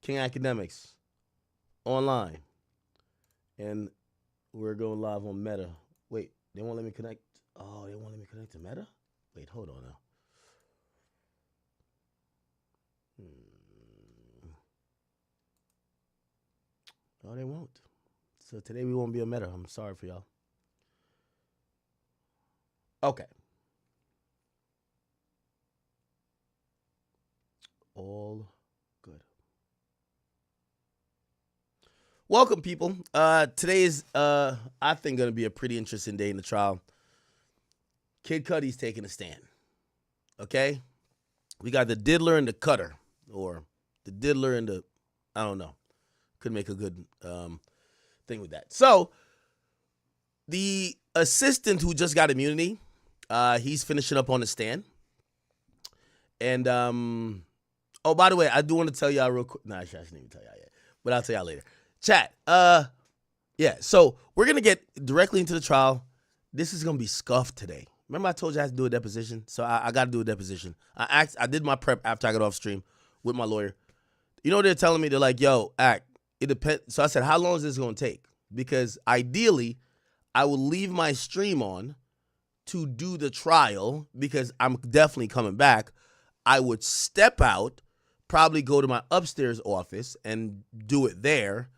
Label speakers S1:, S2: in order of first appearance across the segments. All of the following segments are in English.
S1: King Academics online. And we're going live on Meta. Wait, they won't let me connect. Oh, they won't let me connect to Meta? Wait, hold on now. Oh, they won't. So today we won't be a Meta. I'm sorry for y'all. Okay. All good. Welcome, people. Today is, I think, going to be a pretty interesting day in the trial. Kid Cudi's taking a stand. Okay? We got the diddler and the cutter. Or the diddler and the, I don't know. Could make a good thing with that. So, the assistant who just got immunity, he's finishing up on the stand. And, oh, by the way, I do want to tell y'all real quick. Nah, I shouldn't even tell y'all yet. But I'll tell y'all later. Chat. Yeah, so we're going to get directly into the trial. This is going to be scuffed today. Remember I told you I had to do a deposition? So I got to do a deposition. I did my prep after I got off stream with my lawyer. You know what they're telling me? They're like, yo, it depends. So I said, how long is this going to take? Because ideally, I will leave my stream on to do the trial because I'm definitely coming back. I would step out, probably go to my upstairs office and do it there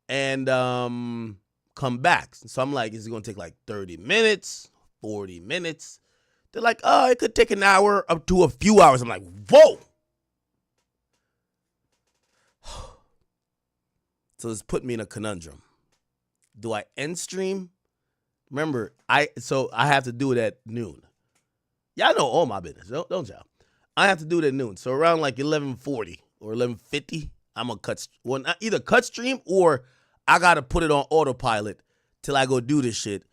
S1: and come back. So I'm like, is it going to take like 30 minutes, 40 minutes? They're like, oh, it could take an hour up to a few hours. I'm like, whoa. So it's put me in a conundrum. Do I end stream? Remember, I have to do it at noon. Y'all know all my business, don't y'all? I have to do it at noon. So around like 11:40 or 11:50, I'm going to either cut stream or I got to put it on autopilot till I go do this shit.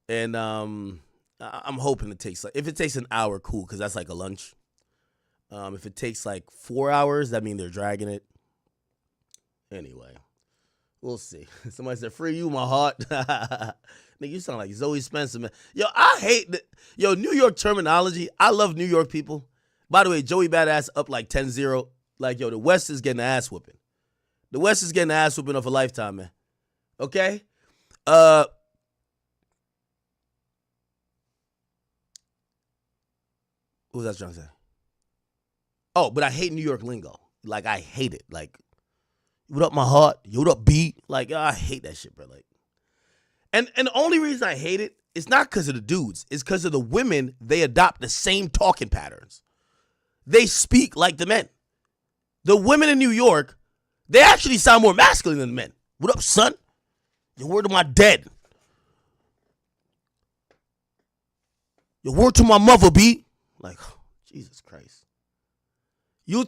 S1: And I'm hoping it takes, if it takes an hour, cool, because that's like a lunch. If it takes like 4 hours, that means they're dragging it. Anyway, we'll see. Somebody said, free you, my heart. Nigga, you sound like Zoe Spencer, man. Yo, I hate that. Yo, New York terminology. I love New York people. By the way, Joey Badass up like 10-0. Like, yo, the West is getting the ass whooping. The West is getting the ass whooping of a lifetime, man. Okay? What was I trying to say? Oh, but I hate New York lingo. Like, I hate it. Like, what up, my heart? Yo, what up, B? Like, I hate that shit, bro. Like, and the only reason I hate it is not because of the dudes. It's because of the women. They adopt the same talking patterns. They speak like the men. The women in New York, they actually sound more masculine than the men. What up, son? Your word to my dead. Your word to my mother, B. Like, oh, Jesus Christ. You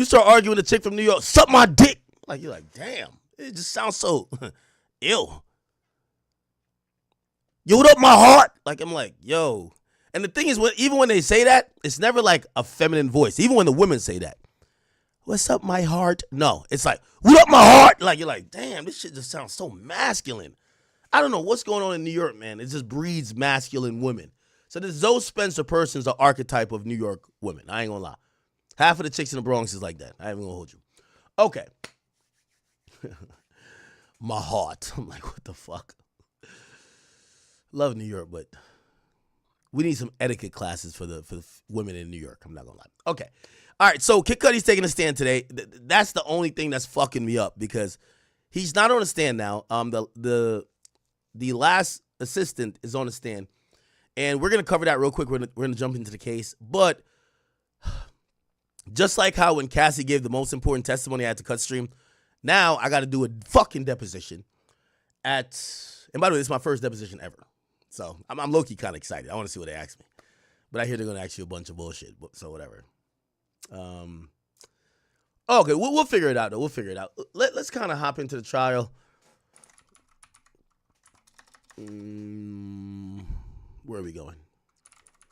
S1: start arguing with a chick from New York, suck my dick. Like, you're like, damn. It just sounds so ill. Yo, what up, my heart? Like, I'm like, yo. And the thing is, even when they say that, it's never like a feminine voice. Even when the women say that. What's up, my heart? No, it's like, what up, my heart? Like, you're like, damn, this shit just sounds so masculine. I don't know what's going on in New York, man. It just breeds masculine women. So this Zoe Spencer person's an archetype of New York women. I ain't gonna lie. Half of the chicks in the Bronx is like that. I ain't even gonna hold you. Okay. My heart. I'm like, what the fuck? Love New York, but we need some etiquette classes for the women in New York. I'm not gonna lie. Okay. All right, so Kid Cudi's taking a stand today. That's the only thing that's fucking me up because he's not on a stand now. The last assistant is on a stand, and we're gonna cover that real quick. We're gonna jump into the case, but just like how when Cassie gave the most important testimony, I had to cut stream. Now I got to do a fucking deposition and by the way, it's my first deposition ever, so I'm low key kind of excited. I want to see what they ask me, but I hear they're gonna ask you a bunch of bullshit. So whatever. Okay, we'll figure it out, though. We'll figure it out. Let's kind of hop into the trial. Where are we going?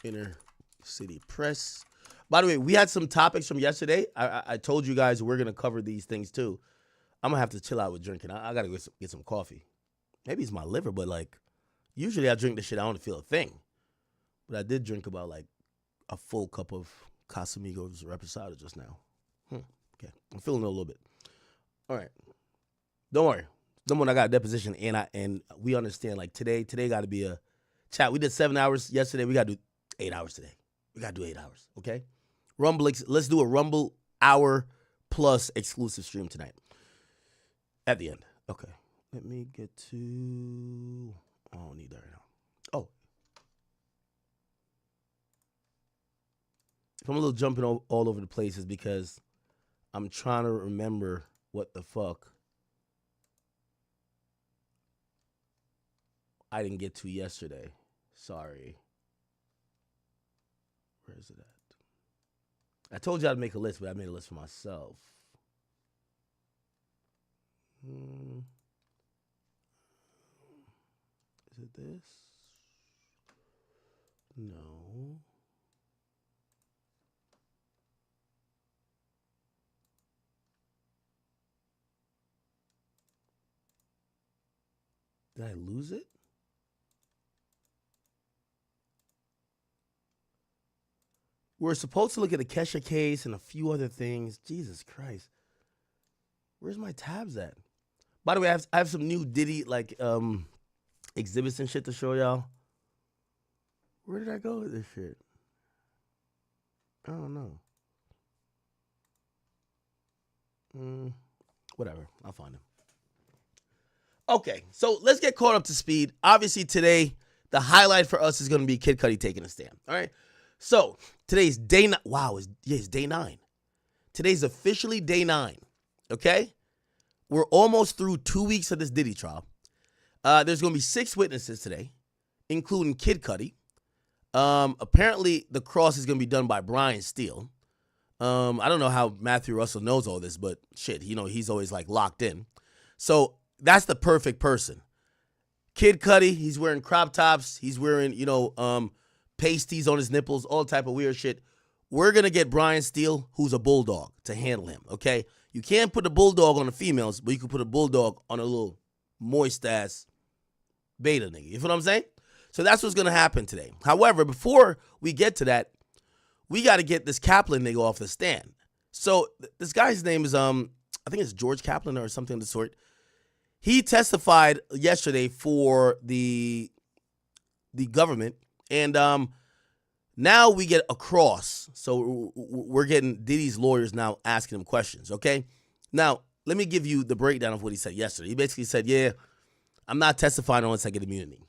S1: Inner City Press. By the way, we had some topics from yesterday. I told you guys we're going to cover these things, too. I'm going to have to chill out with drinking. I got to get some coffee. Maybe it's my liver, but, like, usually I drink this shit, I don't feel a thing. But I did drink about, like, a full cup of Casamigos Reposado just now. Okay, I'm feeling it a little bit. All right. Don't worry. Someone I got a deposition, and we understand, like, today got to be a chat. We did 7 hours yesterday. We got to do 8 hours today. We got to do 8 hours, okay? Rumble, let's do a Rumble hour plus exclusive stream tonight at the end. Okay. Let me get to, I don't need that right now. Oh. If I'm a little jumping all over the place, is because I'm trying to remember what the fuck I didn't get to yesterday. Sorry. Where is it at? I told you I'd make a list, but I made a list for myself. Is it this? No. Did I lose it? We're supposed to look at the Kesha case and a few other things. Jesus Christ. Where's my tabs at? By the way, I have some new Diddy, like, exhibits and shit to show y'all. Where did I go with this shit? I don't know. Whatever. I'll find him. Okay, so let's get caught up to speed. Obviously, today, the highlight for us is going to be Kid Cudi taking a stand. All right? So, today's day 9. Wow, it's day 9. Today's officially day 9. Okay? We're almost through 2 weeks of this Diddy trial. There's going to be 6 witnesses today, including Kid Cudi. Apparently, the cross is going to be done by Brian Steele. I don't know how Matthew Russell knows all this, but shit, he's always like locked in. So that's the perfect person. Kid Cudi, he's wearing crop tops. He's wearing, pasties on his nipples, all type of weird shit. We're going to get Brian Steele, who's a bulldog, to handle him, okay? You can't put a bulldog on the females, but you can put a bulldog on a little moist-ass beta nigga. You feel what I'm saying? So that's what's going to happen today. However, before we get to that, we got to get this Kaplan nigga off the stand. So this guy's name is, I think it's George Kaplan or something of the sort. He testified yesterday for the government, and now we get a cross. So we're getting Diddy's lawyers now asking him questions, okay? Now, let me give you the breakdown of what he said yesterday. He basically said, yeah, I'm not testifying unless I get immunity.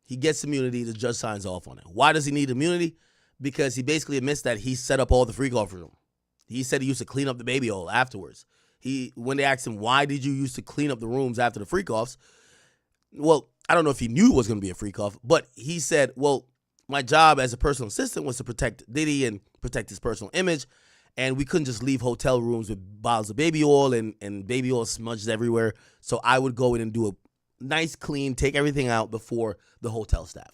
S1: He gets immunity, the judge signs off on it. Why does he need immunity? Because he basically admits that he set up all the freak-off room. He said he used to clean up the baby hole afterwards. When they asked him, why did you used to clean up the rooms after the freak-offs? Well, I don't know if he knew it was going to be a freak-off, but he said, well, my job as a personal assistant was to protect Diddy and protect his personal image, and we couldn't just leave hotel rooms with bottles of baby oil and baby oil smudged everywhere, so I would go in and do a nice clean, take everything out before the hotel staff.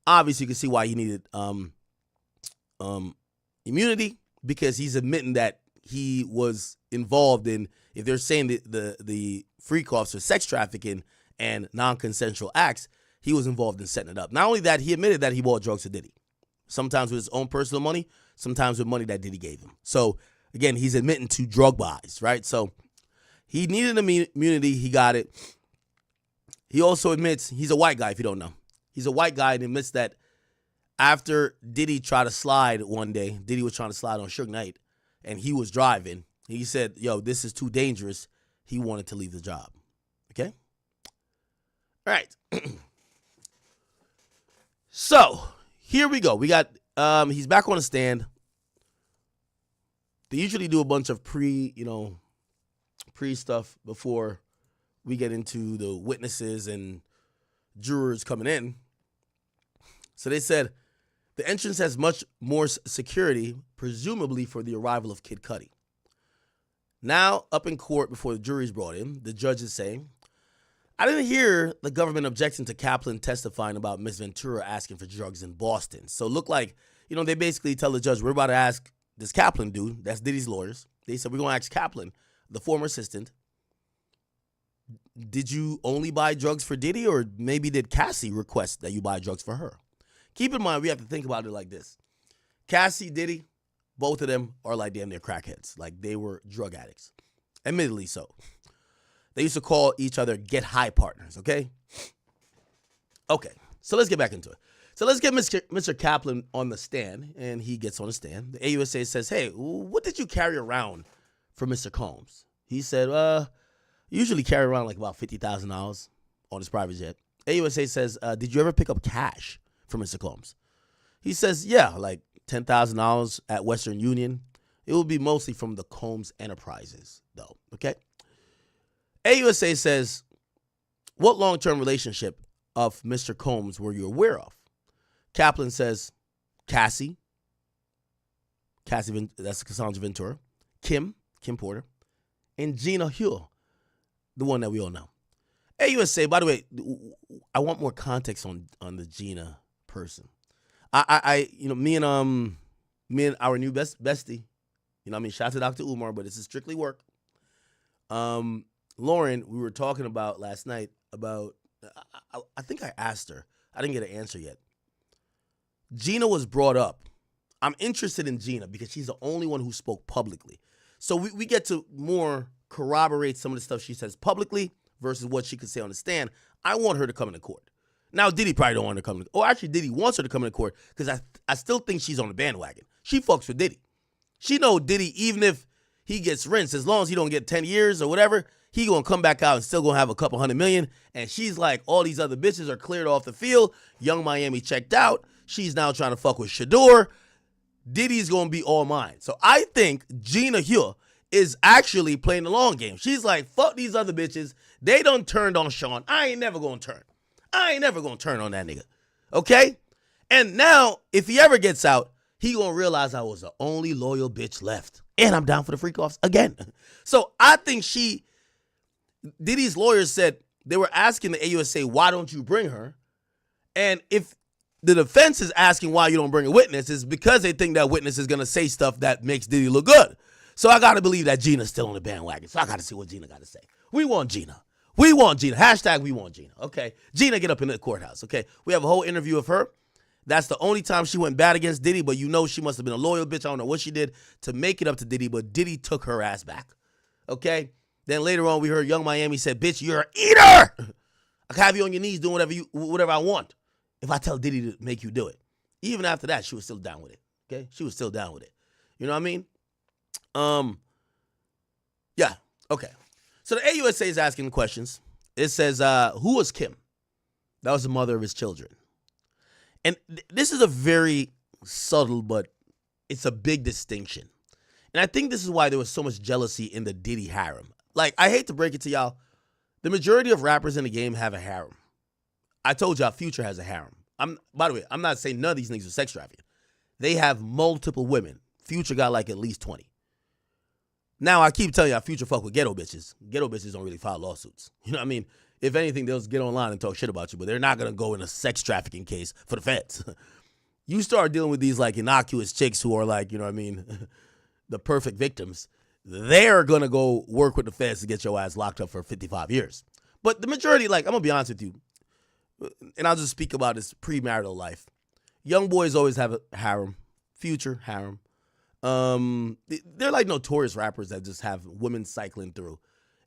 S1: Obviously, you can see why he needed immunity, because he's admitting that he was involved in, if they're saying the freak-offs are sex trafficking and non-consensual acts, he was involved in setting it up. Not only that, he admitted that he bought drugs to Diddy. Sometimes with his own personal money, sometimes with money that Diddy gave him. So, again, he's admitting to drug buys, right? So, he needed immunity. He got it. He also admits, he's a white guy, if you don't know. He's a white guy and admits that after Diddy tried to slide one day, Diddy was trying to slide on Suge Knight, and he was driving. He said, yo, this is too dangerous. He wanted to leave the job. Okay? All right. So, here we go. We got, he's back on the stand. They usually do a bunch of pre stuff before we get into the witnesses and jurors coming in. So they said the entrance has much more security, presumably for the arrival of Kid Cudi. Now, up in court before the jury's brought in, the judge is saying, I didn't hear the government objecting to Kaplan testifying about Miss Ventura asking for drugs in Boston. So it looked like, they basically tell the judge, we're about to ask this Kaplan dude, that's Diddy's lawyers. They said, we're going to ask Kaplan, the former assistant, did you only buy drugs for Diddy, or maybe did Cassie request that you buy drugs for her? Keep in mind, we have to think about it like this. Cassie, Diddy, both of them are like damn near crackheads. Like, they were drug addicts. Admittedly so. They used to call each other get high partners, okay? Okay, so let's get back into it. So let's get Mr. Kaplan on the stand, and he gets on the stand. The AUSA says, hey, what did you carry around for Mr. Combs? He said, usually carry around like about $50,000 on his private jet. AUSA says, did you ever pick up cash for Mr. Combs? He says, yeah, like $10,000 at Western Union. It will be mostly from the Combs Enterprises, though, okay? AUSA says, what long-term relationship of Mr. Combs were you aware of? Kaplan says, Cassie, that's Cassandra Ventura, Kim Porter, and Gina Hill, the one that we all know. AUSA, by the way, I want more context on the Gina person. Me and our new bestie, shout out to Dr. Umar, but this is strictly work. Lauren, we were talking about last night about, I think I asked her. I didn't get an answer yet. Gina was brought up. I'm interested in Gina because she's the only one who spoke publicly. So we get to more corroborate some of the stuff she says publicly versus what she could say on the stand. I want her to come into court. Now, Diddy probably don't want her to come into court. Actually, Diddy wants her to come into court because I still think she's on the bandwagon. She fucks with Diddy. She know Diddy, even if he gets rinsed, as long as he don't get 10 years or whatever, he gonna come back out and still gonna have a couple $100 million. And she's like, all these other bitches are cleared off the field. Young Miami checked out. She's now trying to fuck with Shador. Diddy's gonna be all mine. So I think Gina Hill is actually playing the long game. She's like, fuck these other bitches. They done turned on Sean. I ain't never gonna turn. I ain't never gonna turn on that nigga. Okay? And now, if he ever gets out, he gonna realize I was the only loyal bitch left. And I'm down for the freak offs again. So I think Diddy's lawyers said they were asking the AUSA, why don't you bring her? And if the defense is asking why you don't bring a witness, it's because they think that witness is going to say stuff that makes Diddy look good. So I got to believe that Gina's still on the bandwagon. So I got to see what Gina got to say. We want Gina. We want Gina. Hashtag we want Gina. Okay. Gina, get up in the courthouse. Okay. We have a whole interview of her. That's the only time she went bad against Diddy, but she must have been a loyal bitch. I don't know what she did to make it up to Diddy, but Diddy took her ass back. Okay. Then later on, we heard Young Miami said, bitch, you're an eater. I can have you on your knees doing whatever I want if I tell Diddy to make you do it. Even after that, she was still down with it. Okay? She was still down with it. You know what I mean? Yeah. Okay. So the AUSA is asking questions. It says, who was Kim? That was the mother of his children. And this is a very subtle, but it's a big distinction. And I think this is why there was so much jealousy in the Diddy harem. Like, I hate to break it to y'all. The majority of rappers in the game have a harem. I told y'all Future has a harem. By the way, I'm not saying none of these niggas are sex trafficking. They have multiple women. Future got like at least 20. Now, I keep telling y'all Future fuck with ghetto bitches. Ghetto bitches don't really file lawsuits. You know what I mean? If anything, they'll just get online and talk shit about you, but they're not going to go in a sex trafficking case for the feds. You start dealing with these like innocuous chicks who are like, you know what I mean, the perfect victims. They're going to go work with the feds to get your ass locked up for 55 years. But the majority, like, I'm going to be honest with you, and I'll just speak about this premarital life. Young boys always have a harem. Future, harem. They're like notorious rappers that just have women cycling through.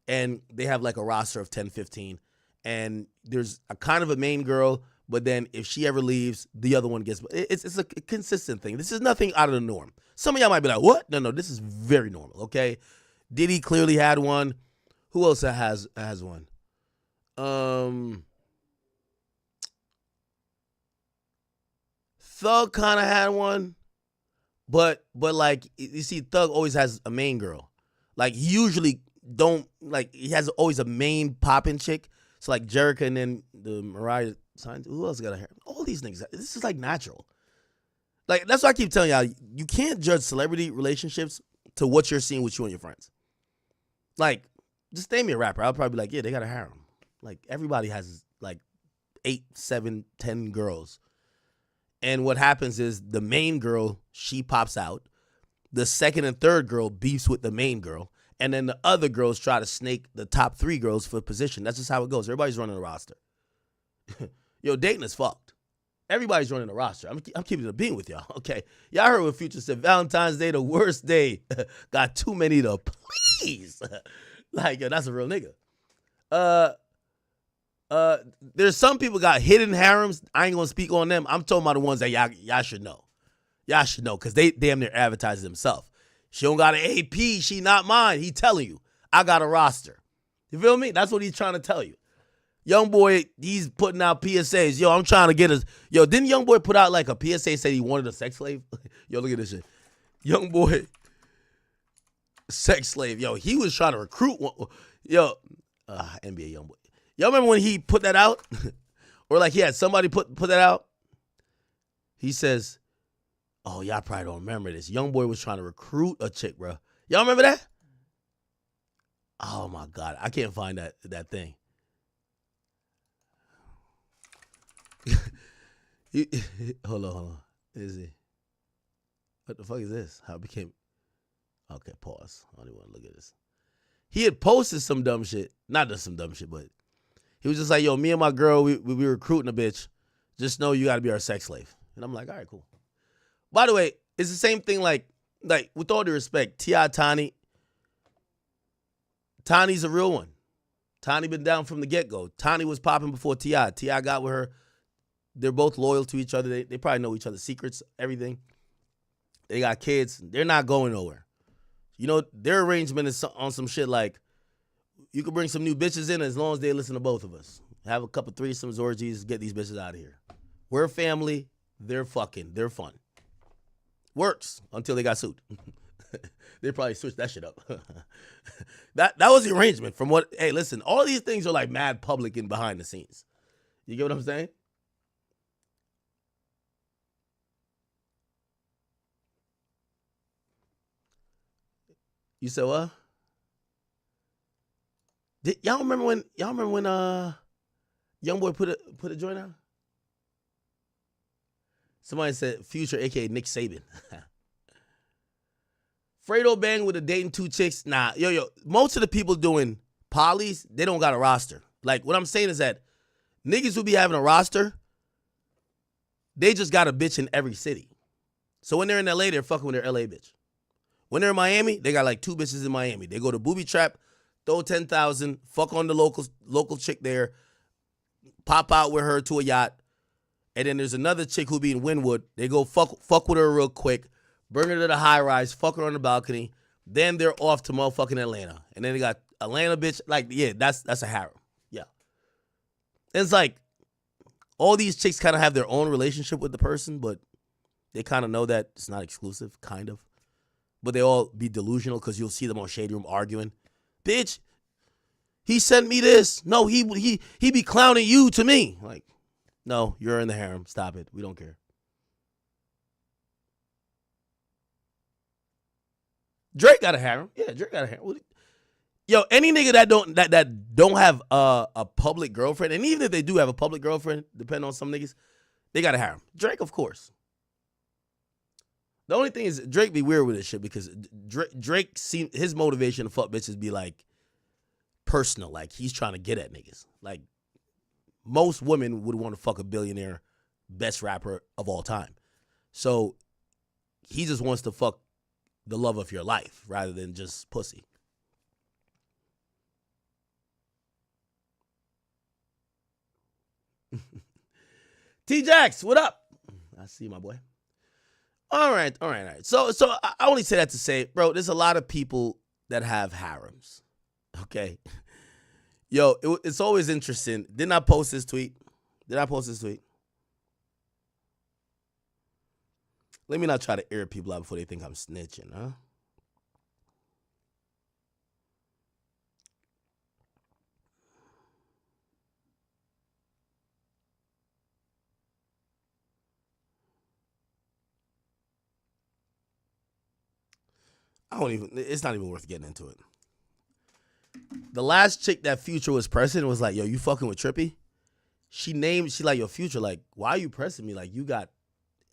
S1: And they have like a roster of 10, 15. And there's a kind of a main girl, but then if she ever leaves, the other one gets... It's a consistent thing. This is nothing out of the norm. Some of y'all might be like, what? No, this is very normal, okay? Diddy clearly had one. Who else has one? Thug kind of had one. But like, you see, Thug always has a main girl. Like, he usually he has always a main popping chick. So like Jerica and then the Mariah Signs. Who else got a hair? All these niggas. This is like natural. Like, that's why I keep telling y'all, you can't judge celebrity relationships to what you're seeing with you and your friends. Like, just name me a rapper. I'll probably be like, yeah, they got a harem. Like, everybody has like 8, 7, 10 girls. And what happens is the main girl, she pops out. The second and third girl beefs with the main girl. And then the other girls try to snake the top 3 girls for position. That's just how it goes. Everybody's running a roster. Yo, dating is fucked. Everybody's running a roster. I'm keeping it a being with y'all. Okay. Y'all heard what Future said. Valentine's Day, the worst day. Got too many to please. Like, yo, that's a real nigga. There's some people got hidden harems. I ain't gonna speak on them. I'm talking about the ones that y'all should know. Y'all should know, because they damn near advertise themselves. She don't got an AP. She not mine. He telling you, I got a roster. You feel me? That's what he's trying to tell you. Young boy, he's putting out PSAs. Yo, I'm trying to get a... Yo, didn't Young Boy put out like a PSA say he wanted a sex slave? Yo, look at this shit. Young Boy, sex slave. Yo, he was trying to recruit one. Yo, NBA Young Boy. Y'all remember when he put that out? Or like he had somebody put that out? He says, oh, y'all probably don't remember this. Young Boy was trying to recruit a chick, bro. Y'all remember that? Oh, my God. I can't find that thing. Hold on. Is he? What the fuck is this? How it became? Okay, pause. I don't even want to look at this. He had posted some dumb shit. Not just some dumb shit, but he was just like, yo, me and my girl, we recruiting a bitch. Just know you got to be our sex slave. And I'm like, all right, cool. By the way, it's the same thing like with all due respect, T.I. Tani. Tani's a real one. Tani been down from the get-go. Tani was popping before T.I. T.I. got with her. They're both loyal to each other. They probably know each other's secrets, everything. They got kids. They're not going nowhere. You know, their arrangement is on some shit like, you can bring some new bitches in as long as they listen to both of us. Have a couple threesomes, orgies, get these bitches out of here. We're family. They're fucking. They're fun. Works until they got sued. They probably switched that shit up. That was the arrangement from what, hey, listen, all these things are like mad public and behind the scenes. You get what I'm saying? You said what? Y'all remember when Young Boy put a joint out? Somebody said Future, aka Nick Saban. Fredo Bang with a dating two chicks. Nah, yo. Most of the people doing polys, they don't got a roster. Like, what I'm saying is that niggas who be having a roster, they just got a bitch in every city. So when they're in LA, they're fucking with their LA bitch. When they're in Miami, they got like two bitches in Miami. They go to Booby Trap, throw 10,000, fuck on the local chick there, pop out with her to a yacht, and then there's another chick who be in Wynwood. They go fuck with her real quick, bring her to the high rise, fuck her on the balcony. Then they're off to motherfucking Atlanta, and then they got Atlanta bitch. Like, yeah, that's a harem. Yeah, and it's like all these chicks kind of have their own relationship with the person, but they kind of know that it's not exclusive, kind of. But they all be delusional because you'll see them on Shade Room arguing. Bitch, he sent me this. No, he be clowning you to me. Like, no, you're in the harem. Stop it. We don't care. Drake got a harem. Yeah, Drake got a harem. Yo, any nigga that don't have a public girlfriend, and even if they do have a public girlfriend, depending on some niggas, they got a harem. Drake, of course. The only thing is Drake be weird with this shit because Drake his motivation to fuck bitches be like personal, like he's trying to get at niggas. Like most women would want to fuck a billionaire, best rapper of all time. So he just wants to fuck the love of your life rather than just pussy. T-Jax, what up? I see my boy. All right. So I only say that to say, bro, there's a lot of people that have harems. Okay. Yo, it's always interesting. Didn't I post this tweet? Let me not try to air people out before they think I'm snitching, huh? It's not even worth getting into it. The last chick that Future was pressing was like, yo, you fucking with Trippy? She like, yo, Future, like, why are you pressing me? Like, you got,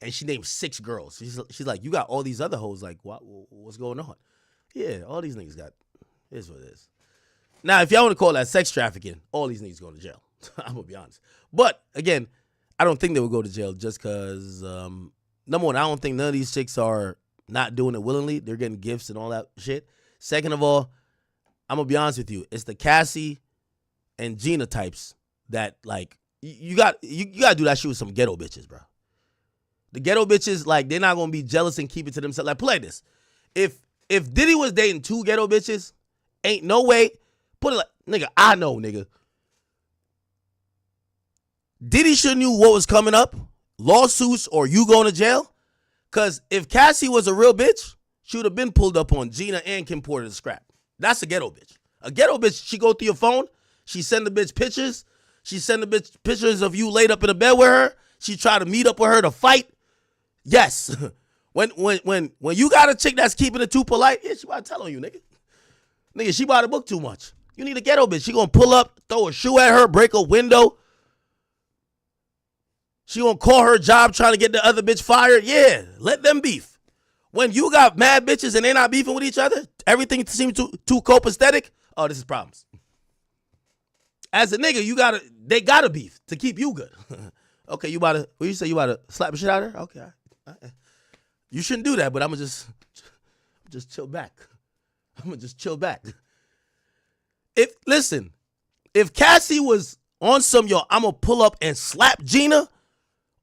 S1: and she named 6 girls. She's like, you got all these other hoes. Like, what's going on? Yeah, all these niggas got, here's what it is. Now, if y'all want to call that sex trafficking, all these niggas going to jail. I'm going to be honest. But, again, I don't think they would go to jail just because, number one, I don't think none of these chicks are not doing it willingly. They're getting gifts and all that shit. Second of all, I'm gonna be honest with you. It's the Cassie and Gina types that like you got to do that shit with some ghetto bitches, bro. The ghetto bitches, like, they're not gonna be jealous and keep it to themselves. Like, play this. If Diddy was dating 2 ghetto bitches, ain't no way. Put it like, nigga, I know, nigga. Diddy should have knew what was coming up, lawsuits or you going to jail. Because if Cassie was a real bitch, she would have been pulled up on Gina and Kim Porter to scrap. That's a ghetto bitch. A ghetto bitch, she go through your phone, she send the bitch pictures, she send the bitch pictures of you laid up in a bed with her, she try to meet up with her to fight. Yes. When you got a chick that's keeping it too polite, yeah, she about to tell on you, nigga. Nigga, she about to book too much. You need a ghetto bitch. She gonna pull up, throw a shoe at her, break a window. She gonna call her job trying to get the other bitch fired. Yeah, let them beef. When you got mad bitches and they not beefing with each other, everything seems too copacetic. Oh, this is problems. As a nigga, they gotta beef to keep you good. Okay, you about to, what you say, you about to slap the shit out of her? Okay, all right. You shouldn't do that, but I'm gonna just chill back. I'm gonna just chill back. If Cassie was on some, yo, I'm gonna pull up and slap Gina,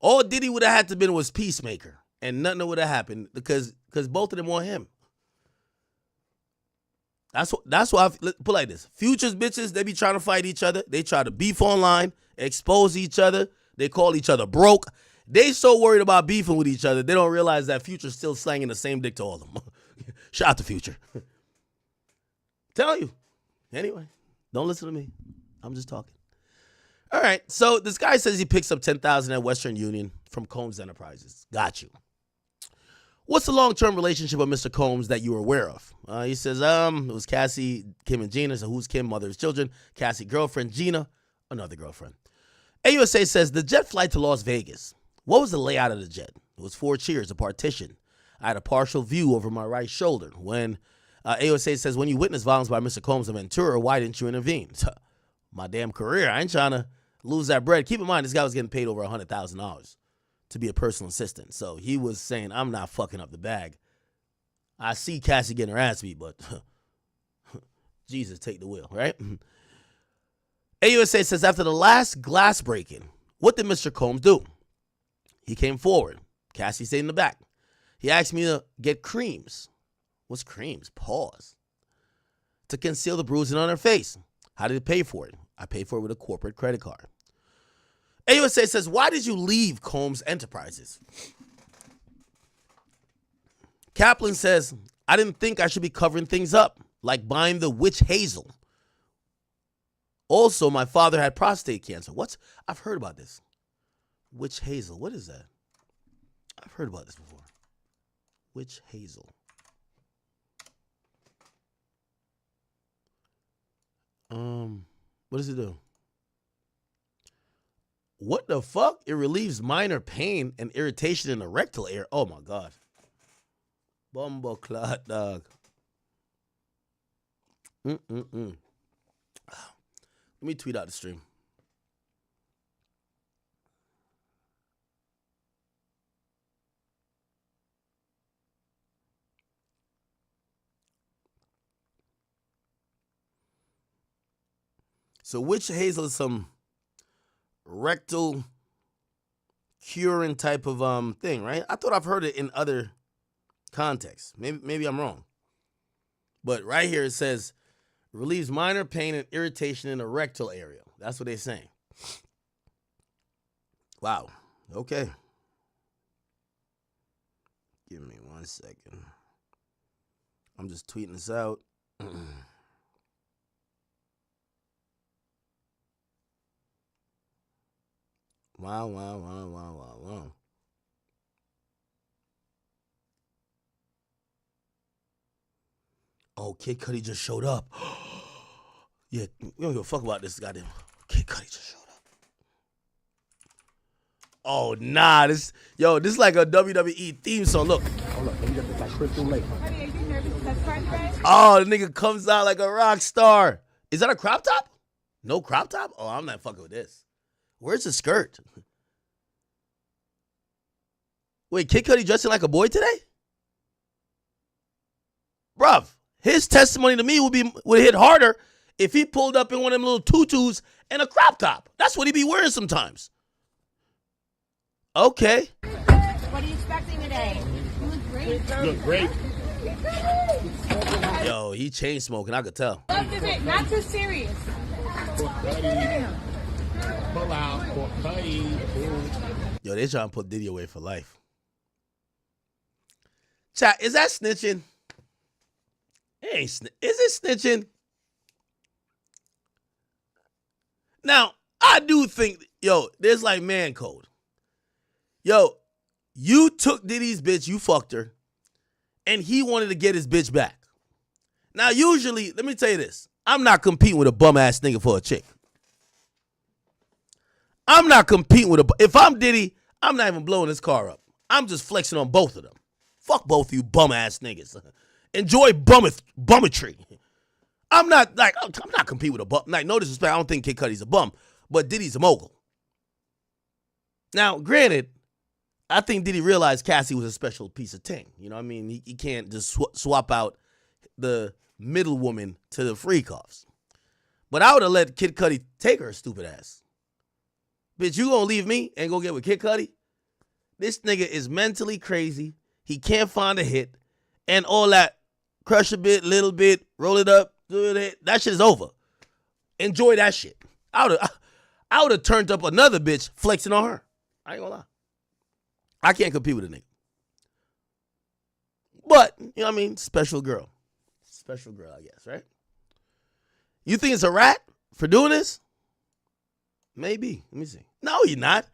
S1: all Diddy would have had to been was peacemaker, and nothing would have happened because both of them want him. That's why I put like this. Future's bitches, they be trying to fight each other. They try to beef online, expose each other. They call each other broke. They so worried about beefing with each other, they don't realize that Future's still slanging the same dick to all of them. Shout out to Future. Tell you. Anyway, don't listen to me. I'm just talking. All right, so this guy says he picks up $10,000 at Western Union from Combs Enterprises. Got you. What's the long-term relationship of Mr. Combs that you were aware of? He says, it was Cassie, Kim, and Gina. So who's Kim? Mother of his children. Cassie, girlfriend. Gina, another girlfriend. AUSA says, the jet flight to Las Vegas. What was the layout of the jet? It was 4 chairs, a partition. I had a partial view over my right shoulder. When AUSA says, when you witnessed violence by Mr. Combs in Ventura, why didn't you intervene? My damn career. I ain't trying to lose that bread. Keep in mind, this guy was getting paid over $100,000 to be a personal assistant. So he was saying, I'm not fucking up the bag. I see Cassie getting her ass beat, but Jesus, take the wheel, right? AUSA says, after the last glass breaking, what did Mr. Combs do? He came forward. Cassie stayed in the back. He asked me to get creams. What's creams? Pause. To conceal the bruising on her face. How did he pay for it? I paid for it with a corporate credit card. AUSA says, why did you leave Combs Enterprises? Kaplan says, I didn't think I should be covering things up, like buying the witch hazel. Also, my father had prostate cancer. I've heard about this. Witch hazel. What is that? I've heard about this before. Witch hazel. What does it do? What the fuck? It relieves minor pain and irritation in the rectal area. Oh my God. Bumbo clot, dog. Let me tweet out the stream. So witch hazel is some rectal curing type of thing, right? I thought I've heard it in other contexts. Maybe I'm wrong. But right here it says relieves minor pain and irritation in the rectal area. That's what they're saying. Wow. Okay. Give me 1 second. I'm just tweeting this out. Wow. Oh, Kid Cudi just showed up. Yeah, we don't give a fuck about this goddamn. Kid Cudi just showed up. Oh, nah, this is like a WWE theme song. Look. Hold up, let me get this like crystal late.
S2: Honey, are you nervous to test drive today?
S1: Oh, the nigga comes out like a rock star. Is that a crop top? No crop top? Oh, I'm not fucking with this. Where's the skirt? Wait, Kid Cudi dressing like a boy today? Bruv, His testimony to me would hit harder if he pulled up in one of them little tutus and a crop top. That's what he be wearing sometimes. Okay.
S2: What are you expecting today? You look great.
S3: You look great.
S1: Yo, he chain smoking, I could tell.
S2: Love the bit, not too serious.
S3: For Cudi. Pull out for Cudi.
S1: Yo, they trying to put Diddy away for life. Chat, is that snitching? It ain't is it snitching? Now, I do think, yo, there's like man code. Yo, you took Diddy's bitch, you fucked her, and he wanted to get his bitch back. Now, usually, let me tell you this. I'm not competing with a bum-ass nigga for a chick. I'm not competing with if I'm Diddy, I'm not even blowing his car up. I'm just flexing on both of them. Fuck both of you bum-ass niggas. Enjoy bummetry. I'm not competing with a bum. Like, no disrespect, I don't think Kid Cudi's a bum, but Diddy's a mogul. Now, granted, I think Diddy realized Cassie was a special piece of ting. You know what I mean? He can't just swap out the middle woman to the freak offs. But I would have let Kid Cudi take her stupid ass. Bitch, you gonna leave me and go get with Kid Cudi? This nigga is mentally crazy. He can't find a hit. And all that crush a bit, little bit, roll it up, do it. That shit is over. Enjoy that shit. I would have turned up another bitch flexing on her. I ain't gonna lie. I can't compete with a nigga. But, you know what I mean? Special girl. Special girl, I guess, right? You think it's a rat for doing this? Maybe. Let me see. No, you're not.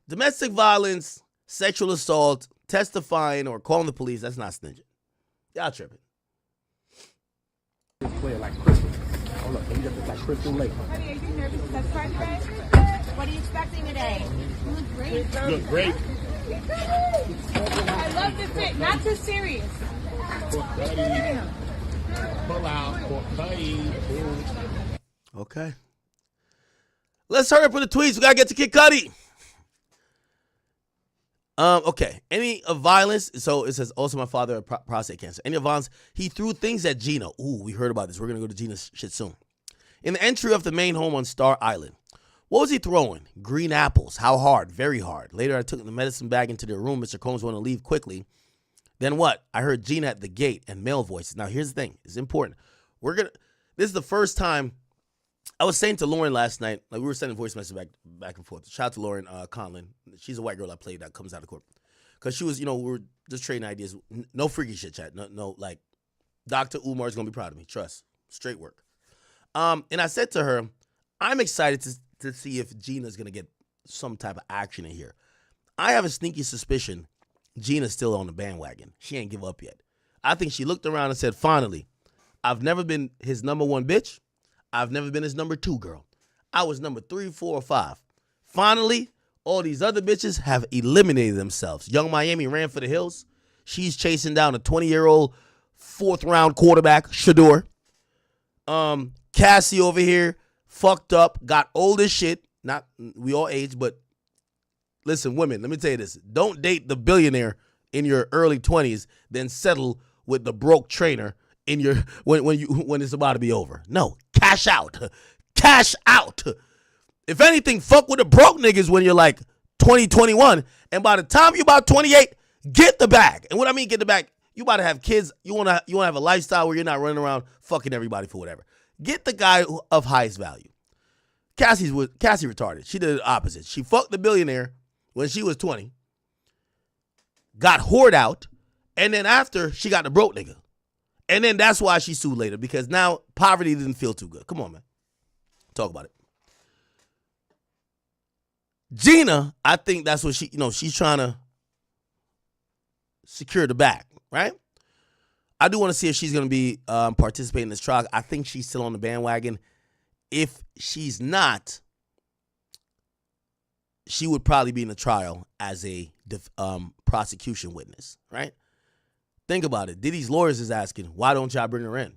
S1: Domestic violence, sexual assault, testifying, or calling the police, that's not snitching. Y'all tripping.
S3: Play like Christmas. Hold up, let me get this like Crystal Lake.
S2: Honey, are you nervous to testify today? What are you expecting today? You look great.
S3: You look great.
S2: I love the fit, not too serious.
S3: For Cudi. Pull out for Cudi.
S1: Okay. Let's hurry up with the tweets. We gotta get to Kid Cudi. Okay. Any violence? So it says also my father had prostate cancer. Any violence? He threw things at Gina. Ooh, we heard about this. We're gonna go to Gina's shit soon. In the entry of the main home on Star Island, what was he throwing? Green apples. How hard? Very hard. Later, I took the medicine bag into their room. Mr. Combs wanted to leave quickly. Then what? I heard Gina at the gate and male voices. Now here's the thing. It's important. This is the first time. I was saying to Lauren last night, like we were sending voice messages back and forth. Shout out to Lauren Conlon. She's a white girl I played that comes out of court. Because she was, we were just trading ideas. No freaky shit, chat. No, like, Dr. Umar's going to be proud of me. Trust. Straight work. And I said to her, I'm excited to see if Gina's going to get some type of action in here. I have a sneaky suspicion Gina's still on the bandwagon. She ain't give up yet. I think she looked around and said, finally, I've never been his number one bitch. I've never been his number two girl. I was number 3, 4, or 5. Finally, all these other bitches have eliminated themselves. Young Miami ran for the hills. She's chasing down a 20-year-old fourth-round quarterback, Shador. Cassie over here, fucked up, got old as shit. Not, we all age, but listen, women, let me tell you this. Don't date the billionaire in your early 20s, then settle with the broke trainer in your when it's about to be over. No, cash out. Cash out. If anything, fuck with the broke niggas when you're like 20, 21. And by the time you're about 28, get the bag. And what I mean get the bag, you about to have kids. You wanna have a lifestyle where you're not running around fucking everybody for whatever. Get the guy of highest value. Cassie retarded. She did the opposite. She fucked the billionaire when she was 20. Got whored out. And then after, she got the broke nigga. And then that's why she sued later, because now poverty didn't feel too good. Come on, man. Talk about it. Gina, I think that's what she's trying to secure the bag, right? I do want to see if she's going to be participating in this trial. I think she's still on the bandwagon. If she's not, she would probably be in the trial as a prosecution witness, right? Think about it. Diddy's lawyers is asking, why don't y'all bring her in?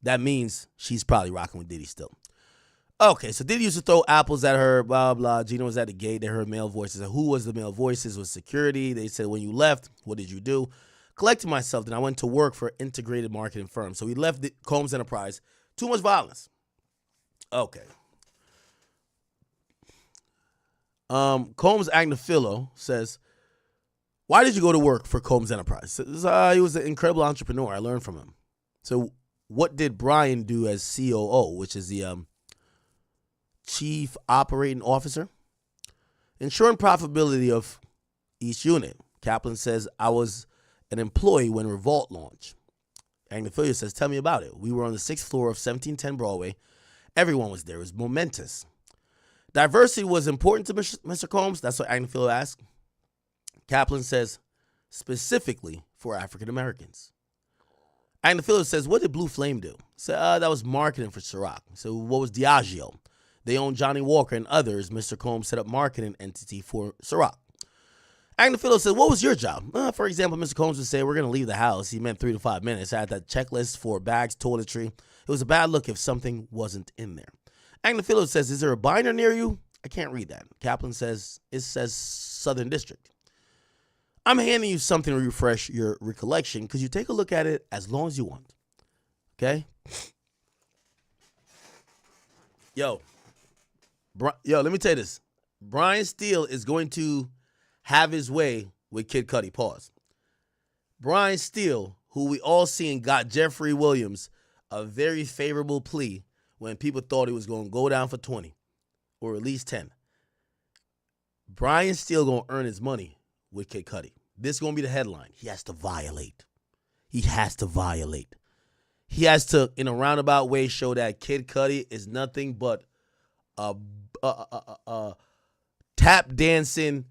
S1: That means she's probably rocking with Diddy still. Okay, so Diddy used to throw apples at her, blah, blah. Gina was at the gate. They heard male voices. And who was the male voices? Was security. They said, when you left, what did you do? Collecting myself, then I went to work for an integrated marketing firm. So he left the Combs Enterprise. Too much violence. Okay. Combs Agnafilo says, why did you go to work for Combs Enterprise? Says, he was an incredible entrepreneur. I learned from him. So what did Brian do as COO, which is the Chief Operating Officer? Ensuring profitability of each unit. Kaplan says, I was an employee when Revolt launched. Agnafilo says, tell me about it. We were on the 6th floor of 1710 Broadway. Everyone was there. It was momentous. Diversity was important to Mr. Combs. That's what Agnafilo asked. Kaplan says, specifically for African Americans. Agnafilo says, what did Blue Flame do? So, that was marketing for Ciroc. So what was Diageo? They owned Johnny Walker and others. Mr. Combs set up marketing entity for Ciroc. Agnafilo said, what was your job? For example, Mr. Combs would say, we're going to leave the house. He meant 3 to 5 minutes. I had that checklist for bags, toiletry. It was a bad look if something wasn't in there. Agnafilo says, is there a binder near you? I can't read that. Kaplan says, it says Southern District. I'm handing you something to refresh your recollection because you take a look at it as long as you want. Okay? Yo, let me tell you this. Brian Steele is going to have his way with Kid Cudi. Pause. Brian Steele, who we all seen got Jeffrey Williams a very favorable plea when people thought he was going to go down for 20 or at least 10. Brian Steele going to earn his money with Kid Cudi. This is going to be the headline. He has to violate. He has to violate. He has to, in a roundabout way, show that Kid Cudi is nothing but a tap dancing,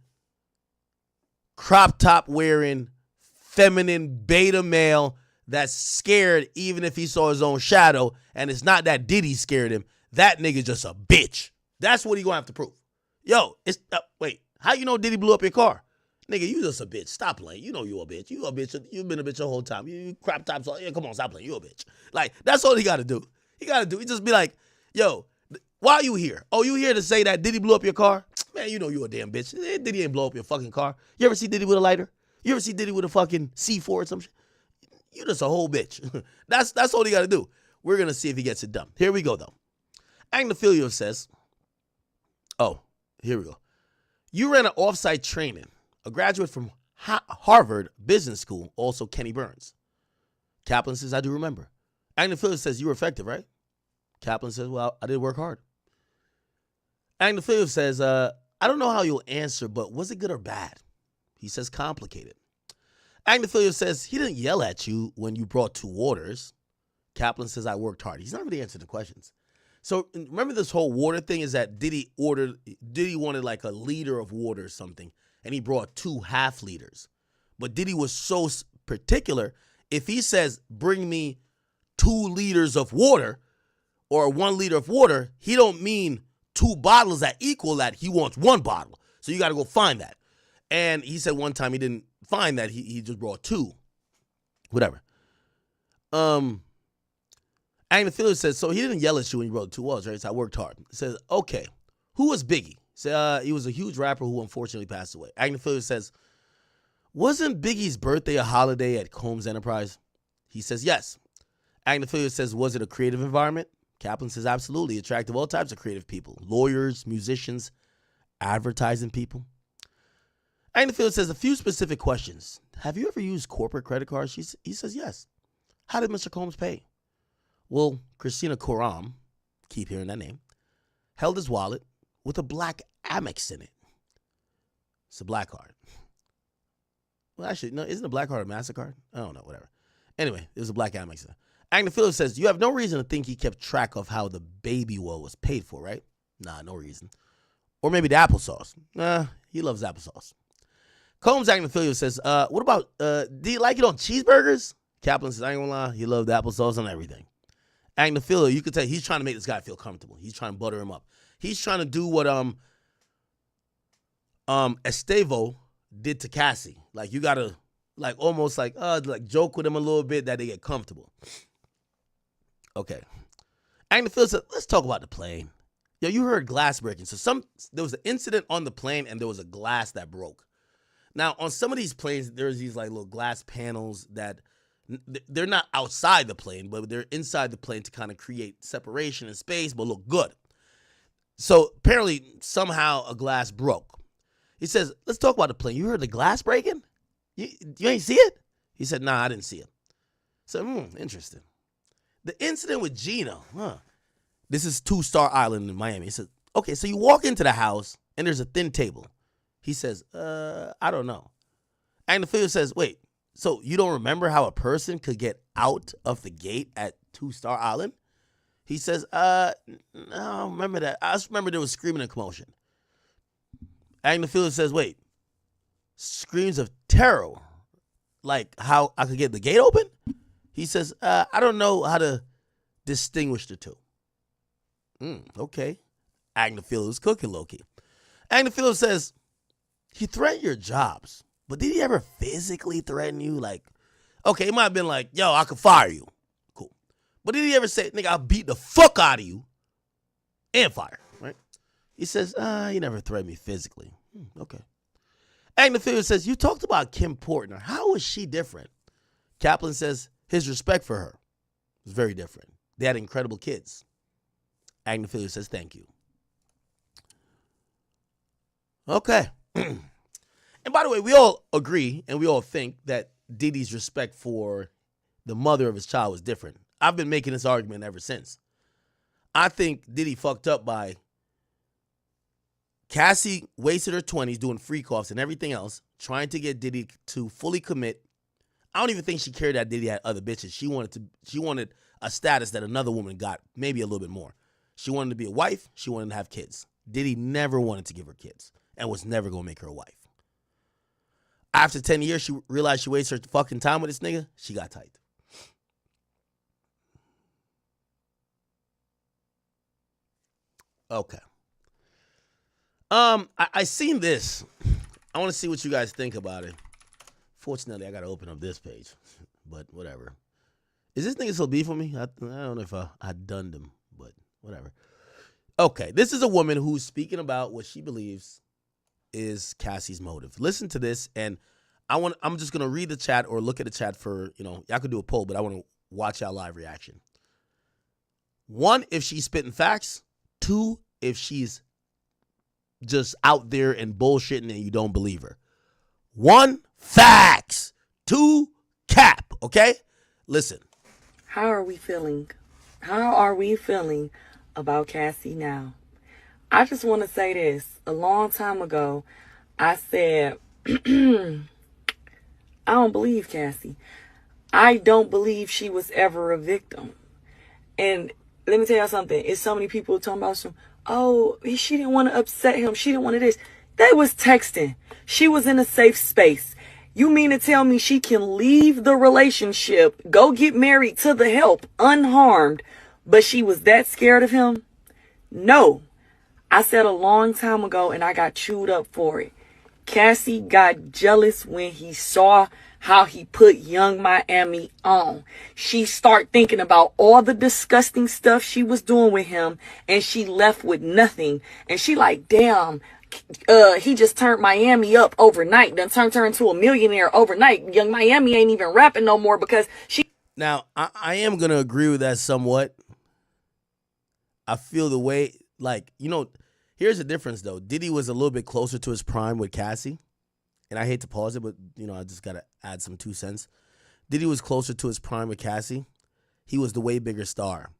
S1: crop top wearing, feminine beta male that's scared even if he saw his own shadow, and it's not that Diddy scared him. That nigga just a bitch. That's what he gonna have to prove. Yo, wait, how you know Diddy blew up your car? Nigga, you just a bitch. Stop playing. You know you a bitch. You a bitch. You've been a bitch the whole time. You crop tops. Yeah, come on, stop playing. You a bitch. Like, that's all he got to do. He just be like, yo, why are you here? Oh, you here to say that Diddy blew up your car? Man, you know you a damn bitch. Diddy ain't blow up your fucking car. You ever see Diddy with a lighter? You ever see Diddy with a fucking C4 or some shit? You just a whole bitch. That's all he got to do. We're going to see if he gets it done. Here we go, though. Agnafilo says, oh, here we go. You ran an offsite training. A graduate from Harvard Business School, also Kenny Burns. Kaplan says, I do remember. Agnafilo says, you were effective, right? Kaplan says, well, I did work hard. Agnafilo says, I don't know how you'll answer, but was it good or bad? He says, complicated. Agnafilo says, he didn't yell at you when you brought 2 waters. Kaplan says, I worked hard. He's not really answering the questions. So remember this whole water thing is that Diddy wanted like a liter of water or something, and he brought 2 half liters. But Diddy was so particular, if he says, bring me 2 liters of water or 1 liter of water, he don't mean 2 bottles that equal that. He wants 1 bottle. So you got to go find that. And he said one time he didn't find that. He just brought 2. Whatever. Agnafilo says, so he didn't yell at you when you brought 2 waters, right? So I worked hard. He says, okay, who was Biggie? So, he was a huge rapper who unfortunately passed away. Agnafilo says, wasn't Biggie's birthday a holiday at Combs Enterprise? He says, yes. Agnafilo says, was it a creative environment? Kaplan says, absolutely. Attracted all types of creative people. Lawyers, musicians, advertising people. Agnafilo says, a few specific questions. Have you ever used corporate credit cards? He says, yes. How did Mr. Combs pay? Well, Christina Coram, keep hearing that name, held his wallet with a black Amex in it. It's a black card. Well, actually, no, isn't a black card a MasterCard? I don't know, whatever. Anyway, it was a black Amex. Agnafilo says, you have no reason to think he kept track of how the baby oil was paid for, right? Nah, no reason. Or maybe the applesauce. Nah, he loves applesauce. Combs Agnafilo says, what about, do you like it on cheeseburgers? Kaplan says, I ain't gonna lie, he loved applesauce on everything. Agnafilo, you could tell he's trying to make this guy feel comfortable. He's trying to butter him up. He's trying to do what Estevo did to Cassie. Like, you gotta like almost like joke with him a little bit that they get comfortable. Okay. Agnafilo said, let's talk about the plane. Yo, you heard glass breaking. So there was an incident on the plane and there was a glass that broke. Now, on some of these planes, there's these like little glass panels that they're not outside the plane, but they're inside the plane to kind of create separation and space, but look good. So apparently, somehow a glass broke. He says, let's talk about the plane. You heard the glass breaking? You ain't see it? He said, nah, I didn't see it. So, interesting. The incident with Gina, this is 2-Star Island in Miami. He said, okay, so you walk into the house and there's a thin table. He says, I don't know. And the figure says, wait, so you don't remember how a person could get out of the gate at 2-Star Island? He says, no, I don't remember that. I just remember there was screaming and commotion. Agnifilo says, wait, screams of terror, like how I could get the gate open? He says, I don't know how to distinguish the two. Okay. Agnifilo is cooking low-key. Agnifilo says, he threatened your jobs, but did he ever physically threaten you? Like, okay, he might have been like, yo, I could fire you. Cool. But did he ever say, nigga, I'll beat the fuck out of you and fire, right? He says, he never threatened me physically. Okay. Agnifilo says, you talked about Kim Portner. How was she different? Kaplan says, his respect for her was very different. They had incredible kids. Agnifilo says, thank you. Okay. And by the way, we all agree and we all think that Diddy's respect for the mother of his child was different. I've been making this argument ever since. I think Diddy fucked up by Cassie wasted her 20s doing freak offs and everything else, trying to get Diddy to fully commit. I don't even think she cared that Diddy had other bitches. She wanted a status that another woman got, maybe a little bit more. She wanted to be a wife. She wanted to have kids. Diddy never wanted to give her kids and was never going to make her a wife. After 10 years, she realized she wasted her fucking time with this nigga. She got tight. Okay. I seen this. I want to see what you guys think about it. Fortunately, I got to open up this page, but whatever. Is this nigga still beef with me? I don't know if I done him, but whatever. Okay, this is a woman who's speaking about what she believes is Cassie's motive. Listen to this, and I'm just gonna read the chat or look at the chat for, y'all could do a poll, but I want to watch our live reaction. 1, if she's spitting facts. 2, if she's just out there and bullshitting and you don't believe her. 1, facts. 2, cap. Okay? Listen.
S4: How are we feeling? How are we feeling about Cassie now? I just want to say this. A long time ago, I said, I don't believe Cassie. I don't believe she was ever a victim. And let me tell y'all something. It's so many people talking about some, she didn't want to upset him. She didn't want to this. They was texting. She was in a safe space. You mean to tell me she can leave the relationship, go get married to the help, unharmed, but she was that scared of him? No. I said a long time ago, and I got chewed up for it. Cassie got jealous when he saw how he put Young Miami on. She started thinking about all the disgusting stuff she was doing with him, and she left with nothing. And she like, damn, he just turned Miami up overnight. Done turned her into a millionaire overnight. Young Miami ain't even rapping no more because she...
S1: Now, I am going to agree with that somewhat. I feel the way, here's the difference, though. Diddy was a little bit closer to his prime with Cassie. And I hate to pause it, but, I just got to add some 2 cents. Diddy was closer to his prime with Cassie. He was the way bigger star.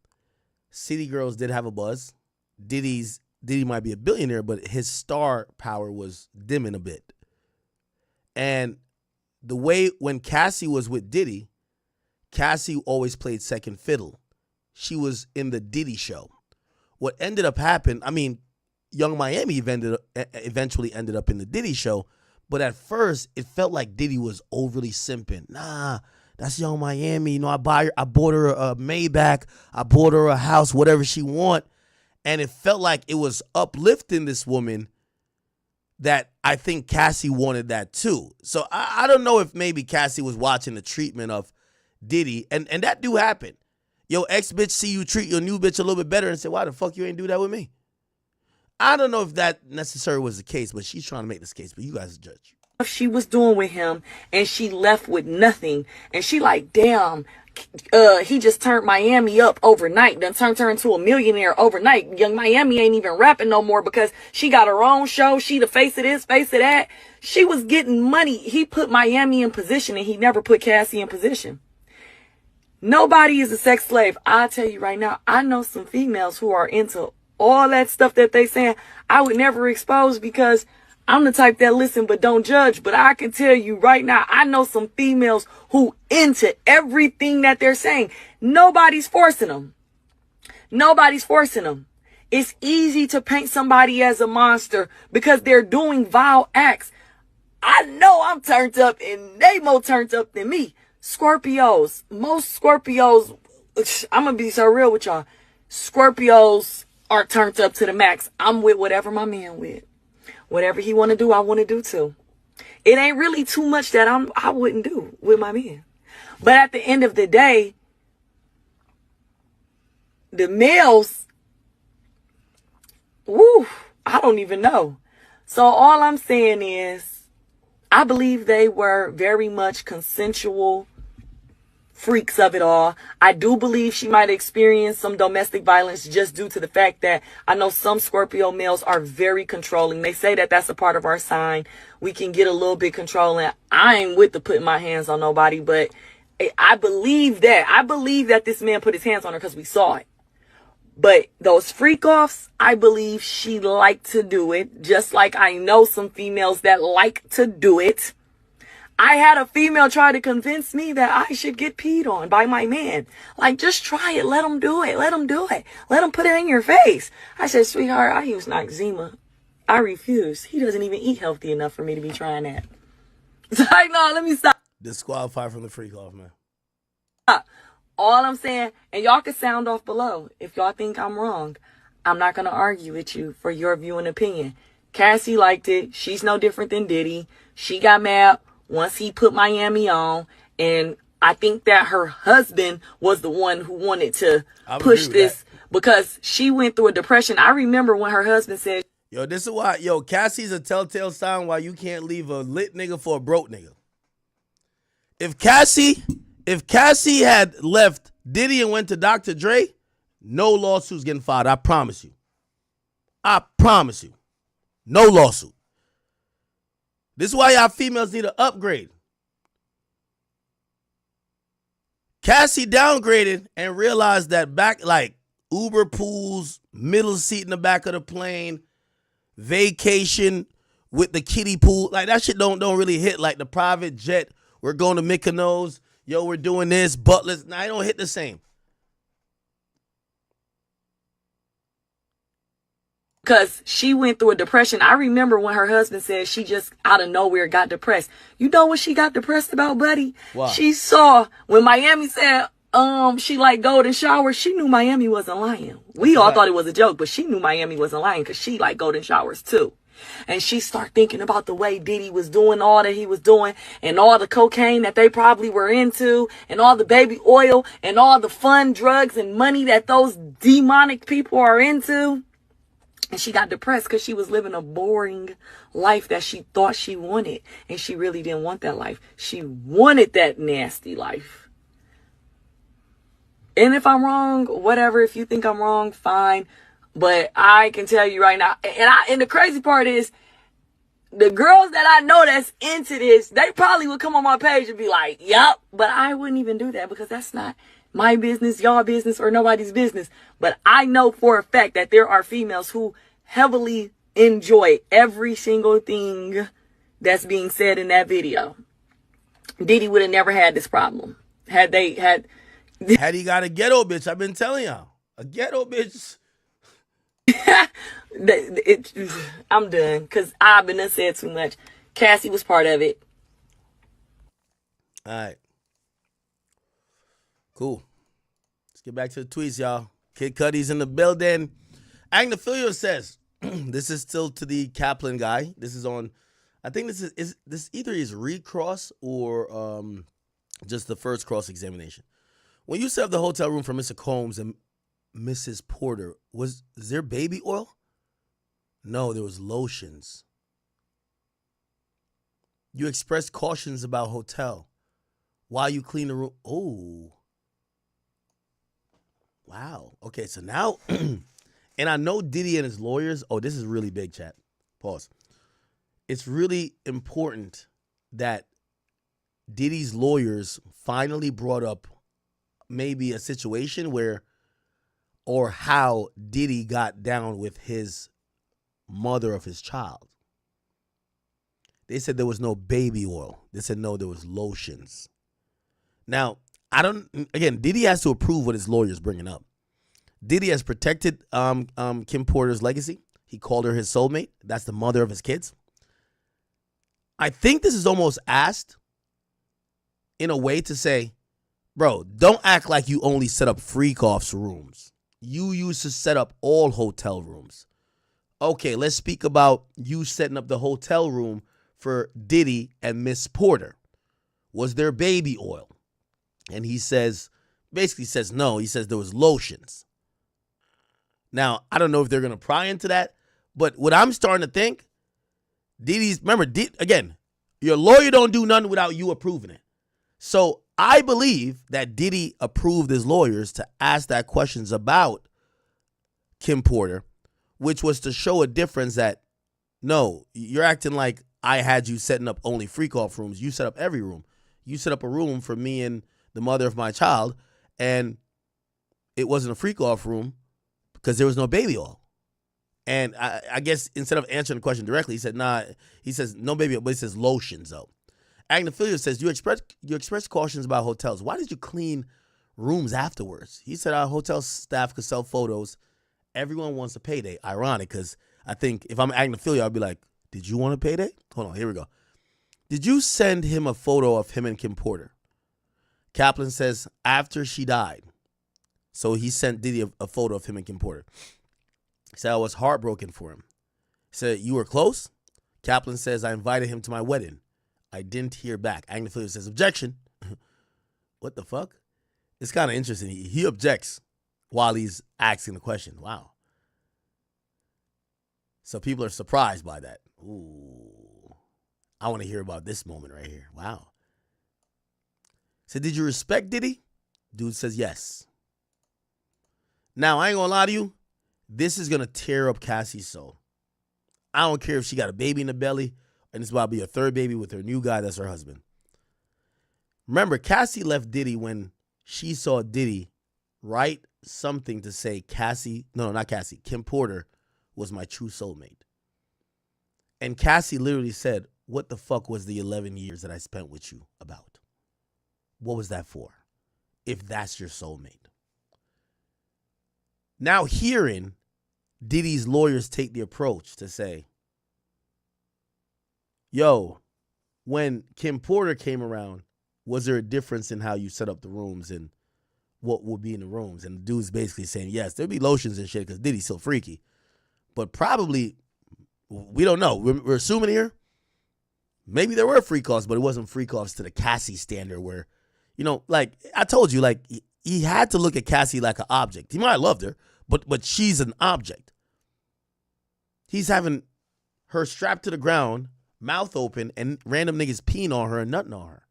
S1: City Girls did have a buzz. Diddy might be a billionaire, but his star power was dimming a bit. And the way when Cassie was with Diddy, Cassie always played second fiddle. She was in the Diddy show. What ended up happening, Young Miami eventually ended up in the Diddy show, but at first it felt like Diddy was overly simping. Nah, that's Young Miami. I bought her a Maybach. I bought her a house, whatever she want. And it felt like it was uplifting this woman that I think Cassie wanted that too. So I don't know if maybe Cassie was watching the treatment of Diddy. And that do happen. Your ex-bitch see you treat your new bitch a little bit better and say, why the fuck you ain't do that with me? I don't know if that necessarily was the case, but she's trying to make this case. But you guys judge.
S4: she was doing with him, and she left with nothing. And she like, damn, he just turned Miami up overnight, done turned her into a millionaire overnight. Young Miami ain't even rapping no more because she got her own show. She the face of this, face of that. She was getting money. He put Miami in position, and he never put Cassie in position. Nobody is a sex slave. I'll tell you right now, I know some females who are into all that stuff that they saying. I would never expose because I'm the type that listen but don't judge. But I can tell you right now, I know some females who into everything that they're saying. Nobody's forcing them. Nobody's forcing them. It's easy to paint somebody as a monster because they're doing vile acts. I know I'm turned up and they more turned up than me. Scorpios, most Scorpios, I'm going to be so real with y'all. Scorpios are turned up to the max. I'm with whatever my man with. Whatever he want to do, I want to do too. It ain't really too much that I wouldn't do with my man. But at the end of the day, the males, woo, I don't even know. So all I'm saying is, I believe they were very much consensual freaks of it all. I do believe she might experience some domestic violence just due to the fact that I know some Scorpio males are very controlling. They say that that's a part of our sign. We can get a little bit controlling. I ain't with the putting my hands on nobody, but I believe that. I believe that this man put his hands on her because we saw it. But those freak offs, I believe she liked to do it. Just like I know some females that like to do it. I had a female try to convince me that I should get peed on by my man. Like, just try it. Let him do it. Let him do it. Let him put it in your face. I said, sweetheart, I use Noxzema. I refuse. He doesn't even eat healthy enough for me to be trying that. It's like, no, let me stop.
S1: Disqualified from the freak off, man.
S4: All I'm saying, and y'all can sound off below if y'all think I'm wrong. I'm not going to argue with you for your view and opinion. Cassie liked it. She's no different than Diddy. She got mad once he put Miami on, and I think that her husband was the one who wanted to push this because she went through a depression. I remember when her husband said,
S1: yo, this is why, yo, Cassie's a telltale sign why you can't leave a lit nigga for a broke nigga. If Cassie had left Diddy and went to Dr. Dre, no lawsuits getting filed. I promise you. I promise you. No lawsuit. This is why y'all females need to upgrade. Cassie downgraded and realized that back, like Uber pools, middle seat in the back of the plane, vacation with the kiddie pool, like that shit don't really hit like the private jet. We're going to Mykonos. Yo, we're doing this. Butlers. Nah, it don't hit the same.
S4: because she went through a depression. I remember when her husband said she just out of nowhere got depressed. You know what she got depressed about, buddy?
S1: Wow.
S4: She saw when Miami said she like golden showers. She knew Miami wasn't lying. We all thought it was a joke, but she knew Miami wasn't lying because she like golden showers too. And she started thinking about the way Diddy was doing all that he was doing and all the cocaine that they probably were into and all the baby oil and all the fun drugs and money that those demonic people are into. And she got depressed because she was living a boring life that she thought she wanted. And she really didn't want that life. She wanted that nasty life. And if I'm wrong, whatever, if you think I'm wrong, fine. But I can tell you right now, and the crazy part is, the girls that I know that's into this, they probably would come on my page and be like, yup. But I wouldn't even do that because that's not my business, y'all business, or nobody's business. But I know for a fact that there are females who heavily enjoy every single thing that's being said in that video. Diddy would have never had this problem. Had he
S1: got a ghetto bitch, I've been telling y'all. A ghetto bitch.
S4: I'm done because I've been said too much. Cassie was part of it.
S1: All right. Cool. Let's get back to the tweets, y'all. Kid Cudi's in the building. Agnophilia says, this is still to the Kaplan guy. This is on, I think this either is recross or just the first cross examination. When you set up the hotel room for Mr. Combs and Mrs. Porter, was there baby oil? No, there was lotions. You expressed cautions about hotel while you clean the room. Oh. Wow. Okay, so now, and I know Diddy and his lawyers, oh, this is really big, chat. Pause. It's really important that Diddy's lawyers finally brought up maybe a situation where, or how Diddy got down with his mother of his child. They said there was no baby oil. They said no, there was lotions. Now, again, Diddy has to approve what his lawyer's bringing up. Diddy has protected Kim Porter's legacy. He called her his soulmate. That's the mother of his kids. I think this is almost asked in a way to say, bro, don't act like you only set up freak-offs rooms. You used to set up all hotel rooms. Okay, let's speak about you setting up the hotel room for Diddy and Miss Porter. Was there baby oil? And he basically says no. He says there was lotions. Now, I don't know if they're going to pry into that, but what I'm starting to think, remember, again, your lawyer don't do nothing without you approving it. So I believe that Diddy approved his lawyers to ask that questions about Kim Porter, which was to show a difference that, no, you're acting like I had you setting up only freak-off rooms. You set up every room. You set up a room for me and the mother of my child, and it wasn't a freak-off room because there was no baby oil. And I guess instead of answering the question directly, he said, nah, he says no baby oil, but he says lotions, though. Agnophilia says, you express cautions about hotels. Why did you clean rooms afterwards? He said our hotel staff could sell photos. Everyone wants a payday. Ironic, because I think if I'm Agnophilia, I'd be like, did you want a payday? Hold on, here we go. Did you send him a photo of him and Kim Porter? Kaplan says, after she died. So he sent Diddy a photo of him and Kim Porter. He said, I was heartbroken for him. He said, you were close? Kaplan says, I invited him to my wedding. I didn't hear back. Agnophilia says, objection. What the fuck? It's kind of interesting. He objects while he's asking the question. Wow. So people are surprised by that. Ooh. I want to hear about this moment right here. Wow. So did you respect Diddy? Dude says yes. Now, I ain't going to lie to you. This is going to tear up Cassie's soul. I don't care if she got a baby in the belly and it's about to be a third baby with her new guy that's her husband. Remember, Cassie left Diddy when she saw Diddy write something to say Kim Porter was my true soulmate. And Cassie literally said, what the fuck was the 11 years that I spent with you about? What was that for? If that's your soulmate. Now hearing Diddy's lawyers take the approach to say, yo, when Kim Porter came around, was there a difference in how you set up the rooms and what would be in the rooms? And the dude's basically saying, yes, there'd be lotions and shit because Diddy's still freaky. But probably, we don't know. We're assuming here, maybe there were freak-offs, but it wasn't freak-offs to the Cassie standard where, like I told you, like he had to look at Cassie like an object. He might have loved her, but she's an object. He's having her strapped to the ground, mouth open, and random niggas peeing on her and nutting on her.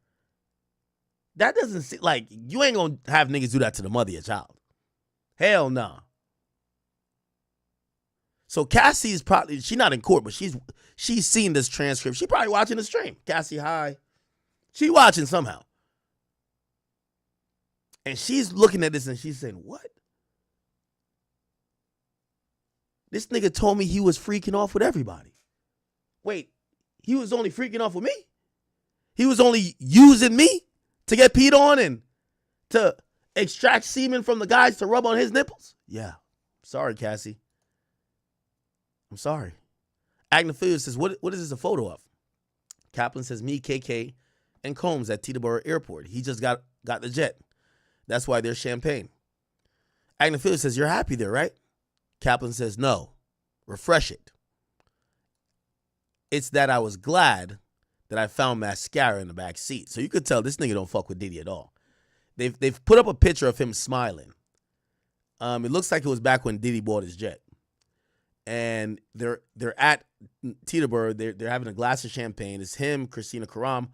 S1: That doesn't seem like you ain't gonna have niggas do that to the mother of your child. Hell no. Nah. So Cassie is probably, she's not in court, but she's seen this transcript. She probably watching the stream. Cassie, hi. She watching somehow. And she's looking at this and she's saying, what? This nigga told me he was freaking off with everybody. Wait, he was only freaking off with me? He was only using me to get peed on and to extract semen from the guys to rub on his nipples? Yeah. Sorry, Cassie. I'm sorry. Agnophilia says, what is this a photo of? Kaplan says, me, KK, and Combs at Teterboro Airport. He just got the jet. That's why there's champagne. Agnophilia says, you're happy there, right? Kaplan says, no. Refresh it. It's that I was glad that I found mascara in the back seat. So you could tell this nigga don't fuck with Diddy at all. They've put up a picture of him smiling. It looks like it was back when Diddy bought his jet. and they're at Teterboro. They're having a glass of champagne. It's him, Christina Karam,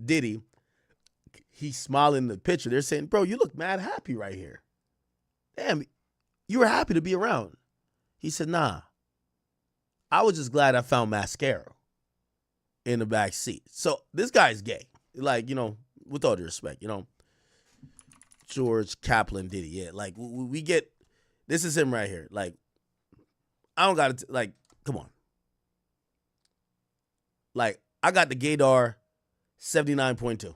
S1: Diddy. He's smiling in the picture. They're saying, bro, you look mad happy right here. Damn, you were happy to be around. He said, nah. I was just glad I found mascara in the back seat. So this guy's gay. Like, with all due respect, George Kaplan Diddy. Yeah, like we get, this is him right here. Like, I don't got to, like, come on. Like, I got the gaydar 79.2.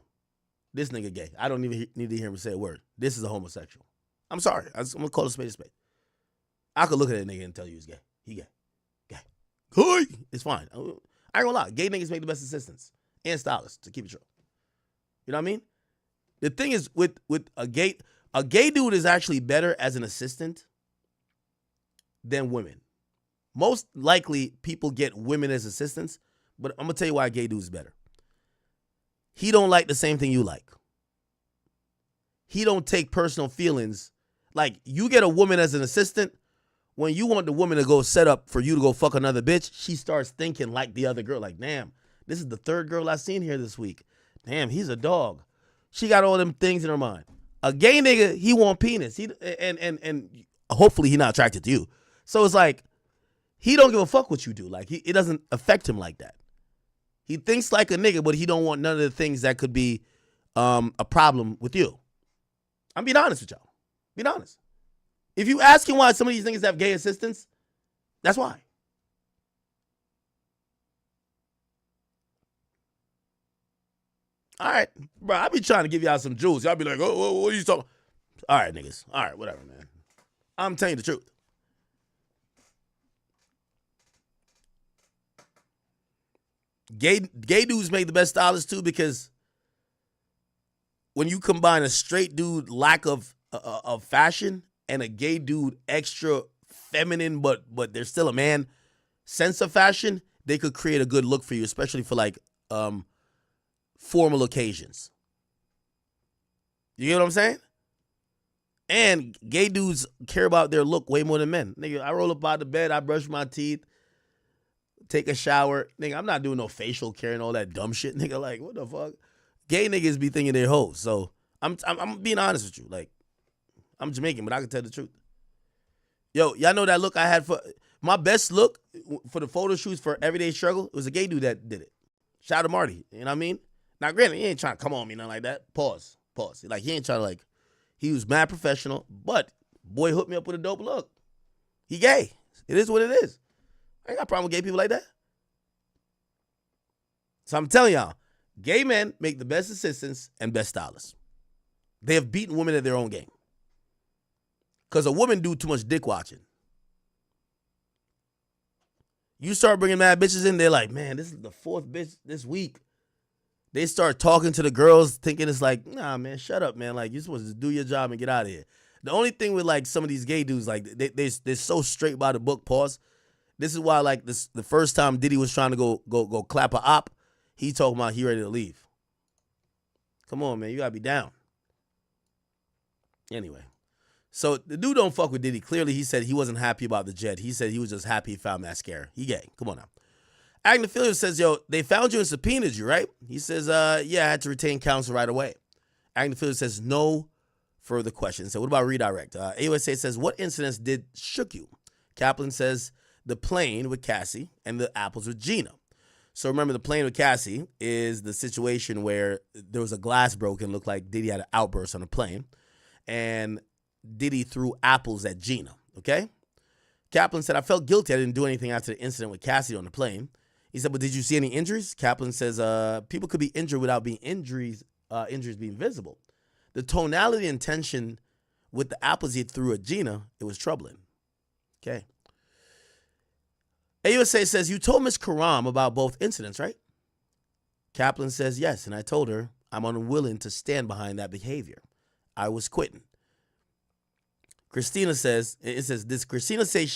S1: This nigga gay. I don't even need to hear him say a word. This is a homosexual. I'm sorry. I'm going to call a spade a spade. I could look at that nigga and tell you he's gay. He gay. Gay. It's fine. I ain't gonna lie. Gay niggas make the best assistants and stylists, to keep it true. You know what I mean? The thing is, with a gay dude is actually better as an assistant than women. Most likely, people get women as assistants, but I'm gonna tell you why a gay dude is better. He don't like the same thing you like. He don't take personal feelings. Like, you get a woman as an assistant, when you want the woman to go set up for you to go fuck another bitch, she starts thinking like the other girl. Like, damn, this is the third girl I've seen here this week. Damn, he's a dog. She got all them things in her mind. A gay nigga, he want penis. And hopefully he not attracted to you. So it's like, he don't give a fuck what you do. Like, it doesn't affect him like that. He thinks like a nigga, but he don't want none of the things that could be a problem with you. I'm being honest with y'all. Being honest. If you ask him why some of these niggas have gay assistants, that's why. All right, bro, I be trying to give y'all some jewels. Y'all be like, oh, what are you talking? All right, niggas. All right, whatever, man. I'm telling you the truth. Gay dudes make the best stylists too, because when you combine a straight dude lack of fashion and a gay dude extra feminine, but they're still a man sense of fashion, they could create a good look for you, especially for like formal occasions. You get what I'm saying? And gay dudes care about their look way more than men. Nigga, I roll up out of bed, I brush my teeth, take a shower. Nigga, I'm not doing no facial care and all that dumb shit. Nigga, like, what the fuck? Gay niggas be thinking they're hoes. So I'm being honest with you. Like, I'm Jamaican, but I can tell the truth. Yo, y'all know that look I had for my best look for the photo shoots for Everyday Struggle? It was a gay dude that did it. Shout out to Marty. You know what I mean? Now, granted, he ain't trying to come on me, nothing like that. Pause. Like, he ain't trying to, like, he was mad professional, but boy hooked me up with a dope look. He gay. It is what it is. I ain't got a problem with gay people like that. So I'm telling y'all, gay men make the best assistants and best stylists. They have beaten women at their own game. Because a woman do too much dick watching. You start bringing mad bitches in, they're like, man, this is the fourth bitch this week. They start talking to the girls thinking it's like, nah, man, shut up, man. Like, you're supposed to do your job and get out of here. The only thing with, like, some of these gay dudes, like, they're so straight by the book, pause. This is why, like, the first time Diddy was trying to go clap a op, he talking about he ready to leave. Come on, man, you gotta be down. Anyway, so the dude don't fuck with Diddy. Clearly, he said he wasn't happy about the jet. He said he was just happy he found mascara. He gay. Come on now. Agnophilia says, yo, they found you and subpoenaed you, right? He says, yeah, I had to retain counsel right away. Agnophilia says, no further questions. So what about redirect? AUSA says, what incidents did shook you? Kaplan says, the plane with Cassie and the apples with Gina. So remember, the plane with Cassie is the situation where there was a glass broken, looked like Diddy had an outburst on a plane, and Diddy threw apples at Gina, okay? Kaplan said, I felt guilty. I didn't do anything after the incident with Cassie on the plane. He said, but did you see any injuries? Kaplan says, people could be injured without being injuries being visible. The tonality and tension with the apples he threw at Gina, it was troubling. Okay. AUSA says, you told Ms. Karam about both incidents, right? Kaplan says, yes, and I told her I'm unwilling to stand behind that behavior. I was quitting. Christina says, does Christina say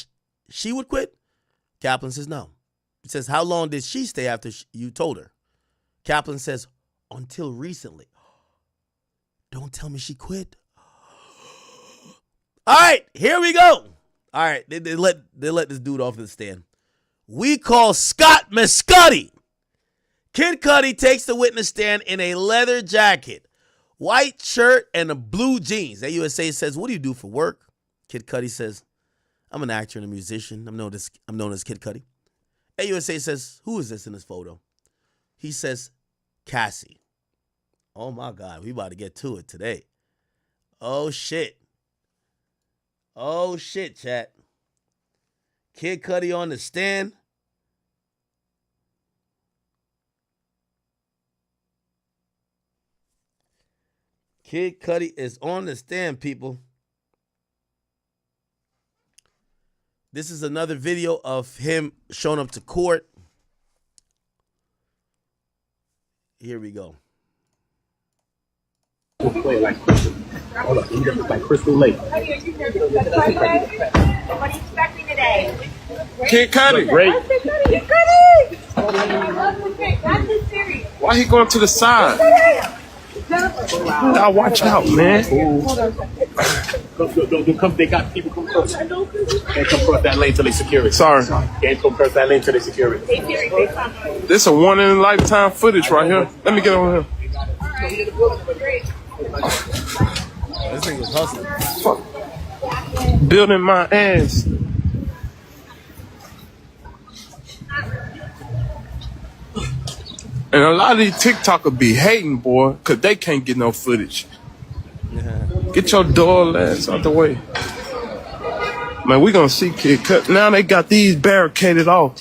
S1: she would quit? Kaplan says, no. He says, how long did she stay after you told her? Kaplan says, until recently. Don't tell me she quit. All right, here we go. All right, they let this dude off the stand. We call Scott Mescudi. Kid Cudi takes the witness stand in a leather jacket, white shirt, and a blue jeans. AUSA says, "What do you do for work?" Kid Cudi says, "I'm an actor and a musician. I'm known as Kid Cudi." AUSA says, "Who is this in this photo?" He says, "Cassie." Oh my God, we about to get to it today. Oh shit. Oh shit, chat. Kid Cudi on the stand. Kid Cudi is on the stand, people. This is another video of him showing up to court. Here we go.
S3: Play like crystal. Hold up, you got this like Crystal Lake.
S2: What are you expecting today?
S5: Kid Cudi.
S3: Great.
S2: That's just serious.
S5: Why he going to the side? Now watch out, man.
S3: They got people come across. Can't come across that lane till they secure it.
S5: Sorry.
S3: Can't come across that lane till they secure it.
S5: This a one in a lifetime footage right here. Let me get over here.
S1: This thing was hustling.
S5: Fuck. Building my ass. And a lot of these TikTokers be hating, boy, because they can't get no footage. Get your dull ass out the way. Man, we gonna see Kid Cudi. Now they got these barricaded off.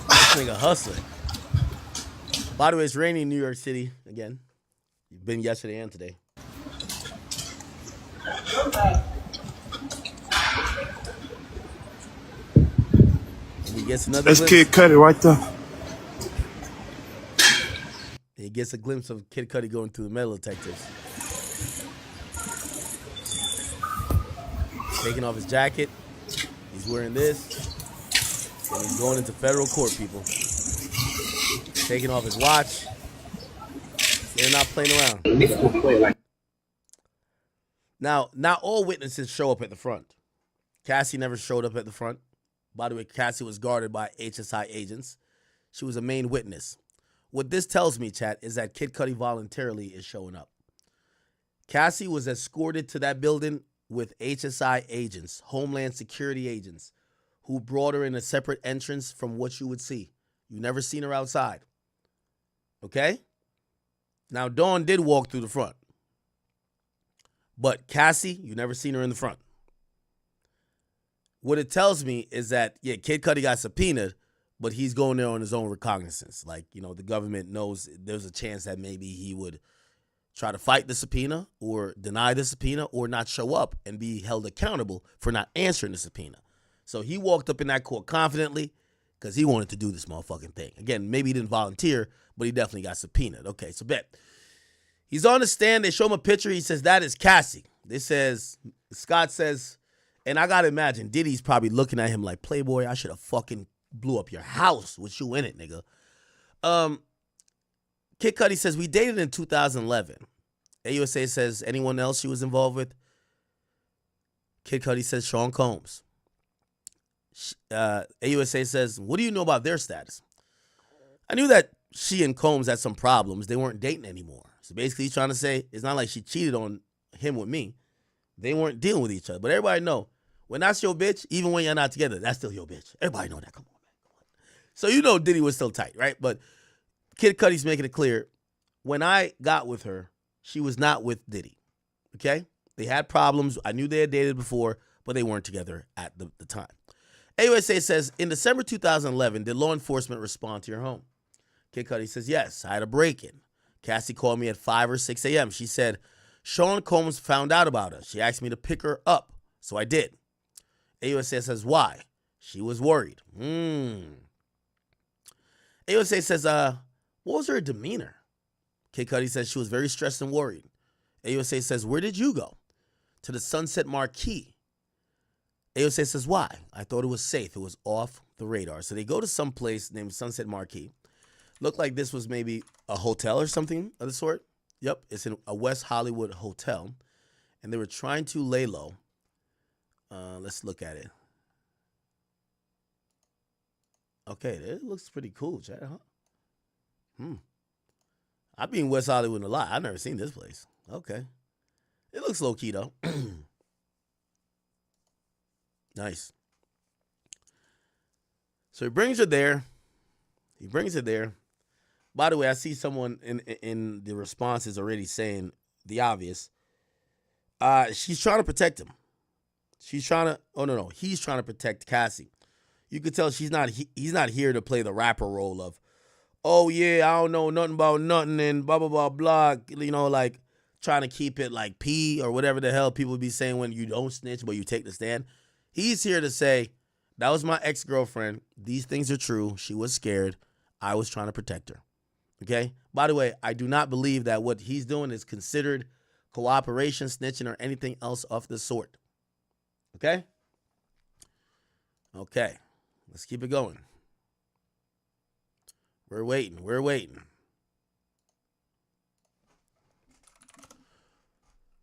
S1: This nigga hustling. By the way, it's raining in New York City again. It's been yesterday and today. He gets another
S5: That's
S1: glimpse.
S5: Kid Cudi right there.
S1: He gets a glimpse of Kid Cudi going through the metal detectors. Taking off his jacket. He's wearing this. And he's going into federal court, people. Taking off his watch. They're not playing around. Now, not all witnesses show up at the front. Cassie never showed up at the front. By the way, Cassie was guarded by HSI agents. She was a main witness. What this tells me, chat, is that Kid Cudi voluntarily is showing up. Cassie was escorted to that building with HSI agents, Homeland Security agents, who brought her in a separate entrance from what you would see. You never seen her outside. Okay? Now, Dawn did walk through the front. But Cassie, you never seen her in the front. What it tells me is that, yeah, Kid Cudi got subpoenaed, but he's going there on his own recognizance. Like, you know, the government knows there's a chance that maybe he would try to fight the subpoena or deny the subpoena or not show up and be held accountable for not answering the subpoena. So he walked up in that court confidently because he wanted to do this motherfucking thing. Again, maybe he didn't volunteer, but he definitely got subpoenaed. Okay, so bet. He's on the stand. They show him a picture. He says, that is Cassie. Scott says, and I got to imagine, Diddy's probably looking at him like, Playboy, I should have fucking blew up your house with you in it, nigga. Kid Cudi says, we dated in 2011. AUSA says, anyone else she was involved with? Kid Cudi says, Sean Combs. AUSA says, what do you know about their status? I knew that she and Combs had some problems. They weren't dating anymore. So basically he's trying to say, it's not like she cheated on him with me. They weren't dealing with each other. But everybody know, when that's your bitch, even when you're not together, that's still your bitch. Everybody know that. Come on, man. Come on. So you know Diddy was still tight, right? But Kid Cudi's making it clear, when I got with her, she was not with Diddy, okay? They had problems. I knew they had dated before, but they weren't together at the time. AUSA says, in December 2011, did law enforcement respond to your home? Kid Cudi says, yes, I had a break-in. Cassie called me at 5 or 6 a.m. She said, Sean Combs found out about us. She asked me to pick her up, so I did. AUSA says, why? She was worried. AUSA says, what was her demeanor? Kid Cudi says she was very stressed and worried. AUSA says, where did you go? To the Sunset Marquee. AUSA says, why? I thought it was safe. It was off the radar. So they go to some place named Sunset Marquee. Looked like this was maybe a hotel or something of the sort. Yep, it's in a West Hollywood hotel, and they were trying to lay low. Let's look at it. Okay, it looks pretty cool, Chad, huh? I've been in West Hollywood a lot. I've never seen this place. Okay. It looks low-key, though. Nice. So he brings her there. By the way, I see someone in the responses already saying the obvious. She's trying to protect him. He's trying to protect Cassie. You could tell he's not here to play the rapper role of, oh yeah, I don't know nothing about nothing and blah blah blah blah. You know, like trying to keep it like P or whatever the hell people be saying when you don't snitch but you take the stand. He's here to say, that was my ex-girlfriend. These things are true. She was scared. I was trying to protect her. Okay? By the way, I do not believe that what he's doing is considered cooperation, snitching, or anything else of the sort. Okay? Okay. Let's keep it going. We're waiting.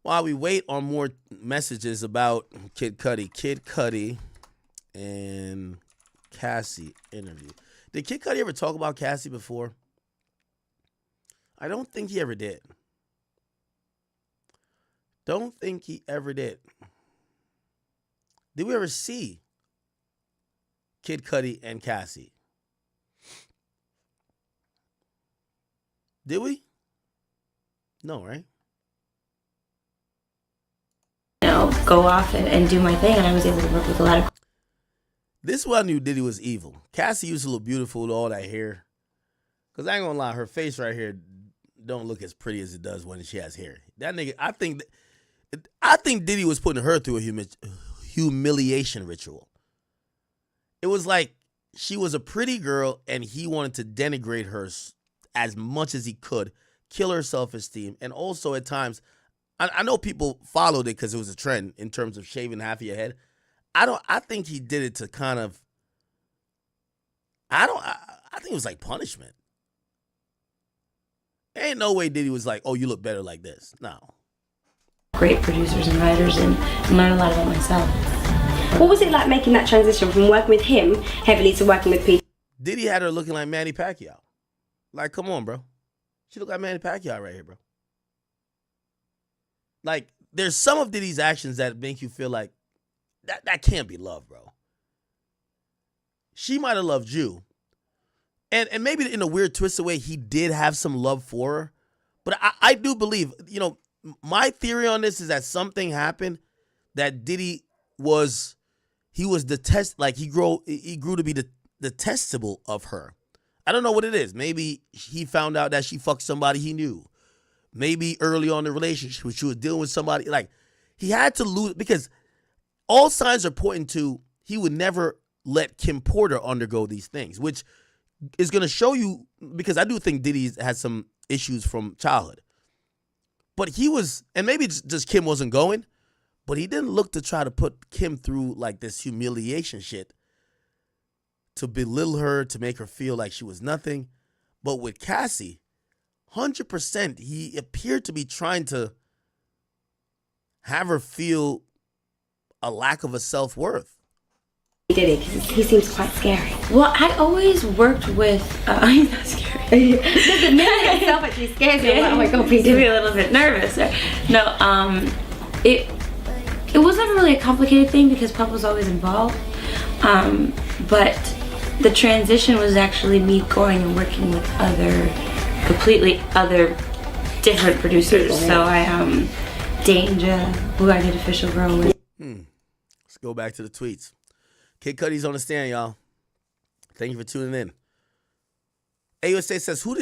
S1: While we wait on more messages about Kid Cudi and Cassie interview. Did Kid Cudi ever talk about Cassie before? I don't think he ever did. Did we ever see Kid Cudi and Cassie? Did we? No, right?
S6: Go off and do my thing, and I was able to work with a lot of.
S1: This is why I knew Diddy was evil. Cassie used to look beautiful with all that hair. Because I ain't gonna lie, her face right here don't look as pretty as it does when she has hair. That nigga, I think Diddy was putting her through a humiliation ritual. It was like she was a pretty girl and he wanted to denigrate her as much as he could, kill her self-esteem, and also at times, I know people followed it because it was a trend in terms of shaving half of your head. I think he did it to kind of, I think it was like punishment. Ain't no way Diddy was like, oh, you look better like this. No.
S6: Great producers and writers and learn a lot about myself.
S7: What was it like making that transition from working with him heavily to working with people?
S1: Diddy had her looking like Manny Pacquiao. Like, come on, bro. She look like Manny Pacquiao right here, bro. Like, there's some of Diddy's actions that make you feel like that can't be love, bro. She might have loved you. And maybe in a weird twisted way, he did have some love for her. But I do believe, you know, my theory on this is that something happened that Diddy was, he grew to be detestable of her. I don't know what it is. Maybe he found out that she fucked somebody he knew. Maybe early on in the relationship, she was dealing with somebody. Like, he had to lose, because all signs are pointing to he would never let Kim Porter undergo these things, which is going to show you, because I do think Diddy has some issues from childhood. But he was, and maybe just Kim wasn't going, but he didn't look to try to put Kim through like this humiliation shit to belittle her, to make her feel like she was nothing. But with Cassie, 100%, he appeared to be trying to have her feel a lack of a self-worth.
S7: He did it because he seems quite scary.
S6: Well, I always worked with. He's not scary.
S7: The name itself actually scares me. Oh my god, please
S6: do me a little bit nervous. No, it was never really a complicated thing because Pop was always involved. But the transition was actually me going and working with completely other different producers. So I Danger, who I did Official Girl with.
S1: Let's go back to the tweets. Kid Cudi's on the stand, y'all. Thank you for tuning in. AUSA says, who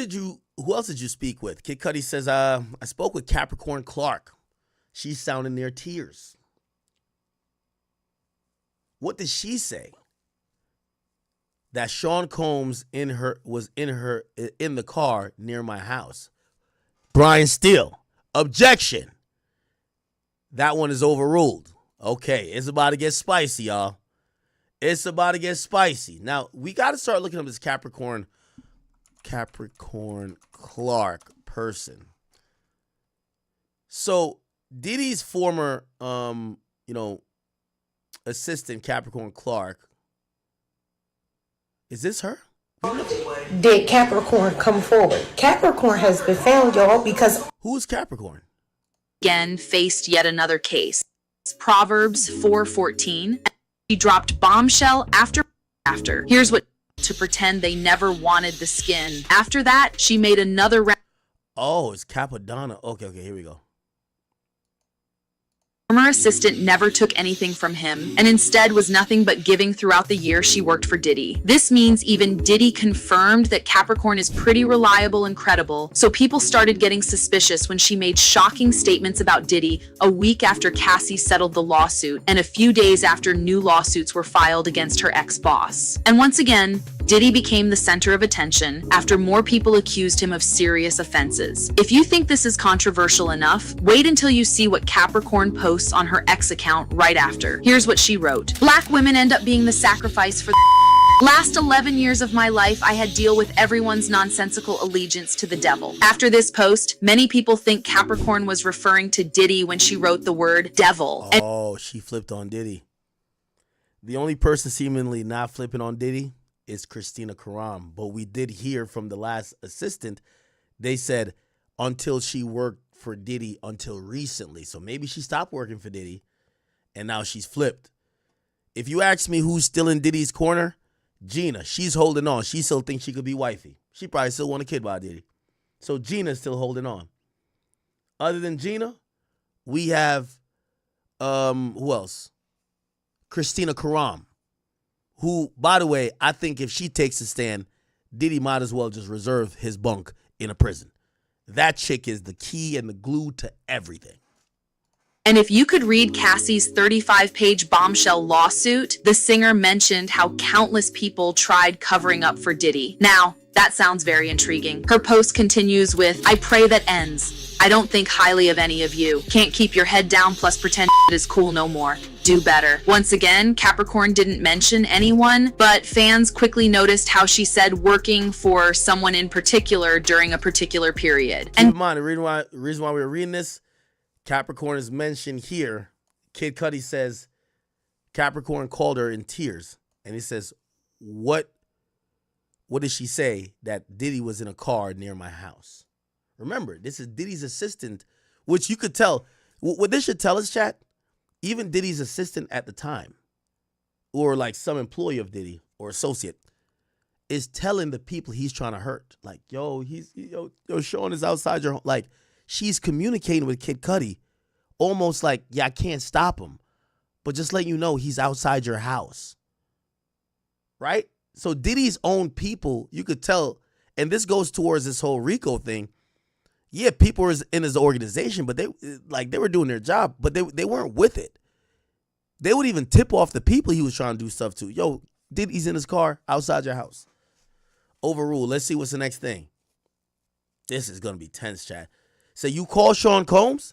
S1: else did you speak with? Kid Cudi says, I spoke with Capricorn Clark. She's sounding near tears. What did she say? That Sean Combs was in the car near my house. Brian Steele, objection. That one is overruled. Okay, it's about to get spicy, y'all. It's about to get spicy. Now, we got to start looking up this Capricorn Clark person. So Diddy's former, assistant Capricorn Clark. Is this her?
S8: Did Capricorn come forward? Capricorn has been found, y'all, because...
S1: Who's Capricorn?
S9: Again faced yet another case. Proverbs 4:14. She dropped bombshell after. Here's what to pretend they never wanted the skin. After that, she made another round.
S1: Oh, it's Capadonna. Okay, here we go.
S9: Former assistant never took anything from him and instead was nothing but giving throughout the year she worked for Diddy. This means even Diddy confirmed that Capricorn is pretty reliable and credible, so people started getting suspicious when she made shocking statements about Diddy a week after Cassie settled the lawsuit and a few days after new lawsuits were filed against her ex-boss. And once again, Diddy became the center of attention after more people accused him of serious offenses. If you think this is controversial enough, wait until you see what Capricorn posts on her ex account right after. Here's what she wrote. Black women end up being the sacrifice for the last 11 years of my life. I had deal with everyone's nonsensical allegiance to the devil. After this post, many people think Capricorn was referring to Diddy when she wrote the word devil.
S1: Oh, she flipped on Diddy. The only person seemingly not flipping on Diddy is Christina Karam. But we did hear from the last assistant, they said until she worked for Diddy until recently. So maybe she stopped working for Diddy and now she's flipped. If you ask me who's still in Diddy's corner, Gina. She's holding on. She still thinks she could be wifey. She probably still want a kid by Diddy. So Gina's still holding on. Other than Gina, we have who else? Christina Karam. Who, by the way, I think if she takes a stand, Diddy might as well just reserve his bunk in a prison. That chick is the key and the glue to everything.
S9: And if you could read Cassie's 35-page bombshell lawsuit, the singer mentioned how countless people tried covering up for Diddy. Now, that sounds very intriguing. Her post continues with, I pray that ends. I don't think highly of any of you. Can't keep your head down plus pretend it is cool no more. Do better. Once again, Capricorn didn't mention anyone, but fans quickly noticed how she said working for someone in particular during a particular period.
S1: And keep in mind, the reason why we were reading this, Capricorn is mentioned here. Kid Cudi says Capricorn called her in tears. And he says, what did she say? That Diddy was in a car near my house. Remember, this is Diddy's assistant, which you could tell. What this should tell us, chat, even Diddy's assistant at the time, or like some employee of Diddy or associate, is telling the people he's trying to hurt. Like, yo, Sean is outside your home. Like, she's communicating with Kid Cudi almost like, yeah, I can't stop him, but just let you know he's outside your house. Right? So Diddy's own people, you could tell, and this goes towards this whole RICO thing. Yeah, people were in his organization, but they were doing their job, but they weren't with it. They would even tip off the people he was trying to do stuff to. Yo, Diddy's in his car outside your house. Overruled. Let's see what's the next thing. This is going to be tense, chat. So you call Sean Combs?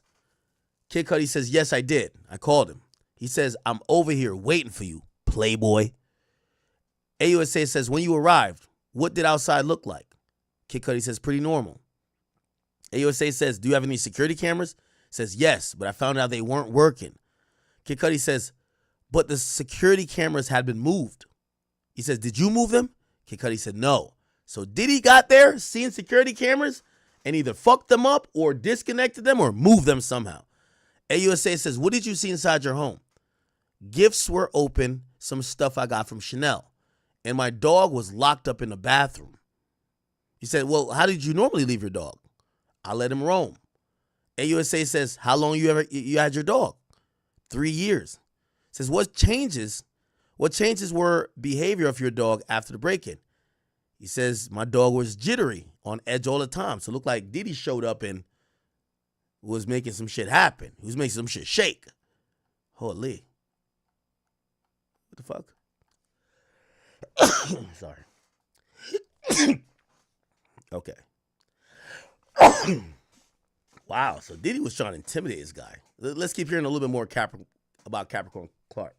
S1: Kid Cudi says, yes, I did. I called him. He says, I'm over here waiting for you, playboy. AUSA says, when you arrived, what did outside look like? Kid Cudi says, pretty normal. AUSA says, do you have any security cameras? Says, yes, but I found out they weren't working. Kid Cudi says, but the security cameras had been moved. He says, did you move them? Kid Cudi said, no. So Diddy got there, seeing security cameras, and either fucked them up or disconnected them or moved them somehow. AUSA says, what did you see inside your home? Gifts were open, some stuff I got from Chanel. And my dog was locked up in the bathroom. He said, well, how did you normally leave your dog? I let him roam. AUSA says, how long you had your dog? 3 years. Says, what changes were behavior of your dog after the break-in? He says, my dog was jittery, on edge all the time. So it looked like Diddy showed up and was making some shit happen. He was making some shit shake. Holy. What the fuck? Sorry. Okay. Wow. So Diddy was trying to intimidate this guy. Let's keep hearing a little bit more about Capricorn Clark.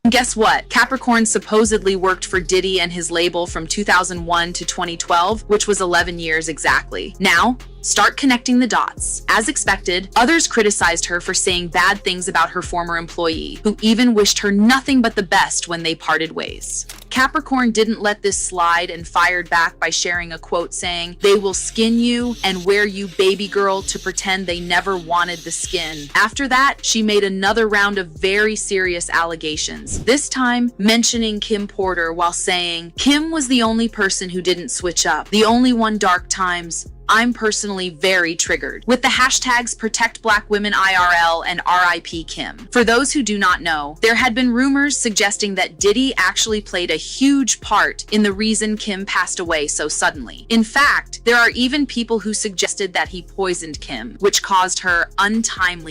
S9: Guess what? Capricorn supposedly worked for Diddy and his label from 2001 to 2012, which was 11 years exactly. Now, start connecting the dots. As expected, others criticized her for saying bad things about her former employee, who even wished her nothing but the best when they parted ways. Capricorn didn't let this slide and fired back by sharing a quote saying, "They will skin you and wear you baby girl to pretend they never wanted the skin." After that, she made another round of very serious allegations, this time mentioning Kim Porter while saying, "Kim was the only person who didn't switch up, the only one dark times. I'm personally very triggered," with the hashtags Protect Black Women IRL and RIP Kim. For those who do not know, there had been rumors suggesting that Diddy actually played a huge part in the reason Kim passed away so suddenly. In fact, there are even people who suggested that he poisoned Kim, which caused her untimely.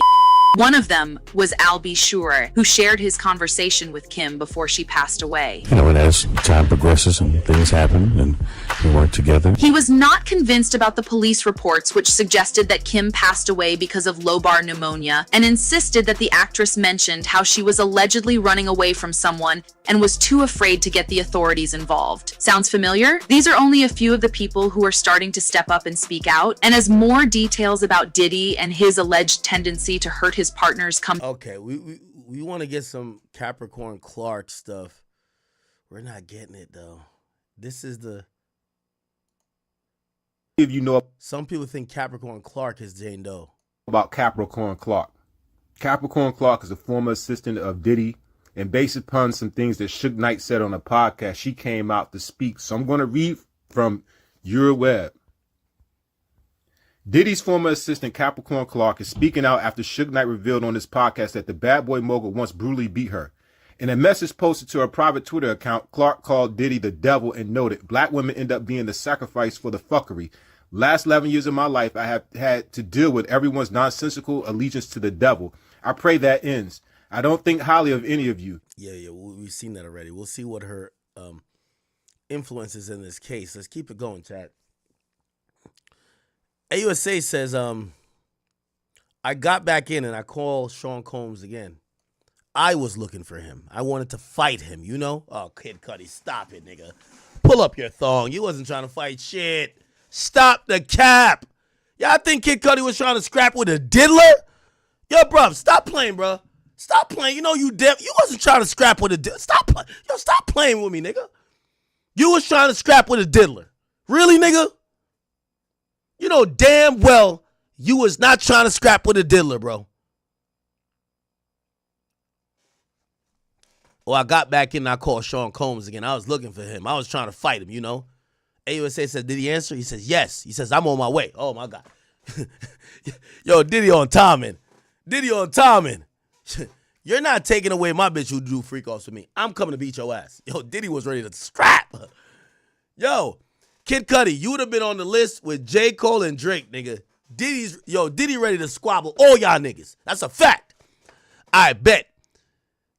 S9: One of them was Al B. Shure, who shared his conversation with Kim before she passed away.
S10: And as time progresses and things happen and we work together.
S9: He was not convinced about the police reports which suggested that Kim passed away because of lobar pneumonia and insisted that the actress mentioned how she was allegedly running away from someone and was too afraid to get the authorities involved. Sounds familiar? These are only a few of the people who are starting to step up and speak out, and as more details about Diddy and his alleged tendency to hurt his partners come.
S1: Okay, we want to get some Capricorn Clark stuff. We're not getting it though. This is the.
S11: If you know,
S1: some people think Capricorn Clark is Jane Doe.
S11: About Capricorn Clark. Capricorn Clark is a former assistant of Diddy, and based upon some things that Suge Knight said on a podcast, she came out to speak. So I'm going to read from your web. Diddy's former assistant Capricorn Clark is speaking out after Suge Knight revealed on his podcast that the bad boy mogul once brutally beat her. In a message posted to her private Twitter account, Clark called Diddy the devil and noted, "Black women end up being the sacrifice for the fuckery. Last 11 years of my life, I have had to deal with everyone's nonsensical allegiance to the devil. I pray that ends. I don't think highly of any of you."
S1: Yeah, we've seen that already. We'll see what her influence is in this case. Let's keep it going, chat. AUSA says, I got back in and I called Sean Combs again. I was looking for him. I wanted to fight him, you know? Oh, Kid Cudi, stop it, nigga. Pull up your thong. You wasn't trying to fight shit. Stop the cap. Y'all think Kid Cudi was trying to scrap with a diddler? Yo, bruv, stop playing, bro. Stop playing. You know you wasn't trying to scrap with a diddler. Stop playing. Yo, stop playing with me, nigga. You was trying to scrap with a diddler. Really, nigga? You know damn well you was not trying to scrap with a diddler, bro. Well, I got back in and I called Sean Combs again. I was looking for him. I was trying to fight him, you know. AUSA said, did he answer? He says, yes. He says, I'm on my way. Oh, my God. Yo, Diddy on timing. Diddy on timing. You're not taking away my bitch who do freak offs with me. I'm coming to beat your ass. Yo, Diddy was ready to scrap. Yo, Kid Cudi, you would have been on the list with J. Cole and Drake, nigga. Diddy ready to squabble all y'all niggas. That's a fact. I bet.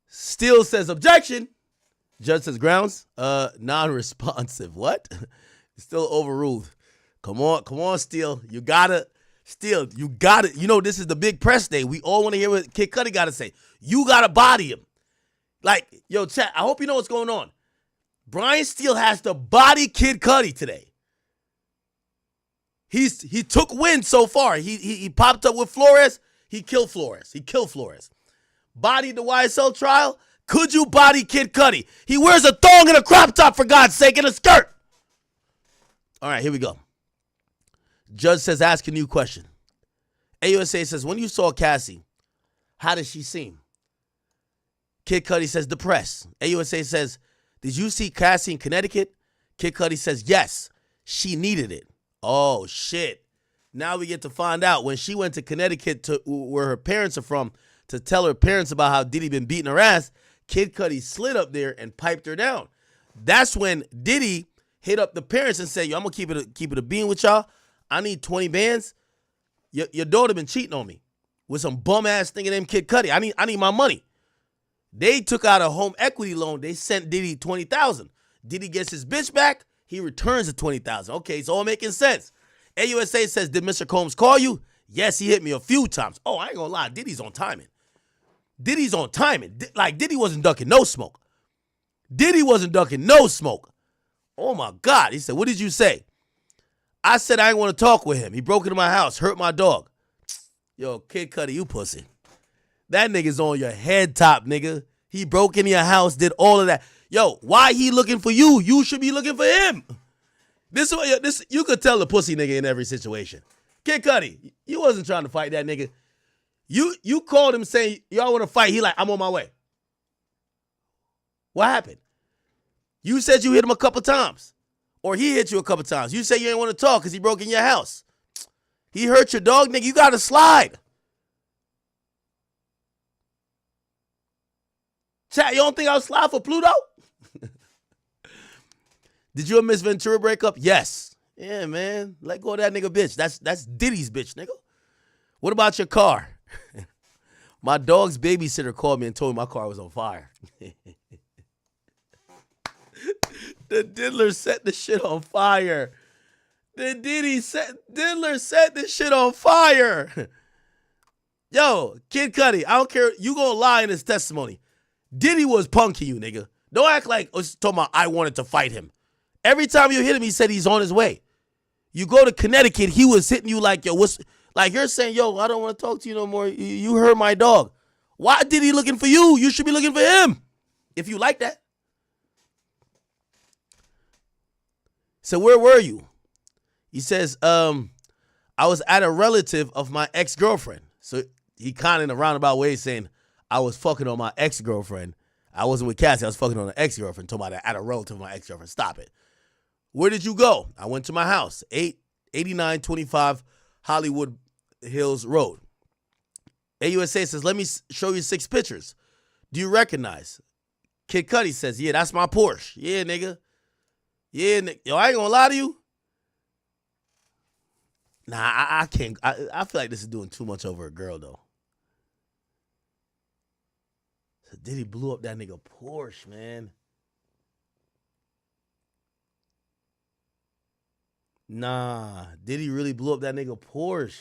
S1: Steele says objection. Judge says grounds. Non-responsive. What? Still overruled. Come on, Steele. You got it. You know, this is the big press day. We all want to hear what Kid Cudi got to say. You got to body him. Like, yo, chat, I hope you know what's going on. Brian Steele has to body Kid Cudi today. He took win so far. He popped up with Flores. He killed Flores. Bodied the YSL trial. Could you body Kid Cudi? He wears a thong and a crop top, for God's sake, and a skirt. All right, here we go. Judge says, ask a new question. AUSA says, when you saw Cassie, how did she seem? Kid Cudi says, depressed. AUSA says, did you see Cassie in Connecticut? Kid Cudi says, yes, she needed it. Oh, shit. Now we get to find out when she went to Connecticut, to where her parents are from, to tell her parents about how Diddy been beating her ass. Kid Cudi slid up there and piped her down. That's when Diddy hit up the parents and said, yo, I'm going to keep it a bean with y'all. I need 20 bands. Your daughter been cheating on me with some bum-ass thing named Kid Cudi. I need my money. They took out a home equity loan. They sent Diddy $20,000. Diddy gets his bitch back. He returns the $20,000. Okay, it's all making sense. AUSA says, did Mr. Combs call you? Yes, he hit me a few times. Oh, I ain't going to lie. Diddy's on timing. Diddy's on timing. Like, Diddy wasn't ducking no smoke. Diddy wasn't ducking no smoke. Oh, my God. He said, what did you say? I said I didn't want to talk with him. He broke into my house, hurt my dog. Yo, Kid Cudi, you pussy. That nigga's on your head top, nigga. He broke into your house, did all of that. Yo, why he looking for you? You should be looking for him. This you could tell the pussy nigga in every situation. Kid Cudi, you wasn't trying to fight that nigga. You called him saying, y'all want to fight. He like, I'm on my way. What happened? You said you hit him a couple times. Or he hit you a couple times. You say you ain't want to talk because he broke in your house. He hurt your dog, nigga. You got to slide. Chat, you don't think I'll slide for Pluto? Did you and Miss Ventura break up? Yes. Yeah, man. Let go of that nigga bitch. That's Diddy's bitch, nigga. What about your car? My dog's babysitter called me and told me my car was on fire. The diddler set the shit on fire. Diddler set this shit on fire. Yo, Kid Cudi, I don't care. You gonna lie in his testimony. Diddy was punking you, nigga. Don't act like talking about I wanted to fight him. Every time you hit him, he said he's on his way. You go to Connecticut, he was hitting you like, yo, what's like you're saying, yo, I don't want to talk to you no more. You hurt my dog. Why did he looking for you? You should be looking for him. If you like that. So where were you? He says, I was at a relative of my ex-girlfriend. So he kind of in a roundabout way saying, I was fucking on my ex-girlfriend. I wasn't with Cassie. I was fucking on an ex-girlfriend. Talking about at a relative of my ex-girlfriend. Stop it. Where did you go? I went to my house, 8925 Hollywood Hills Road. AUSA says, let me show you 6 pictures. Do you recognize? Kid Cudi says, yeah, that's my Porsche. Yeah, nigga. Yeah, nigga. Yo, I ain't gonna lie to you. Nah, I can't. I feel like this is doing too much over a girl, though. So Diddy blew up that nigga Porsche, man. Nah, Diddy really blew up that nigga Porsche.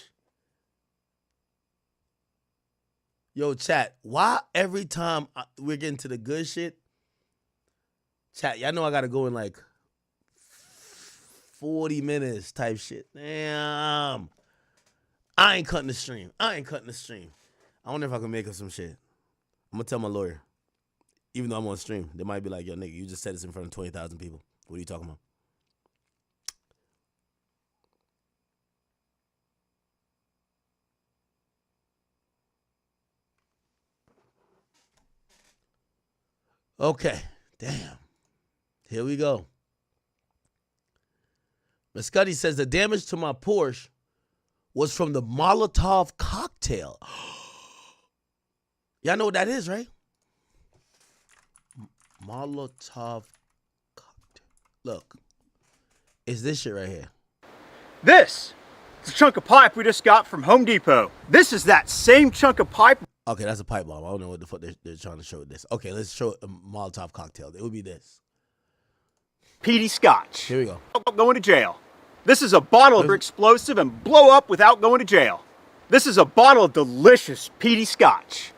S1: Yo, chat, why every time we're getting to the good shit, chat, y'all know I gotta go in like 40 minutes type shit. Damn. I ain't cutting the stream. I wonder if I can make up some shit. I'm gonna tell my lawyer. Even though I'm on stream, they might be like, yo, nigga, you just said this in front of 20,000 people. What are you talking about? Okay. Damn. Here we go. Miss Cudi says the damage to my Porsche was from the Molotov cocktail. Y'all know what that is, right? Molotov cocktail. Look. It's this shit right here.
S12: This is a chunk of pipe we just got from Home Depot. This is that same chunk of pipe.
S1: Okay, that's a pipe bomb. I don't know what the fuck they're trying to show with this. Okay, let's show a Molotov cocktail. It would be this.
S12: Peaty Scotch.
S1: Here we go.
S12: Without going to jail. This is a bottle of explosive and blow up without going to jail. This is a bottle of delicious peaty Scotch.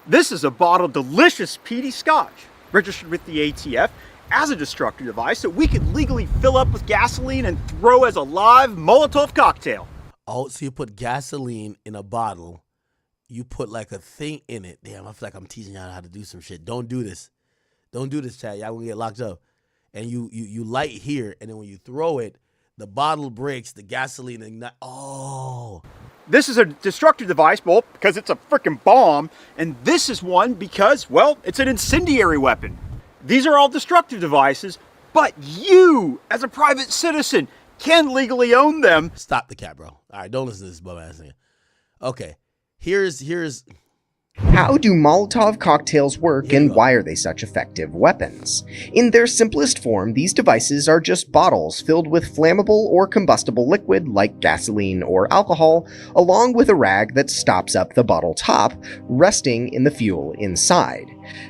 S12: This is a bottle of delicious peaty Scotch, registered with the ATF as a destructive device that we could legally fill up with gasoline and throw as a live Molotov cocktail.
S1: Oh, so you put gasoline in a bottle. You put like a thing in it. Damn, I feel like I'm teaching y'all how to do some shit. Don't do this. Don't do this, chat. Y'all gonna get locked up. And you light here, and then when you throw it, the bottle breaks, the gasoline ignite. Oh.
S12: This is a destructive device, well, because it's a freaking bomb. And this is one because, well, it's an incendiary weapon. These are all destructive devices, but you, as a private citizen, can legally own them.
S1: Stop the cat, bro. All right, don't listen to this bum ass nigga. Okay. Here's
S13: How do Molotov cocktails work and why are they such effective weapons? In their simplest form, these devices are just bottles filled with flammable or combustible liquid like gasoline or alcohol, along with a rag that stops up the bottle top, resting in the fuel inside.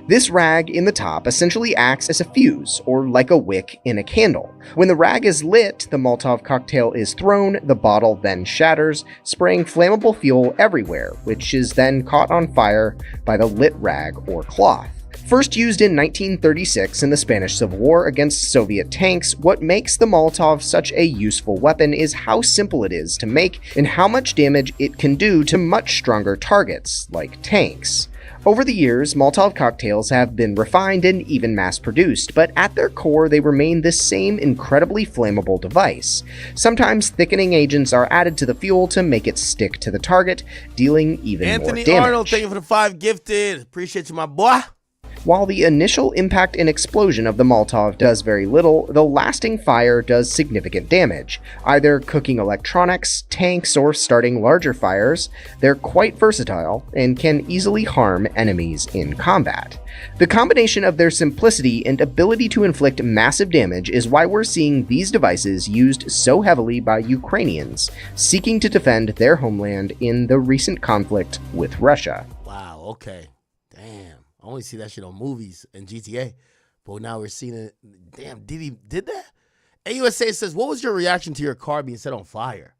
S13: This rag in the top essentially acts as a fuse, or like a wick in a candle. When the rag is lit, the Molotov cocktail is thrown, the bottle then shatters, spraying flammable fuel everywhere, which is then caught on fire by the lit rag or cloth. First used in 1936 in the Spanish Civil War against Soviet tanks, what makes the Molotov such a useful weapon is how simple it is to make and how much damage it can do to much stronger targets, like tanks. Over the years, Molotov cocktails have been refined and even mass-produced, but at their core they remain this same incredibly flammable device. Sometimes thickening agents are added to the fuel to make it stick to the target, dealing even more damage.
S1: Anthony Arnold, thank you for the 5 gifted. Appreciate you, my boy.
S13: While the initial impact and explosion of the Molotov does very little, the lasting fire does significant damage, either cooking electronics, tanks, or starting larger fires. They're quite versatile and can easily harm enemies in combat. The combination of their simplicity and ability to inflict massive damage is why we're seeing these devices used so heavily by Ukrainians seeking to defend their homeland in the recent conflict with Russia.
S1: Wow, okay. Damn. I only see that shit on movies and GTA. But now we're seeing it. Damn, Diddy did that? AUSA says, what was your reaction to your car being set on fire?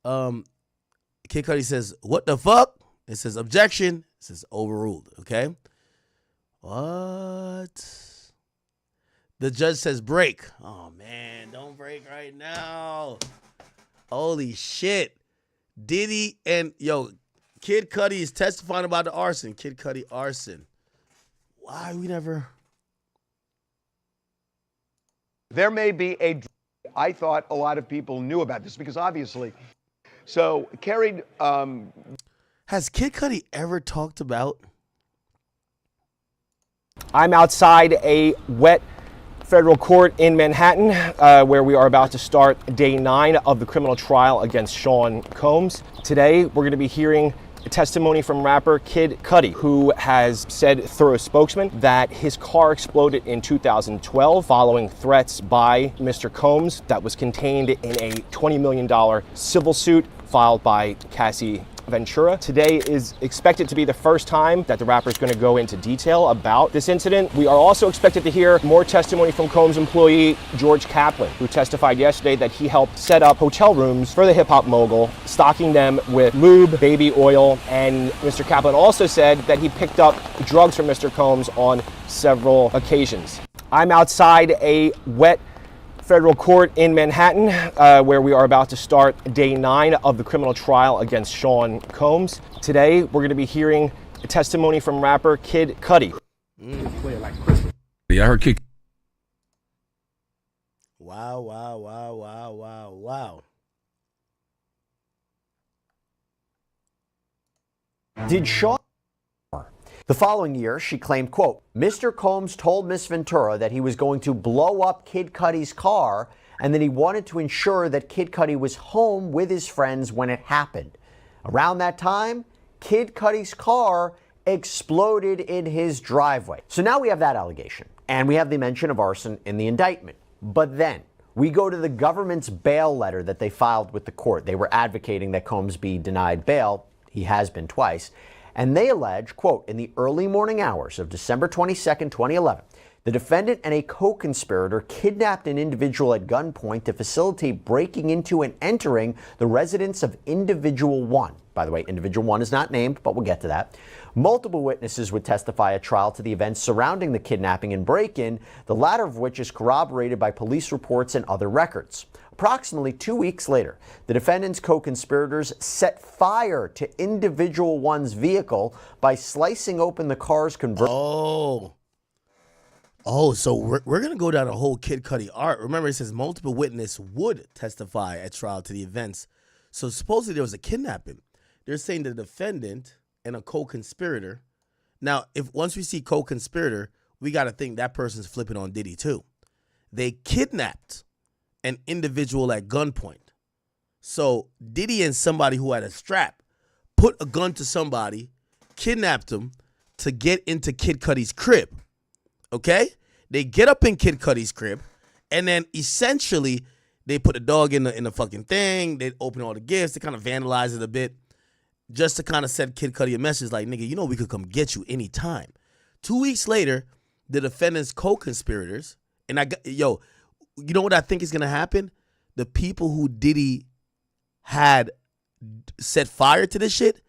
S1: Kid Cudi says, what the fuck? It says, objection. It says, overruled. Okay? What? The judge says, break. Oh, man. Don't break right now. Holy shit. Diddy and, Kid Cudi is testifying about the arson. Kid Cudi arson. Why we never...
S14: There may be I thought a lot of people knew about this because obviously, so carried...
S1: Has Kid Cudi ever talked about...
S15: I'm outside a wet federal court in Manhattan, where we are about to start day 9 of the criminal trial against Sean Combs. Today, we're going to be hearing testimony from rapper Kid Cudi, who has said through a spokesman that his car exploded in 2012 following threats by Mr. Combs that was contained in a $20 million civil suit filed by Cassie Ventura. Today is expected to be the first time that the rapper is going to go into detail about this incident. We are also expected to hear more testimony from Combs employee George Kaplan, who testified yesterday that he helped set up hotel rooms for the hip-hop mogul, stocking them with lube, baby oil, and Mr. Kaplan also said that he picked up drugs from Mr. Combs on several occasions. I'm outside a wet federal court in Manhattan, where we are about to start day 9 of the criminal trial against Sean Combs. Today, we're going to be hearing a testimony from rapper Kid Cudi.
S10: Yeah, I heard Kid.
S1: Wow.
S16: Did Sean... The following year, she claimed, quote, Mr. Combs told Miss Ventura that he was going to blow up Kid Cudi's car and that he wanted to ensure that Kid Cudi was home with his friends when it happened. Around that time, Kid Cudi's car exploded in his driveway. So now we have that allegation, and we have the mention of arson in the indictment. But then we go to the government's bail letter that they filed with the court. They were advocating that Combs be denied bail. He has been twice. And they allege, quote, in the early morning hours of December 22nd, 2011, the defendant and a co-conspirator kidnapped an individual at gunpoint to facilitate breaking into and entering the residence of Individual 1. By the way, Individual 1 is not named, but we'll get to that. Multiple witnesses would testify at trial to the events surrounding the kidnapping and break-in, the latter of which is corroborated by police reports and other records. Approximately 2 weeks later, the defendant's co-conspirators set fire to Individual 1's vehicle by slicing open the car's convertible.
S1: So we're going to go down a whole Kid Cudi art. Remember, it says multiple witnesses would testify at trial to the events. So supposedly there was a kidnapping. They're saying the defendant and a co-conspirator. Now, once we see co-conspirator, we got to think that person's flipping on Diddy too. They kidnapped an individual at gunpoint. So Diddy and somebody who had a strap put a gun to somebody, kidnapped him to get into Kid Cudi's crib. Okay? They get up in Kid Cudi's crib, and then essentially they put the dog in the fucking thing. They open all the gifts. They kind of vandalize it a bit just to kind of send Kid Cudi a message like, nigga, you know we could come get you anytime. 2 weeks later, the defendant's co-conspirators, and you know what I think is gonna happen? The people who Diddy had set fire to this shit,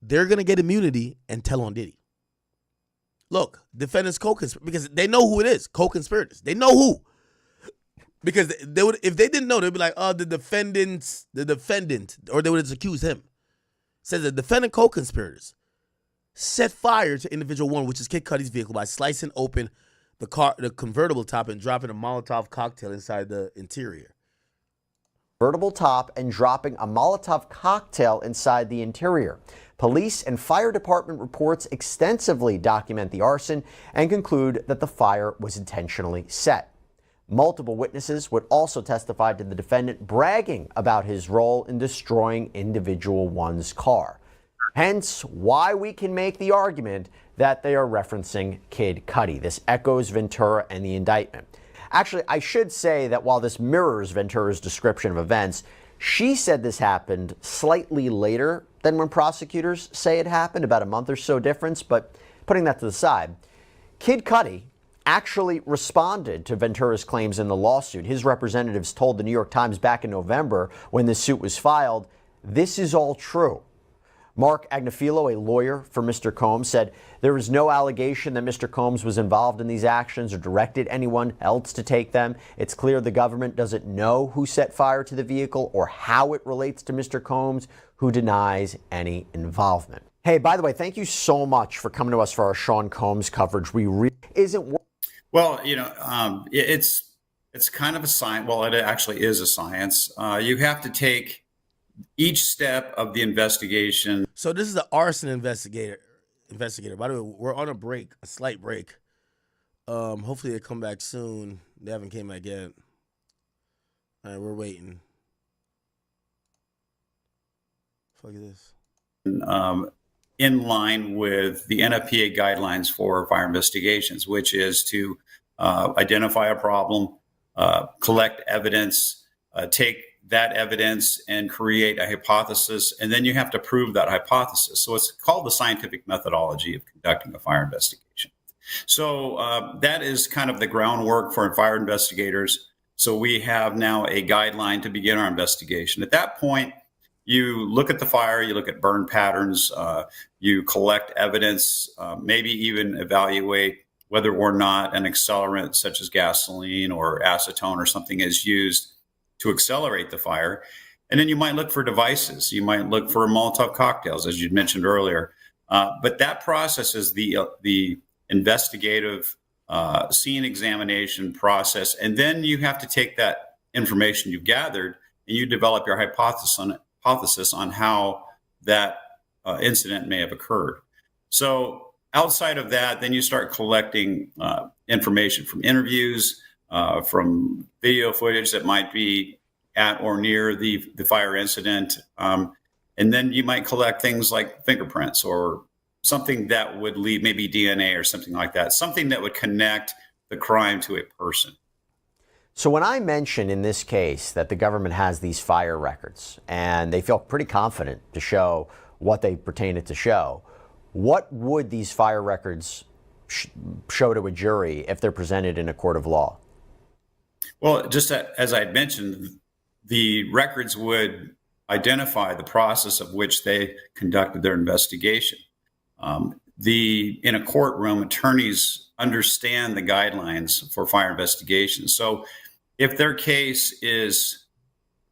S1: they're gonna get immunity and tell on Diddy. Look, defendants co-conspirators, because they know who it is, co-conspirators. They know who. Because they would, if they didn't know, they'd be like, oh, the defendant, or they would just accuse him. It says the defendant co-conspirators set fire to individual one, which is Kid Cudi's vehicle, by slicing open the convertible top and dropping a Molotov cocktail inside the interior.
S16: Convertible top and dropping a Molotov cocktail inside the interior. Police and fire department reports extensively document the arson and conclude that the fire was intentionally set. Multiple witnesses would also testify to the defendant bragging about his role in destroying individual one's car. Hence why we can make the argument that they are referencing Kid Cudi. This echoes Ventura and the indictment. Actually, I should say that while this mirrors Ventura's description of events, she said this happened slightly later than when prosecutors say it happened, about a month or so difference. But putting that to the side, Kid Cudi actually responded to Ventura's claims in the lawsuit. His representatives told the New York Times back in November, when this suit was filed, this is all true. Mark Agnifilo, a lawyer for Mr. Combs, said there is no allegation that Mr. Combs was involved in these actions or directed anyone else to take them. It's clear the government doesn't know who set fire to the vehicle or how it relates to Mr. Combs, who denies any involvement. Hey, by the way, thank you so much for coming to us for our Sean Combs coverage.
S17: Well, you know, it's kind of a science. Well, it actually is a science. You have to take each step of the investigation.
S1: So this is the arson investigator. By the way, we're on a break, a slight break. Hopefully they come back soon. They haven't came back yet. All right, we're waiting. Fuck is this?
S17: In line with the NFPA guidelines for fire investigations, which is to identify a problem, collect evidence, take that evidence and create a hypothesis, and then you have to prove that hypothesis. So it's called the scientific methodology of conducting a fire investigation. So that is kind of the groundwork for fire investigators. So we have now a guideline to begin our investigation. At that point, you look at the fire, you look at burn patterns, you collect evidence, maybe even evaluate whether or not an accelerant such as gasoline or acetone or something is used to accelerate the fire. And then you might look for devices. You might look for Molotov cocktails, as you mentioned earlier. But that process is the investigative scene examination process. And then you have to take that information you've gathered and you develop your hypothesis on how that incident may have occurred. So outside of that, then you start collecting information from interviews, from video footage that might be at or near the fire incident. And then you might collect things like fingerprints or something that would leave, maybe DNA or something like that, something that would connect the crime to a person.
S16: So when I mentioned in this case that the government has these fire records and they feel pretty confident to show what they pertain it to show, what would these fire records show to a jury if they're presented in a court of law?
S17: Well, just as I had mentioned, the records would identify the process of which they conducted their investigation. In a courtroom, attorneys understand the guidelines for fire investigations. So if their case is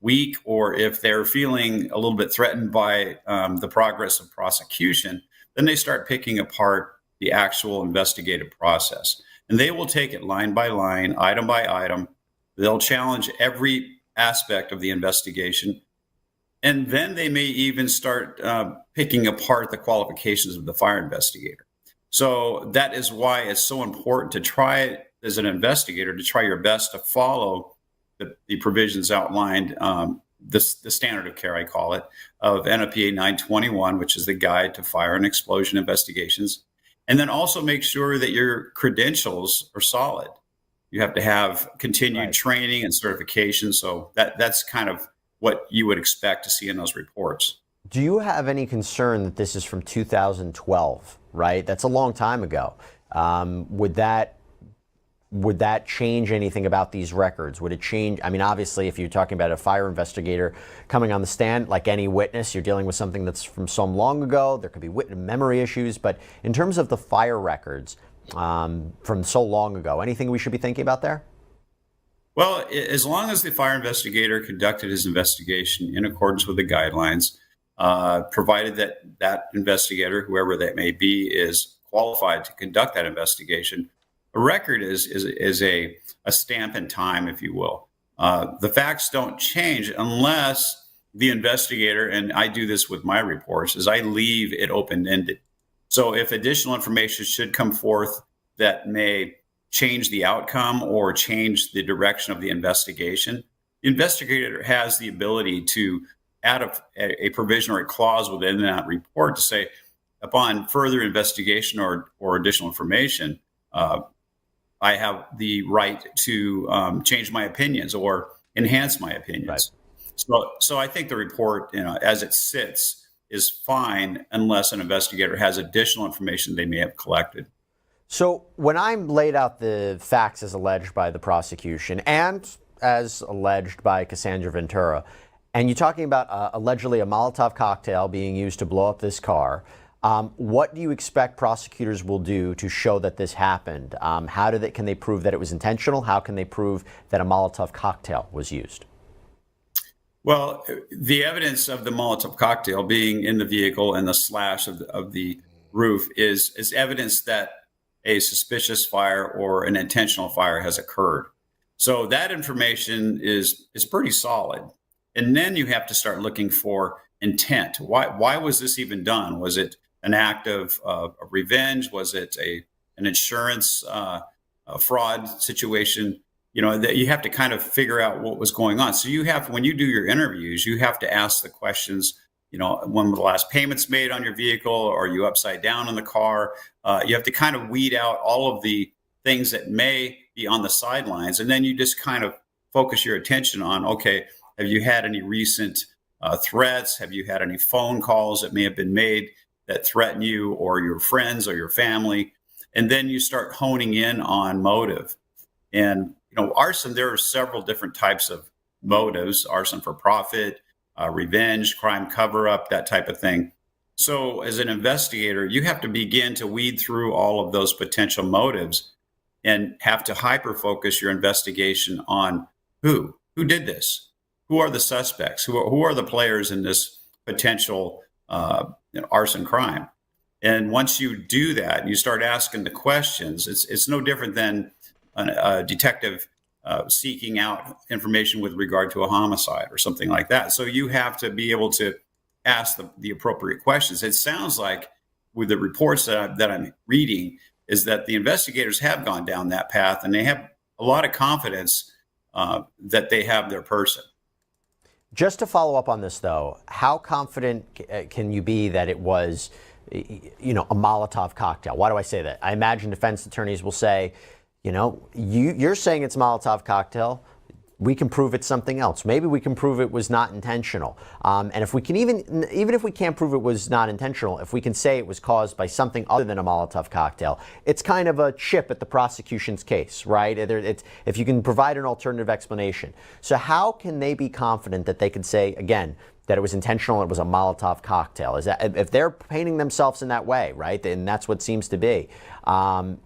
S17: weak or if they're feeling a little bit threatened by the progress of prosecution, then they start picking apart the actual investigative process. And they will take it line by line, item by item. They'll challenge every aspect of the investigation. And then they may even start picking apart the qualifications of the fire investigator. So that is why it's so important to try, as an investigator, to try your best to follow the provisions outlined, the standard of care, I call it, of NFPA 921, which is the guide to fire and explosion investigations. And then also make sure that your credentials are solid. You have to have continued training and certification. So that's kind of what you would expect to see in those reports.
S16: Do you have any concern that this is from 2012, right? That's a long time ago. Would that change anything about these records? Would it change? I mean, obviously, if you're talking about a fire investigator coming on the stand, like any witness, you're dealing with something that's from so long ago. There could be memory issues. But in terms of the fire records from so long ago, anything we should be thinking about there?
S17: Well, as long as the fire investigator conducted his investigation in accordance with the guidelines, provided that that investigator, whoever that may be, is qualified to conduct that investigation, a record is a stamp in time, if you will. The facts don't change unless the investigator, and I do this with my reports, is I leave it open-ended. So if additional information should come forth that may change the outcome or change the direction of the investigation, the investigator has the ability to add a provision or a clause within that report to say, upon further investigation or additional information, I have the right to change my opinions or enhance my opinions. Right. So I think the report, as it sits, is fine unless an investigator has additional information they may have collected.
S16: So when I'm laid out the facts as alleged by the prosecution and as alleged by Cassandra Ventura, and you're talking about allegedly a Molotov cocktail being used to blow up this car, what do you expect prosecutors will do to show that this happened? Can they prove that it was intentional? How can they prove that a Molotov cocktail was used?
S17: Well, the evidence of the Molotov cocktail being in the vehicle and the slash of the roof is evidence that a suspicious fire or an intentional fire has occurred. So that information is pretty solid. And then you have to start looking for intent. Why was this even done? Was it an act of revenge? Was it an insurance fraud situation? That you have to kind of figure out what was going on. So when you do your interviews, you have to ask the questions, when were the last payments made on your vehicle? Are you upside down in the car? You have to kind of weed out all of the things that may be on the sidelines. And then you just kind of focus your attention on, okay, have you had any recent threats? Have you had any phone calls that may have been made that threaten you or your friends or your family? And then you start honing in on motive. And, arson, there are several different types of motives: arson for profit, revenge, crime cover-up, that type of thing. So as an investigator, you have to begin to weed through all of those potential motives and have to hyper-focus your investigation on who did this? Who are the suspects? Who are the players in this potential arson crime? And once you do that, you start asking the questions. It's no different than a detective seeking out information with regard to a homicide or something like that. So you have to be able to ask the appropriate questions. It sounds like with the reports that I'm reading is that the investigators have gone down that path and they have a lot of confidence that they have their person.
S16: Just to follow up on this, though, how confident can you be that it was, a Molotov cocktail? Why do I say that? I imagine defense attorneys will say, you're saying it's a Molotov cocktail. We can prove it's something else. Maybe we can prove it was not intentional. And if we can even if we can't prove it was not intentional, if we can say it was caused by something other than a Molotov cocktail, it's kind of a chip at the prosecution's case, right? If you can provide an alternative explanation. So how can they be confident that they can say, again, that it was intentional, it was a Molotov cocktail? Is that, if they're painting themselves in that way, right, and that's what seems to be,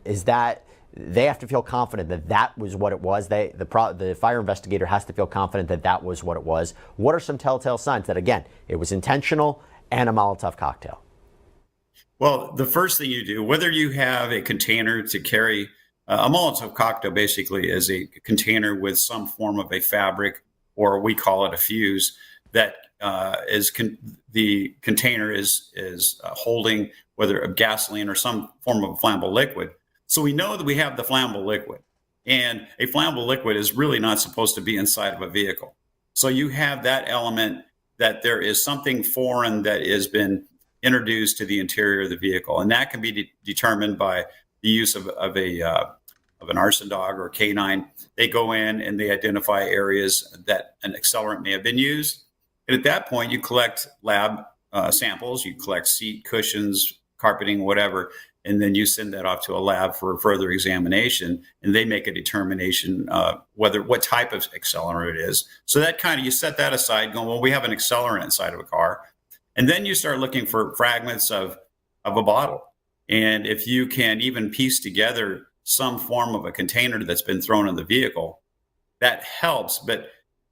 S16: is that they have to feel confident that that was what it was. The fire investigator has to feel confident that that was what it was. What are some telltale signs that, again, it was intentional and a Molotov cocktail?
S17: Well, the first thing you do, whether you have a container to carry, a Molotov cocktail basically is a container with some form of a fabric, or we call it a fuse, that the container is holding whether a gasoline or some form of a flammable liquid. So we know that we have the flammable liquid, and a flammable liquid is really not supposed to be inside of a vehicle. So you have that element that there is something foreign that has been introduced to the interior of the vehicle, and that can be determined by the use of an arson dog or canine. They go in and they identify areas that an accelerant may have been used, and at that point you collect lab samples, you collect seat cushions, carpeting, whatever. and then you send that off to a lab for further examination, and they make a determination what type of accelerant it is. So that kind of, you set that aside, going, well, we have an accelerant inside of a car, and then you start looking for fragments of a bottle. And if you can even piece together some form of a container that's been thrown in the vehicle, that helps. But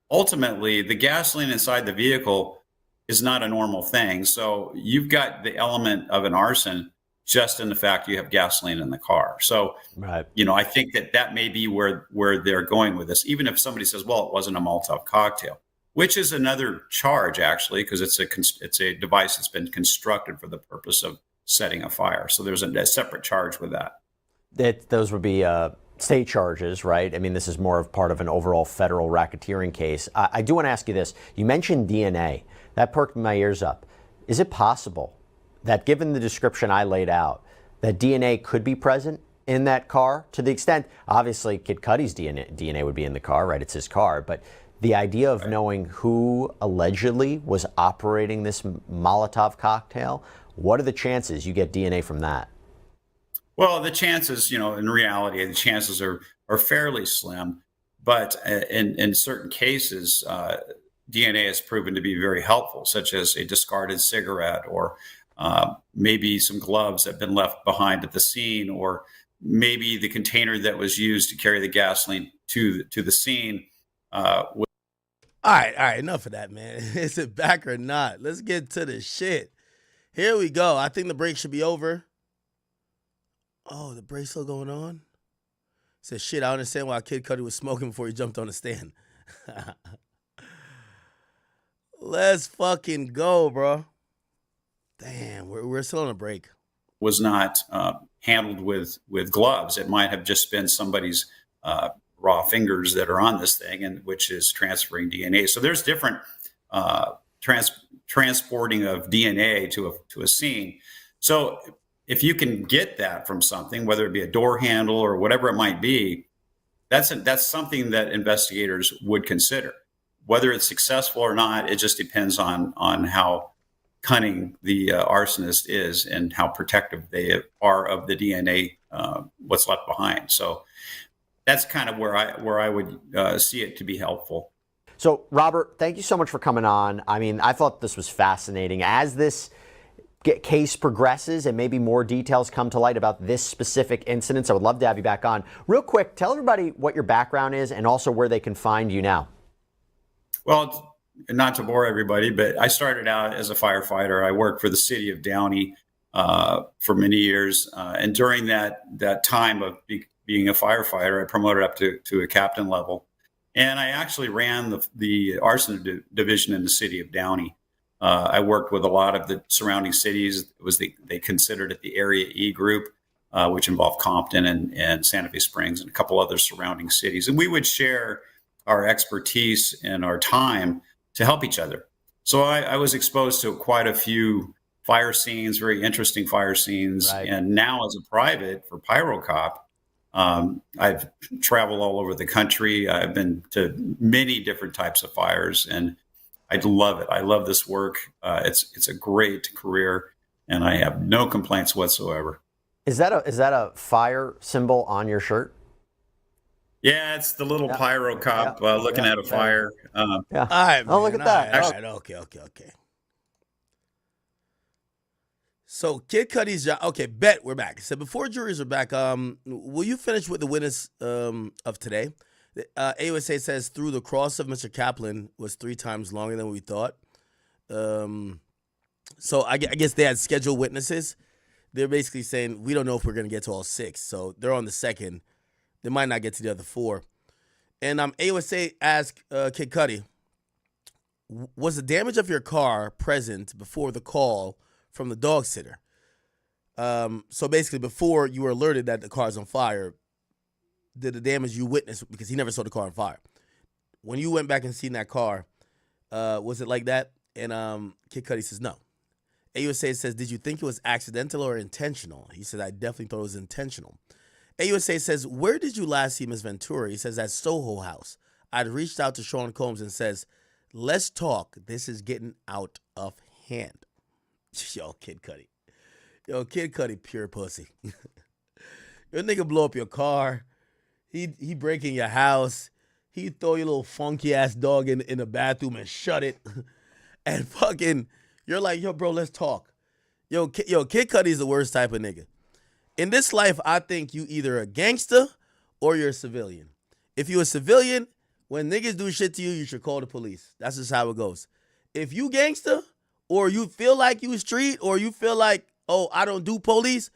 S17: ultimately, the gasoline inside the vehicle is not a normal thing. So you've got the element of an arson just in the fact you have gasoline in the car. So, I think that may be where they're going with this. Even if somebody says, well, it wasn't a Molotov cocktail, which is another charge, actually, because it's a device that's been constructed for the purpose of setting a fire. So there's a separate charge with that.
S16: Those would be state charges, right? I mean, this is more of part of an overall federal racketeering case. I do want to ask you this. You mentioned DNA. That perked my ears up. Is it possible that, given the description I laid out, that DNA could be present in that car? To the extent, obviously, Kid Cudi's DNA would be in the car, right? It's his car. But the idea of knowing who allegedly was operating this Molotov cocktail, what are the chances you get DNA from that?
S17: Well, the chances, in reality, the chances are fairly slim. But in certain cases, DNA has proven to be very helpful, such as a discarded cigarette, or maybe some gloves that have been left behind at the scene, or maybe the container that was used to carry the gasoline to the scene.
S1: All right, enough of that, man. Is it back or not? Let's get to the shit. Here we go. I think the break should be over. Oh, the break's still going on? Says, shit, I understand why Kid Cudi was smoking before he jumped on the stand. Let's fucking go, bro. Damn, we're still on a break.
S17: Was not handled with gloves. It might have just been somebody's raw fingers that are on this thing, and which is transferring DNA. So there's different transporting of DNA to a scene. So if you can get that from something, whether it be a door handle or whatever it might be, that's something that investigators would consider. Whether it's successful or not, it just depends on how cunning the arsonist is and how protective they are of the DNA, what's left behind. So that's kind of where I would see it to be helpful.
S16: So, Robert, thank you so much for coming on. I mean, I thought this was fascinating. As this case progresses and maybe more details come to light about this specific incident, I would love to have you back on. Real quick, tell everybody what your background is and also where they can find you now.
S17: Well, not to bore everybody, but I started out as a firefighter. I worked for the city of Downey for many years. And during that time of being a firefighter, I promoted up to a captain level. And I actually ran the arson division in the city of Downey. I worked with a lot of the surrounding cities. They considered it the Area E group, which involved Compton and Santa Fe Springs and a couple other surrounding cities. And we would share our expertise and our time to help each other. So I was exposed to quite a few fire scenes, very interesting fire scenes. Right. And now as a private for PyroCop, I've traveled all over the country. I've been to many different types of fires, and I love it. I love this work. It's a great career, and I have no complaints whatsoever.
S16: Is that a fire symbol on your shirt?
S17: Yeah, it's the little PyroCop looking at a fire.
S16: Yeah.
S1: All right, man.
S16: Look at that.
S1: All right. Okay. So Kid Cudi's job. Okay, bet we're back. So before juries are back, will you finish with the witness of today? AUSA says through the cross of Mr. Kaplan was 3 times longer than we thought. So I guess they had scheduled witnesses. They're basically saying we don't know if we're going to get to all 6. So they're on the second. They might not get to the other 4. And AUSA asked Kid Cudi, was the damage of your car present before the call from the dog sitter? So basically before you were alerted that the car's on fire, did the damage you witnessed, because he never saw the car on fire, when you went back and seen that car, was it like that? And Kid Cudi says no. AUSA says, did you think it was accidental or intentional? He said, I definitely thought it was intentional. AUSA says, where did you last see Ms. Ventura? He says, at Soho House. I'd reached out to Sean Combs and says, let's talk. This is getting out of hand. Yo, Kid Cudi. Yo, Kid Cudi, pure pussy. Your nigga blow up your car. He break in your house. He throw your little funky ass dog in the bathroom and shut it. And fucking, you're like, yo, bro, let's talk. Yo, Kid Cudi's the worst type of nigga. In this life, I think you either a gangster or you're a civilian. If you're a civilian, when niggas do shit to you, you should call the police. That's just how it goes. If you gangster, or you feel like you street, or you feel like, oh, I don't do police,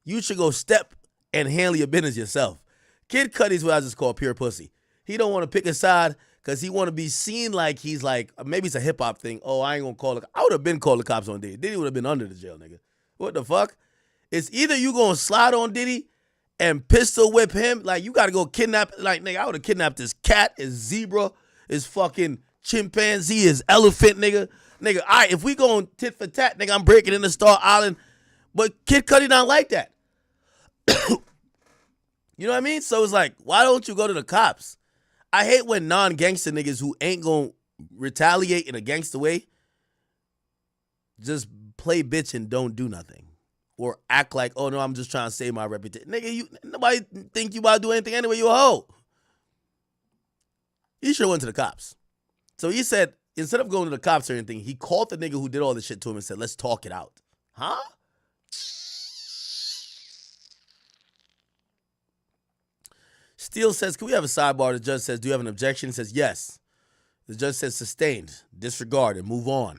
S1: you should go step and handle your business yourself. Kid Cudi's what I just call pure pussy. He don't want to pick a side because he want to be seen like he's like, maybe it's a hip hop thing. Oh, I ain't gonna call I would have been called the cops on Diddy. Diddy would have been under the jail, nigga. What the fuck? It's either you gonna slide on Diddy and pistol whip him, like you gotta go kidnap, like nigga, I would have kidnapped his cat, his zebra, his fucking chimpanzee, his elephant, nigga. Nigga, all right, if we going tit for tat, nigga, I'm breaking into Star Island. But Kid Cudi not like that. You know what I mean? So it's like, why don't you go to the cops? I hate when non-gangster niggas who ain't gonna retaliate in a gangster way just play bitch and don't do nothing. Or act like, oh no, I'm just trying to save my reputation. Nigga, nobody think you about to do anything anyway, you a hoe. He should have went to the cops. So he said, instead of going to the cops or anything, he called the nigga who did all this shit to him and said, let's talk it out. Huh? Steele says, can we have a sidebar? The judge says, do you have an objection? He says, yes. The judge says, sustained, disregard, and move on.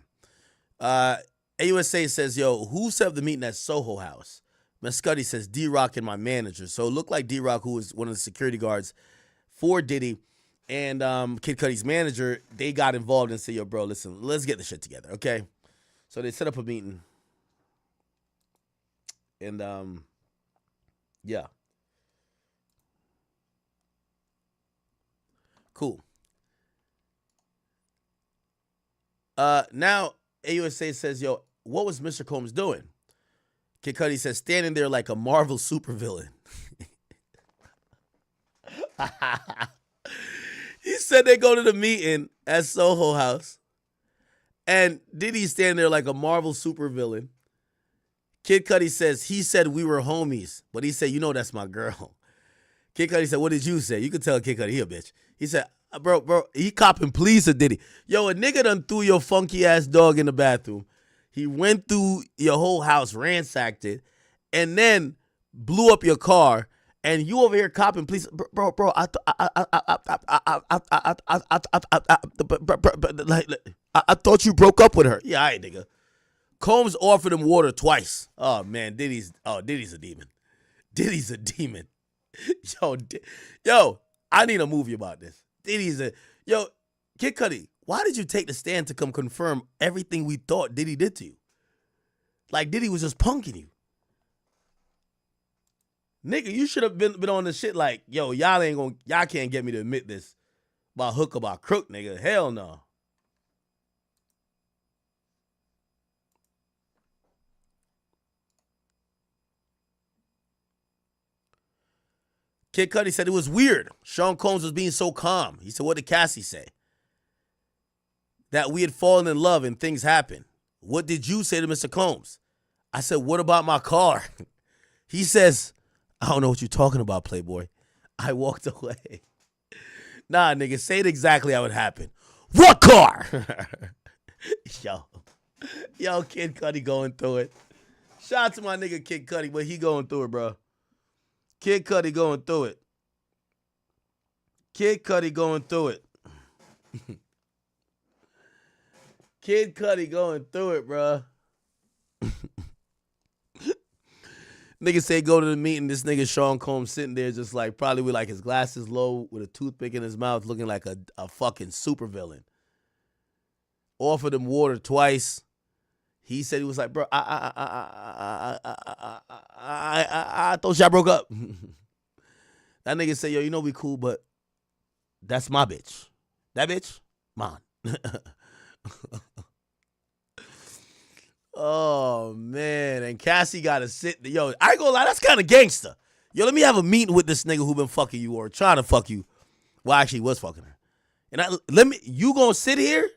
S1: AUSA says, yo, who set up the meeting at Soho House? Mescudi says, D-Rock and my manager. So it looked like D-Rock, who was one of the security guards for Diddy, and Kid Cudi's manager, they got involved and said, yo, bro, listen, let's get this shit together, okay? So they set up a meeting. And, yeah. Cool. Now, AUSA says, yo, what was Mr. Combs doing? Kid Cudi says, standing there like a Marvel supervillain. He said they go to the meeting at Soho House, and Diddy's standing there like a Marvel supervillain. Kid Cudi says, he said we were homies, but he said, you know that's my girl. Kid Cudi said, what did you say? You could tell Kid Cudi, he a bitch. He said, bro, he copping pleas to Diddy. Yo, a nigga done threw your funky ass dog in the bathroom. He went through your whole house, ransacked it, and then blew up your car. And you over here copping, please, bro. I thought you broke up with her. Yeah, all right, nigga. Combs offered him water twice. Oh man, Diddy's a demon. Diddy's a demon. Yo, I need a movie about this. Kid Cudi, why did you take the stand to come confirm everything we thought Diddy did to you? Like Diddy was just punking you. Nigga, you should have been on this shit like, yo, y'all can't get me to admit this by hook or by crook, nigga. Hell no. Kid Cudi said it was weird. Sean Combs was being so calm. He said, what did Cassie say? That we had fallen in love and things happened. What did you say to Mr. Combs? I said, what about my car? He says, I don't know what you're talking about, Playboy. I walked away. Nah, nigga, say it exactly how it happened. What car? Yo, Kid Cudi going through it. Shout out to my nigga Kid Cudi, but he going through it, bro. Kid Cudi going through it. Kid Cudi going through it. Kid Cudi going through it, bro. Nigga say go to the meeting. This nigga Sean Combs sitting there just like probably with like his glasses low with a toothpick in his mouth looking like a fucking supervillain. Offered him water twice. He said he was like, bro, I thought y'all broke up. That nigga said, yo, you know we cool, but that's my bitch. That bitch, mine. Oh, man. And Cassie got to sit. Yo, I ain't gonna lie. That's kind of gangster. Yo, let me have a meeting with this nigga who been fucking you or trying to fuck you. Well, actually was fucking her. And you gonna sit here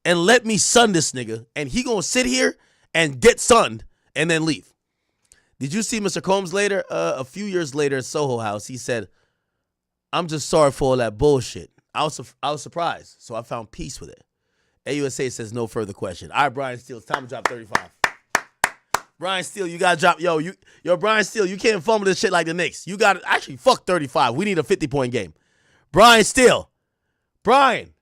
S1: and let me sun this nigga. And he gonna sit here and get sunned and then leave. Did you see Mr. Combs later? A few years later at Soho House, he said, "I'm just sorry for all that bullshit." I was surprised, so I found peace with it. AUSA says no further question. All right, Brian Steele, it's time to drop 35. Brian Steele, you got to drop. Yo, Brian Steele, you can't fumble this shit like the Knicks. You got to actually fuck 35. We need a 50-point game. Brian Steele. Brian,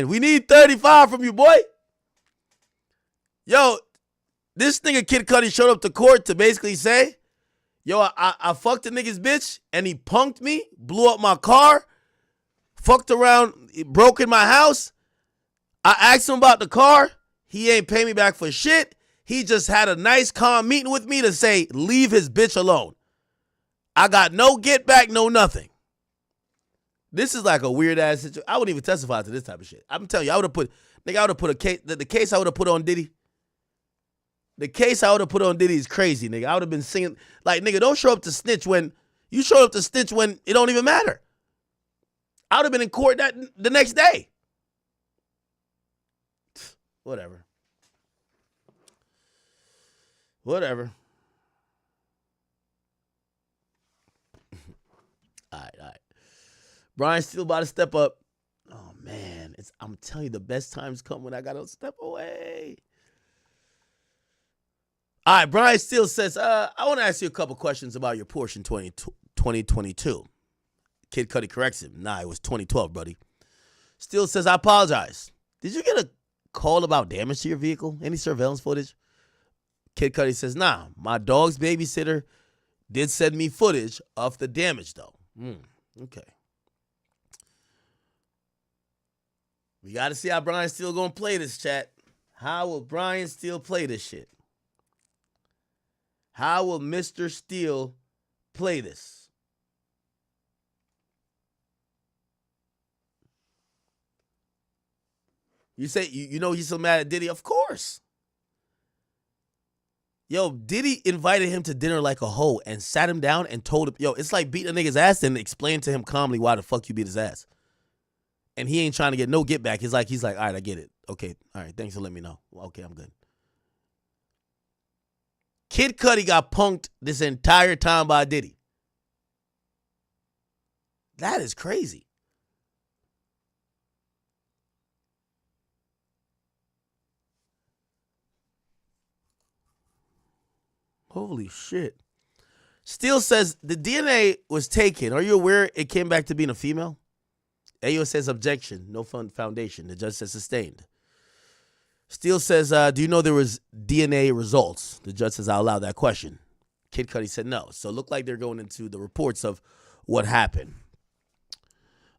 S1: we need 35 from you, boy. Yo, this nigga Kid Cudi showed up to court to basically say, yo, I fucked the nigga's bitch, and he punked me, blew up my car, fucked around, broke in my house. I asked him about the car. He ain't pay me back for shit. He just had a nice, calm meeting with me to say, leave his bitch alone. I got no get back, no nothing. This is like a weird ass situation. I wouldn't even testify to this type of shit. I'm telling you, I would have put a case, the case I would have put on Diddy. The case I would have put on Diddy is crazy, nigga. I would have been singing, like, nigga, don't show up to snitch when, you show up to snitch when it don't even matter. I would have been in court the next day. Whatever. All right. Brian Steele about to step up. Oh, man. I'm telling you, the best times come when I got to step away. All right, Brian Steele says, I want to ask you a couple questions about your Porsche in 2022. Kid Cudi corrects him. Nah, it was 2012, buddy. Steele says, I apologize. Did you get a call about damage to your vehicle? Any surveillance footage? Kid Cudi says, nah, my dog's babysitter did send me footage of the damage, though. Okay. We got to see how Brian Steele going to play this, chat. How will Brian Steele play this shit? How will Mr. Steele play this? You say, you know he's so mad at Diddy? Of course. Yo, Diddy invited him to dinner like a hoe and sat him down and told him, yo, it's like beating a nigga's ass and explain to him calmly why the fuck you beat his ass. And he ain't trying to get no get back. He's like, all right, I get it. Okay, all right, thanks for letting me know. Okay, I'm good. Kid Cudi got punked this entire time by Diddy. That is crazy. Holy shit. Steele says the DNA was taken. Are you aware it came back to being a female? AO says objection. No foundation. The judge says sustained. Steele says, do you know there was DNA results? The judge says, I'll allow that question. Kid Cudi said no. So it looked like they're going into the reports of what happened.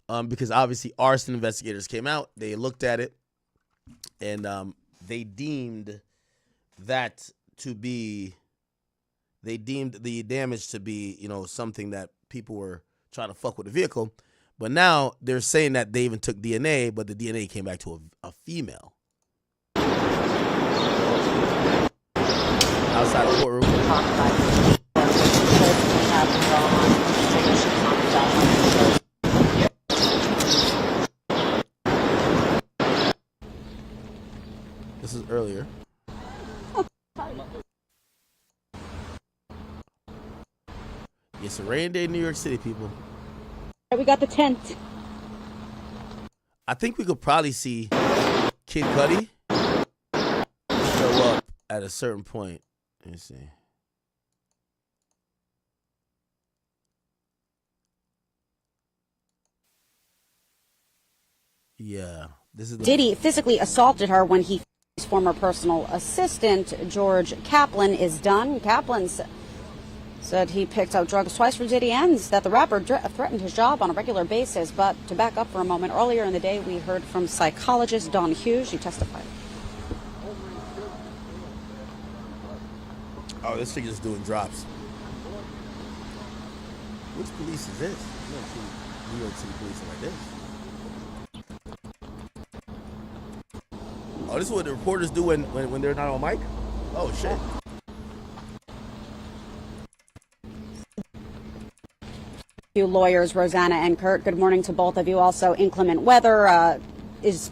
S1: Because obviously arson investigators came out. They looked at it. And they deemed that to be... They deemed the damage to be, something that people were trying to fuck with the vehicle. But now they're saying that they even took DNA, but the DNA came back to a female. Outside the courtroom. This is earlier. It's a rain day in New York City, people.
S2: We got the tent.
S1: I think we could probably see Kid Cudi show up at a certain point. Let me see. Yeah, this is
S18: Diddy physically assaulted her when his former personal assistant, George Kaplan, is done. Kaplan said he picked up drugs twice for Diddy and that the rapper threatened his job on a regular basis. But to back up for a moment, earlier in the day, we heard from psychologist Dawn Hughes. She testified.
S1: Oh, this thing is doing drops. Which police is this? New York City police are like this. Oh, this is what the reporters do when they're not on mic? Oh, shit.
S18: Lawyers Rosanna and Kurt, good morning to both of you. Also, inclement weather is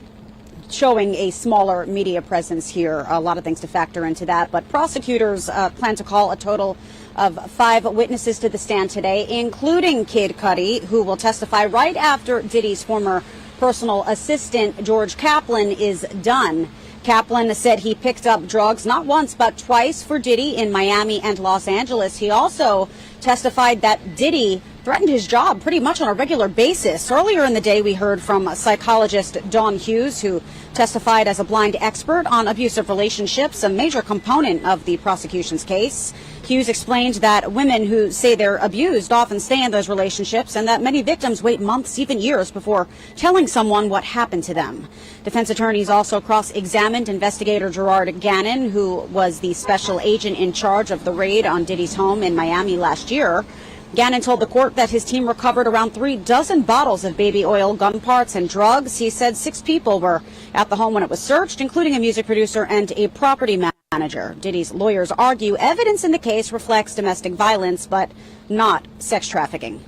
S18: showing a smaller media presence here. A lot of things to factor into that. But prosecutors plan to call a total of 5 witnesses to the stand today, including Kid Cudi, who will testify right after Diddy's former personal assistant, George Kaplan, is done. Kaplan said he picked up drugs not once but twice for Diddy in Miami and Los Angeles. He also testified that Diddy threatened his job pretty much on a regular basis. Earlier in the day, we heard from psychologist Dawn Hughes, who testified as a blind expert on abusive relationships, a major component of the prosecution's case. Hughes explained that women who say they're abused often stay in those relationships and that many victims wait months, even years, before telling someone what happened to them. Defense attorneys also cross-examined investigator Gerard Gannon, who was the special agent in charge of the raid on Diddy's home in Miami last year. Gannon told the court that his team recovered around 36 bottles of baby oil, gun parts, and drugs. He said 6 people were at the home when it was searched, including a music producer and a property manager. Diddy's lawyers argue evidence in the case reflects domestic violence, but not sex trafficking.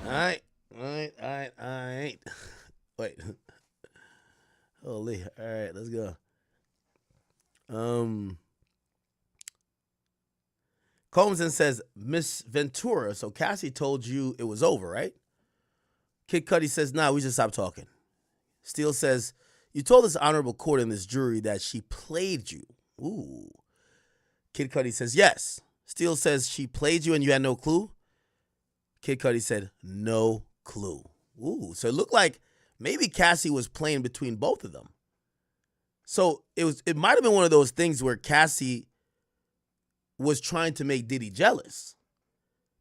S1: All right. Wait. Holy. All right, let's go. Combs then says, Miss Ventura, so Cassie told you it was over, right? Kid Cudi says, nah, we just stopped talking. Steele says, you told this honorable court and this jury that she played you. Ooh. Kid Cudi says, yes. Steele says, she played you and you had no clue? Kid Cudi said, no clue. Ooh, so it looked like maybe Cassie was playing between both of them. So it might have been one of those things where Cassie was trying to make Diddy jealous.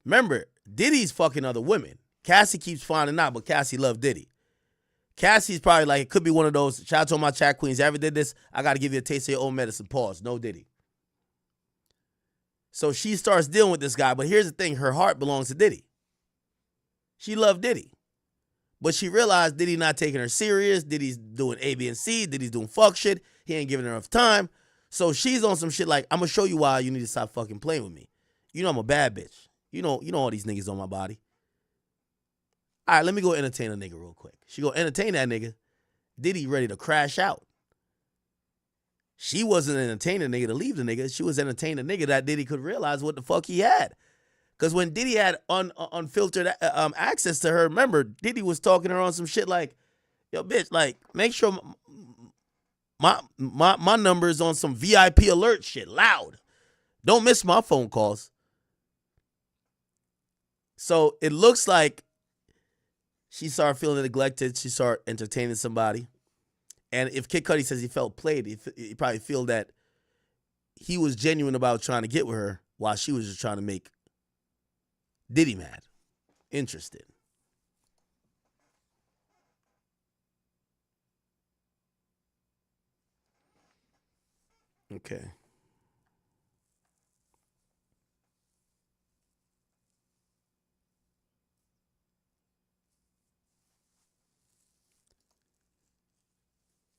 S1: Remember, Diddy's fucking other women. Cassie keeps finding out, but Cassie loved Diddy. Cassie's probably like, it could be one of those, shout out to all my chat queens, you ever did this? I got to give you a taste of your own medicine. Pause. No Diddy. So she starts dealing with this guy, but here's the thing, her heart belongs to Diddy. She loved Diddy. But she realized Diddy not taking her serious. Diddy's doing A, B, and C. Diddy's doing fuck shit. He ain't giving her enough time. So she's on some shit like, I'm going to show you why you need to stop fucking playing with me. You know I'm a bad bitch. You know all these niggas on my body. All right, let me go entertain a nigga real quick. She go entertain that nigga. Diddy ready to crash out. She wasn't entertaining the nigga to leave the nigga. She was entertaining the nigga that Diddy could realize what the fuck he had. Because when Diddy had unfiltered access to her, remember, Diddy was talking to her on some shit like, yo, bitch, like, make sure my number is on some VIP alert shit, loud. Don't miss my phone calls. So it looks like she started feeling neglected. She started entertaining somebody. And if Kid Cudi says he felt played, he probably feel that he was genuine about trying to get with her while she was just trying to make Diddy mad. Interested. Okay.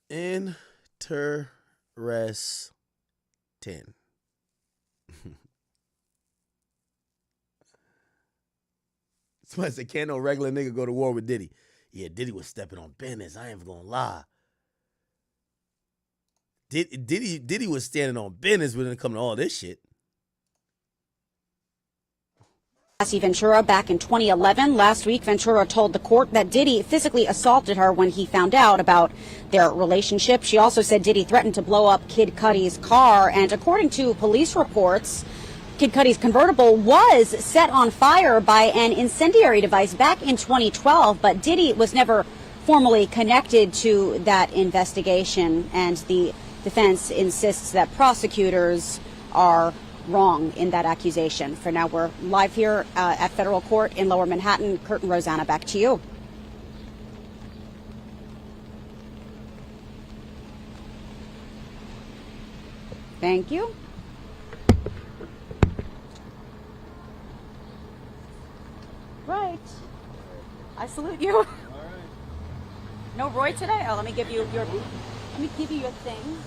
S1: Interesting. Somebody said, can't no regular nigga go to war with Diddy. Yeah, Diddy was stepping on business. I ain't even gonna lie. Diddy was standing on business when it come to all this shit.
S18: Cassie Ventura back in 2011. Last week, Ventura told the court that Diddy physically assaulted her when he found out about their relationship. She also said Diddy threatened to blow up Kid Cudi's car. And according to police reports, Kid Cudi's convertible was set on fire by an incendiary device back in 2012, but Diddy was never formally connected to that investigation, and the defense insists that prosecutors are wrong in that accusation. For now, we're live here at federal court in Lower Manhattan. Kurt and Rosanna, back to you. Thank you. Right. I salute you. All right. No Roy today? Oh, let me give you your thing.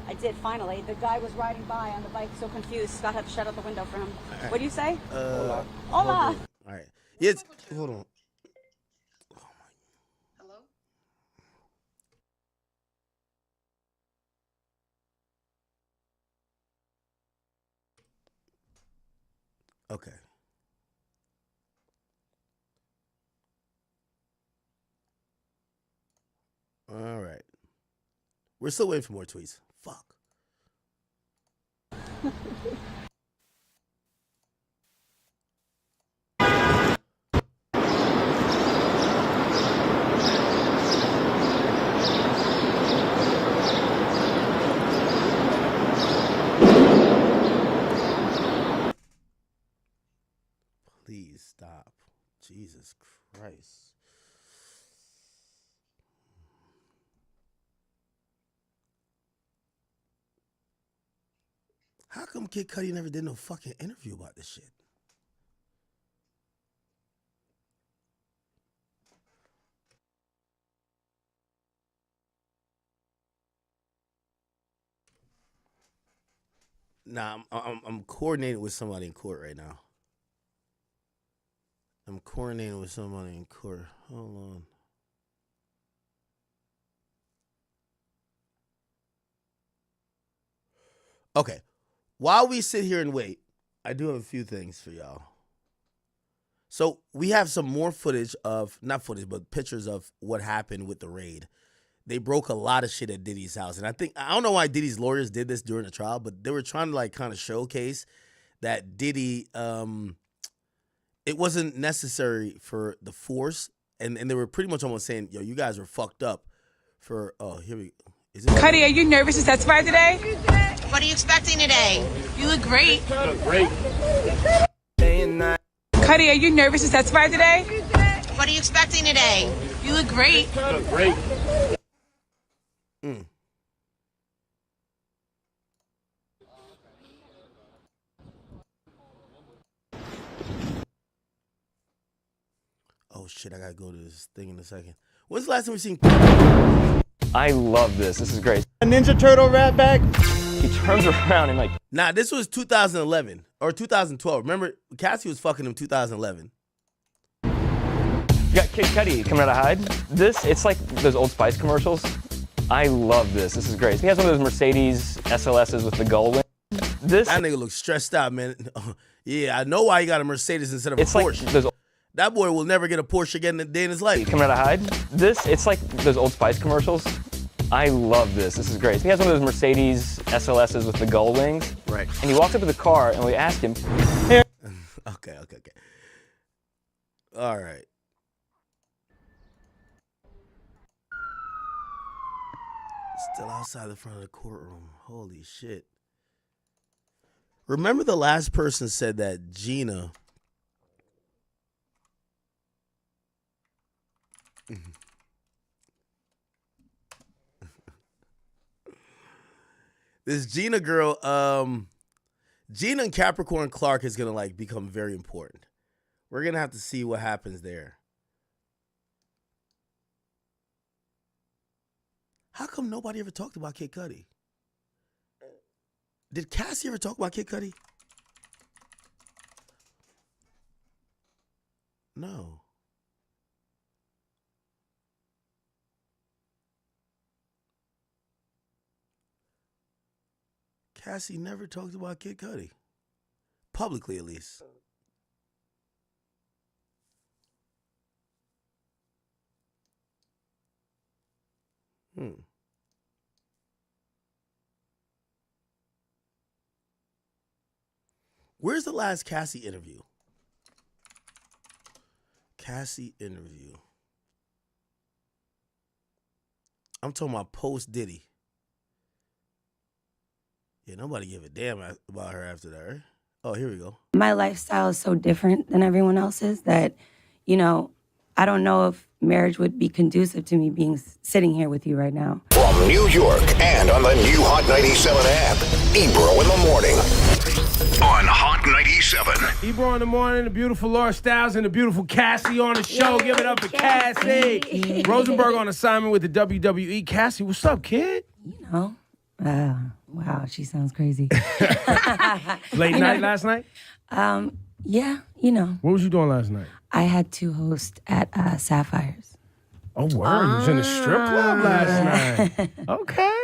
S18: I did, finally. The guy was riding by on the bike, so confused. Scott had to shut out the window for him. Right. What do you say?
S1: Hola.
S18: Hola.
S1: All right. Yes. Hold on.
S9: Hello?
S1: Okay. All right. We're still waiting for more tweets. Fuck. Please stop. Jesus Christ. How come Kid Cudi never did no fucking interview about this shit? Nah, I'm coordinating with somebody in court right now. I'm coordinating with somebody in court. Hold on. Okay. While we sit here and wait, I do have a few things for y'all. So we have some more footage of, not footage, but pictures of what happened with the raid. They broke a lot of shit at Diddy's house. And I don't know why Diddy's lawyers did this during the trial, but they were trying to like kind of showcase that Diddy, it wasn't necessary for the force. And they were pretty much almost saying, yo, you guys are fucked up for, oh, here we go.
S19: Cudi, are you nervous to testify today?
S2: What are you expecting today? You look great.
S5: Great.
S19: Cudi, are you nervous to testify today?
S2: What are you expecting today? You look great.
S5: Great.
S1: Oh shit, I gotta go to this thing in a second. When's the last time we seen?
S15: I love this. This is great.
S12: A Ninja Turtle rat back.
S15: He turns around and like.
S1: Nah, this was 2011 or 2012. Remember, Cassie was fucking him 2011.
S15: You got Kid Cudi coming out of hide. It's like those Old Spice commercials. I love this. This is great. He has one of those Mercedes SLSs with the gull wing.
S1: That nigga looks stressed out, man. Yeah, I know why he got a Mercedes instead of a Porsche.
S15: Like those.
S1: That boy will never get a Porsche again in a day in his life.
S15: Coming out of hide. It's like those Old Spice commercials. I love this. This is great. He has one of those Mercedes SLSs with the gull wings.
S1: Right.
S15: And he walks up to the car and we ask him.
S1: Okay. All right. Still outside the front of the courtroom. Holy shit. Remember the last person said that Gina... This Gina girl, Gina and Capricorn Clark is gonna like become very important. We're gonna have to see what happens there. How come nobody ever talked about Kid Cudi? Did Cassie ever talk about Kid Cudi? No. Cassie never talked about Kid Cudi. Publicly, at least. Where's the last Cassie interview? Cassie interview. I'm talking about post Diddy. Yeah, nobody gave a damn about her after that, right? Oh, here we go.
S6: My lifestyle is so different than everyone else's that, you know, I don't know if marriage would be conducive to me being sitting here with you right now.
S20: From New York and on the new Hot 97 app, Ebro in the morning on Hot 97.
S5: Ebro in the morning, the beautiful Laura Styles and the beautiful Cassie on the show. Give it up for Cassie. Rosenberg on assignment with the WWE. Cassie, what's up, kid?
S6: You know. Wow, she sounds crazy.
S2: Late night last night?
S6: Yeah, you know.
S2: What was you doing last night?
S6: I had to host at Sapphires.
S2: Oh, word. You was in a strip club last night. Okay.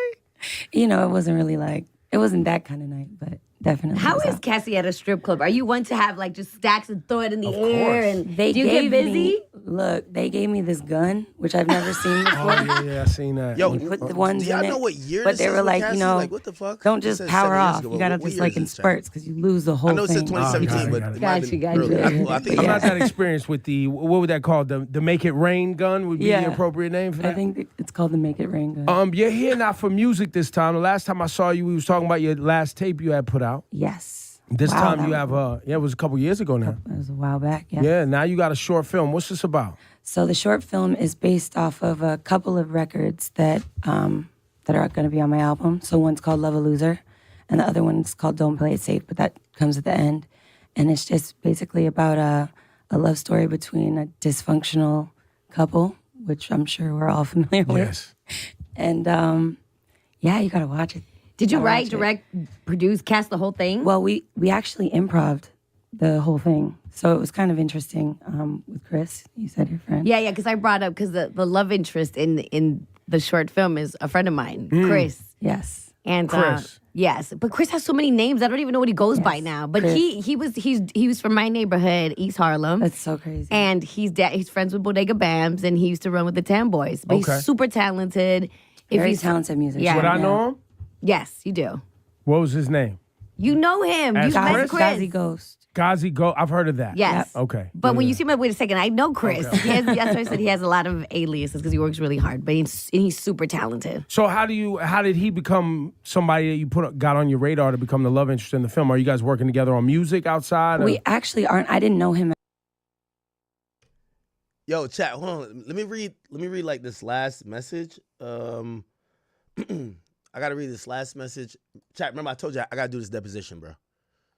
S6: You know, it wasn't really it wasn't that kind of night, but definitely.
S21: How is Cassie at a strip club? Are you one to have just stacks and throw it in the air? And
S6: They
S21: do you get busy?
S6: They gave me this gun, which I've never seen before.
S2: Oh, yeah, I seen that.
S1: Yo,
S6: You put the ones
S1: do y'all
S6: in
S1: know
S6: it,
S1: what year
S6: but
S1: this
S6: they
S1: is
S6: were
S1: with
S6: like,
S1: Cassie?
S6: you know,
S1: Like, what the fuck?
S6: don't
S1: It
S6: just
S1: said
S6: power
S1: 7 years
S6: off.
S1: ago.
S6: You gotta
S1: What
S6: just
S1: year is
S6: in
S1: this, Chad?
S6: spurts because you lose the whole
S1: I know it
S6: thing.
S1: said 2017, but it might have been
S6: Gotcha.
S1: earlier. I think
S2: I'm not that experienced with the, what would that called? The Make It Rain gun would be the appropriate name for that?
S6: I think it's called the Make It Rain gun.
S2: You're here not for music this time. The last time I saw you, we was talking about your last tape you had put out.
S6: Yes.
S2: This
S6: Wow,
S2: time you have, it was a couple years ago now.
S6: It was a while back, yeah.
S2: Yeah, now you got a short film. What's this about?
S6: So the short film is based off of a couple of records that that are going to be on my album. So one's called Love a Loser, and the other one's called Don't Play It Safe, but that comes at the end. And it's just basically about a love story between a dysfunctional couple, which I'm sure we're all familiar with.
S2: Yes.
S6: And yeah, you got to watch it.
S21: Did you write, direct, produce, cast the whole thing?
S6: Well, we actually improv'd the whole thing. So it was kind of interesting with Chris. You said your friend.
S21: Yeah, because I brought up, because the love interest in the short film is a friend of mine, Chris.
S6: Yes.
S21: And
S2: Chris.
S21: yes, but Chris has so many names. I don't even know what he goes by now. But
S6: Chris.
S21: he was from my neighborhood, East Harlem.
S6: That's so crazy.
S21: And he's friends with Bodega Bams, and he used to run with the Tam Boys. But
S2: Okay.
S21: he's super talented.
S6: Very talented musician.
S21: Yeah.
S2: Would I know him?
S21: Yes, you do.
S2: What was his name?
S21: You know him.
S2: As
S21: You met
S2: Chris?
S21: Chris.
S6: Gazi Ghost.
S2: Gazi Go. I've heard of that.
S21: Yes.
S2: Okay.
S21: But when you see him, wait a second, I know Chris.
S2: Okay.
S21: He has, that's why I said he has a lot of aliases because he works really hard. But he's super talented.
S2: So how did he become somebody that you got on your radar to become the love interest in the film? Are you guys working together on music outside?
S6: We actually aren't. I didn't know him.
S1: Yo, chat, hold on. Let me read like this last message. I gotta read this last message. Chat, remember I told you I gotta do this deposition, bro.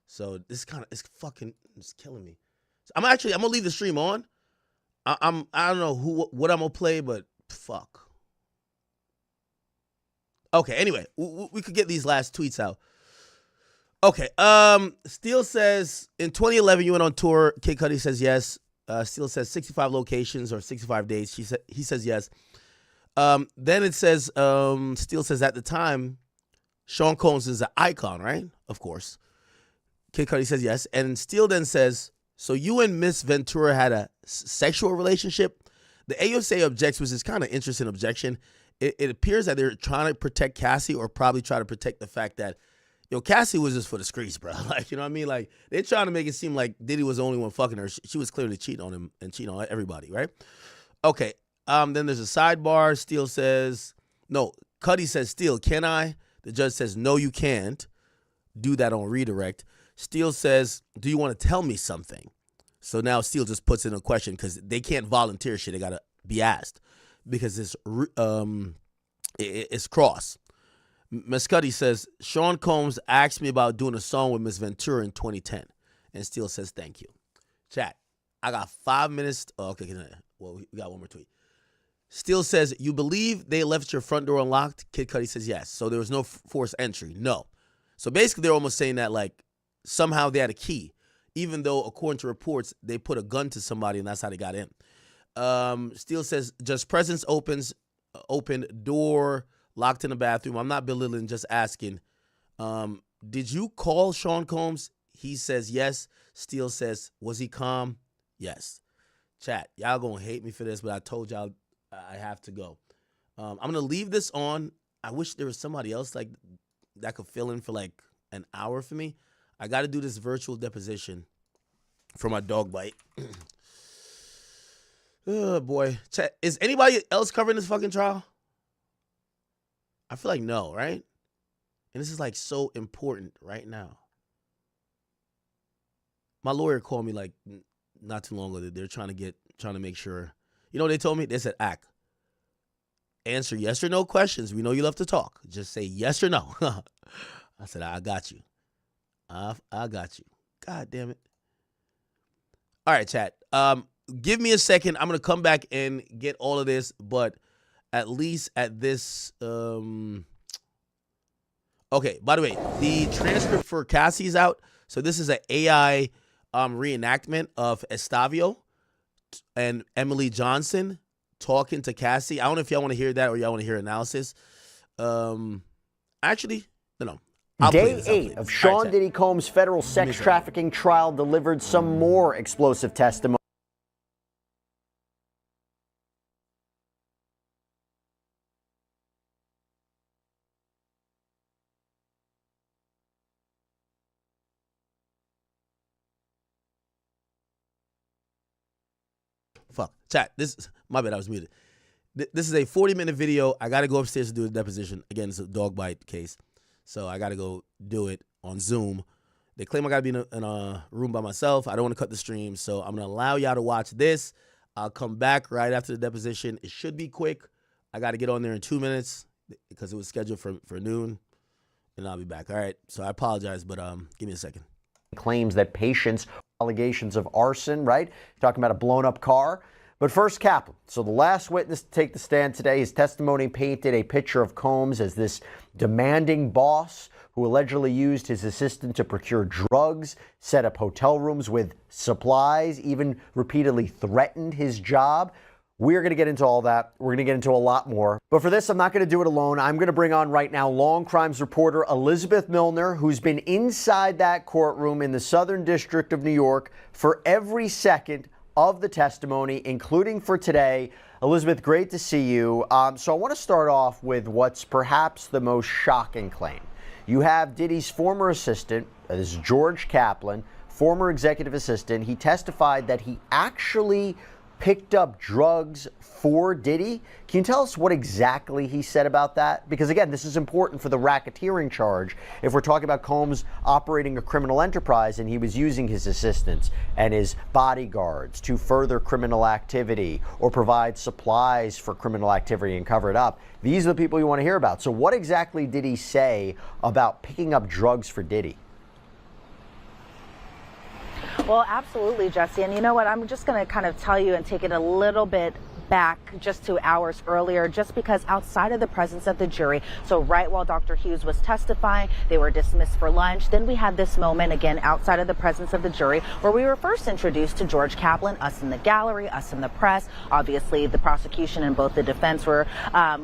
S1: So this it's killing me. So I'm gonna leave the stream on. I don't know what I'm gonna play, but fuck. Okay, anyway, we could get these last tweets out. Okay, Steele says, in 2011 you went on tour. Kid Cudi says yes. Steele says 65 locations or 65 days. He says yes. Then it says, Steele says at the time, Sean Combs is an icon, right? Of course. Kid Cudi says yes. And Steele then says, so you and Miss Ventura had a sexual relationship? The AUSA objects, which is kind of interesting objection. It appears that they're trying to protect Cassie, or probably try to protect the fact that, Cassie was just for the streets, bro. Like, you know what I mean? Like, they're trying to make it seem like Diddy was the only one fucking her. She was clearly cheating on him and cheating on everybody, right? Okay. Then there's a sidebar. Steele says, no, Cudi says, Steele, can I? The judge says, no, you can't. Do that on redirect. Steele says, do you want to tell me something? So now Steele just puts in a question because they can't volunteer shit. They got to be asked because it's cross. Miss Cudi says, Sean Combs asked me about doing a song with Miss Ventura in 2010. And Steele says, thank you. Chat, I got 5 minutes. Oh, okay, well, we got one more tweet. Steele says, you believe they left your front door unlocked? Kid Cudi says yes. So there was no forced entry. No. So basically they're almost saying that like somehow they had a key, even though according to reports, they put a gun to somebody and that's how they got in. Steele says, just presence open door, locked in the bathroom. I'm not belittling, just asking. Did you call Sean Combs? He says yes. Steele says, was he calm? Yes. Chat, y'all gonna hate me for this, but I told y'all I have to go. I'm gonna leave this on. I wish there was somebody else like that could fill in for like an hour for me. I got to do this virtual deposition for my dog bite. Oh boy, chat, is anybody else covering this fucking trial? I feel like no, right? And this is like so important right now. My lawyer called me like not too long ago. They're trying to make sure. You know what they told me? They said, Ack, answer yes or no questions. We know you love to talk. Just say yes or no. I said, I got you. I got you. God damn it. All right, chat. Give me a second. I'm going to come back and get all of this, but at least at this Okay, by the way, the transcript for Cassie's out. So this is an AI reenactment of Estavio and Emily Johnson talking to Cassie. I don't know if y'all want to hear that or y'all want to hear analysis. Actually, no.
S16: Day 8 of Sean Diddy Combs' federal sex trafficking trial delivered some more explosive testimony.
S1: Fuck. Chat. My bad, I was muted. This is a 40-minute video. I got to go upstairs to do a deposition. Again, it's a dog bite case. So I got to go do it on Zoom. They claim I got to be in a room by myself. I don't want to cut the stream. So I'm going to allow y'all to watch this. I'll come back right after the deposition. It should be quick. I got to get on there in 2 minutes because it was scheduled for noon. And I'll be back. All right. So I apologize, but give me a second.
S16: Claims that patients allegations of arson, right? Talking about a blown up car. But first, Kaplan. So the last witness to take the stand today, his testimony painted a picture of Combs as this demanding boss who allegedly used his assistant to procure drugs, set up hotel rooms with supplies, even repeatedly threatened his job. We're going to get into all that. We're going to get into a lot more. But for this, I'm not going to do it alone. I'm going to bring on right now Long Crimes reporter Elizabeth Milner, who's been inside that courtroom in the Southern District of New York for every second of the testimony, including for today. Elizabeth, great to see you. So I want to start off with what's perhaps the most shocking claim. You have Diddy's former assistant, this is George Kaplan, former executive assistant. He testified that he actually picked up drugs for Diddy. Can you tell us what exactly he said about that? Because again, this is important for the racketeering charge. If we're talking about Combs operating a criminal enterprise and he was using his assistants and his bodyguards to further criminal activity or provide supplies for criminal activity and cover it up, these are the people you want to hear about. So what exactly did he say about picking up drugs for Diddy?
S4: Well, absolutely, Jesse. And you know what? I'm just going to kind of tell you and take it a little bit back just 2 hours earlier, just because outside of the presence of the jury, so right while Dr. Hughes was testifying, they were dismissed for lunch. Then we had this moment again outside of the presence of the jury where we were first introduced to George Kaplan, us in the gallery, us in the press. Obviously, the prosecution and both the defense were,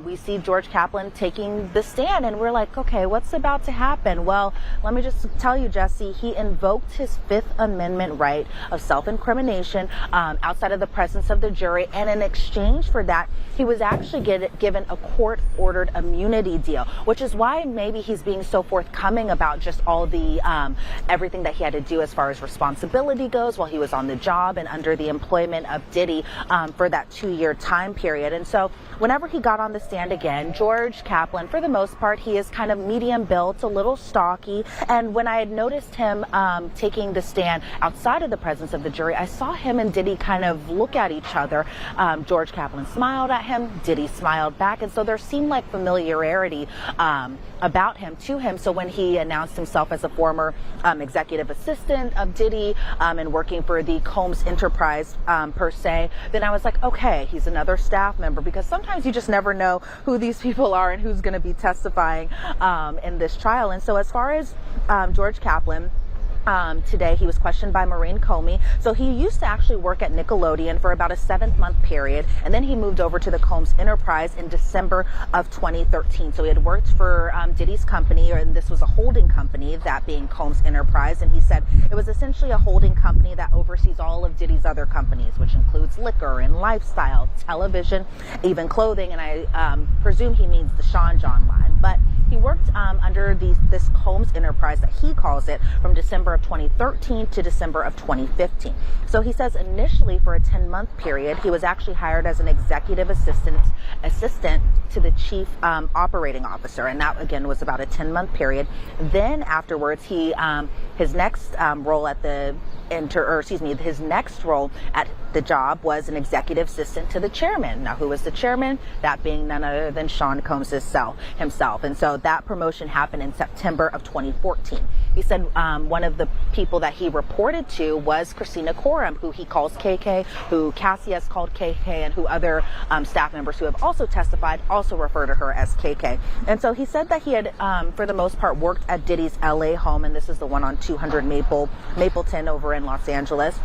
S4: we see George Kaplan taking the stand and we're like, okay, what's about to happen? Well, let me just tell you, Jesse, he invoked his Fifth Amendment right of self-incrimination outside of the presence of the jury, and in exchange for that, he was actually given a court-ordered immunity deal, which is why maybe he's being so forthcoming about just all the everything that he had to do as far as responsibility goes while he was on the job and under the employment of Diddy for that 2-year time period. And so whenever he got on the stand again, George Kaplan, for the most part, he is kind of medium built, a little stocky. And when I had noticed him taking the stand outside of the presence of the jury, I saw him and Diddy kind of look at each other. George Kaplan smiled at him, Diddy smiled back, and so there seemed like familiarity about him to him. So when he announced himself as a former executive assistant of Diddy and working for the Combs enterprise per se, then I was like, okay, he's another staff member, because sometimes you just never know who these people are and who's going to be testifying in this trial. And so as far as George Kaplan, today he was questioned by Maureen Comey. So he used to actually work at Nickelodeon for about a 7-month period, and then he moved over to the Combs enterprise in December of 2013. So he had worked for Diddy's company, and this was a holding company, that being Combs Enterprise, and he said it was essentially a holding company that oversees all of Diddy's other companies, which includes liquor and lifestyle, television, even clothing, and I presume he means the Sean John line. But he worked under this Combs Enterprise, that he calls it, from December of 2013 to December of 2015. So he says initially for a 10-month period, he was actually hired as an executive assistant to the chief operating officer, and that again was about a 10-month period. Then afterwards, he his next role at the his next role at the job was an executive assistant to the chairman. Now, who was the chairman? That being none other than Sean Combs himself. And so that promotion happened in September of 2014. He said one of the people that he reported to was Christina Coram, who he calls KK, who Cassie has called KK, and who other staff members who have also testified also refer to her as KK. And so he said that he had, for the most part, worked at Diddy's LA home, and this is the one on 200 Mapleton over in Los Angeles.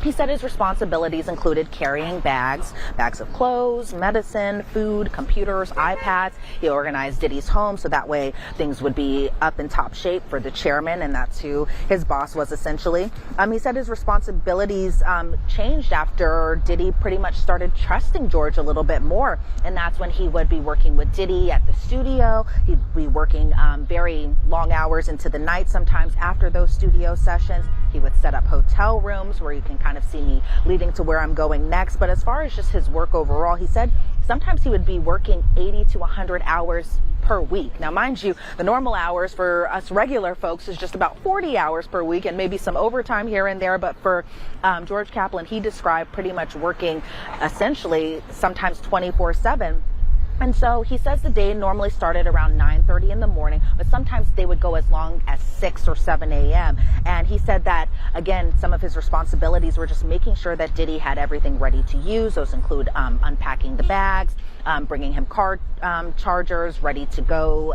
S4: He said his responsibilities included carrying bags of clothes, medicine, food, computers, iPads. He organized Diddy's home so that way things would be up in top shape for the chairman, and that's who his boss was essentially. He said his responsibilities changed after Diddy pretty much started trusting George a little bit more, and that's when he would be working with Diddy at the studio. He'd be working very long hours into the night sometimes after those studio sessions. He would set up hotel rooms where you can kind of see me leading to where I'm going next. But as far as just his work overall, he said sometimes he would be working 80 to 100 hours per week. Now, mind you, the normal hours for us regular folks is just about 40 hours per week and maybe some overtime here and there. But for George Kaplan, he described pretty much working essentially sometimes 24/7. And so he says the day normally started around 9:30 in the morning, but sometimes they would go as long as 6 or 7 a.m. And he said that, again, some of his responsibilities were just making sure that Diddy had everything ready to use. Those include unpacking the bags, bringing him car chargers ready to go,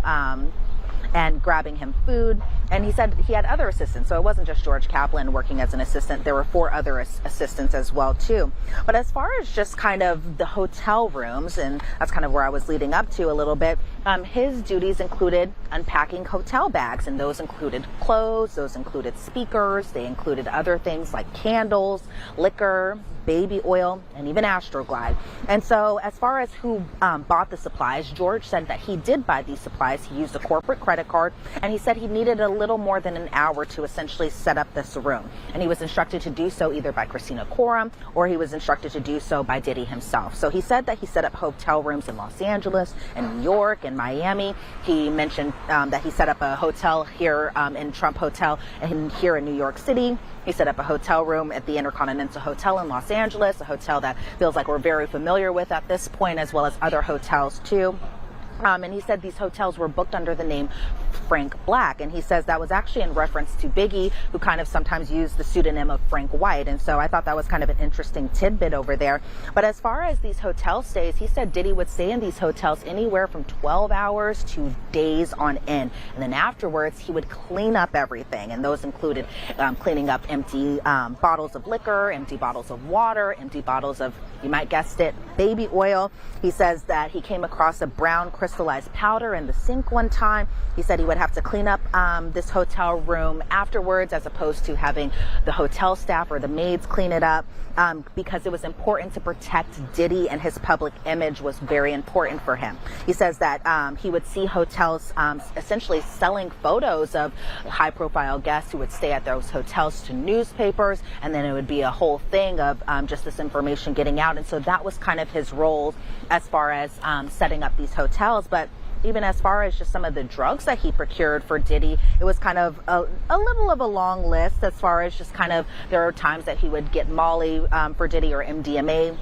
S4: and grabbing him food. And he said he had other assistants, so it wasn't just George Kaplan working as an assistant. There were 4 other assistants as well too. But as far as just kind of the hotel rooms, and that's kind of where I was leading up to a little bit, his duties included unpacking hotel bags, and those included clothes, those included speakers, they included other things like candles, liquor, baby oil, and even Astroglide. And so as far as who bought the supplies, George said that he did buy these supplies. He used a corporate credit card, and he said he needed a little more than an hour to essentially set up this room. And he was instructed to do so either by Christina Coram or he was instructed to do so by Diddy himself. So he said that he set up hotel rooms in Los Angeles and New York and Miami. He mentioned that he set up a hotel here in Trump Hotel and here in New York City. He set up a hotel room at the Intercontinental Hotel in Los Angeles, a hotel that feels like we're very familiar with at this point, as well as other hotels too. And he said these hotels were booked under the name Frank Black. And he says that was actually in reference to Biggie, who kind of sometimes used the pseudonym of Frank White. And so I thought that was kind of an interesting tidbit over there. But as far as these hotel stays, he said Diddy would stay in these hotels anywhere from 12 hours to days on end. And then afterwards, he would clean up everything. And those included cleaning up empty bottles of liquor, empty bottles of water, empty bottles of, you might guessed it, baby oil. He says that he came across a brown crystallized powder in the sink one time. He said he would have to clean up this hotel room afterwards, as opposed to having the hotel staff or the maids clean it up, because it was important to protect Diddy, and his public image was very important for him. He says that he would see hotels essentially selling photos of high-profile guests who would stay at those hotels to newspapers, and then it would be a whole thing of just this information getting out. And so that was kind of his role as far as setting up these hotels. But even as far as just some of the drugs that he procured for Diddy, it was kind of a little of a long list, as far as just kind of, there are times that he would get Molly for Diddy or MDMA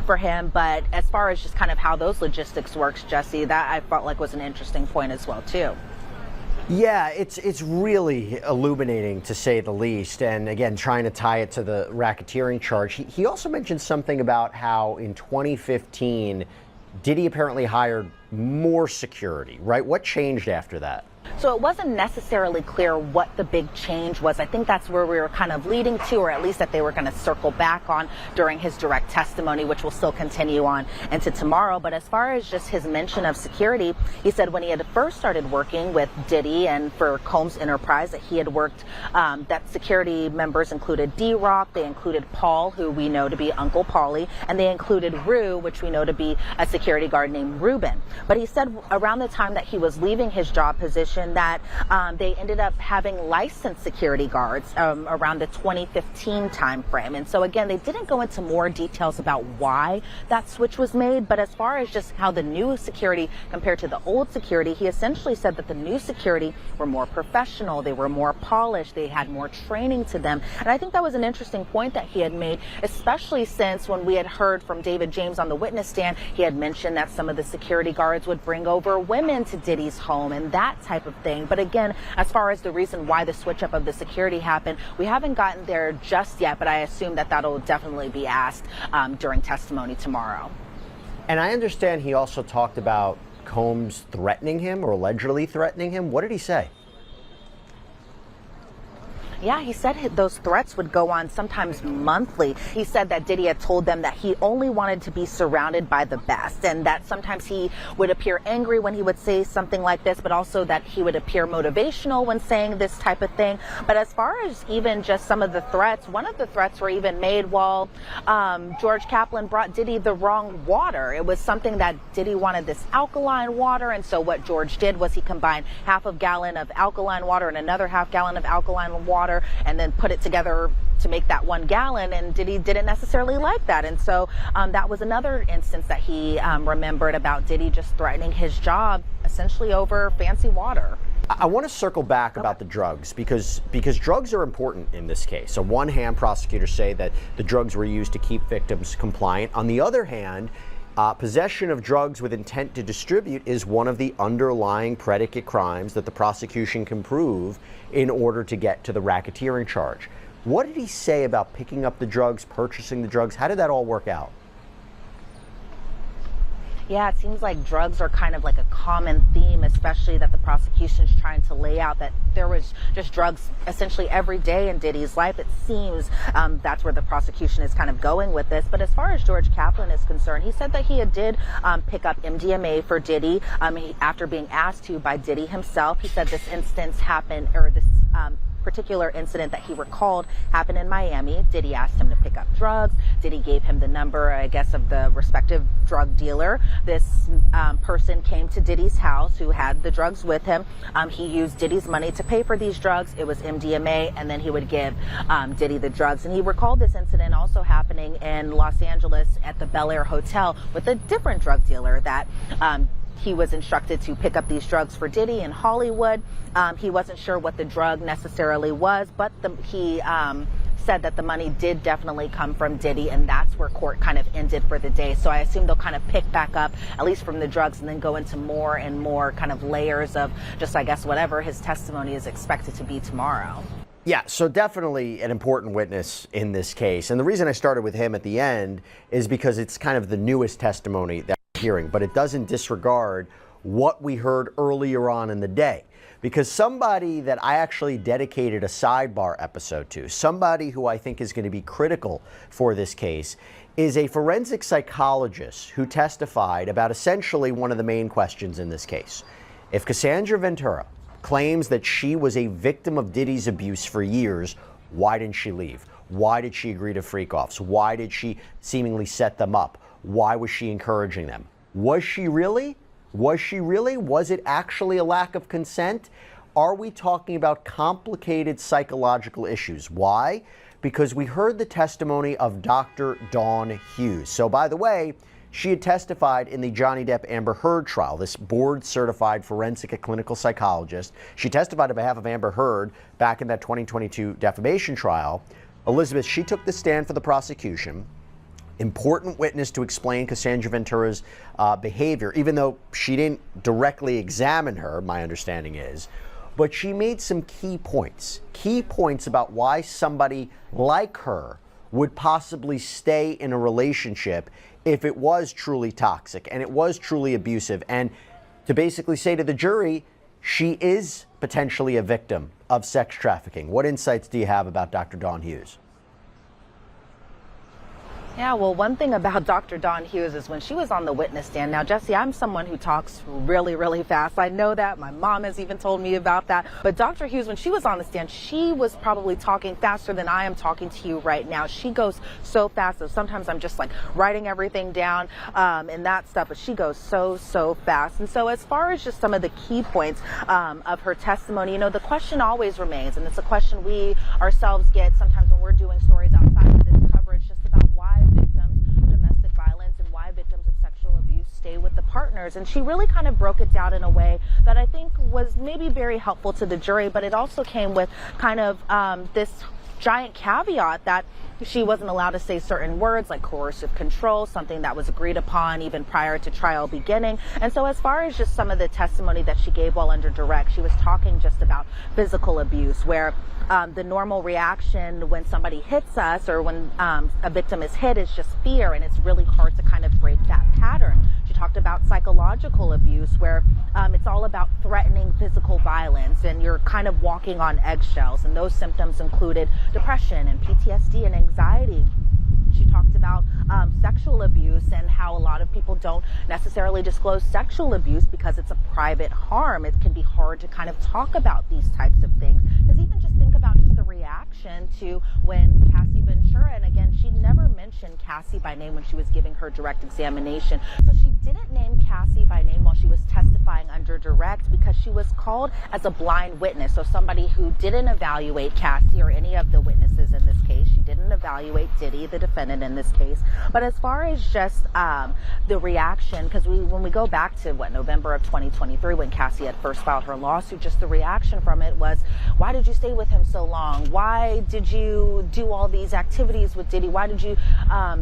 S4: for him. But as far as just kind of how those logistics works, Jesse, that I felt like was an interesting point as well too.
S16: Yeah, it's really illuminating, to say the least. And again, trying to tie it to the racketeering charge. He also mentioned something about how in 2015, Diddy apparently hired more security, right? What changed after that?
S4: So it wasn't necessarily clear what the big change was. I think that's where we were kind of leading to, or at least that they were going to circle back on during his direct testimony, which will still continue on into tomorrow. But as far as just his mention of security, he said when he had first started working with Diddy and for Combs Enterprise, that he had worked, that security members included D-Rock, they included Paul, who we know to be Uncle Paulie, and they included Rue, which we know to be a security guard named Ruben. But he said around the time that he was leaving his job position, mentioned that they ended up having licensed security guards around the 2015 timeframe. And so again, they didn't go into more details about why that switch was made, but as far as just how the new security compared to the old security, he essentially said that the new security were more professional, they were more polished, they had more training to them. And I think that was an interesting point that he had made, especially since when we had heard from David James on the witness stand, he had mentioned that some of the security guards would bring over women to Diddy's home and that type of thing. But again, as far as the reason why the switch up of the security happened, we haven't gotten there just yet, but I assume that that'll definitely be asked during testimony tomorrow.
S16: And I understand he also talked about Combs threatening him or allegedly threatening him. What did he say?
S4: Yeah, he said those threats would go on sometimes monthly. He said that Diddy had told them that he only wanted to be surrounded by the best, and that sometimes he would appear angry when he would say something like this, but also that he would appear motivational when saying this type of thing. But as far as even just some of the threats, one of the threats were even made while George Kaplan brought Diddy the wrong water. It was something that Diddy wanted, this alkaline water, and so what George did was he combined half a gallon of alkaline water and another half gallon of alkaline water and then put it together to make that 1 gallon, and Diddy didn't necessarily like that. And so that was another instance that he remembered about Diddy just threatening his job essentially over fancy water.
S16: I want to circle back about the drugs because drugs are important in this case. On one hand, prosecutors say that the drugs were used to keep victims compliant. On the other hand, possession of drugs with intent to distribute is one of the underlying predicate crimes that the prosecution can prove in order to get to the racketeering charge. What did he say about picking up the drugs, purchasing the drugs? How did that all work out?
S4: Yeah, it seems like drugs are kind of like a common theme, especially that the prosecution's trying to lay out that there was just drugs essentially every day in Diddy's life. It seems that's where the prosecution is kind of going with this. But as far as George Kaplan is concerned, he said that he did pick up MDMA for Diddy after being asked to by Diddy himself. He said this instance happened, or this particular incident that he recalled happened in Miami. Diddy asked him to pick up drugs. Diddy gave him the number, I guess, of the respective drug dealer. This person came to Diddy's house who had the drugs with him. He used Diddy's money to pay for these drugs. It was MDMA, and then he would give Diddy the drugs. And he recalled this incident also happening in Los Angeles at the Bel Air Hotel with a different drug dealer that he was instructed to pick up these drugs for Diddy in Hollywood. He wasn't sure what the drug necessarily was, but he said that the money did definitely come from Diddy, and that's where court kind of ended for the day. So I assume they'll kind of pick back up, at least from the drugs, and then go into more and more kind of layers of just, I guess, whatever his testimony is expected to be tomorrow.
S16: Yeah, so definitely an important witness in this case. And the reason I started with him at the end is because it's kind of the newest testimony that we're hearing, but it doesn't disregard what we heard earlier on in the day. Because somebody that I actually dedicated a sidebar episode to, somebody who I think is going to be critical for this case, is a forensic psychologist who testified about essentially one of the main questions in this case. If Cassandra Ventura claims that she was a victim of Diddy's abuse for years, why didn't she leave? Why did she agree to freak-offs? Why did she seemingly set them up? Why was she encouraging them? Was she really? Was she really? Was it actually a lack of consent? Are we talking about complicated psychological issues? Why? Because we heard the testimony of Dr. Dawn Hughes. So, by the way, she had testified in the Johnny Depp Amber Heard trial, this board-certified forensic and clinical psychologist. She testified on behalf of Amber Heard back in that 2022 defamation trial. Elizabeth, she took the stand for the prosecution. Important witness to explain Cassandra Ventura's behavior, even though she didn't directly examine her, my understanding is. But she made some key points about why somebody like her would possibly stay in a relationship if it was truly toxic and it was truly abusive, and to basically say to the jury, she is potentially a victim of sex trafficking. What insights do you have about Dr. Dawn Hughes?
S4: Yeah, well, one thing about Dr. Dawn Hughes is when she was on the witness stand. Now, Jesse, I'm someone who talks really, really fast. I know that. My mom has even told me about that. But Dr. Hughes, when she was on the stand, she was probably talking faster than I am talking to you right now. She goes so fast. So sometimes I'm just like writing everything down and that stuff. But she goes so fast. And so as far as just some of the key points of her testimony, you know, the question always remains. And it's a question we ourselves get sometimes when we're doing stories outside of this coverage, just about why victims of domestic violence and why victims of sexual abuse stay with the partners. And she really kind of broke it down in a way that I think was maybe very helpful to the jury, but it also came with kind of this giant caveat that she wasn't allowed to say certain words like coercive control, something that was agreed upon even prior to trial beginning. And so as far as just some of the testimony that she gave while under direct, she was talking just about physical abuse, where the normal reaction when somebody hits us or when a victim is hit is just fear, and it's really hard to kind of break that pattern. She talked about psychological abuse, where it's all about threatening physical violence and you're kind of walking on eggshells, and those symptoms included depression and PTSD and anxiety. She talked about sexual abuse and how a lot of people don't necessarily disclose sexual abuse because it's a private harm. It can be hard to kind of talk about these types of things, because even just think about just the reaction to when Cassie Ventura, and again, she never mentioned Cassie by name when she was giving her direct examination. So she didn't name Cassie by name while she was testifying under direct because she was called as a blind witness. So somebody who didn't evaluate Cassie or any of the witnesses in this case. She didn't evaluate Diddy, the defendant in this case. But as far as just the reaction, because when we go back to November of 2023 when Cassie had first filed her lawsuit, just the reaction from it was, why did you stay with him so long? Why did you do all these activities with Diddy? Why did you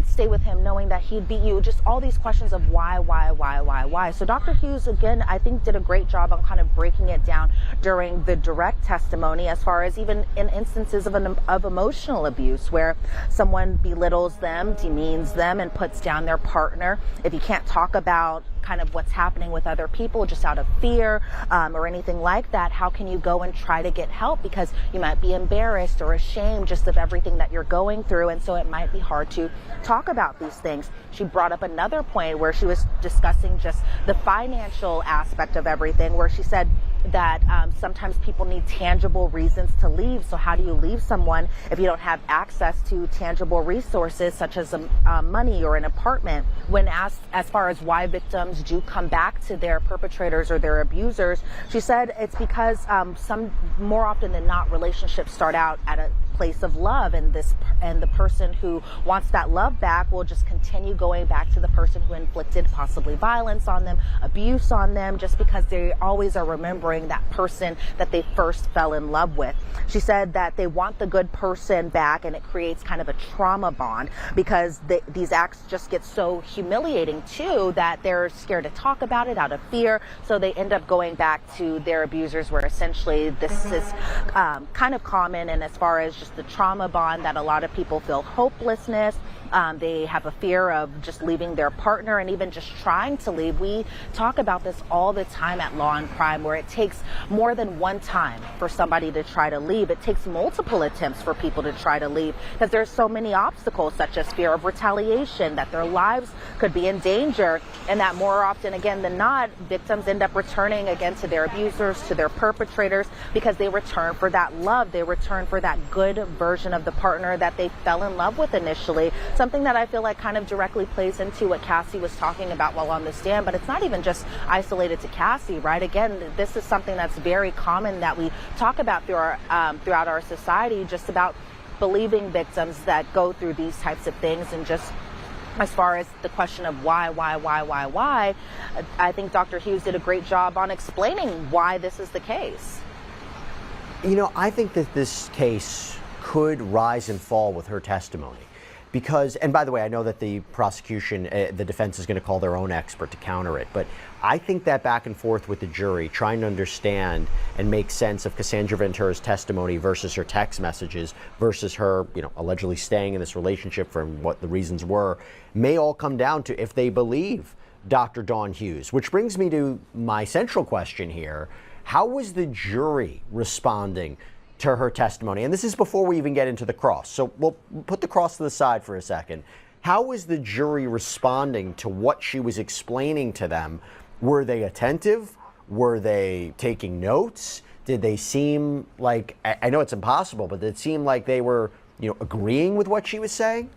S4: stay with him knowing that he'd beat you? Just all these questions of why. So Dr. Hughes, again, I think did a great job on kind of breaking it down during the direct testimony, as far as even in instances of emotional abuse, where someone belittles them, demeans them, and puts down their partner. If you can't talk about kind of what's happening with other people just out of fear or anything like that, how can you go and try to get help? Because you might be embarrassed or ashamed just of everything that you're going through, and so it might be hard to talk about these things. She brought up another point where she was discussing just the financial aspect of everything, where she said that sometimes people need tangible reasons to leave. So how do you leave someone if you don't have access to tangible resources such as money or an apartment? When asked as far as why victims do come back to their perpetrators or their abusers, she said it's because more often than not, relationships start out at a place of love, and the person who wants that love back will just continue going back to the person who inflicted possibly violence on them, abuse on them, just because they always are remembering that person that they first fell in love with. She said that they want the good person back, and it creates kind of a trauma bond because these acts just get so humiliating too that they're scared to talk about it out of fear, so they end up going back to their abusers, where essentially this is kind of common. And as far as just the trauma bond, that a lot of people feel hopelessness, they have a fear of just leaving their partner and even just trying to leave. We talk about this all the time at Law and Crime, where it takes more than one time for somebody to try to leave. It takes multiple attempts for people to try to leave because there's so many obstacles, such as fear of retaliation, that their lives could be in danger, and that more often again than not, victims end up returning again to their abusers, to their perpetrators, because they return for that love. They return for that good version of the partner that they fell in love with initially. Something that I feel like kind of directly plays into what Cassie was talking about while on the stand, but it's not even just isolated to Cassie, right? Again, this is something that's very common that we talk about throughout our society, just about believing victims that go through these types of things. And just as far as the question of why, I think Dr. Hughes did a great job on explaining why this is the case.
S16: You know, I think that this case could rise and fall with her testimony. Because, and by the way, I know that the prosecution, the defense is going to call their own expert to counter it, but I think that back and forth with the jury, trying to understand and make sense of Cassandra Ventura's testimony versus her text messages versus her, allegedly staying in this relationship for what the reasons were, may all come down to if they believe Dr. Dawn Hughes. Which brings me to my central question here. How was the jury responding to her testimony? And this is before we even get into the cross. So we'll put the cross to the side for a second. How was the jury responding to what she was explaining to them? Were they attentive? Were they taking notes? Did they seem like, I know it's impossible, but did it seem like they were, agreeing with what she was saying?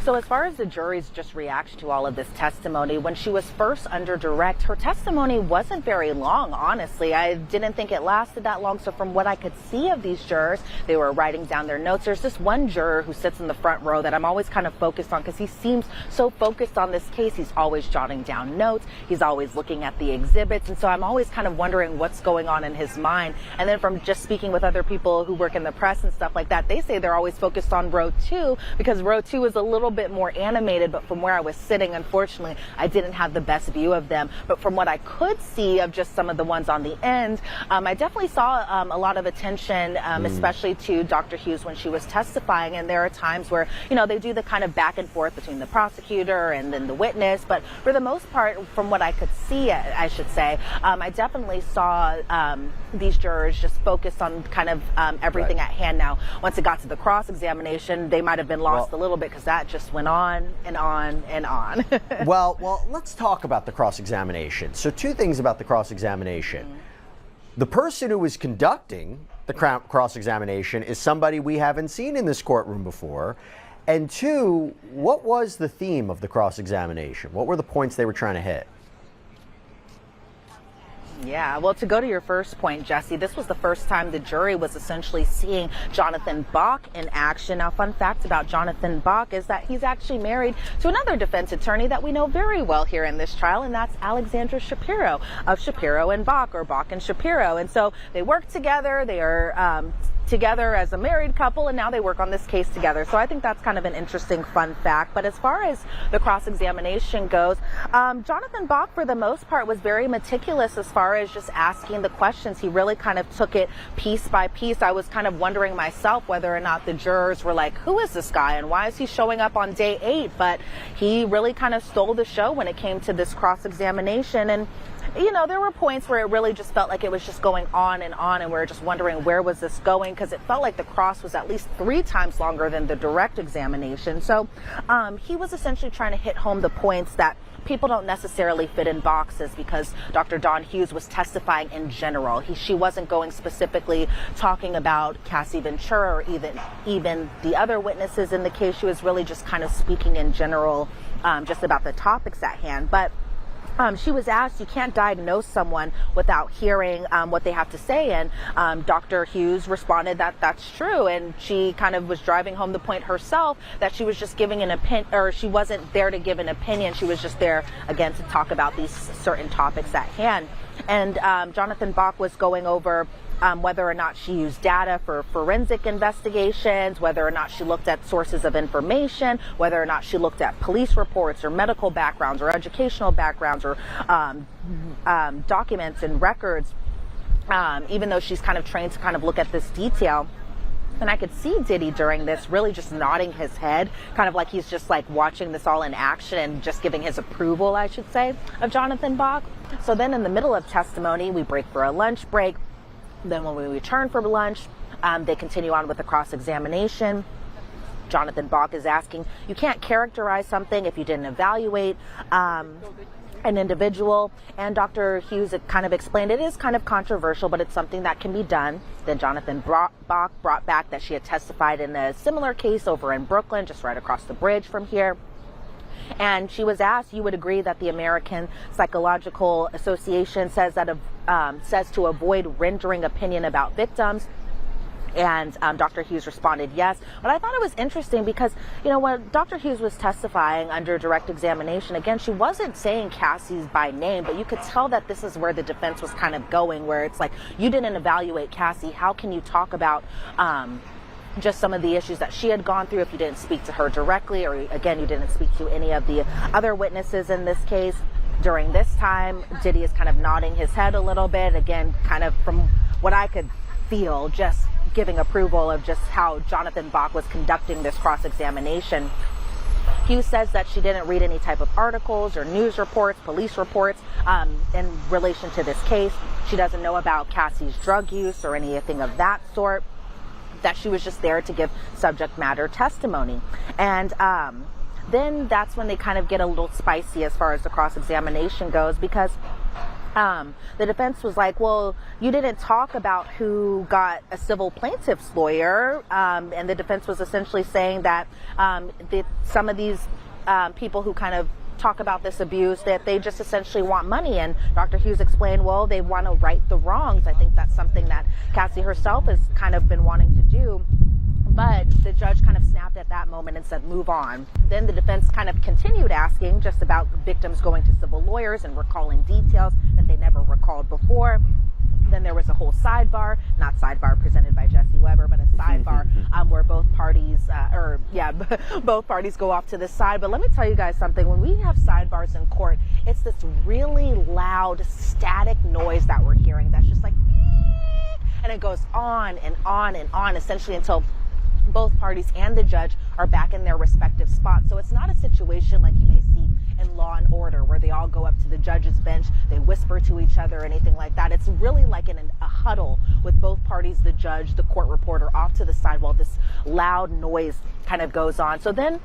S4: So as far as the jury's just reaction to all of this testimony, when she was first under direct, her testimony wasn't very long, honestly. I didn't think it lasted that long. So from what I could see of these jurors, they were writing down their notes. There's this one juror who sits in the front row that I'm always kind of focused on because he seems so focused on this case. He's always jotting down notes. He's always looking at the exhibits. And so I'm always kind of wondering what's going on in his mind. And then from just speaking with other people who work in the press and stuff like that, they say they're always focused on row 2 because row 2 is a little bit more animated, but from where I was sitting, unfortunately, I didn't have the best view of them. But from what I could see of just some of the ones on the end, I definitely saw a lot of attention, especially to Dr. Hughes when she was testifying. And there are times where, they do the kind of back and forth between the prosecutor and then the witness. But for the most part, from what I could see, I should say, I definitely saw these jurors just focused on kind of everything at hand. Now, once it got to the cross-examination, they might have been lost a little bit because that just went on and on and on.
S16: well, let's talk about the cross-examination. So 2 things about the cross-examination. The person who was conducting the cross-examination is somebody we haven't seen in this courtroom before. And 2, what was the theme of the cross-examination? What were the points they were trying to hit?
S4: Yeah, well, to go to your first point, Jesse, this was the first time the jury was essentially seeing Jonathan Bach in action. Now, fun fact about Jonathan Bach is that he's actually married to another defense attorney that we know very well here in this trial, and that's Alexandra Shapiro of Shapiro and Bach, or Bach and Shapiro. And so they work together. They are together as a married couple, and now they work on this case together. So I think that's kind of an interesting fun fact. But as far as the cross-examination goes, Jonathan Bach, for the most part, was very meticulous as far as just asking the questions. He really kind of took it piece by piece. I was kind of wondering myself whether or not the jurors were like, who is this guy and why is he showing up on day 8? But he really kind of stole the show when it came to this cross-examination. And there were points where it really just felt like it was just going on, and we were just wondering where was this going, because it felt like the cross was at least 3 times longer than the direct examination. So he was essentially trying to hit home the points that people don't necessarily fit in boxes, because Dr. Dawn Hughes was testifying in general. She wasn't going specifically talking about Cassie Ventura or even the other witnesses in the case. She was really just kind of speaking in general, just about the topics at hand. But she was asked, you can't diagnose someone without hearing what they have to say. And Dr. Hughes responded that that's true. And she kind of was driving home the point herself that she was just giving an opinion, or she wasn't there to give an opinion. She was just there, again, to talk about these certain topics at hand. And Jonathan Bach was going over whether or not she used data for forensic investigations, whether or not she looked at sources of information, whether or not she looked at police reports or medical backgrounds or educational backgrounds or documents and records, even though she's kind of trained to kind of look at this detail. And I could see Diddy during this really just nodding his head, kind of like he's just like watching this all in action and just giving his approval, I should say, of Jonathan Bach. So then in the middle of testimony, we break for a lunch break. Then when we return from lunch, they continue on with the cross-examination. Jonathan Bach is asking, you can't characterize something if you didn't evaluate an individual. And Dr. Hughes kind of explained it is kind of controversial, but it's something that can be done. Then Jonathan Bach brought back that she had testified in a similar case over in Brooklyn, just right across the bridge from here. And she was asked, you would agree that the American Psychological Association says that says to avoid rendering opinion about victims. And Dr. Hughes responded yes. But I thought it was interesting because, when Dr. Hughes was testifying under direct examination, again, she wasn't saying Cassie's by name, but you could tell that this is where the defense was kind of going, where it's like, you didn't evaluate Cassie. How can you talk about just some of the issues that she had gone through if you didn't speak to her directly, or again, you didn't speak to any of the other witnesses in this case? During this time, Diddy is kind of nodding his head a little bit, again, kind of from what I could feel, just giving approval of just how Jonathan Bach was conducting this cross-examination. Hughes says that she didn't read any type of articles or news reports, police reports in relation to this case. She doesn't know about Cassie's drug use or anything of that sort, that she was just there to give subject matter testimony. And then that's when they kind of get a little spicy as far as the cross-examination goes, because the defense was like, well, you didn't talk about who got a civil plaintiff's lawyer. And the defense was essentially saying that some of these people who kind of talk about this abuse, that they just essentially want money. And Dr. Hughes explained, well, they want to right the wrongs. I think that's something that Cassie herself has kind of been wanting to do. But the judge kind of snapped at that moment and said, move on. Then the defense kind of continued asking just about victims going to civil lawyers and recalling details that they never recalled before. Then there was a whole sidebar, not sidebar presented by Jesse Weber, but a sidebar where both parties, both parties go off to the side. But let me tell you guys something. When we have sidebars in court, it's this really loud, static noise that we're hearing that's just like, and it goes on and on and on, essentially until both parties and the judge are back in their respective spots. So it's not a situation like you may see in Law and Order where they all go up to the judge's bench, they whisper to each other or anything like that. It's really like in a huddle with both parties, the judge, the court reporter off to the side while this loud noise kind of goes on. So then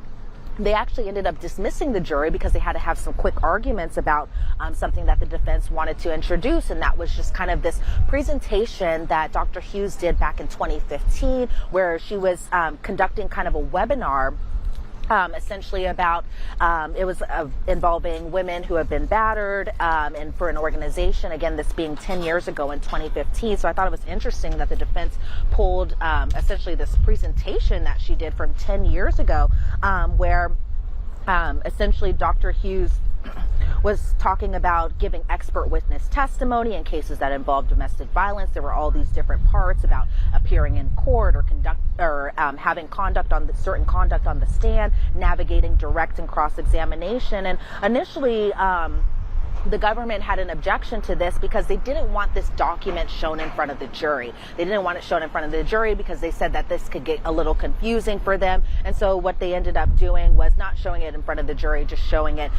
S4: they actually ended up dismissing the jury because they had to have some quick arguments about something that the defense wanted to introduce, and that was just kind of this presentation that Dr. Hughes did back in 2015, where she was conducting kind of a webinar essentially about, it was involving women who have been battered, and for an organization, again, this being 10 years ago in 2015. So I thought it was interesting that the defense pulled essentially this presentation that she did from 10 years ago, where essentially Dr. Hughes was talking about giving expert witness testimony in cases that involved domestic violence. There were all these different parts about appearing in court or having certain conduct on the stand, navigating direct and cross-examination. And initially, the government had an objection to this because they didn't want this document shown in front of the jury. They didn't want it shown in front of the jury because they said that this could get a little confusing for them. And so what they ended up doing was not showing it in front of the jury, just showing it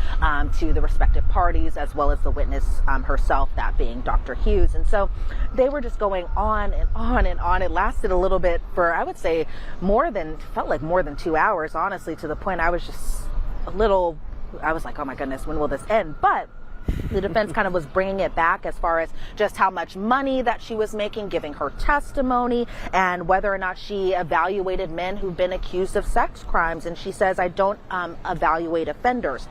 S4: to the respective parties as well as the witness herself, that being Dr. Hughes. And so they were just going on and on and on. It lasted a little bit for, I would say, felt like more than 2 hours, honestly, to the point I was just I was like, oh my goodness, when will this end? But the defense kind of was bringing it back as far as just how much money that she was making, giving her testimony, and whether or not she evaluated men who've been accused of sex crimes. And she says, I don't evaluate offenders.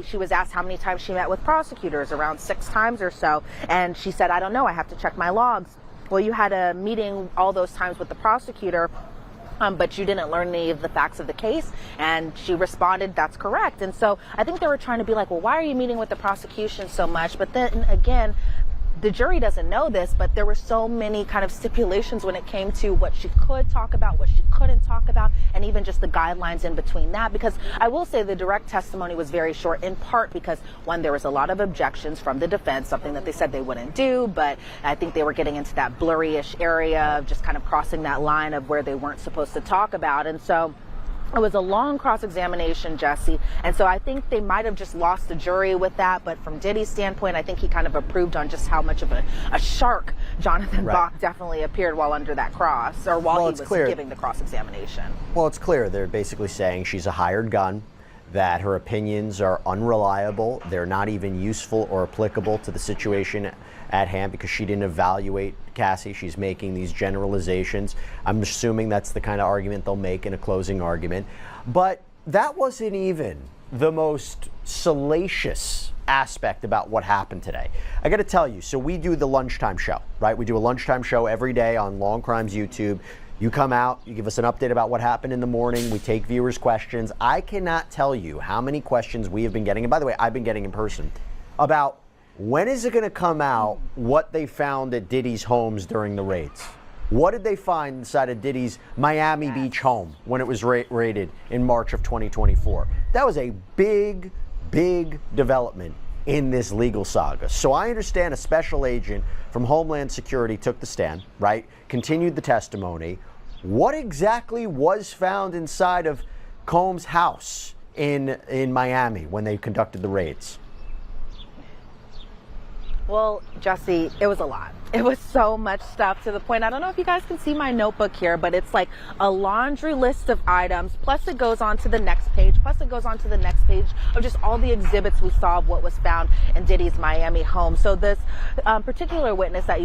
S4: She was asked how many times she met with prosecutors, around 6 times or so. And she said, I don't know, I have to check my logs. Well, you had a meeting all those times with the prosecutor, but you didn't learn any of the facts of the case. And she responded, that's correct. And so I think they were trying to be like, well, why are you meeting with the prosecution so much? But then again, the jury doesn't know this, but there were so many kind of stipulations when it came to what she could talk about, what she couldn't talk about, and even just the guidelines in between that. Because I will say the direct testimony was very short, in part because, one, there was a lot of objections from the defense, something that they said they wouldn't do, but I think they were getting into that blurry-ish area of just kind of crossing that line of where they weren't supposed to talk about. And so it was a long cross-examination, Jesse, and so I think they might have just lost the jury with that, but from Diddy's standpoint, I think he kind of approved on just how much of a shark Jonathan Bach definitely appeared while under that cross, or while he was giving the cross-examination.
S16: Well, it's clear. They're basically saying she's a hired gun, that her opinions are unreliable, they're not even useful or applicable to the situation at hand because she didn't evaluate Cassie. She's making these generalizations. I'm assuming that's the kind of argument they'll make in a closing argument. But that wasn't even the most salacious aspect about what happened today. I got to tell you, so we do the lunchtime show, right? We do a lunchtime show every day on Long Crimes YouTube. You come out, you give us an update about what happened in the morning. We take viewers' questions. I cannot tell you how many questions we have been getting, and by the way, I've been getting in person, about when is it going to come out what they found at Diddy's homes during the raids? What did they find inside of Diddy's Miami Beach home when it was raided in March of 2024? That was a big, big development in this legal saga. So I understand a special agent from Homeland Security took the stand, right? Continued the testimony. What exactly was found inside of Combs' house in Miami when they conducted the raids?
S4: Well, Jesse, it was a lot. It was so much stuff to the point, I don't know if you guys can see my notebook here, but it's like a laundry list of items, plus it goes on to the next page, plus it goes on to the next page of just all the exhibits we saw of what was found in Diddy's Miami home. So this particular witness that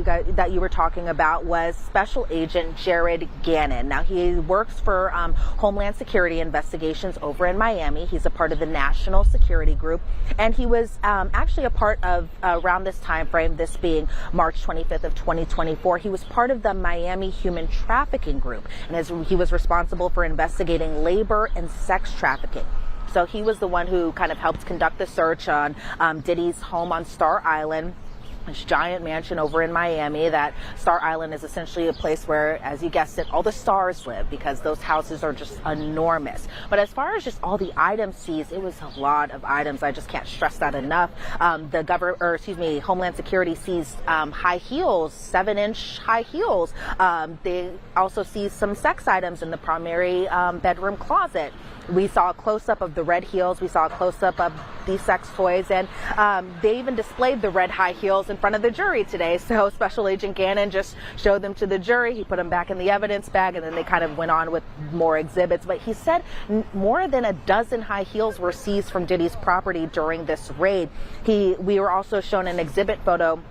S4: you were talking about was Special Agent Jared Gannon. Now he works for Homeland Security Investigations over in Miami. He's a part of the National Security Group, and he was actually a part of around this time frame, this being March 25th of 2024, he was part of the Miami Human Trafficking Group, and he was responsible for investigating labor and sex trafficking. So he was the one who kind of helped conduct the search on Diddy's home on Star Island, this giant mansion over in Miami. That Star Island is essentially a place where, as you guessed it, all the stars live, because those houses are just enormous. But as far as just all the items seized, it was a lot of items. I just can't stress that enough. Homeland Security seized high heels, 7-inch high heels. They also seized some sex items in the primary bedroom closet. We saw a close-up of the red heels. We saw a close-up of these sex toys, and they even displayed the red high heels in front of the jury today. So Special Agent Gannon just showed them to the jury. He put them back in the evidence bag, and then they kind of went on with more exhibits. But he said more than a dozen high heels were seized from Diddy's property during this raid. We were also shown an exhibit photo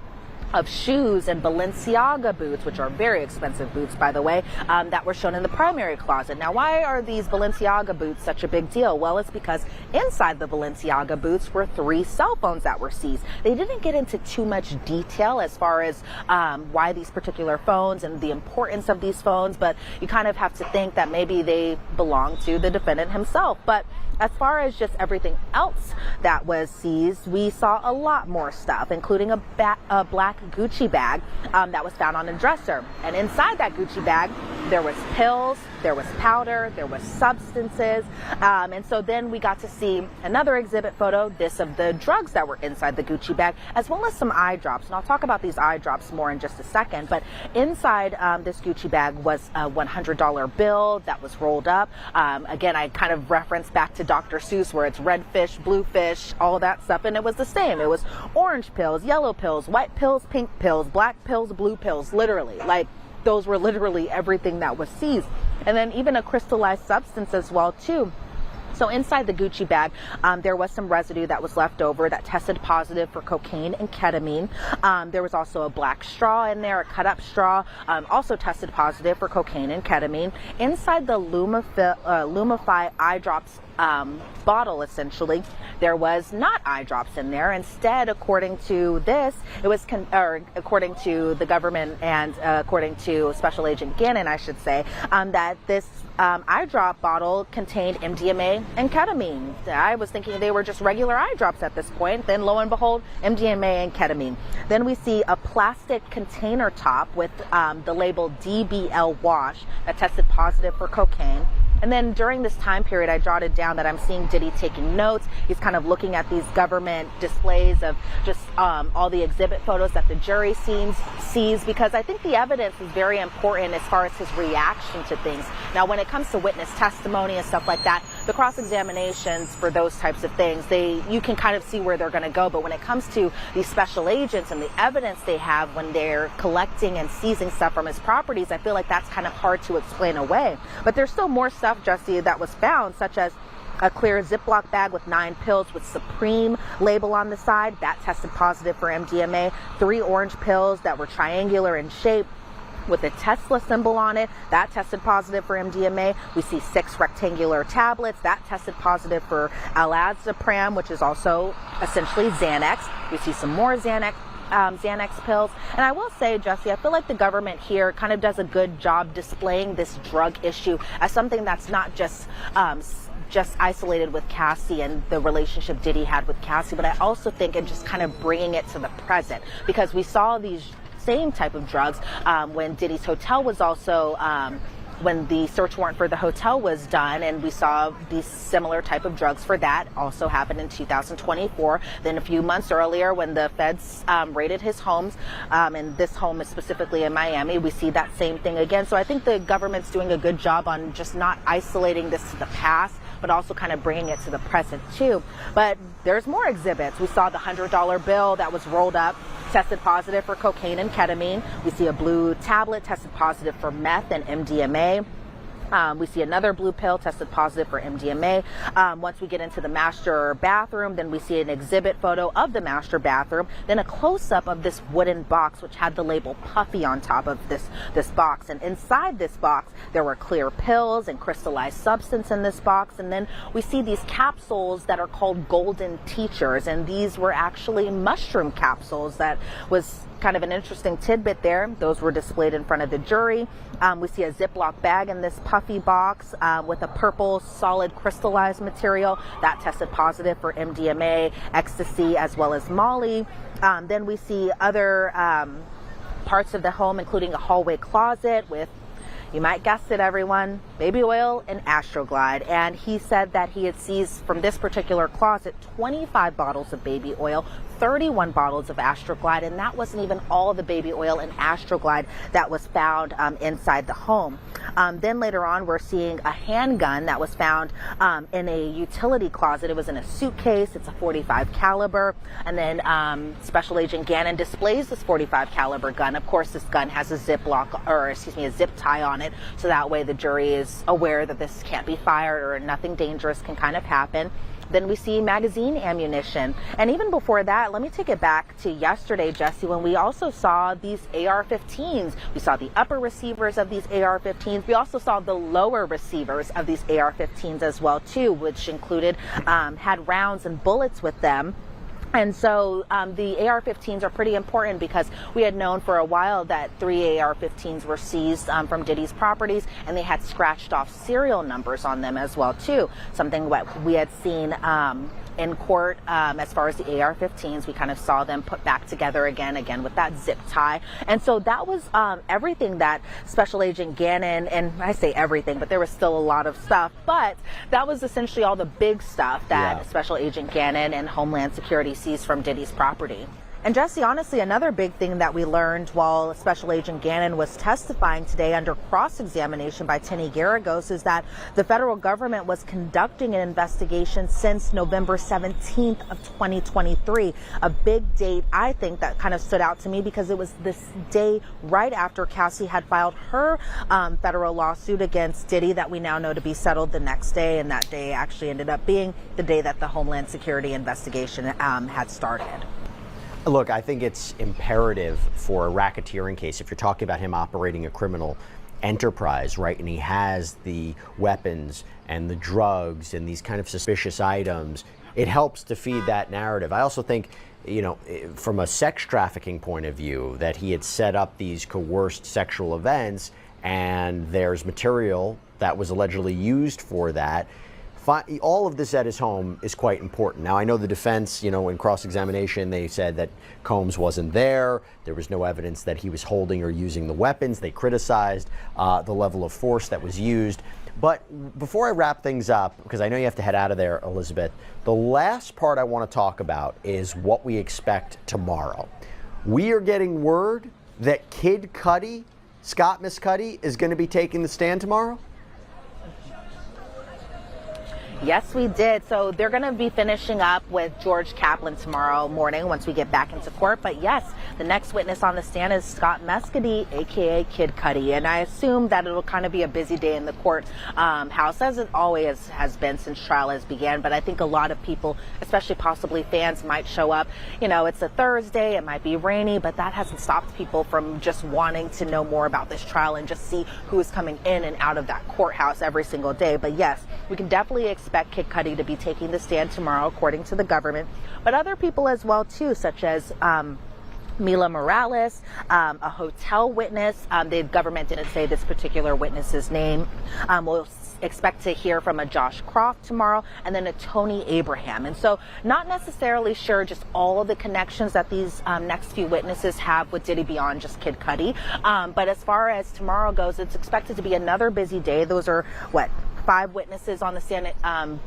S4: of shoes and Balenciaga boots, which are very expensive boots, by the way, that were shown in the primary closet. Now, why are these Balenciaga boots such a big deal? Well, it's because inside the Balenciaga boots were 3 cell phones that were seized. They didn't get into too much detail as far as why these particular phones and the importance of these phones, but you kind of have to think that maybe they belong to the defendant himself. But as far as just everything else that was seized, we saw a lot more stuff, including a black Gucci bag that was found on a dresser. And inside that Gucci bag, there was pills, there was powder, there was substances. And so then we got to see another exhibit photo, this of the drugs that were inside the Gucci bag, as well as some eye drops. And I'll talk about these eye drops more in just a second. But inside this Gucci bag was a $100 bill that was rolled up. Again, I kind of referenced back to Dr. Seuss, where it's red fish, blue fish, all that stuff. And it was the same. It was orange pills, yellow pills, white pills, pink pills, black pills, blue pills, literally. Like, those were literally everything that was seized. And then even a crystallized substance as well, too. So inside the Gucci bag, there was some residue that was left over that tested positive for cocaine and ketamine. There was also a black straw in there, a cut-up straw, also tested positive for cocaine and ketamine. Inside the Lumify eye drops bottle, essentially, there was not eye drops in there. Instead, according to this, it was according to the government and according to Special Agent Gannon, I should say, that this eye drop bottle contained MDMA and ketamine. I was thinking they were just regular eye drops at this point. Then lo and behold, MDMA and ketamine. Then we see a plastic container top with the label DBL wash that tested positive for cocaine. And then during this time period, I jotted down that I'm seeing Diddy taking notes. He's kind of looking at these government displays of just all the exhibit photos that the jury sees, because I think the evidence is very important as far as his reaction to things. Now, when it comes to witness testimony and stuff like that, the cross-examinations for those types of things, you can kind of see where they're going to go. But when it comes to these special agents and the evidence they have when they're collecting and seizing stuff from his properties, I feel like that's kind of hard to explain away. But there's still more stuff, Jesse, that was found, such as a clear Ziploc bag with 9 pills with Supreme label on the side. That tested positive for MDMA. 3 orange pills that were triangular in shape with a Tesla symbol on it. That tested positive for MDMA. We see 6 rectangular tablets. That tested positive for alazepam, which is also essentially Xanax. We see some more Xanax pills. And I will say, Jesse, I feel like the government here kind of does a good job displaying this drug issue as something that's not just isolated with Cassie and the relationship Diddy had with Cassie, but I also think it just kind of bringing it to the present, because we saw these same type of drugs when Diddy's hotel was also when the search warrant for the hotel was done, and we saw these similar type of drugs for that also happened in 2024. Then a few months earlier, when the feds raided his homes, and this home is specifically in Miami, we see that same thing again. So I think the government's doing a good job on just not isolating this to the past, but also kind of bringing it to the present too. But there's more exhibits. We saw the $100 bill that was rolled up. tested positive for cocaine and ketamine. We see a blue tablet tested positive for meth and MDMA. We see another blue pill tested positive for MDMA. Once we get into the master bathroom, then we see an exhibit photo of the master bathroom, then a close-up of this wooden box which had the label Puffy on top of this box. And inside this box, there were clear pills and crystallized substance in this box. And then we see these capsules that are called golden teachers, and these were actually mushroom capsules. That was kind of an interesting tidbit there. Those were displayed in front of the jury. We see a Ziploc bag in this puffy box with a purple solid crystallized material that tested positive for MDMA, ecstasy, as well as Molly. Then we see other parts of the home, including a hallway closet with, you might guess it, everyone, baby oil and Astroglide. And he said that he had seized from this particular closet 25 bottles of baby oil, 31 bottles of Astroglide, and that wasn't even all the baby oil and Astroglide that was found inside the home. Then later on, we're seeing a handgun that was found in a utility closet. It was in a suitcase. It's a .45 caliber. And then Special Agent Gannon displays this .45 caliber gun. Of course, this gun has a zip tie on it, so that way the jury is aware that this can't be fired or nothing dangerous can kind of happen. Then we see magazine ammunition. And even before that, let me take it back to yesterday, Jesse, when we also saw these AR-15s. We saw the upper receivers of these AR-15s. We also saw the lower receivers of these AR-15s as well, too, which included, had rounds and bullets with them. And so the AR-15s are pretty important because we had known for a while that 3 AR-15s were seized from Diddy's properties, and they had scratched off serial numbers on them as well, too. Something what we had seen in court as far as the AR-15s. We kind of saw them put back together again with that zip tie. And so that was everything that Special Agent Gannon, and I say everything, but there was still a lot of stuff, but that was essentially all the big stuff that Special Agent Gannon and Homeland Security seized from Diddy's property. And Jesse, honestly, another big thing that we learned while Special Agent Gannon was testifying today under cross-examination by Tenny Garagos is that the federal government was conducting an investigation since November 17th of 2023. A big date, I think, that kind of stood out to me because it was this day right after Cassie had filed her federal lawsuit against Diddy that we now know to be settled the next day. And that day actually ended up being the day that the Homeland Security investigation had started.
S16: Look, I think it's imperative for a racketeering case, if you're talking about him operating a criminal enterprise, right, and he has the weapons and the drugs and these kind of suspicious items, it helps to feed that narrative. I also think, you know, from a sex trafficking point of view, that he had set up these coerced sexual events, and there's material that was allegedly used for that. All of this at his home is quite important. Now, I know the defense, you know, in cross-examination, they said that Combs wasn't there. There was no evidence that he was holding or using the weapons. They criticized the level of force that was used. But before I wrap things up, because I know you have to head out of there, Elizabeth, the last part I want to talk about is what we expect tomorrow. We are getting word that Kid Cudi, Scott Miscudi, is going to be taking the stand tomorrow?
S4: Yes, we did. So they're going to be finishing up with George Kaplan tomorrow morning once we get back into court. But yes, the next witness on the stand is Scott Miscudi, a.k.a. Kid Cudi. And I assume that it'll kind of be a busy day in the court house, as it always has been since trial has began. But I think a lot of people, especially possibly fans, might show up. You know, it's a Thursday, it might be rainy, but that hasn't stopped people from just wanting to know more about this trial and just see who is coming in and out of that courthouse every single day. But yes, we can definitely expect Kid Cudi to be taking the stand tomorrow, according to the government, but other people as well too, such as Mila Morales, a hotel witness. The government didn't say this particular witness's name. We'll expect to hear from a Josh Croft tomorrow, and then a Tony Abraham. And so not necessarily sure just all of the connections that these next few witnesses have with Diddy beyond just Kid Cudi. But as far as tomorrow goes, it's expected to be another busy day. Those are, 5 witnesses on the stand,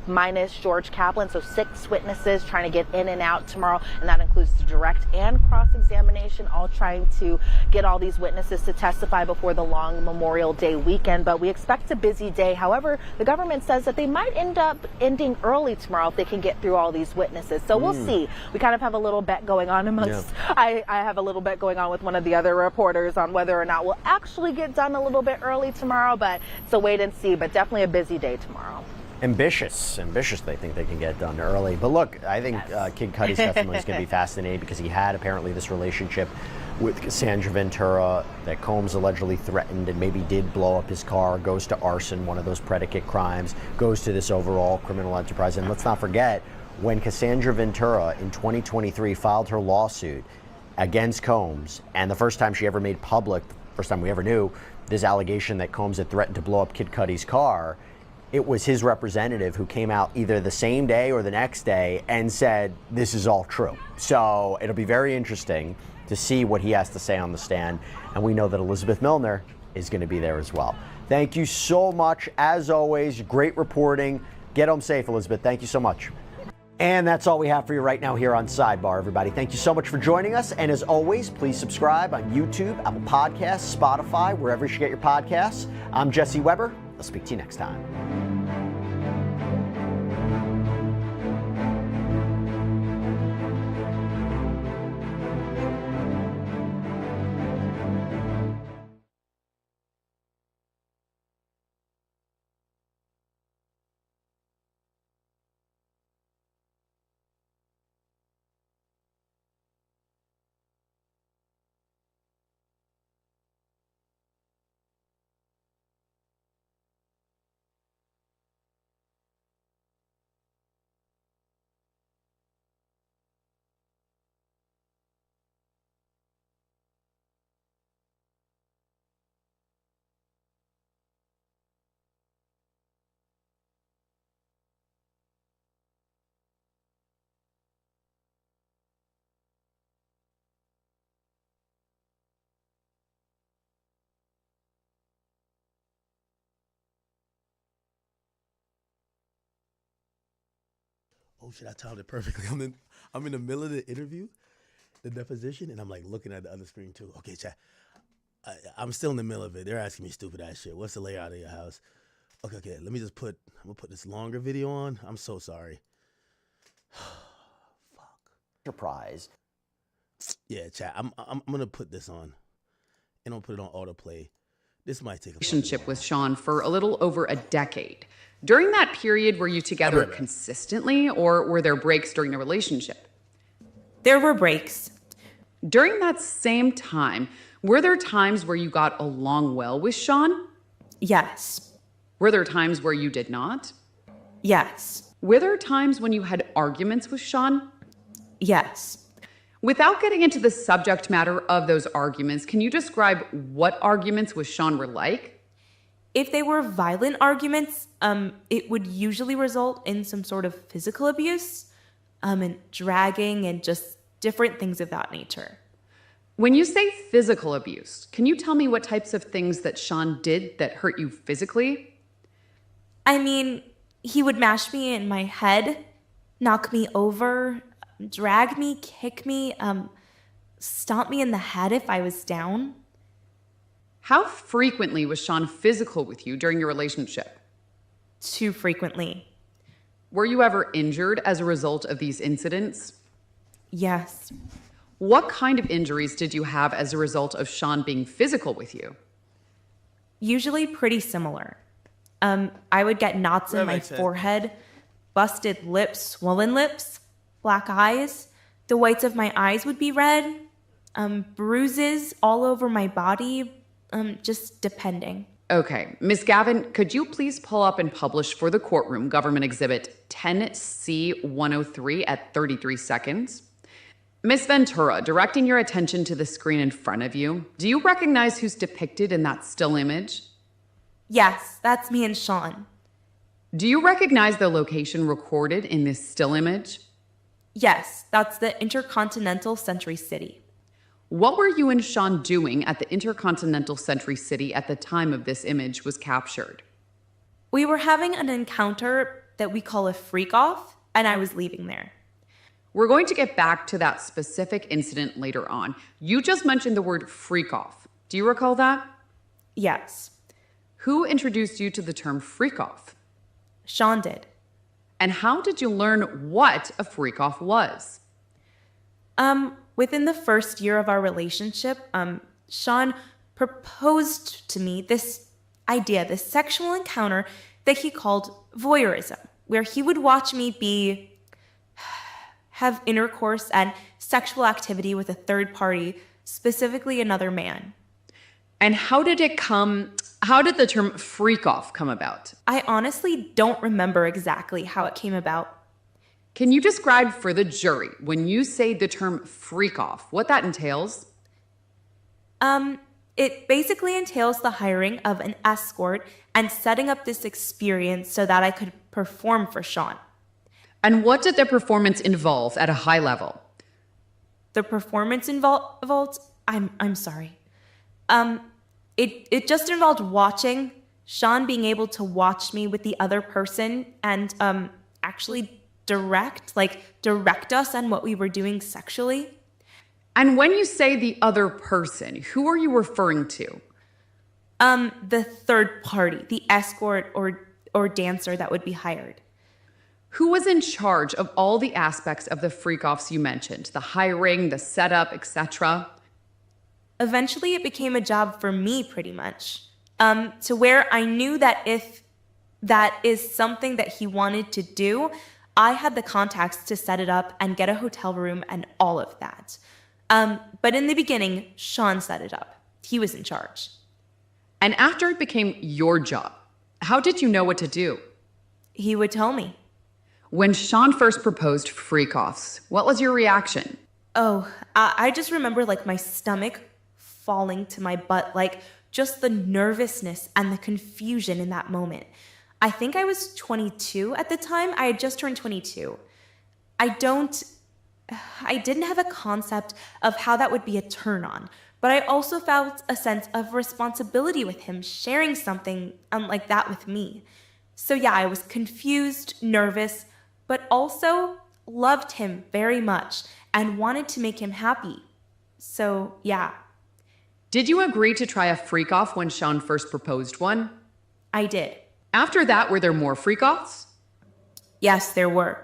S4: minus George Kaplan, so 6 witnesses trying to get in and out tomorrow, and that includes the direct and cross-examination, all trying to get all these witnesses to testify before the long Memorial Day weekend. But we expect a busy day. However, the government says that they might end up ending early tomorrow if they can get through all these witnesses. So we'll see. We kind of have a little bet going on amongst, I have a little bet going on with one of the other reporters on whether or not we'll actually get done a little bit early tomorrow, but it's a wait and see, but definitely a busy day tomorrow.
S16: Ambitious. They think they can get done early. But look, I think Kid Cudi's testimony is going to be fascinating because he had apparently this relationship with Cassandra Ventura that Combs allegedly threatened and maybe did blow up his car, goes to arson, one of those predicate crimes, goes to this overall criminal enterprise. And let's not forget, when Cassandra Ventura in 2023 filed her lawsuit against Combs, and the first time she ever made public, first time we ever knew, this allegation that Combs had threatened to blow up Kid Cudi's car, it was his representative who came out either the same day or the next day and said, this is all true. So it'll be very interesting to see what he has to say on the stand. And we know that Elizabeth Milner is going to be there as well. Thank you so much. As always, great reporting. Get home safe, Elizabeth. Thank you so much. And that's all we have for you right now here on Sidebar, everybody. Thank you so much for joining us. And as always, please subscribe on YouTube, Apple Podcasts, Spotify, wherever you should get your podcasts. I'm Jesse Weber. I'll speak to you next time.
S1: Oh shit, I timed it perfectly. I'm in the middle of the interview, the deposition, and I'm like looking at the other screen too. Okay, chat. I'm still in the middle of it. They're asking me stupid ass shit. What's the layout of your house? Okay. Let me just I'm gonna put this longer video on. I'm so sorry. Fuck.
S16: Enterprise.
S1: Yeah, chat. I'm gonna put this on, and I'll put it on autoplay. This might take a
S9: relationship with Sean for a little over a decade. During that period, were you together consistently, or were there breaks during the relationship?
S3: There were breaks.
S9: During that same time, were there times where you got along well with Sean?
S3: Yes.
S9: Were there times where you did not?
S3: Yes.
S9: Were there times when you had arguments with Sean?
S3: Yes.
S9: Without getting into the subject matter of those arguments, can you describe what arguments with Sean were like?
S3: If they were violent arguments, it would usually result in some sort of physical abuse, and dragging and just different things of that nature.
S9: When you say physical abuse, can you tell me what types of things that Sean did that hurt you physically?
S3: I mean, he would mash me in my head, knock me over, drag me, kick me, stomp me in the head if I was down.
S9: How frequently was Sean physical with you during your relationship?
S3: Too frequently.
S9: Were you ever injured as a result of these incidents?
S3: Yes.
S9: What kind of injuries did you have as a result of Sean being physical with you?
S3: Usually pretty similar. I would get knots in my forehead, busted lips, swollen lips, black eyes. The whites of my eyes would be red, bruises all over my body, just depending.
S9: Okay, Ms. Gavin, could you please pull up and publish for the courtroom Government Exhibit 10C103 at 33 seconds? Ms. Ventura, directing your attention to the screen in front of you, do you recognize who's depicted in that still image?
S3: Yes, that's me and Sean.
S9: Do you recognize the location recorded in this still image?
S3: Yes, that's the Intercontinental Century City.
S9: What were you and Sean doing at the Intercontinental Century City at the time of this image was captured?
S3: We were having an encounter that we call a freak off, and I was leaving there.
S7: We're going to get back to that specific incident later on. You just mentioned the word freak off. Do you recall that?
S3: Yes.
S7: Who introduced you to the term freak off?
S3: Sean did.
S7: And how did you learn what a freak off was?
S3: Within the first year of our relationship, Sean proposed to me this idea, this sexual encounter that he called voyeurism, where he would watch me have intercourse and sexual activity with a third party, specifically another man.
S7: And how did the term freak off come about?
S3: I honestly don't remember exactly how it came about.
S7: Can you describe for the jury, when you say the term freak off, what that entails?
S3: It basically entails the hiring of an escort and setting up this experience so that I could perform for Sean.
S7: And what did the performance involve at a high level?
S3: The performance involved? I'm sorry. It just involved watching, Sean being able to watch me with the other person and actually direct us on what we were doing sexually.
S7: And when you say the other person, who are you referring to?
S3: The third party, the escort or dancer that would be hired.
S7: Who was in charge of all the aspects of the freak-offs you mentioned? The hiring, the setup, etc.?
S3: Eventually, it became a job for me, pretty much. To where I knew that if that is something that he wanted to do, I had the contacts to set it up and get a hotel room and all of that. But in the beginning, Sean set it up. He was in charge.
S7: And after it became your job, how did you know what to do?
S3: He would tell me.
S7: When Sean first proposed freak-offs, what was your reaction?
S3: Oh, I just remember my stomach falling to my butt, just the nervousness and the confusion in that moment. I think I was 22 at the time. I had just turned 22. I didn't have a concept of how that would be a turn on, but I also felt a sense of responsibility with him sharing something like that with me. So yeah, I was confused, nervous, but also loved him very much and wanted to make him happy. So yeah.
S7: Did you agree to try a freak-off when Sean first proposed one?
S3: I did.
S7: After that, were there more freak-offs?
S3: Yes, there were.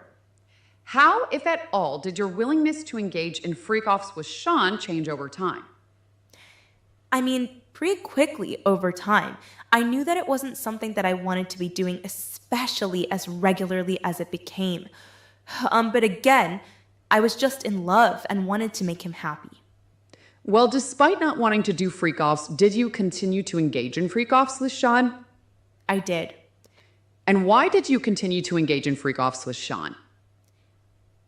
S7: How, if at all, did your willingness to engage in freak-offs with Sean change over time?
S3: I mean, pretty quickly over time. I knew that it wasn't something that I wanted to be doing, especially as regularly as it became. But again, I was just in love and wanted to make him happy.
S7: Well, despite not wanting to do freak-offs, did you continue to engage in freak-offs with Sean?
S3: I did.
S7: And why did you continue to engage in freak-offs with Sean?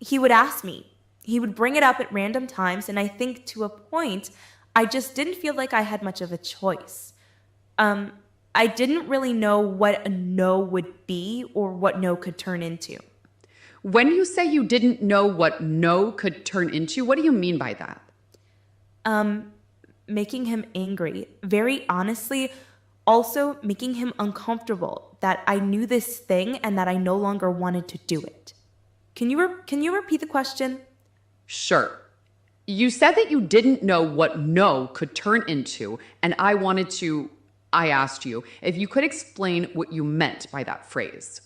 S3: He would ask me. He would bring it up at random times, and I think to a point, I just didn't feel like I had much of a choice. I didn't really know what a no would be or what no could turn into.
S7: When you say you didn't know what no could turn into, what do you mean by that?
S3: Making him angry. Very honestly, also making him uncomfortable that I knew this thing and that I no longer wanted to do it. Can you repeat the question?
S7: Sure. You said that you didn't know what no could turn into, and I asked you if you could explain what you meant by that phrase.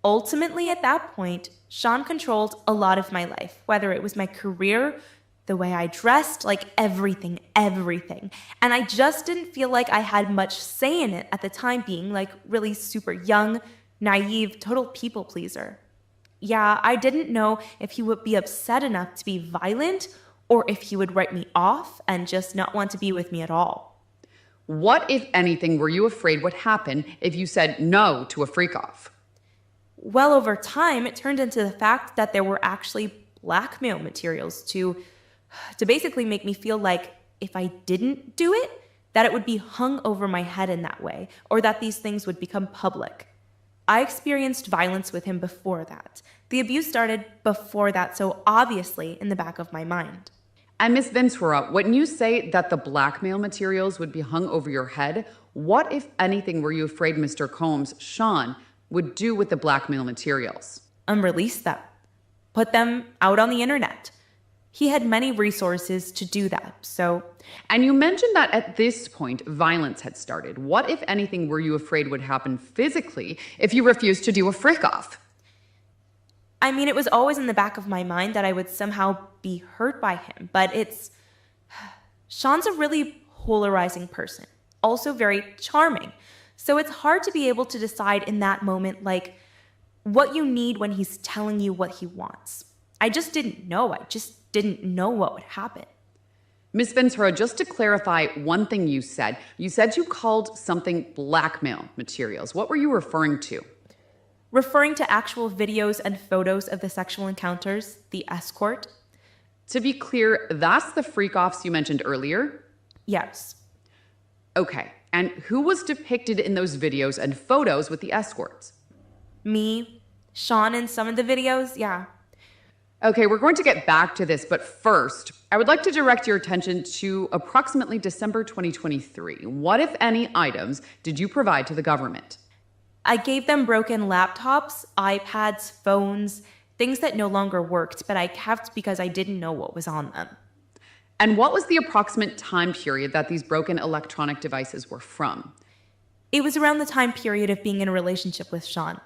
S3: Ultimately, at that point, Sean controlled a lot of my life, whether it was my career, the way I dressed, everything. And I just didn't feel like I had much say in it at the time, being really super young, naive, total people pleaser. Yeah, I didn't know if he would be upset enough to be violent or if he would write me off and just not want to be with me at all.
S7: What, if anything, were you afraid would happen if you said no to a freak-off?
S3: Well, over time, it turned into the fact that there were actually blackmail materials to basically make me feel like if I didn't do it, that it would be hung over my head in that way, or that these things would become public. I experienced violence with him before that. The abuse started before that, so obviously in the back of my mind.
S7: And Ms. Ventura, when you say that the blackmail materials would be hung over your head, What, if anything, were you afraid Mr. Combs, Sean, would do with the blackmail materials?
S3: Release them. Put them out on the internet. He had many resources to do that, so...
S7: And you mentioned that at this point, violence had started. What, if anything, were you afraid would happen physically if you refused to do a frick-off?
S3: I mean, it was always in the back of my mind that I would somehow be hurt by him, but it's... Sean's a really polarizing person, also very charming. So it's hard to be able to decide in that moment, like, what you need when he's telling you what he wants. I just didn't know. I just didn't know what would happen.
S7: Ms. Ventura, just to clarify one thing you said you called something blackmail materials. What were you referring to?
S3: Referring to actual videos and photos of the sexual encounters, the escort.
S7: To be clear, that's the freak-offs you mentioned earlier?
S3: Yes.
S7: Okay, and who was depicted in those videos and photos with the escorts?
S3: Me, Sean in some of the videos, yeah.
S7: Okay, we're going to get back to this, but first, I would like to direct your attention to approximately December 2023. What, if any, items did you provide to the government?
S3: I gave them broken laptops, iPads, phones, things that no longer worked, but I kept because I didn't know what was on them.
S7: And what was the approximate time period that these broken electronic devices were from?
S3: It was around the time period of being in a relationship with Sean.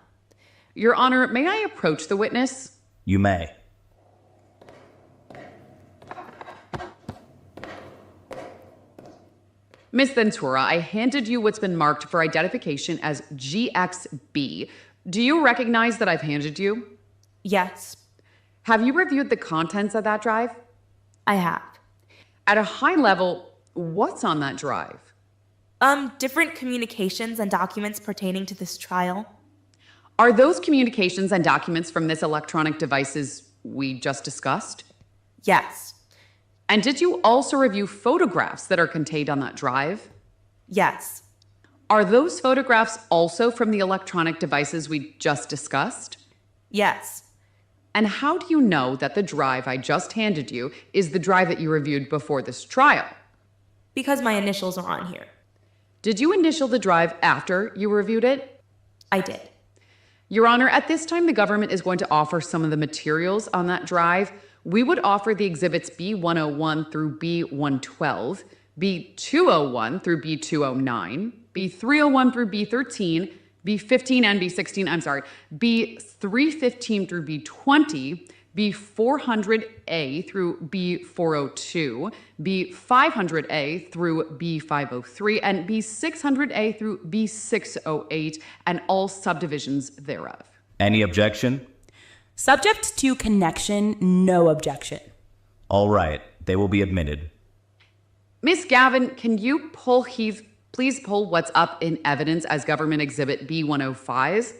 S7: Your Honor, may I approach the witness?
S8: You may.
S7: Ms. Ventura, I handed you what's been marked for identification as GXB. Do you recognize that I've handed you?
S3: Yes.
S7: Have you reviewed the contents of that drive?
S3: I have.
S7: At a high level, what's on that drive?
S3: Different communications and documents pertaining to this trial.
S7: Are those communications and documents from this electronic devices we just discussed?
S3: Yes.
S7: And did you also review photographs that are contained on that drive?
S3: Yes.
S7: Are those photographs also from the electronic devices we just discussed?
S3: Yes.
S7: And how do you know that the drive I just handed you is the drive that you reviewed before this trial?
S3: Because my initials are on here.
S7: Did you initial the drive after you reviewed it?
S3: I did.
S7: Your Honor, at this time, the government is going to offer some of the materials on that drive. We would offer the exhibits B101 through B112, B201 through B209, B301 through B13, B15 and B16, B315 through B20, B400A through B402, B500A through B503, and B600A through B608, and all subdivisions thereof.
S8: Any objection?
S22: Subject to connection, no objection.
S8: All right, they will be admitted.
S7: Miss Gavin, can you please pull what's up in evidence as government exhibit B105?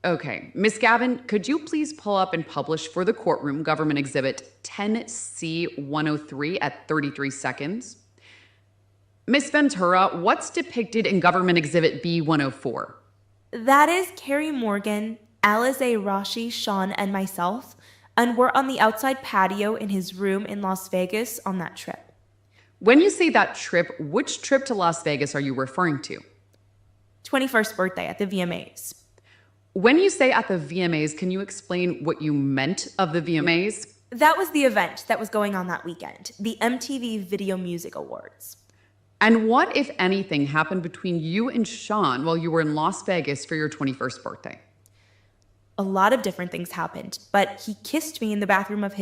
S7: Okay, Miss Gavin, could you please pull up and publish for the courtroom government exhibit 10C103 at 33 seconds? Miss Ventura, what's depicted in government exhibit B104?
S3: That is Carrie Morgan, Alize Rashi, Sean, and myself, and we're on the outside patio in his room in Las Vegas on that trip.
S7: When you say that trip, which trip to Las Vegas are you referring to?
S3: 21st birthday at the VMAs.
S7: When you say at the VMAs, can you explain what you meant of the VMAs?
S3: That was the event that was going on that weekend, the MTV Video Music Awards.
S7: And what, if anything, happened between you and Sean while you were in Las Vegas for your 21st birthday?
S3: A lot of different things happened, but he kissed me in the bathroom of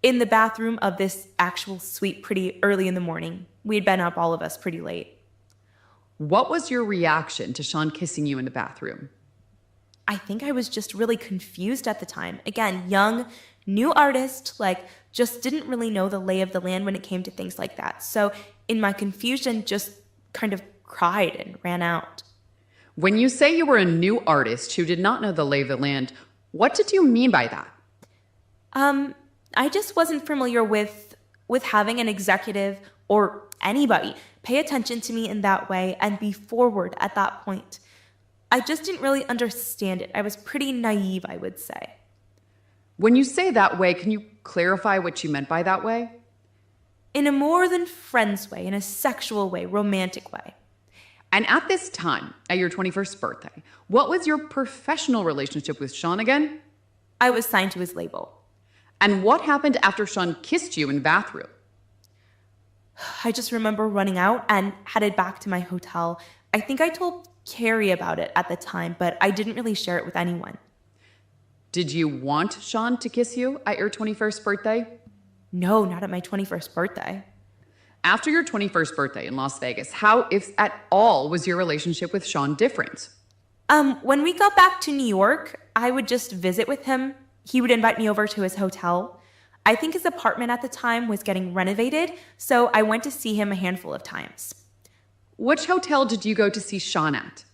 S3: in the bathroom of this actual suite pretty early in the morning. We'd been up, all of us, pretty late.
S7: What was your reaction to Sean kissing you in the bathroom?
S3: I think I was just really confused at the time. Again, young, new artist, just didn't really know the lay of the land when it came to things like that. So in my confusion, just kind of cried and ran out.
S7: When you say you were a new artist who did not know the lay of the land, what did you mean by that?
S3: I just wasn't familiar with having an executive or anybody pay attention to me in that way and be forward at that point. I just didn't really understand it. I was pretty naive, I would say.
S7: When you say that way, can you clarify what you meant by that way?
S3: In a more than friends way, in a sexual way, romantic way.
S7: And at this time, at your 21st birthday, what was your professional relationship with Sean again?
S3: I was signed to his label.
S7: And what happened after Sean kissed you in the bathroom?
S3: I just remember running out and headed back to my hotel. I think I told Carrie about it at the time, but I didn't really share it with anyone.
S7: Did you want Sean to kiss you at your 21st birthday?
S3: No, not at my 21st birthday.
S7: After your 21st birthday in Las Vegas, how, if at all, was your relationship with Sean different?
S3: When we got back to New York, I would just visit with him. He would invite me over to his hotel. I think his apartment at the time was getting renovated, so I went to see him a handful of times.
S7: Which hotel did you go to see Sean at?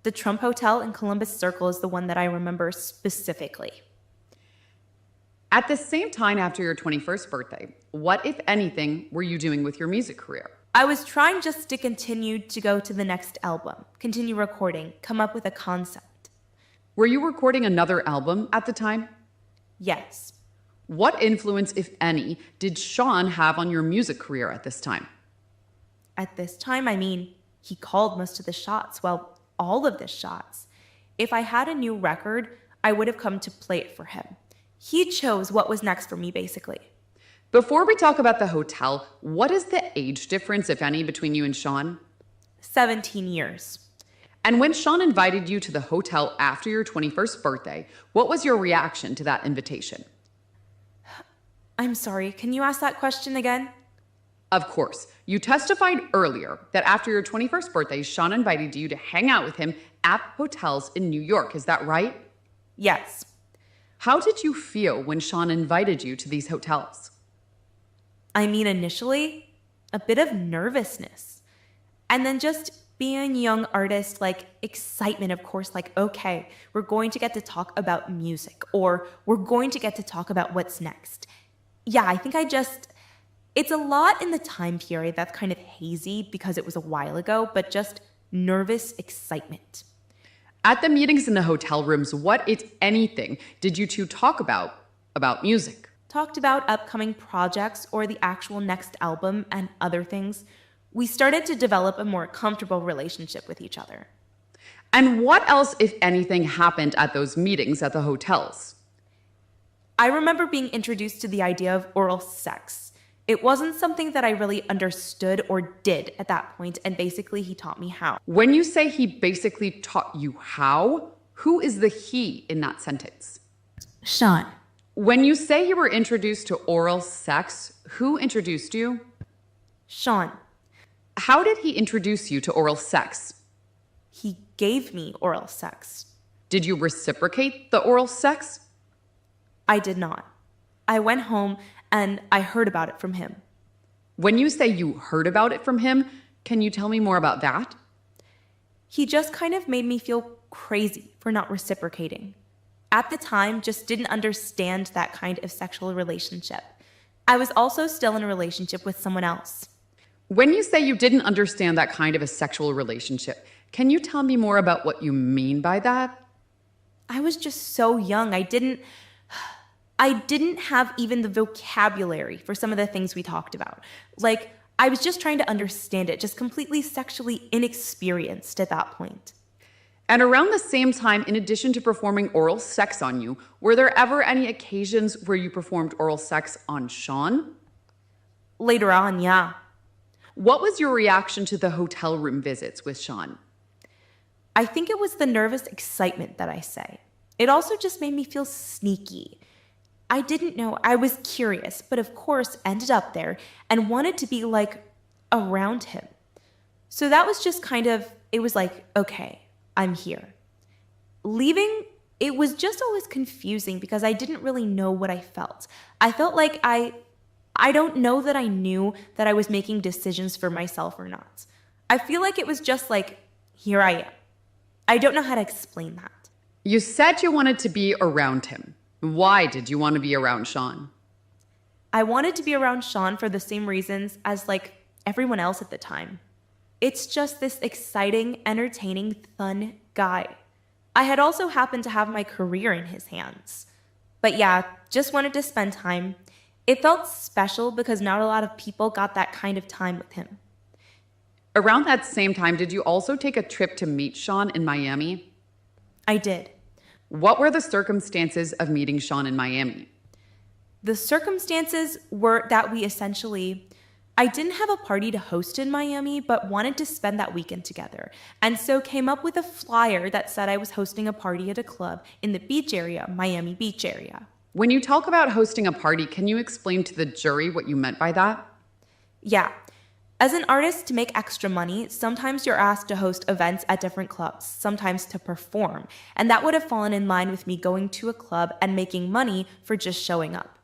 S3: The Trump Hotel in Columbus Circle is the one that I remember specifically.
S7: At the same time after your 21st birthday, what, if anything, were you doing with your music career?
S3: I was trying just to continue to go to the next album, continue recording, come up with a concept.
S7: Were you recording another album at the time?
S3: Yes.
S7: What influence, if any, did Sean have on your music career at this time?
S3: At this time, I mean, he called most of the shots, well, all of the shots. If I had a new record, I would have come to play it for him. He chose what was next for me, basically.
S7: Before we talk about the hotel, what is the age difference, if any, between you and Sean?
S3: 17 years.
S7: And when Sean invited you to the hotel after your 21st birthday, what was your reaction to that invitation?
S3: I'm sorry, can you ask that question again?
S7: Of course. You testified earlier that after your 21st birthday, Sean invited you to hang out with him at hotels in New York. Is that right?
S3: Yes.
S7: How did you feel when Sean invited you to these hotels?
S3: I mean, initially, a bit of nervousness. And then just being a young artist, like excitement, of course, like, okay, we're going to get to talk about music, or we're going to get to talk about what's next. Yeah, I think it's a lot in the time period that's kind of hazy because it was a while ago, but just nervous excitement.
S7: At the meetings in the hotel rooms, what, if anything, did you two talk about music?
S3: Talked about upcoming projects or the actual next album and other things. We started to develop a more comfortable relationship with each other.
S7: And what else, if anything, happened at those meetings at the hotels?
S3: I remember being introduced to the idea of oral sex. It wasn't something that I really understood or did at that point, and basically he taught me how.
S7: When you say he basically taught you how, who is the he in that sentence?
S3: Sean.
S7: When you say you were introduced to oral sex, who introduced you?
S3: Sean.
S7: How did he introduce you to oral sex?
S3: He gave me oral sex.
S7: Did you reciprocate the oral sex?
S3: I did not. I went home and I heard about it from him.
S7: When you say you heard about it from him, can you tell me more about that?
S3: He just kind of made me feel crazy for not reciprocating. At the time, just didn't understand that kind of sexual relationship. I was also still in a relationship with someone else.
S7: When you say you didn't understand that kind of a sexual relationship, can you tell me more about what you mean by that?
S3: I was just so young. I didn't have even the vocabulary for some of the things we talked about. Like, I was just trying to understand it, just completely sexually inexperienced at that point.
S7: And around the same time, in addition to performing oral sex on you, were there ever any occasions where you performed oral sex on Sean?
S3: Later on, yeah.
S7: What was your reaction to the hotel room visits with Sean?
S3: I think it was the nervous excitement that I say. It also just made me feel sneaky. I didn't know. I was curious, but of course ended up there and wanted to be like around him. So that was just kind of, it was like, okay, I'm here. Leaving, it was just always confusing because I didn't really know what I felt. I felt like I don't know that I knew that I was making decisions for myself or not. I feel like it was just like, here I am. I don't know how to explain that.
S7: You said you wanted to be around him. Why did you want to be around Sean?
S3: I wanted to be around Sean for the same reasons as like everyone else at the time. It's just this exciting, entertaining, fun guy. I had also happened to have my career in his hands. But yeah, just wanted to spend time. It felt special because not a lot of people got that kind of time with him.
S7: Around that same time, did you also take a trip to meet Sean in Miami?
S3: I did.
S7: What were the circumstances of meeting Sean in Miami?
S3: The circumstances were that I didn't have a party to host in Miami, but wanted to spend that weekend together. And so came up with a flyer that said I was hosting a party at a club in the beach area, Miami Beach area.
S7: When you talk about hosting a party, can you explain to the jury what you meant by that?
S3: Yeah. As an artist, to make extra money, sometimes you're asked to host events at different clubs, sometimes to perform. And that would have fallen in line with me going to a club and making money for just showing up.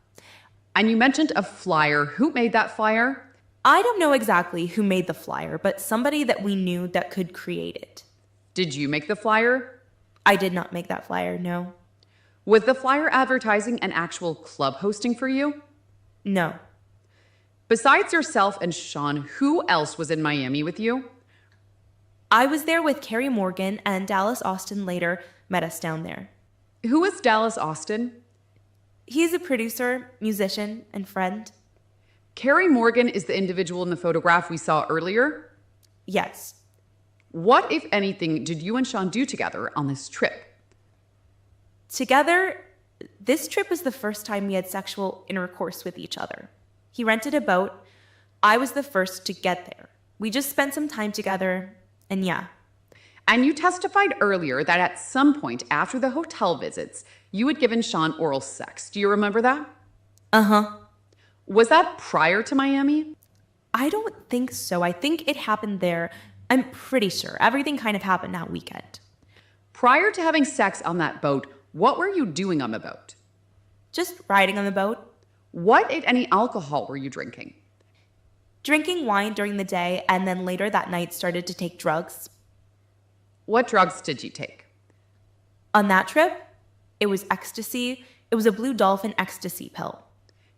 S7: And you mentioned a flyer. Who made that flyer?
S3: I don't know exactly who made the flyer, but somebody that we knew that could create it.
S7: Did you make the flyer?
S3: I did not make that flyer, no.
S7: Was the flyer advertising an actual club hosting for you?
S3: No.
S7: Besides yourself and Sean, who else was in Miami with you?
S3: I was there with Carrie Morgan, and Dallas Austin later met us down there.
S7: Who is Dallas Austin?
S3: He's a producer, musician, and friend.
S7: Carrie Morgan is the individual in the photograph we saw earlier?
S3: Yes.
S7: What, if anything, did you and Sean do together on this trip?
S3: Together, this trip was the first time we had sexual intercourse with each other. He rented a boat. I was the first to get there. We just spent some time together, and yeah.
S7: And you testified earlier that at some point after the hotel visits, you had given Sean oral sex. Do you remember that?
S3: Uh-huh.
S7: Was that prior to Miami?
S3: I don't think so. I think it happened there. I'm pretty sure. Everything kind of happened that weekend.
S7: Prior to having sex on that boat, what were you doing on the boat?
S3: Just riding on the boat.
S7: What, if any, alcohol were you drinking?
S3: Drinking wine during the day, and then later that night started to take drugs.
S7: What drugs did you take?
S3: On that trip, it was ecstasy. It was a Blue Dolphin ecstasy pill.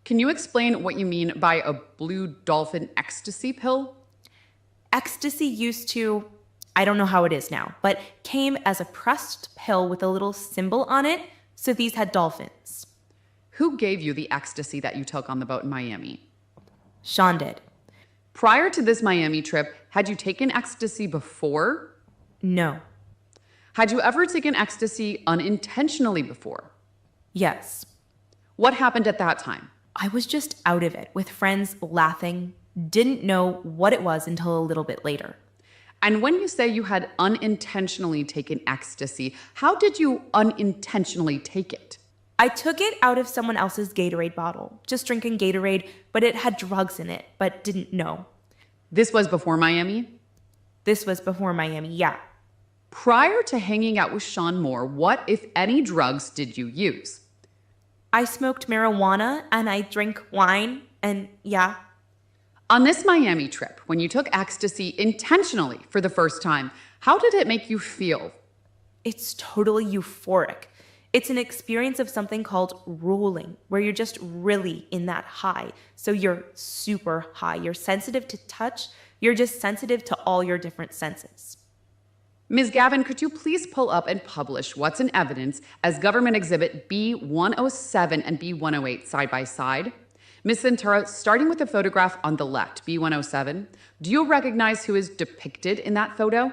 S7: Can you explain what you mean by a Blue Dolphin ecstasy pill?
S3: Ecstasy used to, I don't know how it is now, but came as a pressed pill with a little symbol on it, so these had dolphins.
S7: Who gave you the ecstasy that you took on the boat in Miami?
S3: Sean did.
S7: Prior to this Miami trip, had you taken ecstasy before?
S3: No.
S7: Had you ever taken ecstasy unintentionally before?
S3: Yes.
S7: What happened at that time?
S3: I was just out of it with friends laughing, didn't know what it was until a little bit later.
S7: And when you say you had unintentionally taken ecstasy, how did you unintentionally take it?
S3: I took it out of someone else's Gatorade bottle, just drinking Gatorade, but it had drugs in it, but didn't know.
S7: This was before Miami?
S3: This was before Miami, yeah.
S7: Prior to hanging out with Sean Moore, what, if any, drugs did you use?
S3: I smoked marijuana and I drank wine, and yeah.
S7: On this Miami trip, when you took ecstasy intentionally for the first time, how did it make you feel?
S3: It's totally euphoric. It's an experience of something called rolling, where you're just really in that high. So you're super high. You're sensitive to touch. You're just sensitive to all your different senses.
S7: Ms. Gavin, could you please pull up and publish what's in evidence as Government Exhibit B107 and B108 side by side? Ms. Ventura, starting with the photograph on the left, B107, do you recognize who is depicted in that photo?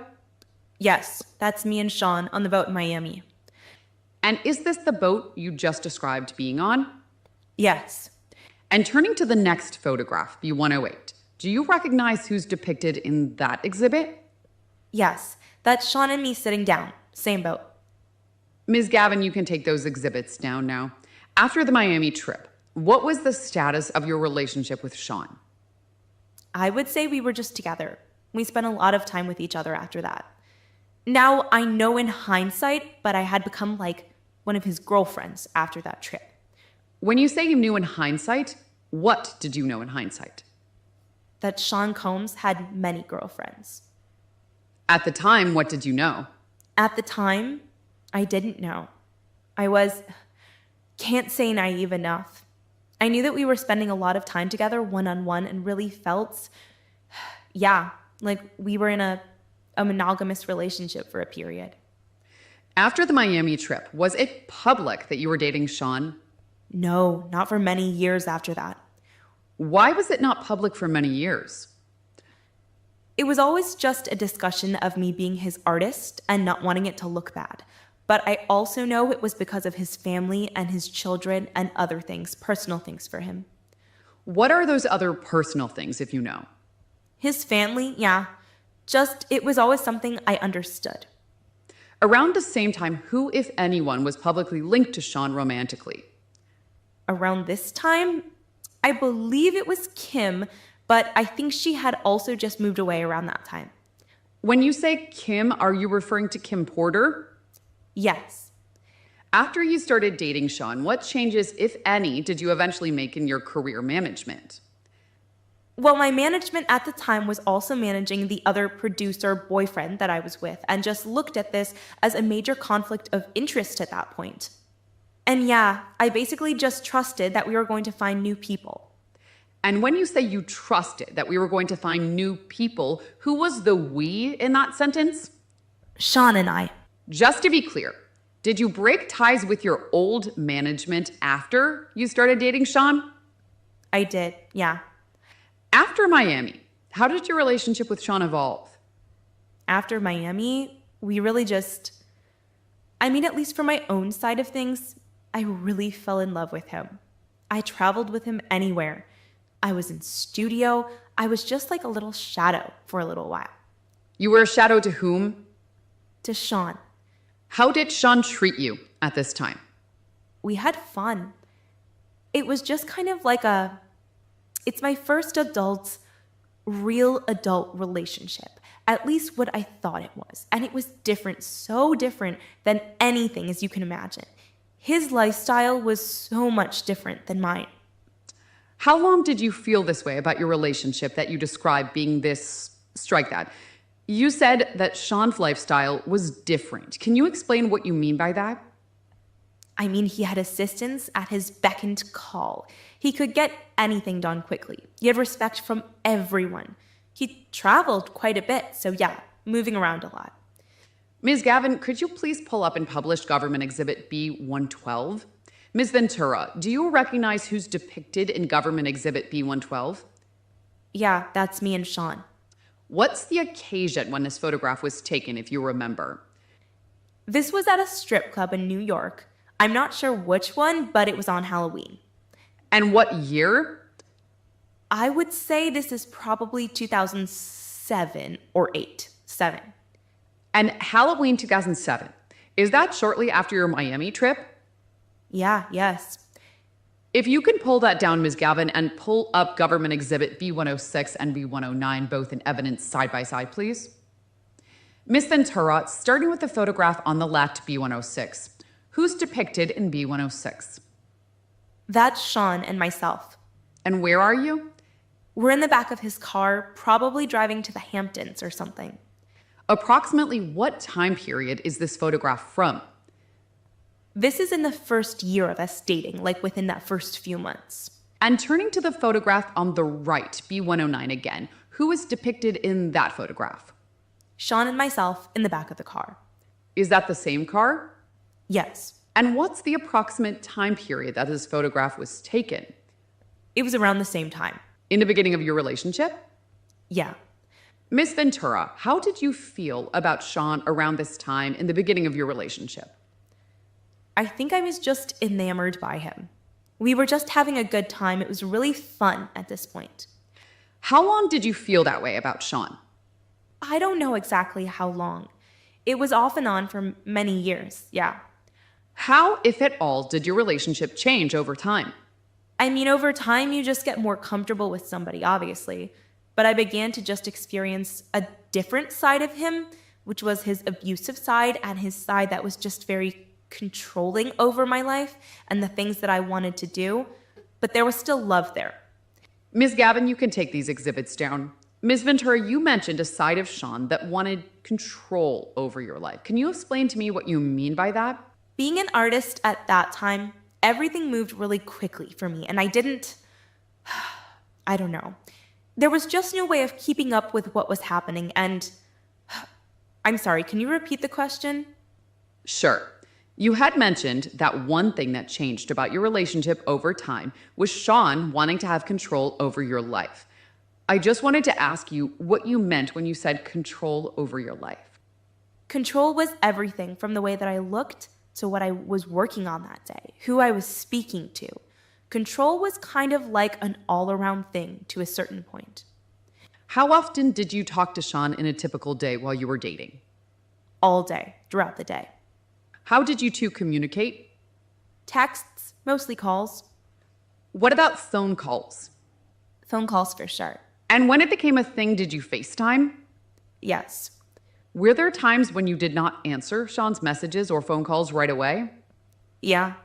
S3: Yes, that's me and Sean on the boat in Miami.
S7: And is this the boat you just described being on?
S3: Yes.
S7: And turning to the next photograph, B108, do you recognize who's depicted in that exhibit?
S3: Yes, that's Sean and me sitting down, same boat.
S7: Ms. Gavin, you can take those exhibits down now. After the Miami trip, what was the status of your relationship with Sean?
S3: I would say we were just together. We spent a lot of time with each other after that. Now, I know in hindsight, but I had become like one of his girlfriends after that trip.
S7: When you say you knew in hindsight, what did you know in hindsight?
S3: That Sean Combs had many girlfriends.
S7: At the time, what did you know?
S3: At the time, I didn't know. Can't say naive enough. I knew that we were spending a lot of time together one-on-one and really felt, like we were in a monogamous relationship for a period.
S7: After the Miami trip, was it public that you were dating Sean?
S3: No, not for many years after that.
S7: Why was it not public for many years?
S3: It was always just a discussion of me being his artist and not wanting it to look bad. But I also know it was because of his family and his children and other things, personal things for him.
S7: What are those other personal things, if you know?
S3: His family, yeah. Just, it was always something I understood.
S7: Around the same time, who, if anyone, was publicly linked to Sean romantically?
S3: Around this time, I believe it was Kim, but I think she had also just moved away around that time.
S7: When you say Kim, are you referring to Kim Porter?
S3: Yes.
S7: After you started dating Sean, what changes, if any, did you eventually make in your career management?
S3: Well, my management at the time was also managing the other producer boyfriend that I was with, and just looked at this as a major conflict of interest at that point. And yeah, I basically just trusted that we were going to find new people.
S7: And when you say you trusted that we were going to find new people, who was the we in that sentence?
S3: Sean and I.
S7: Just to be clear, did you break ties with your old management after you started dating Sean?
S3: I did, yeah.
S7: After Miami, how did your relationship with Sean evolve?
S3: After Miami, we really just... at least for my own side of things, I really fell in love with him. I traveled with him anywhere. I was in studio. I was just like a little shadow for a little while.
S7: You were a shadow to whom?
S3: To Sean.
S7: How did Sean treat you at this time?
S3: We had fun. It was just kind of like it's my first real adult relationship. At least what I thought it was. And it was different, so different than anything as you can imagine. His lifestyle was so much different than mine.
S7: How long did you feel this way about your relationship that you described being this, strike that? You said that Sean's lifestyle was different. Can you explain what you mean by that?
S3: He had assistants at his beck and call. He could get anything done quickly. He had respect from everyone. He traveled quite a bit, so yeah, moving around a lot.
S7: Ms. Gavin, could you please pull up and publish Government Exhibit B-112? Ms. Ventura, do you recognize who's depicted in Government Exhibit B-112?
S3: Yeah, that's me and Sean.
S7: What's the occasion when this photograph was taken, if you remember?
S3: This was at a strip club in New York. I'm not sure which one, but it was on Halloween.
S7: And what year?
S3: I would say this is probably 2007 or 8. 7.
S7: And Halloween 2007, is that shortly after your Miami trip?
S3: Yeah, yes.
S7: If you can pull that down, Ms. Gavin, and pull up Government Exhibit B-106 and B-109, both in evidence side by side, please. Ms. Ventura, starting with the photograph on the left, B-106, who's depicted in B-106?
S3: That's Sean and myself.
S7: And where are you?
S3: We're in the back of his car, probably driving to the Hamptons or something.
S7: Approximately what time period is this photograph from?
S3: This is in the first year of us dating, like within that first few months.
S7: And turning to the photograph on the right, B-109 again, who is depicted in that photograph?
S3: Sean and myself in the back of the car.
S7: Is that the same car?
S3: Yes.
S7: And what's the approximate time period that this photograph was taken?
S3: It was around the same time.
S7: In the beginning of your relationship?
S3: Yeah.
S7: Ms. Ventura, how did you feel about Sean around this time in the beginning of your relationship?
S3: I think I was just enamored by him. We were just having a good time. It was really fun at this point.
S7: How long did you feel that way about Sean?
S3: I don't know exactly how long. It was off and on for many years, yeah.
S7: How, if at all, did your relationship change over time?
S3: Over time, you just get more comfortable with somebody, obviously. But I began to just experience a different side of him, which was his abusive side and his side that was just very controlling over my life and the things that I wanted to do. But there was still love there.
S7: Ms. Gavin, you can take these exhibits down. Ms. Ventura, you mentioned a side of Sean that wanted control over your life. Can you explain to me what you mean by that?
S3: Being an artist at that time, everything moved really quickly for me, and I don't know. There was just no way of keeping up with what was happening, and I'm sorry, can you repeat the question?
S7: Sure. You had mentioned that one thing that changed about your relationship over time was Sean wanting to have control over your life. I just wanted to ask you what you meant when you said control over your life.
S3: Control was everything from the way that I looked to what I was working on that day, who I was speaking to. Control was kind of like an all-around thing to a certain point.
S7: How often did you talk to Sean in a typical day while you were dating?
S3: All day, throughout the day.
S7: How did you two communicate?
S3: Texts, mostly calls.
S7: What about phone calls?
S3: Phone calls for sure.
S7: And when it became a thing, did you FaceTime?
S3: Yes.
S7: Were there times when you did not answer Sean's messages or phone calls right away?
S3: Yeah.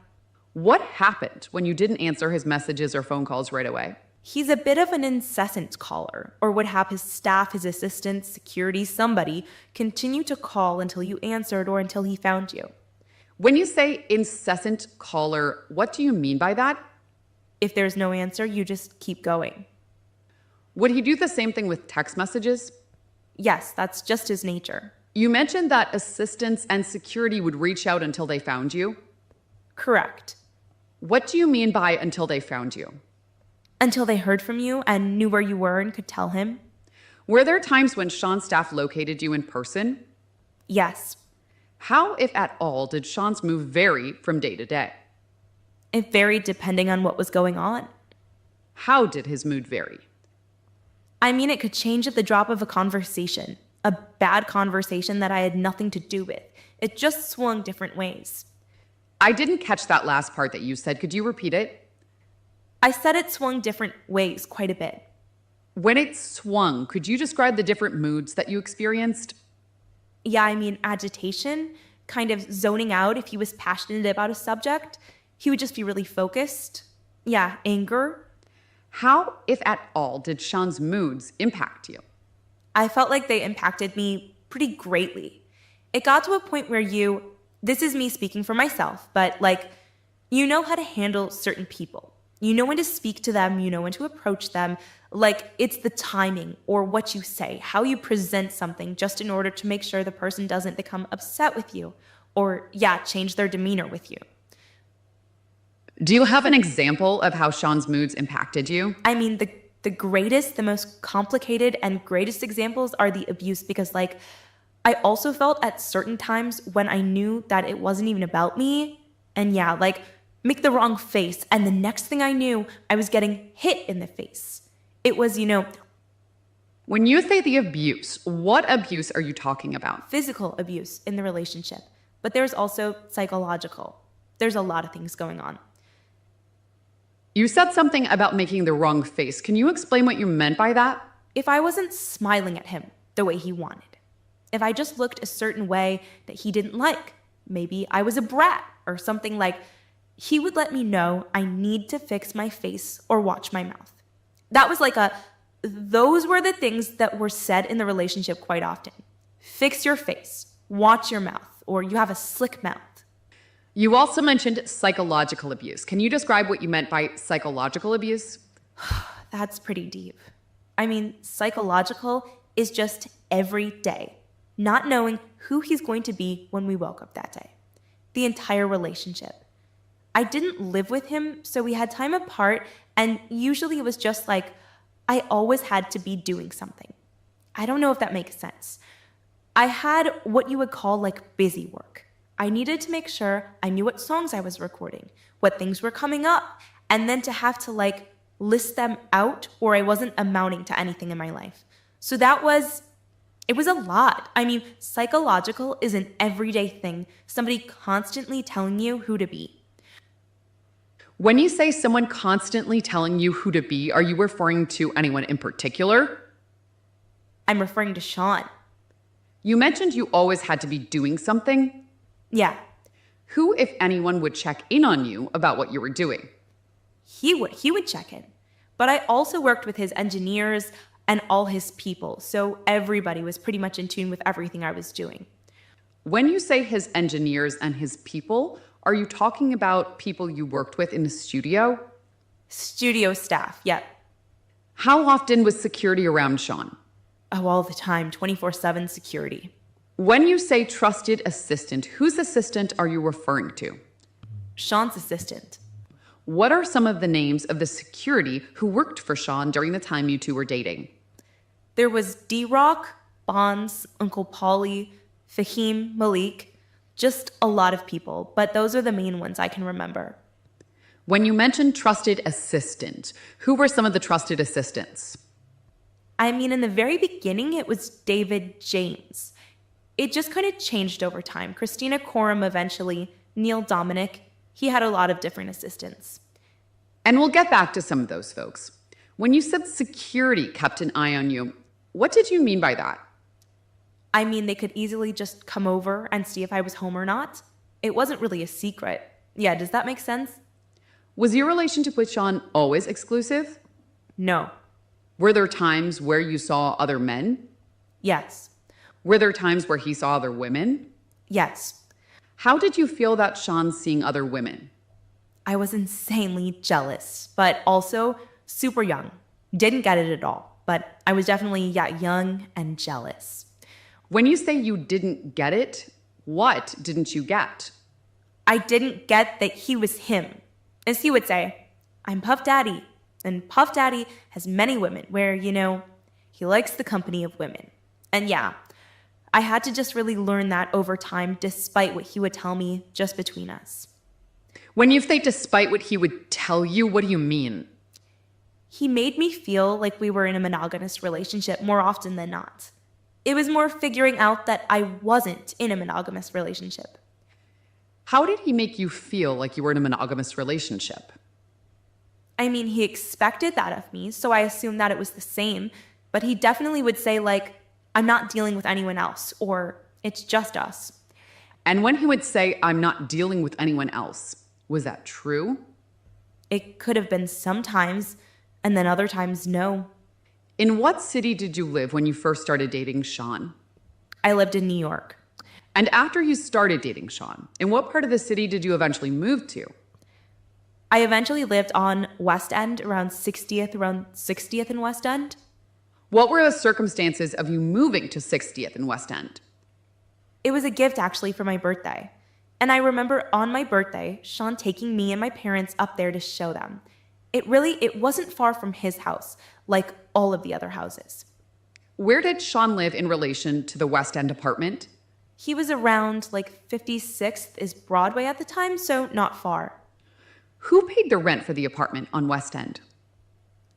S7: What happened when you didn't answer his messages or phone calls right away?
S3: He's a bit of an incessant caller, or would have his staff, his assistants, security, somebody, continue to call until you answered or until he found you.
S7: When you say incessant caller, what do you mean by that?
S3: If there's no answer, you just keep going.
S7: Would he do the same thing with text messages?
S3: Yes, that's just his nature.
S7: You mentioned that assistants and security would reach out until they found you?
S3: Correct.
S7: What do you mean by until they found you?
S3: Until they heard from you and knew where you were and could tell him.
S7: Were there times when Sean's staff located you in person?
S3: Yes.
S7: How, if at all, did Sean's move vary from day to day?
S3: It varied depending on what was going on.
S7: How did his mood vary?
S3: I mean, it could change at the drop of a conversation. A bad conversation that I had nothing to do with. It just swung different ways.
S7: I didn't catch that last part that you said. Could you repeat it?
S3: I said it swung different ways quite a bit.
S7: When it swung, could you describe the different moods that you experienced?
S3: Yeah, I mean, agitation, kind of zoning out if he was passionate about a subject. He would just be really focused. Yeah, anger.
S7: How, if at all, did Sean's moods impact you?
S3: I felt like they impacted me pretty greatly. It got to a point where this is me speaking for myself, but you know how to handle certain people. You know when to speak to them, you know when to approach them. It's the timing or what you say, how you present something just in order to make sure the person doesn't become upset with you or, change their demeanor with you.
S7: Do you have an example of how Sean's moods impacted you?
S3: I mean, the greatest, the most complicated and greatest examples are the abuse because I also felt at certain times when I knew that it wasn't even about me and make the wrong face. And the next thing I knew, I was getting hit in the face. It was,
S7: When you say the abuse, what abuse are you talking about?
S3: Physical abuse in the relationship. But there's also psychological. There's a lot of things going on.
S7: You said something about making the wrong face. Can you explain what you meant by that?
S3: If I wasn't smiling at him the way he wanted, if I just looked a certain way that he didn't like, maybe I was a brat or something he would let me know I need to fix my face or watch my mouth. That was those were the things that were said in the relationship quite often. Fix your face, watch your mouth, or you have a slick mouth.
S7: You also mentioned psychological abuse. Can you describe what you meant by psychological abuse?
S3: That's pretty deep. I mean, psychological is just every day, not knowing who he's going to be when we woke up that day. The entire relationship. I didn't live with him, so we had time apart, and usually it was just I always had to be doing something. I don't know if that makes sense. I had what you would call busy work. I needed to make sure I knew what songs I was recording, what things were coming up, and then to have to list them out or I wasn't amounting to anything in my life. So it was a lot. I mean, psychological is an everyday thing, somebody constantly telling you who to be.
S7: When you say someone constantly telling you who to be, are you referring to anyone in particular?
S3: I'm referring to Sean.
S7: You mentioned you always had to be doing something.
S3: Yeah.
S7: Who, if anyone, would check in on you about what you were doing?
S3: He would check in. But I also worked with his engineers and all his people, so everybody was pretty much in tune with everything I was doing.
S7: When you say his engineers and his people, are you talking about people you worked with in the studio?
S3: Studio staff, yep.
S7: How often was security around Sean?
S3: Oh, all the time, 24/7 security.
S7: When you say trusted assistant, whose assistant are you referring to?
S3: Sean's assistant.
S7: What are some of the names of the security who worked for Sean during the time you two were dating?
S3: There was D-Rock, Bonds, Uncle Paulie, Fahim, Malik, just a lot of people, but those are the main ones I can remember.
S7: When you mentioned trusted assistant, who were some of the trusted assistants?
S3: I mean, in the very beginning, it was David James. It just kind of changed over time. Christina Coram eventually, Neil Dominic, he had a lot of different assistants.
S7: And we'll get back to some of those folks. When you said security kept an eye on you, what did you mean by that?
S3: I mean, they could easily just come over and see if I was home or not. It wasn't really a secret. Yeah, does that make sense?
S7: Was your relationship with Sean always exclusive?
S3: No.
S7: Were there times where you saw other men?
S3: Yes.
S7: Were there times where he saw other women?
S3: Yes.
S7: How did you feel about Sean seeing other women?
S3: I was insanely jealous, but also super young. Didn't get it at all, but I was definitely, young and jealous.
S7: When you say you didn't get it, what didn't you get?
S3: I didn't get that he was him. As he would say, I'm Puff Daddy, and Puff Daddy has many women where, he likes the company of women. And yeah, I had to just really learn that over time despite what he would tell me just between us.
S7: When you say despite what he would tell you, what do you mean?
S3: He made me feel like we were in a monogamous relationship more often than not. It was more figuring out that I wasn't in a monogamous relationship.
S7: How did he make you feel like you were in a monogamous relationship?
S3: I mean, he expected that of me, so I assumed that it was the same, but he definitely would say, I'm not dealing with anyone else, or it's just us.
S7: And when he would say, I'm not dealing with anyone else, was that true?
S3: It could have been sometimes, and then other times, no.
S7: In what city did you live when you first started dating Sean?
S3: I lived in New York.
S7: And after you started dating Sean, in what part of the city did you eventually move to?
S3: I eventually lived on West End, around 60th and West End.
S7: What were the circumstances of you moving to 60th and West End?
S3: It was a gift, actually, for my birthday. And I remember on my birthday, Sean taking me and my parents up there to show them. It wasn't far from his house, like all of the other houses.
S7: Where did Sean live in relation to the West End apartment?
S3: He was around 56th is Broadway at the time, so not far.
S7: Who paid the rent for the apartment on West End?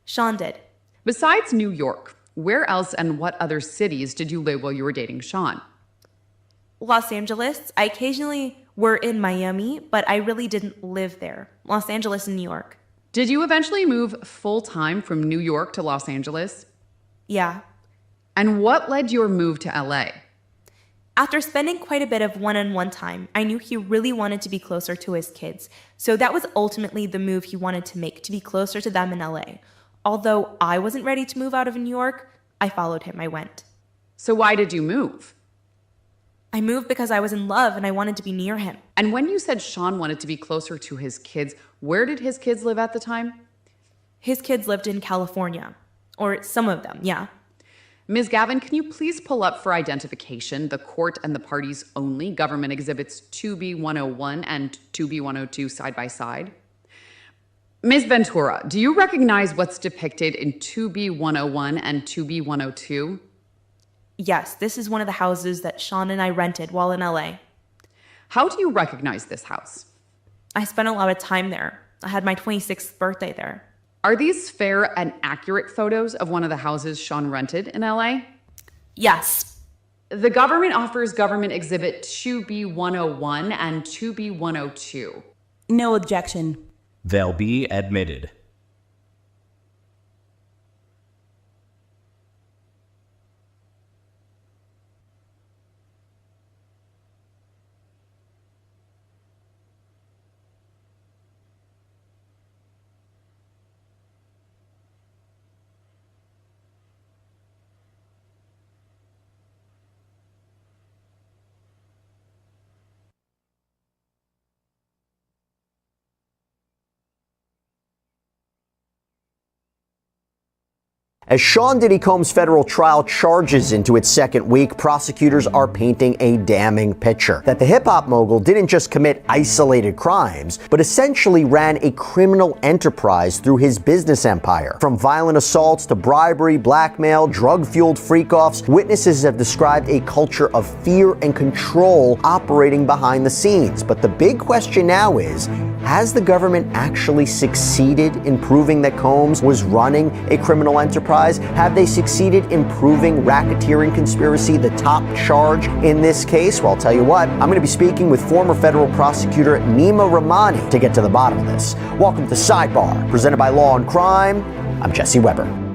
S3: Sean did.
S7: Besides New York, where else and what other cities did you live while you were dating Sean?
S3: Los Angeles. I occasionally were in Miami, but I really didn't live there. Los Angeles and New York.
S7: Did you eventually move full-time from New York to Los Angeles?
S3: Yeah.
S7: And what led your move to LA?
S3: After spending quite a bit of one-on-one time, I knew he really wanted to be closer to his kids. So that was ultimately the move he wanted to make, to be closer to them in LA. Although I wasn't ready to move out of New York, I followed him. I went.
S7: So why did you move?
S3: I moved because I was in love and I wanted to be near him.
S7: And when you said Sean wanted to be closer to his kids, where did his kids live at the time?
S3: His kids lived in California. Or some of them, yeah.
S7: Ms. Gavin, can you please pull up for identification the court and the parties only government exhibits 2B101 and 2B102 side by side? Ms. Ventura, do you recognize what's depicted in 2B101 and 2B102?
S3: Yes, this is one of the houses that Sean and I rented while in LA.
S7: How do you recognize this house?
S3: I spent a lot of time there. I had my 26th birthday there.
S7: Are these fair and accurate photos of one of the houses Sean rented in LA?
S3: Yes.
S7: The government offers government exhibit 2B101 and 2B102.
S22: No objection.
S8: They'll be admitted.
S16: As Sean Diddy Combs' federal trial charges into its second week, prosecutors are painting a damning picture that the hip-hop mogul didn't just commit isolated crimes, but essentially ran a criminal enterprise through his business empire. From violent assaults to bribery, blackmail, drug-fueled freak-offs, witnesses have described a culture of fear and control operating behind the scenes. But the big question now is, has the government actually succeeded in proving that Combs was running a criminal enterprise? Have they succeeded in proving racketeering conspiracy the top charge in this case? Well, I'll tell you what, I'm going to be speaking with former federal prosecutor Nima Rahmani to get to the bottom of this. Welcome to Sidebar, presented by Law and Crime. I'm Jesse Weber.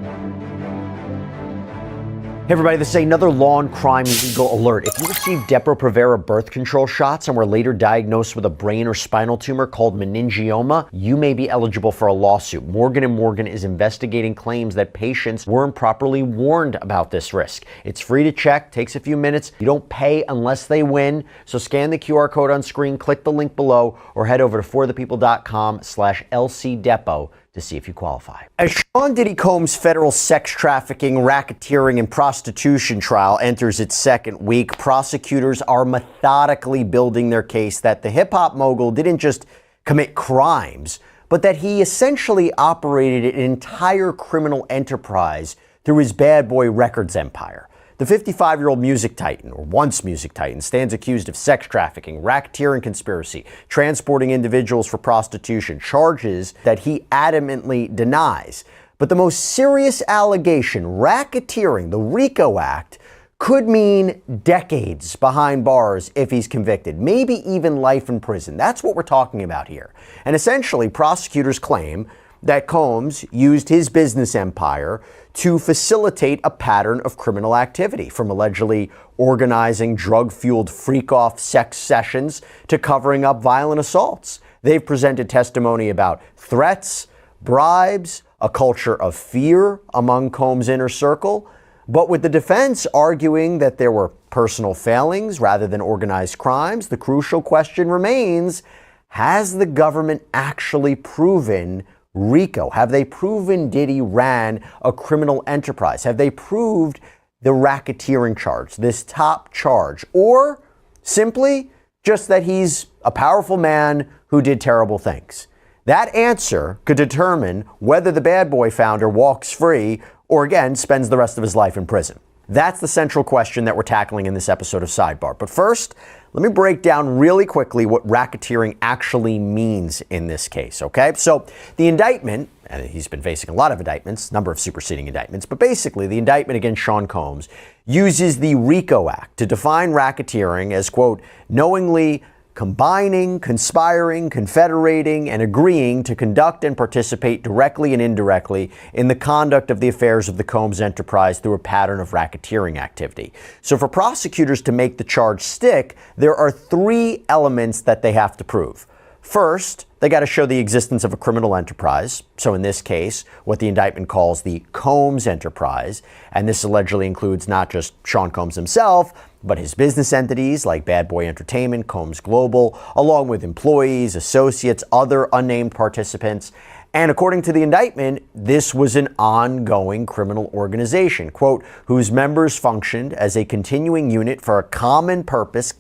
S16: Hey everybody, this is another Law and Crime legal alert. If you received Depo-Provera birth control shots and were later diagnosed with a brain or spinal tumor called meningioma, you may be eligible for a lawsuit. Morgan & Morgan is investigating claims that patients weren't properly warned about this risk. It's free to check, takes a few minutes. You don't pay unless they win. So scan the QR code on screen, click the link below, or head over to forthepeople.com/LCDepo to see if you qualify. As Sean Diddy Combs' federal sex trafficking, racketeering, and prostitution trial enters its second week, prosecutors are methodically building their case that the hip-hop mogul didn't just commit crimes, but that he essentially operated an entire criminal enterprise through his Bad Boy Records empire. The 55-year-old music titan, or once music titan, stands accused of sex trafficking, racketeering conspiracy, transporting individuals for prostitution, charges that he adamantly denies. But the most serious allegation, racketeering, the RICO Act, could mean decades behind bars if he's convicted, maybe even life in prison. That's what we're talking about here. And essentially, prosecutors claim that Combs used his business empire to facilitate a pattern of criminal activity, from allegedly organizing drug-fueled freak-off sex sessions to covering up violent assaults. They've presented testimony about threats, bribes, a culture of fear among Combs' inner circle, but with the defense arguing that there were personal failings rather than organized crimes, the crucial question remains, has the government actually proven RICO? Have they proven Diddy ran a criminal enterprise? Have they proved the racketeering charge, this top charge? Or simply just that he's a powerful man who did terrible things? That answer could determine whether the bad boy founder walks free or, again, spends the rest of his life in prison. That's the central question that we're tackling in this episode of Sidebar. But first, let me break down really quickly what racketeering actually means in this case, okay? So the indictment, and he's been facing a lot of indictments, number of superseding indictments, but basically the indictment against Sean Combs uses the RICO Act to define racketeering as, quote, knowingly combining, conspiring, confederating, and agreeing to conduct and participate directly and indirectly in the conduct of the affairs of the Combs enterprise through a pattern of racketeering activity. So for prosecutors to make the charge stick, there are three elements that they have to prove. First, they got to show the existence of a criminal enterprise. So in this case, what the indictment calls the Combs enterprise. And this allegedly includes not just Sean Combs himself, but his business entities like Bad Boy Entertainment, Combs Global, along with employees, associates, other unnamed participants. And according to the indictment, this was an ongoing criminal organization, quote, whose members functioned as a continuing unit for a common purpose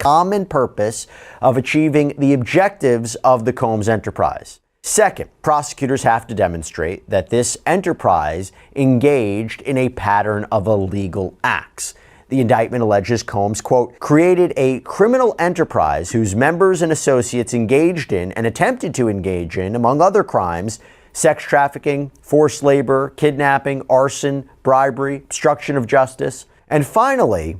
S16: of achieving the objectives of the Combs enterprise. Second, prosecutors have to demonstrate that this enterprise engaged in a pattern of illegal acts. The indictment alleges Combs, quote, created a criminal enterprise whose members and associates engaged in and attempted to engage in, among other crimes, sex trafficking, forced labor, kidnapping, arson, bribery, obstruction of justice. And finally,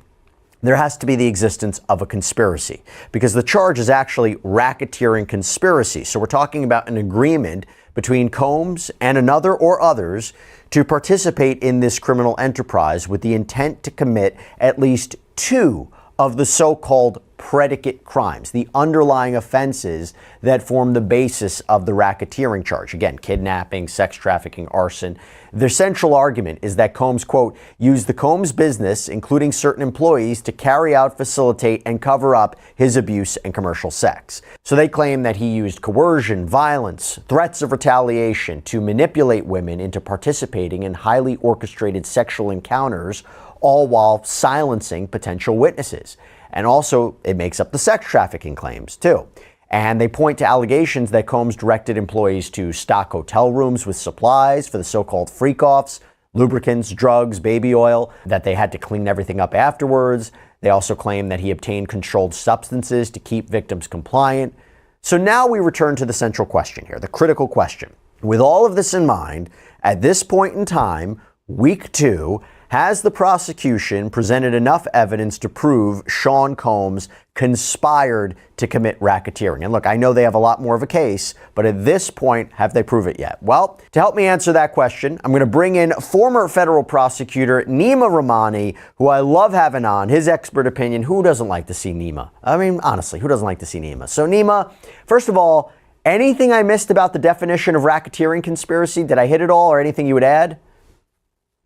S16: there has to be the existence of a conspiracy, because the charge is actually racketeering conspiracy. So we're talking about an agreement between Combs and another or others to participate in this criminal enterprise with the intent to commit at least two of the so-called predicate crimes, the underlying offenses that form the basis of the racketeering charge. Again, kidnapping, sex trafficking, arson. Their central argument is that Combs, quote, used the Combs business, including certain employees, to carry out, facilitate, and cover up his abuse and commercial sex. So they claim that he used coercion, violence, threats of retaliation to manipulate women into participating in highly orchestrated sexual encounters, all while silencing potential witnesses. And also, it makes up the sex trafficking claims, too. And they point to allegations that Combs directed employees to stock hotel rooms with supplies for the so-called freak-offs, lubricants, drugs, baby oil, that they had to clean everything up afterwards. They also claim that he obtained controlled substances to keep victims compliant. So now we return to the central question here, the critical question. With all of this in mind, at this point in time, week 2, has the prosecution presented enough evidence to prove Sean Combs conspired to commit racketeering? And look, I know they have a lot more of a case, but at this point, have they proved it yet? Well, to help me answer that question, I'm going to bring in former federal prosecutor Nima Rahmani, who I love having on, his expert opinion. Who doesn't like to see Nima? I mean, honestly, who doesn't like to see Nima? So Nima, first of all, anything I missed about the definition of racketeering conspiracy? Did I hit it all, or anything you would add?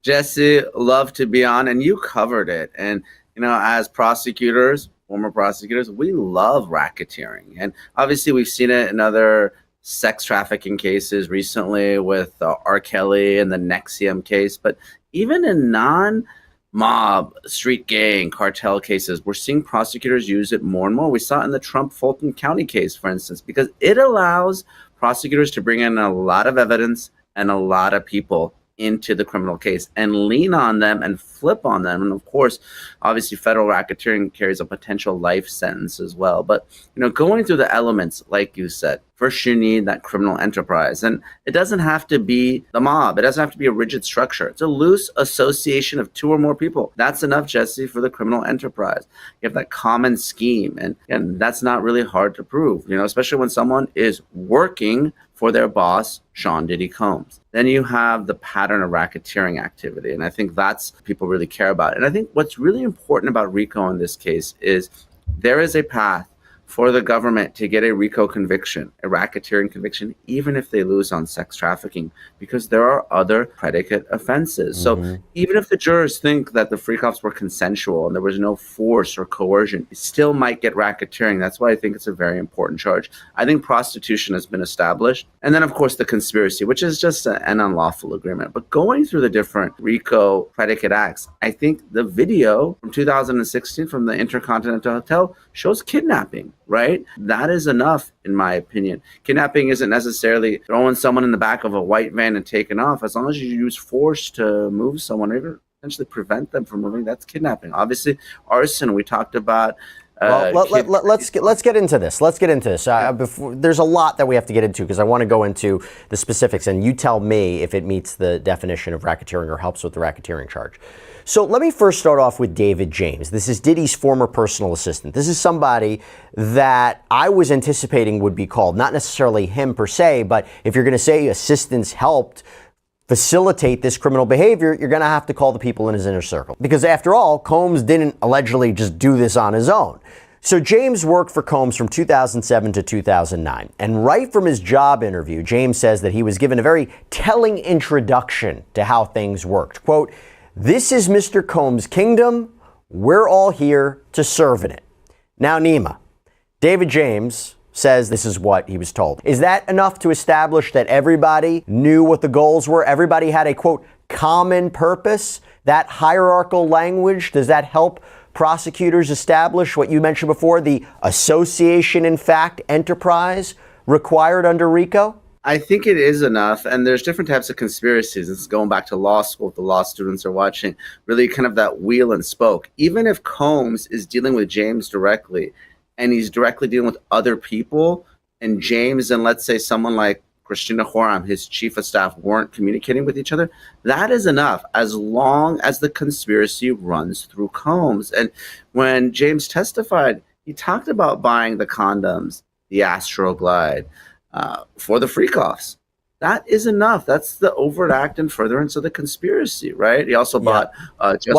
S11: Jesse, love to be on, and you covered it. And, you know, as prosecutors, former prosecutors, we love racketeering. And obviously we've seen it in other sex trafficking cases recently with R. Kelly and the NXIVM case. But even in non-mob, street gang, cartel cases, we're seeing prosecutors use it more and more. We saw it in the Trump-Fulton County case, for instance, because it allows prosecutors to bring in a lot of evidence and a lot of people into the criminal case and lean on them and flip on them. And of course, obviously federal racketeering carries a potential life sentence as well. But, you know, going through the elements, like you said, first you need that criminal enterprise. And it doesn't have to be the mob. It doesn't have to be a rigid structure. It's a loose association of 2 or more people. That's enough, Jesse, for the criminal enterprise. You have that common scheme. And that's not really hard to prove, you know, especially when someone is working for their boss, Sean Diddy Combs. Then you have the pattern of racketeering activity. And I think that's what people really care about. And I think what's really important about RICO in this case is there is a path for the government to get a RICO conviction, a racketeering conviction, even if they lose on sex trafficking, because there are other predicate offenses. So even if the jurors think that the freak-offs were consensual and there was no force or coercion, it still might get racketeering. That's why I think it's a very important charge. I think prostitution has been established. And then, of course, the conspiracy, which is just an unlawful agreement. But going through the different RICO predicate acts, I think the video from 2016 from the Intercontinental Hotel shows kidnapping, right? That is enough, in my opinion. Kidnapping isn't necessarily throwing someone in the back of a white van and taking off. As long as you use force to move someone or even potentially prevent them from moving, that's kidnapping. Obviously, arson, we talked about.
S16: Let's get into this. There's a lot that we have to get into because I want to go into the specifics, and you tell me if it meets the definition of racketeering or helps with the racketeering charge. So let me first start off with David James. This is Diddy's former personal assistant. This is somebody that I was anticipating would be called, not necessarily him per se, but if you're going to say assistants helped facilitate this criminal behavior, you're going to have to call the people in his inner circle. Because after all, Combs didn't allegedly just do this on his own. So James worked for Combs from 2007 to 2009. And right from his job interview, James says that he was given a very telling introduction to how things worked. Quote, "This is Mr. Combs' kingdom. We're all here to serve in it." Now, Nima, David James says this is what he was told. Is that enough to establish that everybody knew what the goals were? Everybody had a, quote, common purpose? That hierarchical language, does that help prosecutors establish what you mentioned before, the association in fact enterprise required under RICO?
S11: I think it is enough, and there's different types of conspiracies. This is going back to law school, if the law students are watching, really kind of that wheel and spoke. Even if Combs is dealing with James directly, and he's directly dealing with other people, and James and let's say someone like Christina Joram, his chief of staff, weren't communicating with each other, that is enough as long as the conspiracy runs through Combs. And when James testified, he talked about buying the condoms, the Astro Glide, for the freak-offs. That is enough. That's the overt act and furtherance of the conspiracy, right? He also bought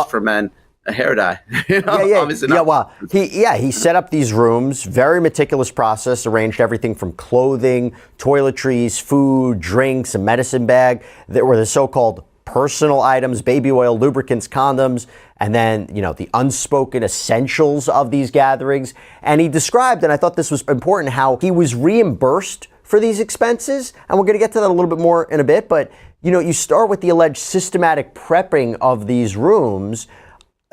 S11: For Men a hair dye. You know? Obviously
S16: Yeah,
S11: not.
S16: well, he set up these rooms, very meticulous process, arranged everything from clothing, toiletries, food, drinks, a medicine bag. There were the so-called personal items, baby oil, lubricants, condoms, and then, the unspoken essentials of these gatherings. And he described, and I thought this was important, how he was reimbursed for these expenses. And we're going to get to that a little bit more in a bit. But, you start with the alleged systematic prepping of these rooms.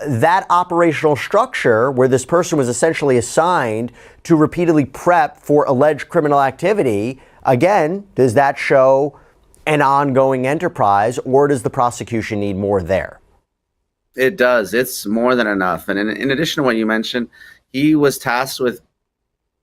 S16: That operational structure where this person was essentially assigned to repeatedly prep for alleged criminal activity, again, does that show an ongoing enterprise, or does the prosecution need more there?
S11: It does. It's more than enough. And in addition to what you mentioned, he was tasked with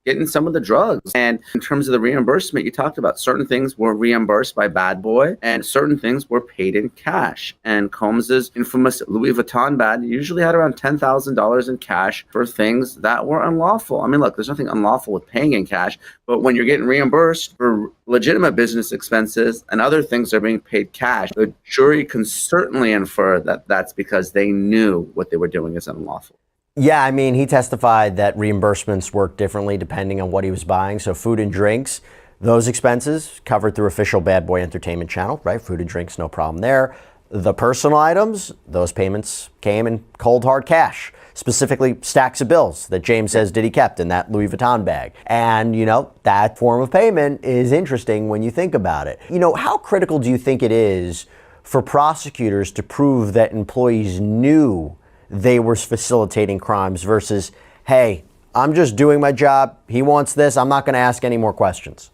S11: getting some of the drugs. And in terms of the reimbursement, you talked about certain things were reimbursed by Bad Boy and certain things were paid in cash. And Combs's infamous Louis Vuitton bag usually had around $10,000 in cash for things that were unlawful. I mean, look, there's nothing unlawful with paying in cash, but when you're getting reimbursed for legitimate business expenses and other things that are being paid cash, the jury can certainly infer that that's because they knew what they were doing is unlawful.
S16: Yeah, I mean, he testified that reimbursements work differently depending on what he was buying. So food and drinks, those expenses covered through official Bad Boy Entertainment channel, right? Food and drinks, no problem there. The personal items, those payments came in cold hard cash, specifically stacks of bills that James says Diddy kept in that Louis Vuitton bag. And, that form of payment is interesting when you think about it. How critical do you think it is for prosecutors to prove that employees knew they were facilitating crimes versus, hey, I'm just doing my job. He wants this. I'm not going to ask any more questions.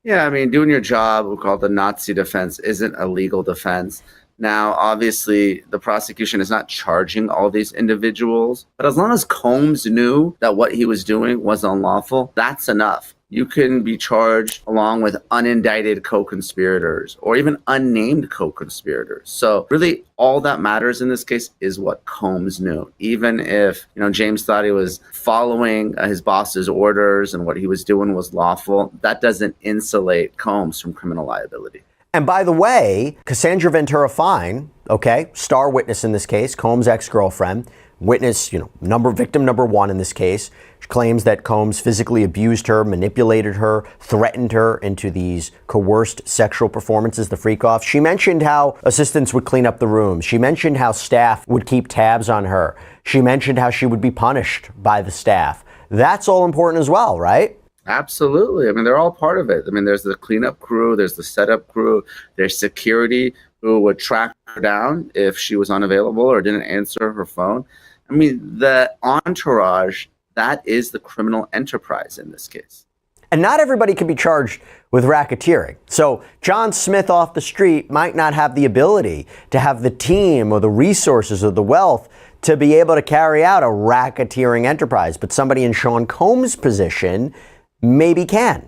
S11: Yeah, I mean, doing your job, we call it the Nazi defense, isn't a legal defense. Now, obviously, the prosecution is not charging all these individuals, but as long as Combs knew that what he was doing was unlawful, that's enough. You can be charged along with unindicted co-conspirators or even unnamed co-conspirators. So really all that matters in this case is what Combs knew. Even if, James thought he was following his boss's orders and what he was doing was lawful, that doesn't insulate Combs from criminal liability.
S16: And by the way, Cassandra Ventura Fine, star witness in this case, Combs' ex-girlfriend, witness, victim number one in this case, claims that Combs physically abused her, manipulated her, threatened her into these coerced sexual performances, the freak-offs. She mentioned how assistants would clean up the rooms. She mentioned how staff would keep tabs on her. She mentioned how she would be punished by the staff. That's all important as well, right?
S11: Absolutely. I mean, they're all part of it. I mean, there's the cleanup crew, there's the setup crew, there's security who would track her down if she was unavailable or didn't answer her phone. I mean, the entourage, that is the criminal enterprise in this case.
S16: And not everybody can be charged with racketeering. So John Smith off the street might not have the ability to have the team or the resources or the wealth to be able to carry out a racketeering enterprise. But somebody in Sean Combs' position maybe can.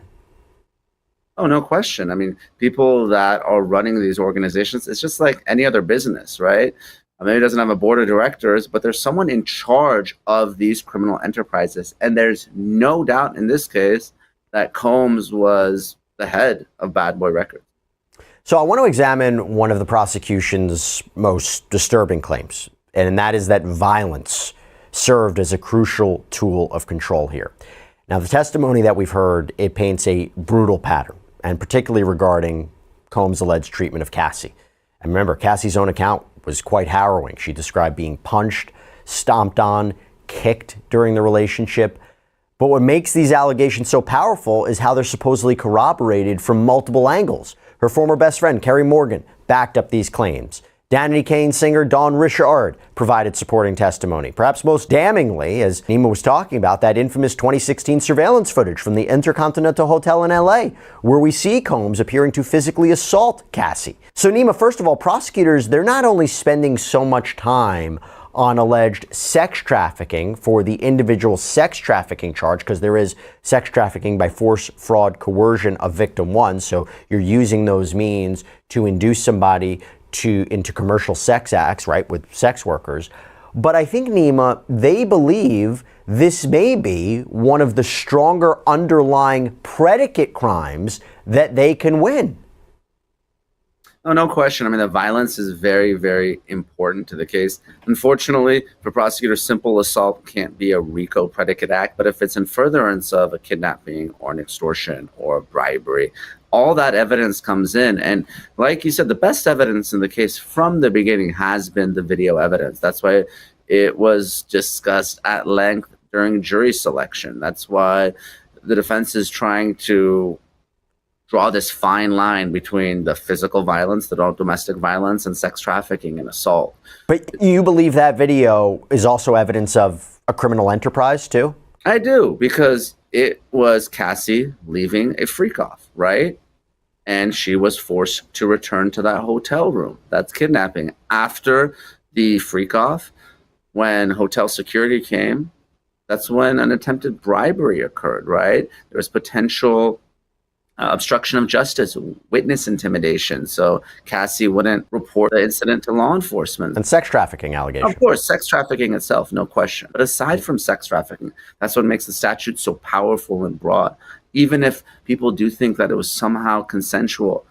S11: Oh, no question. I mean, people that are running these organizations, it's just like any other business, right? I mean, it doesn't have a board of directors, but there's someone in charge of these criminal enterprises. And there's no doubt in this case that Combs was the head of Bad Boy Records.
S16: So I want to examine one of the prosecution's most disturbing claims, and that is that violence served as a crucial tool of control here. Now, the testimony that we've heard, it paints a brutal pattern, and particularly regarding Combs' alleged treatment of Cassie. And remember, Cassie's own account was quite harrowing. She described being punched, stomped on, kicked during the relationship. But what makes these allegations so powerful is how they're supposedly corroborated from multiple angles. Her former best friend, Kerry Morgan, backed up these claims. Danity Kane singer Dawn Richard provided supporting testimony. Perhaps most damningly, as Nima was talking about, that infamous 2016 surveillance footage from the Intercontinental Hotel in LA, where we see Combs appearing to physically assault Cassie. So Nima, first of all, prosecutors, they're not only spending so much time on alleged sex trafficking for the individual sex trafficking charge, because there is sex trafficking by force, fraud, coercion of victim one. So you're using those means to induce somebody into commercial sex acts, right, with sex workers. But I think, Nima, they believe this may be one of the stronger underlying predicate crimes that they can win.
S11: No question. I mean, the violence is very, very important to the case. Unfortunately, for prosecutors, simple assault can't be a RICO predicate act, but if it's in furtherance of a kidnapping or an extortion or bribery, all that evidence comes in. And like you said, the best evidence in the case from the beginning has been the video evidence. That's why it was discussed at length during jury selection. That's why the defense is trying to draw this fine line between the physical violence, the domestic violence, and sex trafficking and assault.
S16: But you believe that video is also evidence of a criminal enterprise too?
S11: I do, because it was Cassie leaving a freak off, right? And she was forced to return to that hotel room. That's kidnapping. After the freak off, when hotel security came, that's when an attempted bribery occurred, right? There was potential obstruction of justice, witness intimidation. So Cassie wouldn't report the incident to law enforcement.
S16: And sex trafficking allegations.
S11: Of course, sex trafficking itself, no question. But aside from sex trafficking, that's what makes the statute so powerful and broad. Even if people do think that it was somehow consensual,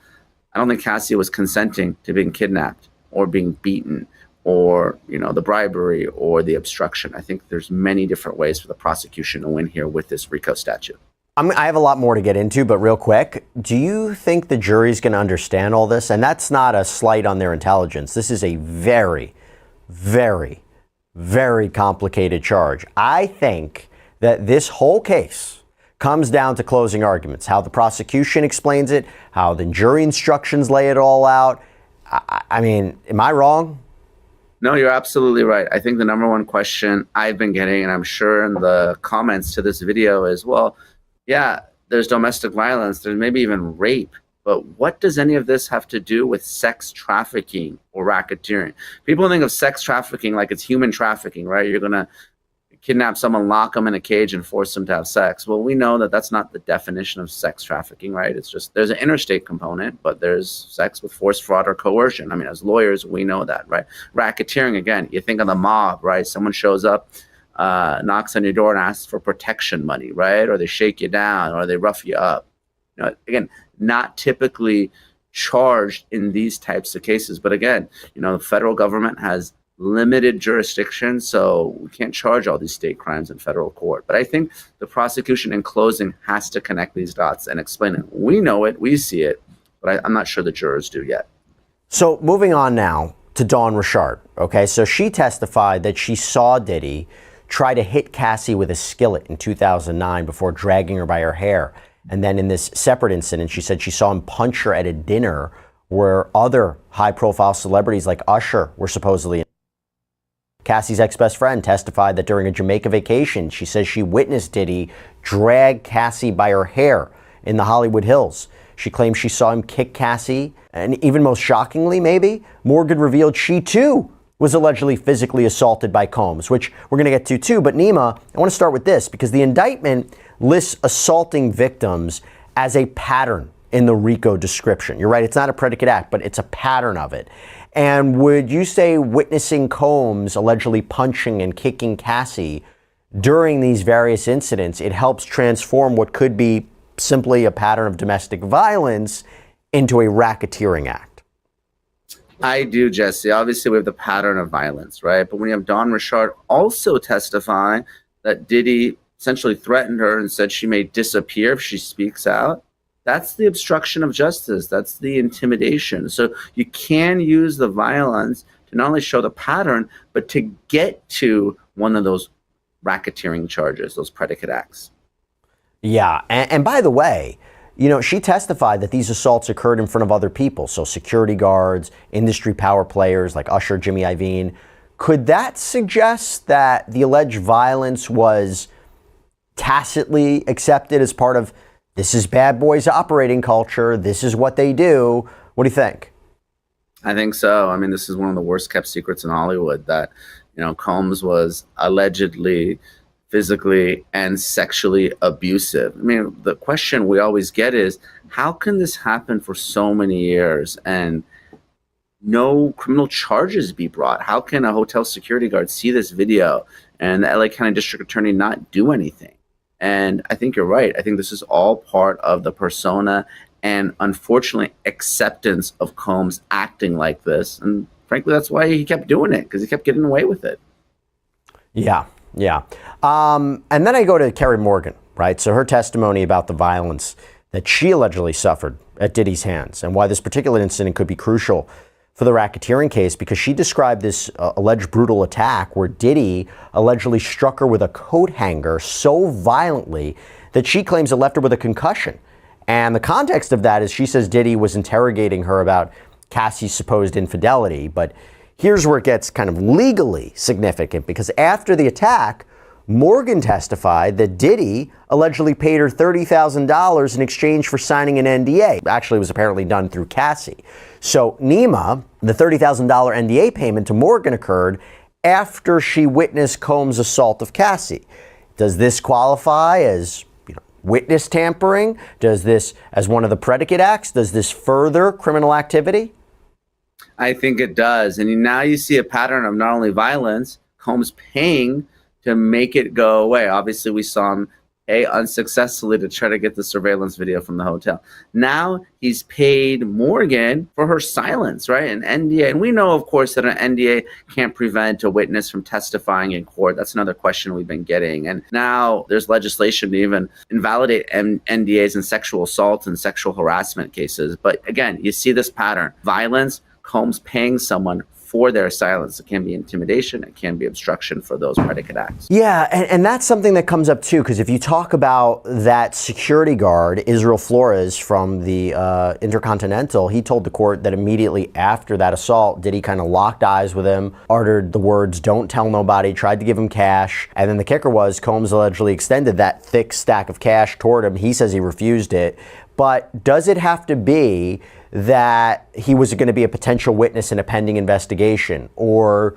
S11: I don't think Cassie was consenting to being kidnapped or being beaten or, the bribery or the obstruction. I think there's many different ways for the prosecution to win here with this RICO statute.
S16: I have a lot more to get into, but real quick, do you think the jury's going to understand all this? And that's not a slight on their intelligence. This is a very, very, very complicated charge. I think that this whole case comes down to closing arguments, how the prosecution explains it, how the jury instructions lay it all out. I mean, am I wrong?
S11: No, you're absolutely right. I think the number one question I've been getting, and I'm sure in the comments to this video is, well, yeah, there's domestic violence, there's maybe even rape, but what does any of this have to do with sex trafficking or racketeering? People think of sex trafficking like it's human trafficking, right? You're going to kidnap someone, lock them in a cage, and force them to have sex. Well, we know that that's not the definition of sex trafficking, right? It's just there's an interstate component, but there's sex with force, fraud, or coercion. I mean, as lawyers, we know that, right? Racketeering, again, you think of the mob, right? Someone shows up, knocks on your door and asks for protection money, right? Or they shake you down, or they rough you up. Again, not typically charged in these types of cases. But again, the federal government has limited jurisdiction, so we can't charge all these state crimes in federal court. But I think the prosecution in closing has to connect these dots and explain it. We know it, we see it, but I'm not sure the jurors do yet.
S16: So moving on now to Dawn Richard. Okay, so she testified that she saw Diddy try to hit Cassie with a skillet in 2009 before dragging her by her hair. And then in this separate incident, she said she saw him punch her at a dinner where other high-profile celebrities like Usher were supposedly. Cassie's ex-best friend testified that during a Jamaica vacation, she says she witnessed Diddy drag Cassie by her hair in the Hollywood Hills. She claims she saw him kick Cassie, and even most shockingly, maybe, Morgan revealed she too was allegedly physically assaulted by Combs, which we're going to get to too. But Nima, I want to start with this because the indictment lists assaulting victims as a pattern in the RICO description. You're right, it's not a predicate act, but it's a pattern of it. And would you say witnessing Combs allegedly punching and kicking Cassie during these various incidents, it helps transform what could be simply a pattern of domestic violence into a racketeering act?
S11: I do, Jesse. Obviously, we have the pattern of violence, right? But when you have Dawn Richard also testifying that Diddy essentially threatened her and said she may disappear if she speaks out, that's the obstruction of justice. That's the intimidation. So you can use the violence to not only show the pattern, but to get to one of those racketeering charges, those predicate acts.
S16: Yeah. And by the way, she testified that these assaults occurred in front of other people. So security guards, industry power players like Usher, Jimmy Iovine. Could that suggest that the alleged violence was tacitly accepted as part of this is bad boys operating culture, this is what they do? What do you think?
S11: I think so. I mean, this is one of the worst kept secrets in Hollywood that, Combs was allegedly physically and sexually abusive. I mean, the question we always get is, how can this happen for so many years and no criminal charges be brought? How can a hotel security guard see this video and the LA County District Attorney not do anything? And I think you're right. I think this is all part of the persona and unfortunately acceptance of Combs acting like this. And frankly, that's why he kept doing it, because he kept getting away with it.
S16: Yeah. And then I go to Kerry Morgan, right? So her testimony about the violence that she allegedly suffered at Diddy's hands, and why this particular incident could be crucial for the racketeering case, because she described this alleged brutal attack where Diddy allegedly struck her with a coat hanger so violently that she claims it left her with a concussion. And the context of that is she says Diddy was interrogating her about Cassie's supposed infidelity. But here's where it gets kind of legally significant, because after the attack, Morgan testified that Diddy allegedly paid her $30,000 in exchange for signing an NDA. Actually, it was apparently done through Cassie. So Nima, the $30,000 NDA payment to Morgan occurred after she witnessed Combs' assault of Cassie. Does this qualify as witness tampering? Does this, as one of the predicate acts, does this further criminal activity?
S11: I think it does. And now you see a pattern of not only violence, Combs paying to make it go away. Obviously, we saw him pay unsuccessfully to try to get the surveillance video from the hotel. Now he's paid Morgan for her silence, right? An NDA. And we know, of course, that an NDA can't prevent a witness from testifying in court. That's another question we've been getting. And now there's legislation to even invalidate NDAs in sexual assault and sexual harassment cases. But again, you see this pattern. Violence, Combs paying someone for their silence. It can be intimidation. It can be obstruction for those predicate acts.
S16: Yeah, and that's something that comes up too, because if you talk about that security guard, Israel Flores from the Intercontinental, he told the court that immediately after that assault, Diddy kind of locked eyes with him, uttered the words, "Don't tell nobody," tried to give him cash. And then the kicker was Combs allegedly extended that thick stack of cash toward him. He says he refused it. But does it have to be that he was going to be a potential witness in a pending investigation, or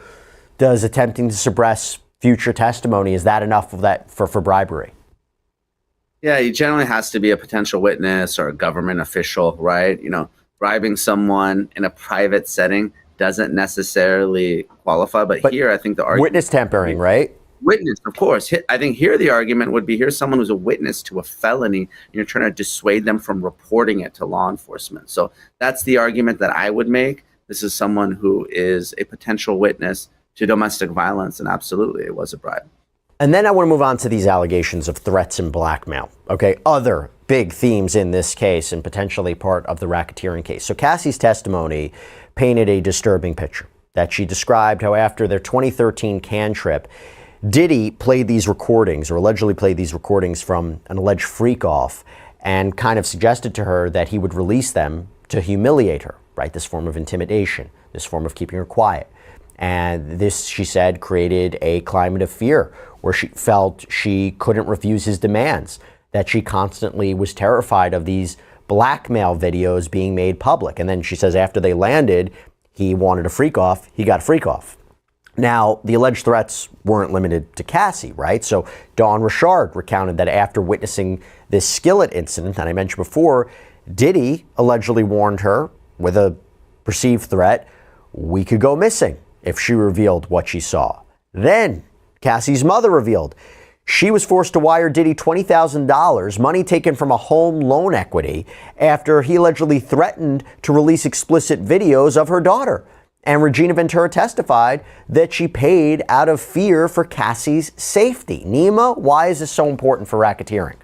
S16: does attempting to suppress future testimony, is that enough of that for bribery?
S11: Yeah, he generally has to be a potential witness or a government official, right? Bribing someone in a private setting doesn't necessarily qualify. But here, I think the argument...
S16: Witness tampering, right?
S11: Witness, of course. I think here the argument would be, here's someone who's a witness to a felony, and you're trying to dissuade them from reporting it to law enforcement. So that's the argument that I would make. This is someone who is a potential witness to domestic violence, and absolutely, it was a bribe.
S16: And then I want to move on to these allegations of threats and blackmail. Okay, other big themes in this case and potentially part of the racketeering case. So Cassie's testimony painted a disturbing picture, that she described how after their 2013 Cannes trip, Diddy played these recordings, or allegedly played these recordings from an alleged freak-off, and kind of suggested to her that he would release them to humiliate her, right? This form of intimidation, this form of keeping her quiet. And this, she said, created a climate of fear where she felt she couldn't refuse his demands, that she constantly was terrified of these blackmail videos being made public. And then she says after they landed, he wanted a freak-off, he got a freak-off. Now, the alleged threats weren't limited to Cassie, right? So Dawn Richard recounted that after witnessing this skillet incident that I mentioned before, Diddy allegedly warned her with a perceived threat, "We could go missing if she revealed what she saw." Then Cassie's mother revealed she was forced to wire Diddy $20,000, money taken from a home loan equity, after he allegedly threatened to release explicit videos of her daughter. And Regina Ventura testified that she paid out of fear for Cassie's safety. Nima, why is this so important for racketeering?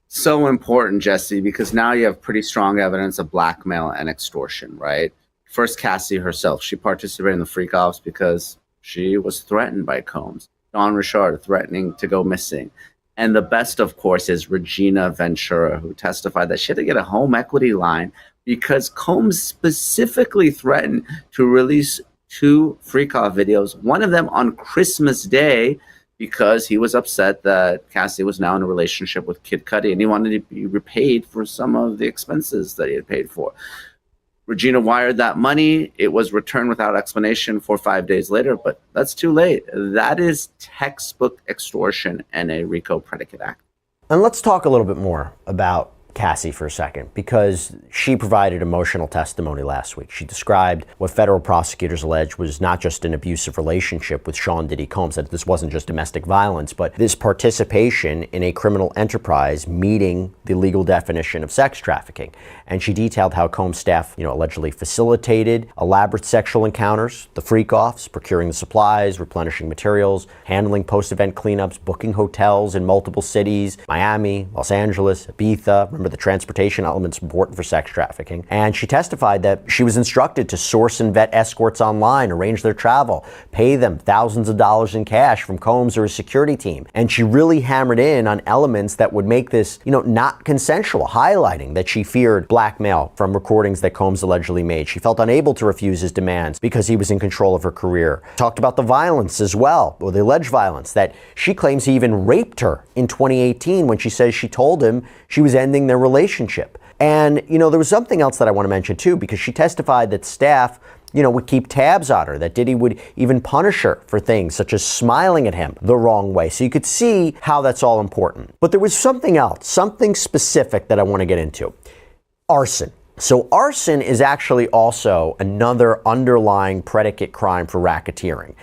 S11: So important, Jesse, because now you have pretty strong evidence of blackmail and extortion, right? First, Cassie herself. She participated in the freak-offs because she was threatened by Combs. Dawn Richard threatening to go missing. And the best, of course, is Regina Ventura, who testified that she had to get a home equity line because Combs specifically threatened to release 2 freak-off videos, one of them on Christmas Day, because he was upset that Cassie was now in a relationship with Kid Cudi, and he wanted to be repaid for some of the expenses that he had paid for. Regina wired that money. It was returned without explanation 4 or 5 days later, but that's too late. That is textbook extortion and a RICO predicate act.
S16: And let's talk a little bit more about Cassie for a second, because she provided emotional testimony last week. She described what federal prosecutors alleged was not just an abusive relationship with Sean Diddy Combs, that this wasn't just domestic violence, but this participation in a criminal enterprise meeting the legal definition of sex trafficking. And she detailed how Combs staff, allegedly facilitated elaborate sexual encounters, the freak-offs, procuring the supplies, replenishing materials, handling post-event cleanups, booking hotels in multiple cities, Miami, Los Angeles, Ibiza. Remember, the transportation element's important for sex trafficking. And she testified that she was instructed to source and vet escorts online, arrange their travel, pay them thousands of dollars in cash from Combs or his security team. And she really hammered in on elements that would make this, not consensual, highlighting that she feared blackmail from recordings that Combs allegedly made. She felt unable to refuse his demands because he was in control of her career. Talked about the violence as well, or the alleged violence, that she claims he even raped her in 2018 when she says she told him she was ending their relationship. And, there was something else that I want to mention too, because she testified that staff, would keep tabs on her, that Diddy would even punish her for things such as smiling at him the wrong way. So you could see how that's all important. But there was something else, something specific that I want to get into. Arson. So arson is actually also another underlying predicate crime for racketeering.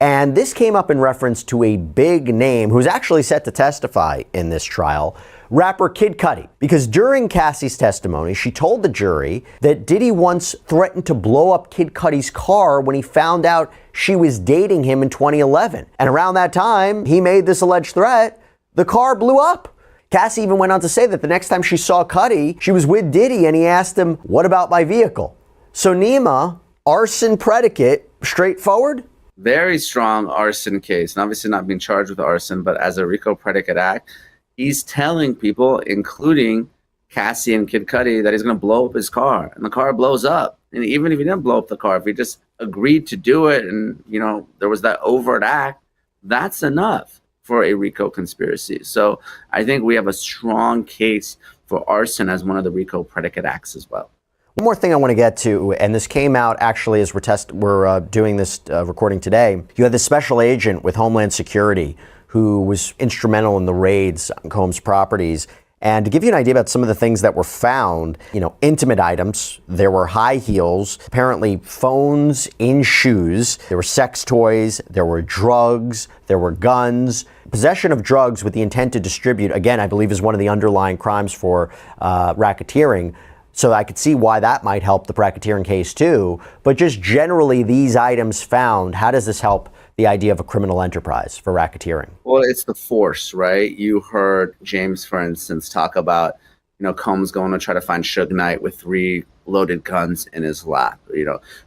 S16: And this came up in reference to a big name who's actually set to testify in this trial, rapper Kid Cudi. Because during Cassie's testimony, she told the jury that Diddy once threatened to blow up Kid Cudi's car when he found out she was dating him in 2011. And around that time, he made this alleged threat. The car blew up. Cassie even went on to say that the next time she saw Cudi, she was with Diddy and he asked him, "What about my vehicle?" So Nima, arson predicate, straightforward?
S11: Very strong arson case, and obviously not being charged with arson, but as a RICO predicate act, he's telling people, including Cassie and Kid Cudi, that he's going to blow up his car, and the car blows up. And even if he didn't blow up the car, if he just agreed to do it and, there was that overt act, that's enough for a RICO conspiracy. So I think we have a strong case for arson as one of the RICO predicate acts as well.
S16: One more thing I want to get to, and this came out actually as we're doing this recording today. You had this special agent with Homeland Security who was instrumental in the raids on Combs' properties. And to give you an idea about some of the things that were found, intimate items, there were high heels, apparently phones in shoes, there were sex toys, there were drugs, there were guns. Possession of drugs with the intent to distribute, again, I believe is one of the underlying crimes for racketeering. So I could see why that might help the racketeering case too. But just generally these items found, how does this help the idea of a criminal enterprise for racketeering?
S11: Well, it's the force, right? You heard James, for instance, talk about, Combs going to try to find Suge Knight with 3 loaded guns in his lap.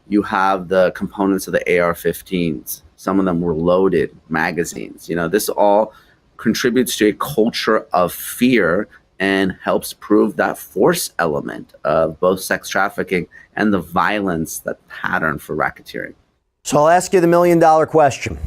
S11: You have the components of the AR-15s. Some of them were loaded magazines. This all contributes to a culture of fear and helps prove that force element of both sex trafficking and the violence, that pattern for racketeering.
S16: So I'll ask you the $1 million question.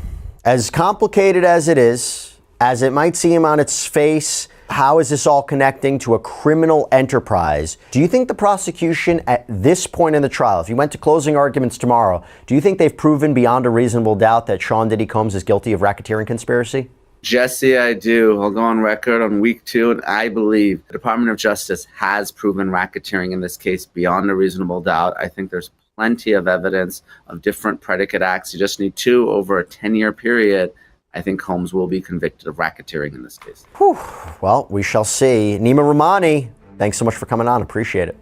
S16: As complicated as it is, as it might seem on its face, how is this all connecting to a criminal enterprise? Do you think the prosecution at this point in the trial, if you went to closing arguments tomorrow, do you think they've proven beyond a reasonable doubt that Sean Diddy Combs is guilty of racketeering conspiracy?
S11: Jesse, I do. I'll go on record on week 2, and I believe the Department of Justice has proven racketeering in this case beyond a reasonable doubt. I think there's plenty of evidence of different predicate acts. You just need 2 over a 10-year period. I think Combs will be convicted of racketeering in this case.
S16: Whew. Well, we shall see. Nima Rahmani, thanks so much for coming on. Appreciate it.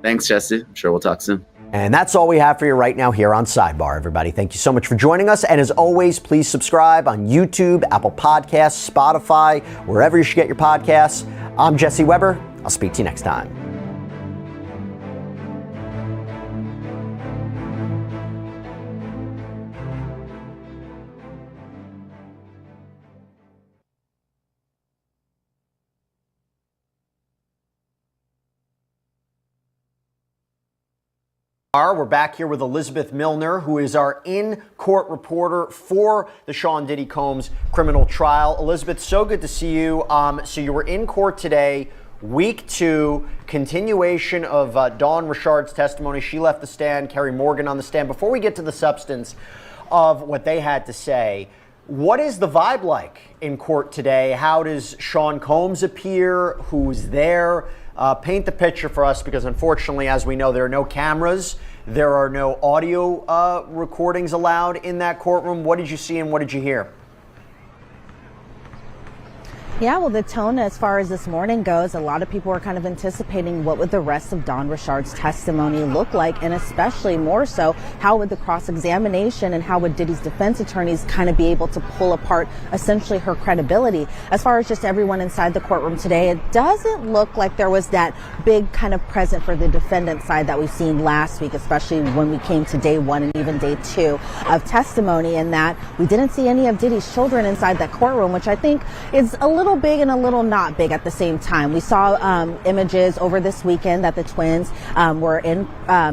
S11: Thanks, Jesse. I'm sure we'll talk soon.
S16: And that's all we have for you right now here on Sidebar, everybody. Thank you so much for joining us. And as always, please subscribe on YouTube, Apple Podcasts, Spotify, wherever you should get your podcasts. I'm Jesse Weber. I'll speak to you next time. We're back here with Elizabeth Milner, who is our in-court reporter for the Sean Diddy Combs criminal trial. Elizabeth, so good to see you. So you were in court today, week 2, continuation of Dawn Richard's testimony. She left the stand, Kerry Morgan on the stand. Before we get to the substance of what they had to say, What is the vibe like in court today? How does Sean Combs appear? Who's there? Paint the picture for us, because unfortunately, as we know, there are no cameras. There are no audio recordings allowed in that courtroom. What did you see and what did you hear?
S4: Yeah, well, the tone as far as this morning goes, a lot of people are kind of anticipating what would the rest of Dawn Richard's testimony look like, and especially more so, how would the cross-examination and how would Diddy's defense attorneys kind of be able to pull apart essentially her credibility. As far as just everyone inside the courtroom today, it doesn't look like there was that big kind of present for the defendant side that we've seen last week, especially when we came to day one and even day two of testimony, and that we didn't see any of Diddy's children inside that courtroom, which I think is a little big and a little not big at the same time. We saw images over this weekend that the twins were in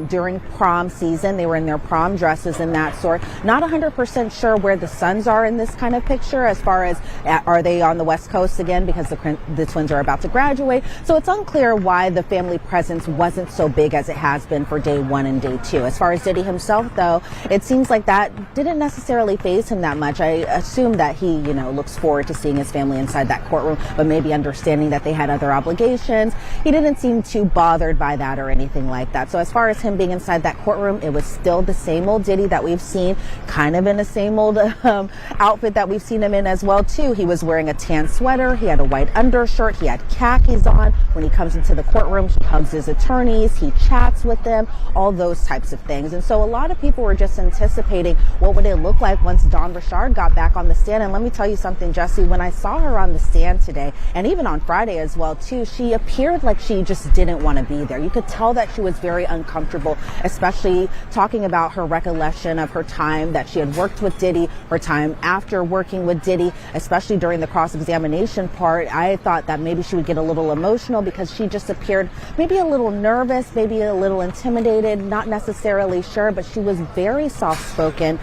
S4: during prom season. They were in their prom dresses and that sort. Not 100% sure where the sons are in this kind of picture, as far as are they on the West Coast again, because the twins are about to graduate. So it's unclear why the family presence wasn't so big as it has been for day one and day two. As far as Diddy himself, though, it seems like that didn't necessarily faze him that much. I assume that he, looks forward to seeing his family inside that courtroom, but maybe understanding that they had other obligations. He didn't seem too bothered by that or anything like that. So as far as him being inside that courtroom, it was still the same old Diddy that we've seen, kind of in the same old outfit that we've seen him in as well, too. He was wearing a tan sweater. He had a white undershirt. He had khakis on. When he comes into the courtroom, he hugs his attorneys. He chats with them, all those types of things. And so a lot of people were just anticipating what would it look like once Dawn Richard got back on the stand. And let me tell you something, Jesse, when I saw her on the stand today, and even on Friday as well, too, she appeared like she just didn't want to be there. You could tell that she was very uncomfortable, especially talking about her recollection of her time that she had worked with Diddy, her time after working with Diddy, especially during the cross-examination part. I thought that maybe she would get a little emotional because she just appeared maybe a little nervous, maybe a little intimidated, not necessarily sure, but she was very soft-spoken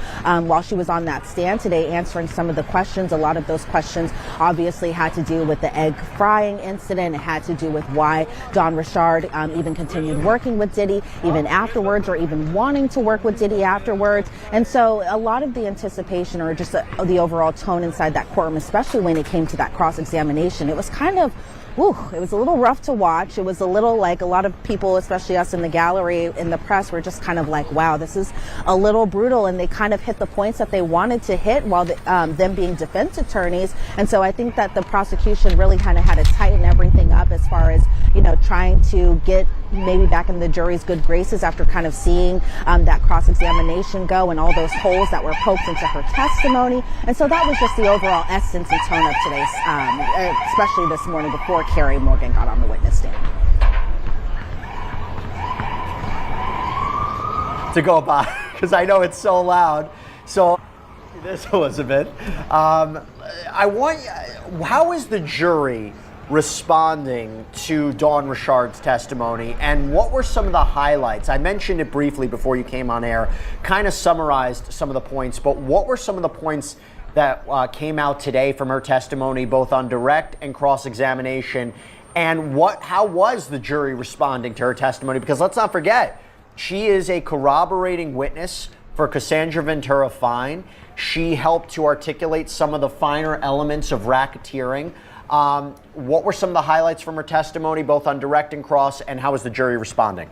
S4: while she was on that stand today answering some of the questions. A lot of those questions obviously had to do with the egg frying incident. It had to do with why Dawn Richard even continued working with Diddy even afterwards, or even wanting to work with Diddy afterwards. And so a lot of the anticipation, or just the overall tone inside that courtroom, especially when it came to that cross-examination, it was kind of it was a little rough to watch. It was a little like a lot of people, especially us in the gallery, in the press, were just kind of like, wow, this is a little brutal. And they kind of hit the points that they wanted to hit while them being defense attorneys. And so I think that the prosecution really kind of had to tighten everything up as far as, trying to get maybe back in the jury's good graces after kind of seeing that cross-examination go and all those holes that were poked into her testimony. And so that was just the overall essence and tone of today's, especially this morning before Carrie Morgan got on the witness stand.
S16: To go by, because I know it's so loud. So this, Elizabeth, how is the jury responding to Dawn Richard's testimony, and what were some of the highlights? I mentioned it briefly before you came on air, kind of summarized some of the points, but what were some of the points that came out today from her testimony, both on direct and cross-examination, and how was the jury responding to her testimony? Because let's not forget, she is a corroborating witness for Cassandra Ventura Fine. She helped to articulate some of the finer elements of racketeering. What were some of the highlights from her testimony, both on direct and cross, and how was the jury responding?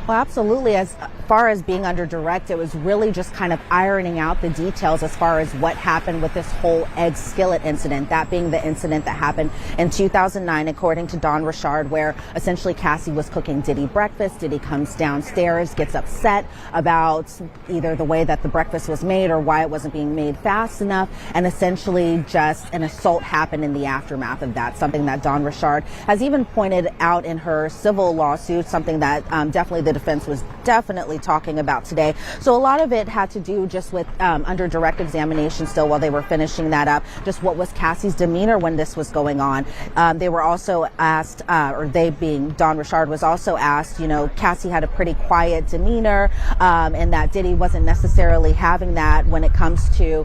S4: Well, absolutely. As far as being under direct, it was really just kind of ironing out the details as far as what happened with this whole egg skillet incident, that being the incident that happened in 2009, according to Dawn Richard, where essentially Cassie was cooking Diddy breakfast. Diddy comes downstairs, gets upset about either the way that the breakfast was made or why it wasn't being made fast enough, and essentially just an assault happened in the aftermath of that, something that Dawn Richard has even pointed out in her civil lawsuit, something that definitely the defense was definitely talking about today. So a lot of it had to do just with under direct examination still while they were finishing that up, just what was Cassie's demeanor when this was going on. They were also asked, or they being Dawn Richard was also asked, Cassie had a pretty quiet demeanor, and that Diddy wasn't necessarily having that when it comes to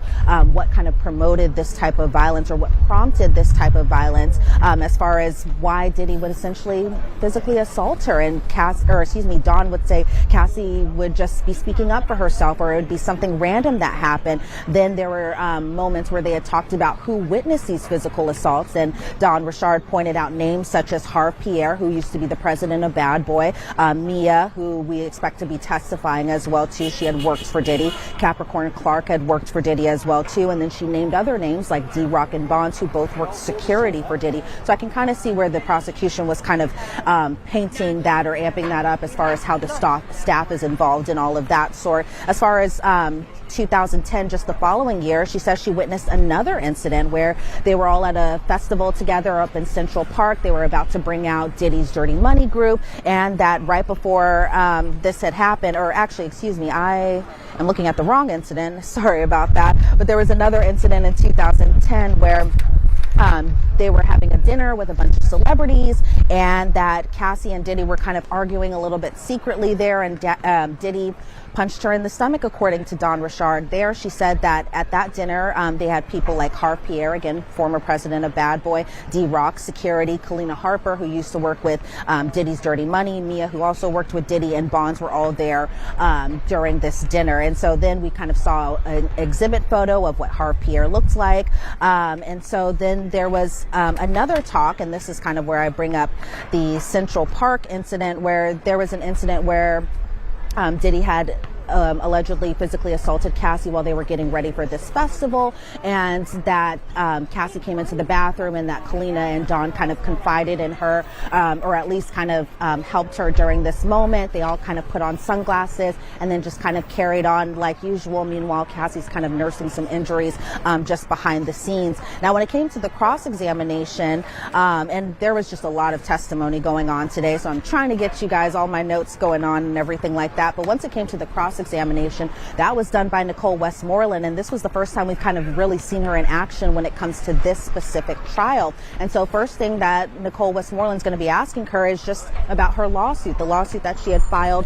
S4: what kind of promoted this type of violence or what prompted this type of violence, as far as why Diddy would essentially physically assault her. And Dawn Don would say Cassie would just be speaking up for herself, or it would be something random that happened. Then there were moments where they had talked about who witnessed these physical assaults, and Don Richard pointed out names such as Harve Pierre, who used to be the president of Bad Boy, Mia, who we expect to be testifying as well too. She had worked for Diddy. Capricorn Clark had worked for Diddy as well too, and then she named other names like D-Rock and Bonds, who both worked security for Diddy. So I can kind of see where the prosecution was kind of painting that or amping that up as far as how the staff is involved in all of that sort. As far as 2010, just the following year, she says she witnessed another incident where they were all at a festival together up in Central Park. They were about to bring out Diddy's Dirty Money group, and that right before this had happened, or actually, excuse me, I am looking at the wrong incident. Sorry about that. But there was another incident in 2010 where they were having a dinner with a bunch of celebrities, and that Cassie and Diddy were kind of arguing a little bit secretly there, and Diddy punched her in the stomach, according to Don Richard. There, she said that at that dinner, they had people like Harve Pierre, again, former president of Bad Boy, D-Rock, security, Kalina Harper, who used to work with Diddy's Dirty Money, Mia, who also worked with Diddy, and Bonds were all there during this dinner. And so then we kind of saw an exhibit photo of what Harve Pierre looked like. And so then there was another talk, and this is kind of where I bring up the Central Park incident, where there was an incident where Diddy had allegedly physically assaulted Cassie while they were getting ready for this festival, and that Cassie came into the bathroom, and that Kalina and Don kind of confided in her, or at least kind of helped her during this moment. They all kind of put on sunglasses and then just kind of carried on like usual. Meanwhile, Cassie's kind of nursing some injuries just behind the scenes. Now, when it came to the cross-examination, and there was just a lot of testimony going on today, so I'm trying to get you guys all my notes going on and everything like that. But once it came to the cross-examination, that was done by Nicole Westmoreland, and this was the first time we've kind of really seen her in action when it comes to this specific trial. And so first thing that Nicole Westmoreland's going to be asking her is just about her lawsuit, the lawsuit that she had filed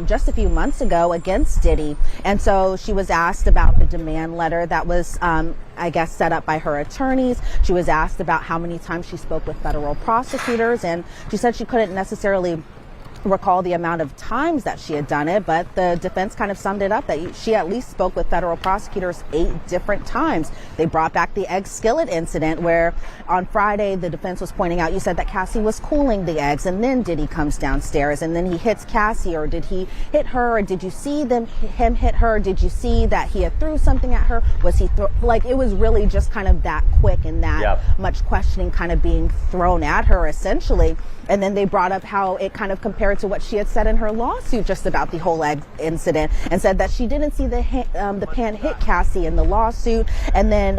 S4: just a few months ago against Diddy. And so she was asked about the demand letter that was I guess set up by her attorneys. She was asked about how many times she spoke with federal prosecutors, and she said she couldn't necessarily recall the amount of times that she had done it, but the defense kind of summed it up that she at least spoke with federal prosecutors 8 different times. They brought back the egg skillet incident where on Friday the defense was pointing out, you said that Cassie was cooling the eggs, and then Diddy comes downstairs and then he hits Cassie, or did he hit her, or did you see him hit her? Did you see that he had threw something at her? Was he like, it was really just kind of that quick and that much questioning kind of being thrown at her essentially. And then they brought up how it kind of compared to what she had said in her lawsuit just about the whole egg incident, and said that she didn't see the pan hit Cassie in the lawsuit. And then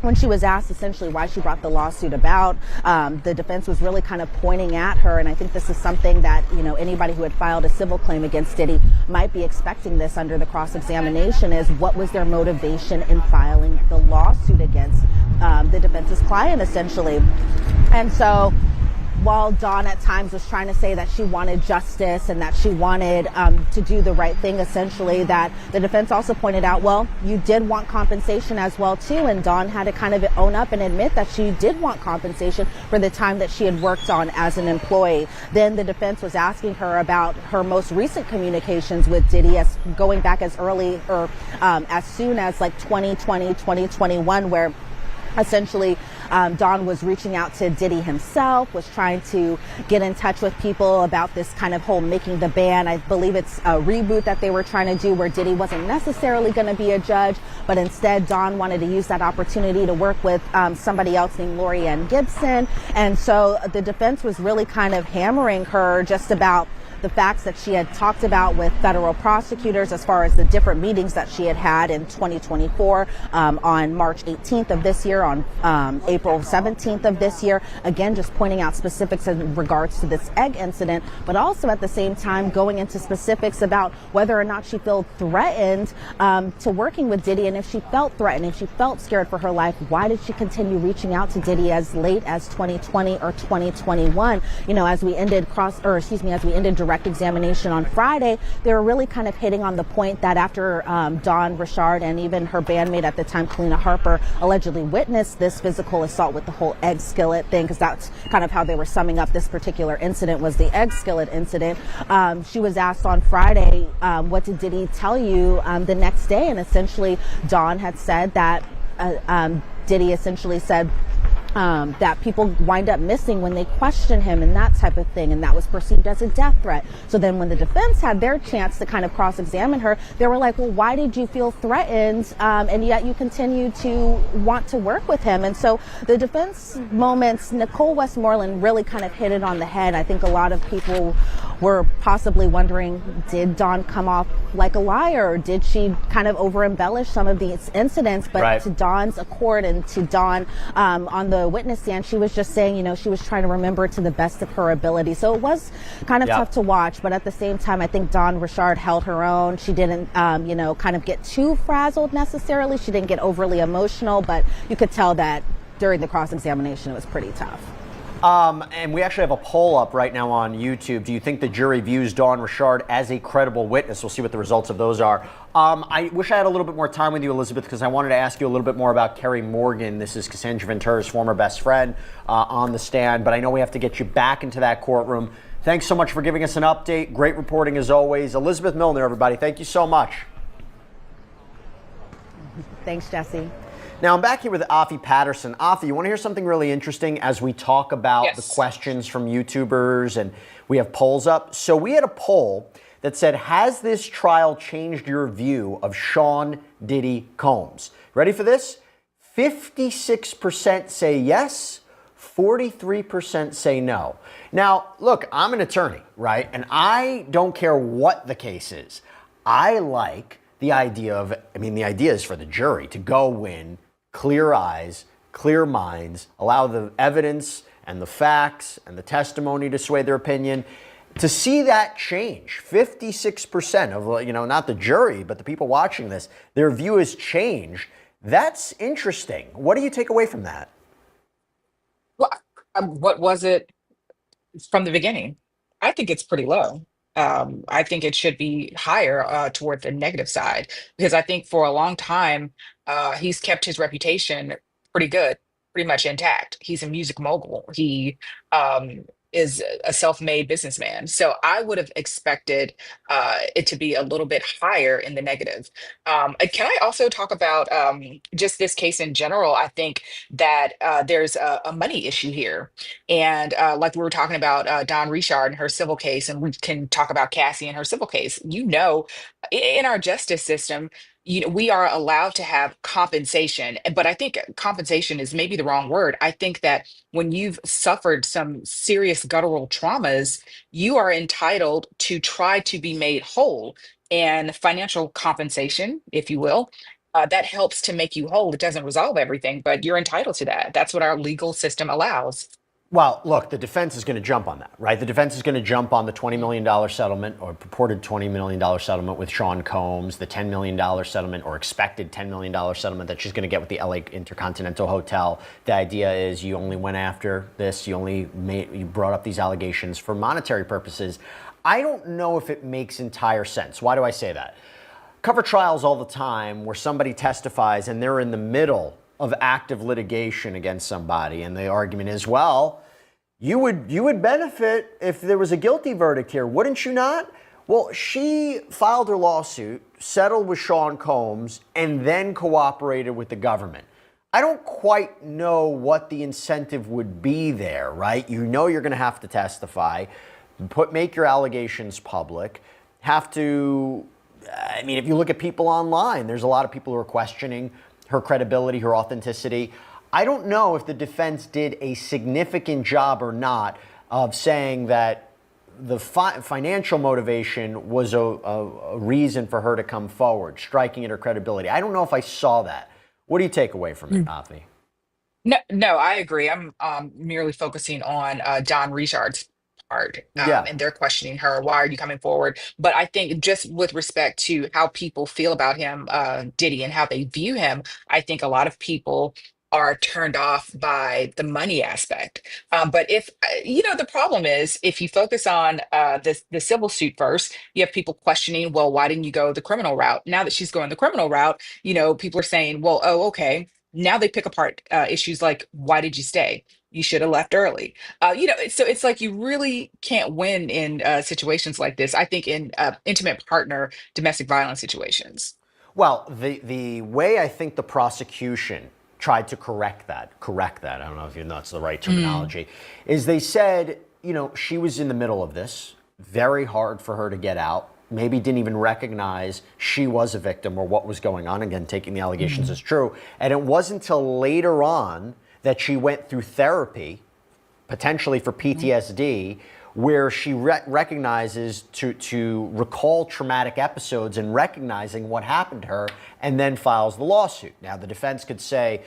S4: when she was asked essentially why she brought the lawsuit about, the defense was really kind of pointing at her. And I think this is something that, you know, anybody who had filed a civil claim against Diddy might be expecting this under the cross-examination, is what was their motivation in filing the lawsuit against the defense's client essentially. And so while Dawn at times was trying to say that she wanted justice and that she wanted to do the right thing, essentially, that the defense also pointed out, well, you did want compensation as well too, and Dawn had to kind of own up and admit that she did want compensation for the time that she had worked on as an employee. Then the defense was asking her about her most recent communications with Diddy, as going back as early or as soon as like 2020, 2021, where essentially Dawn was reaching out to Diddy himself, was trying to get in touch with people about this kind of whole making the band. I believe it's a reboot that they were trying to do where Diddy wasn't necessarily going to be a judge, but instead Dawn wanted to use that opportunity to work with somebody else named Lori Ann Gibson. And so the defense was really kind of hammering her just about the facts that she had talked about with federal prosecutors as far as the different meetings that she had had in 2024, on March 18th of this year, on April 17th of this year, again just pointing out specifics in regards to this egg incident, but also at the same time going into specifics about whether or not she felt threatened to working with Diddy, and if she felt threatened, if she felt scared for her life, why did she continue reaching out to Diddy as late as 2020 or 2021? You know, as we ended direct examination on Friday, they were really kind of hitting on the point that after Dawn Richard and even her bandmate at the time, Kalina Harper, allegedly witnessed this physical assault with the whole egg skillet thing, because that's kind of how they were summing up this particular incident, was the egg skillet incident. She was asked on Friday, what did Diddy tell you the next day? And essentially, Dawn had said that Diddy essentially said that people wind up missing when they question him and that type of thing, and that was perceived as a death threat. So then when the defense had their chance to kind of cross-examine her, they were like, well, why did you feel threatened, and yet you continue to want to work with him? And so the defense moments, Nicole Westmoreland really kind of hit it on the head. I think a lot of people were possibly wondering, did Dawn come off like a liar, or did she kind of over-embellish some of these incidents? But to Dawn's accord and to Dawn on the witness stand, she was just saying, she was trying to remember to the best of her ability. So it was kind of tough to watch, but at the same time, I think Dawn Richard held her own. She didn't, kind of get too frazzled necessarily. She didn't get overly emotional, but you could tell that during the cross-examination, it was pretty tough.
S16: And we actually have a poll up right now on YouTube. Do you think the jury views Dawn Richard as a credible witness? We'll see what the results of those are. I wish I had a little bit more time with you, Elizabeth, because I wanted to ask you a little bit more about Kerry Morgan. This is Cassandra Ventura's former best friend on the stand, but I know we have to get you back into that courtroom. Thanks so much for giving us an update. Great reporting as always. Elizabeth Milner, everybody, thank you so much.
S4: Thanks, Jesse.
S16: Now, I'm back here with Afi Patterson. Afi, you want to hear something really interesting as we talk about the questions from YouTubers, and we have polls up? So we had a poll that said, has this trial changed your view of Sean Diddy Combs? Ready for this? 56% say yes, 43% say no. Now, look, I'm an attorney, right? And I don't care what the case is. I like the idea of, the idea is for the jury to go in, clear eyes, clear minds, allow the evidence and the facts and the testimony to sway their opinion. To see that change, 56% of, not the jury, but the people watching this, their view has changed. That's interesting. What do you take away from that?
S13: Well, what was it from the beginning? I think it's pretty low. I think it should be higher toward the negative side, because I think for a long time, he's kept his reputation pretty good, pretty much intact. He's a music mogul. He is a self-made businessman. So I would have expected it to be a little bit higher in the negative. Can I also talk about just this case in general? I think that there's a money issue here. And like we were talking about Dawn Richard and her civil case, and we can talk about Cassie and her civil case. In our justice system, we are allowed to have compensation, but I think compensation is maybe the wrong word. I think that when you've suffered some serious guttural traumas, you are entitled to try to be made whole, and financial compensation, if you will, that helps to make you whole. It doesn't resolve everything, but you're entitled to that. That's what our legal system allows.
S16: Well, look, the defense is going to jump on that, right? The defense is going to jump on the $20 million settlement, or purported $20 million settlement with Sean Combs, the $10 million settlement or expected $10 million settlement that she's going to get with the LA Intercontinental Hotel. The idea is you only went after this, you brought up these allegations for monetary purposes. I don't know if it makes entire sense. Why do I say that? Cover trials all the time where somebody testifies and they're in the middle of active litigation against somebody, and the argument is, well, you would benefit if there was a guilty verdict here, wouldn't you not? Well, she filed her lawsuit, settled with Sean Combs, and then cooperated with the government. I don't quite know what the incentive would be there, right? You know you're going to have to testify, make your allegations public, have to, if you look at people online, there's a lot of people who are questioning her credibility, her authenticity. I don't know if the defense did a significant job or not of saying that the financial motivation was a reason for her to come forward, striking at her credibility. I don't know if I saw that. What do you take away from it, Afi?
S13: No, I agree. I'm merely focusing on Dawn Richard's part, and they're questioning her. Why are you coming forward? But I think just with respect to how people feel about him, Diddy, and how they view him, I think a lot of people are turned off by the money aspect. But if, the problem is if you focus on the civil suit first, you have people questioning, well, why didn't you go the criminal route? Now that she's going the criminal route, people are saying, well, oh, okay. Now they pick apart issues like, why did you stay? You should have left early. So it's like you really can't win in situations like this. I think in intimate partner domestic violence situations.
S16: Well, the way I think the prosecution tried to correct that, I don't know if that's the right terminology, is they said, she was in the middle of this, very hard for her to get out, maybe didn't even recognize she was a victim or what was going on, again, taking the allegations as true. And it wasn't until later on that she went through therapy, potentially for PTSD, where she recognizes to recall traumatic episodes and recognizing what happened to her, and then files the lawsuit. Now, the defense could say,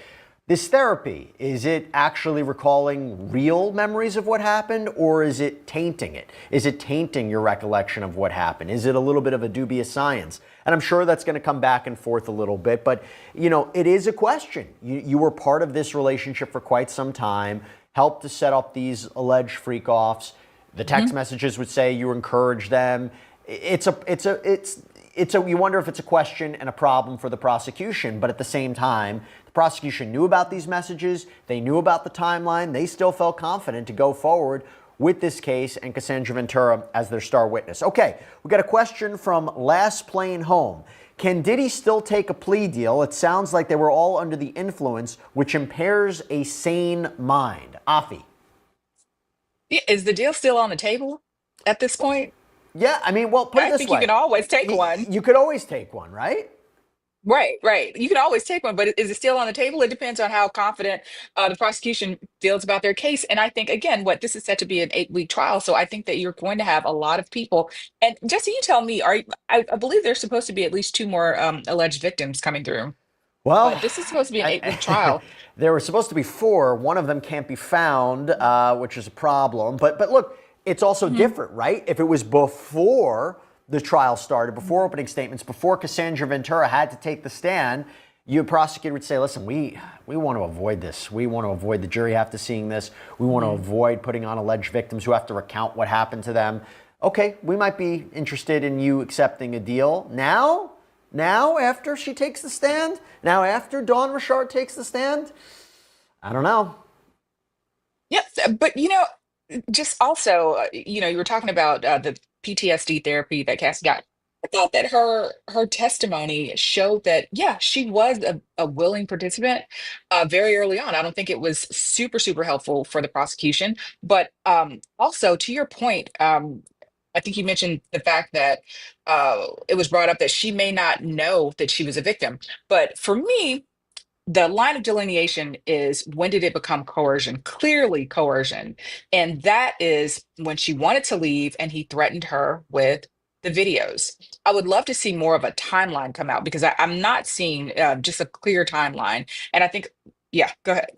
S16: this therapy, is it actually recalling real memories of what happened, or is it tainting it? Is it tainting your recollection of what happened? Is it a little bit of a dubious science? And I'm sure that's going to come back and forth a little bit, but it is a question. You were part of this relationship for quite some time, helped to set up these alleged freak-offs. The text messages would say you encourage them. You wonder if it's a question and a problem for the prosecution, but at the same time, the prosecution knew about these messages, they knew about the timeline, they still felt confident to go forward with this case and Cassandra Ventura as their star witness. Okay, we got a question from Last Plane Home. Can Diddy still take a plea deal? It sounds like they were all under the influence, which impairs a sane mind. Afi.
S13: Yeah, is the deal still on the table at this point?
S16: Yeah, I mean, well, put it this way.
S13: I think you can always take one.
S16: You could always take one, right?
S13: Right. You can always take one, but is it still on the table? It depends on how confident the prosecution feels about their case. And I think, again, this is set to be an 8-week trial. So I think that you're going to have a lot of people. And Jesse, you tell me, I believe there's supposed to be at least 2 more alleged victims coming through.
S16: Well,
S13: this is supposed to be an 8-week trial.
S16: There were supposed to be 4. One of them can't be found, which is a problem. But look, it's also different, right? If it was before the trial started, before opening statements, before Cassandra Ventura had to take the stand, your prosecutor would say, listen, we want to avoid this. We want to avoid the jury after seeing this. We want to avoid putting on alleged victims who have to recount what happened to them. Okay, we might be interested in you accepting a deal. Now, after she takes the stand, now after Dawn Richard takes the stand, I don't know.
S13: Yes, but just also, you were talking about the PTSD therapy that Cassie got. I thought that her testimony showed that, yeah, she was a willing participant very early on. I don't think it was super, super helpful for the prosecution. But also, to your point, I think you mentioned the fact that it was brought up that she may not know that she was a victim. But for me, the line of delineation is, when did it become coercion? Clearly coercion. And that is when she wanted to leave and he threatened her with the videos. I would love to see more of a timeline come out, because I'm not seeing just a clear timeline. And I think, yeah, go ahead.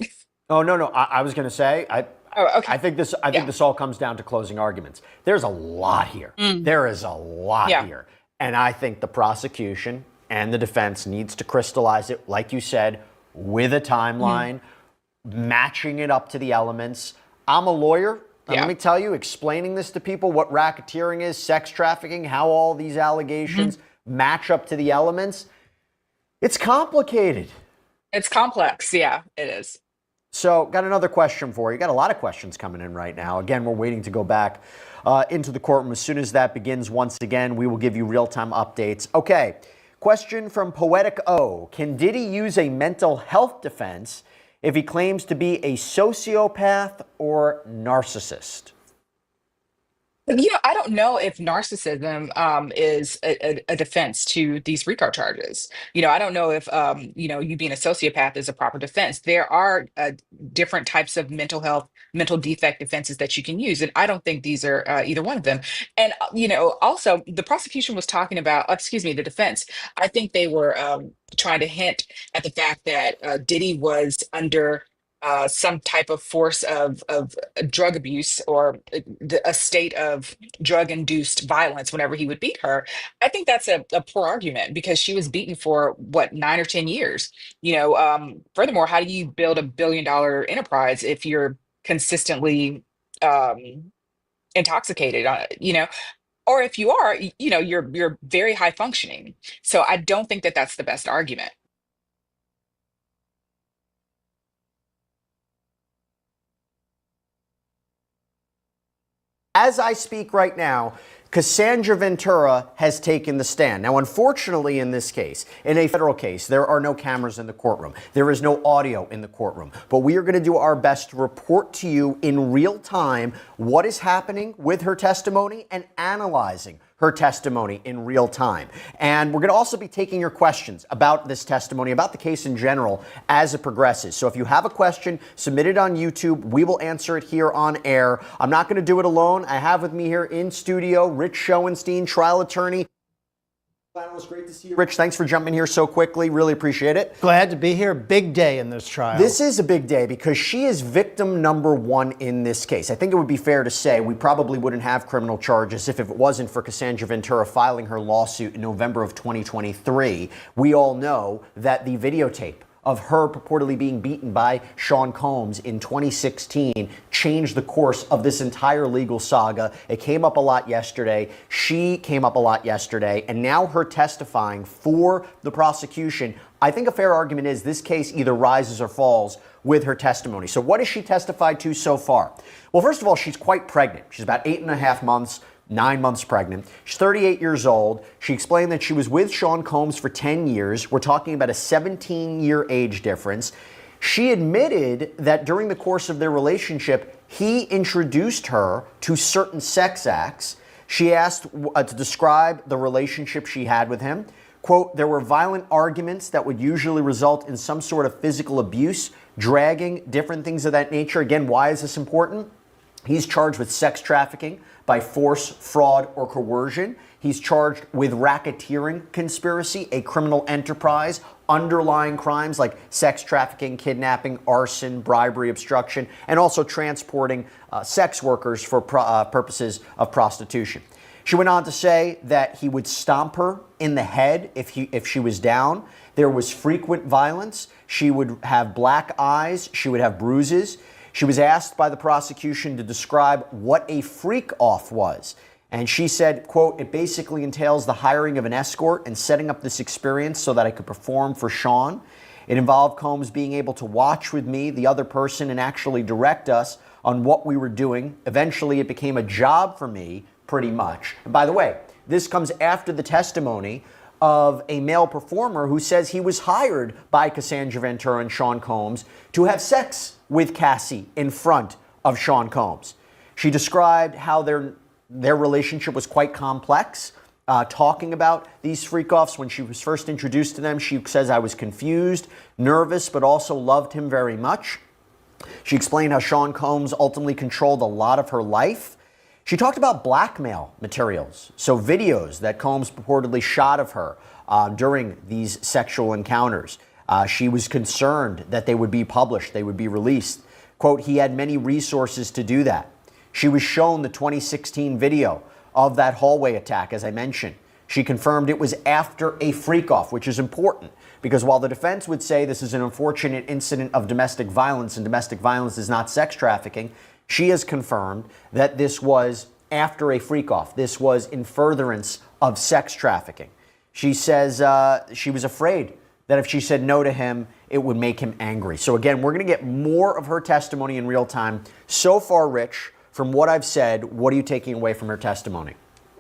S16: Oh, no. I was going to say,
S13: okay.
S16: I think this all comes down to closing arguments. There's a lot here. There is a lot here. And I think the prosecution and the defense needs to crystallize it, like you said, with a timeline, matching it up to the elements. I'm a lawyer. And let me tell you, explaining this to people, what racketeering is, sex trafficking, how all these allegations match up to the elements, it's complicated.
S13: It's complex. Yeah, it is.
S16: So, got another question for you. Got a lot of questions coming in right now. Again, we're waiting to go back into the courtroom. As soon as that begins, once again, we will give you real-time updates. Okay, question from Poetic O. Can Diddy use a mental health defense if he claims to be a sociopath or narcissist?
S13: I don't know if narcissism is a defense to these RICO charges. I don't know if, you being a sociopath is a proper defense. There are different types of mental defect defenses that you can use. And I don't think these are either one of them. And, also the prosecution was talking about, the defense. I think they were trying to hint at the fact that Diddy was under some type of force of drug abuse or a state of drug-induced violence whenever he would beat her, I think that's a poor argument because she was beaten for what, 9 or 10 years. Furthermore, how do you build $1 billion enterprise if you're consistently intoxicated? Or if you are, you're very high functioning. So I don't think that that's the best argument.
S16: As I speak right now, Cassandra Ventura has taken the stand. Now, unfortunately, in this case, in a federal case, there are no cameras in the courtroom. There is no audio in the courtroom. But we are going to do our best to report to you in real time what is happening with her testimony and analyzing her testimony in real time. And we're going to also be taking your questions about this testimony, about the case in general, as it progresses. So if you have a question, submit it on YouTube. We will answer it here on air. I'm not going to do it alone. I have with me here in studio Rich Schoenstein, trial attorney. It's great to see you. Rich, thanks for jumping here so quickly. Really appreciate it.
S10: Glad to be here. Big day in this trial.
S16: This is a big day because she is victim number one in this case. I think it would be fair to say we probably wouldn't have criminal charges if it wasn't for Cassandra Ventura filing her lawsuit in November of 2023. We all know that the videotape of her purportedly being beaten by Sean Combs in 2016 changed the course of this entire legal saga. It came up a lot yesterday. She came up a lot yesterday. And now her testifying for the prosecution. I think a fair argument is this case either rises or falls with her testimony. So what has she testified to so far? Well, first of all, she's quite pregnant. She's about 8.5 months. 9 months pregnant. She's 38 years old. She explained that she was with Sean Combs for 10 years. We're talking about a 17-year age difference. She admitted that during the course of their relationship, he introduced her to certain sex acts. She asked to describe the relationship she had with him. Quote, there were violent arguments that would usually result in some sort of physical abuse, dragging, different things of that nature. Again, why is this important? He's charged with sex trafficking by force, fraud, or coercion. He's charged with racketeering conspiracy, a criminal enterprise, underlying crimes like sex trafficking, kidnapping, arson, bribery, obstruction, and also transporting sex workers for purposes of prostitution. She went on to say that he would stomp her in the head if she was down. There was frequent violence. She would have black eyes. She would have bruises. She was asked by the prosecution to describe what a freak-off was. And she said, quote, it basically entails the hiring of an escort and setting up this experience so that I could perform for Sean. It involved Combs being able to watch with me, the other person, and actually direct us on what we were doing. Eventually, it became a job for me, pretty much. And by the way, this comes after the testimony of a male performer who says he was hired by Cassandra Ventura and Sean Combs to have sex with Cassie in front of Sean Combs. She described how their relationship was quite complex, talking about these freak-offs. When she was first introduced to them, she says, I was confused, nervous, but also loved him very much. She explained how Sean Combs ultimately controlled a lot of her life. She talked about blackmail materials, so videos that Combs purportedly shot of her during these sexual encounters. She was concerned that they would be published, they would be released. Quote, he had many resources to do that. She was shown the 2016 video of that hallway attack, as I mentioned. She confirmed it was after a freak-off, which is important, because while the defense would say this is an unfortunate incident of domestic violence, and domestic violence is not sex trafficking, she has confirmed that this was after a freak-off. This was in furtherance of sex trafficking. She says she was afraid that if she said no to him, it would make him angry. So again, we're going to get more of her testimony in real time. So far, Rich, from what I've said, what are you taking away from her testimony?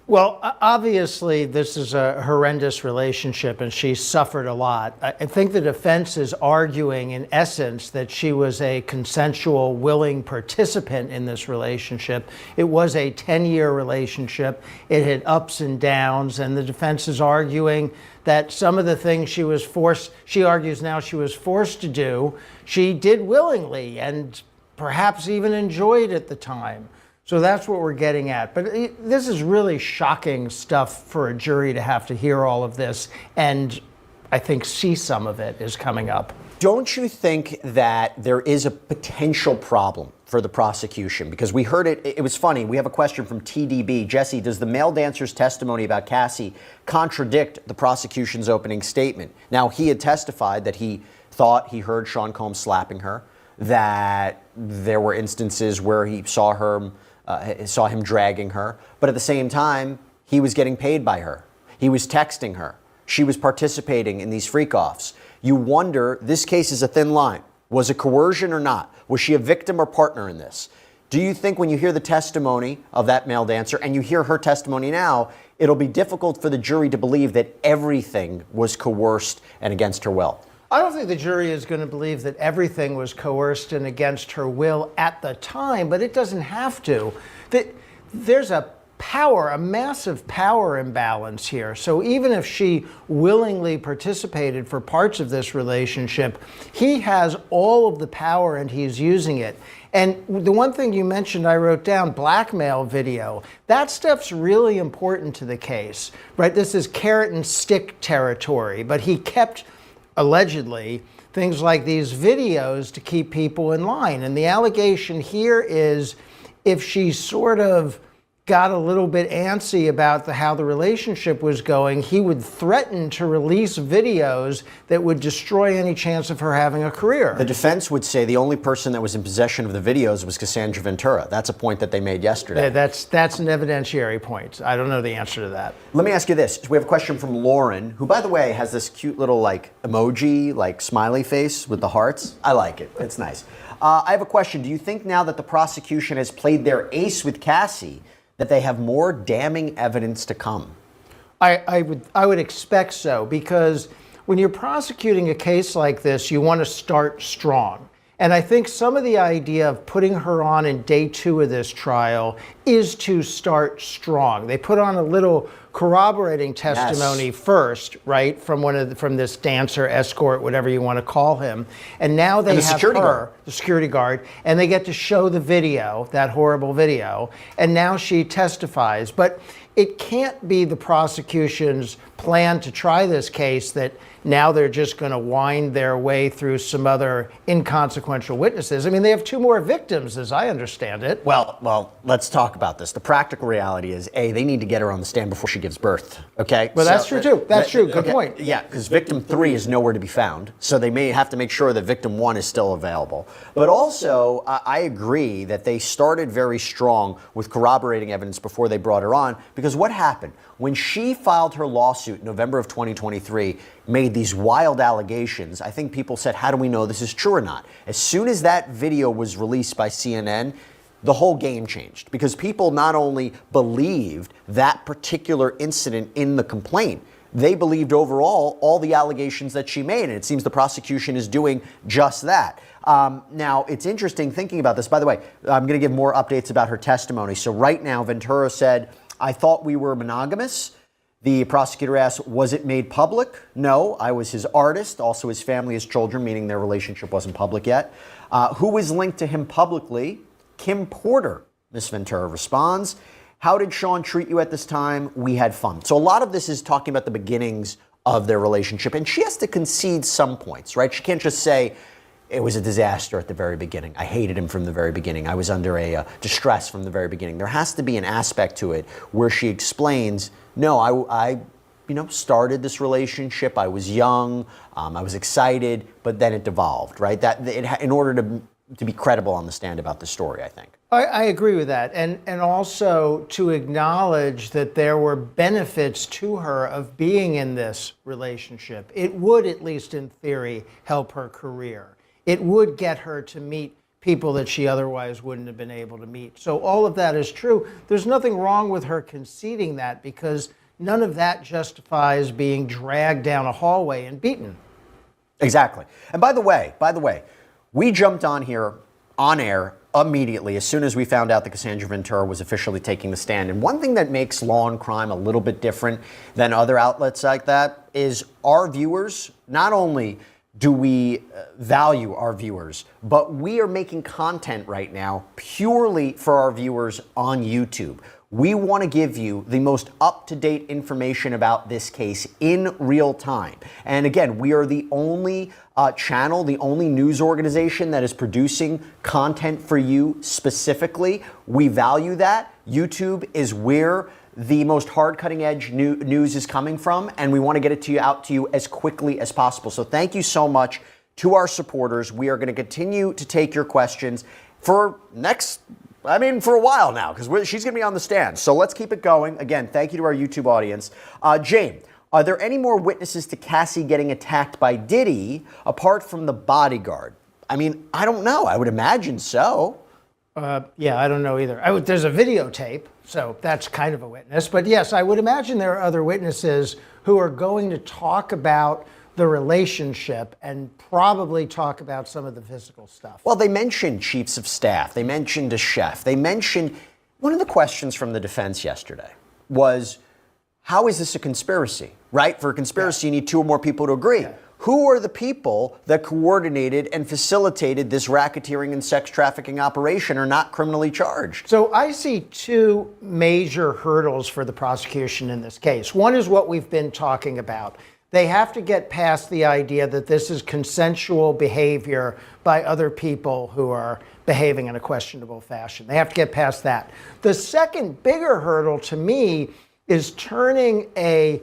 S10: Well, obviously, this is a horrendous relationship, and she suffered a lot. I think the defense is arguing, in essence, that she was a consensual, willing participant in this relationship. It was a 10-year relationship. It had ups and downs, and the defense is arguing that some of the things she argues now she was forced to do, she did willingly and perhaps even enjoyed at the time. So that's what we're getting at. But this is really shocking stuff for a jury to have to hear all of this, and I think see some of it is coming up.
S16: don't you think that there is a potential problem for the prosecution? Because we heard it was funny. We have a question from TDB. Jesse, does the male dancer's testimony about Cassie contradict the prosecution's opening statement? Now, he had testified that he thought he heard Sean Combs slapping her, that there were instances where he saw him dragging her, but at the same time, he was getting paid by her. He was texting her. She was participating in these freak-offs. You wonder, this case is a thin line. Was it coercion or not? Was she a victim or partner in this? Do you think when you hear the testimony of that male dancer and you hear her testimony now, it'll be difficult for the jury to believe that everything was coerced and against her will?
S10: I don't think the jury is going to believe that everything was coerced and against her will at the time, but it doesn't have to. There's a massive power imbalance here. So even if she willingly participated for parts of this relationship, he has all of the power and he's using it. And the one thing you mentioned, I wrote down, blackmail video. That stuff's really important to the case, right? This is carrot and stick territory, but he kept, allegedly, things like these videos to keep people in line. And the allegation here is if she sort of got a little bit antsy about how the relationship was going, he would threaten to release videos that would destroy any chance of her having a career.
S16: The defense would say the only person that was in possession of the videos was Cassandra Ventura. That's a point that they made yesterday.
S10: Yeah, that's an evidentiary point. I don't know the answer to that.
S16: Let me ask you this. We have a question from Lauren, who, by the way, has this cute little emoji, smiley face with the hearts. I like it. It's nice. I have a question. Do you think now that the prosecution has played their ace with Cassie, that they have more damning evidence to come?
S10: I would expect so, because when you're prosecuting a case like this, you want to start strong. And I think some of the idea of putting her on in day 2 of this trial is to start strong. They put on a little corroborating testimony first, right, from this dancer, escort, whatever you want to call him, and now they have her, the security guard, and they get to show the video, that horrible video, and now she testifies. But it can't be the prosecution's plan to try this case that now they're just going to wind their way through some other inconsequential witnesses. I mean, they have 2 more victims, as I understand it.
S16: Well, let's talk about this. The practical reality is, A, they need to get her on the stand before she gives birth, okay?
S10: Well, that's true, too. That's true. Good point.
S16: Yeah, because victim 3 is nowhere to be found, so they may have to make sure that victim 1 is still available. But also, I agree that they started very strong with corroborating evidence before they brought her on, because what happened? When she filed her lawsuit in November of 2023, made these wild allegations, I think people said, how do we know this is true or not? As soon as that video was released by CNN, the whole game changed, because people not only believed that particular incident in the complaint, they believed overall all the allegations that she made, and it seems the prosecution is doing just that. Now, it's interesting thinking about this. By the way, I'm going to give more updates about her testimony. So right now, Ventura said, I thought we were monogamous. The prosecutor asked, was it made public? No, I was his artist, also his family, his children, meaning their relationship wasn't public yet. Who was linked to him publicly? Kim Porter, Miss Ventura responds. How did Sean treat you at this time? We had fun. So a lot of this is talking about the beginnings of their relationship, and she has to concede some points, right? She can't just say, it was a disaster at the very beginning. I hated him from the very beginning. I was under a distress from the very beginning. There has to be an aspect to it where she explains, no, I started this relationship. I was young. I was excited, but then it devolved, right? In order to be credible on the stand about the story, I think.
S10: I agree with that. And also to acknowledge that there were benefits to her of being in this relationship. It would, at least in theory, help her career. It would get her to meet people that she otherwise wouldn't have been able to meet. So all of that is true. There's nothing wrong with her conceding that, because none of that justifies being dragged down a hallway and beaten.
S16: Exactly. And by the way, we jumped on here on air immediately as soon as we found out that Cassandra Ventura was officially taking the stand. And one thing that makes Law and Crime a little bit different than other outlets like that is our viewers. Not only do we value our viewers, but we are making content right now purely for our viewers on YouTube. We want to give you the most up-to-date information about this case in real time. And again, we are the only channel, the only news organization that is producing content for you specifically. We value that. YouTube is where the most hard cutting edge news is coming from, and we want to get it to you out to you as quickly as possible. So thank you so much to our supporters. We are going to continue to take your questions for a while now, because she's going to be on the stand. So let's keep it going. Again, thank you to our YouTube audience. Jane, are there any more witnesses to Cassie getting attacked by Diddy apart from the bodyguard? I mean, I don't know. I would imagine so.
S10: Yeah, I don't know either. There's a videotape, so that's kind of a witness. But yes, I would imagine there are other witnesses who are going to talk about the relationship and probably talk about some of the physical stuff.
S16: Well, they mentioned chiefs of staff. They mentioned a chef. They mentioned, one of the questions from the defense yesterday was, how is this a conspiracy, right? For a conspiracy, you need 2 or more people to agree. Yeah. Who are the people that coordinated and facilitated this racketeering and sex trafficking operation are not criminally charged?
S10: So I see 2 major hurdles for the prosecution in this case. One is what we've been talking about. They have to get past the idea that this is consensual behavior by other people who are behaving in a questionable fashion. They have to get past that. The second bigger hurdle to me is turning an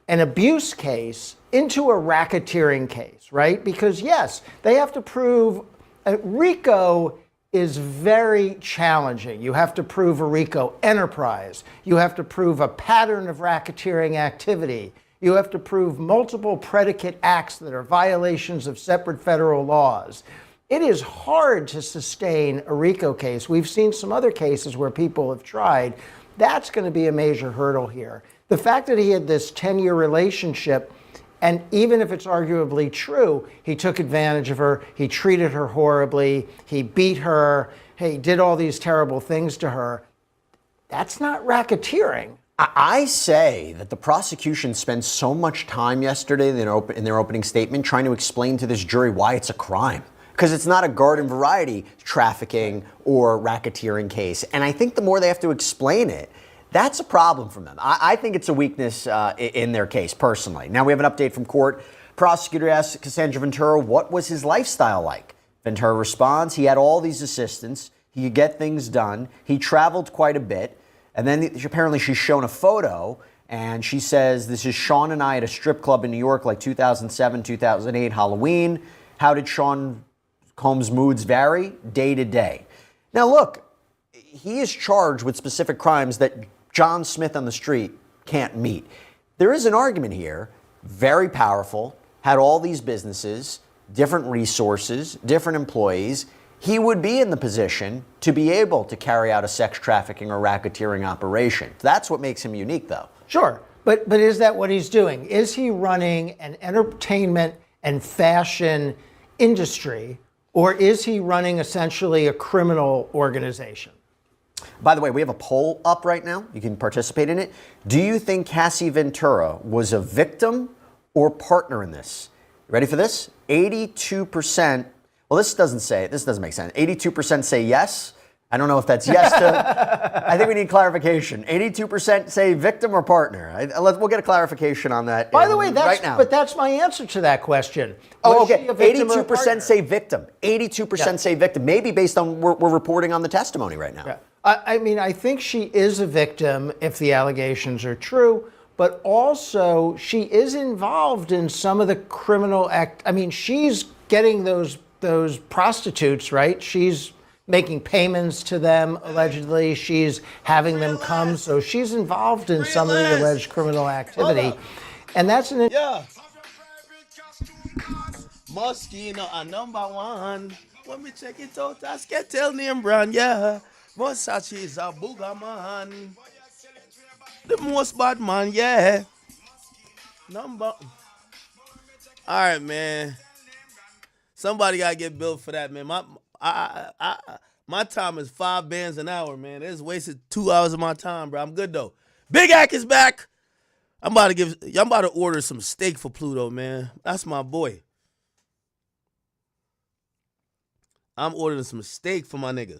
S10: abuse case into a racketeering case, right? Because yes, they have to prove RICO is very challenging. You have to prove a RICO enterprise. You have to prove a pattern of racketeering activity. You have to prove multiple predicate acts that are violations of separate federal laws. It is hard to sustain a RICO case. We've seen some other cases where people have tried. That's going to be a major hurdle here. The fact that he had this 10-year relationship, and even if it's arguably true, he took advantage of her, he treated her horribly, he beat her, he did all these terrible things to her, that's not racketeering.
S16: I say that the prosecution spent so much time yesterday in their opening statement trying to explain to this jury why it's a crime. Because it's not a garden variety trafficking or racketeering case. And I think the more they have to explain it, that's a problem for them. I think it's a weakness in their case, personally. Now we have an update from court. Prosecutor asked Cassandra Ventura, what was his lifestyle like? Ventura responds, he had all these assistants. He could get things done. He traveled quite a bit. And then apparently she's shown a photo, and she says, this is Sean and I at a strip club in New York, like 2007, 2008, Halloween. How did Sean Combs' moods vary? Day to day. Now look, he is charged with specific crimes that John Smith on the street can't meet. There is an argument here, very powerful, had all these businesses, different resources, different employees. He would be in the position to be able to carry out a sex trafficking or racketeering operation. That's what makes him unique, though.
S10: Sure, but is that what he's doing? Is he running an entertainment and fashion industry, or is he running essentially a criminal organization?
S16: By the way, we have a poll up right now. You can participate in it. Do you think Cassie Ventura was a victim or partner in this? Ready for this? 82%. Well, this doesn't make sense. 82% say yes. I don't know if that's yes to, I think we need clarification. 82% say victim or partner. We'll get a clarification on that.
S10: By the way,
S16: right now.
S10: But that's my answer to that question.
S16: Oh, okay. 82% say victim. 82% say victim. Maybe based on we're reporting on the testimony right now.
S10: Yeah. I mean, I think she is a victim if the allegations are true, but also she is involved in some of the criminal act. I mean, she's getting those prostitutes, right? She's making payments to them, allegedly. She's having them come. So she's involved in some of the alleged criminal activity. And that's an...
S1: Yeah. Moschino a number one. When me check it out, I can tell name brand, yeah. Versace is a booger man. The most bad man, yeah. All right, man. Somebody gotta get billed for that, man. My time is 5 bands an hour, man. It's wasted 2 hours of my time, bro. I'm good though. Big Ack is back. I'm about to order some steak for Pluto, man. That's my boy. I'm ordering some steak for my nigga.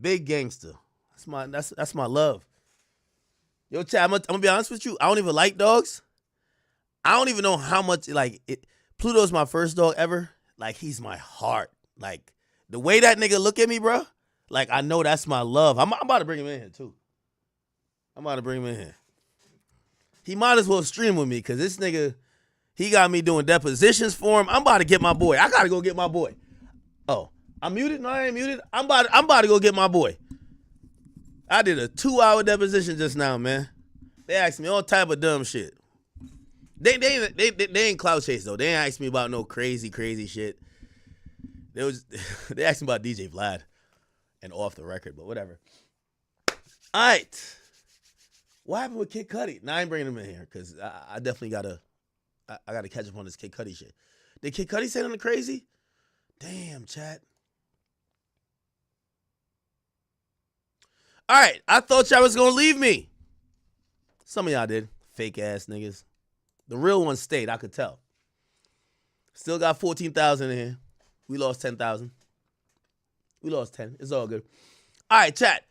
S1: Big gangster. That's my love. Yo, Chad, I'm gonna be honest with you. I don't even like dogs. I don't even know how much, Pluto's my first dog ever. Like, he's my heart. Like, the way that nigga look at me, bro, like, I know that's my love. I'm about to bring him in here, too. He might as well stream with me, because this nigga, he got me doing depositions for him. I'm about to get my boy. I got to go get my boy. Oh, I'm muted? No, I ain't muted. I'm about to go get my boy. I did a 2-hour deposition just now, man. They asked me all type of dumb shit. They ain't clout chase, though. They ain't asked me about no crazy shit. They asked me about DJ Vlad and off the record, but whatever. All right. What happened with Kid Cudi? Now I ain't bringing him in here because I definitely gotta catch up on this Kid Cudi shit. Did Kid Cudi say something crazy? Damn, chat. All right, I thought y'all was gonna leave me. Some of y'all did. Fake ass niggas. The real ones stayed, I could tell. Still got 14,000 in here. We lost 10,000. We lost 10. It's all good. All right, chat.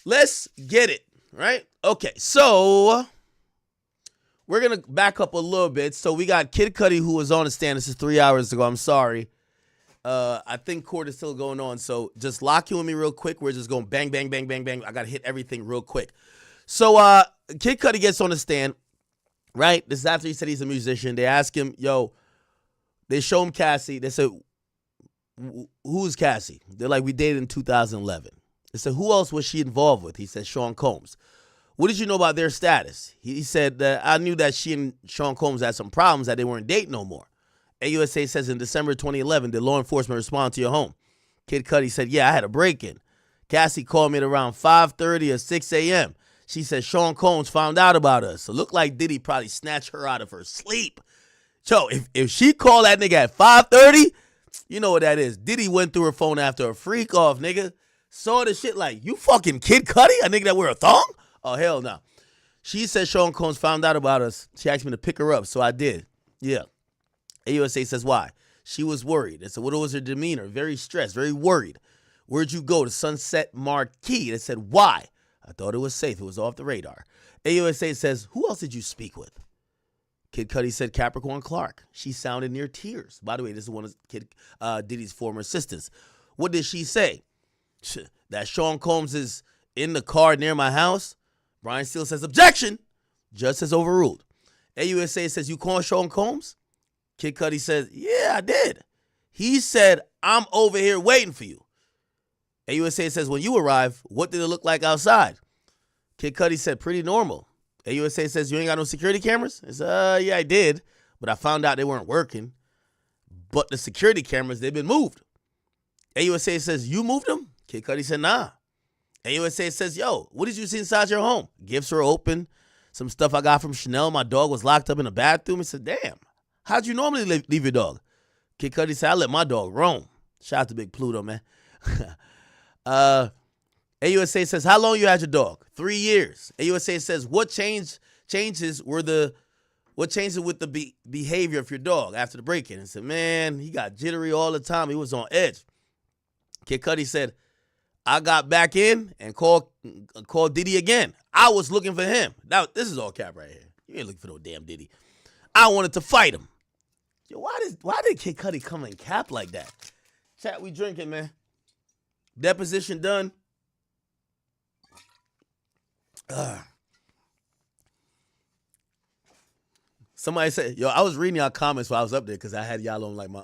S1: Let's get it, right? Okay, so we're going to back up a little bit. So we got Kid Cudi, who was on the stand. This is 3 hours ago. I'm sorry. I think court is still going on. So just lock in with me real quick. We're just going bang, bang, bang, bang, bang. I got to hit everything real quick. So Kid Cudi gets on the stand, right? This is after he said he's a musician. They ask him, yo, they show him Cassie. They said, who's Cassie? They're like, we dated in 2011. They said, who else was she involved with? He said, Sean Combs. What did you know about their status? He said that I knew that she and Sean Combs had some problems, that they weren't dating no more. AUSA says in December 2011, did law enforcement respond to your home? Kid Cudi said, yeah, I had a break-in. Cassie called me at around 5:30 or 6 a.m. She said Sean Combs found out about us. So looked like Diddy probably snatched her out of her sleep. So if she called that nigga at 5:30, you know what that is. Diddy went through her phone after a freak off, nigga. Saw the shit like, you fucking Kid Cudi? A nigga that wear a thong? Oh, hell no. She said Sean Combs found out about us. She asked me to pick her up, so I did. Yeah. AUSA says why? She was worried. They said, what was her demeanor? Very stressed, very worried. Where'd you go? To Sunset Marquee. They said, why? I thought it was safe. It was off the radar. AUSA says, who else did you speak with? Kid Cudi said Capricorn Clark. She sounded near tears. By the way, this is one of Diddy's former assistants. What did she say? That Sean Combs is in the car near my house? Brian Steele says, objection. Judge says overruled. AUSA says, you called Sean Combs? Kid Cudi says, yeah, I did. He said, I'm over here waiting for you. AUSA says, when you arrived, what did it look like outside? Kid Cudi said, pretty normal. AUSA says, you ain't got no security cameras? He said, yeah, I did, but I found out they weren't working. But the security cameras, they've been moved. AUSA says, you moved them? Kid Cudi said, nah. AUSA says, yo, what did you see inside your home? Gifts were open. Some stuff I got from Chanel. My dog was locked up in the bathroom. He said, damn, how'd you normally leave your dog? Kid Cudi said, I let my dog roam. Shout out to Big Pluto, man. AUSA says, how long you had your dog? 3 years. AUSA says, what changes with the behavior of your dog after the break-in? And said, man, he got jittery all the time. He was on edge. Kid Cudi said, I got back in and called Diddy again. I was looking for him. Now, this is all cap right here. You ain't looking for no damn Diddy. I wanted to fight him. Yo, why did Kid Cudi come in cap like that? Chat, we drinking, man. Deposition done. Somebody said, yo, I was reading y'all comments while I was up there because I had y'all on like my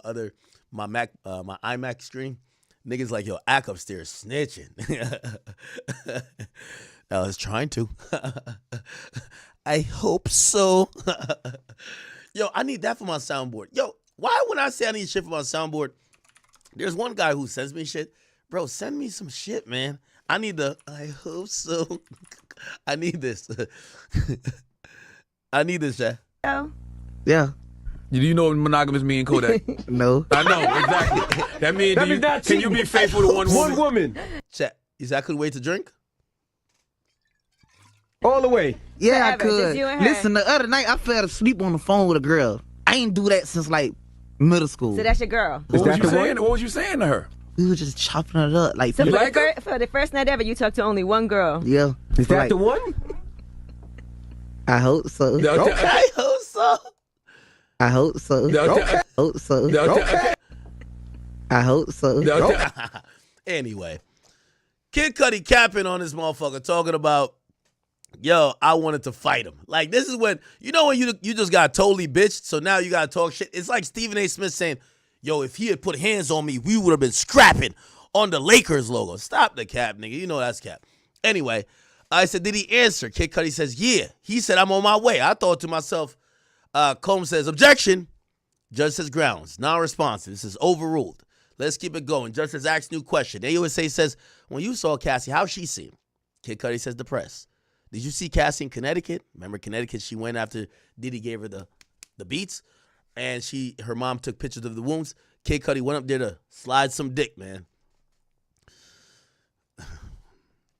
S1: iMac screen. Niggas like, yo, act upstairs snitching. I was trying to. I hope so. Yo, I need that for my soundboard. Yo, why when I say I need shit for my soundboard, there's one guy who sends me shit. Bro, send me some shit, man. I need I hope so. I need this. I need this, Jack.
S14: Yeah.
S17: Do you know what monogamous mean, Kodak?
S14: No.
S17: I know, exactly. That means, can you be faithful to one woman?
S2: One woman.
S1: Chat, is that could wait to drink?
S2: All the way.
S14: Yeah, I
S18: Forever, just
S14: could.
S18: you and her.
S14: Listen, the other night I fell asleep on the phone with a girl. I ain't do that since like middle school.
S18: So that's your girl.
S17: What was you saying to her?
S14: We were just chopping it up. Like,
S12: So for the first night ever, you talked to only one girl.
S14: yeah.
S12: Is that the
S14: one? I hope so.
S1: Okay, hope so.
S14: I hope so.
S1: Okay.
S14: Hope so.
S1: Okay.
S14: I hope so.
S1: Anyway, Kid Cudi capping on this motherfucker talking about, yo, I wanted to fight him. Like, this is when, you know when you just got totally bitched, so now you got to talk shit. It's like Stephen A. Smith saying, yo, if he had put hands on me, we would have been scrapping on the Lakers logo. Stop the cap, nigga. You know that's cap. Anyway, I said, did he answer? Kid Cudi says, yeah. He said, I'm on my way. I thought to myself, Combs says, objection. Judge says, grounds. Non-responsive. This is overruled. Let's keep it going. Judge says, ask new question. AUSA says, when you saw Cassie, how she seem? Kid Cudi says, depressed. Did you see Cassie in Connecticut? Remember Connecticut? She went after Diddy gave her the beats. And her mom took pictures of the wounds. Kid Cudi went up there to slide some dick, man.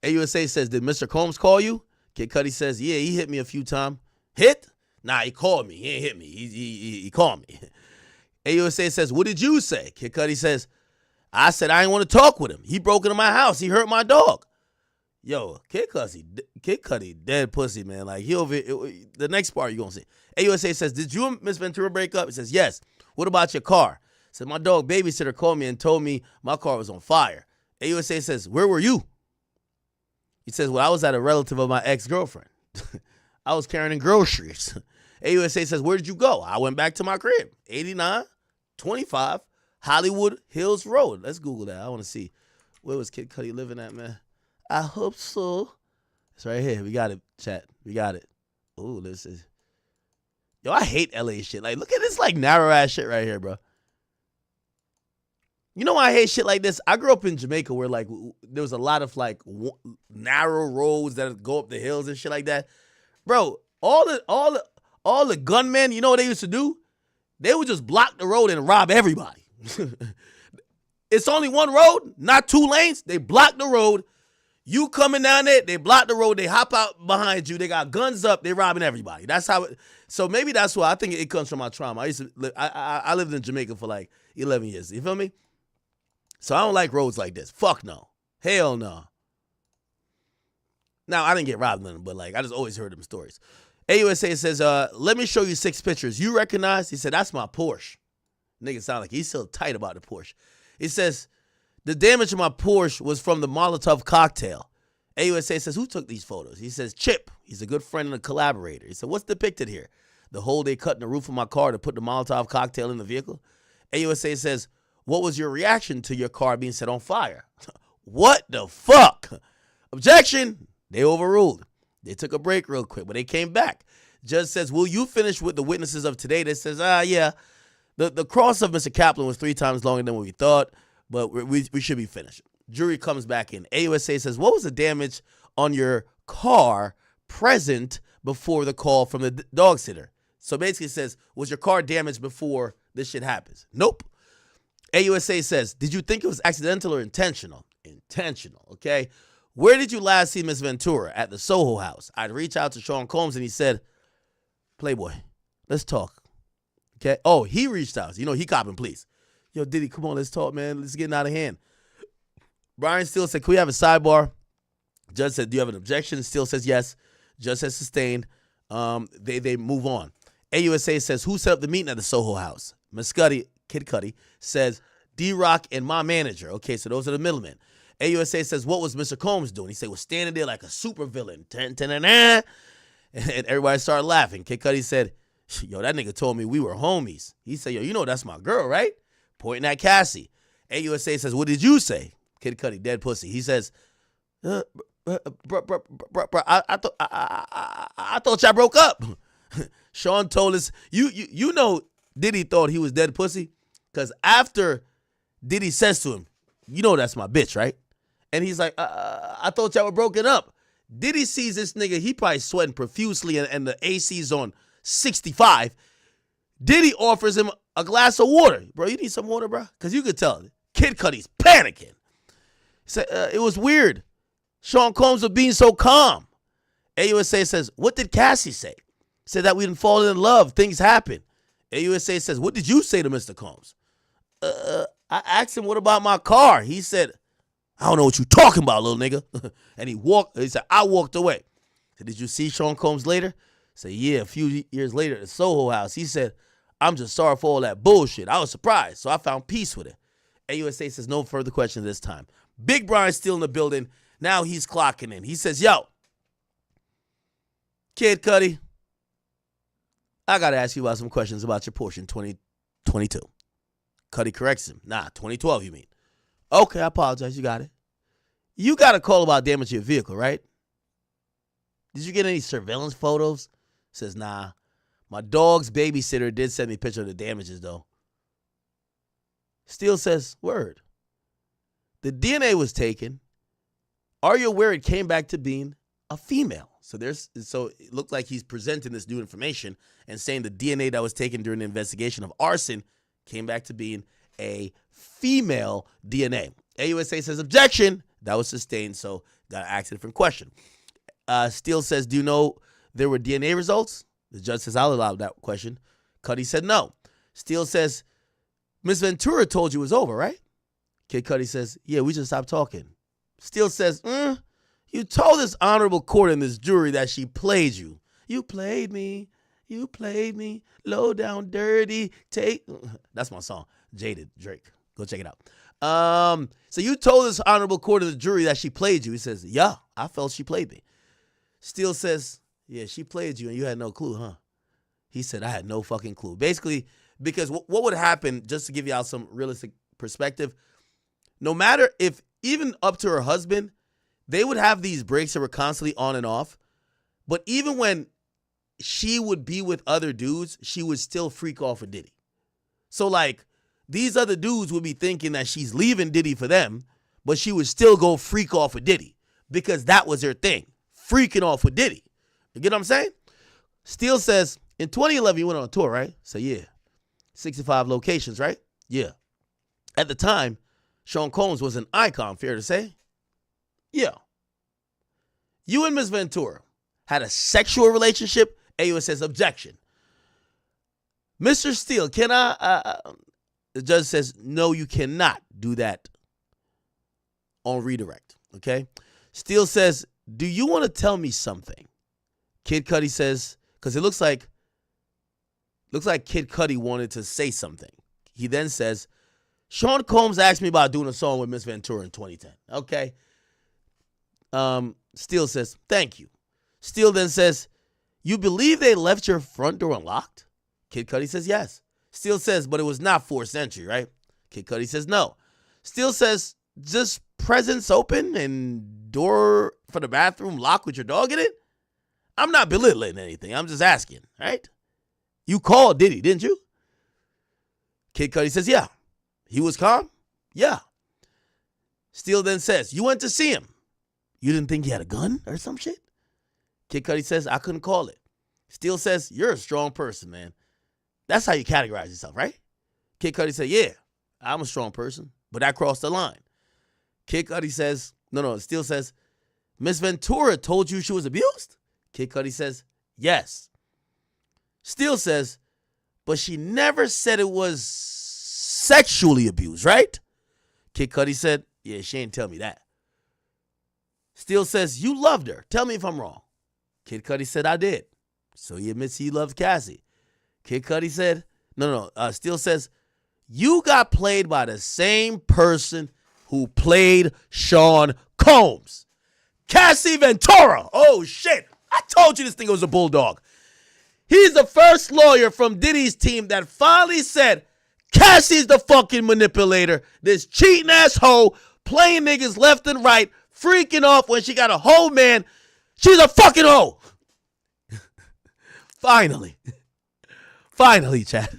S1: AUSA says, did Mr. Combs call you? Kid Cudi says, yeah, he hit me a few times. Hit? Nah, he called me. He ain't hit me. He called me. AUSA says, what did you say? Kid Cudi says, I said I didn't want to talk with him. He broke into my house. He hurt my dog. Yo, Kid Cudi, dead pussy, man. Like, the next part you're going to see. AUSA says, did you and Miss Ventura break up? He says, yes. What about your car? He said, my dog babysitter called me and told me my car was on fire. AUSA says, where were you? He says, well, I was at a relative of my ex-girlfriend. I was carrying in groceries. AUSA says, where did you go? I went back to my crib. 8925 Hollywood Hills Road. Let's Google that. I want to see. Where was Kid Cudi living at, man? I hope so. It's right here. We got it, chat. We got it. Ooh, this is. Yo, I hate LA shit. Like, look at this, like, narrow-ass shit right here, bro. You know why I hate shit like this? I grew up in Jamaica where, like, there was a lot of, like, narrow roads that go up the hills and shit like that. Bro, all the gunmen, you know what they used to do? They would just block the road and rob everybody. It's only one road, not two lanes. They block the road. You coming down there, they block the road. They hop out behind you. They got guns up. They robbing everybody. That's how it. So maybe that's why I think it comes from my trauma. I lived in Jamaica for like 11 years. You feel me? So I don't like roads like this. Fuck no. Hell no. Now, I didn't get robbed nothing, but like I just always heard them stories. AUSA says, let me show you 6 pictures. You recognize? He said, that's my Porsche. Nigga sound like he's still tight about the Porsche. He says, the damage to my Porsche was from the Molotov cocktail. AUSA says, who took these photos? He says, Chip. He's a good friend and a collaborator. He said, what's depicted here? The hole they cut in the roof of my car to put the Molotov cocktail in the vehicle? AUSA says, what was your reaction to your car being set on fire? What the fuck? Objection. They overruled. They took a break real quick, but they came back. Judge says, will you finish with the witnesses of today? That says, yeah. The cross of Mr. Kaplan was 3 times longer than what we thought, but we should be finished. Jury comes back in. AUSA says, what was the damage on your car present before the call from the dog sitter? So basically it says, was your car damaged before this shit happens? Nope. AUSA says, did you think it was accidental or intentional? Intentional, okay? Where did you last see Miss Ventura? At the Soho House. I'd reach out to Sean Combs and he said, Playboy, let's talk. Okay? Oh, he reached out. You know, he copping, please. Yo, Diddy, come on, let's talk, man. Let's get out of hand. Brian Steele said, can we have a sidebar? Judge said, do you have an objection? Steele says yes. Judge says sustained. They move on. AUSA says, who set up the meeting at the Soho House? Miss Cudi, Kid Cudi, says, D-Rock and my manager. Okay, so those are the middlemen. AUSA says, what was Mr. Combs doing? He said, was standing there like a super villain. And everybody started laughing. Kid Cudi said, yo, that nigga told me we were homies. He said, yo, you know that's my girl, right? Pointing at Cassie. AUSA says, what did you say? Kid Cudi, dead pussy. He says, I thought y'all broke up. Sean told us, you know Diddy thought he was dead pussy? Because after Diddy says to him, you know that's my bitch, right? And he's like, I thought y'all were broken up. Diddy sees this nigga, he probably sweating profusely and the AC's on 65. Diddy offers him a glass of water. Bro, you need some water, bro? Because you could tell. Kid Cudi's panicking. He said, it was weird. Sean Combs was being so calm. AUSA says, what did Cassie say? Said that we didn't fall in love. Things happen. AUSA says, what did you say to Mr. Combs? I asked him, what about my car? He said, I don't know what you talking about, little nigga. And he said, I walked away. I said, did you see Sean Combs later? I said, yeah, a few years later at the Soho House. He said, I'm just sorry for all that bullshit. I was surprised, so I found peace with it. AUSA says no further questions this time. Big Brian's still in the building. Now he's clocking in. He says, yo, Kid Cudi, I got to ask you about some questions about your Porsche in 2022. Cudi corrects him. Nah, 2012 you mean. Okay, I apologize. You got it. You got a call about damage to your vehicle, right? Did you get any surveillance photos? Says, nah. My dog's babysitter did send me a picture of the damages, though. Steele says, word. The DNA was taken. Are you aware it came back to being a female? So it looked like he's presenting this new information and saying the DNA that was taken during the investigation of arson came back to being a female DNA. AUSA says objection. That was sustained, so got to ask a different question. Steele says, do you know there were DNA results? The judge says, I'll allow that question. Cudi said no. Steele says, Miss Ventura told you it was over, right? Kid Cudi says, yeah, we just stopped talking. Steele says, you told this honorable court and this jury that she played you. You played me. You played me. Low down, dirty. That's my song. Jaded, Drake. Go check it out. So you told this honorable court and the jury that she played you. He says, yeah, I felt she played me. Steele says, yeah, she played you and you had no clue, huh? He said, I had no fucking clue. Basically, because what would happen, just to give y'all some realistic perspective, no matter if, even up to her husband, they would have these breaks that were constantly on and off. But even when she would be with other dudes, she would still freak off with Diddy. So, like, these other dudes would be thinking that she's leaving Diddy for them, but she would still go freak off with Diddy because that was her thing, freaking off with Diddy. You get what I'm saying? Steele says, in 2011, you went on a tour, right? So, yeah. 65 locations, right? Yeah. At the time, Sean Combs was an icon, fair to say? Yeah. You and Ms. Ventura had a sexual relationship? AUS says objection. Mr. Steele, can I... the judge says, no, you cannot do that on redirect, okay? Steele says, do you want to tell me something? Kid Cudi says, because it looks like Kid Cudi wanted to say something. He then says, Sean Combs asked me about doing a song with Miss Ventura in 2010. Okay. Steele says, thank you. Steele then says, you believe they left your front door unlocked? Kid Cudi says, yes. Steele says, but it was not forced entry, right? Kid Cudi says, no. Steele says, just presents open and door for the bathroom locked with your dog in it? I'm not belittling anything. I'm just asking, right? You called Diddy, didn't you? Kid Cudi says, yeah. He was calm? Yeah. Steele then says, you went to see him. You didn't think he had a gun or some shit? Kid Cudi says, I couldn't call it. Steele says, you're a strong person, man. That's how you categorize yourself, right? Kid Cudi said, yeah, I'm a strong person, but I crossed the line. Kid Cudi says, no, Steele says, Miss Ventura told you she was abused? Kid Cudi says, yes. Steele says, but she never said it was sexually abused, right? Kid Cudi said, yeah, she ain't tell me that. Steele says, you loved her. Tell me if I'm wrong. Kid Cudi said, I did. So he admits he loved Cassie. Kid Cudi said, Steele says, you got played by the same person who played Sean Combs. Cassie Ventura. Oh, shit. I told you this thing was a bulldog. He's the first lawyer from Diddy's team that finally said, Cassie's the fucking manipulator. This cheating ass hoe playing niggas left and right, freaking off when she got a hoe man. She's a fucking hoe. Finally, chat.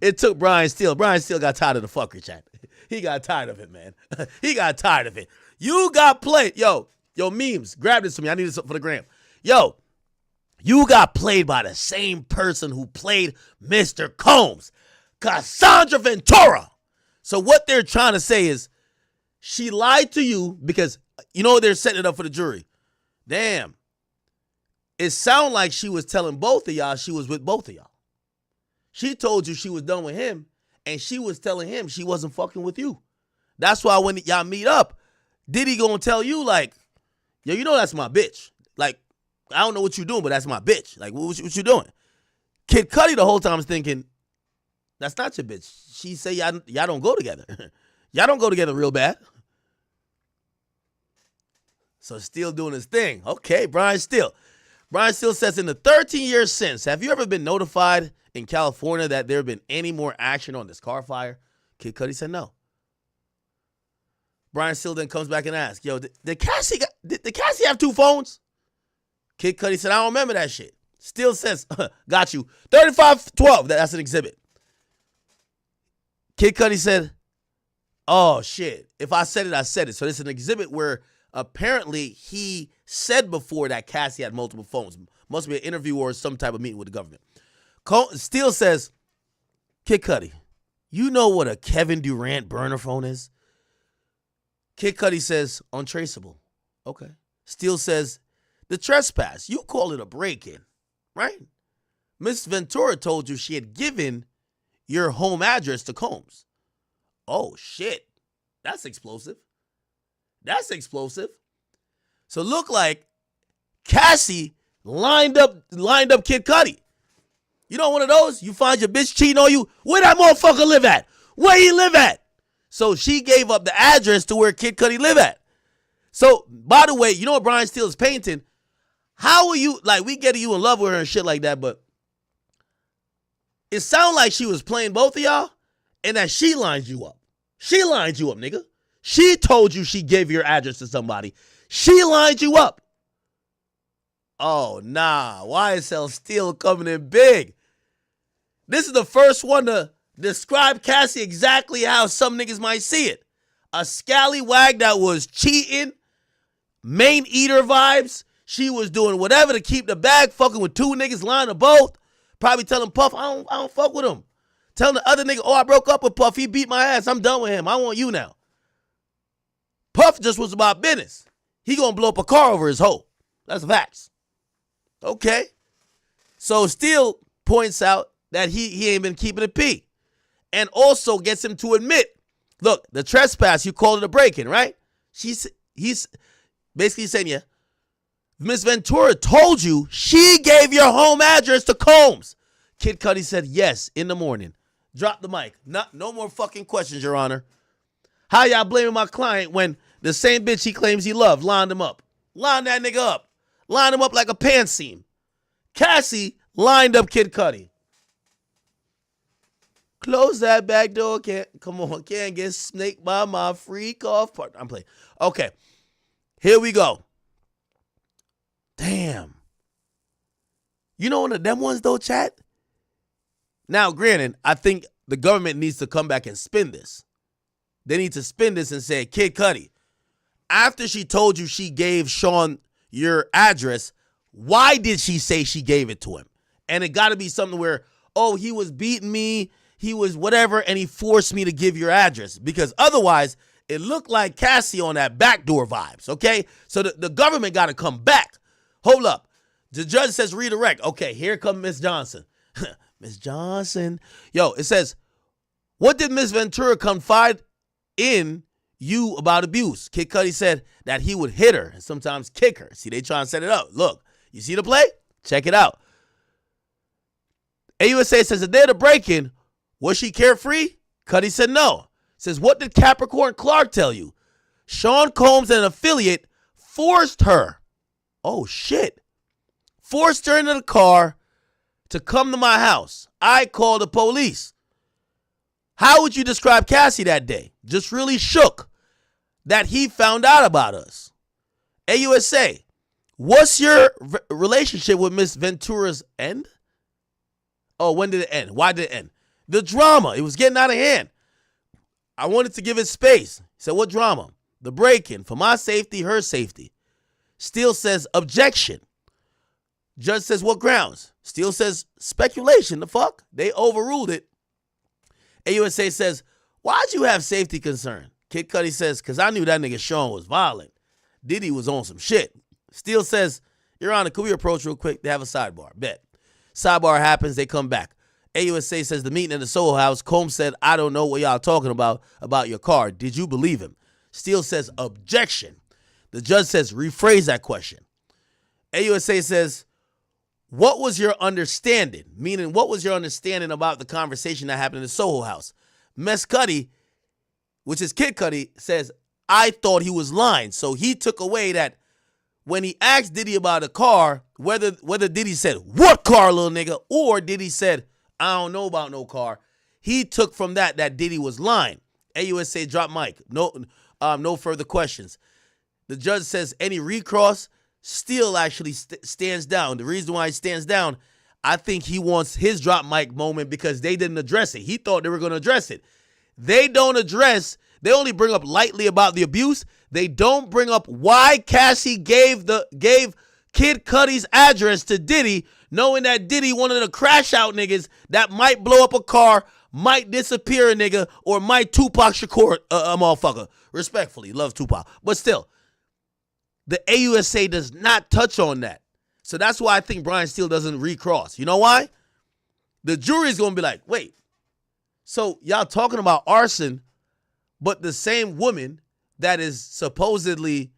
S1: It took Brian Steele. Brian Steele got tired of the fucker, chat. He got tired of it, man. He got tired of it. You got played. Yo, memes, grab this for me. I need this for the gram. Yo, you got played by the same person who played Mr. Combs, Cassandra Ventura. So what they're trying to say is she lied to you because, they're setting it up for the jury. Damn. It sounded like she was telling both of y'all she was with both of y'all. She told you she was done with him, And she was telling him she wasn't fucking with you. That's why when y'all meet up, Diddy gonna tell you, like, yo, you know that's my bitch. Like, I don't know what you doing, but that's my bitch. Like, what you doing? Kid Cudi the whole time is thinking, that's not your bitch. She say y'all don't go together. Y'all don't go together real bad. So Steele doing his thing. Okay, Brian Steele. Brian Steele says, in the 13 years since, have you ever been notified in California that there have been any more action on this car fire? Kid Cudi said no. Brian Steele then comes back and asks, yo, did Cassie have 2 phones? Kid Cudi said, I don't remember that shit. Steele says, got you. 3512, that's an exhibit. Kid Cudi said, oh, shit. If I said it, I said it. So this is an exhibit where apparently he said before that Cassie had multiple phones. Must be an interview or some type of meeting with the government. Steele says, Kid Cudi, you know what a Kevin Durant burner phone is? Kid Cudi says, untraceable. Okay. Steele says, the trespass, you call it a break-in, right? Miss Ventura told you she had given your home address to Combs. Oh, shit. That's explosive. That's explosive. So look like Cassie lined up Kid Cudi. You know one of those? You find your bitch cheating on you. Where that motherfucker live at? Where he live at? So she gave up the address to where Kid Cudi live at. So, by the way, you know what Brian Steele is painting? How are you, like, we get you in love with her and shit like that, but it sounded like she was playing both of y'all and that she lined you up. She lined you up, nigga. She told you she gave your address to somebody. She lined you up. Oh, nah. YSL Steele coming in big. This is the first one to describe Cassie exactly how some niggas might see it. A scallywag that was cheating, main eater vibes. She was doing whatever to keep the bag, fucking with 2 niggas lying to both. Probably telling Puff, I don't fuck with him. Telling the other nigga, oh, I broke up with Puff. He beat my ass. I'm done with him. I want you now. Puff just was about business. He gonna blow up a car over his hoe. That's facts. Okay. So Steele points out that he ain't been keeping it P. And also gets him to admit, look, the trespass, you called it a break-in, right? He's basically saying, yeah, Miss Ventura told you she gave your home address to Combs. Kid Cudi said yes in the morning. Drop the mic. No more fucking questions, Your Honor. How y'all blaming my client when the same bitch he claims he loved lined him up? Lined that nigga up. Lined him up like a pants seam. Cassie lined up Kid Cudi. Close that back door. Can't get snaked by my freak off partner. I'm playing. Okay. Here we go. Damn. You know one of them ones though, chat? Now, granted, I think the government needs to come back and spin this. They need to spin this and say, Kid Cudi, after she told you she gave Sean your address, why did she say she gave it to him? And it got to be something where, oh, he was beating me, he was whatever, and he forced me to give your address. Because otherwise, it looked like Cassie on that backdoor vibes, okay? So the government got to come back. Hold up. The judge says redirect. Okay, here comes Miss Johnson. Miss Johnson. Yo, it says, what did Miss Ventura confide in you about abuse? Kid Cudi said that he would hit her and sometimes kick her. See, they trying to set it up. Look, you see the play? Check it out. AUSA says the day of the break-in, was she carefree? Cudi said no. Says, what did Capricorn Clark tell you? Sean Combs and an affiliate forced her. Oh, shit. Forced her into the car to come to my house. I called the police. How would you describe Cassie that day? Just really shook that he found out about us. AUSA, what's your relationship with Miss Ventura's end? Oh, when did it end? Why did it end? The drama. It was getting out of hand. I wanted to give it space. He said, what drama? The break-in. For my safety, her safety. Steele says, objection. Judge says, what grounds? Steele says, speculation. The fuck? They overruled it. AUSA says, why'd you have safety concern? Kid Cudi says, because I knew that nigga Sean was violent. Diddy was on some shit. Steele says, Your Honor, could we approach real quick? They have a sidebar. Bet. Sidebar happens. They come back. AUSA says the meeting in the Soho House. Combs said, I don't know what y'all talking about your car. Did you believe him? Steele says, objection. The judge says, rephrase that question. AUSA says, what was your understanding? Meaning, what was your understanding about the conversation that happened in the Soho House? Mess Cudi, which is Kid Cudi, says, I thought he was lying. So he took away that when he asked Diddy about a car, whether Diddy said, what car, little nigga? Or Diddy said, I don't know about no car. He took from that Diddy was lying. AUSA drop mic. No further questions. The judge says any recross, Steele actually stands down. The reason why he stands down, I think he wants his drop mic moment because they didn't address it. He thought they were going to address it. They don't address, they only bring up lightly about the abuse. They don't bring up why Cassie gave Kid Cudi's address to Diddy, knowing that Diddy wanted to crash out niggas that might blow up a car, might disappear a nigga, or might Tupac Shakur a motherfucker. Respectfully, love Tupac. But still, the AUSA does not touch on that. So that's why I think Brian Steele doesn't recross. You know why? The jury's going to be like, wait, so y'all talking about arson, but the same woman that is supposedly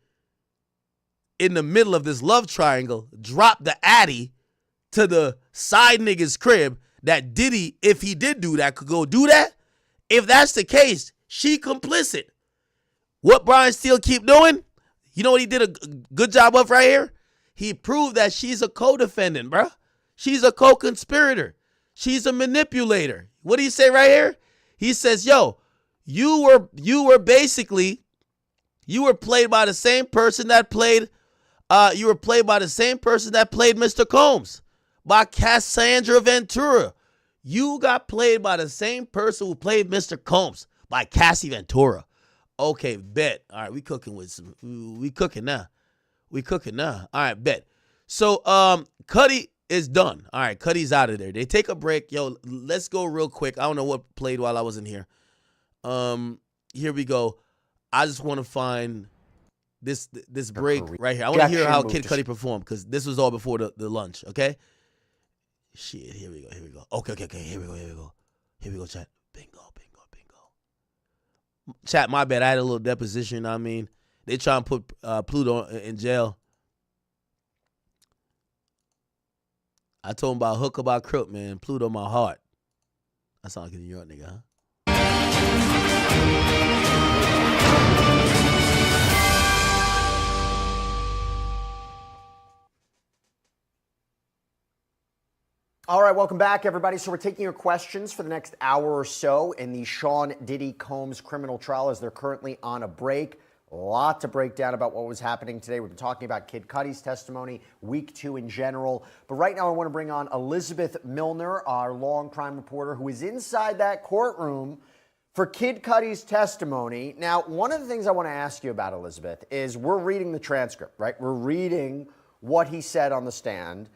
S1: in the middle of this love triangle dropped the addy to the side nigga's crib that Diddy, if he did do that, could go do that? If that's the case, she complicit. What Brian Steele keep doing? You know what he did a good job of right here? He proved that she's a co-defendant, bruh. She's a co-conspirator. She's a manipulator. What do you say right here? He says, yo, you were played by the same person that played Mr. Combs, by Cassandra Ventura. You got played by the same person who played Mr. Combs, by Cassie Ventura. Okay, bet. All right, we cooking now. All right, bet. So, Cudi is done. All right, Cudi's out of there. They take a break. Yo, let's go real quick. I don't know what played while I wasn't here. Here we go. I just want to find this break right here. I want to hear how Kid Cudi performed because this was all before the lunch, okay? Shit, here we go. Okay, here we go, chat. Bingo. Chat, my bad. I had a little deposition. I mean, they try and put Pluto in jail. I told him about hook about crook, man. Pluto my heart. I sound like a New York nigga, huh?
S16: All right, welcome back, everybody. So we're taking your questions for the next hour or so in the Sean Diddy Combs criminal trial as they're currently on a break. A lot to break down about what was happening today. We've been talking about Kid Cudi's testimony, week 2 in general. But right now I want to bring on Elizabeth Milner, our long crime reporter, who is inside that courtroom for Kid Cudi's testimony. Now, one of the things I want to ask you about, Elizabeth, is we're reading the transcript, right? We're reading what he said on the stand.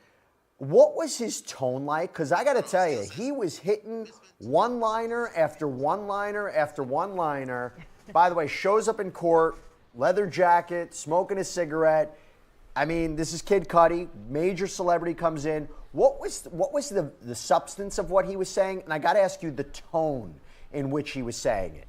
S16: What was his tone like? Because I got to tell you, he was hitting one-liner after one-liner after one-liner. By the way, shows up in court, leather jacket, smoking a cigarette. I mean, this is Kid Cudi, major celebrity comes in. What was the substance of what he was saying? And I got to ask you the tone in which he was saying it.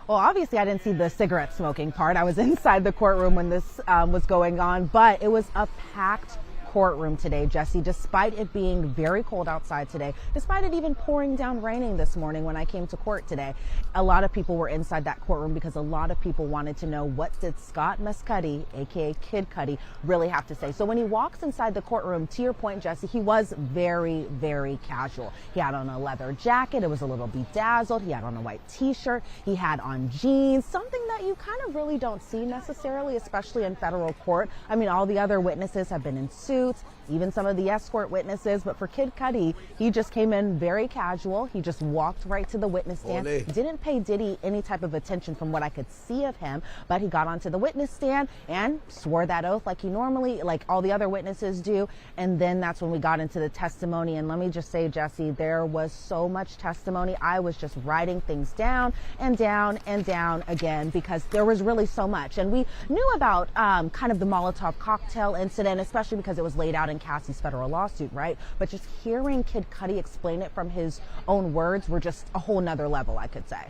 S4: Well, obviously, I didn't see the cigarette smoking part. I was inside the courtroom when this was going on, but it was a packed courtroom today, Jesse, despite it being very cold outside today, despite it even pouring down raining this morning when I came to court today. A lot of people were inside that courtroom because a lot of people wanted to know what did Scott Mescudi, aka Kid Cudi, really have to say. So when he walks inside the courtroom, to your point, Jesse, he was very, very casual. He had on a leather jacket. It was a little bedazzled. He had on a white t-shirt. He had on jeans, something that you kind of really don't see necessarily, especially in federal court. I mean, all the other witnesses have been in suits, even some of the escort witnesses, but for Kid Cudi, he just came in very casual. He just walked right to the witness stand. Didn't pay Diddy any type of attention from what I could see of him, but he got onto the witness stand and swore that oath like he normally, like all the other witnesses do. And then that's when we got into the testimony. And let me just say, Jesse, there was so much testimony. I was just writing things down and down and down again because there was really so much. And we knew about kind of the Molotov cocktail incident, especially because it was was laid out in Cassie's federal lawsuit, right? But just hearing Kid Cudi explain it from his own words were just a whole nother level, I could say.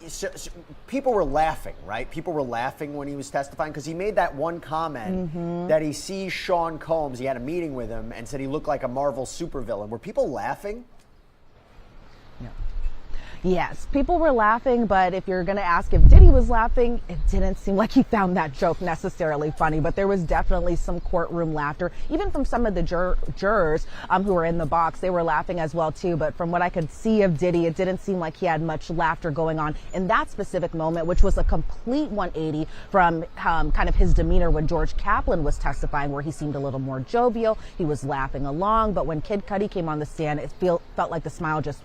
S16: So people were laughing, right? People were laughing when he was testifying because he made that one comment that he sees Sean Combs. He had a meeting with him and said he looked like a Marvel supervillain. Were people laughing?
S4: Yes, people were laughing, but if you're going to ask if Diddy was laughing, it didn't seem like he found that joke necessarily funny, but there was definitely some courtroom laughter, even from some of the jurors who were in the box. They were laughing as well, too, but from what I could see of Diddy, it didn't seem like he had much laughter going on in that specific moment, which was a complete 180 from kind of his demeanor when George Kaplan was testifying, where he seemed a little more jovial. He was laughing along, but when Kid Cudi came on the stand, it felt like the smile just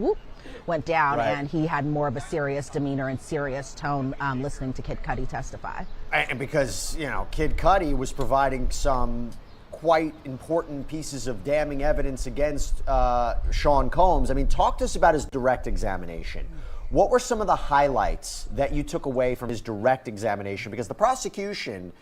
S4: went down, and he had more of a serious demeanor and serious tone listening to Kid Cudi testify.
S16: And because, you know, Kid Cudi was providing some quite important pieces of damning evidence against Sean Combs. I mean, talk to us about his direct examination. What were some of the highlights that you took away from his direct examination? Because the prosecution,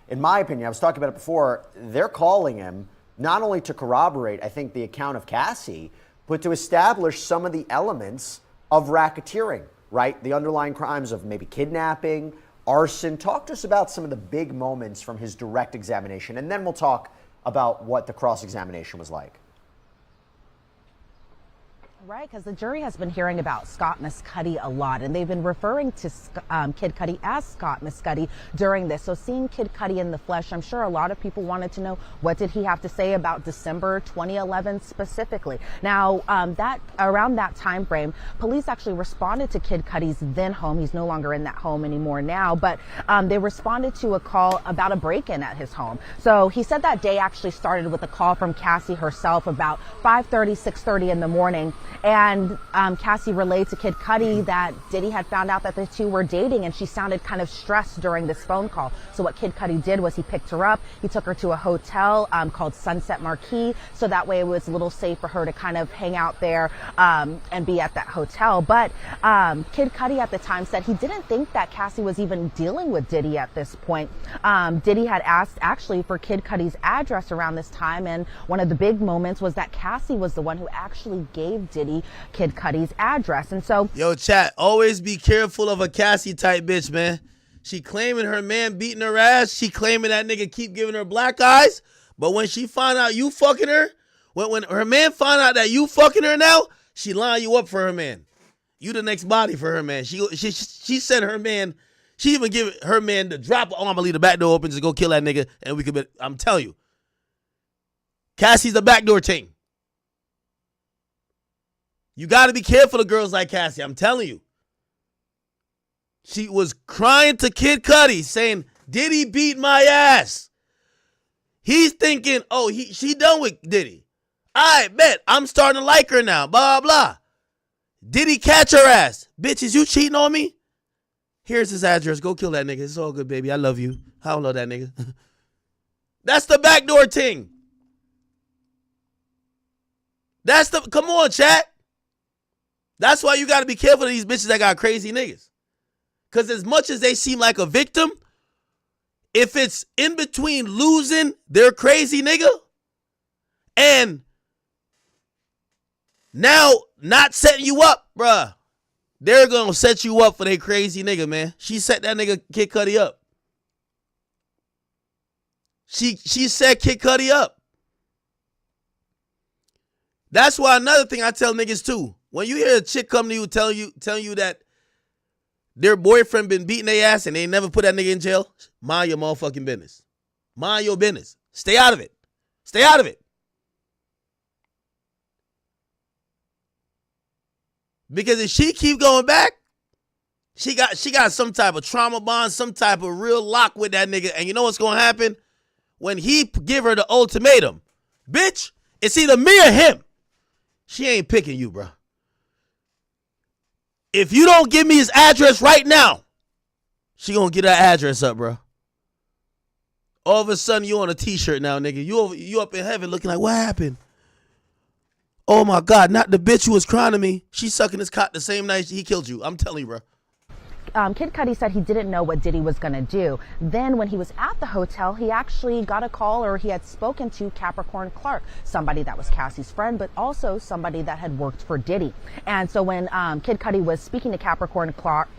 S16: in my opinion, I was talking about it before, they're calling him not only to corroborate, I think, the account of Cassie, but to establish some of the elements of racketeering, right? The underlying crimes of maybe kidnapping, arson. Talk to us about some of the big moments from his direct examination, and then we'll talk about what the cross-examination was like.
S4: Right, because the jury has been hearing about Scott Mescudi a lot, and they've been referring to Kid Cudi as Scott Mescudi during this. So seeing Kid Cudi in the flesh, I'm sure a lot of people wanted to know, what did he have to say about December 2011 specifically? Now, around that time frame, police actually responded to Kid Cudi's then home. He's no longer in that home anymore now, but they responded to a call about a break-in at his home. So he said that day actually started with a call from Cassie herself about 5:30, 6:30 in the morning. And Cassie relayed to Kid Cudi that Diddy had found out that the two were dating, and she sounded kind of stressed during this phone call. So what Kid Cudi did was he picked her up. He took her to a hotel called Sunset Marquis, so that way it was a little safe for her to kind of hang out there and be at that hotel. But Kid Cudi at the time said he didn't think that Cassie was even dealing with Diddy at this point. Diddy had asked actually for Kid Cudi's address around this time, and one of the big moments was that Cassie was the one who actually gave Diddy Kid Cudi's address. And so,
S1: yo, chat, always be careful of a Cassie type bitch, man. She claiming her man beating her ass. She claiming that nigga keep giving her black eyes. But when she find out you fucking her, when her man find out that you fucking her now, she line you up for her man. You the next body for her man. She sent her man. She even give her man the drop. Oh, I'm gonna leave the back door open to go kill that nigga, and we could. Be, I'm telling you, Cassie's the backdoor ting. You got to be careful of girls like Cassie. I'm telling you. She was crying to Kid Cudi saying, Diddy beat my ass. He's thinking, oh, she done with Diddy. I bet I'm starting to like her now. Blah, blah. Diddy catch her ass. Bitch, is you cheating on me? Here's his address. Go kill that nigga. It's all good, baby. I love you. I don't love that nigga. That's the backdoor ting. Come on, chat. That's why you got to be careful of these bitches that got crazy niggas. Because as much as they seem like a victim, if it's in between losing their crazy nigga and now not setting you up, bruh, they're going to set you up for their crazy nigga, man. She set that nigga Kid Cudi up. She set Kid Cudi up. That's why another thing I tell niggas too. When you hear a chick come to you telling you that their boyfriend been beating their ass and they never put that nigga in jail, mind your motherfucking business. Mind your business. Stay out of it. Stay out of it. Because if she keep going back, she got some type of trauma bond, some type of real lock with that nigga. And you know what's going to happen? When he give her the ultimatum, bitch, it's either me or him. She ain't picking you, bro. If you don't give me his address right now, she gonna get her address up, bro. All of a sudden, you on a t-shirt now, nigga. You up in heaven looking like, what happened? Oh, my God, not the bitch who was crying to me. She sucking his cock the same night he killed you. I'm telling you, bro.
S4: Kid Cudi said he didn't know what Diddy was going to do. Then when he was at the hotel, he actually got a call, or he had spoken to Capricorn Clark, somebody that was Cassie's friend, but also somebody that had worked for Diddy. And so when Kid Cudi was speaking to Capricorn Clark,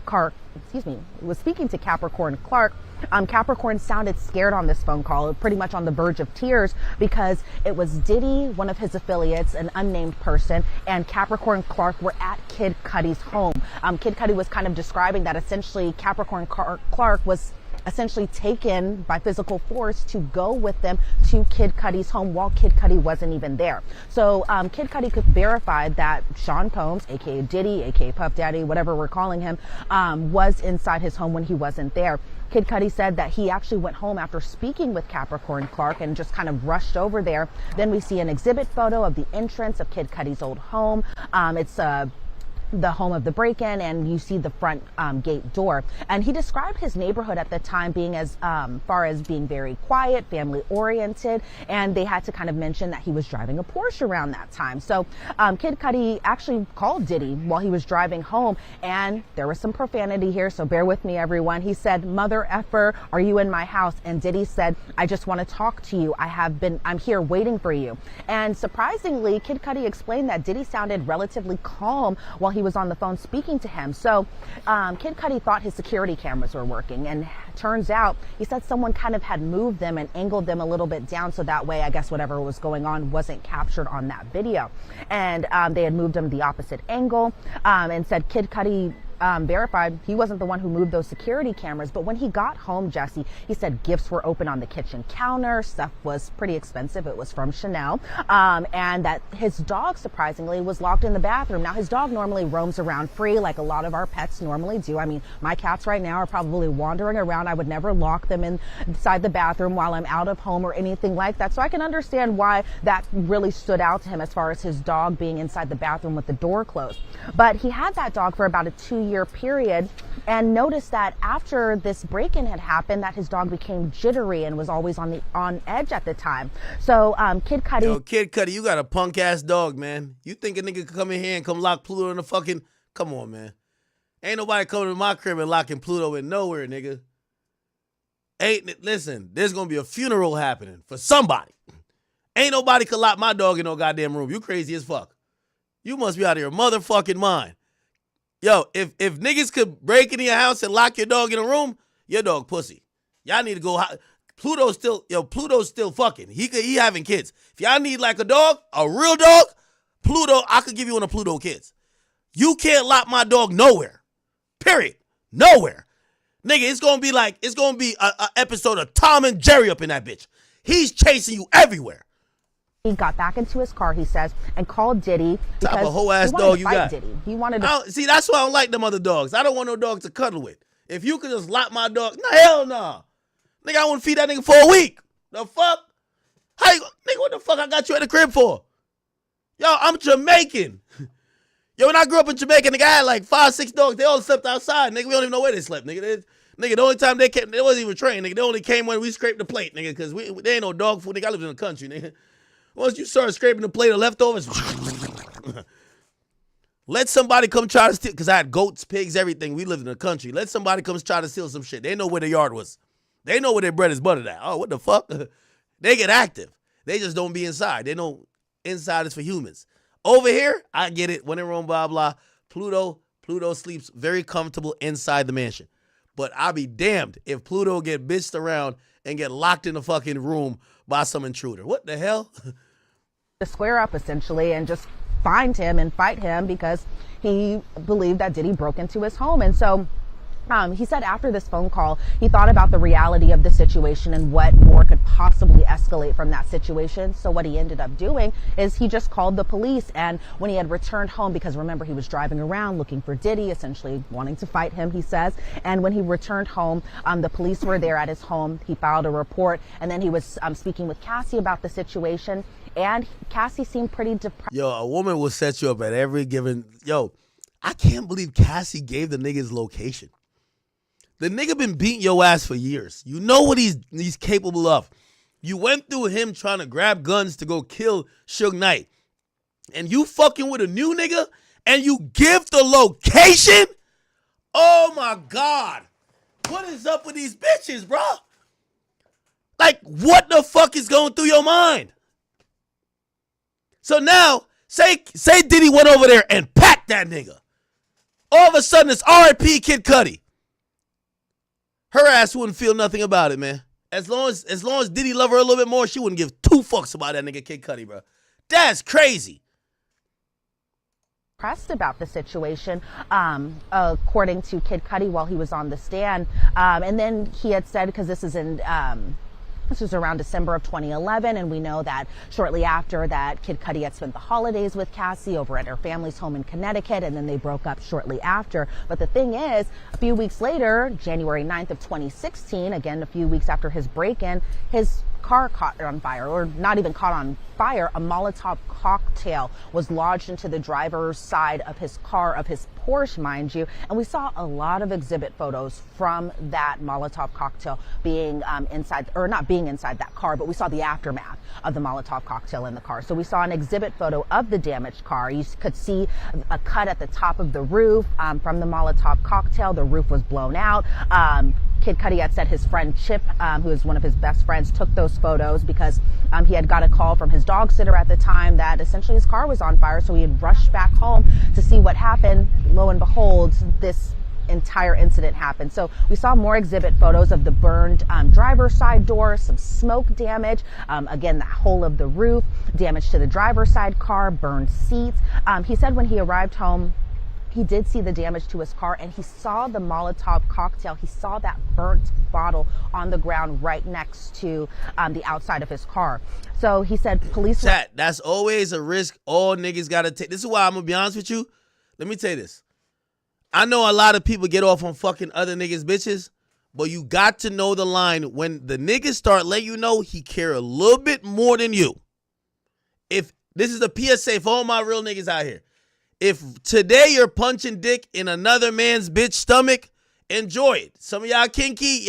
S4: Capricorn sounded scared on this phone call, pretty much on the verge of tears, because it was Diddy, one of his affiliates, an unnamed person, and Capricorn Clark were at Kid Cudi's home. Kid Cudi was kind of describing that essentially Capricorn Clark was essentially taken by physical force to go with them to Kid Cudi's home while Kid Cudi wasn't even there. So Kid Cudi could verify that Sean Combs, aka Diddy, aka Puff Daddy, whatever we're calling him, was inside his home when he wasn't there. Kid Cudi said that he actually went home after speaking with Capricorn Clark and just kind of rushed over there. Then we see an exhibit photo of the entrance of Kid Cudi's old home. It's the home of the break-in, and you see the front gate door. And he described his neighborhood at the time being as far as being very quiet, family oriented, and they had to kind of mention that he was driving a Porsche around that time. So Kid Cudi actually called Diddy while he was driving home, and there was some profanity here, so bear with me, everyone. He said, "Mother effer, are you in my house?" And Diddy said, "I just want to talk to you. I'm here waiting for you." And surprisingly, Kid Cudi explained that Diddy sounded relatively calm while he was on the phone speaking to him. So Kid Cudi thought his security cameras were working, and turns out he said someone kind of had moved them and angled them a little bit down, so that way I guess whatever was going on wasn't captured on that video. And they had moved them the opposite angle, and said Kid Cudi verified he wasn't the one who moved those security cameras. But when he got home, Jesse, he said gifts were open on the kitchen counter. Stuff was pretty expensive. It was from Chanel. And that his dog, surprisingly, was locked in the bathroom. Now, his dog normally roams around free like a lot of our pets normally do. I mean, my cats right now are probably wandering around. I would never lock them inside the bathroom while I'm out of home or anything like that. So I can understand why that really stood out to him as far as his dog being inside the bathroom with the door closed. But he had that dog for about a 2-year period, and noticed that after this break-in had happened, that his dog became jittery and was always on edge at the time. So Kid Cudi,
S1: yo, Kid Cudi, you got a punk ass dog, man. You think a nigga could come in here and come lock Pluto in the fucking? Come on, man. Ain't nobody coming to my crib and locking Pluto in nowhere, nigga. Listen, there's gonna be a funeral happening for somebody. Ain't nobody could lock my dog in no goddamn room. You crazy as fuck. You must be out of your motherfucking mind. Yo, if niggas could break into your house and lock your dog in a room, your dog pussy. Y'all need to go. Pluto's still fucking. He having kids. If y'all need like a dog, a real dog, Pluto, I could give you one of Pluto kids. You can't lock my dog nowhere. Period. Nowhere. Nigga, it's gonna be a episode of Tom and Jerry up in that bitch. He's chasing you everywhere.
S4: he got back into his car, he says, and called Diddy because
S1: type of whole ass
S4: he wanted
S1: dog
S4: to
S1: you
S4: fight
S1: got.
S4: Diddy. He wanted to
S1: See, that's why I don't like them other dogs. I don't want no dog to cuddle with. If you could just lock my dog, no, hell no. Nigga, I want to feed that nigga for a week. The fuck? How you, nigga, what the fuck I got you at the crib for? Yo, I'm Jamaican. Yo, when I grew up in Jamaica, nigga, I had like 5-6 dogs. They all slept outside, nigga. We don't even know where they slept, nigga. Nigga, the only time they came, they wasn't even trained, nigga. They only came when we scraped the plate, nigga, because there ain't no dog food, nigga. I lived in the country, nigga. Once you start scraping the plate of leftovers, let somebody come try to steal, because I had goats, pigs, everything. We lived in the country. Let somebody come try to steal some shit. They know where the yard was. They know where their bread is buttered at. Oh, what the fuck? They get active. They just don't be inside. They know inside is for humans. Over here, I get it. When in Rome, blah, blah. Pluto sleeps very comfortable inside the mansion. But I'll be damned if Pluto get bitched around and get locked in a fucking room by some intruder. What the hell?
S4: to square up, essentially, and just find him and fight him because he believed that Diddy broke into his home. And so he said after this phone call, he thought about the reality of the situation and what more could possibly escalate from that situation. So what he ended up doing is he just called the police. And when he had returned home, because remember, he was driving around looking for Diddy, essentially wanting to fight him, he says. And when he returned home, the police were there at his home. He filed a report, and then he was speaking with Cassie about the situation. And Cassie seemed pretty depressed.
S1: Yo, a woman will set you up at every given... Yo, I can't believe Cassie gave the nigga's location. The nigga been beating your ass for years. You know what he's capable of. You went through him trying to grab guns to go kill Suge Knight. And you fucking with a new nigga and you give the location? Oh my God. What is up with these bitches, bro? Like, what the fuck is going through your mind? So now, say Diddy went over there and packed that nigga. All of a sudden, it's R.I.P. Kid Cudi. Her ass wouldn't feel nothing about it, man. As long as Diddy love her a little bit more, she wouldn't give two fucks about that nigga Kid Cudi, bro. That's crazy.
S4: Pressed about the situation, according to Kid Cudi while he was on the stand. And then he had said, because this is in... This was around December of 2011, and we know that shortly after that, Kid Cudi had spent the holidays with Cassie over at her family's home in Connecticut, and then they broke up shortly after. But the thing is, a few weeks later, January 9th of 2016, again, a few weeks after his break-in, his car caught on fire, or not even caught on fire. A Molotov cocktail was lodged into the driver's side of his car, of his Porsche, mind you, and we saw a lot of exhibit photos from that Molotov cocktail being inside, or not being inside that car, but we saw the aftermath of the Molotov cocktail in the car. So we saw an exhibit photo of the damaged car. You could see a cut at the top of the roof from the Molotov cocktail. The roof was blown out. Kid Cudi had said his friend Chip, who is one of his best friends, took those photos because he had got a call from his dog sitter at the time that essentially his car was on fire. So he had rushed back home to see what happened. Lo and behold, this entire incident happened. So we saw more exhibit photos of the burned driver's side door, some smoke damage, again, the whole of the roof, damage to the driver's side car, burned seats. He said when he arrived home, he did see the damage to his car, and he saw the Molotov cocktail. He saw that burnt bottle on the ground right next to the outside of his car. So he said police...
S1: Chat, that's always a risk all niggas got to take. This is why I'm going to be honest with you. Let me tell you this. I know a lot of people get off on fucking other niggas' bitches, but you got to know the line. When the niggas start letting you know he care a little bit more than you. If this is a PSA for all my real niggas out here. If today you're punching dick in another man's bitch stomach, enjoy it. Some of y'all kinky,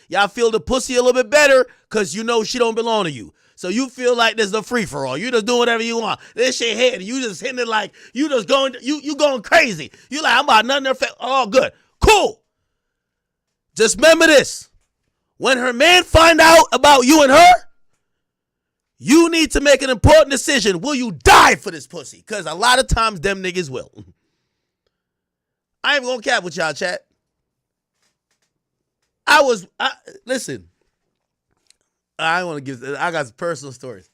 S1: y'all feel the pussy a little bit better because you know she don't belong to you. So you feel like there's a free-for-all. You just doing whatever you want. This shit head, you just hitting it like, you just going, you going crazy. You like, I'm about nothing to affect. Oh, good. Cool. Just remember this. When her man find out about you and her, you need to make an important decision. Will you die for this pussy? Because a lot of times them niggas will. I ain't gonna cap with y'all, chat. Listen. I want to give, I got some personal stories.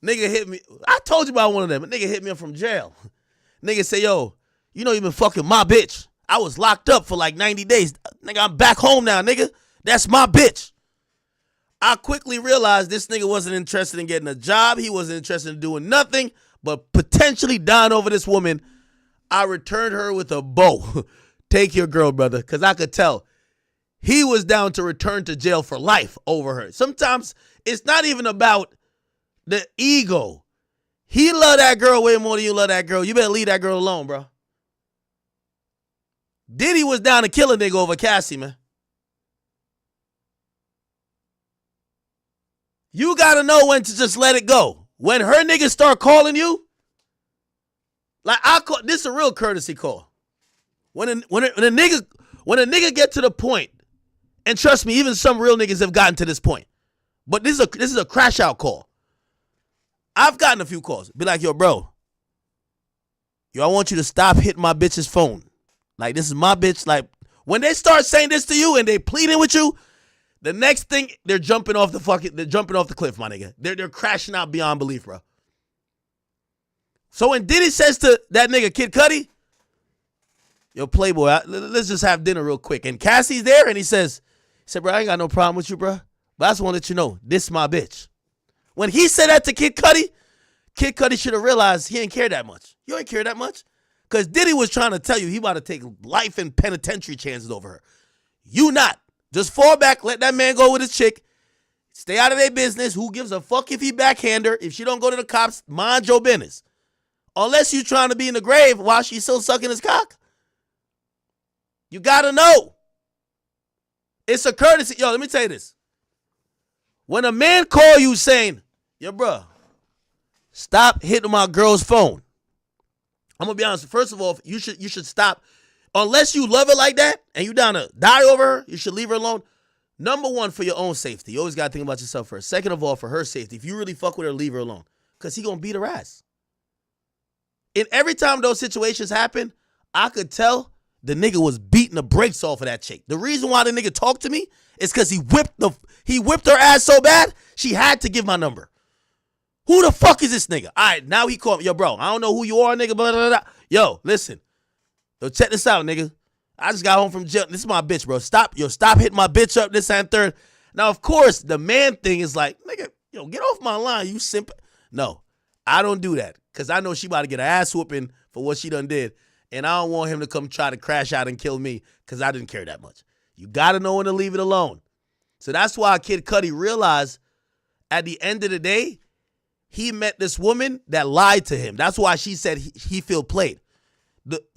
S1: Nigga hit me. I told you about one of them. A nigga hit me up from jail. Nigga say, yo, you know you been fucking my bitch. I was locked up for like 90 days. Nigga, I'm back home now, nigga. That's my bitch. I quickly realized this nigga wasn't interested in getting a job. He wasn't interested in doing nothing but potentially dying over this woman. I returned her with a bow. Take your girl, brother, because I could tell he was down to return to jail for life over her. Sometimes it's not even about the ego. He love that girl way more than you love that girl. You better leave that girl alone, bro. Diddy was down to kill a nigga over Cassie, man. You got to know when to just let it go. When her niggas start calling you, like this is a real courtesy call. When a nigga get to the point, and trust me, even some real niggas have gotten to this point. But this is a crash out call. I've gotten a few calls. Be like, yo, bro. Yo, I want you to stop hitting my bitch's phone. Like, this is my bitch. Like, when they start saying this to you and they pleading with you, the next thing, they're jumping off the cliff, my nigga. They're crashing out beyond belief, bro. So when Diddy says to that nigga, Kid Cudi, yo, Playboy, let's just have dinner real quick. And Cassie's there, and he said, bro, I ain't got no problem with you, bro. But I just want to let you know, this is my bitch. When he said that to Kid Cudi should have realized he ain't care that much. You ain't care that much. Because Diddy was trying to tell you he about to take life and penitentiary chances over her. You not. Just fall back, let that man go with his chick. Stay out of their business. Who gives a fuck if he backhand her? If she don't go to the cops, mind your business. Unless you trying to be in the grave while she's still sucking his cock. You got to know. It's a courtesy. Yo, let me tell you this. When a man call you saying, yo, bro, stop hitting my girl's phone. I'm going to be honest. First of all, you should stop. Unless you love her like that and you down to die over her, you should leave her alone. Number one, for your own safety. You always got to think about yourself first. Second of all, for her safety. If you really fuck with her, leave her alone. Because he going to beat her ass. And every time those situations happen, I could tell the nigga was beating the brakes off of that chick. The reason why the nigga talked to me is because he whipped her ass so bad, she had to give my number. Who the fuck is this nigga? All right, now he called me. Yo, bro, I don't know who you are, nigga. Blah, blah, blah. Yo, listen. Yo, check this out, nigga. I just got home from jail. This is my bitch, bro. Stop hitting my bitch up, this and third. Now, of course, the man thing is like, nigga, yo, get off my line, you simp. No, I don't do that because I know she about to get an ass whooping for what she done did, and I don't want him to come try to crash out and kill me because I didn't care that much. You got to know when to leave it alone. So that's why Kid Cudi realized at the end of the day, he met this woman that lied to him. That's why she said he feel played.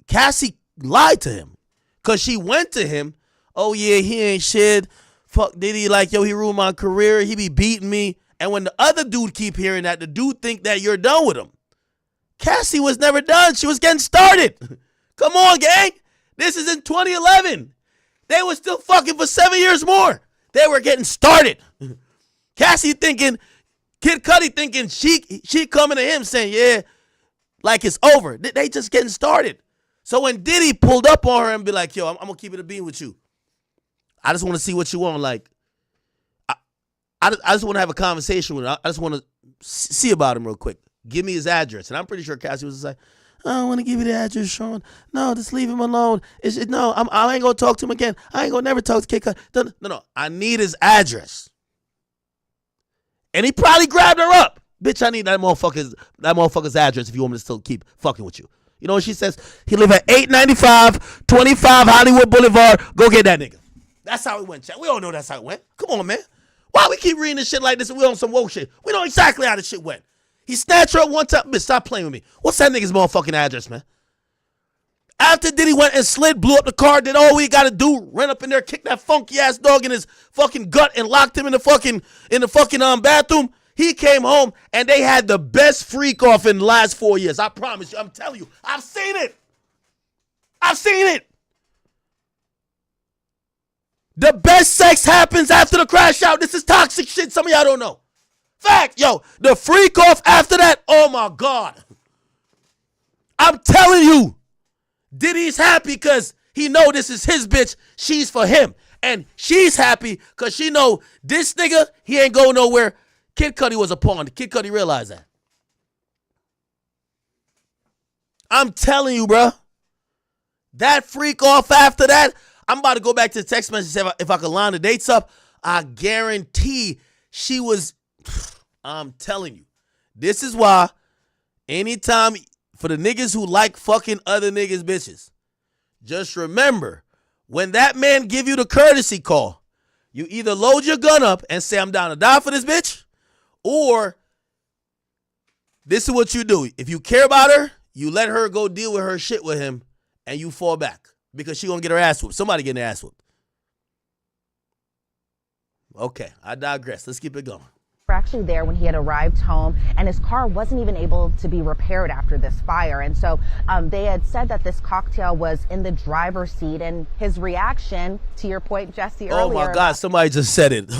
S1: Cassie lied to him. Because she went to him, oh, yeah, he ain't shit. Fuck Diddy, like, yo, he ruined my career. He be beating me. And when the other dude keep hearing that, the dude think that you're done with him. Cassie was never done. She was getting started. Come on, gang. This is in 2011. They were still fucking for 7 years more. They were getting started. Cassie thinking, Kid Cudi thinking she coming to him saying, yeah, like it's over. They just getting started. So when Diddy pulled up on her and be like, yo, I'm going to keep it a bean with you. I just want to see what you want. Like, I just want to have a conversation with him. I just want to see about him real quick. Give me his address. And I'm pretty sure Cassie was just like, I don't want to give you the address, Sean. No, just leave him alone. No, I ain't going to talk to him again. I ain't going to never talk to Kid Cudi. No. I need his address. And he probably grabbed her up. Bitch, I need that motherfucker's address if you want me to still keep fucking with you. You know what she says? He live at 895 25 Hollywood Boulevard. Go get that nigga. That's how it went, chat. We all know that's how it went. Come on, man. Why we keep reading this shit like this and we on some woke shit? We know exactly how this shit went. He snatched her up one time. Bitch, stop playing with me. What's that nigga's motherfucking address, man? After Diddy went and slid, blew up the car, did all we got to do, ran up in there, kick that funky ass dog in his fucking gut and locked him in the fucking bathroom. He came home and they had the best freak off in the last 4 years. I promise you. I'm telling you. I've seen it. The best sex happens after the crash out. This is toxic shit. Some of y'all don't know. Fact, yo. The freak off after that. Oh my God. I'm telling you. Diddy's happy because he know this is his bitch. She's for him. And she's happy because she know this nigga, he ain't going nowhere. Kid Cudi was a pawn. Kid Cudi realized that. I'm telling you, bro. That freak off after that, I'm about to go back to the text message if I could line the dates up. I guarantee she was, I'm telling you. This is why anytime, for the niggas who like fucking other niggas' bitches, just remember, when that man give you the courtesy call, you either load your gun up and say, I'm down to die for this bitch, or this is what you do. If you care about her, you let her go deal with her shit with him and you fall back because she gonna get her ass whooped. Somebody getting their ass whooped. Okay, I digress. Let's keep it going.
S4: We're actually there when he had arrived home and his car wasn't even able to be repaired after this fire. And so they had said that this cocktail was in the driver's seat, and his reaction, to your point, Jesse, earlier.
S1: Oh my God, somebody just said it.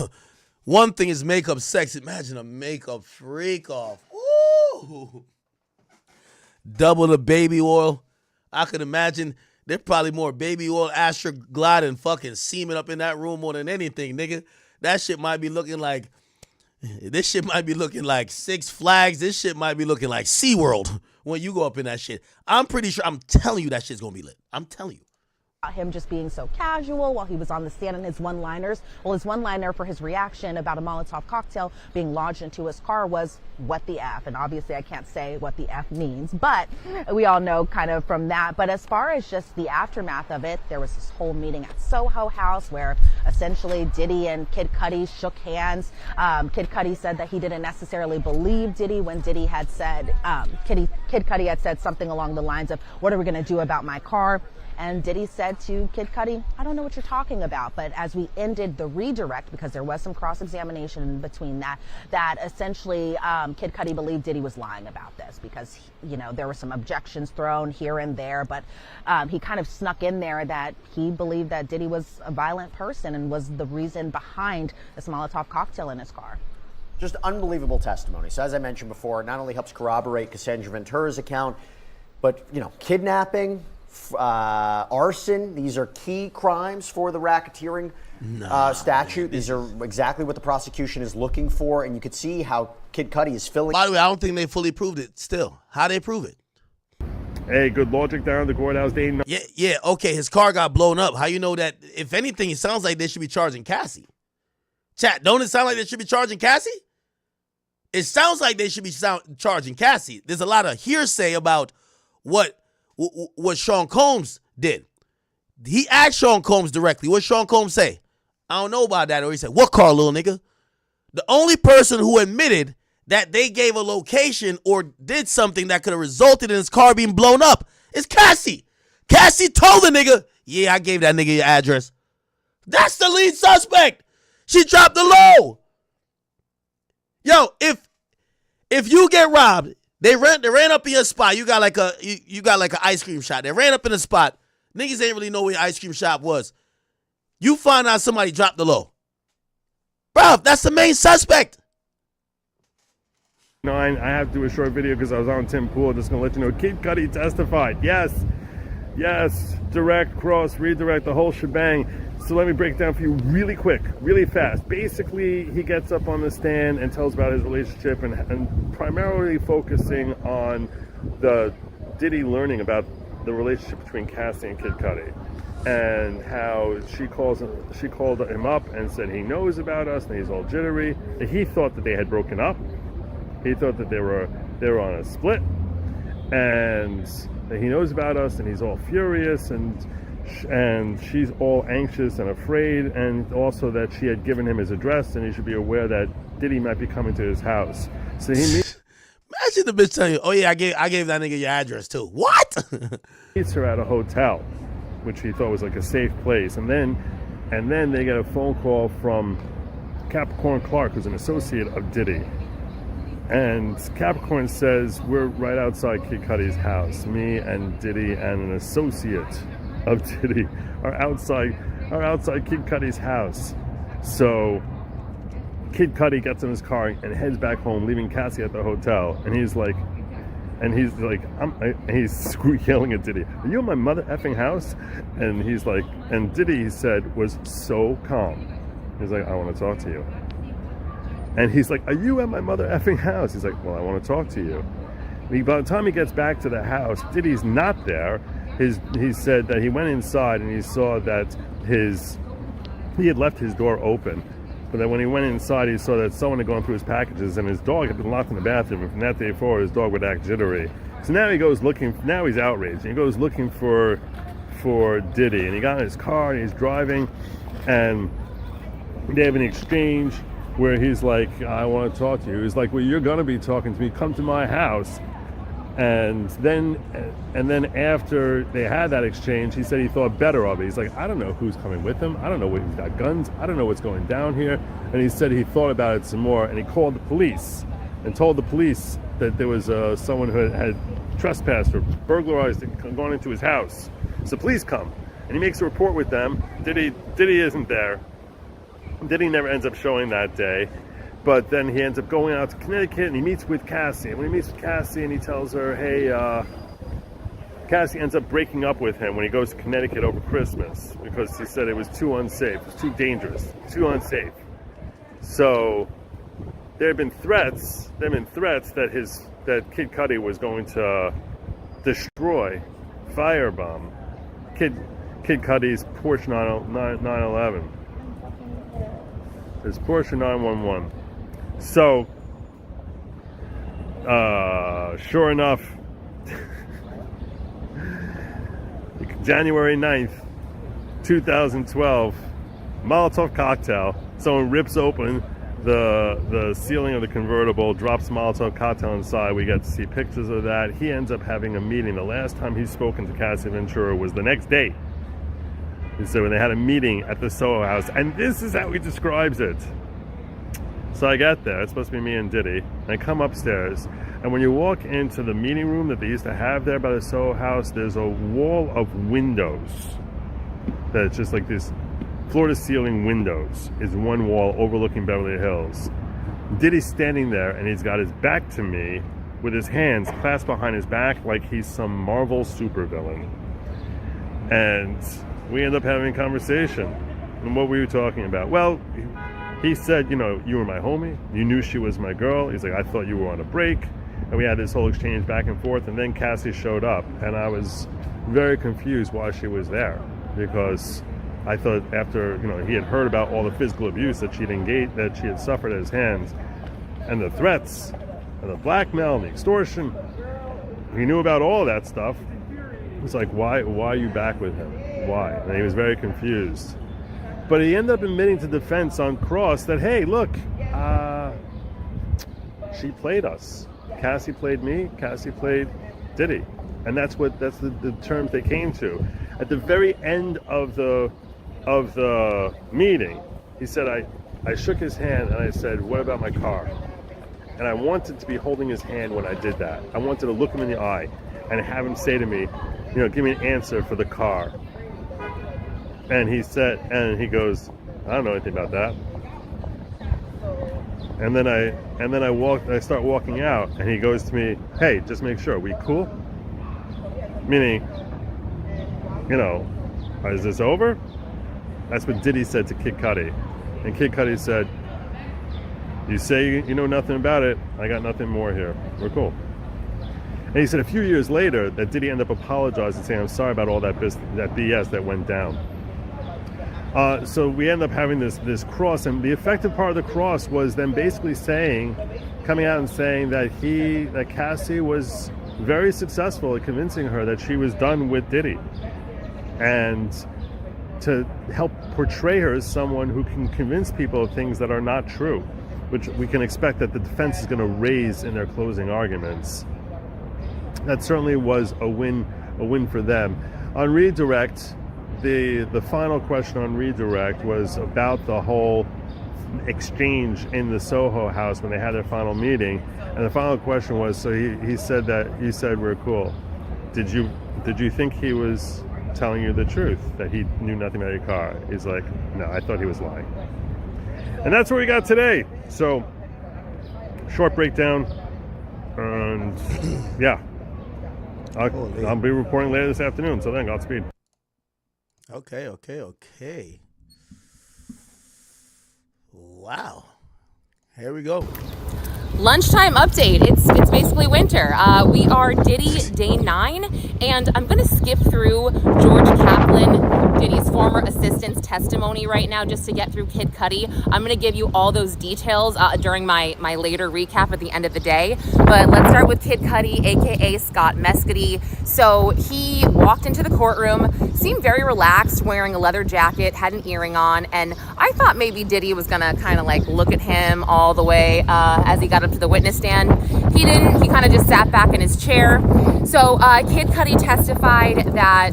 S1: One thing is makeup sex. Imagine a makeup freak off. Ooh. Double the baby oil. I could imagine there's probably more baby oil, Astroglide, and fucking semen up in that room more than anything, nigga. That shit might be looking like, this shit might be looking like Six Flags. This shit might be looking like SeaWorld when you go up in that shit. I'm pretty sure, I'm telling you that shit's gonna be lit. I'm telling you.
S4: Him just being so casual while he was on the stand and his one-liners. Well, his one-liner for his reaction about a Molotov cocktail being lodged into his car was, what the F? And obviously I can't say what the F means, but we all know kind of from that. But as far as just the aftermath of it, there was this whole meeting at Soho House where essentially Diddy and Kid Cudi shook hands. Kid Cudi said that he didn't necessarily believe Diddy when Diddy had said, Kid Cudi had said something along the lines of, what are we going to do about my car? And Diddy said to Kid Cudi, I don't know what you're talking about. But as we ended the redirect, because there was some cross-examination in between that essentially Kid Cudi believed Diddy was lying about this because, you know, there were some objections thrown here and there. But he kind of snuck in there that he believed that Diddy was a violent person and was the reason behind this Molotov cocktail in his car.
S16: Just unbelievable testimony. So as I mentioned before, it not only helps corroborate Cassandra Ventura's account, but, you know, kidnapping, arson, these are key crimes for the racketeering statute. These are exactly what the prosecution is looking for, and you could see how Kid Cudi is filling.
S1: By the way, I don't think they fully proved it still. How they prove it?
S15: Hey, good logic there on the courthouse day.
S1: Yeah, okay, his car got blown up. How you know that? If anything, it sounds like they should be charging Cassie. Chat, don't it sound like they should be charging Cassie? It sounds like they should be charging Cassie. There's a lot of hearsay about what Sean Combs did. He asked Sean Combs directly. What Sean Combs say? I don't know about that. Or he said, what car, little nigga? The only person who admitted that they gave a location or did something that could have resulted in his car being blown up is Cassie. Cassie told the nigga, yeah, I gave that nigga your address. That's the lead suspect. She dropped the low. Yo, if you get robbed, They ran up in your spot. You got like an ice cream shop. They ran up in the spot. Niggas ain't really know where your ice cream shop was. You find out somebody dropped the low. Bruh, that's the main suspect.
S15: I have to do a short video because I was on Tim Pool. Just gonna let you know, Kid Cudi testified. Yes, direct, cross, redirect, the whole shebang. So let me break it down for you really quick, really fast. Basically, he gets up on the stand and tells about his relationship and primarily focusing on the Diddy learning about the relationship between Cassie and Kid Cudi and how she called him up and said he knows about us and he's all jittery. He thought that they had broken up. He thought that they were on a split, and that he knows about us and he's all furious and she's all anxious and afraid, and also that she had given him his address and he should be aware that Diddy might be coming to his house. So he
S1: imagine the bitch telling you, oh yeah, I gave that nigga your address too. What?
S15: meets her at a hotel, which he thought was like a safe place, and then they get a phone call from Capricorn Clark, who's an associate of Diddy. And Capricorn says, we're right outside Kid Cudi's house. Me and Diddy and an associate of Diddy are outside Kid Cudi's house. So Kid Cudi gets in his car and heads back home, leaving Cassie at the hotel. And he's yelling at Diddy, are you in my mother effing house? And he's like, and Diddy, he said, was so calm. He's like, I want to talk to you. And he's like, are you at my mother effing house? He's like, well, I want to talk to you. By the time he gets back to the house, Diddy's not there. He said that he went inside and he saw that he had left his door open. But then when he went inside, he saw that someone had gone through his packages and his dog had been locked in the bathroom. And from that day forward, his dog would act jittery. So now now he's outraged. He goes looking for Diddy. And he got in his car and he's driving. And they have an exchange where he's like, I want to talk to you. He's like, well, you're going to be talking to me. Come to my house. And then after they had that exchange, he said he thought better of it. He's like, I don't know who's coming with him. I don't know whether he's got guns. I don't know what's going down here. And he said he thought about it some more. And he called the police and told the police that there was someone who had trespassed or burglarized and gone into his house. So police come. And he makes a report with them. Diddy isn't there. Diddy never ends up showing that day, but then he ends up going out to Connecticut and he meets with Cassie. And when he meets with Cassie and he tells her, hey, Cassie ends up breaking up with him when he goes to Connecticut over Christmas because he said it was too unsafe, it was too dangerous, too unsafe. So there have been threats that Kid Cudi was going to destroy, firebomb Kid Cudi's Porsche 911. His Porsche 911. So, sure enough, January 9th, 2012, Molotov cocktail. Someone rips open the ceiling of the convertible, drops Molotov cocktail inside. We get to see pictures of that. He ends up having a meeting. The last time he's spoken to Cassie Ventura was the next day. And so when they had a meeting at the Soho House, and this is how he describes it. So I get there, it's supposed to be me and Diddy, and I come upstairs, and when you walk into the meeting room that they used to have there by the Soho House, there's a wall of windows that's just like this floor-to-ceiling windows is one wall overlooking Beverly Hills. Diddy's standing there, and he's got his back to me with his hands clasped behind his back like he's some Marvel supervillain. And we end up having a conversation. And what were you talking about? Well, he said, you know, you were my homie. You knew she was my girl. He's like, I thought you were on a break. And we had this whole exchange back and forth. And then Cassie showed up, and I was very confused why she was there, because I thought after, you know, he had heard about all the physical abuse that she had suffered at his hands, and the threats, and the blackmail, and the extortion. He knew about all of that stuff. It was like, why are you back with him? Why? And he was very confused. But he ended up admitting to defense on cross that, hey, look, she played us. Cassie played me. Cassie played Diddy. And that's the terms they came to. At the very end of the meeting, he said, I shook his hand and I said, what about my car? And I wanted to be holding his hand when I did that. I wanted to look him in the eye and have him say to me, you know, give me an answer for the car. And he goes, I don't know anything about that. And then I start walking out, and he goes to me, hey, just make sure, we cool? Meaning, you know, is this over? That's what Diddy said to Kid Cudi. And Kid Cudi said, you say you know nothing about it, I got nothing more here. We're cool. And he said a few years later that Diddy ended up apologizing, saying, I'm sorry about all that BS that went down. So we end up having this cross, and the effective part of the cross was them basically coming out and saying that Cassie was very successful at convincing her that she was done with Diddy, and to help portray her as someone who can convince people of things that are not true, which we can expect that the defense is going to raise in their closing arguments. That certainly was a win for them. On redirect, the final question on redirect was about the whole exchange in the Soho House when they had their final meeting, and the final question was, so he said that you said we're cool. Did you think he was telling you the truth, that he knew nothing about your car? He's like, no, I thought he was lying. And that's what we got today. So short breakdown, and yeah, I'll be reporting later this afternoon. So then, Godspeed.
S1: Okay. Wow. Here we go.
S19: Lunchtime update. It's basically winter. We are Diddy day 9, and I'm going to skip through George Kaplan, Diddy's former assistant's testimony right now just to get through Kid Cudi. I'm going to give you all those details during my later recap at the end of the day. But let's start with Kid Cudi, aka Scott Mescudi. So he walked into the courtroom, seemed very relaxed, wearing a leather jacket, had an earring on, and I thought maybe Diddy was going to kind of like look at him all the way as he got up to the witness stand. He didn't. He kind of just sat back in his chair. So Kid Cudi testified that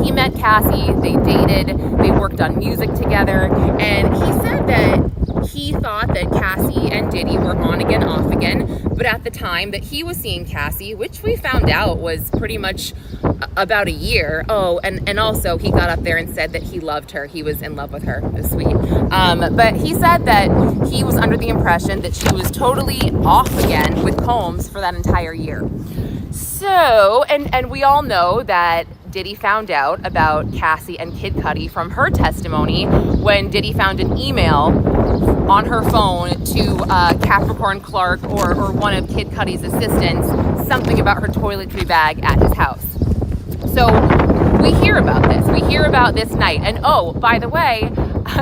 S19: he met Cassie, they dated, they worked on music together, and he said that he thought that Cassie and Diddy were on again, off again, but at the time that he was seeing Cassie, which we found out was pretty much about a year. Oh, and also he got up there and said that he loved her. He was in love with her. It was sweet. But he said that he was under the impression that she was totally off again with Combs for that entire year. So, and we all know that Diddy found out about Cassie and Kid Cudi from her testimony when Diddy found an email on her phone to Capricorn Clark or one of Kid Cudi's assistants, something about her toiletry bag at his house. So we hear about this. We hear about this night. And oh, by the way,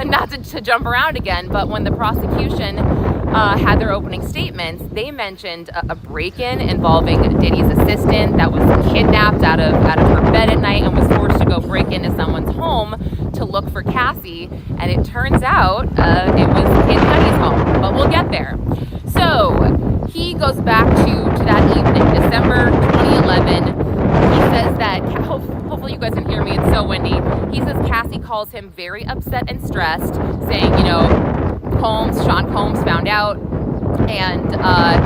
S19: not to jump around again, but when the prosecution had their opening statements, they mentioned a break-in involving Diddy's assistant that was kidnapped out of her bed at night and was forced to go break into someone's home to look for Cassie, and it turns out it was Kid Cudi's home, but we'll get there. So he goes back to that evening, December 2011. He says that, hopefully you guys can hear me, it's so windy. He says Cassie calls him very upset and stressed, saying, you know, Sean Combs found out, and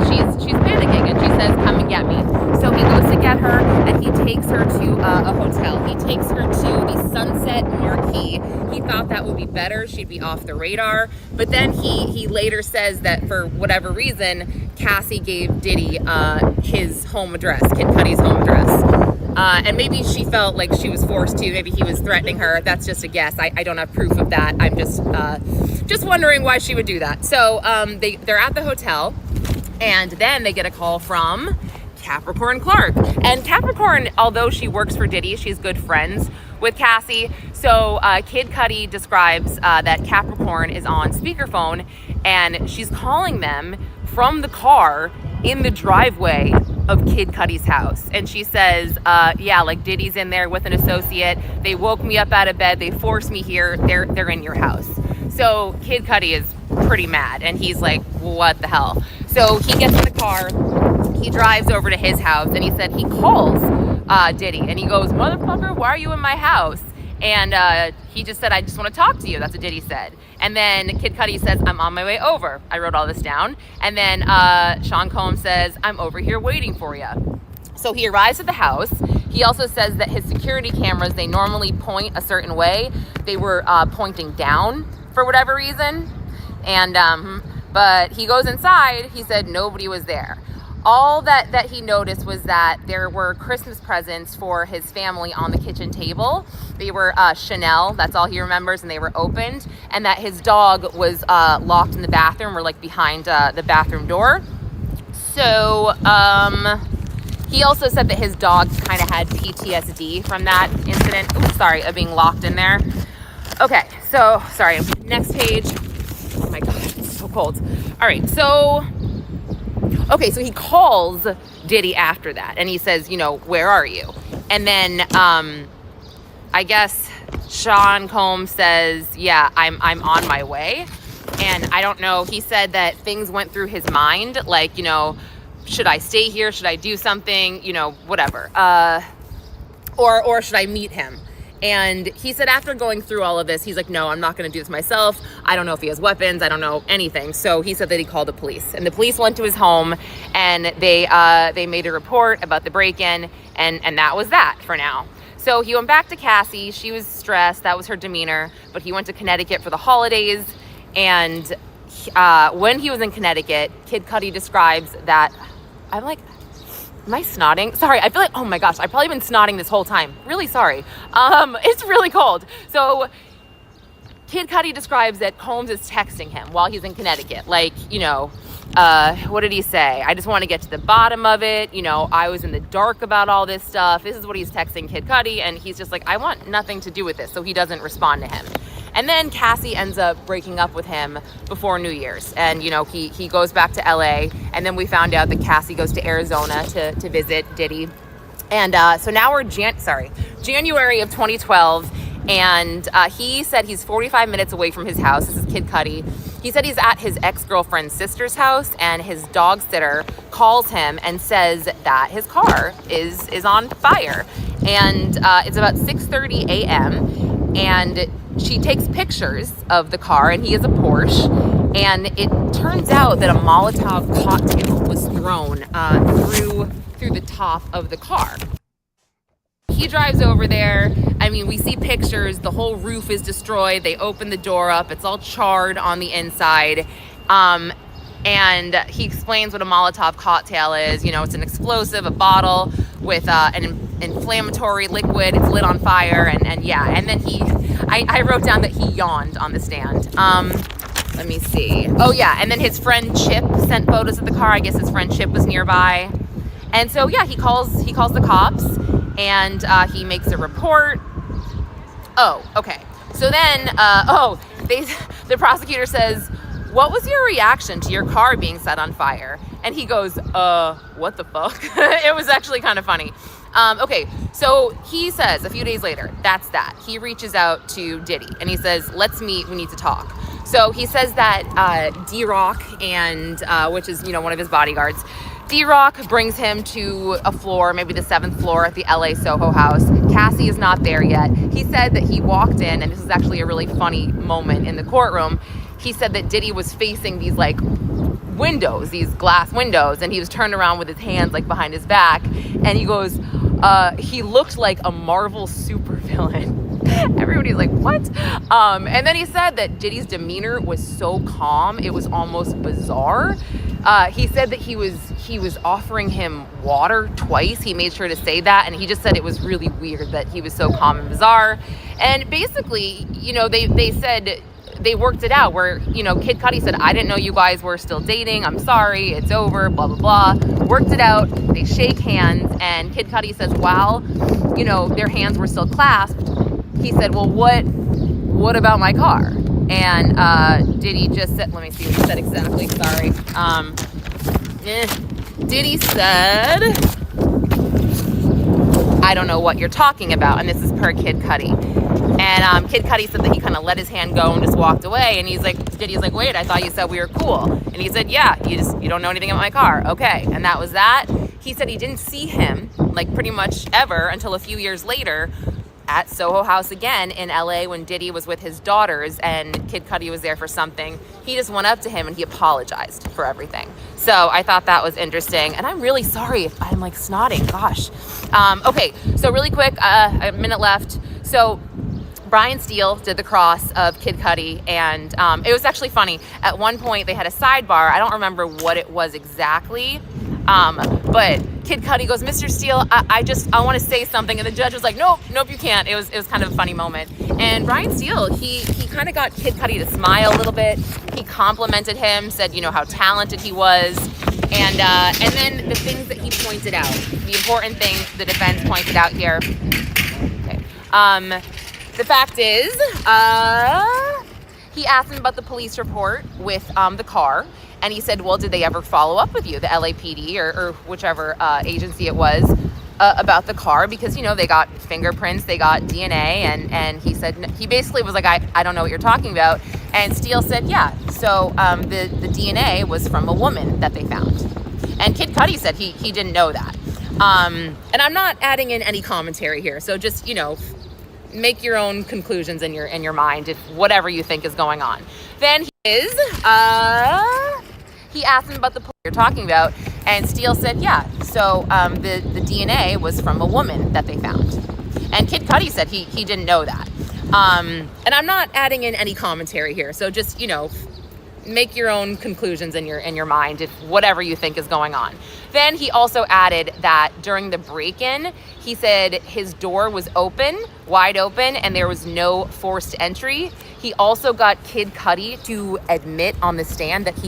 S19: she's panicking, and she says, come and get me. So he goes to get her, and he takes her to a hotel. He takes her to the Sunset Marquee. He thought that would be better. She'd be off the radar. But then he later says that for whatever reason, Cassie gave Diddy his home address, Kid Cudi's home address. And maybe she felt like she was forced to. Maybe he was threatening her. That's just a guess. I don't have proof of that. I'm just wondering why she would do that. So they're at the hotel, and then they get a call from Capricorn Clark. And Capricorn, although she works for Diddy, she's good friends with Cassie. So Kid Cudi describes that Capricorn is on speakerphone, and she's calling them from the car in the driveway of Kid Cudi's house. And she says, yeah, like Diddy's in there with an associate. They woke me up out of bed. They forced me here. They're in your house. So Kid Cudi is pretty mad, and he's like, what the hell? So he gets in the car, he drives over to his house, and he said he calls Diddy, and he goes, motherfucker, why are you in my house? And he just said, I just want to talk to you. That's what Diddy said. And then Kid Cudi says, I'm on my way over. I wrote all this down. And then Sean Combs says, I'm over here waiting for you. So he arrives at the house. He also says that his security cameras, they normally point a certain way. They were pointing down for whatever reason. And but he goes inside. He said nobody was there. All that he noticed was that there were Christmas presents for his family on the kitchen table. They were Chanel, that's all he remembers, and they were opened. And that his dog was locked in the bathroom, or like behind the bathroom door. So he also said that his dog kind of had PTSD from that incident. Ooh, sorry, of being locked in there. Okay, so, sorry, next page. Oh my God, it's so cold. All right, so... Okay, so he calls Diddy after that, and he says, you know, where are you? And then I guess Sean Combs says, yeah, I'm on my way. And I don't know, he said that things went through his mind, like, you know, should I stay here? Should I do something? You know, whatever. Or should I meet him? And he said after going through all of this, he's like, no, I'm not going to do this myself. I don't know if he has weapons. I don't know anything. So he said that he called the police. And the police went to his home, and they made a report about the break-in, and that was that for now. So he went back to Cassie. She was stressed. That was her demeanor. But he went to Connecticut for the holidays. And when he was in Connecticut, Kid Cudi describes that, I'm like... Am I snotting? Sorry, I feel like, oh my gosh, I've probably been snotting this whole time. Really sorry. It's really cold. So Kid Cudi describes that Combs is texting him while he's in Connecticut. Like, you know, what did he say? I just want to get to the bottom of it. You know, I was in the dark about all this stuff. This is what he's texting Kid Cudi. And he's just like, I want nothing to do with this. So he doesn't respond to him. And then Cassie ends up breaking up with him before New Year's. And, you know, he goes back to LA. And then we found out that Cassie goes to Arizona to visit Diddy. And so now we're January of 2012. And he said he's 45 minutes away from his house. This is Kid Cudi. He said he's at his ex-girlfriend's sister's house, and his dog sitter calls him and says that his car is on fire. And it's about 6:30 a.m. And she takes pictures of the car, and he has a Porsche, and it turns out that a Molotov cocktail was thrown through the top of the car. He drives over there. I mean, we see pictures. The whole roof is destroyed. They open the door up. It's all charred on the inside. And he explains what a Molotov cocktail is. You know, it's an explosive, a bottle with an inflammatory liquid. It's lit on fire. And yeah, and then I wrote down that he yawned on the stand. Let me see. Oh yeah, and then his friend Chip sent photos of the car. I guess his friend Chip was nearby. And so yeah, he calls the cops, and he makes a report. Oh, okay. So then, the prosecutor says, what was your reaction to your car being set on fire? And he goes, what the fuck? It was actually kind of funny. Okay, so he says a few days later, that's that. He reaches out to Diddy and he says, let's meet, we need to talk. So he says that D-Rock and, which is, one of his bodyguards, D-Rock brings him to a floor, maybe the 7th floor at the LA Soho house. Cassie is not there yet. He said that he walked in, and this is actually a really funny moment in the courtroom. He said that Diddy was facing these windows, these glass windows, and he was turned around with his hands behind his back, and he goes, he looked like a Marvel supervillain. Everybody's like, what? And then he said that Diddy's demeanor was so calm, it was almost bizarre. He said that he was offering him water twice. He made sure to say that, and he just said it was really weird that he was so calm and bizarre. And basically, they said they worked it out where, Kid Cudi said, I didn't know you guys were still dating. I'm sorry. It's over, blah, blah, blah. Worked it out. They shake hands, and Kid Cudi says, while, their hands were still clasped, he said, well, what about my car? And Diddy just said, let me see what he said exactly, sorry. Diddy said, I don't know what you're talking about. And this is per Kid Cudi. And Kid Cudi said that he kind of let his hand go and just walked away. And Diddy's like, wait, I thought you said we were cool. And he said, yeah, you don't know anything about my car. Okay. And that was that. He said he didn't see him pretty much ever until a few years later at Soho House again in LA when Diddy was with his daughters and Kid Cudi was there for something. He just went up to him and he apologized for everything. So I thought that was interesting. And I'm really sorry if I'm snotting, gosh. Okay, so really quick, a minute left. So Brian Steele did the cross of Kid Cudi, and it was actually funny. At one point they had a sidebar. I don't remember what it was exactly. But Kid Cudi goes, Mr. Steele, I want to say something. And the judge was like, nope, you can't. It was kind of a funny moment. And Brian Steele, he kind of got Kid Cudi to smile a little bit. He complimented him, said, how talented he was. And then the things that he pointed out, the important thing the defense pointed out here. Okay. The fact is, he asked him about the police report with the car. And he said, well, did they ever follow up with you, the LAPD or whichever agency it was, about the car? Because, they got fingerprints, they got DNA. And he said, he basically was like, I don't know what you're talking about. And Steele said, yeah. So the DNA was from a woman that they found. And Kid Cudi said he didn't know that. And I'm not adding in any commentary here. So just, make your own conclusions in your mind if whatever you think is going on. Then he asked him about the police you're talking about, and Steele said, yeah. So the DNA was from a woman that they found. And Kid Cudi said he didn't know that. And I'm not adding in any commentary here. So just, make your own conclusions in your mind if whatever you think is going on. Then he also added that during the break-in, he said his door was wide open, and there was no forced entry. He also got Kid Cudi to admit on the stand that he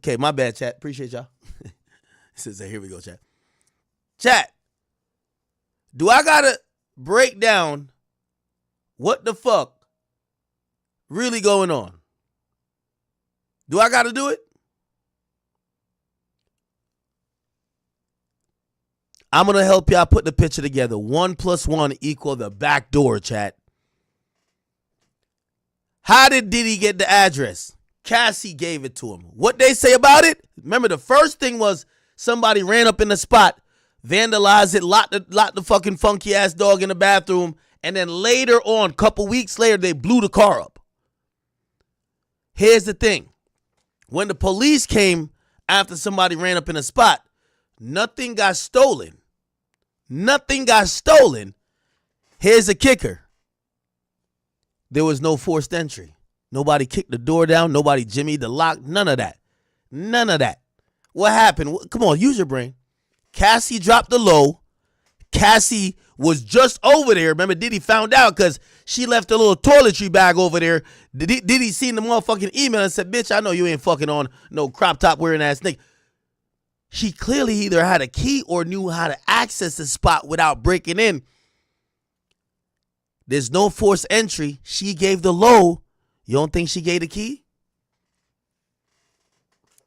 S1: Okay, my bad, chat. Appreciate y'all. Here we go, chat. Chat, do I gotta break down what the fuck really going on? Do I gotta do it? I'm gonna help y'all put the picture together. 1 + 1 = the back door, chat. How did Diddy get the address? Cassie gave it to him. What they say about it? Remember, the first thing was somebody ran up in the spot, vandalized it, locked the fucking funky ass dog in the bathroom, and then later on, a couple weeks later, they blew the car up. Here's the thing. When the police came after somebody ran up in a spot, nothing got stolen. Nothing got stolen. Here's a kicker. There was no forced entry. Nobody kicked the door down. Nobody jimmied the lock. None of that. None of that. What happened? Come on, use your brain. Cassie dropped the low. Cassie was just over there. Remember, Diddy found out because she left a little toiletry bag over there. Diddy seen the motherfucking email and said, bitch, I know you ain't fucking on no crop top wearing ass nigga. She clearly either had a key or knew how to access the spot without breaking in. There's no forced entry. She gave the low. You don't think she gave the key?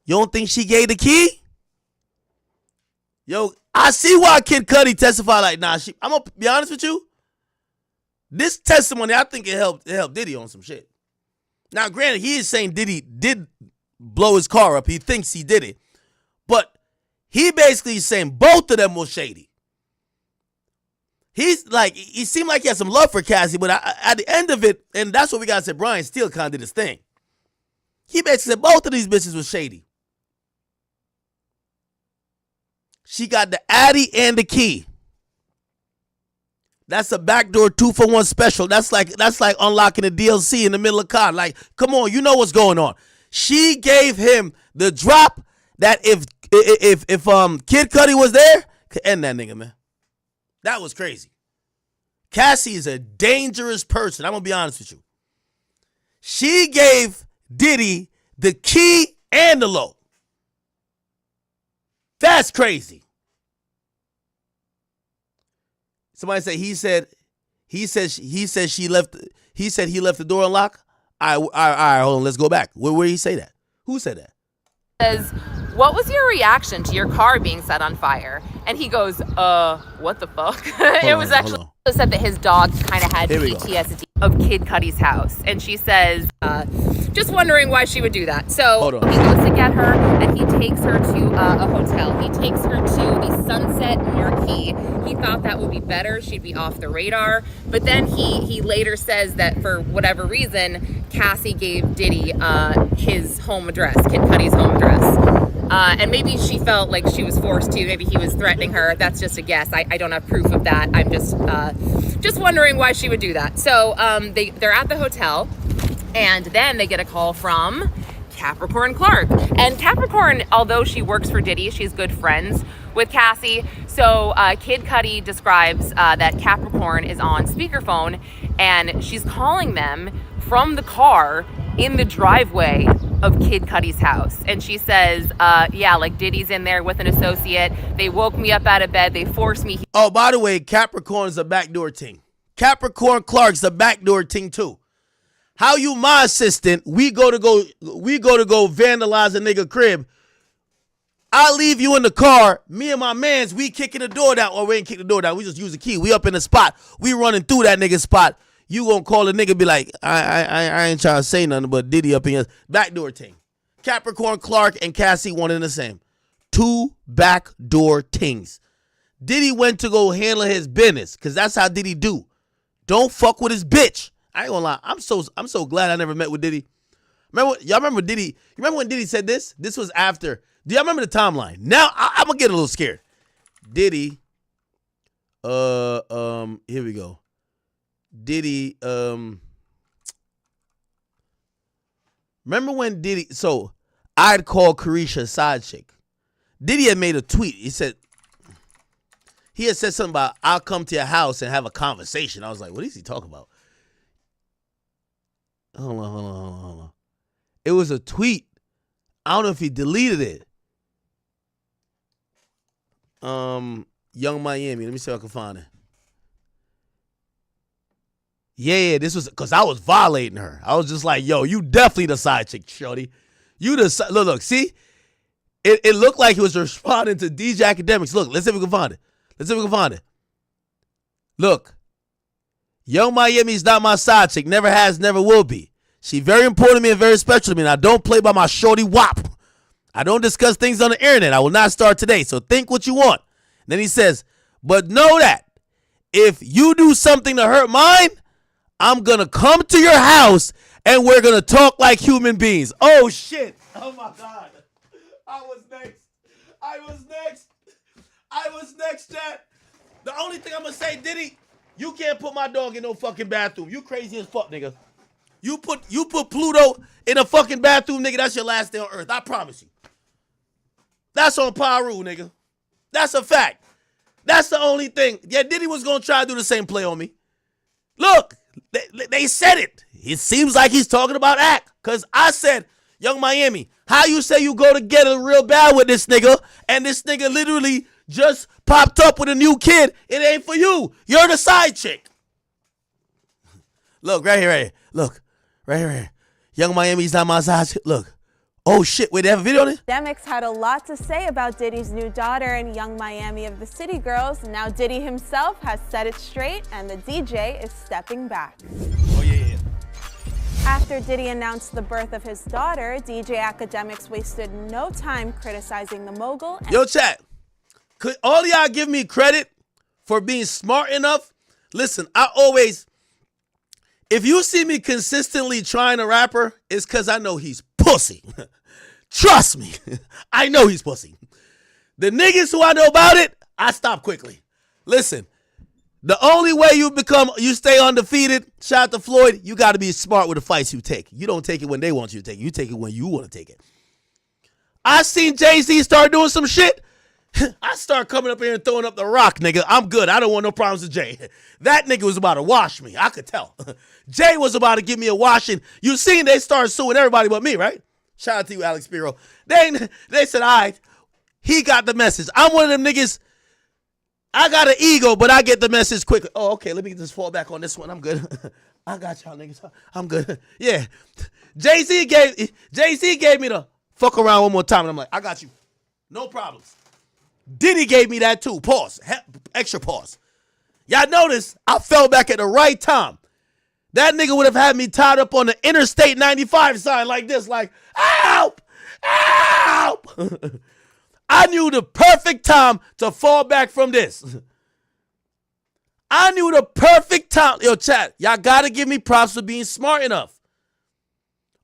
S1: You don't think she gave the key? Yo, I see why Kid Cudi testified like, nah, I'm going to be honest with you. This testimony, I think it helped Diddy on some shit. Now, granted, he is saying Diddy did blow his car up. He thinks he did it. But he basically is saying both of them was shady. He's like, he seemed like he had some love for Cassie, but at the end of it, and that's what we got to say, Brian Steele kind of did his thing. He basically said both of these bitches was shady. She got the Addy and the key. That's a backdoor 2-for-1 special. That's like unlocking a DLC in the middle of COD. Like, come on, you know what's going on. She gave him the drop that if Kid Cudi was there, could end that nigga, man. That was crazy. Cassie is a dangerous person. I'm going to be honest with you. She gave Diddy the key and the low. That's crazy. Somebody say he said he left the door unlocked. All right, hold on, let's go back. Where did he say that? Who said that?
S19: Says, what was your reaction to your car being set on fire? And he goes, what the fuck? It was actually said that his dog kind of had PTSD of Kid Cudi's house. And she says, just wondering why she would do that. So he goes to get her and he takes her to a hotel. He takes her to the Sunset Marquee. He thought that would be better. She'd be off the radar. But then he later says that for whatever reason, Cassie gave Diddy his home address, Kid Cudi's home address. And maybe she felt like she was forced to. Maybe he was threatening her. That's just a guess. I don't have proof of that. I'm just wondering why she would do that. So they're at the hotel, and then they get a call from Capricorn Clark. And Capricorn, although she works for Diddy, she's good friends with Cassie. So Kid Cudi describes that Capricorn is on speakerphone, and she's calling them from the car in the driveway of Kid Cudi's house. And she says, yeah, like Diddy's in there with an associate. They woke me up out of bed. They forced me.
S1: Oh, by the way, Capricorn's a backdoor ting. Capricorn Clark's a backdoor ting too. How you my assistant, we go to go vandalize a nigga crib. I leave you in the car. Me and my mans, we kicking the door down. Or we ain't kicking the door down. We just use the key. We up in the spot. We running through that nigga spot. You gonna call a nigga be like, I ain't trying to say nothing, but Diddy up in your backdoor ting. Capricorn Clark and Cassie one and the same. Two backdoor tings. Diddy went to go handle his business, because that's how Diddy do. Don't fuck with his bitch. I ain't gonna lie. I'm so glad I never met with Diddy. Y'all remember Diddy? You remember when Diddy said this? This was after. Do y'all remember the timeline? Now I'm gonna get a little scared. Diddy. Here we go. Diddy. Remember when Diddy? So I'd call Carisha a side chick. Diddy had made a tweet. He had said something about, I'll come to your house and have a conversation. I was like, what is he talking about? Hold on. It was a tweet. I don't know if he deleted it. Young Miami. Let me see if I can find it. Yeah, this was because I was violating her. I was just like, yo, you definitely the side chick, shorty. You the look, see? It looked like he was responding to DJ Academics. Look, let's see if we can find it. Look. Young Miami's not my side chick. Never has, never will be. She very important to me and very special to me, and I don't play by my shorty wop. I don't discuss things on the internet. I will not start today, so think what you want. And then he says, but know that if you do something to hurt mine, I'm going to come to your house, and we're going to talk like human beings. Oh, shit. Oh, my God. I was next, chat. The only thing I'm gonna say, Diddy, you can't put my dog in no fucking bathroom. You crazy as fuck, nigga. You put Pluto in a fucking bathroom, nigga. That's your last day on earth. I promise you. That's on Paru, nigga. That's a fact. That's the only thing. Yeah, Diddy was gonna try to do the same play on me. Look, they said it. It seems like he's talking about act. Cause I said, Young Miami, how you say you go together real bad with this nigga, and this nigga literally just popped up with a new kid. It ain't for you. You're the side chick. Look, right here. Look, right here. Young Miami's not my side chick. Look. Oh shit, wait, they have a video on it?
S5: Demics had a lot to say about Diddy's new daughter and Young Miami of the City Girls. Now Diddy himself has set it straight and the DJ is stepping back.
S1: Oh yeah.
S5: After Diddy announced the birth of his daughter, DJ Academics wasted no time criticizing the mogul.
S1: Yo, chat, could all y'all give me credit for being smart enough? Listen, if you see me consistently trying a rapper, it's because I know he's pussy. Trust me, I know he's pussy. The niggas who I know about it, I stop quickly. Listen, the only way you stay undefeated, shout out to Floyd, you got to be smart with the fights you take. You don't take it when they want you to take it. You take it when you want to take it. I seen Jay-Z start doing some shit. I start coming up here and throwing up the rock, nigga. I'm good. I don't want no problems with Jay. That nigga was about to wash me. I could tell. Jay was about to give me a washing. You seen they started suing everybody but me, right? Shout out to you, Alex Spiro. They said, all right, he got the message. I'm one of them niggas. I got an ego, but I get the message quickly. Oh, okay, let me just fall back on this one. I'm good. I got y'all niggas. I'm good. Yeah. Jay-Z gave me the fuck around one more time, and I'm like, I got you. No problems. Diddy gave me that too. Pause. Extra pause. Y'all notice I fell back at the right time. That nigga would have had me tied up on the Interstate 95 sign like this, like, help! Help! I knew the perfect time to fall back from this. I knew the perfect time. Yo, chat, y'all gotta give me props for being smart enough.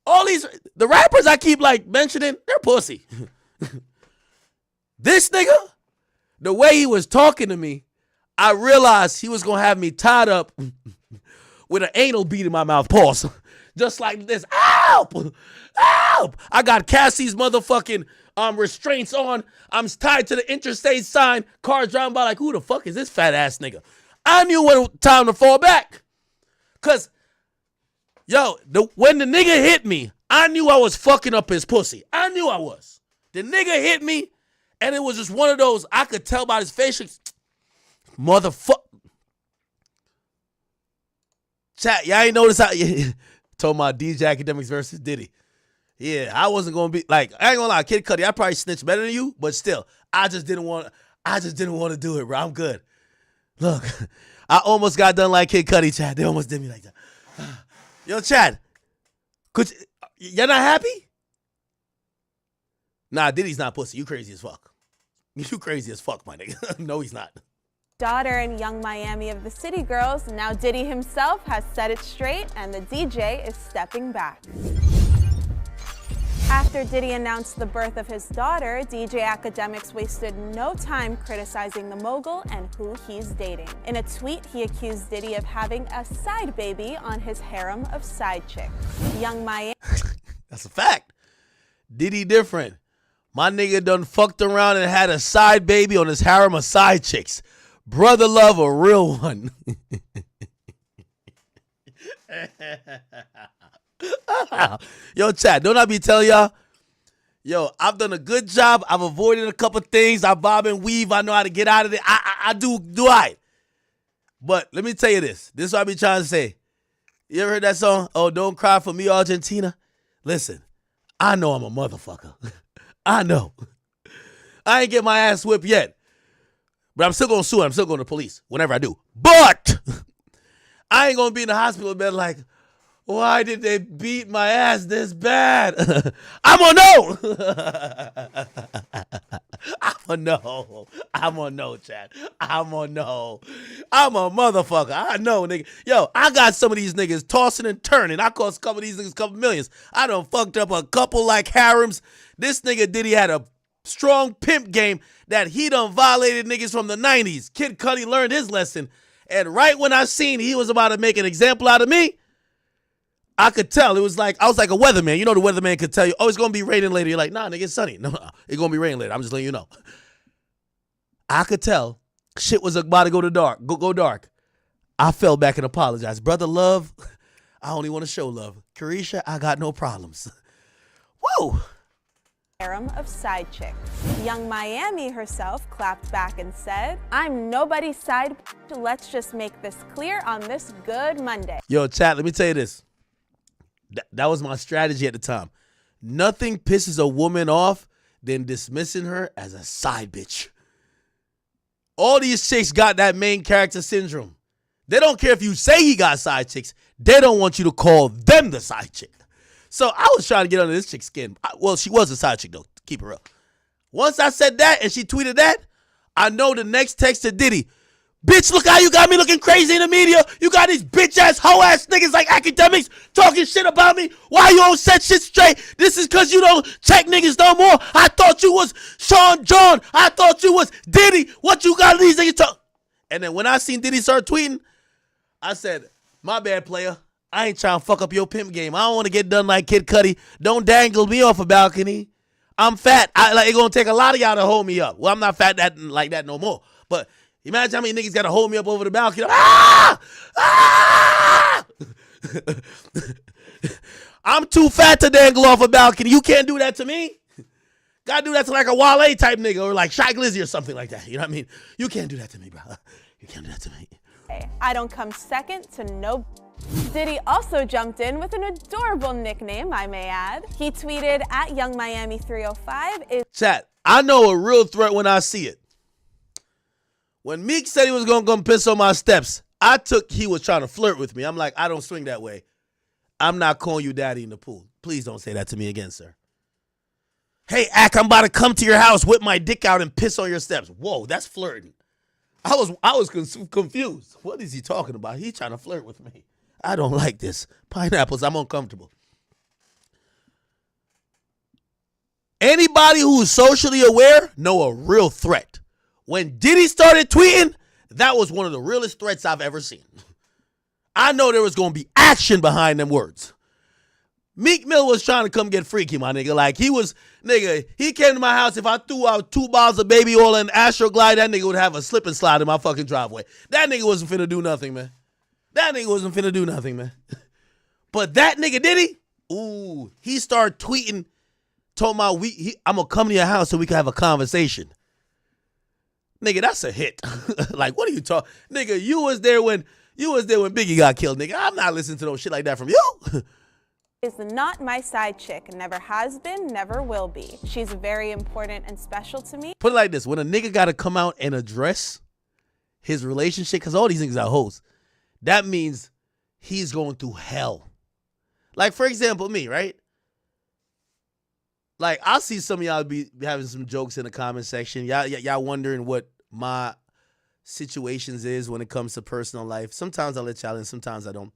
S1: All the rappers I keep like mentioning, they're pussy. This nigga, the way he was talking to me, I realized he was gonna have me tied up with an anal bead in my mouth. Pause. Just like this. Help! Help! I got Cassie's motherfucking restraints on. I'm tied to the interstate sign. Cars driving by like, who the fuck is this fat ass nigga? I knew when it was time to fall back. Cause, yo, when the nigga hit me, I knew I was fucking up his pussy. I knew I was. The nigga hit me, and it was just one of those, I could tell by his facial, motherfucker. Chat, y'all ain't notice how, told my DJ Academics versus Diddy. Yeah, I wasn't gonna be, like, I ain't gonna lie, Kid Cudi, I probably snitched better than you, but still, I just didn't want to do it, bro. I'm good. Look, I almost got done like Kid Cudi, Chad. They almost did me like that. Yo, Chad, y'all not happy? Nah, Diddy's not pussy. You crazy as fuck. You crazy as fuck, my nigga. No, he's not.
S5: Daughter and Young Miami of the City Girls. Now Diddy himself has set it straight and the DJ is stepping back. After Diddy announced the birth of his daughter, DJ Academics wasted no time criticizing the mogul and who he's dating. In a tweet, he accused Diddy of having a side baby on his harem of side chicks. Young Miami.
S1: That's a fact. Diddy different. My nigga done fucked around and had a side baby on his harem of side chicks. Brother love, a real one. Yo, chat, don't I be telling y'all? Yo, I've done a good job. I've avoided a couple things. I bob and weave. I know how to get out of it. I do I? But let me tell you this. This is what I be trying to say. You ever heard that song? Oh, don't cry for me, Argentina. Listen, I know I'm a motherfucker. I know. I ain't get my ass whipped yet. But I'm still going to sue. I'm still going to police whenever I do. But I ain't going to be in the hospital bed like, why did they beat my ass this bad? I'm going to know. I'm going to know, Chad. I'm going to know. I'm a motherfucker. I know, nigga. Yo, I got some of these niggas tossing and turning. I cost a couple of these niggas a couple millions. I done fucked up a couple like harems. This nigga Diddy had a strong pimp game that he done violated niggas from the 90s. Kid Cudi learned his lesson. And right when I seen he was about to make an example out of me, I could tell. It was like, I was like a weatherman. You know, the weatherman could tell you, oh, it's going to be raining later. You're like, nah, nigga, it's sunny. No, it's going to be raining later. I'm just letting you know. I could tell shit was about to go dark. I fell back and apologized. Brother Love, I only want to show love. Carisha, I got no problems. Whoa.
S5: Harem of side chicks. Young Miami herself clapped back and said, I'm nobody's side. Let's just make this clear on this good Monday.
S1: Yo, chat, let me tell you this. That was my strategy at the time. Nothing pisses a woman off than dismissing her as a side bitch. All these chicks got that main character syndrome. They don't care if you say he got side chicks. They don't want you to call them the side chick. So I was trying to get under this chick's skin. Well, she was a side chick, though. Keep her up. Once I said that and she tweeted that, I know the next text to Diddy. Bitch, look how you got me looking crazy in the media. You got these bitch-ass, hoe-ass niggas like academics talking shit about me. Why you don't set shit straight? This is because you don't check niggas no more. I thought you was Sean John. I thought you was Diddy. What you got these niggas talk? And then when I seen Diddy start tweeting, I said, my bad, player. I ain't trying to fuck up your pimp game. I don't want to get done like Kid Cudi. Don't dangle me off a balcony. I'm fat. It's going to take a lot of y'all to hold me up. Well, I'm not fat like that no more. But imagine how many niggas got to hold me up over the balcony. Ah! Ah! I'm too fat to dangle off a balcony. You can't do that to me. Gotta do that to like a Wale type nigga or like Shy Glizzy or something like that. You know what I mean? You can't do that to me, bro. You can't do that to me.
S5: I don't come second to no. Diddy also jumped in with an adorable nickname, I may add. He tweeted at YoungMiami305
S1: Chat, I know a real threat when I see it. When Meek said he was going to come piss on my steps, I took he was trying to flirt with me. I'm like, I don't swing that way. I'm not calling you daddy in the pool. Please don't say that to me again, sir. Hey, Ack, I'm about to come to your house, whip my dick out, and piss on your steps. Whoa, that's flirting. I was confused. What is he talking about? He's trying to flirt with me. I don't like this. Pineapples, I'm uncomfortable. Anybody who's socially aware know a real threat. When Diddy started tweeting, that was one of the realest threats I've ever seen. I know there was going to be action behind them words. Meek Mill was trying to come get freaky, my nigga. Like, he came to my house. If I threw out 2 bottles of baby oil and Astroglide, that nigga would have a slip and slide in my fucking driveway. That nigga wasn't finna do nothing, man. But that nigga Diddy, ooh, he started tweeting, told my I'm gonna come to your house so we can have a conversation. Nigga, that's a hit. Like, what are you talking? Nigga, you was there when Biggie got killed, nigga. I'm not listening to no shit like that from you.
S5: Is not my side chick, never has been, never will be. She's very important and special to me.
S1: Put it like this, when a nigga gotta come out and address his relationship, because all these niggas are hoes, that means he's going through hell. Like, for example, me, right? Like, I'll see some of y'all be having some jokes in the comment section. Y'all wondering what my situations is when it comes to personal life. Sometimes I let y'all in, sometimes I don't.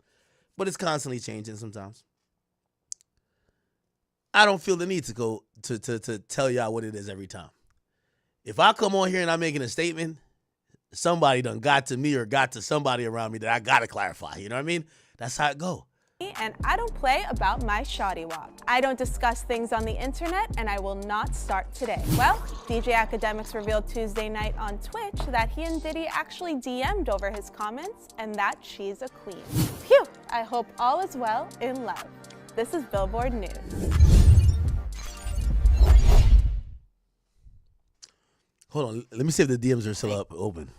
S1: But it's constantly changing sometimes. I don't feel the need to go to tell y'all what it is every time. If I come on here and I'm making a statement, somebody done got to me or got to somebody around me that I gotta clarify. You know what I mean? That's how it go.
S5: And I don't play about my shoddy walk. I don't discuss things on the internet, and I will not start today. Well, DJ Academics revealed Tuesday night on Twitch that he and Diddy actually DM'd over his comments and that she's a queen. Phew! I hope all is well in love. This is Billboard News.
S1: Hold on, let me see if the DMs are still open.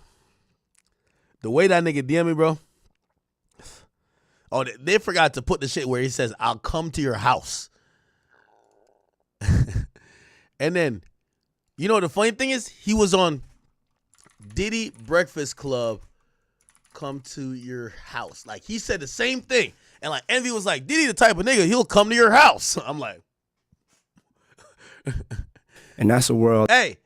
S1: The way that nigga DM me, bro. Oh, they forgot to put the shit where he says, I'll come to your house. And then, you know, the funny thing is, he was on Diddy Breakfast Club, come to your house. Like, he said the same thing. And, like, Envy was like, Diddy the type of nigga, he'll come to your house. I'm like.
S20: And that's a world.
S1: Hey,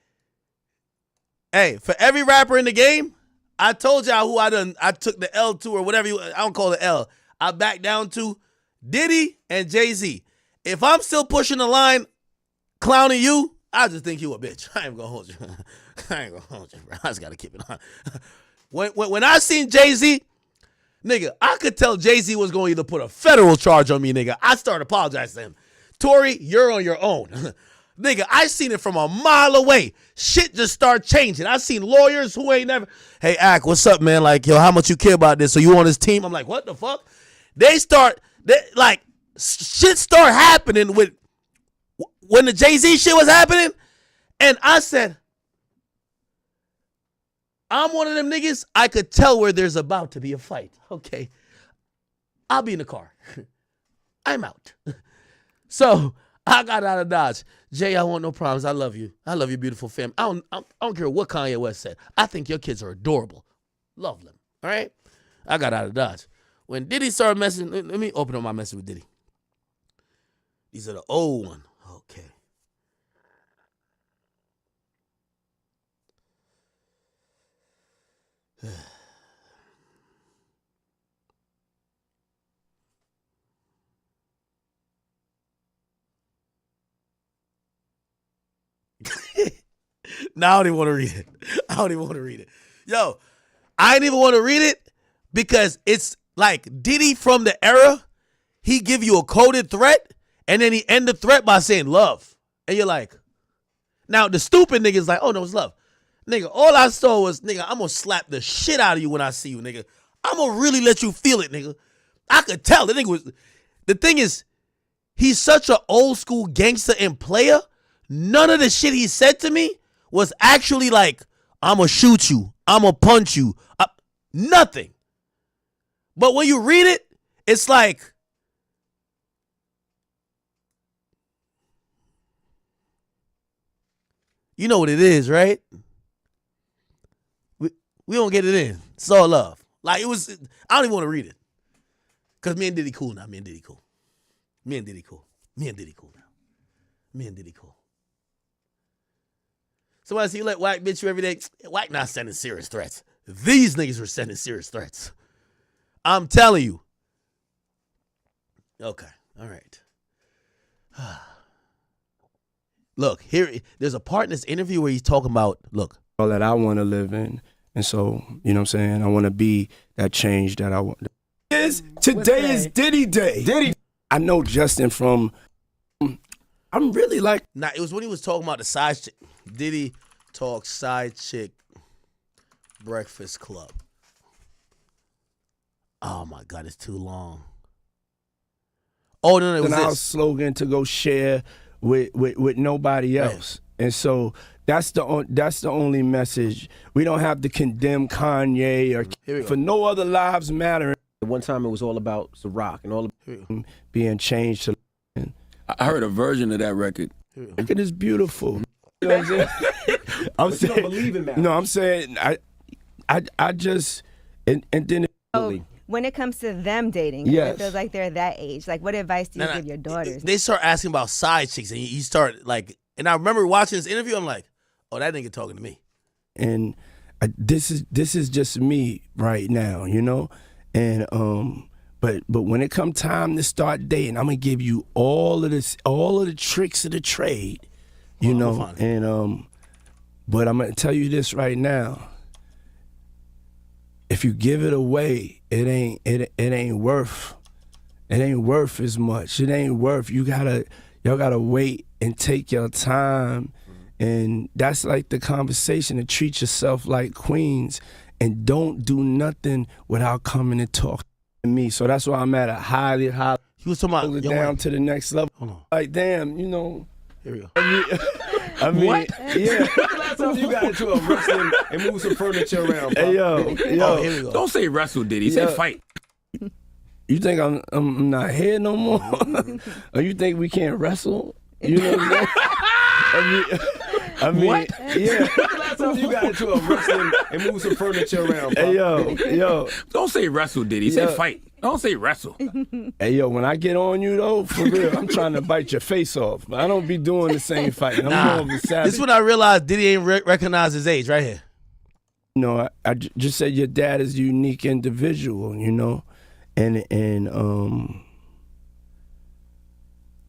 S1: for every rapper in the game, I told y'all who I took the L to or whatever, I don't call it L. I back down to Diddy and Jay-Z. If I'm still pushing the line, clowning you, I just think you a bitch. I ain't gonna hold you. I ain't gonna hold you, bro. I just gotta keep it on. When I seen Jay-Z, nigga, I could tell Jay-Z was gonna either put a federal charge on me, nigga. I started apologizing to him. Tory, you're on your own. Nigga, I seen it from a mile away. Shit just start changing. I seen lawyers who ain't never, hey, Ak, what's up, man? Like, yo, how much you care about this? So you on his team? I'm like, what the fuck? Shit start happening with, when the Jay-Z shit was happening, and I said, I'm one of them niggas, I could tell where there's about to be a fight. Okay, I'll be in the car. I'm out. So I got out of Dodge. Jay, I want no problems. I love you. I love your beautiful family. I don't care what Kanye West said. I think your kids are adorable. Love them. All right? I got out of Dodge. When Diddy started messing, let me open up my message with Diddy. These are the old one. Okay. Now I don't even want to read it. I don't even want to read it. Yo, I didn't even want to read it because it's like Diddy from the era. He give you a coded threat and then he end the threat by saying love. And you're like, now the stupid nigga is like, oh no, it's love. Nigga, all I saw was, nigga, I'm going to slap the shit out of you when I see you, nigga. I'm going to really let you feel it, nigga. I could tell. The thing is, he's such an old school gangster and player. None of the shit he said to me was actually like, I'm going to shoot you. I'm going to punch you. Nothing. But when you read it, it's like, you know what it is, right? We don't get it in. It's all love. Like, it was, I don't even want to read it. Because me and Diddy cool now. Me and Diddy cool. Me and Diddy cool. Me and Diddy cool now. Me and Diddy cool. Somebody say you let Wack bitch you every day. Wack not sending serious threats. These niggas were sending serious threats. I'm telling you. Okay. All right. Look, here, there's a part in this interview where he's talking about, look.
S20: All that I want to live in. And so, you know what I'm saying? I want to be that change that I want. Today is Diddy Day. Diddy. I know Justin from, I'm really like.
S1: Nah, it was when he was talking about the side chick. Diddy talk side chick Breakfast Club. Oh my God, it's too long. Oh no, it was
S20: our
S1: this
S20: slogan to go share with nobody else. Right. And so that's the only message. We don't have to condemn Kanye or for no other lives matter.
S6: At one time it was all about The Rock and all
S20: being changed to.
S17: I heard a version of that record.
S20: Record is beautiful. You know what I'm saying? I'm saying, you don't believe in that. No, I'm saying I just and then.
S12: When it comes to them dating,
S20: yes.
S12: It feels like they're that age. Like, what advice do you give your daughters?
S1: They start asking about side chicks, and you start like, and I remember watching this interview. I'm like, oh, that nigga talking to me.
S20: And this is just me right now, you know. And but when it come time to start dating, I'm gonna give you all of the tricks of the trade, you know. And but I'm gonna tell you this right now. If you give it away, it ain't worth as much. It ain't worth. Y'all gotta wait and take your time. And that's like the conversation, to treat yourself like queens and don't do nothing without coming and talking to me. So that's why I'm at a highly
S1: he was talking about
S20: down to the next level. Hold on. Like, damn, you know.
S1: Here we go.
S20: I mean,
S6: what?
S20: Yeah.
S6: Last time you got into a wrestling and moved some furniture around, bro.
S20: Hey, yo.
S1: Oh, here we go.
S17: Don't say wrestle, Diddy. Say fight.
S20: You think I'm not here no more? Or you think we can't wrestle? You know what I'm saying? I mean,
S6: what?
S20: Yeah.
S6: Last time you got into a wrestling and moved some furniture around, bro.
S20: Hey, yo.
S17: Don't say wrestle, Diddy. Say fight. Don't say wrestle.
S20: Hey, yo, when I get on you, though, for real, I'm trying to bite your face off. But I don't be doing the same fight. I'm more of a savage.
S1: This is when I realized Diddy ain't recognize his age right here.
S20: You know, I just said your dad is a unique individual, you know? And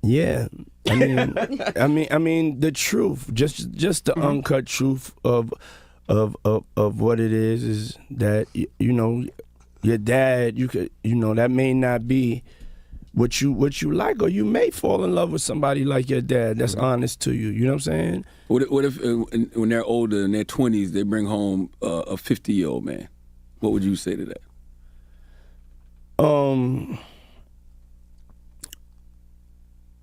S20: yeah, I mean, the truth, just the uncut truth of what it is that your dad, that may not be what you like, or you may fall in love with somebody like your dad that's honest to you. You know what I'm saying?
S17: What if when they're older, in their 20s, they bring home a 50-year-old man? What would you say to that?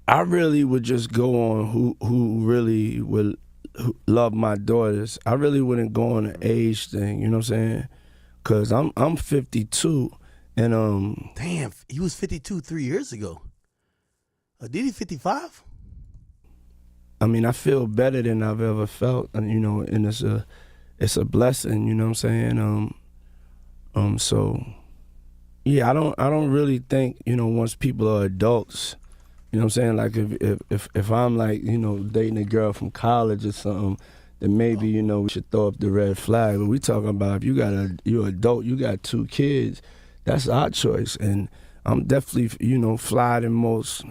S20: I really would just go on who really would love my daughters. I really wouldn't go on an age thing, you know what I'm saying? Cause I'm 52 and
S1: damn, he was 52 3 years ago. Did he 55?
S20: I mean, I feel better than I've ever felt, and and it's a blessing, you know what I'm saying? So yeah, I don't really think, once people are adults, you know what I'm saying? Like if I'm like, dating a girl from college or something, then maybe, we should throw up the red flag. But we talking about if you're adult, you got 2 kids, that's our choice. And I'm definitely, fly than most,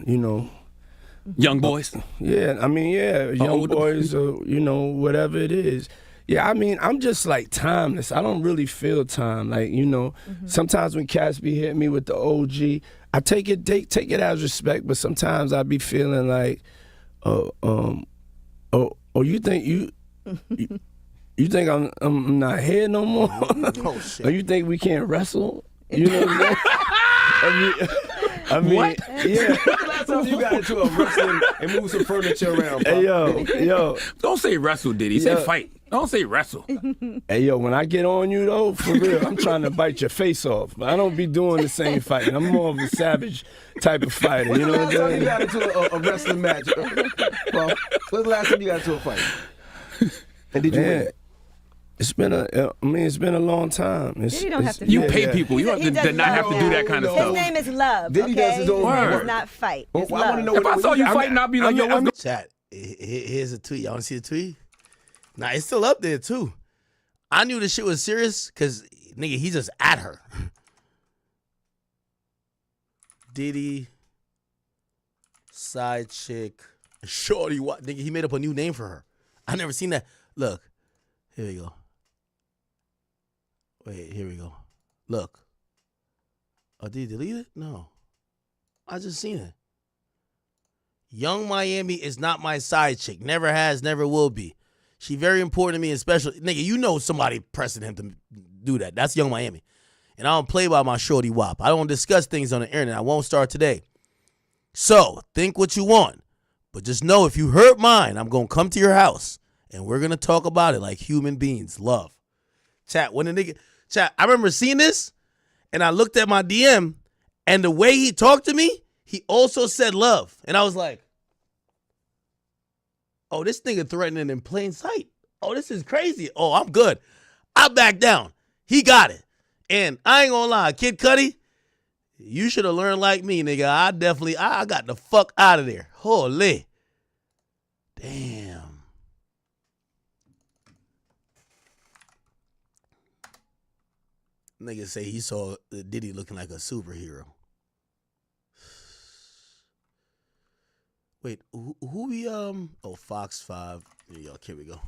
S17: young boys.
S20: Yeah, I mean, young boys or, whatever it is. Yeah, I mean, I'm just like timeless. I don't really feel time. Like, sometimes when Cassie hit me with the OG, I take it as respect, but sometimes I be feeling like, you think you think I'm not here no more?
S1: Oh, shit.
S20: Or you think we can't wrestle? You know what I'm saying? I mean,
S6: what?
S20: Yeah.
S6: When's the last time you got into a wrestling and moved some furniture around, bro?
S20: Hey, yo.
S17: Don't say wrestle, Diddy. Say fight. Don't say wrestle.
S20: Hey, yo, when I get on you, though, for real, I'm trying to bite your face off. I don't be doing the same fighting. I'm more of a savage type of fighter. You know what I'm saying?
S6: When's the last time you got into a wrestling match? Bro, when's the last time you got into a fight? And did you win?
S20: It's been a long time.
S12: Diddy don't have to
S17: You
S12: fight.
S17: pay people. You don't have to not have to do that kind of
S12: His
S17: stuff.
S12: name is love,
S6: Diddy
S12: okay?
S6: does his own
S12: His name
S17: work.
S12: is not fight.
S6: Well,
S12: It's
S6: I wanna
S12: love.
S6: know
S17: If I saw you fighting, I'd be like, yo, let's go.
S1: Chat, here's a tweet. Y'all want to see the tweet? Nah, it's still up there, too. I knew this shit was serious because, nigga, he's just at her. Diddy, side chick, shorty, what? Nigga, he made up a new name for her. I never seen that. Look, here we go. Wait, here we go. Look. Oh, did he delete it? No. I just seen it. Young Miami is not my side chick. Never has, never will be. She very important to me and special. Nigga, you know somebody pressing him to do that. That's Young Miami. And I don't play by my shorty wop. I don't discuss things on the internet. I won't start today. So, think what you want. But just know if you hurt mine, I'm going to come to your house. And we're going to talk about it like human beings. Love. Chat, I remember seeing this. And I looked at my DM. And the way he talked to me, he also said love. And I was like, oh, this nigga threatening in plain sight. Oh, this is crazy. Oh, I'm good. I back down. He got it. And I ain't gonna lie, Kid Cudi, you should have learned like me, nigga. I got the fuck out of there. Holy. Damn. Nigga say he saw Diddy looking like a superhero. Wait, who we oh, Fox 5. New York, here we go.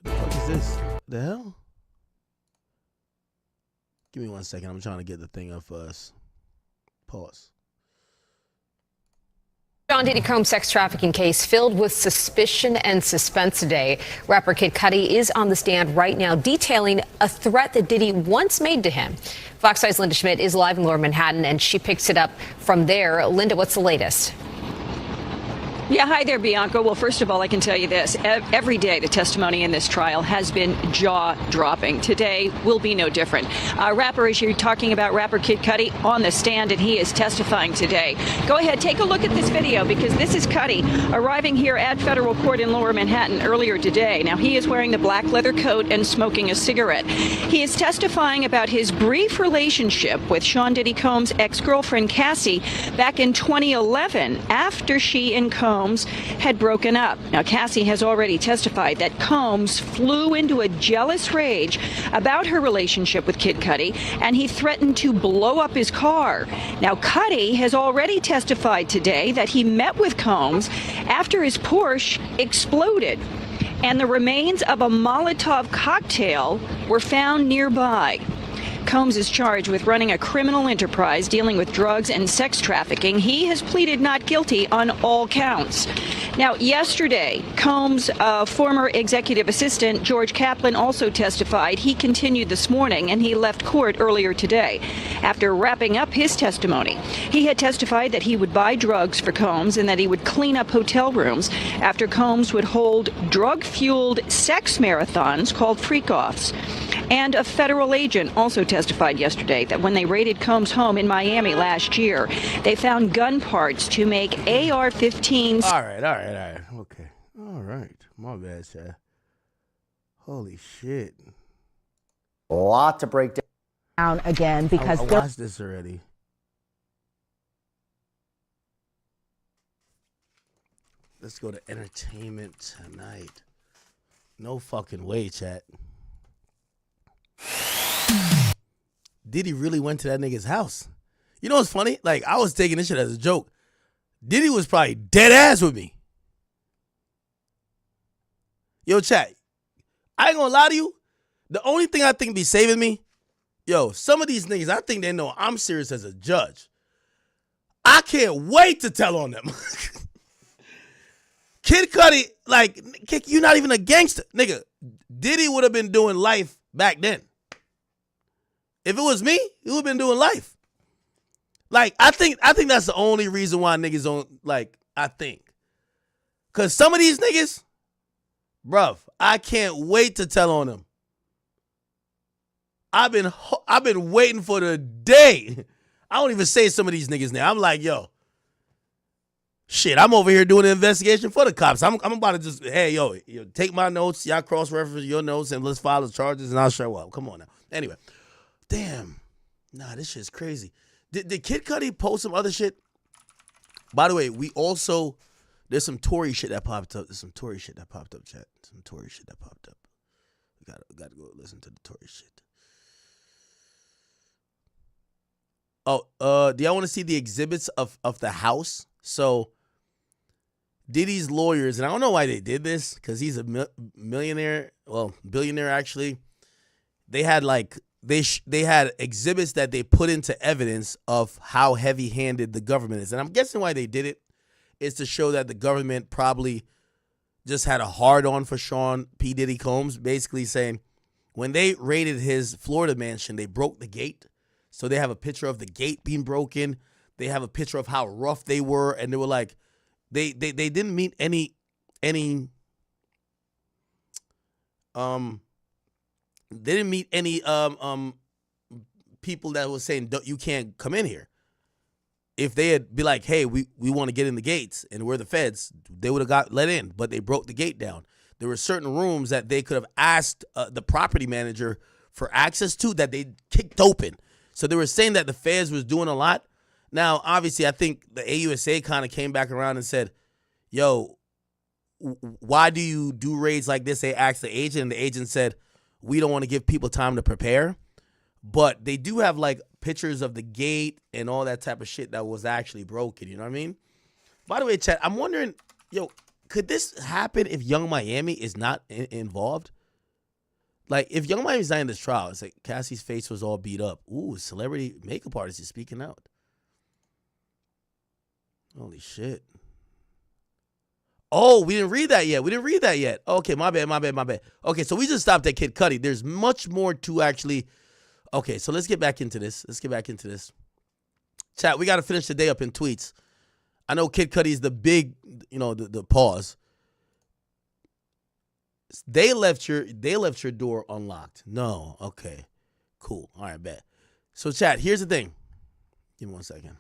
S1: What the fuck is this? The hell? Give me 1 second. I'm trying to get the thing up for us. Pause.
S9: John Diddy Combs sex trafficking case filled with suspicion and suspense today. Rapper Kid Cudi is on the stand right now detailing a threat that Diddy once made to him. Fox 5's Linda Schmidt is live in Lower Manhattan, and she picks it up from there. Linda, what's the latest?
S21: Yeah, hi there, Bianca. Well, first of all, I can tell you this. Every day, the testimony in this trial has been jaw-dropping. Today will be no different. Rapper, as you're talking about, rapper Kid Cudi on the stand, and he is testifying today. Go ahead, take a look at this video, because this is Cudi arriving here at federal court in Lower Manhattan earlier today. Now, he is wearing the black leather coat and smoking a cigarette. He is testifying about his brief relationship with Sean Diddy Combs' ex-girlfriend, Cassie, back in 2011, after she and Combs Combs had broken up. Now, Cassie has already testified that Combs flew into a jealous rage about her relationship with Kid Cudi, and he threatened to blow up his car. Now, Cudi has already testified today that he met with Combs after his Porsche exploded, and the remains of a Molotov cocktail were found nearby. Combs is charged with running a criminal enterprise dealing with drugs and sex trafficking. He has pleaded not guilty on all counts. Now, yesterday, Combs' former executive assistant, George Kaplan, also testified. He continued this morning, and he left court earlier today. After wrapping up his testimony, he had testified that he would buy drugs for Combs and that he would clean up hotel rooms after Combs would hold drug-fueled sex marathons called freak-offs. And a federal agent also testified yesterday that when they raided Combs' home in Miami last year, they found gun parts to make AR-15s.
S1: All right. Okay. All right. My bad, Chad. Holy shit.
S16: A lot to break
S4: down again because
S1: I watched this already. Let's go to entertainment tonight. No fucking way, chat. Diddy really went to that nigga's house. You know what's funny? Like, I was taking this shit as a joke. Diddy was probably dead ass with me. Yo, chat, I ain't gonna lie to you. The only thing I think be saving me, yo, some of these niggas, I think they know I'm serious as a judge. I can't wait to tell on them. Kid Cudi, like, you're not even a gangster. Nigga, Diddy would have been doing life back then. If it was me, he would have been doing life. Like, I think that's the only reason why niggas don't, like, I think. Because some of these niggas, bruv, I can't wait to tell on them. I've been waiting for the day. I don't even say some of these niggas now. I'm like, yo, shit, I'm over here doing an investigation for the cops. I'm about to just, hey, yo, take my notes, y'all cross-reference your notes, and let's file the charges, and I'll show up. Come on now. Anyway, damn. Nah, this shit's crazy. Did Kid Cudi post some other shit? By the way, we also, there's some Tory shit that popped up. There's some Tory shit that popped up, chat. Some Tory shit that popped up. We gotta go listen to the Tory shit. Oh, do y'all want to see the exhibits of the house? So, Diddy's lawyers, and I don't know why they did this, because he's a millionaire, well, billionaire actually. They had like, they had exhibits that they put into evidence of how heavy-handed the government is. And I'm guessing why they did it is to show that the government probably just had a hard-on for Sean P. Diddy Combs, basically saying when they raided his Florida mansion, they broke the gate. So they have a picture of the gate being broken. They have a picture of how rough they were, and they were like, they didn't meet any they didn't meet any people that was saying you can't come in here. If they had be like, hey, we want to get in the gates and we're the feds, they would have got let in, but they broke the gate down. There were certain rooms that they could have asked the property manager for access to that they kicked open. So they were saying that the feds was doing a lot. Now, obviously, I think the AUSA kind of came back around and said, yo, why do you do raids like this? They asked the agent, and the agent said, we don't want to give people time to prepare. But they do have, like, pictures of the gate and all that type of shit that was actually broken. You know what I mean? By the way, chat, I'm wondering, yo, could this happen if Young Miami is not involved? Like, if Young Miami's not in this trial, it's like Cassie's face was all beat up. Ooh, celebrity makeup artist is speaking out. Holy shit. Oh, we didn't read that yet. Okay, my bad. Okay, so we just stopped at Kid Cudi. There's much more to actually. Okay, so let's get back into this. Chat, we got to finish the day up in tweets. I know Kid Cudi's the big, the pause. They left your door unlocked. No, okay, cool. All right, bet. So, chat, here's the thing. Give me 1 second.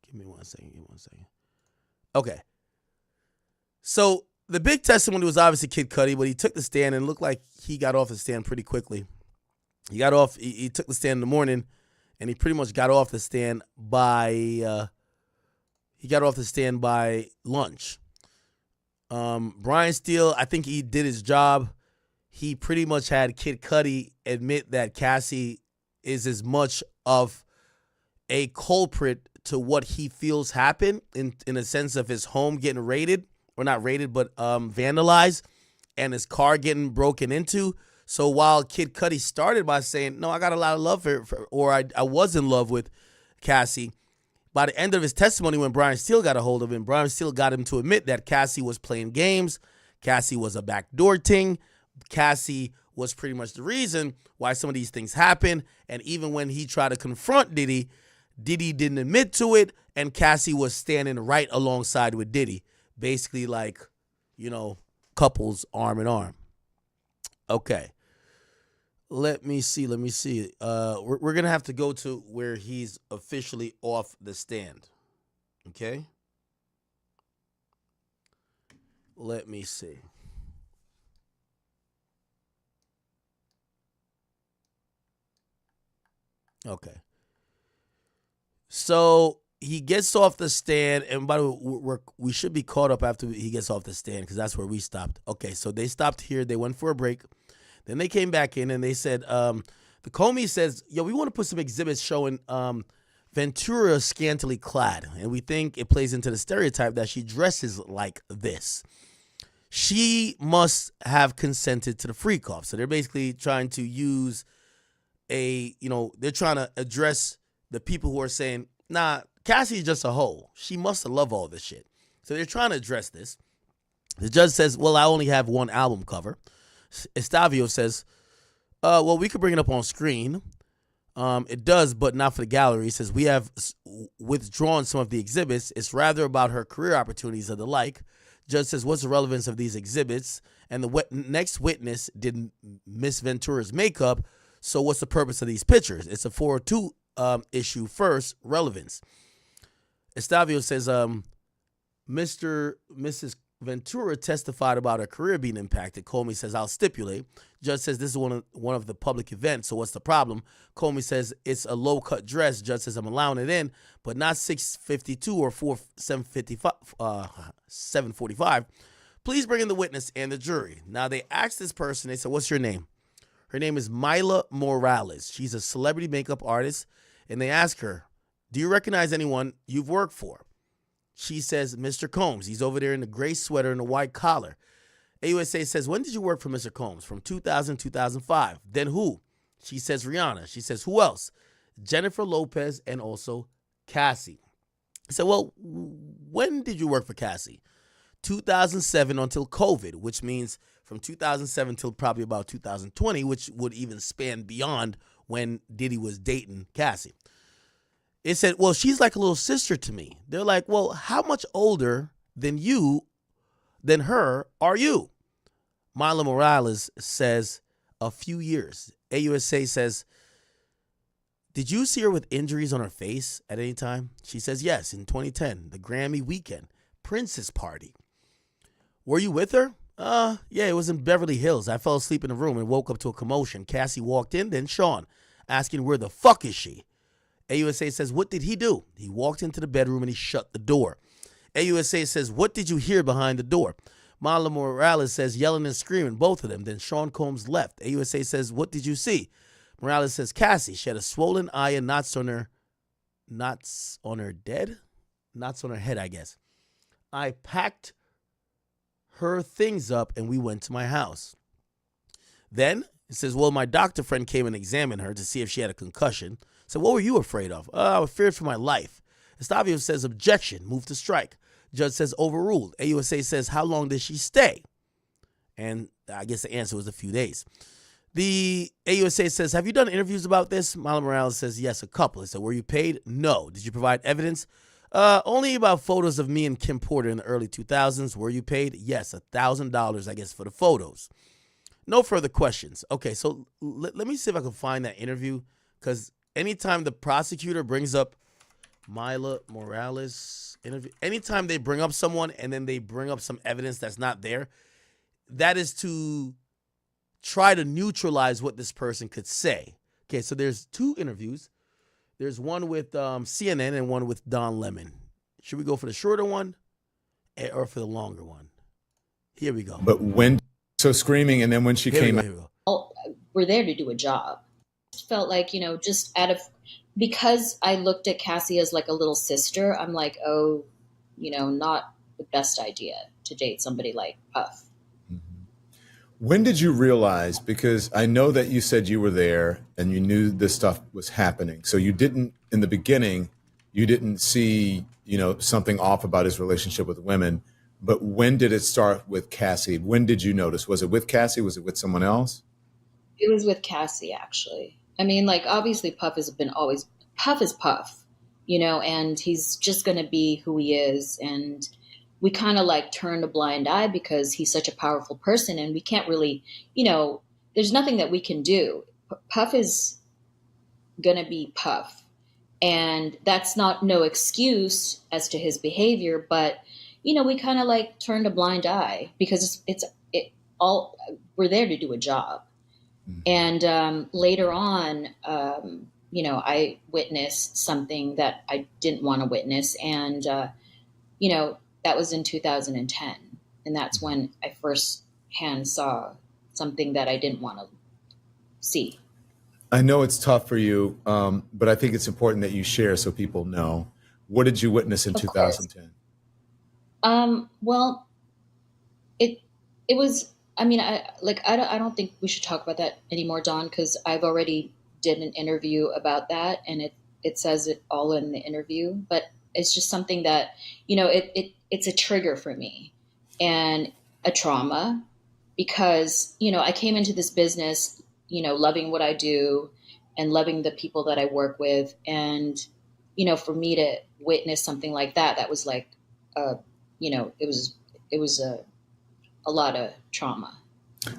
S1: Give me one second. Okay. So the big testimony was obviously Kid Cudi, but he took the stand and looked like he got off the stand pretty quickly. He took the stand in the morning, and he pretty much got off the stand by lunch. Brian Steele, I think he did his job. He pretty much had Kid Cudi admit that Cassie is as much of a culprit to what he feels happened in a sense of his home getting raided, or not raided, but vandalized, and his car getting broken into. So while Kid Cudi started by saying, no, I got a lot of love for or I was in love with Cassie, by the end of his testimony, when Brian Steele got a hold of him, Brian Steele got him to admit that Cassie was playing games. Cassie was a backdoor ting. Cassie was pretty much the reason why some of these things happen. And even when he tried to confront Diddy, Diddy didn't admit to it, and Cassie was standing right alongside with Diddy. Basically like, couples arm in arm. Okay. Let me see. We're going to have to go to where he's officially off the stand. Okay? Let me see. Okay. So he gets off the stand, and by the way, we should be caught up after he gets off the stand because that's where we stopped. Okay, so they stopped here. They went for a break. Then they came back in and they said, the Comey says, we want to put some exhibits showing Ventura scantily clad. And we think it plays into the stereotype that she dresses like this. She must have consented to the freak off. So they're basically trying to use they're trying to address the people who are saying, nah, Cassie's just a hoe. She must have loved all this shit. So they're trying to address this. The judge says, well, I only have one album cover. Estavio says, well, we could bring it up on screen. It does, but not for the gallery. He says, we have withdrawn some of the exhibits. It's rather about her career opportunities and the like. Judge says, what's the relevance of these exhibits? And the next witness did Miss Ventura's makeup. So what's the purpose of these pictures? It's a 402 issue. First, relevance. Estavio says, Mrs. Ventura testified about her career being impacted. Comey says, I'll stipulate. Judge says, this is one of the public events, so what's the problem? Comey says, it's a low-cut dress. Judge says, I'm allowing it in, but not 652 or 745. Please bring in the witness and the jury. Now, they asked this person, they said, what's your name? Her name is Myla Morales. She's a celebrity makeup artist, and they ask her, do you recognize anyone you've worked for? She says, Mr. Combs. He's over there in the gray sweater and the white collar. AUSA says, when did you work for Mr. Combs? From 2000 to 2005. Then who? She says, Rihanna. She says, who else? Jennifer Lopez and also Cassie. I said, well, when did you work for Cassie? 2007 until COVID, which means from 2007 till probably about 2020, which would even span beyond when Diddy was dating Cassie. It said, well, she's like a little sister to me. They're like, well, how much older than her are you? Myla Morales says, a few years. AUSA says, did you see her with injuries on her face at any time? She says, yes, in 2010, the Grammy weekend, Princess Party. Were you with her? Yeah, it was in Beverly Hills. I fell asleep in the room and woke up to a commotion. Cassie walked in, then Sean, asking where the fuck is she? AUSA says, what did he do? He walked into the bedroom and he shut the door. AUSA says, what did you hear behind the door? Myla Morales says, yelling and screaming, both of them. Then Sean Combs left. AUSA says, what did you see? Morales says, Cassie, she had a swollen eye and knots on her head, I guess. I packed her things up and we went to my house. Then it says, well, my doctor friend came and examined her to see if she had a concussion. So what were you afraid of? I was feared for my life. Estavio says, objection, move to strike. Judge says, overruled. AUSA says, how long did she stay? And I guess the answer was a few days. The AUSA says, have you done interviews about this? Myla Morales says, yes, a couple. He said, were you paid? No. Did you provide evidence? Only about photos of me and Kim Porter in the early 2000s. Were you paid? Yes, $1,000, I guess, for the photos. No further questions. Okay, so let me see if I can find that interview, because anytime the prosecutor brings up Myla Morales interview, anytime they bring up someone and then they bring up some evidence that's not there, that is to try to neutralize what this person could say. Okay, so there's two interviews. There's one with CNN and one with Don Lemon. Should we go for the shorter one or for the longer one? Here we go.
S3: But so screaming, and then when she came out.
S7: We're there to do a job. It felt like, just because I looked at Cassie as like a little sister, I'm like, oh, not the best idea to date somebody like Puff.
S3: When did you realize, because I know that you said you were there and you knew this stuff was happening. So you didn't, in the beginning, you didn't see, something off about his relationship with women. But when did it start with Cassie? When did you notice? Was it with Cassie? Was it with someone else?
S7: It was with Cassie, actually. I mean, like, obviously Puff is Puff, and he's just going to be who he is. And we kind of like turned a blind eye because he's such a powerful person and we can't really, there's nothing that we can do. Puff is going to be Puff. And that's no excuse as to his behavior, but, we kind of like turned a blind eye because we're there to do a job. And later on, I witnessed something that I didn't want to witness. And, that was in 2010. And that's when I firsthand saw something that I didn't want to see.
S3: I know it's tough for you, but I think it's important that you share so people know. What did you witness in 2010?
S7: Well, it was, I don't think we should talk about that anymore, Dawn, because I've already did an interview about that and it says it all in the interview, but it's just something that, it's a trigger for me and a trauma because, I came into this business, loving what I do and loving the people that I work with. And, for me to witness something like that was like, it was a lot of trauma.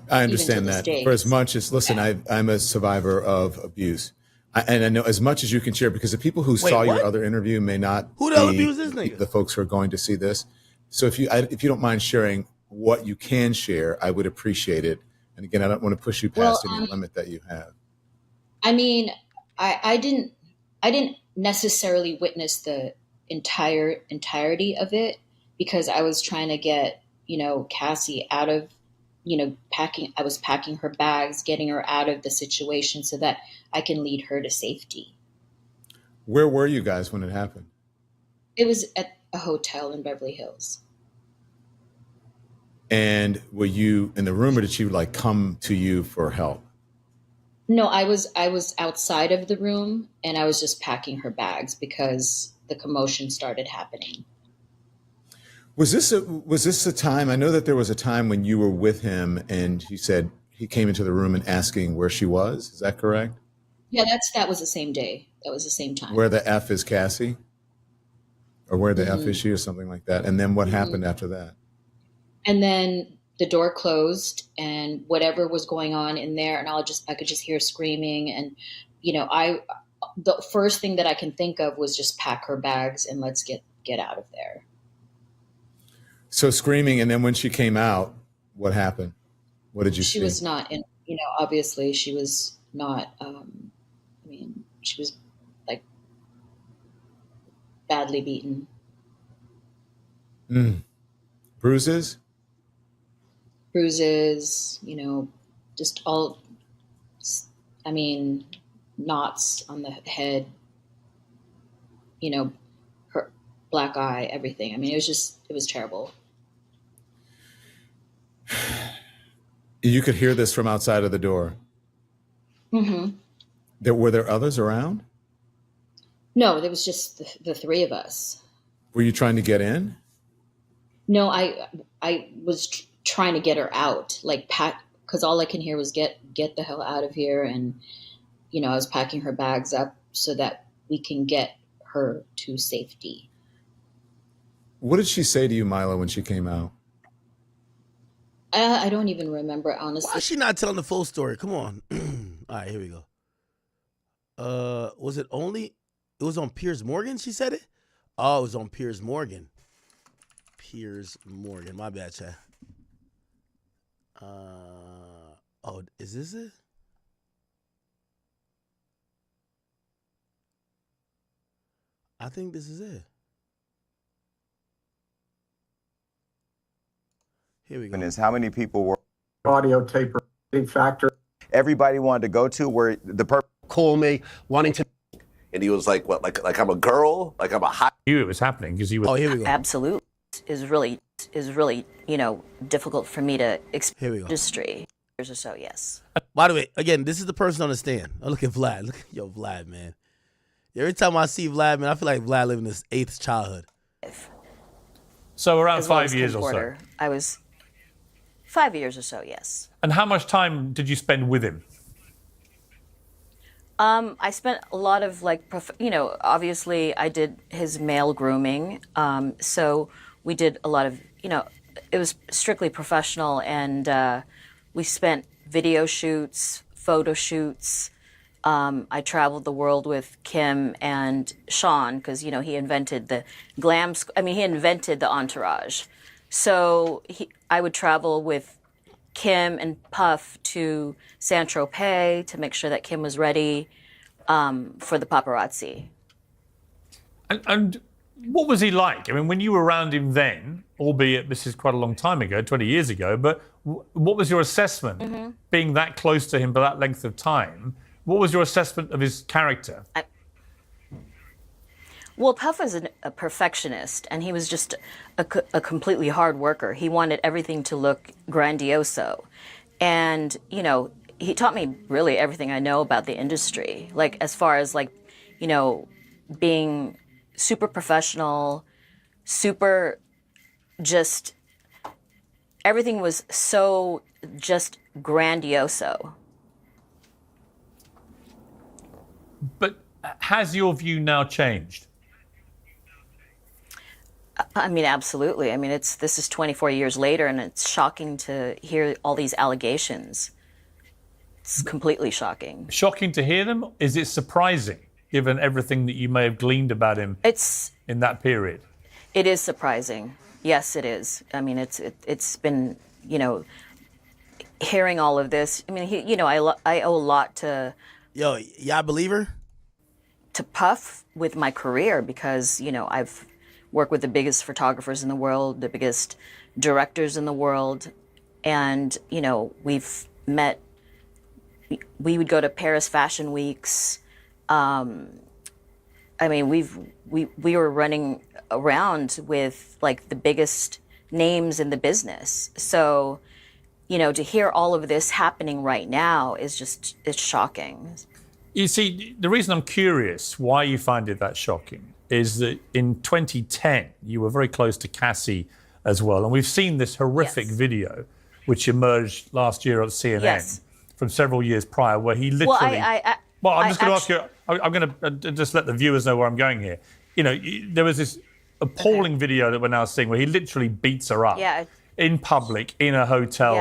S3: I understand that. For as much as, listen, I'm a survivor of abuse. And I know as much as you can share, because the people who saw your other interview may not
S1: Who the hell abused this nigga?
S3: The folks who are going to see this. So if you don't mind sharing what you can share, I would appreciate it. And again, I don't want to push you past any limit that you have. I
S7: mean, I didn't necessarily witness the entirety of it because I was trying to get, Cassie out of, I was packing her bags, getting her out of the situation so that I can lead her to safety.
S3: Where were you guys when it happened?
S7: It was at a hotel in Beverly Hills.
S3: And were you in the room or did she come to you for help?
S7: No, I was outside of the room and I was just packing her bags because the commotion started happening.
S3: Was this a time? I know that there was a time when you were with him and he said he came into the room and asking where she was. Is that correct?
S7: Yeah, that was the same day. That was the same time.
S3: Where the F is Cassie? Or where the F is she or something like that. And then what happened after that?
S7: And then the door closed and whatever was going on in there, and I could just hear screaming. And, the first thing that I can think of was just pack her bags and let's get out of there.
S3: So screaming, and then when she came out, what happened? What did you see?
S7: She was not in, obviously she was not, she was like badly beaten.
S3: Bruises,
S7: just all, knots on the head, her black eye, everything. It was terrible.
S3: You could hear this from outside of the door.
S7: Mm-hmm.
S3: Were there others around?
S7: No, there was just the three of us.
S3: Were you trying to get in?
S7: No, I was trying to get her out, because all I can hear was get the hell out of here. And, I was packing her bags up so that we can get her to safety.
S3: What did she say to you, Milo, when she came out?
S7: I don't even remember, honestly.
S1: Why is she not telling the full story? Come on. All right, here we go. It was on Piers Morgan, she said it? Oh, it was on Piers Morgan. Piers Morgan. My bad, chat. Is this it? I think this is it. Here we go.
S8: Is how many people were
S22: audio tape factor
S8: everybody wanted to go to where the person
S22: call me wanting to,
S23: and he was like, "What? Like I'm a girl? Like I'm a hot?"
S24: Knew it was happening because he was.
S1: Oh, here we go.
S25: Absolutely is really difficult for me to explain.
S1: Here we go.
S25: Industry years or so, yes.
S1: By the way, again, this is the person on the stand. Oh, look at Vlad. Look, yo, Vlad, man. Every time I see Vlad, man, I feel like Vlad living his 8th childhood.
S24: So around
S25: As well
S24: 5
S25: as
S24: years
S25: Kim
S24: or so.
S25: Porter. I was 5 years or so, yes.
S24: And how much time did you spend with him?
S25: I spent a lot of obviously I did his male grooming. So we did a lot of, it was strictly professional, and we spent video shoots, photo shoots. I traveled the world with Kim and Sean because, he invented the he invented the entourage. So I would travel with Kim and Puff to Saint-Tropez to make sure that Kim was ready for the paparazzi.
S24: And what was he like? I mean, when you were around him then, albeit this is quite a long time ago, 20 years ago, but what was your assessment, being that close to him for that length of time? What was your assessment of his character?
S25: Well, Puff was a perfectionist, and he was just a completely hard worker. He wanted everything to look grandioso. And, he taught me really everything I know about the industry, as far as being super professional, super just, everything was so just grandioso.
S24: But has your view now changed?
S25: Absolutely. This is 24 years later, and it's shocking to hear all these allegations. It's completely shocking.
S24: Shocking to hear them? Is it surprising, given everything that you may have gleaned about him in that period?
S25: It is surprising. Yes, it is. It's been, hearing all of this. I owe a lot to...
S1: Yo, y'all believe her?
S25: To Puff with my career because, I've worked with the biggest photographers in the world, the biggest directors in the world. And, we've met, we would go to Paris Fashion Weeks. We were running around with the biggest names in the business. So, to hear all of this happening right now is it's shocking.
S24: You see, the reason I'm curious why you find it that shocking is that in 2010, you were very close to Cassie as well. And we've seen this horrific video, which emerged last year on CNN from several years prior, where he literally... I'm just going to ask you, I'm going to just let the viewers know where I'm going here. There was this appalling video that we're now seeing where he literally beats her up in public, in a hotel,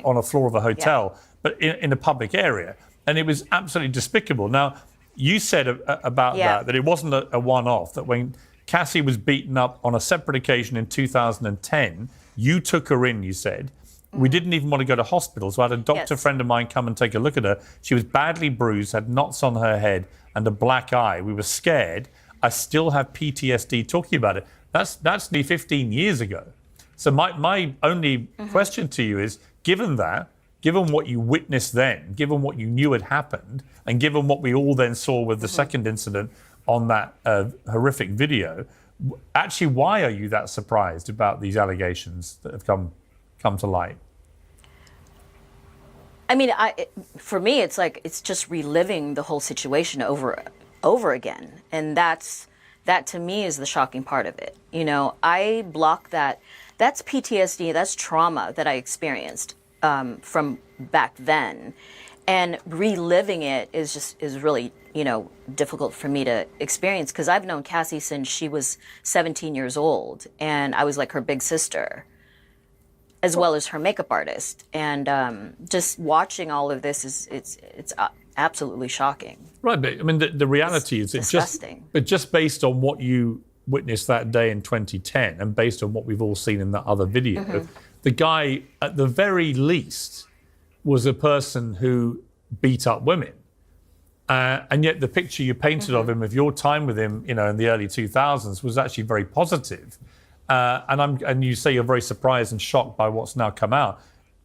S24: on a floor of a hotel, but in a public area. And it was absolutely despicable. Now, you said about that it wasn't a one-off, that when Cassie was beaten up on a separate occasion in 2010, you took her in, you said. We didn't even want to go to hospital, so I had a doctor friend of mine come and take a look at her. She was badly bruised, had knots on her head and a black eye. We were scared. I still have PTSD talking about it. That's nearly 15 years ago. So my only question to you is, given what you witnessed then, given what you knew had happened, and given what we all then saw with the second incident on that horrific video, actually, why are you that surprised about these allegations that have come to light?
S25: For me, it's just reliving the whole situation over again, and that to me is the shocking part of it. I block that. That's PTSD. That's trauma that I experienced from back then, and reliving it is really difficult for me to experience because I've known Cassie since she was 17 years old, and I was like her big sister, as well as her makeup artist. And just watching all of this it's absolutely shocking.
S24: Right, but the reality is
S25: disgusting.
S24: Just based on what you witnessed that day in 2010, and based on what we've all seen in that other video, the guy at the very least was a person who beat up women. And yet the picture you painted of him, of your time with him, in the early 2000s, was actually very positive. And you say you're very surprised and shocked by what's now come out.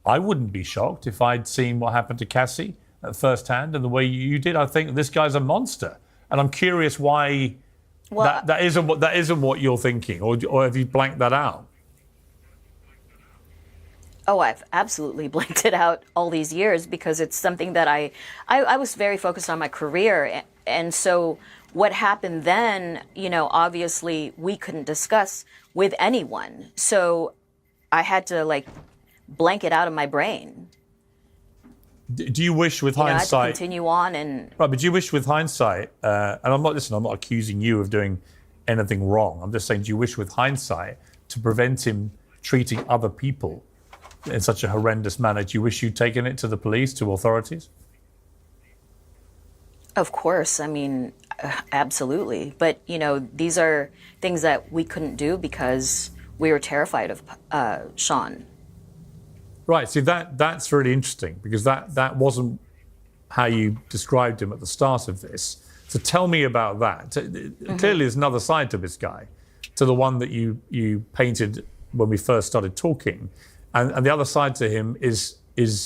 S24: I wouldn't be shocked if I'd seen what happened to Cassie at first hand and the way you did. I think this guy's a monster. And I'm curious why that isn't what you're thinking, or have you blanked that out?
S25: Oh, I've absolutely blanked it out all these years because it's something that I was very focused on my career. And so what happened then, obviously we couldn't discuss with anyone. So I had to blank it out of my brain.
S24: Do you wish with hindsight...
S25: I had to continue on and...
S24: Right, but do you wish with hindsight, and I'm not accusing you of doing anything wrong. I'm just saying, do you wish with hindsight to prevent him treating other people in such a horrendous manner? Do you wish you'd taken it to the police, to authorities?
S25: Of course, absolutely. But, these are things that we couldn't do because we were terrified of Sean.
S24: Right, see, that's really interesting because that wasn't how you described him at the start of this. So tell me about that. Clearly there's another side to this guy, to the one that you painted when we first started talking. And the other side to him is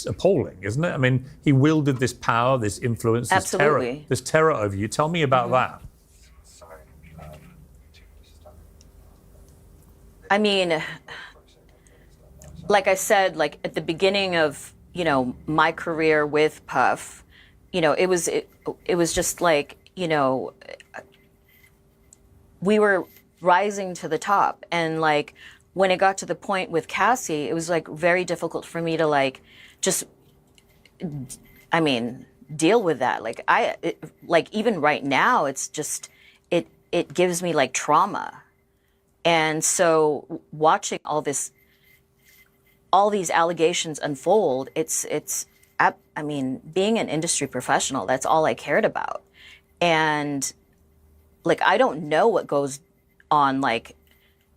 S24: appalling, isn't it? He wielded this power, this influence, this terror over you. Tell me about that.
S25: Like I said, at the beginning of, my career with Puff, it was just we were rising to the top. And when it got to the point with Cassie, it was very difficult for me to deal with that. Even right now, it's just, it gives me trauma. And so watching all these allegations unfold, being an industry professional, that's all I cared about. And I don't know what goes on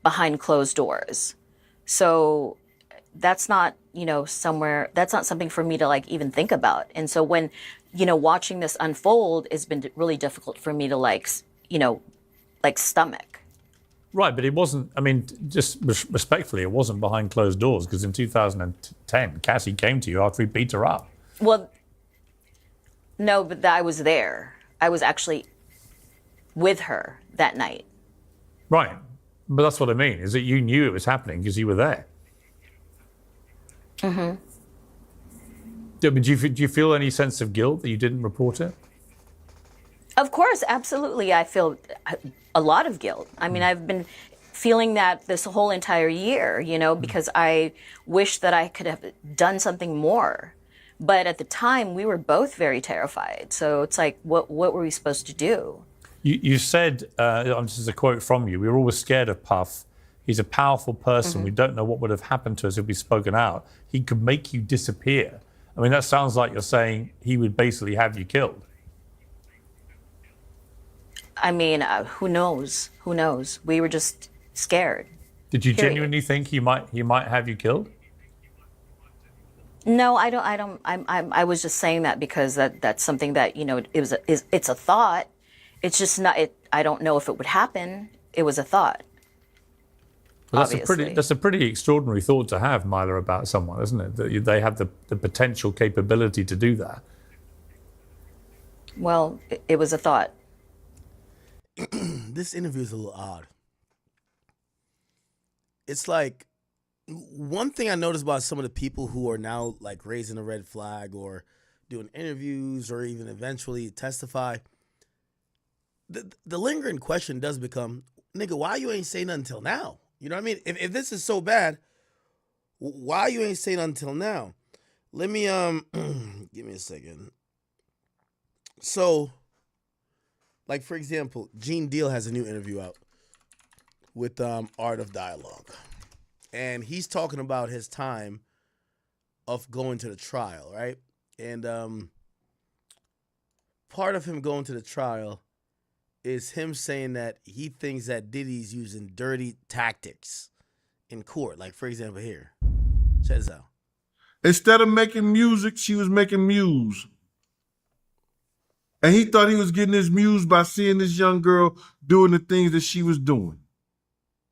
S25: behind closed doors. So that's not, that's not something for me to even think about. And so when, watching this unfold, it's been really difficult for me to stomach.
S24: Right, but it wasn't, just respectfully, it wasn't behind closed doors, because in 2010, Cassie came to you after he beat her up.
S25: Well, no, but I was there. I was actually with her that night.
S24: Right, but that's what I mean, is that you knew it was happening because you were there.
S25: Mm-hmm.
S24: Do you feel any sense of guilt that you didn't report it?
S25: Of course, absolutely. I feel a lot of guilt. I've been feeling that this whole entire year, because I wish that I could have done something more. But at the time, we were both very terrified. So it's what were we supposed to do?
S24: You said, this is a quote from you, we were always scared of Puff. He's a powerful person. Mm-hmm. We don't know what would have happened to us if we spoken out. He could make you disappear. That sounds like you're saying he would basically have you killed.
S25: Who knows? Who knows? We were just scared.
S24: Did you genuinely think he might have you killed?
S25: No, I don't. I was just saying that because that's something that it's a thought. It's just not. I don't know if it would happen. It was a thought.
S24: Well, that's a pretty extraordinary thought to have, Myla, about someone, isn't it? That they have the potential capability to do that.
S25: Well, it was a thought.
S1: This interview is a little odd. It's one thing I noticed about some of the people who are now raising a red flag or doing interviews or even eventually testify. The lingering question does become, nigga, why you ain't say nothing until now? You know what I mean? If this is so bad, why you ain't say nothing until now? Let me give me a second. So, for example, Gene Deal has a new interview out with Art of Dialogue. And he's talking about his time of going to the trial, right? And part of him going to the trial is him saying that he thinks that Diddy's using dirty tactics in court. For example, here. Check this out.
S2: Instead of making music, she was making muse. And he thought he was getting his muse by seeing this young girl doing the things that she was doing.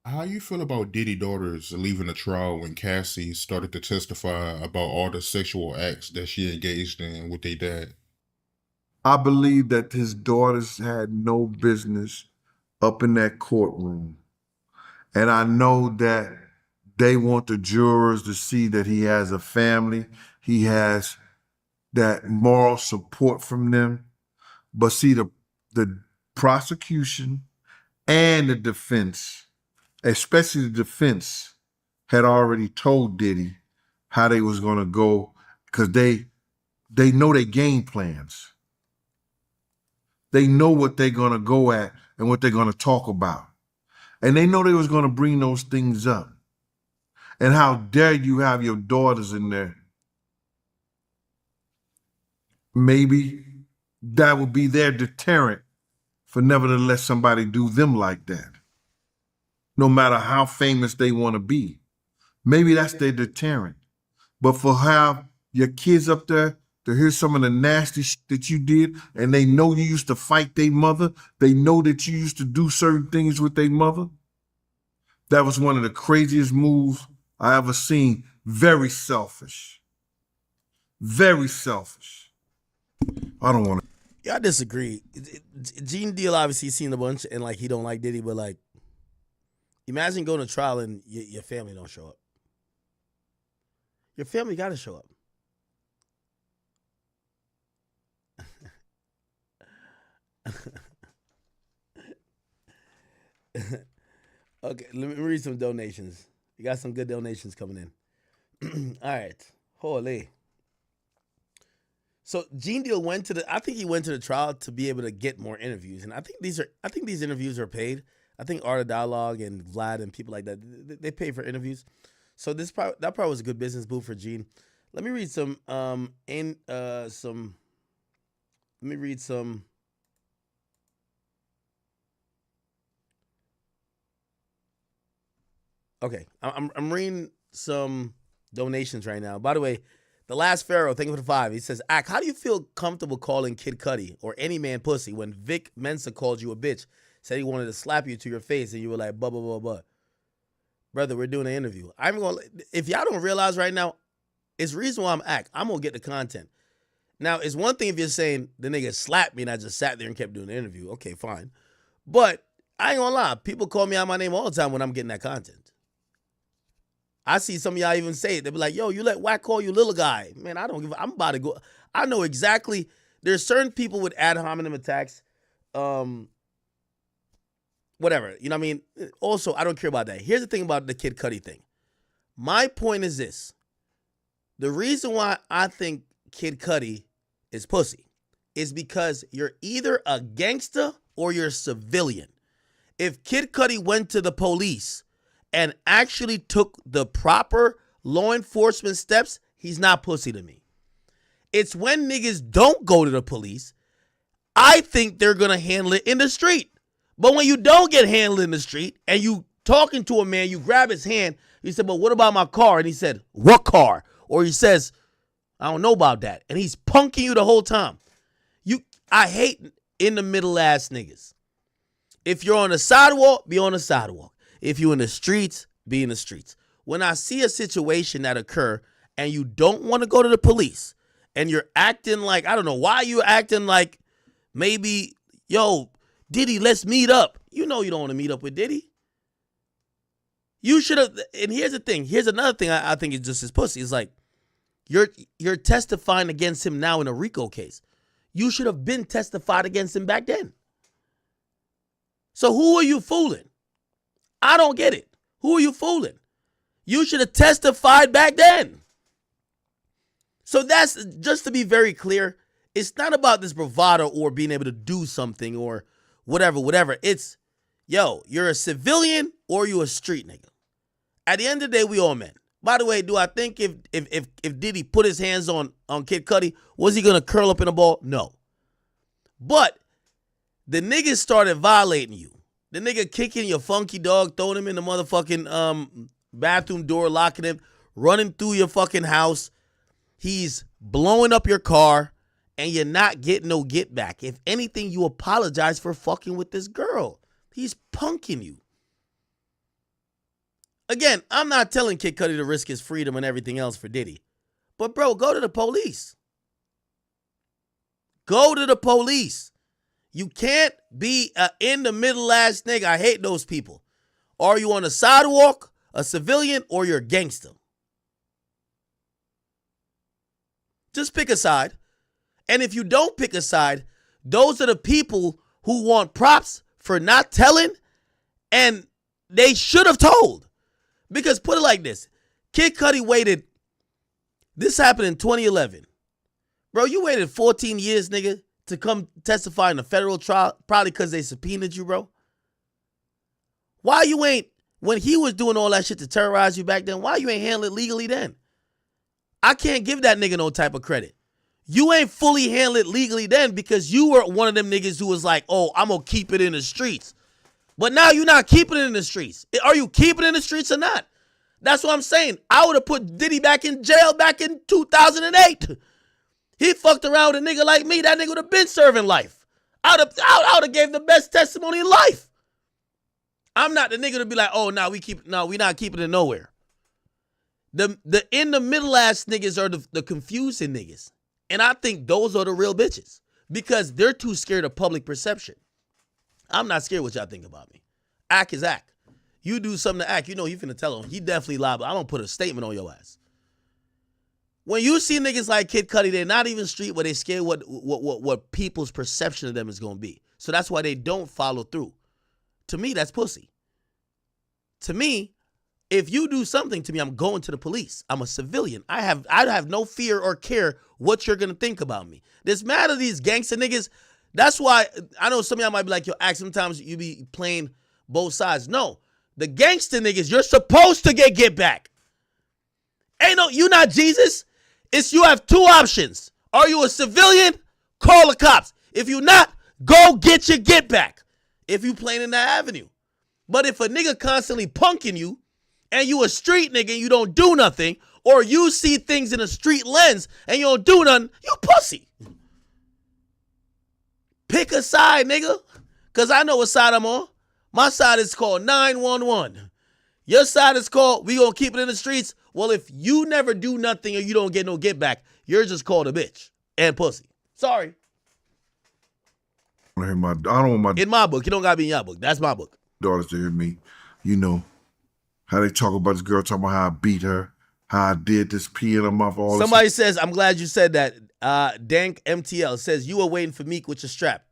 S10: How you feel about Diddy daughters leaving the trial when Cassie started to testify about all the sexual acts that she engaged in with their dad?
S2: I believe that his daughters had no business up in that courtroom. And I know that they want the jurors to see that he has a family, he has that moral support from them. But see, the prosecution and the defense, especially the defense, had already told Diddy how they was gonna go, because they know their game plans. They know what they're gonna go at and what they're gonna talk about. And they know they was gonna bring those things up. And how dare you have your daughters in there? Maybe that would be their deterrent for never to let somebody do them like that. No matter how famous they want to be. Maybe that's their deterrent. But for have your kids up there to hear some of the nasty shit that you did, and they know you used to fight their mother, they know that you used to do certain things with their mother. That was one of the craziest moves I ever seen. Very selfish. Very selfish. I don't want to.
S1: Yeah, I disagree. Gene Deal obviously seen a bunch and like he don't like Diddy, but like, imagine going to trial and your family don't show up. Your family got to show up. Okay, let me read some donations. You got some good donations coming in. All right, holy. So Gene Deal went to I think he went to the trial to be able to get more interviews, and I think these interviews are paid. I think Art of Dialogue and Vlad and people like that, they pay for interviews. So that probably was a good business move for Gene. Let me read some. Okay, I'm reading some donations right now. By the way, the last Pharaoh, thank you for the 5. He says, Ak, how do you feel comfortable calling Kid Cudi or any man pussy when Vic Mensa called you a bitch, said he wanted to slap you to your face, and you were like, blah, blah, blah, blah. Brother, we're doing an interview. If y'all don't realize right now, it's the reason why I'm Ak. I'm going to get the content. Now, it's one thing if you're saying the nigga slapped me and I just sat there and kept doing the interview. Okay, fine. But I ain't going to lie. People call me out my name all the time when I'm getting that content. I see some of y'all even say it. They be like, yo, you let Wack call you little guy. Man, I don't give a, I'm about to go. I know exactly. There's certain people with ad hominem attacks. Whatever. You know what I mean? Also, I don't care about that. Here's the thing about the Kid Cudi thing. My point is this. The reason why I think Kid Cudi is pussy is because you're either a gangster or you're a civilian. If Kid Cudi went to the police and actually took the proper law enforcement steps, he's not pussy to me. It's when niggas don't go to the police, I think they're going to handle it in the street. But when you don't get handled in the street and you talking to a man, you grab his hand, you said, but what about my car? And he said, what car? Or he says, I don't know about that. And he's punking you the whole time. I hate in the middle ass niggas. If you're on the sidewalk, be on the sidewalk. If you're in the streets, be in the streets. When I see a situation that occur and you don't want to go to the police and you're acting like, I don't know why you acting like maybe, yo, Diddy, let's meet up. You know you don't want to meet up with Diddy. You should have, and here's the thing. Here's another thing I think is just his pussy. It's like, you're testifying against him now in a RICO case. You should have been testified against him back then. So who are you fooling? I don't get it. Who are you fooling? You should have testified back then. So that's, just to be very clear, it's not about this bravado or being able to do something or whatever. It's, yo, you're a civilian or you a street nigga. At the end of the day, we all men. By the way, do I think if Diddy put his hands on Kid Cudi, was he gonna curl up in a ball? No. But the niggas started violating you. The nigga kicking your funky dog, throwing him in the motherfucking bathroom door, locking him, running through your fucking house. He's blowing up your car, and you're not getting no get back. If anything, you apologize for fucking with this girl. He's punking you. Again, I'm not telling Kid Cudi to risk his freedom and everything else for Diddy. But, bro, go to the police. Go to the police. You can't be an in-the-middle ass nigga. I hate those people. Are you on the sidewalk, a civilian, or you're a gangster? Just pick a side. And if you don't pick a side, those are the people who want props for not telling, and they should have told. Because put it like this. Kid Cudi waited. This happened in 2011. Bro, you waited 14 years, nigga, to come testify in a federal trial, probably because they subpoenaed you, bro. Why you ain't, when he was doing all that shit to terrorize you back then, why you ain't handle it legally then? I can't give that nigga no type of credit. You ain't fully handle it legally then because you were one of them niggas who was like, oh, I'm going to keep it in the streets. But now you're not keeping it in the streets. Are you keeping it in the streets or not? That's what I'm saying. I would have put Diddy back in jail back in 2008. He fucked around with a nigga like me. That nigga would have been serving life. I would have gave the best testimony in life. I'm not the nigga to be like, oh, we not keeping it nowhere. The in the middle ass niggas are the confusing niggas. And I think those are the real bitches because they're too scared of public perception. I'm not scared what y'all think about me. Act is act. You do something to act, you know you finna tell him. He definitely liable. I don't put a statement on your ass. When you see niggas like Kid Cudi, they're not even street where they scared what people's perception of them is gonna be. So that's why they don't follow through. To me, that's pussy. To me, if you do something to me, I'm going to the police. I'm a civilian. I have no fear or care what you're gonna think about me. This matter of these gangster niggas. That's why I know some of y'all might be like, yo, act sometimes you be playing both sides. No, the gangster niggas, you're supposed to get back. You not Jesus. You have two options. Are you a civilian? Call the cops. If you not, go get your get back. If you playing in that avenue. But if a nigga constantly punking you and you a street nigga and you don't do nothing, or you see things in a street lens and you don't do nothing, you pussy. Pick a side, nigga, because I know what side I'm on. My side is called 911. Your side is called, we going to keep it in the streets. Well, if you never do nothing or you don't get no get back, you're just called a bitch and pussy. Sorry.
S2: I don't want my
S1: in my book. You don't got to be in your book. That's my book.
S2: Daughters to hear me. You know, how they talk about this girl, talking about how I beat her, how I did this, pee in her mouth, all this.
S1: Somebody says, I'm glad you said that. Dank MTL says, you were waiting for Meek with your strap.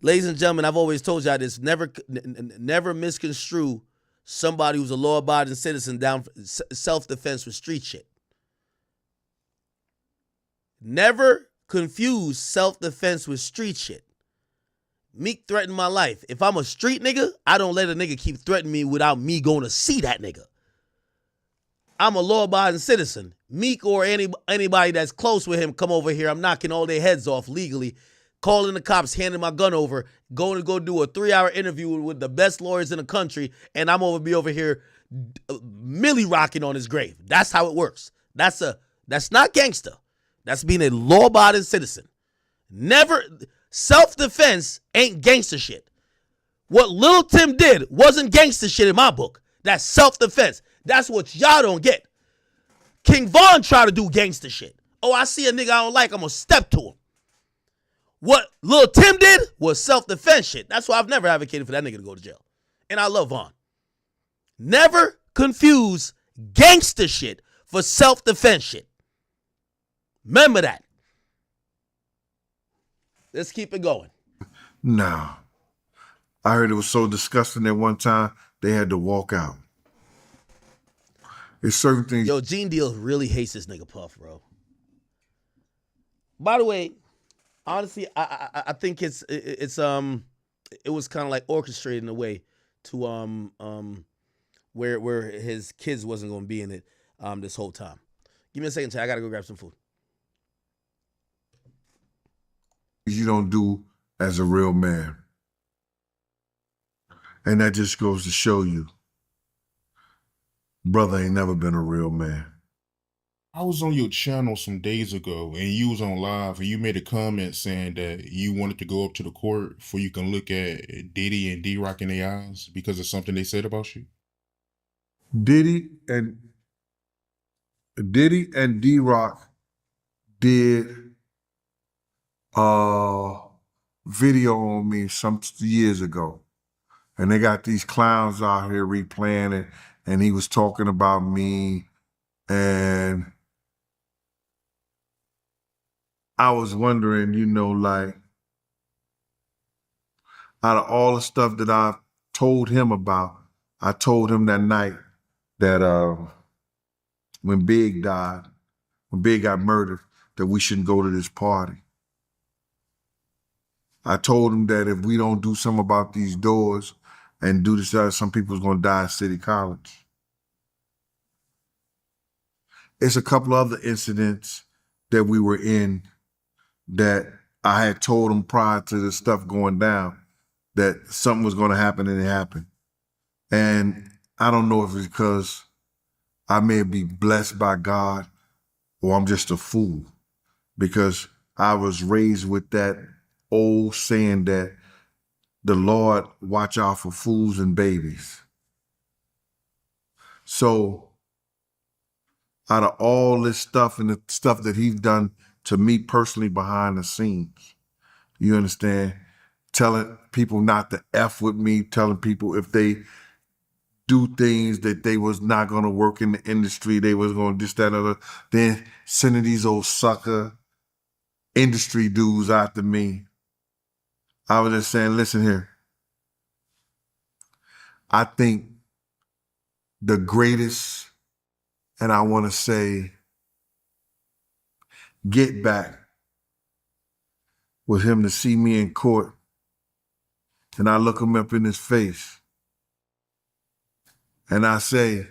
S1: Ladies and gentlemen, I've always told y'all this. Never misconstrue somebody who's a law-abiding citizen down for self-defense with street shit. Never confuse self-defense with street shit. Meek threatened my life. If I'm a street nigga, I don't let a nigga keep threatening me without me going to see that nigga. I'm a law-abiding citizen. Meek or anybody that's close with him come over here. I'm knocking all their heads off legally, calling the cops, handing my gun over, going to go do a 3-hour interview with the best lawyers in the country, and I'm over here millie rocking on his grave. That's how it works. That's not gangster. That's being a law-abiding citizen. Never, self-defense ain't gangster shit. What Lil Tim did wasn't gangster shit in my book. That's self-defense. That's what y'all don't get. King Von tried to do gangster shit. Oh, I see a nigga I don't like, I'm gonna step to him. What Lil Tim did was self-defense shit. That's why I've never advocated for that nigga to go to jail. And I love Von. Never confuse gangster shit for self-defense shit. Remember that. Let's keep it going.
S2: Nah. I heard it was so disgusting that one time they had to walk out. It's certain things.
S1: Yo, Gene Deal really hates this nigga Puff, bro. By the way, honestly, I think it was kind of like orchestrated in a way to where his kids wasn't gonna be in it this whole time. Give me a second, Chad. I gotta go grab some food.
S2: You don't do as a real man. And that just goes to show you, brother ain't never been a real man.
S10: I was on your channel some days ago and you was on live and you made a comment saying that you wanted to go up to the court so you can look at Diddy and D-Rock in their eyes because of something they said about you.
S2: Diddy and D-Rock did a video on me some years ago. And they got these clowns out here replaying it, and he was talking about me, and I was wondering, you know, like, out of all the stuff that I told him about, I told him that night that when Big died, when Big got murdered, that we shouldn't go to this party. I told him that if we don't do something about these doors and do this, some people's gonna die at City College. It's a couple other incidents that we were in that I had told him prior to the stuff going down that something was gonna happen, and it happened. And I don't know if it's because I may be blessed by God or I'm just a fool, because I was raised with that old saying that the Lord watch out for fools and babies. So out of all this stuff and the stuff that he's done to me personally behind the scenes, you understand, telling people not to F with me, telling people if they do things that they was not gonna work in the industry, they was gonna this, that, other, then sending these old sucker industry dudes after me. I was just saying, listen here. I think the greatest, and I want to say, get back was him to see me in court, and I look him up in his face, and I say,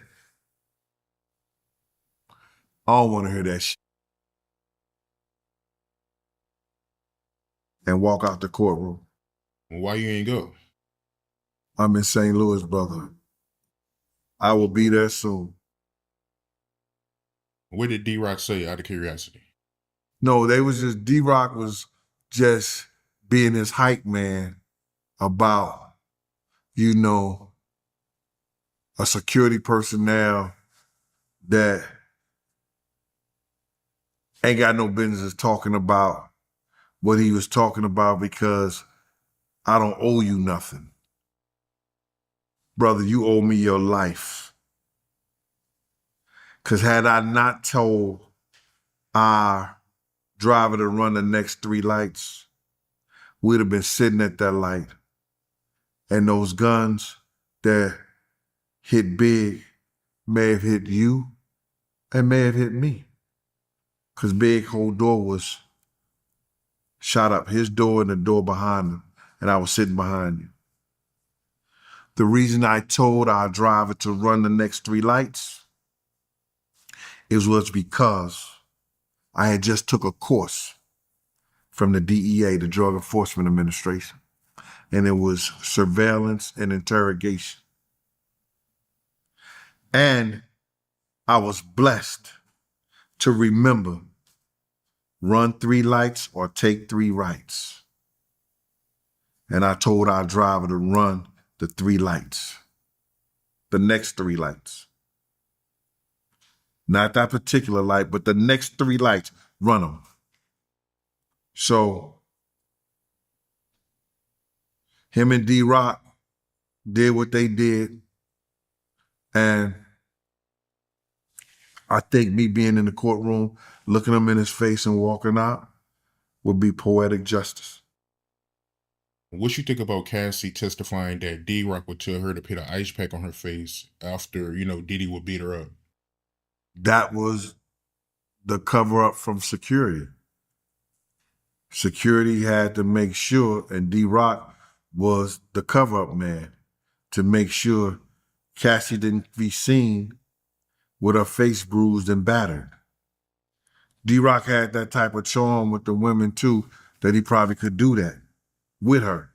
S2: I don't want to hear that shit. And walk out the courtroom.
S10: Why you ain't go?
S2: I'm in St. Louis, brother. I will be there soon.
S10: What did D-Rock say, out of curiosity?
S2: No, D-Rock was just being his hype man about, you know, a security personnel that ain't got no business talking about what he was talking about, because I don't owe you nothing. Brother, you owe me your life. Because had I not told our driver to run the next 3 lights, we'd have been sitting at that light. And those guns that hit Big may have hit you and may have hit me. Because Big's whole door was shot up, his door and the door behind him, and I was sitting behind you. The reason I told our driver to run the next 3 lights was because I had just took a course from the DEA, the Drug Enforcement Administration, and it was surveillance and interrogation. And I was blessed to remember, run 3 lights or take 3 rights. And I told our driver to run the 3 lights, the next 3 lights. Not that particular light, but the next 3 lights, run them. So him and D-Rock did what they did. And I think me being in the courtroom, looking him in his face and walking out would be poetic justice.
S10: What you think about Cassie testifying that D-Rock would tell her to put an ice pack on her face after, you know, Diddy would beat her up?
S2: That was the cover-up from security. Security had to make sure, and D-Rock was the cover-up man, to make sure Cassie didn't be seen with her face bruised and battered. D-Rock had that type of charm with the women too, that he probably could do that with her.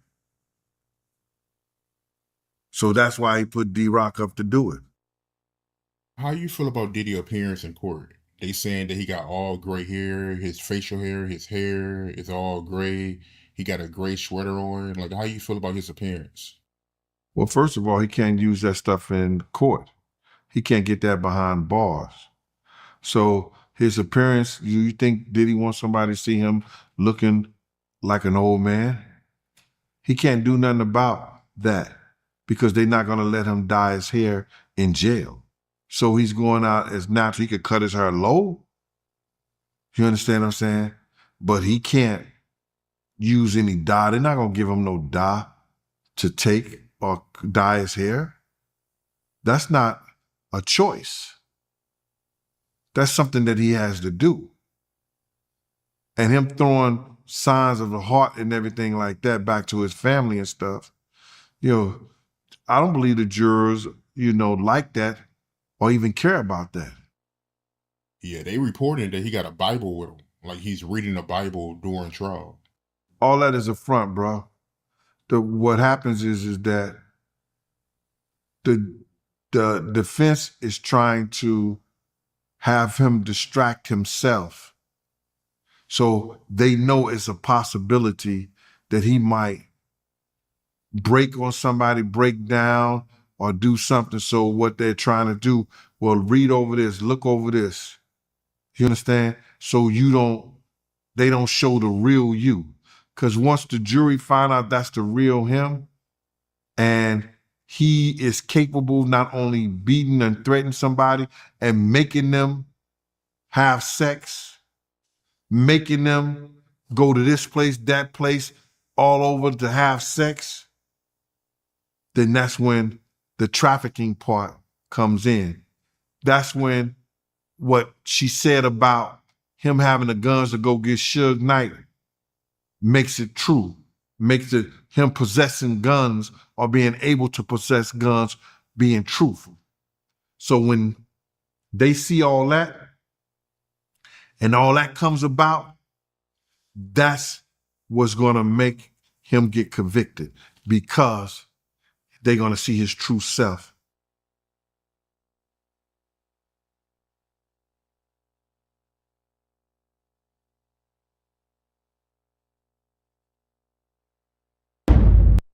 S2: So that's why he put D-Rock up to do it.
S10: How you feel about Diddy's appearance in court? They saying that he got all gray hair, his facial hair, his hair is all gray. He got a gray sweater on. Like, how you feel about his appearance?
S2: Well, first of all, he can't use that stuff in court. He can't get that behind bars. So his appearance, you think Diddy wants somebody to see him looking like an old man? He can't do nothing about that because they're not going to let him dye his hair in jail. So he's going out as natural. He could cut his hair low. You understand what I'm saying? But he can't use any dye. They're not going to give him no dye to take or dye his hair. That's not a choice. That's something that he has to do. And him throwing signs of the heart and everything like that back to his family and stuff, I don't believe the jurors, like that or even care about that.
S10: Yeah, they reported that he got a Bible with him. Like he's reading the Bible during trial.
S2: All that is a front, bro. What happens is that the defense is trying to have him distract himself. So they know it's a possibility that he might break on somebody, break down, or do something. So what they're trying to do, well, read over this, look over this. You understand? So they don't show the real you. Because once the jury find out that's the real him, and he is capable not only beating and threatening somebody and making them have sex, making them go to this place, that place, all over to have sex, then that's when the trafficking part comes in. That's when what she said about him having the guns to go get Suge Knight makes it true, makes it him possessing guns or being able to possess guns being truthful. So when they see all that and all that comes about, that's what's going to make him get convicted because they're going to see his true self.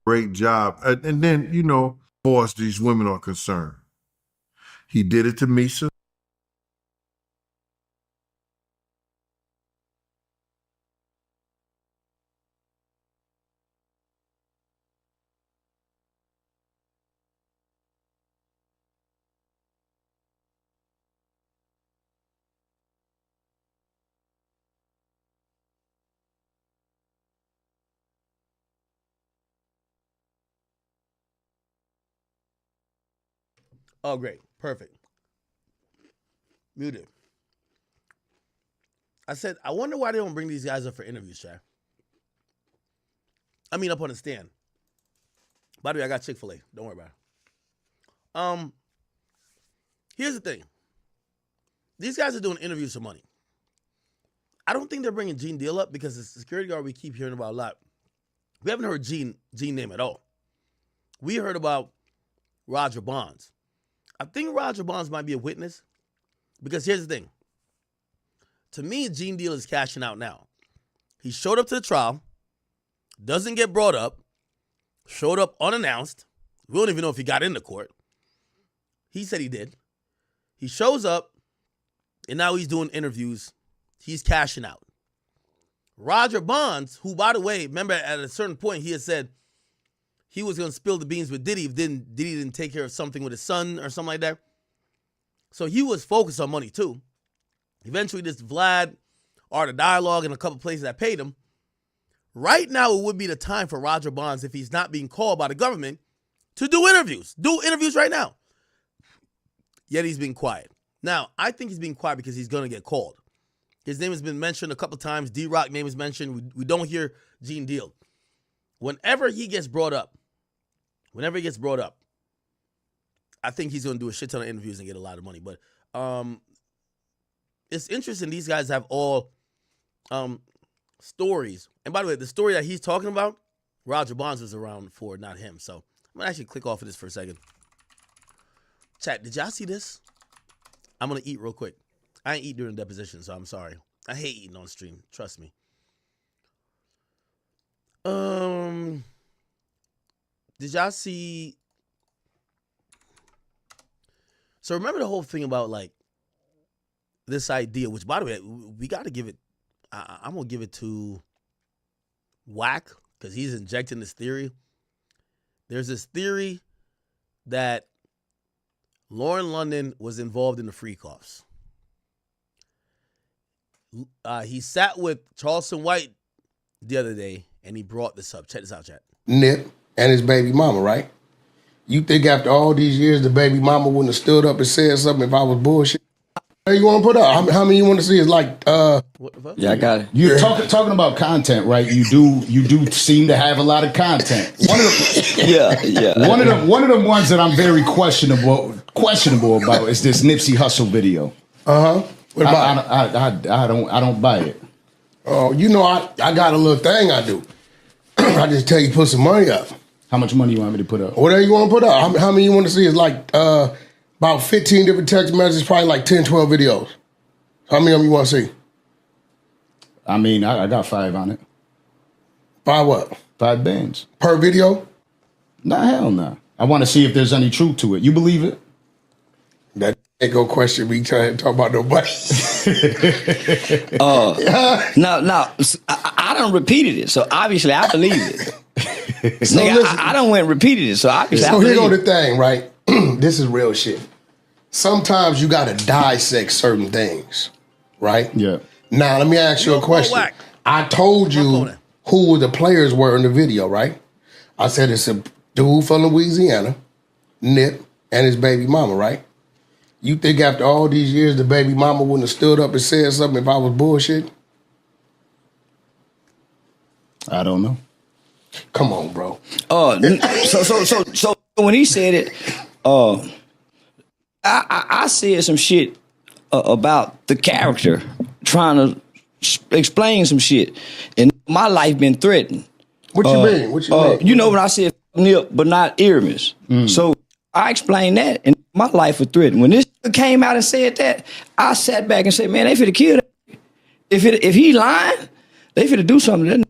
S2: Great job. And then, as far as these women are concerned, he did it to Misa.
S1: Oh, great. Perfect. Muted. I said, I wonder why they don't bring these guys up for interviews, Chad. I mean, up on the stand. By the way, I got Chick-fil-A. Don't worry about it. Here's the thing. These guys are doing interviews for money. I don't think they're bringing Gene Deal up because the security guard we keep hearing about a lot. We haven't heard Gene name at all. We heard about Roger Bonds. I think Roger Bonds might be a witness because here's the thing. To me, Gene Deal is cashing out now. He showed up to the trial, doesn't get brought up, showed up unannounced. We don't even know if he got into court. He said he did. He shows up, and now he's doing interviews. He's cashing out. Roger Bonds, who, by the way, remember at a certain point he had said he was going to spill the beans with Diddy if Diddy didn't take care of something with his son or something like that. So he was focused on money too. Eventually this Vlad, Art of Dialogue, and a couple places that paid him. Right now it would be the time for Roger Bonds, if he's not being called by the government, to do interviews. Do interviews right now. Yet he's being quiet. Now, I think he's being quiet because he's going to get called. His name has been mentioned a couple times. D-Rock name is mentioned. We don't hear Gene Deal. Whenever he gets brought up, I think he's going to do a shit ton of interviews and get a lot of money. But it's interesting. These guys have all stories. And by the way, the story that he's talking about, Roger Bonds was around for, not him. So I'm going to actually click off of this for a second. Chat, did y'all see this? I'm going to eat real quick. I ain't eat during deposition, so I'm sorry. I hate eating on stream. Trust me. Did y'all see? So remember the whole thing about like this idea, which by the way, we got to give it. I'm gonna give it to Whack because he's injecting this theory. There's this theory that Lauren London was involved in the freak-offs. He sat with Charleston White the other day, and he brought this up. Check this out, chat.
S11: Nip and his baby mama, right? You think after all these years, the baby mama wouldn't have stood up and said something if I was bullshit? How you want to put up? How many you want to see is like,
S13: Yeah, I got it. You're talking about content, right? You do seem to have a lot of content. One of them, One of them ones that I'm very questionable about is this Nipsey Hussle video.
S11: What about
S13: I don't buy it.
S11: Oh, you know, I got a little thing I do. I just tell you put some money up.
S13: How much money you want me to put up?
S11: Whatever you want to put up. How many you want to see is like about 15 different text messages, probably like 10, 12 videos. How many of them you want to see?
S13: I mean, I got 5 on it.
S11: 5 what?
S13: 5 bands.
S11: Per video?
S13: Nah, hell no. I want to see if there's any truth to it. You believe it?
S11: That ain't go question me trying to talk about nobody.
S14: No, I done repeated it, so obviously I believe it.
S11: So
S14: Nigga,
S11: listen,
S14: I done went and repeated it, so obviously I
S11: so
S14: believe
S11: here go
S14: it.
S11: the thing, right? This is real shit. Sometimes you gotta dissect certain things, right?
S13: Yeah.
S11: Now let me ask you a question. I told you who the players were in the video, right? I said it's a dude from Louisiana, Nip, and his baby mama, right? You think after all these years the baby mama wouldn't have stood up and said something if I was bullshit?
S13: I don't know.
S11: Come on, bro.
S14: So when he said it, I said some shit about the character, trying to explain some shit, and my life been threatened.
S11: What you mean? What you mean?
S14: You know when I said Nip, but not Earmus. So I explained that, and my life was threatened. When this came out and said that, I sat back and said, man, they finna kill that. If he lying, they finna do something to that.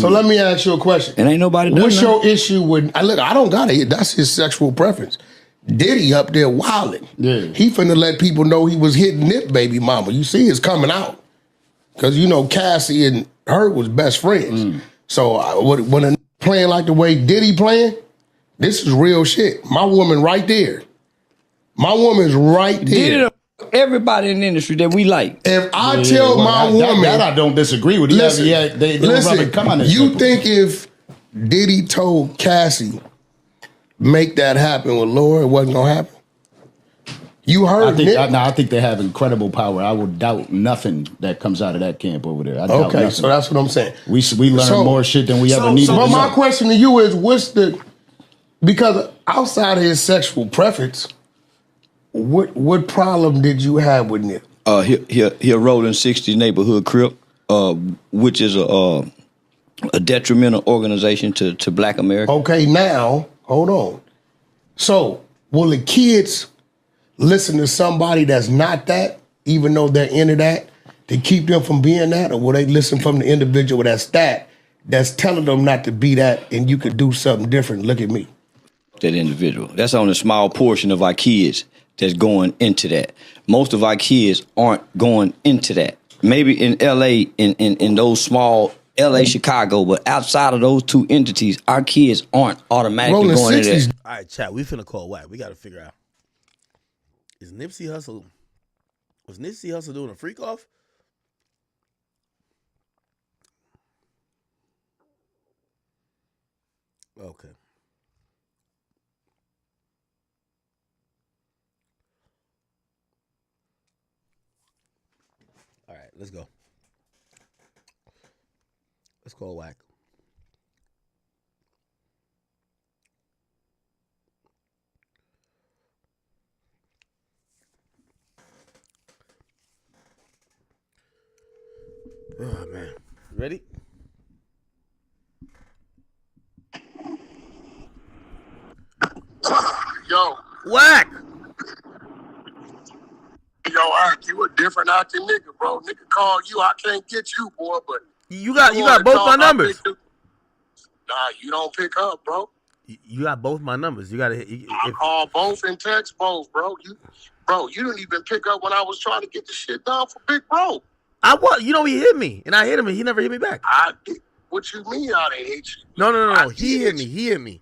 S11: So let me ask you a question.
S14: And ain't nobody done
S11: What's
S14: nothing.
S11: your issue with? Look, I don't got it. That's his sexual preference. Diddy up there wilding.
S13: Yeah.
S11: He finna let people know he was hitting Nip baby mama. You see, it's coming out because you know Cassie and her was best friends. So when a playing like the way Diddy playing, this is real shit. My woman right there. My woman's right there.
S14: Diddy everybody in the industry that we like.
S11: If I tell my woman
S13: that I don't disagree with.
S11: Listen,
S13: They don't rub it. Come on,
S11: you think if Diddy told Cassie make that happen with Laura, it wasn't gonna happen? You heard Nick?
S13: I think they have incredible power. I would doubt nothing that comes out of that camp over there. I doubt
S11: Okay,
S13: nothing.
S11: so that's what I'm saying.
S13: We learn more shit than we ever needed.
S11: But
S13: to
S11: my
S13: know.
S11: question to you is, because outside of his sexual preference, what problem did you have with Nick?
S14: He a rolling 60s neighborhood crip, which is a detrimental organization to Black America.
S11: Okay, now hold on. So will the kids listen to somebody that's not that, even though they're into that, to keep them from being that, or will they listen from the individual that's telling them not to be that, and you could do something different? Look at me.
S14: That individual. That's only a small portion of our kids that's going into that. Most of our kids aren't going into that. Maybe in LA, in those small LA, Chicago, but outside of those two entities, our kids aren't automatically going into that.
S1: All right, chat. We finna call Whack. We got to figure out. Was Nipsey Hussle doing a freak off? Okay. All right, let's go. Let's call Whack. Oh, man. You ready?
S11: Yo.
S1: Whack!
S5: yo, Ike, you a different acting nigga, bro. Nigga call you, I can't get you, boy, but
S1: you got both my numbers.
S5: Nah, you don't pick up, bro.
S1: You got both my numbers. You gotta hit.
S5: I call both and text both, bro. You didn't even pick up when I was trying to get the shit done for Big Bro.
S1: He hit me, and I hit him, and he never hit me back.
S5: What you mean I didn't hit you?
S1: No. He hit me.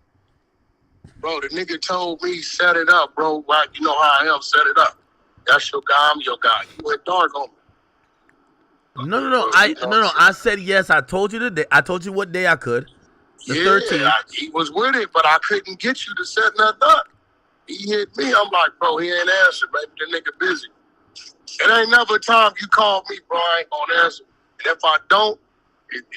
S5: Bro, the nigga told me set it up, bro. Right, you know how I am, set it up. That's your guy, I'm your guy. You went dark on me.
S1: No. I said yes. I told you the day. I told you what day I could. The 13th.
S5: He was with it, but I couldn't get you to set nothing up. He hit me. I'm like, bro, he ain't answering, baby. The nigga busy. It ain't never a time you call me, bro. I ain't gonna answer. And if I don't,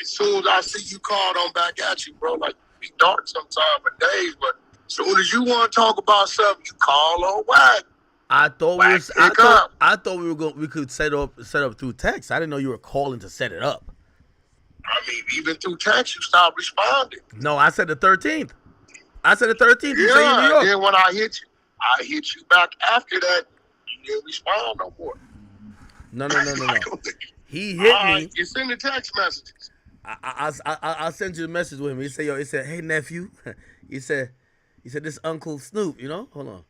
S5: as soon as I see you called, I'm back at you, bro. Like, it be dark sometime for days, but as soon as you want to talk about something, you call on Whack.
S1: I thought we could set up through text. I didn't know you were calling to set it up.
S5: I mean, even through text, you stopped responding.
S1: No, I said the 13th. You say New York.
S5: Then when I hit you back after that. You didn't respond no more.
S1: No. He hit me.
S5: You send the text messages.
S1: I'll send you a message with him. He said, hey nephew. he said this Uncle Snoop, Hold on.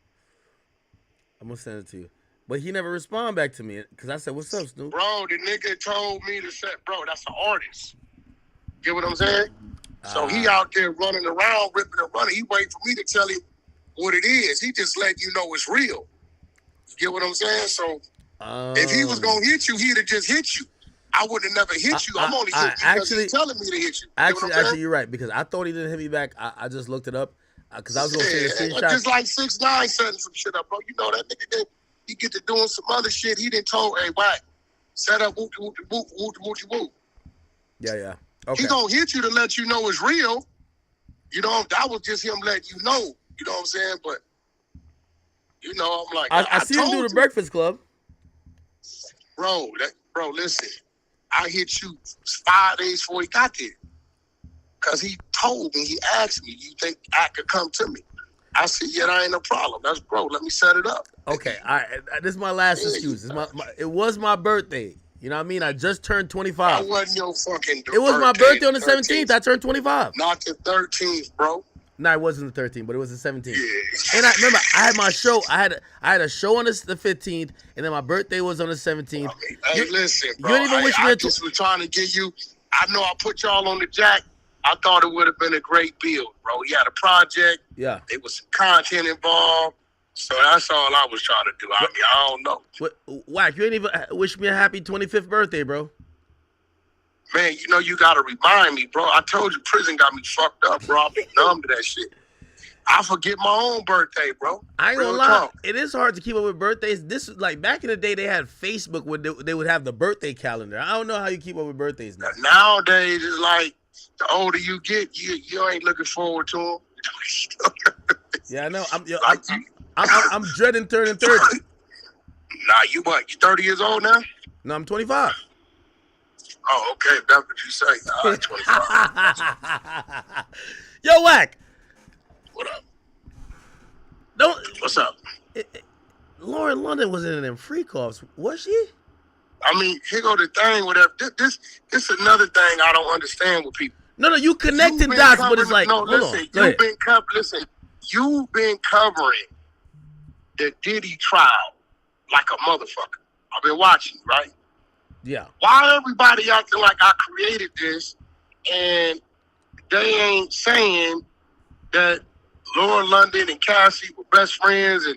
S1: I'm gonna send it to you. But he never responded back to me because I said, what's up, Snoop?
S5: Bro, the nigga told me to say, bro, that's an artist. Get what I'm saying? So he out there running around, ripping and running. He waiting for me to tell him what it is. He just letting you know it's real. You get what I'm saying? So if he was gonna hit you, he'd have just hit you. I would have never hit you. I'm only hit you because he's telling me to hit you.
S1: Actually, you're right because I thought he didn't hit me back. I just looked it up because I was gonna say the screenshot.
S5: Just like 6ix9ine setting some shit up, bro. You know that nigga he get to doing some other shit. He done told, hey, Whack, set up whoop.
S1: Yeah. Okay.
S5: He gonna hit you to let you know it's real. That was just him letting you know. You know what I'm saying? But I'm like,
S1: I see him do the Breakfast Club.
S5: Bro, listen. I hit you 5 days before he got there. Because he told me, he asked me, you think I could come to me? I said, yeah, that ain't no problem. That's bro, let me set it up.
S1: Okay, all right. This is my last excuse. It was my birthday. You know what I mean? I just turned 25.
S5: That wasn't your fucking
S1: It was my birthday on the 17th. I turned 25.
S5: Not the 13th, bro.
S1: No, it wasn't the 13th, but it was the 17th. Yeah. And I remember I had my show. I had a show on the 15th, and then my birthday was on the 17th.
S5: Hey, listen, bro.
S1: You didn't even wish me
S5: I just was trying to get you. I know I put y'all on the jack. I thought it would have been a great build, bro. He had a project.
S1: Yeah.
S5: There was some content involved. So that's all I was trying to do. I mean, I don't know.
S1: Whack, you ain't even wish me a happy 25th birthday, bro.
S5: Man, you got to remind me, bro. I told you prison got me fucked up, bro. I'm numb to that shit. I forget my own birthday, bro.
S1: I ain't gonna lie. It is hard to keep up with birthdays. This is like back in the day, they had Facebook where they would have the birthday calendar. I don't know how you keep up with birthdays now.
S5: Nowadays, it's like the older you get, you ain't looking forward to them.
S1: Yeah, I know. I'm dreading turning 30.
S5: Nah, you what? You 30 years old now?
S1: No, I'm 25.
S5: Oh, okay. That's what you say. All right, 25.
S1: Yo, Whack.
S5: What up?
S1: What's up? Lauren London was in them freak offs, was she?
S5: I mean, here go the thing with that. This is another thing I don't understand with people.
S1: No, you connecting dots, but it's like,
S5: you've been covering the Diddy trial like a motherfucker. I've been watching, right?
S1: Yeah.
S5: Why everybody acting like I created this and they ain't saying that Lauren London and Cassie were best friends and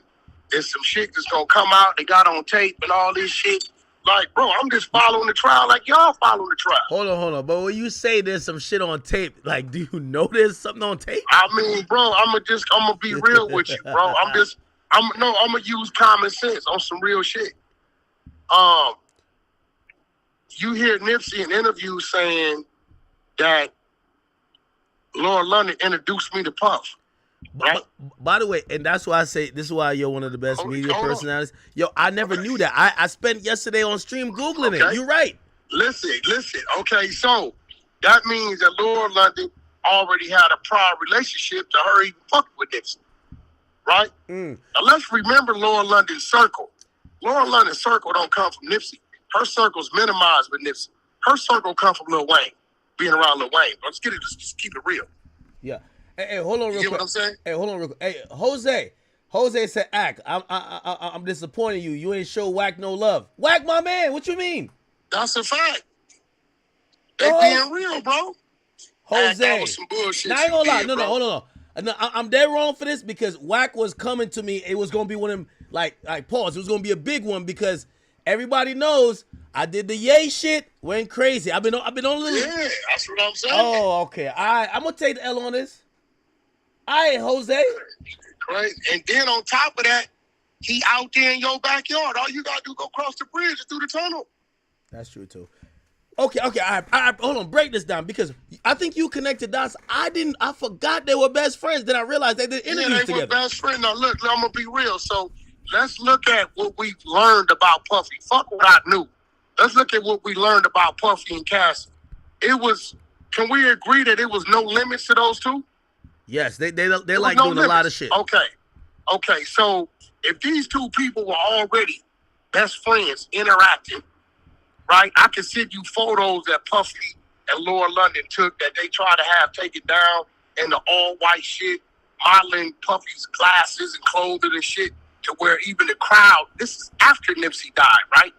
S5: there's some shit that's gonna come out they got on tape and all this shit? Like, bro, I'm just following the trial like y'all following the trial.
S1: Hold on. But when you say there's some shit on tape, like, do you know there's something on tape?
S5: I mean, bro, I'm gonna be real with you, bro. I'm gonna use common sense on some real shit. You hear Nipsey in interviews saying that Lauren London introduced me to Puff. Right?
S1: By the way, and that's why I say this is why you're one of the best media personalities. Yo, I never knew that. I spent yesterday on stream Googling it. You're right.
S5: Listen. Okay, so that means that Lauren London already had a prior relationship to her even fucking with Nipsey. Right? Now let's remember Lauren London's circle. Laura London's circle don't come from Nipsey. Her circle's minimized with Nipsey. Her circle come from Lil Wayne, being around Lil Wayne. Let's get it. Just keep it real.
S1: Yeah. Hey, hold on real quick.
S5: You get what I'm saying?
S1: Hey, hold on real quick. Hey, Jose said, "Ack, I'm disappointing you. You ain't show Wack no love. Wack, my man. What you mean?
S5: That's a fact. They being real, bro.
S1: Jose,
S5: that was some bullshit.
S1: now I ain't gonna lie.
S5: did,
S1: No,
S5: bro.
S1: hold on. No, I'm dead wrong for this because Wack was coming to me. It was gonna be one of them like pause. It was gonna be a big one because everybody knows I did the yay shit. Went crazy. I've been on a little.
S5: Yeah, that's what I'm saying.
S1: Oh, okay. I'm gonna take the L on this. All right, Jose.
S5: Right, and then on top of that, he out there in your backyard. All you gotta do go cross the bridge and through the tunnel.
S1: That's true too. Okay. All right, hold on. Break this down because I think you connected dots. I forgot they were best friends. Then I realized they did interviews
S5: they were
S1: together.
S5: best friends. Now look, I'm gonna be real. So let's look at what we learned about Puffy. Fuck what I knew. Let's look at what we learned about Puffy and Cassie. It was. Can we agree that it was no limits to those two?
S1: Yes, they like doing a lot of shit.
S5: Okay. So if these two people were already best friends interacting, right? I can send you photos that Puffy and Laura London took that they tried to have taken down in the all-white shit, modeling Puffy's glasses and clothing and shit to where even the crowd, this is after Nipsey died, right?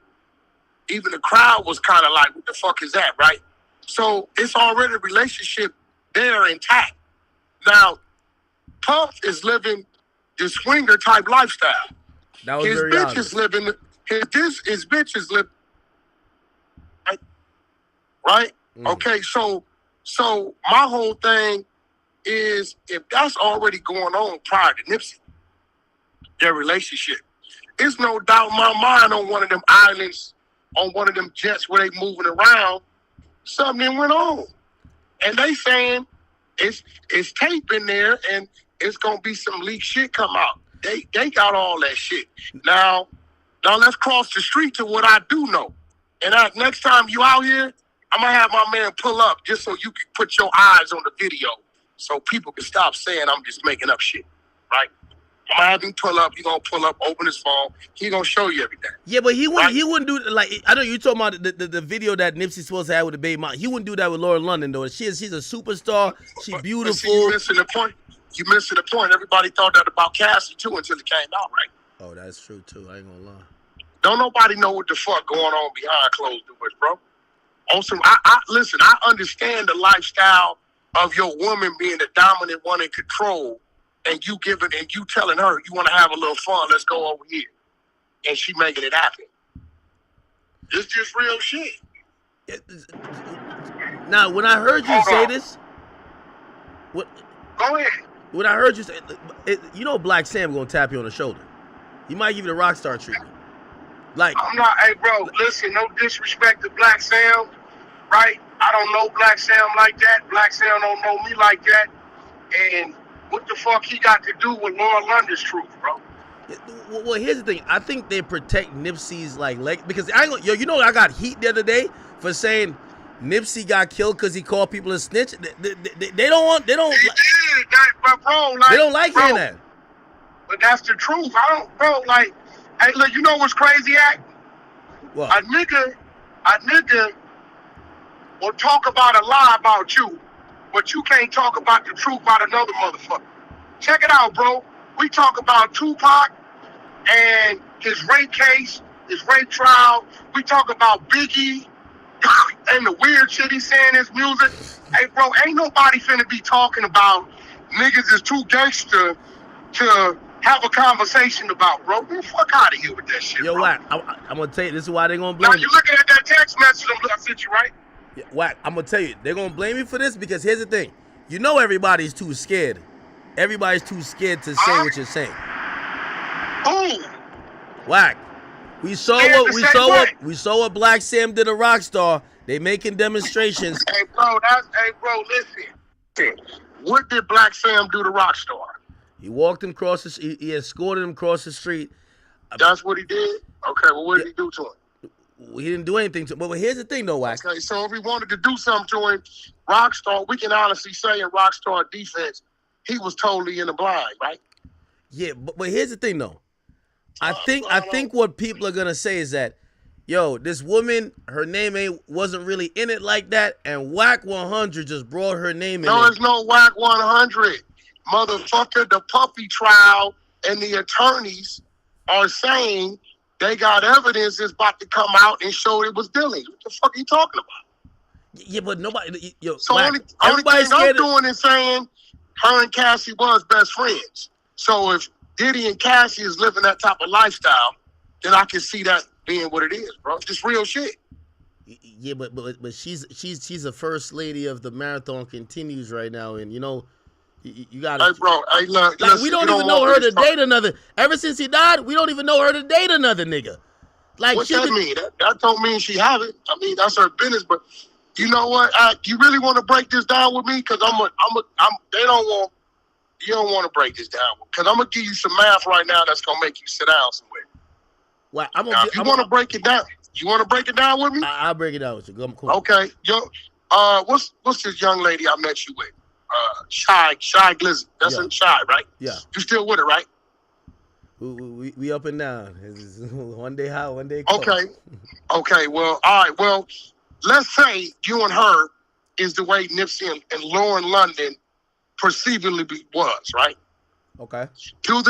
S5: Even the crowd was kind of like, what the fuck is that, right? So it's already a relationship there intact. Now, Puff is living the swinger type lifestyle.
S1: That was
S5: his
S1: very
S5: bitch
S1: obvious.
S5: is living. His bitch is living. Right. Okay. So my whole thing is if that's already going on prior to Nipsey, their relationship, it's no doubt in my mind on one of them islands, on one of them jets where they moving around, something went on, and they saying it's tape in there and it's gonna be some leaked shit come out. They got all that shit. Now let's cross the street to what I do know. And next time you out here, I'm gonna have my man pull up just so you can put your eyes on the video so people can stop saying I'm just making up shit. Right? I'm gonna have him pull up, he gonna pull up, open his phone, he gonna show you everything.
S1: Yeah, but he wouldn't do like I know you talking about the video that Nipsey's supposed to have with the baby mom. He wouldn't do that with Laura London though. She's a superstar. She's beautiful.
S5: But see, you missing the point. Everybody thought that about Cassie too until it came out, right?
S1: Oh, that's true too. I ain't gonna lie.
S5: Don't nobody know what the fuck going on behind closed doors, bro. Also, listen, I understand the lifestyle of your woman being the dominant one in control, and you telling her you want to have a little fun, let's go over here, and she making it happen. It's just real shit.
S1: Now, when I heard you say this,
S5: Go ahead.
S1: When I heard you say, you know, Black Sam gonna tap you on the shoulder. He might give you the rock star treatment. Like,
S5: I'm not, hey, bro, listen, no disrespect to Black Sam, right? I don't know Black Sam like that. Black Sam don't know me like that. And what the fuck he got to do with Laura London's truth, bro?
S1: Well, here's the thing. I think they protect Nipsey's leg because you know, I got heat the other day for saying Nipsey got killed because he called people a snitch. They don't hearing that.
S5: But that's the truth. Hey, look, you know what's crazy, Act?
S1: What?
S5: A nigga will talk about a lie about you, but you can't talk about the truth about another motherfucker. Check it out, bro. We talk about Tupac and his rape case, his rape trial. We talk about Biggie and the weird shit he's saying in his music. Hey, bro, ain't nobody finna be talking about niggas is too gangster to have a conversation about, bro. Get the fuck out of here with that shit,
S1: Yo,
S5: bro.
S1: Wack, I'm gonna tell you, this is why they gonna blame
S5: Now
S1: you.
S5: you looking at that text message I sent you, right?
S1: Yeah, Wack, I'm gonna tell you, they're gonna blame you for this because here's the thing. You know everybody's too scared. Everybody's too scared to say what you're saying.
S5: Who?
S1: Wack. We saw what Black Sam did to Rockstar. They making demonstrations.
S5: Hey, bro, listen. What did Black Sam do to Rockstar?
S1: He walked him across the he escorted him across the street.
S5: That's what he did? Okay, well, what did he do to him?
S1: He didn't do anything to him. But here's the thing, though, Wack.
S5: Okay, so if he wanted to do something to him, Rockstar, we can honestly say in Rockstar defense, he was totally in the blind, right?
S1: Yeah, but here's the thing, though. I think what people are gonna say is that, yo, this woman, her name wasn't really in it like that, and Whack 100 just brought her name in.
S5: No, it's no Whack 100, motherfucker. The puppy trial and the attorneys are saying they got evidence that's about to come out and show it was Dilly. What the fuck are you talking about?
S1: Yeah, but nobody. Yo,
S5: so
S1: Whack,
S5: only thing I'm doing is saying her and Cassie was best friends. So if Diddy and Cassie is living that type of lifestyle, then I can see that being what it is, bro. It's real shit.
S1: Yeah, but she's a first lady of the Marathon Continues right now, and you know, you gotta.
S5: Hey, bro. Hey, look,
S1: like, we don't even know her to date another. Ever since he died, we don't even know her to date another nigga. Like,
S5: what that mean? That don't mean she have it. I mean, that's her business. But you know what? You really want to break this down with me? Because they don't want. You don't want to break this down because I'm gonna give you some math right now that's gonna make you sit down somewhere.
S1: Well,
S5: if you want to break it down, you want to break it down with me?
S1: I'll break it down with you. Cool.
S5: Okay, what's this young lady I met you with? Shy Glizzy. That's Shy, right?
S1: Yeah.
S5: You still with her, right?
S1: We up and down. One day high, one day cold.
S5: Okay. Well, all right. Well, let's say you and her is the way Nipsey and Lauren London perceivably was, right?
S1: Okay.
S5: To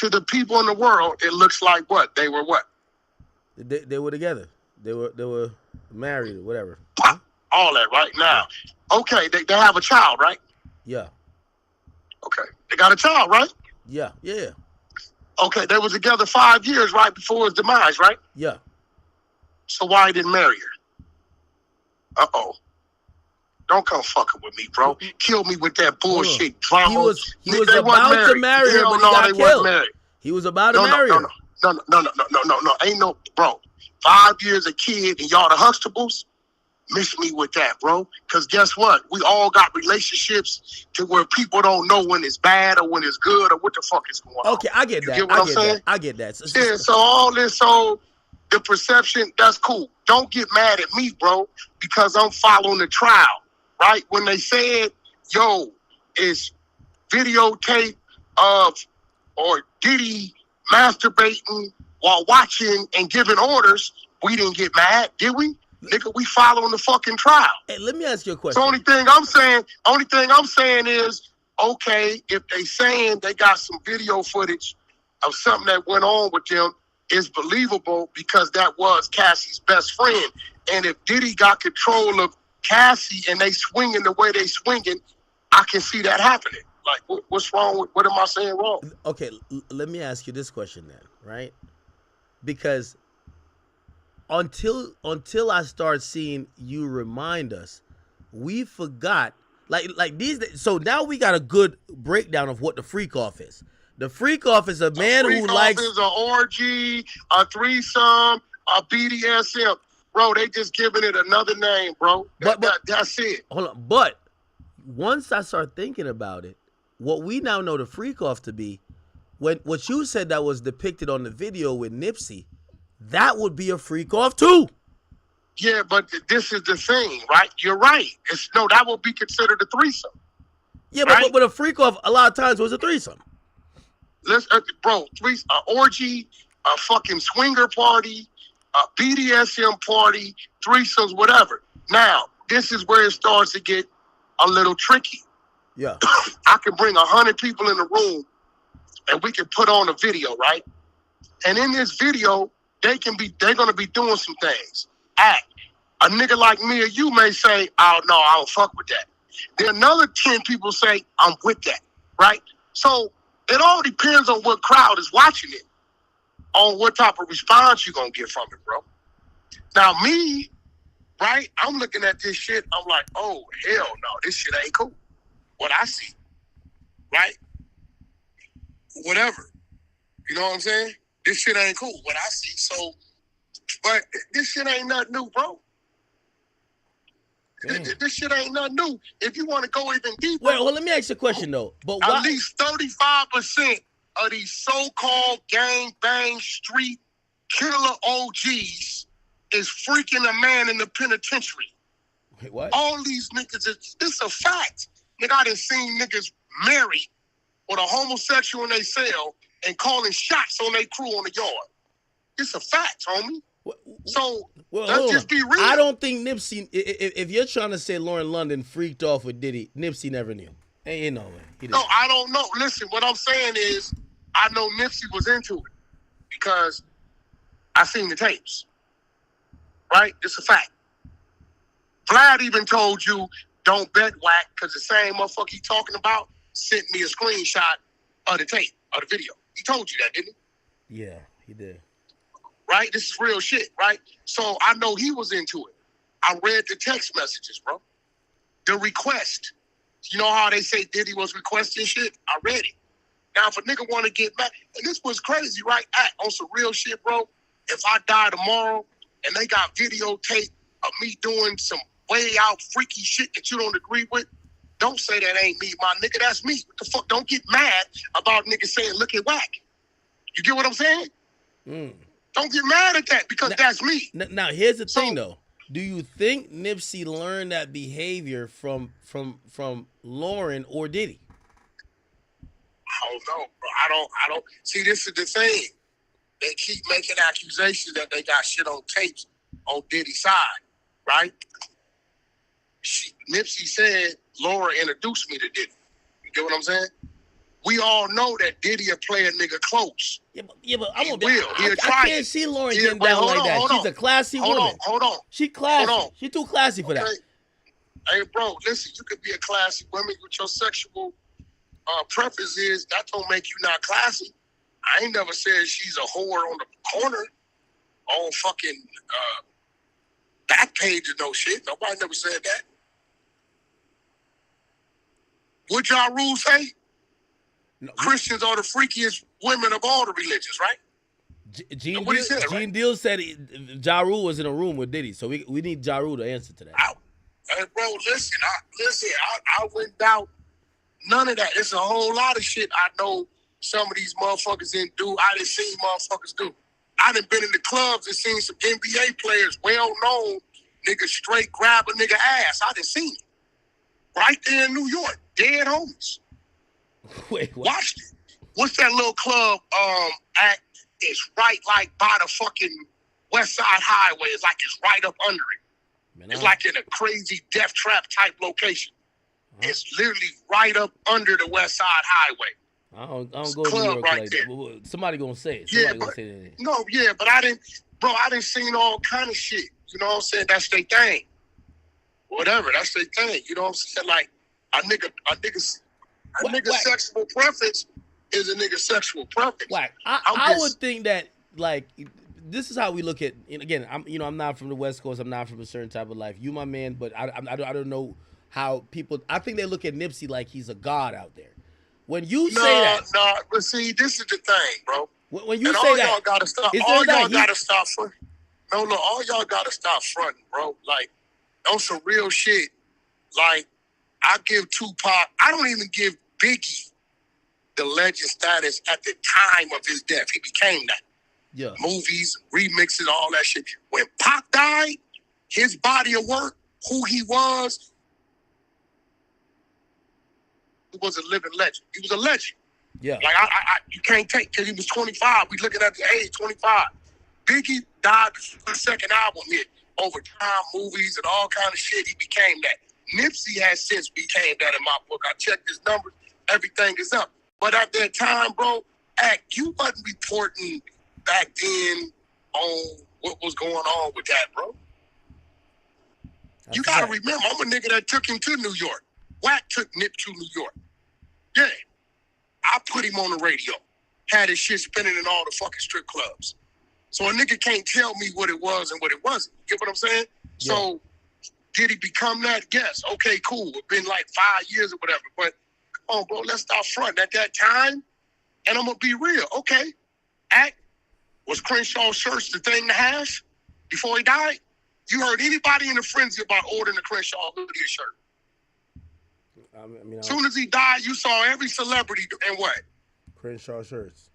S5: the people in the world, it looks like what? They were what?
S1: They were together. They were married or whatever.
S5: All that right now. Okay, they have a child, right?
S1: Yeah.
S5: Okay. They got a child, right?
S1: Yeah.
S5: Okay, they was together 5 years right before his demise, right?
S1: Yeah.
S5: So why he didn't marry her? Uh-oh. Don't come fucking with me, bro. Kill me with that bullshit drama.
S1: He was about to marry her, but he got killed. He was about to marry her.
S5: No. Ain't no, bro. 5 years a kid and y'all the Huxtables? Miss me with that, bro. Because guess what? We all got relationships to where people don't know when it's bad or when it's good or what the fuck is going on.
S1: Okay, I get that.
S5: You get what I'm saying?
S1: I get that.
S5: Yeah, so all this, the perception, that's cool. Don't get mad at me, bro, because I'm following the trial, right? When they said, yo, it's videotape of or Diddy masturbating while watching and giving orders, we didn't get mad, did we? Nigga, we following the fucking trial.
S1: Hey, let me ask you a question.
S5: The only thing I'm saying is, okay, if they saying they got some video footage of something that went on with them, it's believable because that was Cassie's best friend. And if Diddy got control of Cassie and they swinging the way they swinging, I can see that happening. Like, what's wrong with, what am I saying wrong?
S1: Okay, let me ask you this question then, right? Because until I start seeing you remind us, we forgot like these. So now we got a good breakdown of what the freak off is. The freak off is a man who likes
S5: is an orgy, a threesome, a BDSM. Bro, they just giving it another name, bro. That's it.
S1: Hold on, but once I start thinking about it, what we now know the freak off to be, what you said that was depicted on the video with Nipsey, that would be a freak off too.
S5: Yeah, but this is the thing, right? You're right. That would be considered a threesome.
S1: Yeah, right? but a freak off a lot of times was a threesome.
S5: Bro, orgy, a fucking swinger party, a BDSM party, threesomes, whatever. Now, this is where it starts to get a little tricky.
S1: Yeah.
S5: I can bring 100 people in the room and we can put on a video, right? And in this video, they're gonna be doing some things. A nigga like me or you may say, oh no, I don't fuck with that. Then another 10 people say, I'm with that, right? So it all depends on what crowd is watching it, on what type of response you're gonna get from it, bro. Now me, right, I'm looking at this shit, I'm like, oh hell no, this shit ain't cool. What I see, right? Whatever. You know what I'm saying? This shit ain't cool, what I see. So, but this shit ain't nothing new, bro. This shit ain't nothing new. If you want to go even deeper.
S1: Well, let me ask you a question though. But
S5: at least 35% of these so-called gang bang street killer OGs is freaking a man in the penitentiary.
S1: Wait, what?
S5: All these niggas, it's a fact. Nigga, I done seen niggas married with a homosexual in their cell and calling shots on their crew on the yard. It's a fact, homie. So let's just be real.
S1: I don't think Nipsey, if you're trying to say Lauren London freaked off with Diddy, Nipsey never knew. Ain't no way.
S5: No, I don't know. Listen, what I'm saying is I know Nipsey was into it because I seen the tapes. Right? It's a fact. Vlad even told you don't bet whack because the same motherfucker he talking about sent me a screenshot of the tape, of the video. He told you that, didn't he?
S1: Yeah, he did.
S5: Right? This is real shit, right? So I know he was into it. I read the text messages, bro. The request. You know how they say Diddy was requesting shit? I read it. Now, if a nigga want to get back, and this was crazy, right? On some real shit, bro. If I die tomorrow and they got videotape of me doing some way out freaky shit that you don't agree with, don't say that ain't me, my nigga. That's me. What the fuck? Don't get mad about niggas saying, look at whack. You get what I'm saying? Don't get mad at that because that's me.
S1: Now, here's the thing, though. Do you think Nipsey learned that behavior from Lauren or Diddy?
S5: I don't know, bro. I don't. See, this is the thing. They keep making accusations that they got shit on tapes on Diddy's side, right? Nipsey said Laura introduced me to Diddy. You get what I'm saying? We all know that Diddy will play a nigga close.
S1: Yeah, but I'm
S5: I
S1: can't see Lauren getting down like that. She's a classy woman.
S5: Hold on.
S1: She classy. She too classy for that.
S5: Hey, bro, listen, you could be a classy woman with your sexual preferences. That don't make you not classy. I ain't never said she's a whore on the corner on fucking back page or no shit. Nobody never said that. What y'all rules say? No. Christians are the freakiest women of all the religions, right?
S1: Gene Deal said Ja Rule was in a room with Diddy, so we need Ja Rule to answer to that.
S5: Hey, bro, listen, I went down none of that. It's a whole lot of shit I know some of these motherfuckers didn't do. I didn't see motherfuckers do. I done been in the clubs and seen some NBA players, well-known, niggas straight grab a nigga ass. I done seen it. Right there in New York. Dead homies.
S1: Wait, what?
S5: Watched it. What's that little club at? It's right like by the fucking West Side Highway. It's like it's right up under it. Man, it's like in a crazy death trap type location. It's literally right up under the West Side Highway.
S1: I don't go to New York
S5: right
S1: like
S5: there.
S1: that. Somebody gonna say it.
S5: But I didn't seen all kind of shit. You know what I'm saying? That's their thing. Whatever, that's their thing. You know what I'm saying? Like a nigga's sexual preference is a nigga's sexual preference.
S1: Like I would think that like this is how we look at. And again, I'm not from the West Coast. I'm not from a certain type of life. You my man, but I don't know how people. I think they look at Nipsey like he's a god out there. When you say that,
S5: but see, this is the thing, bro.
S1: When you
S5: and
S1: say
S5: all
S1: that,
S5: y'all gotta stop. All y'all gotta stop fronting. No, all y'all gotta stop fronting, bro. Like on some real shit. Like I give Tupac. I don't even give Biggie the legend status at the time of his death. He became that.
S1: Yeah.
S5: Movies, remixes, all that shit. When Pac died, his body of work, who he was a living legend. He was a legend.
S1: Yeah.
S5: Like you can't take because he was 25. We looking at the age 25. Biggie died the second album hit. Over time, movies and all kind of shit, he became that. Nipsey has since became that in my book. I checked his numbers. Everything is up. But at that time, bro, you wasn't reporting back then on what was going on with that, bro. You got to remember, I'm a nigga that took him to New York. Wack took Nip to New York. Yeah. I put him on the radio. Had his shit spinning in all the fucking strip clubs. So a nigga can't tell me what it was and what it wasn't. You get what I'm saying? Yeah. So did he become that? Yes. Okay, cool. It's been like 5 years or whatever. But come on, bro, let's stop fronting. At that time, and I'm going to be real. Okay. Was Crenshaw's shirts the thing to have before he died? You heard anybody in a frenzy about ordering a Crenshaw hoodie shirt? As soon as he died, you saw every celebrity and what?
S1: Crenshaw shirts.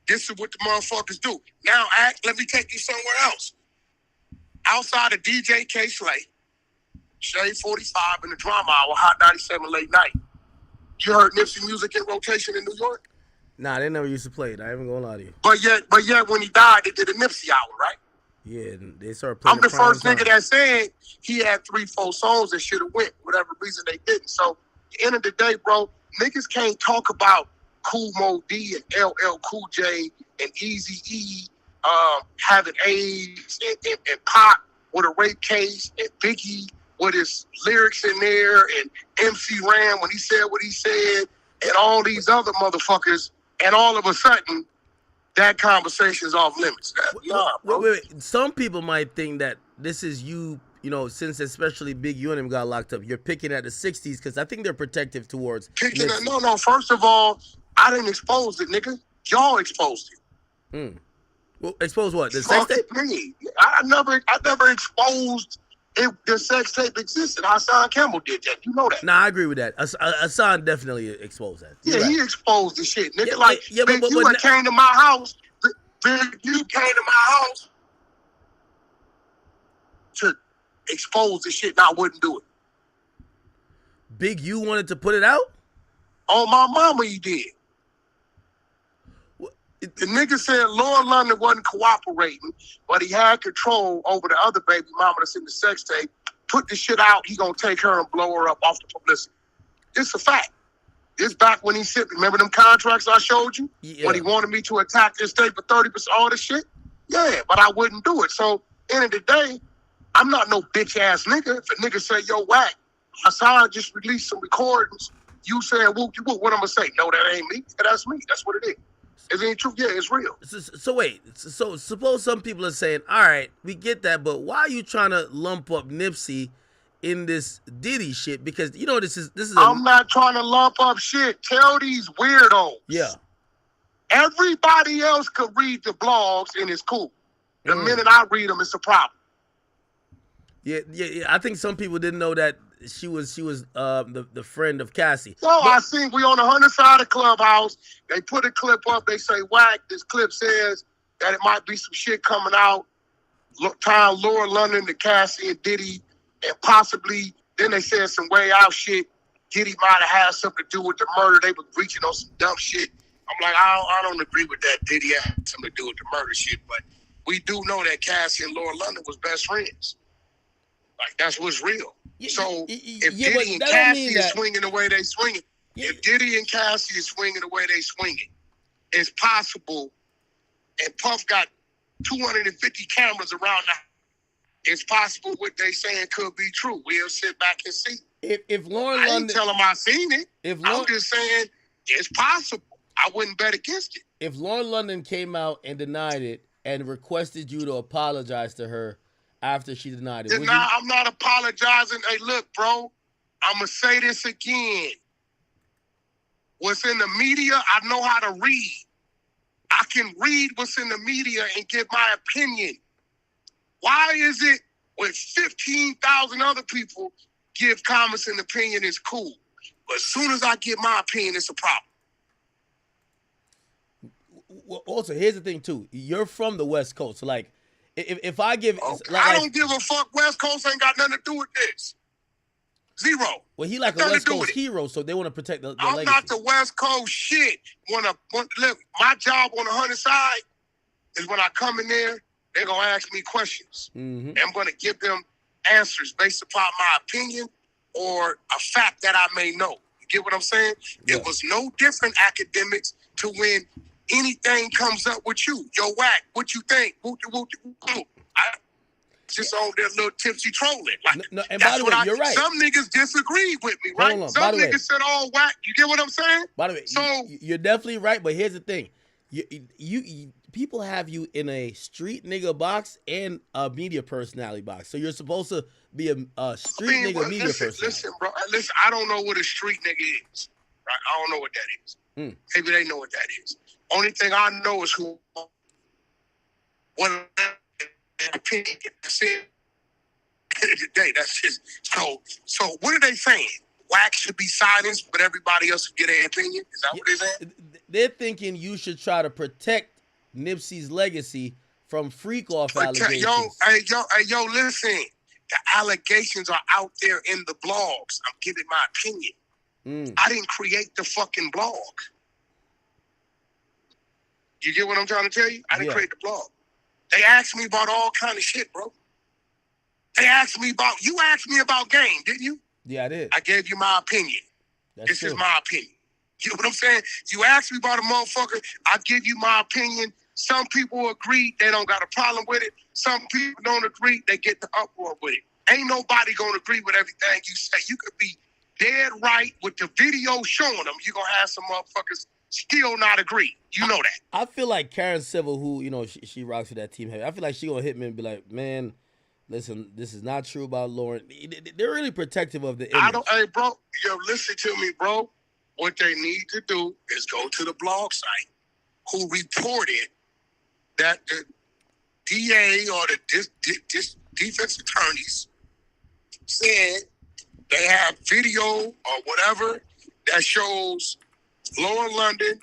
S5: This is what the motherfuckers do. Now, let me take you somewhere else. Outside of DJ K. Slay, Shade 45 in the Drama Hour, Hot 97 late night. You heard Nipsey music in rotation in New York?
S1: Nah, they never used to play it. I ain't gonna lie to you.
S5: But yet, when he died, they did a Nipsey hour, right?
S1: Yeah, they started playing.
S5: I'm the first nigga that said he had 3-4 songs that should have went, whatever reason they didn't. So, at the end of the day, bro, niggas can't talk about Kool Mo D and LL Cool J and Eazy-E having AIDS and Pop with a rape case and Biggie with his lyrics in there and MC Ram when he said what he said and all these other motherfuckers, and all of a sudden that conversation is off limits. Nah, bro.
S1: Wait. Some people might think that this is you know, since especially Big U and him got locked up, you're picking at the 60s because I think they're protective towards.
S5: No. First of all, I didn't expose it, nigga. Y'all exposed it.
S1: Well, expose what? The sex tape?
S5: Me. I never exposed it. The sex tape existed. Hassan Campbell did that. You know that.
S1: Nah, I agree with that. Hassan definitely exposed that.
S5: Yeah, he exposed the shit, nigga.
S1: Big
S5: U came to my house. Big U came to my house to expose the shit, and I wouldn't do it.
S1: Big U wanted to put it out?
S5: On my mama, he did. The nigga said Lord London wasn't cooperating, but he had control over the other baby mama that's in the sex tape. Put the shit out, he gonna take her and blow her up off the publicity. It's a fact. This back when he said, remember them contracts I showed you? Yeah. When he wanted me to attack this state for 30%, all this shit? Yeah, but I wouldn't do it. So, end of the day, I'm not no bitch ass nigga. If a nigga say, yo, whack, Hassan just released some recordings, you saying whoop de whoop, what I'm gonna say? No, that ain't me. That's me. That's what it is. Is it true? Yeah, it's real.
S1: So wait. So suppose some people are saying, all right, we get that, but why are you trying to lump up Nipsey in this Diddy shit? Because you know this is.
S5: I'm not trying to lump up shit. Tell these weirdos.
S1: Yeah.
S5: Everybody else could read the blogs and it's cool. The minute I read them, it's a problem.
S1: Yeah. I think some people didn't know that she was the friend of Cassie.
S5: So I think we on the 100 side of Clubhouse. They put a clip up. They say, whack, this clip says that it might be some shit coming out. Tying Lord London to Cassie and Diddy, and possibly, then they said some way out shit. Diddy might have had something to do with the murder. They were reaching on some dumb shit. I'm like, I don't agree with that. Diddy had something to do with the murder shit, but we do know that Cassie and Lord London was best friends. Like, that's what's real. So if Diddy and Cassie is swinging the way they swinging, if Diddy and Cassie is swinging the way they swinging, it's possible. And Puff got 250 cameras around now. It's possible what they saying could be true. We'll sit back and see.
S1: If Lauren
S5: I
S1: London,
S5: ain't tell them I seen it. I'm just saying it's possible. I wouldn't bet against it.
S1: If Lauren London came out and denied it and requested you to apologize to her after she denied it,
S5: I'm not apologizing. Hey, look, bro, I'm going to say this again. What's in the media, I know how to read. I can read what's in the media and give my opinion. Why is it when 15,000 other people give comments and opinion is cool, but as soon as I give my opinion, it's a problem?
S1: Well, also, here's the thing, too. You're from the West Coast. So, like, if I give...
S5: I don't give a fuck. West Coast ain't got nothing to do with this. Zero.
S1: Well, he like a West Coast hero, so they want to protect the legacy.
S5: I'm not the West Coast shit. Look, my job on the 100 side is when I come in there, they're going to ask me questions. And I'm going to give them answers based upon my opinion or a fact that I may know. You get what I'm saying? Yeah. It was no different, academics, to when anything comes up with you. Yo, whack, what you think? I just on their little tipsy trolling. Like,
S1: no, and by the way, you're right.
S5: Some niggas disagreed with me, right? Some niggas said, oh, whack. You get what I'm saying?
S1: By the way, so you're definitely right, but here's the thing. You people have you in a street nigga box and a media personality box. So you're supposed to be a street nigga media personality.
S5: Listen, bro. Listen, I don't know what a street nigga is. Right? I don't know what that is. Maybe they know what that is. Only thing I know is who. What opinion. That's it. Today, that's just so. What are they saying? Wax should be silenced, but everybody else should get their opinion. Is that what they're saying?
S1: They're thinking you should try to protect Nipsey's legacy from freak-off allegations.
S5: Yo, listen. The allegations are out there in the blogs. I'm giving my opinion. I didn't create the fucking blog. You get what I'm trying to tell you? I didn't create the blog. They asked me about all kind of shit, bro. You asked me about game, didn't you?
S1: Yeah, I did.
S5: I gave you my opinion. This is my opinion. You know what I'm saying? You asked me about a motherfucker, I give you my opinion. Some people agree, they don't got a problem with it. Some people don't agree, they get the uproar with it. Ain't nobody gonna agree with everything you say. You could be dead right with the video showing them. You're gonna have some motherfuckers still not agree. You know that.
S1: I feel like Karen Civil, who, you know, she rocks with that team heavy. I feel like she gonna hit me and be like, man, listen, this is not true about Lauren. They're really protective of the image.
S5: Hey, bro, listen to me, bro. What they need to do is go to the blog site who reported that the DA or the defense attorneys said they have video or whatever that shows Lauren London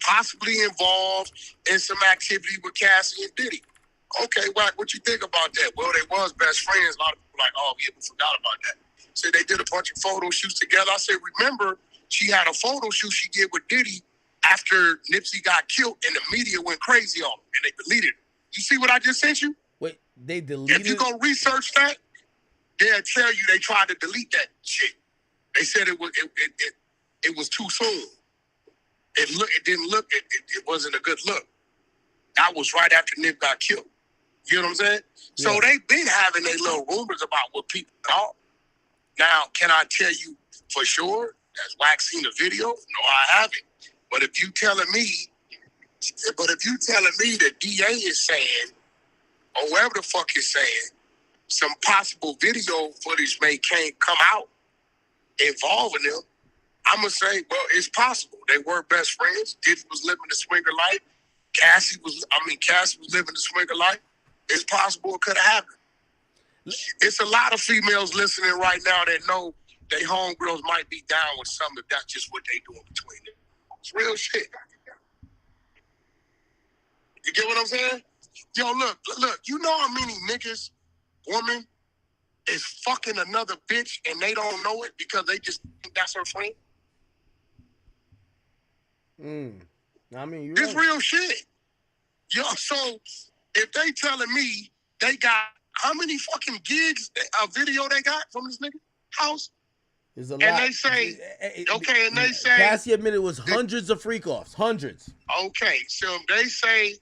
S5: possibly involved in some activity with Cassie and Diddy. Okay, what you think about that? Well, they was best friends. A lot of people like, oh, yeah, we forgot about that. So they did a bunch of photo shoots together. I said, remember, she had a photo shoot she did with Diddy after Nipsey got killed and the media went crazy on him and they deleted it. You see what I just sent you?
S1: Wait, they deleted?
S5: If you go research that, they'll tell you they tried to delete that shit. They said it was too soon. It wasn't a good look. That was right after Nip got killed. You know what I'm saying? Yeah. So they've been having their little rumors about what people thought. Now, can I tell you for sure? Has Wax seen the video? No, I haven't. But if you telling me the DA is saying, or whoever the fuck is saying, some possible video footage can't come out involving them, I'm gonna say, well, it's possible. They were best friends. Diddy was living the swinger life. Cassie was living the swinger life. It's possible it could have happened. It's a lot of females listening right now that know they homegirls might be down with something if that's just what they doing between them. It's real shit. You get what I'm saying? Yo, look, you know how many niggas, woman, is fucking another bitch and they don't know it because they just think that's her friend?
S1: I mean,
S5: it's right. Real shit. Yo, so if they telling me they got how many fucking gigs, a video they got from this nigga house?
S1: There's a
S5: and
S1: lot.
S5: They say, okay, and they say
S1: Cassie admitted it was hundreds of freak offs, hundreds.
S5: Okay, so they say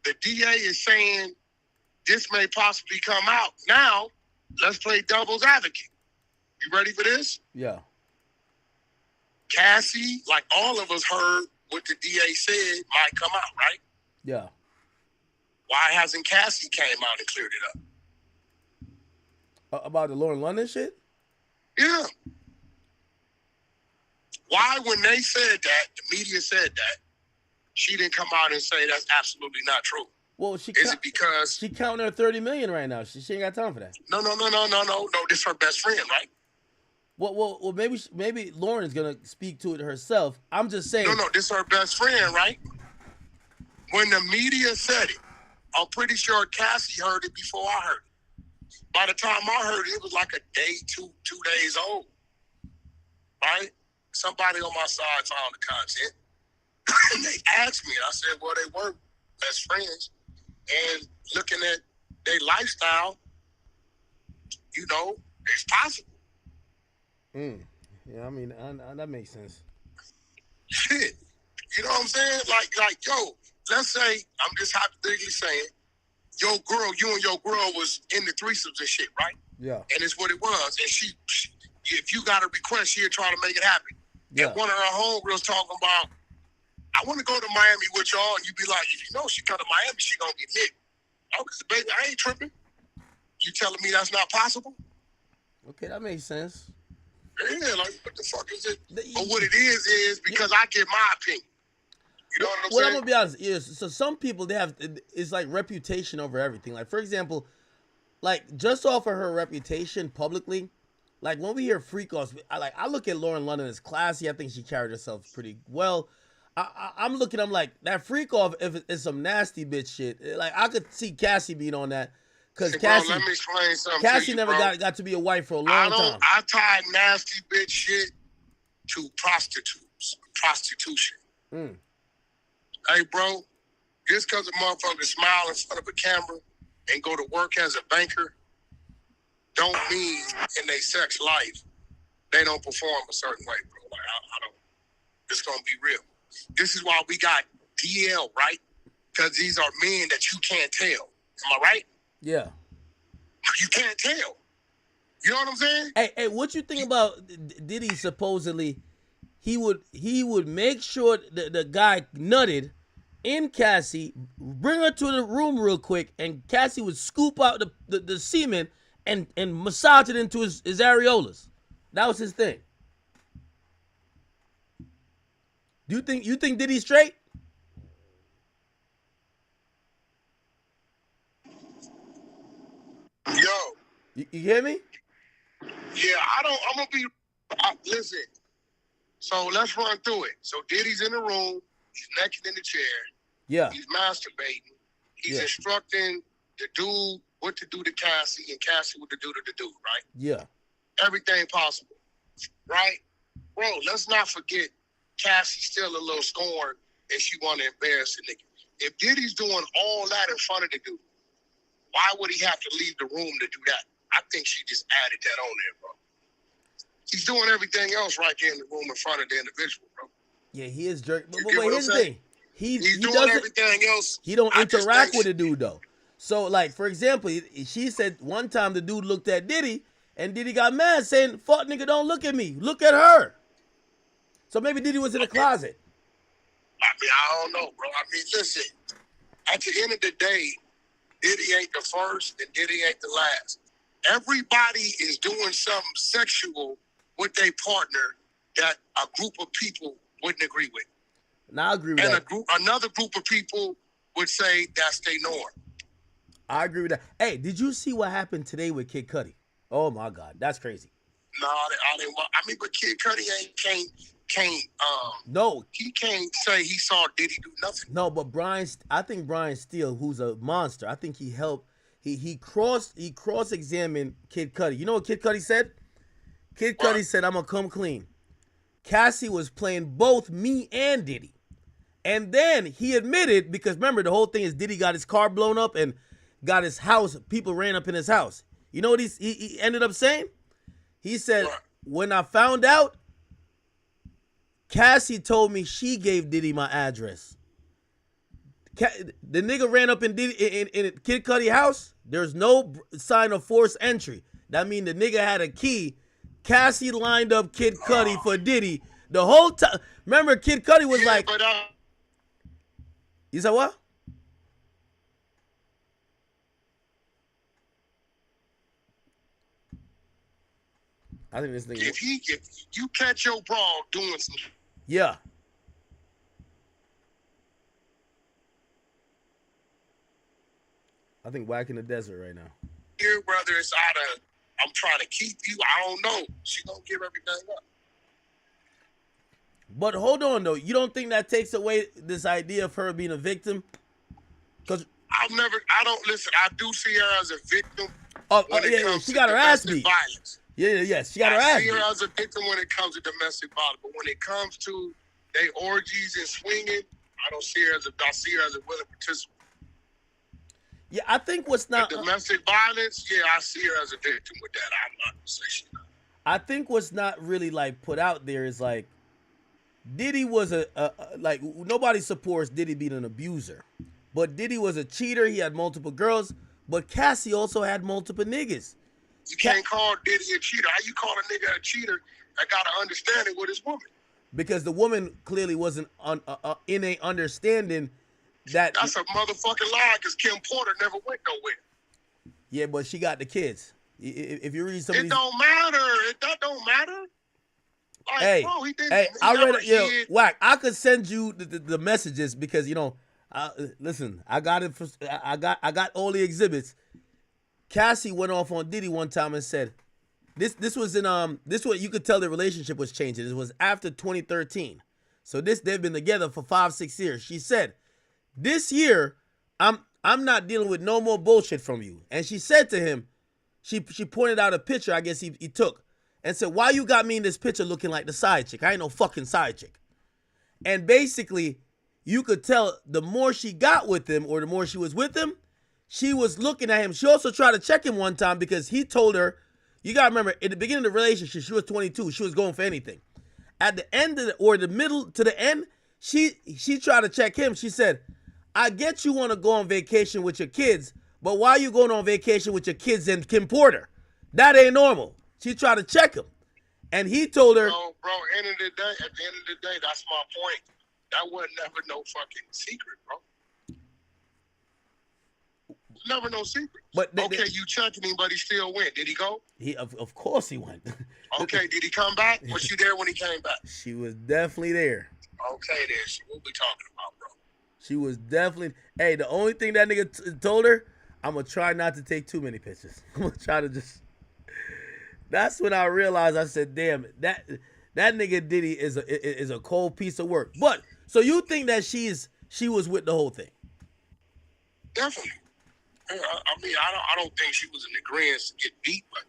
S5: the DA is saying this may possibly come out. Now, let's play devil's advocate. You ready for this?
S1: Yeah.
S5: Cassie, like all of us heard what the DA said might come out, right?
S1: Yeah.
S5: Why hasn't Cassie came out and cleared it
S1: up? About the Lauren London shit?
S5: Yeah. Why, when they said that, the media said that, she didn't come out and say that's absolutely not true?
S1: Well,
S5: is it because
S1: she counting her $30 million right now? She ain't got time for that.
S5: No. This is her best friend, right?
S1: Well, maybe Lauren's gonna speak to it herself. I'm just saying.
S5: No, this is her best friend, right? When the media said it, I'm pretty sure Cassie heard it before I heard it. By the time I heard it, it was like a day, two days old, right? Somebody on my side found the content, and they asked me. I said, well, they were best friends, and looking at their lifestyle, you know, it's possible.
S1: Yeah, I mean, that makes sense.
S5: Shit, you know what I'm saying? Like, yo, let's say, I'm just hypothetically saying, you and your girl was in the threesomes and shit, right?
S1: Yeah.
S5: And it's what it was. And she if you got a request, she'll try to make it happen.
S1: Yeah.
S5: And one of her homegirls talking about, I want to go to Miami with y'all, and you be like, if you know she come to Miami, she gonna get lit. Oh, because baby, I ain't tripping. You telling me that's not possible?
S1: Okay, that makes sense.
S5: Yeah, like, what the fuck is it? But what it is because I give my opinion. You know what I'm saying?
S1: I'm gonna be honest, so some people, they have, it's like reputation over everything. Like, for example, like, just off of her reputation publicly, like, when we hear freak offs, I look at Lauren London as classy. I think she carried herself pretty well. I'm like, that freak off, if it's some nasty bitch shit, like, I could see Cassie being on that. Because Cassie,
S5: let me explain something
S1: Cassie
S5: to you,
S1: never
S5: bro.
S1: got to be a wife for a long time.
S5: I tie nasty bitch shit to prostitution. Hey, bro, just because a motherfucker smile in front of a camera and go to work as a banker don't mean in their sex life they don't perform a certain way, bro. Like, I don't. It's going to be real. This is why we got DL, right? Because these are men that you can't tell. Am I right?
S1: Yeah.
S5: You can't tell. You know what I'm saying?
S1: Hey, what you think about Diddy supposedly? He would make sure the guy nutted in Cassie, bring her to the room real quick, and Cassie would scoop out the semen and massage it into his areolas. That was his thing. You think Diddy's straight?
S5: Yo.
S1: You hear me?
S5: Yeah, I'm gonna be. Listen. So let's run through it. So Diddy's in the room. He's naked in the chair.
S1: Yeah.
S5: He's masturbating. He's instructing the dude what to do to Cassie and Cassie what to do to the dude, right?
S1: Yeah.
S5: Everything possible, right? Bro, let's not forget Cassie's still a little scorned and she want to embarrass the nigga. If Diddy's doing all that in front of the dude, why would he have to leave the room to do that? I think she just added that on there, bro. He's doing everything else right there in the room in front of the individual, bro.
S1: Yeah, he is jerk. But
S5: You get what
S1: here's the
S5: I'm saying?
S1: thing.
S5: He's
S1: He
S5: doing
S1: doesn't,
S5: everything else.
S1: He don't
S5: I just
S1: interact
S5: think
S1: with the dude though. So like for example, she said one time the dude looked at Diddy and Diddy got mad saying, "Fuck nigga, don't look at me. Look at her." So maybe Diddy was in the closet.
S5: I mean, I don't know, bro. I mean, listen. At the end of the day, Diddy ain't the first and Diddy ain't the last. Everybody is doing something sexual with their partner that a group of people wouldn't agree with.
S1: Now I agree with
S5: And
S1: that.
S5: another group of people would say that's their norm.
S1: I agree with that. Hey, did you see what happened today with Kid Cudi? Oh my God, that's crazy.
S5: No, I didn't. I mean, but Kid Cudi can't.
S1: No,
S5: he can't say he saw Diddy do nothing.
S1: No, but I think Brian Steele, who's a monster, I think he helped. He cross-examined Kid Cudi. You know what Kid Cudi said? Kid Cudi said, "I'm gonna come clean." Cassie was playing both me and Diddy. And then he admitted, because remember, the whole thing is Diddy got his car blown up and got his house, people ran up in his house. You know what he ended up saying? He said, when I found out, Cassie told me she gave Diddy my address. The nigga ran up in Kid Cudi house. There's no sign of forced entry. That means the nigga had a key. Cassie lined up Kid Cudi for Diddy the whole time. Remember, Kid Cudi was like, you said what? I think this nigga.
S5: If you catch your bra doing some.
S1: Yeah. I think whack in the desert right now.
S5: Here, whether it's out of I'm trying to keep you, I don't know. She gonna give everything up.
S1: But hold on though, you don't think that takes away this idea of her being a victim? Because
S5: I don't listen. I do see her as a victim.
S1: Oh yeah, she got her ass beat.
S5: Violence.
S1: Yeah, she got her ass
S5: I see
S1: beat.
S5: her as a victim when it comes to domestic violence, but when it comes to they orgies and swinging, I see her as a willing participant.
S1: Yeah, I think what's not
S5: domestic violence. Yeah, I see her as a victim with that. I'm not gonna say she not.
S1: I think what's not really like put out there is like Diddy was like nobody supports Diddy being an abuser, but Diddy was a cheater. He had multiple girls, but Cassie also had multiple niggas.
S5: You can't call Diddy a cheater. How you call a nigga a cheater? I gotta understand it with his woman.
S1: Because the woman clearly wasn't in a understanding that.
S5: That's a motherfucking lie. Because Kim Porter never went nowhere.
S1: Yeah, but she got the kids. If you read some of
S5: It
S1: these,
S5: don't matter. That don't matter. Like,
S1: hey,
S5: bro, he didn't.
S1: hey,
S5: he
S1: I
S5: never
S1: read it.
S5: hid.
S1: Whack. I could send you the messages because listen, I got it. I got all the exhibits. Cassie went off on Diddy one time and said, "This was in this what you could tell the relationship was changing. It was after 2013, so they've been together for 5-6 years." She said, "This year, I'm not dealing with no more bullshit from you." And she said to him, she pointed out a picture I guess he took and said, "Why you got me in this picture looking like the side chick? I ain't no fucking side chick." And basically, you could tell the more she got with him or the more she was with him, she was looking at him. She also tried to check him one time because he told her, you got to remember, in the beginning of the relationship, she was 22. She was going for anything. At the end of the middle to the end, she tried to check him. She said, I get you want to go on vacation with your kids, but why are you going on vacation with your kids and Kim Porter? That ain't normal. She tried to check him. And he told her,
S5: bro, at the end of the day, that's my point. That wasn't never no fucking secret, bro. Never no secret.
S1: But
S5: okay, you checking him, but he still went. Did he go?
S1: He of course he went.
S5: Okay, did he come back? Was she there when he came back?
S1: She was definitely there.
S5: Okay, then. So what we talking about, bro?
S1: She was definitely. Hey, the only thing that nigga told her, I'm gonna try not to take too many pictures. I'm gonna try to just. That's when I realized. I said, "Damn, that nigga Diddy is a cold piece of work." But so you think that she was with the whole thing?
S5: Definitely. I mean, I don't think she was in agreement to get beat, but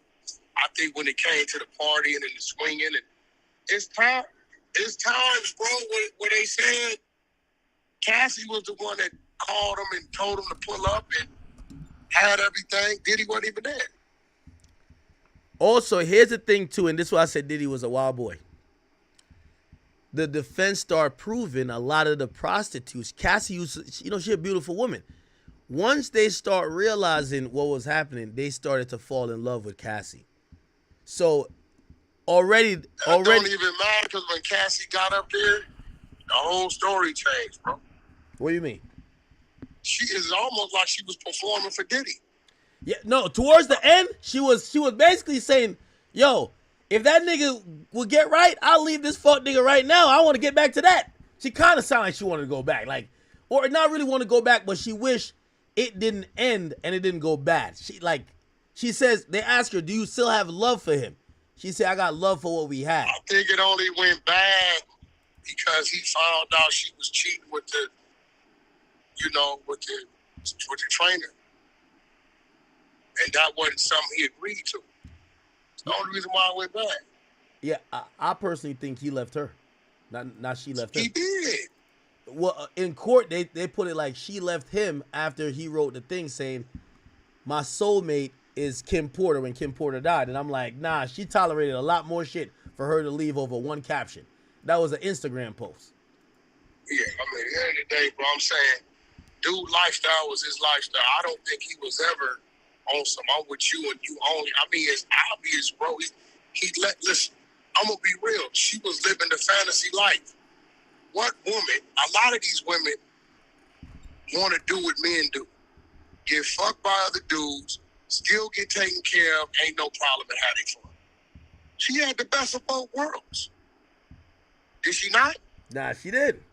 S5: I think when it came to the partying and the swinging, and it's times, bro, where they said Cassie was the one that called him and told him to pull up and had everything. Diddy wasn't even there.
S1: Also, here's the thing too, and this is why I said Diddy was a wild boy. The defense started proving a lot of the prostitutes. Cassie used, she's a beautiful woman. Once they start realizing what was happening, they started to fall in love with Cassie. So already
S5: don't even matter, because when Cassie got up there, the whole story changed, bro.
S1: What do you mean?
S5: She is almost like she was performing for Diddy.
S1: Yeah, no. Towards the end, she was basically saying, "Yo, if that nigga will get right, I'll leave this fuck nigga right now. I want to get back to that." She kind of sounded like she wanted to go back, or not really want to go back, but she wished it didn't end and it didn't go bad. She says, they ask her, "Do you still have love for him?" She said, "I got love for what we had."
S5: I think it only went bad because he found out she was cheating with the trainer. And that wasn't something he agreed to. It's the only reason why it went bad.
S1: Yeah, I personally think he left her. Not she left him.
S5: He did.
S1: Well, in court, they put it like she left him after he wrote the thing saying, "My soulmate is Kim Porter," when Kim Porter died. And I'm like, nah, she tolerated a lot more shit for her to leave over one caption. That was an Instagram post.
S5: Yeah, I mean, at the end of the day, bro, I'm saying, dude, lifestyle was his lifestyle. I don't think he was ever on some, I'm with you and you only. I mean, it's obvious, bro. Listen, I'm going to be real. She was living the fantasy life. What woman, a lot of these women want to do what men do. Get fucked by other dudes, still get taken care of, ain't no problem in having fun. She had the best of both worlds. Did she not?
S1: Nah, she did.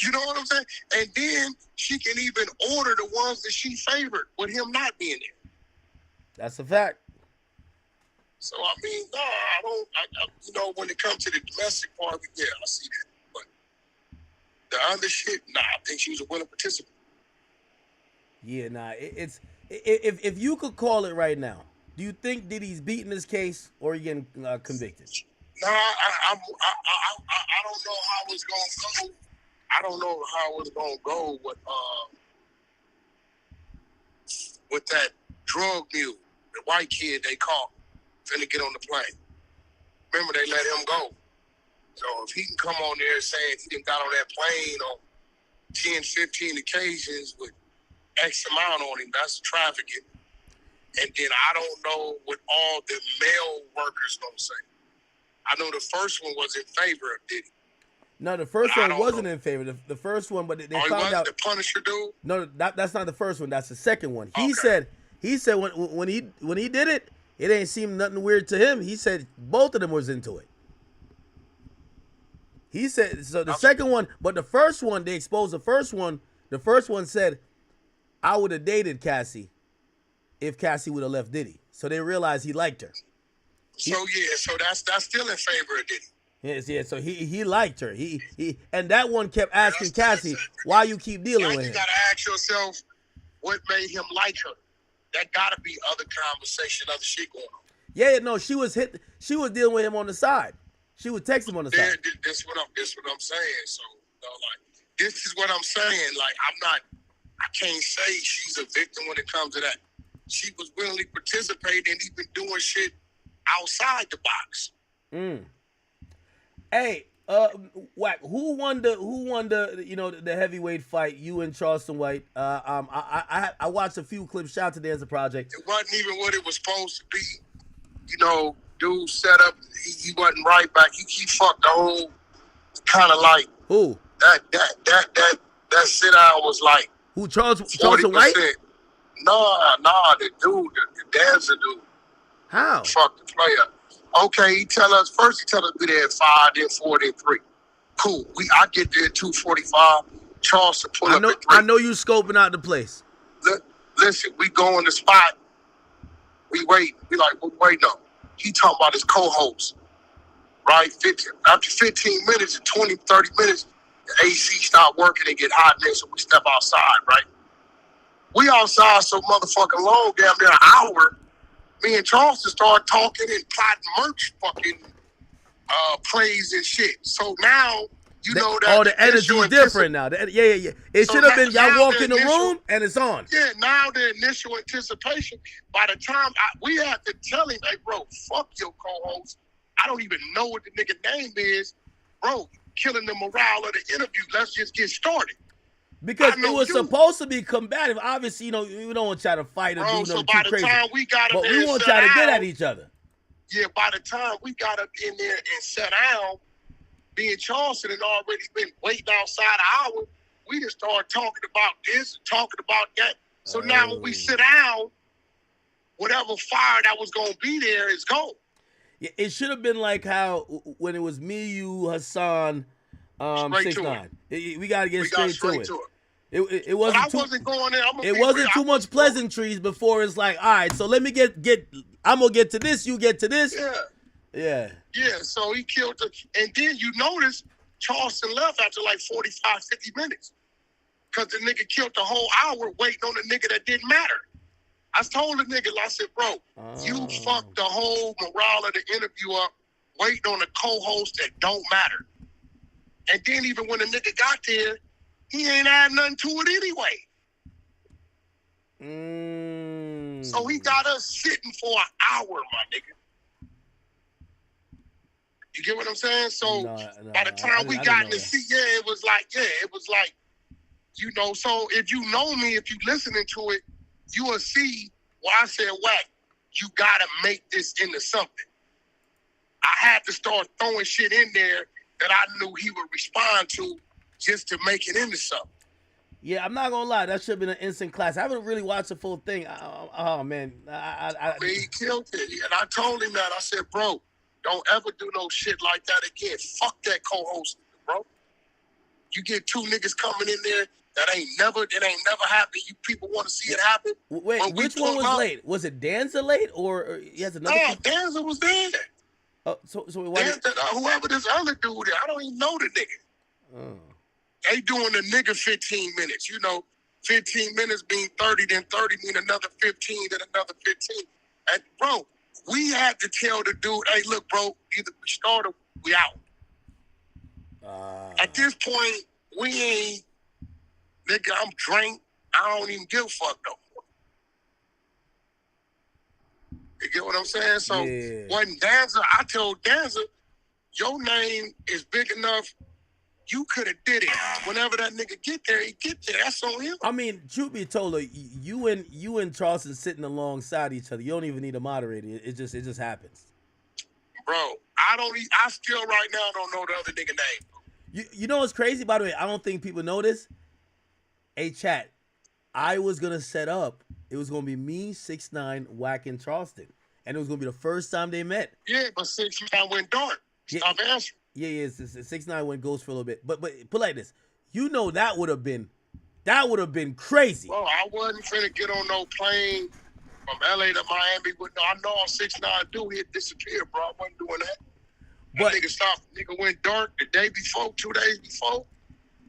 S5: You know what I'm saying? And then she can even order the ones that she favored with him not being there.
S1: That's a fact.
S5: So, I mean, no, I don't, when it comes to the domestic part, yeah, I see that. But the other shit, nah, I think she was a willing participant.
S1: Yeah, nah, it's if you could call it right now, do you think Diddy's beating this case or he getting convicted?
S5: Nah, I don't know how it's gonna go. I don't know how it's gonna go with that drug mule, the white kid they caught, finna get on the plane. Remember, they let him go. So if he can come on there saying he done got on that plane on 10, 15 occasions with X amount on him, that's trafficking. And then I don't know what all the male workers gonna say. I know the first one was in favor of Diddy.
S1: No, the first one wasn't in favor. The first one, but they found out
S5: the Punisher dude.
S1: No, that's not the first one. That's the second one. He said when he did it, it ain't seem nothing weird to him. He said both of them was into it. He said so. The second one, but the first one, they exposed the first one. The first one said, "I would have dated Cassie if Cassie would have left Diddy." So they realized he liked her.
S5: So that's still in favor of Diddy.
S1: Yes, yeah. So he liked her. He and that one kept asking Cassie, "Why you keep dealing with him?"
S5: You gotta ask yourself, what made him like her? That gotta be other conversation, other shit going on.
S1: Yeah, no, she was dealing with him on the side. She would text him on the side.
S5: This what I'm saying. So, this is what I'm saying. Like, I can't say she's a victim when it comes to that. She was willingly participating and even doing shit outside the box.
S1: Hey, Wack, who won the heavyweight fight? You and Charleston White. I watched a few clips. Shout out to Dancer Project.
S5: It wasn't even what it was supposed to be. You know, dude set up. He wasn't right back. He fucked the whole kind of like
S1: who
S5: that sit down was like
S1: who Charleston White?
S5: Nah, the dude, the dancer dude.
S1: How?
S5: Fuck the player. Okay, he tell us we there at 5, then 4, then 3. Cool. I get there at 2:45. Charleston pull up at 3.
S1: I know you scoping out the place.
S5: Listen, we go on the spot. We wait. We like, what we waiting on? He talking about his co-host. Right? After 15 minutes and 20, 30 minutes, the AC start working and get hot in there, so we step outside, right? We outside so motherfucking long, damn near an hour. Me and Charleston started talking and plotting merch fucking plays and shit. So now, you know that...
S1: Oh, the energy's different now. Yeah. It should have been y'all walk in the room and it's on.
S5: Yeah, now the initial anticipation, by the time we had to tell him, hey, bro, fuck your co-host. I don't even know what the nigga name is. Bro, killing the morale of the interview. Let's just get started.
S1: Because it was supposed to be combative. Obviously, you know, we don't want y'all to fight or do nothing
S5: so by
S1: too
S5: the
S1: crazy.
S5: time we got up
S1: but
S5: there
S1: we want
S5: and
S1: y'all to
S5: sat
S1: get
S5: down,
S1: at each other.
S5: Yeah, by the time we got up in there and sat down, me and Charleston had already been waiting outside an hour. We just started talking about this and talking about that. So now when we sit down, whatever fire that was going to be there is gone.
S1: Yeah, it should have been like how when it was me, you, Hassan, 6ix9ine. We got to get straight to it. It wasn't
S5: but I wasn't going there.
S1: It wasn't too much pleasantries before it's like, all right, so let me get I'm gonna get to this, you get to this. Yeah.
S5: Yeah, so he killed her. And then you notice Charleston left after like 45, 50 minutes. Because the nigga killed the whole hour waiting on the nigga that didn't matter. I told the nigga, I said, bro, you fucked the whole morale of the interview up waiting on a co-host that don't matter. And then even when the nigga got there, he ain't add nothing to it anyway. So he got us sitting for an hour, my nigga. You get what I'm saying? So by the time we got in the seat, it was like, you know, so if you know me, if you listening to it, you will see why I said, Wack, you gotta make this into something. I had to start throwing shit in there that I knew he would respond to just to make it into something.
S1: Yeah, I'm not gonna lie, that should have been an instant class. I haven't really watched the full thing. Oh man,
S5: he killed it, and I told him that. I said, bro, don't ever do no shit like that again. Fuck that co-host, bro. You get two niggas coming in there that ain't never happened. You people want to see it happen.
S1: Wait, which one was late? Was it Danza late or he has another?
S5: No, Danza was there.
S1: Oh, so
S5: whoever this other dude is, I don't even know the nigga.
S1: Oh.
S5: They doing the nigga 15 minutes. You know, 15 minutes being 30, then 30 mean another 15, then another 15. And bro, we had to tell the dude, hey, look, bro, either we start or we out. At this point, we ain't, nigga, I'm drank. I don't even give a fuck no more. You get what I'm saying? So when Danza, I told Danza, your name is big enough. You could have did it. Whenever that nigga get there, he get there. That's on him.
S1: I mean, truth be told, you and Charleston sitting alongside each other. You don't even need a moderator. It just happens.
S5: Bro, I still right now don't know the other nigga name.
S1: You know what's crazy? By the way, I don't think people know this. Hey, chat. I was gonna set up. It was gonna be me, 6ix9ine, Wack, and Charleston, and it was gonna be the first time they met.
S5: Yeah, but 6ix9ine went dark. Stop answering.
S1: Yeah, 6ix9ine went ghost for a little bit. But put like this, you know that would have been crazy.
S5: Bro, I wasn't finna get on no plane from LA to Miami. But I know all 6ix9ine do. He'd disappear, bro. I wasn't doing that. But nigga went dark the day before, 2 days before.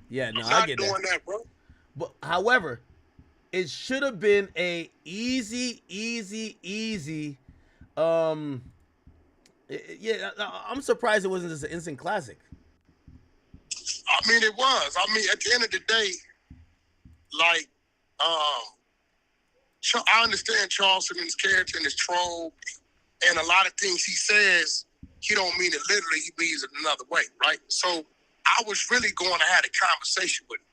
S1: Yeah, no,
S5: I
S1: get
S5: that.
S1: that.
S5: Doing that, bro.
S1: But however, it should have been a easy. Yeah, I'm surprised it wasn't just an instant classic.
S5: I mean, it was. I mean, at the end of the day, like, I understand Charleston and his character and his troll, and a lot of things he says, he don't mean it literally, he means it another way, right? So I was really going to have a conversation with him.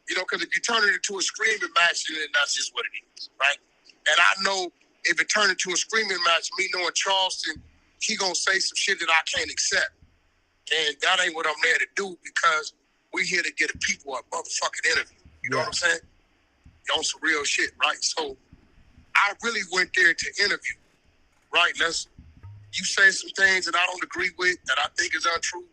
S5: You know, because if you turn it into a screaming match, then that's just what it is, right? And I know if it turned into a screaming match, me knowing Charleston, he gonna say some shit that I can't accept. And that ain't what I'm there to do, because we here to get the people a motherfucking interview. You know what I'm saying? On some real shit, right? So I really went there to interview, right? You say some things that I don't agree with, that I think is untrue,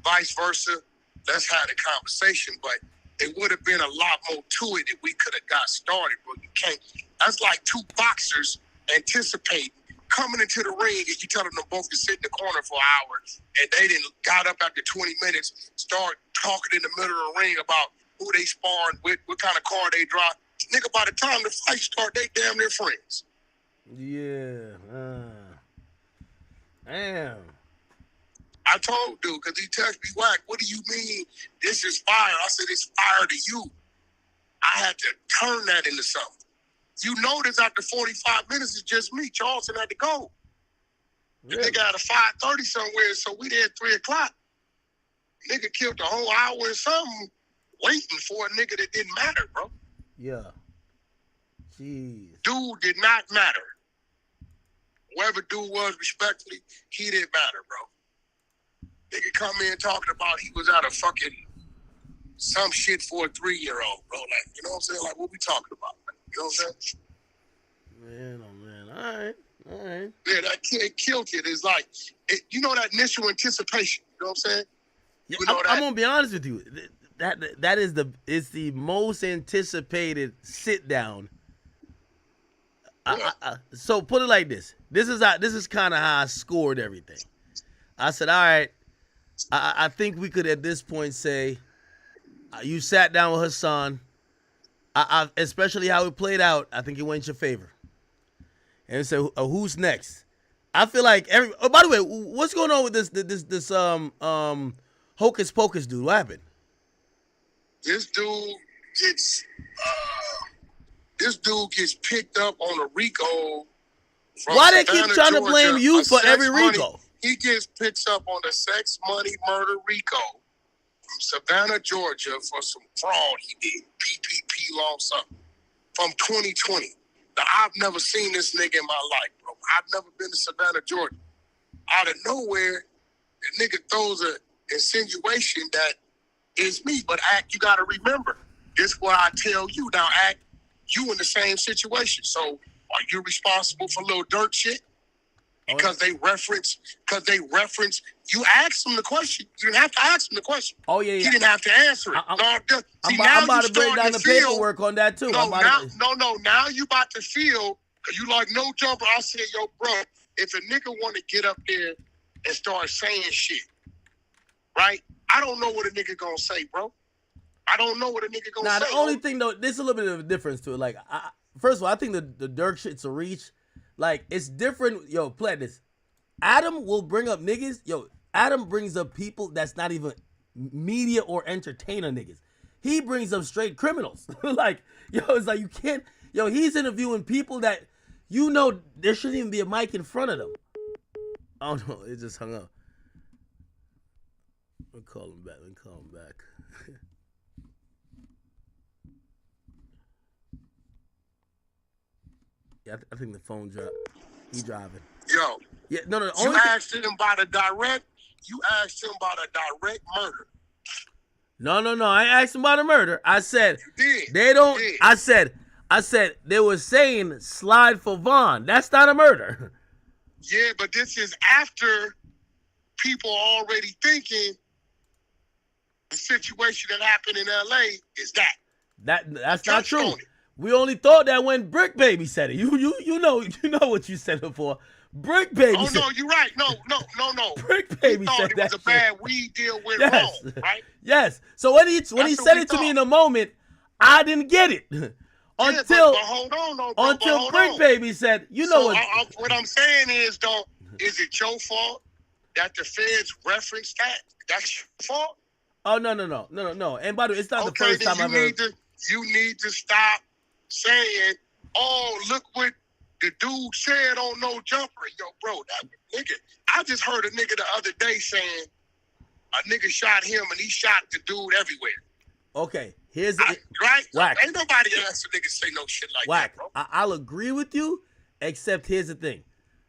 S5: vice versa. Let's have a conversation. But it would have been a lot more to it if we could have got started, but you can't. That's like two boxers anticipating coming into the ring, and you telling them both to sit in the corner for an hour, and they didn't got up after 20 minutes, start talking in the middle of the ring about who they sparring with, what kind of car they drive. Nigga, by the time the fight start, they damn near friends.
S1: Yeah. Damn.
S5: I told dude, because he texted me, Whack, what do you mean this is fire? I said, it's fire to you. I had to turn that into something. You notice after 45 minutes, it's just me. Charleston had to go. The nigga had a 5:30 somewhere, so we there at 3 o'clock. Nigga killed the whole hour and something waiting for a nigga that didn't matter, bro.
S1: Yeah. Jeez.
S5: Dude did not matter. Whoever dude was, respectfully, he didn't matter, bro. Nigga come in talking about he was out of fucking some shit for a 3-year-old, bro. Like, you know what I'm saying? Like, what we talking about? Man? You know what I'm saying?
S1: Man, oh man. All right.
S5: Yeah, that kid killed it. It's like, you know that initial anticipation. You know what I'm saying?
S1: Yeah,
S5: You know
S1: I'm gonna be honest with you. That is the most anticipated sit down. So put it like this. This is kind of how I scored everything. I said, all right, I think we could at this point say you sat down with Hassan. I especially how it played out, I think it went in your favor. And so who's next? I feel like oh, by the way, what's going on with this Hocus Pocus dude? What happened?
S5: This dude gets picked up on a RICO.
S1: Why they keep trying to blame you for every RICO?
S5: He gets picked up on a sex, money, murder RICO from Savannah, Georgia for some fraud he did, PPP law something, from 2020. Now, I've never seen this nigga in my life, bro. I've never been to Savannah, Georgia. Out of nowhere, the nigga throws an insinuation that it's me. But Act, you got to remember, this is what I tell you. Now, Act, you in the same situation. So are you responsible for little dirt shit? Because they reference, you asked him the question. You didn't have to ask him the question.
S1: Oh, yeah.
S5: He didn't have to answer it.
S1: I'm about to break down the paperwork on that, too.
S5: Now you about to feel, because you like no jumper. I said, yo, bro, if a nigga want to get up there and start saying shit, right? I don't know what a nigga gonna say, bro. I don't know what a nigga gonna say.
S1: Now, the only thing, though, there's a little bit of a difference to it. Like, first of all, I think the Dirk shit's a reach. Like, it's different. Yo, play this. Adam will bring up niggas. Yo, Adam brings up people that's not even media or entertainer niggas. He brings up straight criminals. Like, yo, it's like you can't. Yo, he's interviewing people that, you know, there shouldn't even be a mic in front of them. Oh, no, it just hung up. Let me call him back. Yeah, I think the phone dropped. He driving.
S5: Yo.
S1: Yeah, no.
S5: You asked him about a direct murder.
S1: No. I asked him about a murder. I said they don't. I said they were saying slide for Vaughn. That's not a murder.
S5: Yeah, but this is after people are already thinking the situation that happened in LA is that.
S1: That's not true. We only thought that when Brick Baby said it. You know what you said it for. Brick Baby.
S5: Oh no, you're right. No.
S1: Brick Baby said
S5: it was a bad weed deal went wrong, right?
S1: Yes. So when he said it to me in the moment, I didn't get it until
S5: hold on, though,
S1: until Brick Baby said, you know
S5: what? What I'm saying is, is it your fault that the feds referenced that? That's your fault.
S1: Oh no. And by the way, it's not the first
S5: then
S1: time I've heard.
S5: You need to stop saying, "Oh, look what the dude said on No Jumper." Yo, bro, that nigga. I just heard a nigga the other day saying a nigga shot him and he shot the dude everywhere.
S1: Okay, here's
S5: right.
S1: Whack.
S5: Ain't nobody else niggas say no shit like
S1: Whack.
S5: that, bro.
S1: I'll agree with you, except here's the thing.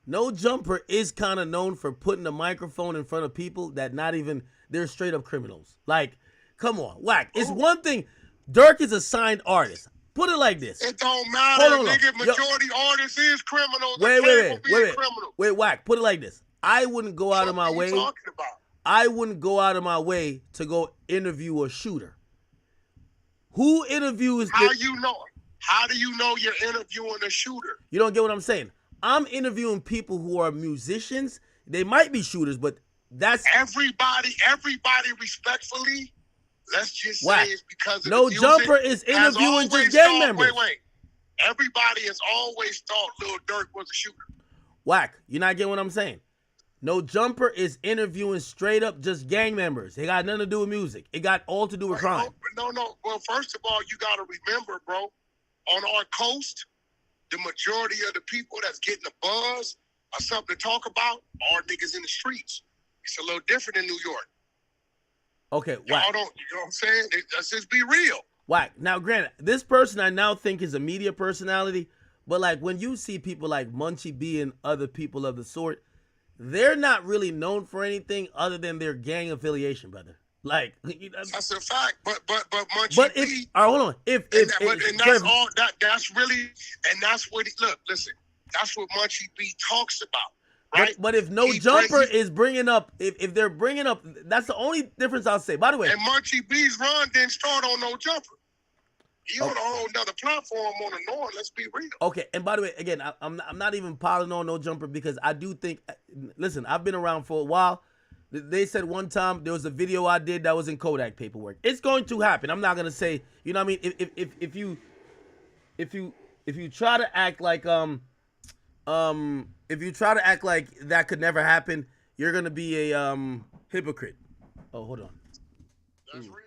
S1: No Jumper is kind of known for putting a microphone in front of people that not even, they're straight up criminals. Like, come on, Whack. It's one thing. Dirk is a signed artist. Put it like this.
S5: It don't matter, nigga. Majority artists is criminals.
S1: Wait, Whack. Put it like this. I wouldn't go out of my way. I wouldn't go out of my way to go interview a shooter. Who interviews?
S5: How you know? How do you know you're interviewing a shooter?
S1: You don't get what I'm saying. I'm interviewing people who are musicians. They might be shooters, but that's
S5: everybody respectfully. Let's just
S1: Whack.
S5: say it's because of
S1: No
S5: the music
S1: Jumper is interviewing just gang members.
S5: Wait. Everybody has always thought Lil Durk was a shooter.
S1: Whack. You're not getting what I'm saying. No Jumper is interviewing straight up just gang members. It got nothing to do with music. It got all to do with crime.
S5: No. Well, first of all, you got to remember, bro, on our coast, the majority of the people that's getting a buzz or something to talk about are niggas in the streets. It's a little different in New York.
S1: Okay, Whack.
S5: Y'all don't, you know what I'm saying? Let's just be real.
S1: Whack. Now, granted, this person I now think is a media personality, but like when you see people like Munchie B and other people of the sort, they're not really known for anything other than their gang affiliation, brother. Like, you know,
S5: that's a fact. But Munchie
S1: but
S5: B.
S1: All right, hold on.
S5: That's really, and that's what. Listen. That's what Munchie B talks about, right?
S1: But if No Jumper is bringing up, if they're bringing up, that's the only difference I'll say. By the way,
S5: and Munchie B's run didn't start on No Jumper. He on a whole nother platform on the North. Let's be real.
S1: Okay, and by the way, again, I'm not even piling on No Jumper because I do think. Listen, I've been around for a while. They said one time there was a video I did that was in Kodak paperwork. It's going to happen. I'm not gonna say, you know what I mean? If you try to act like if you try to act like that could never happen, you're gonna be a hypocrite. Oh, hold on.
S5: That's real.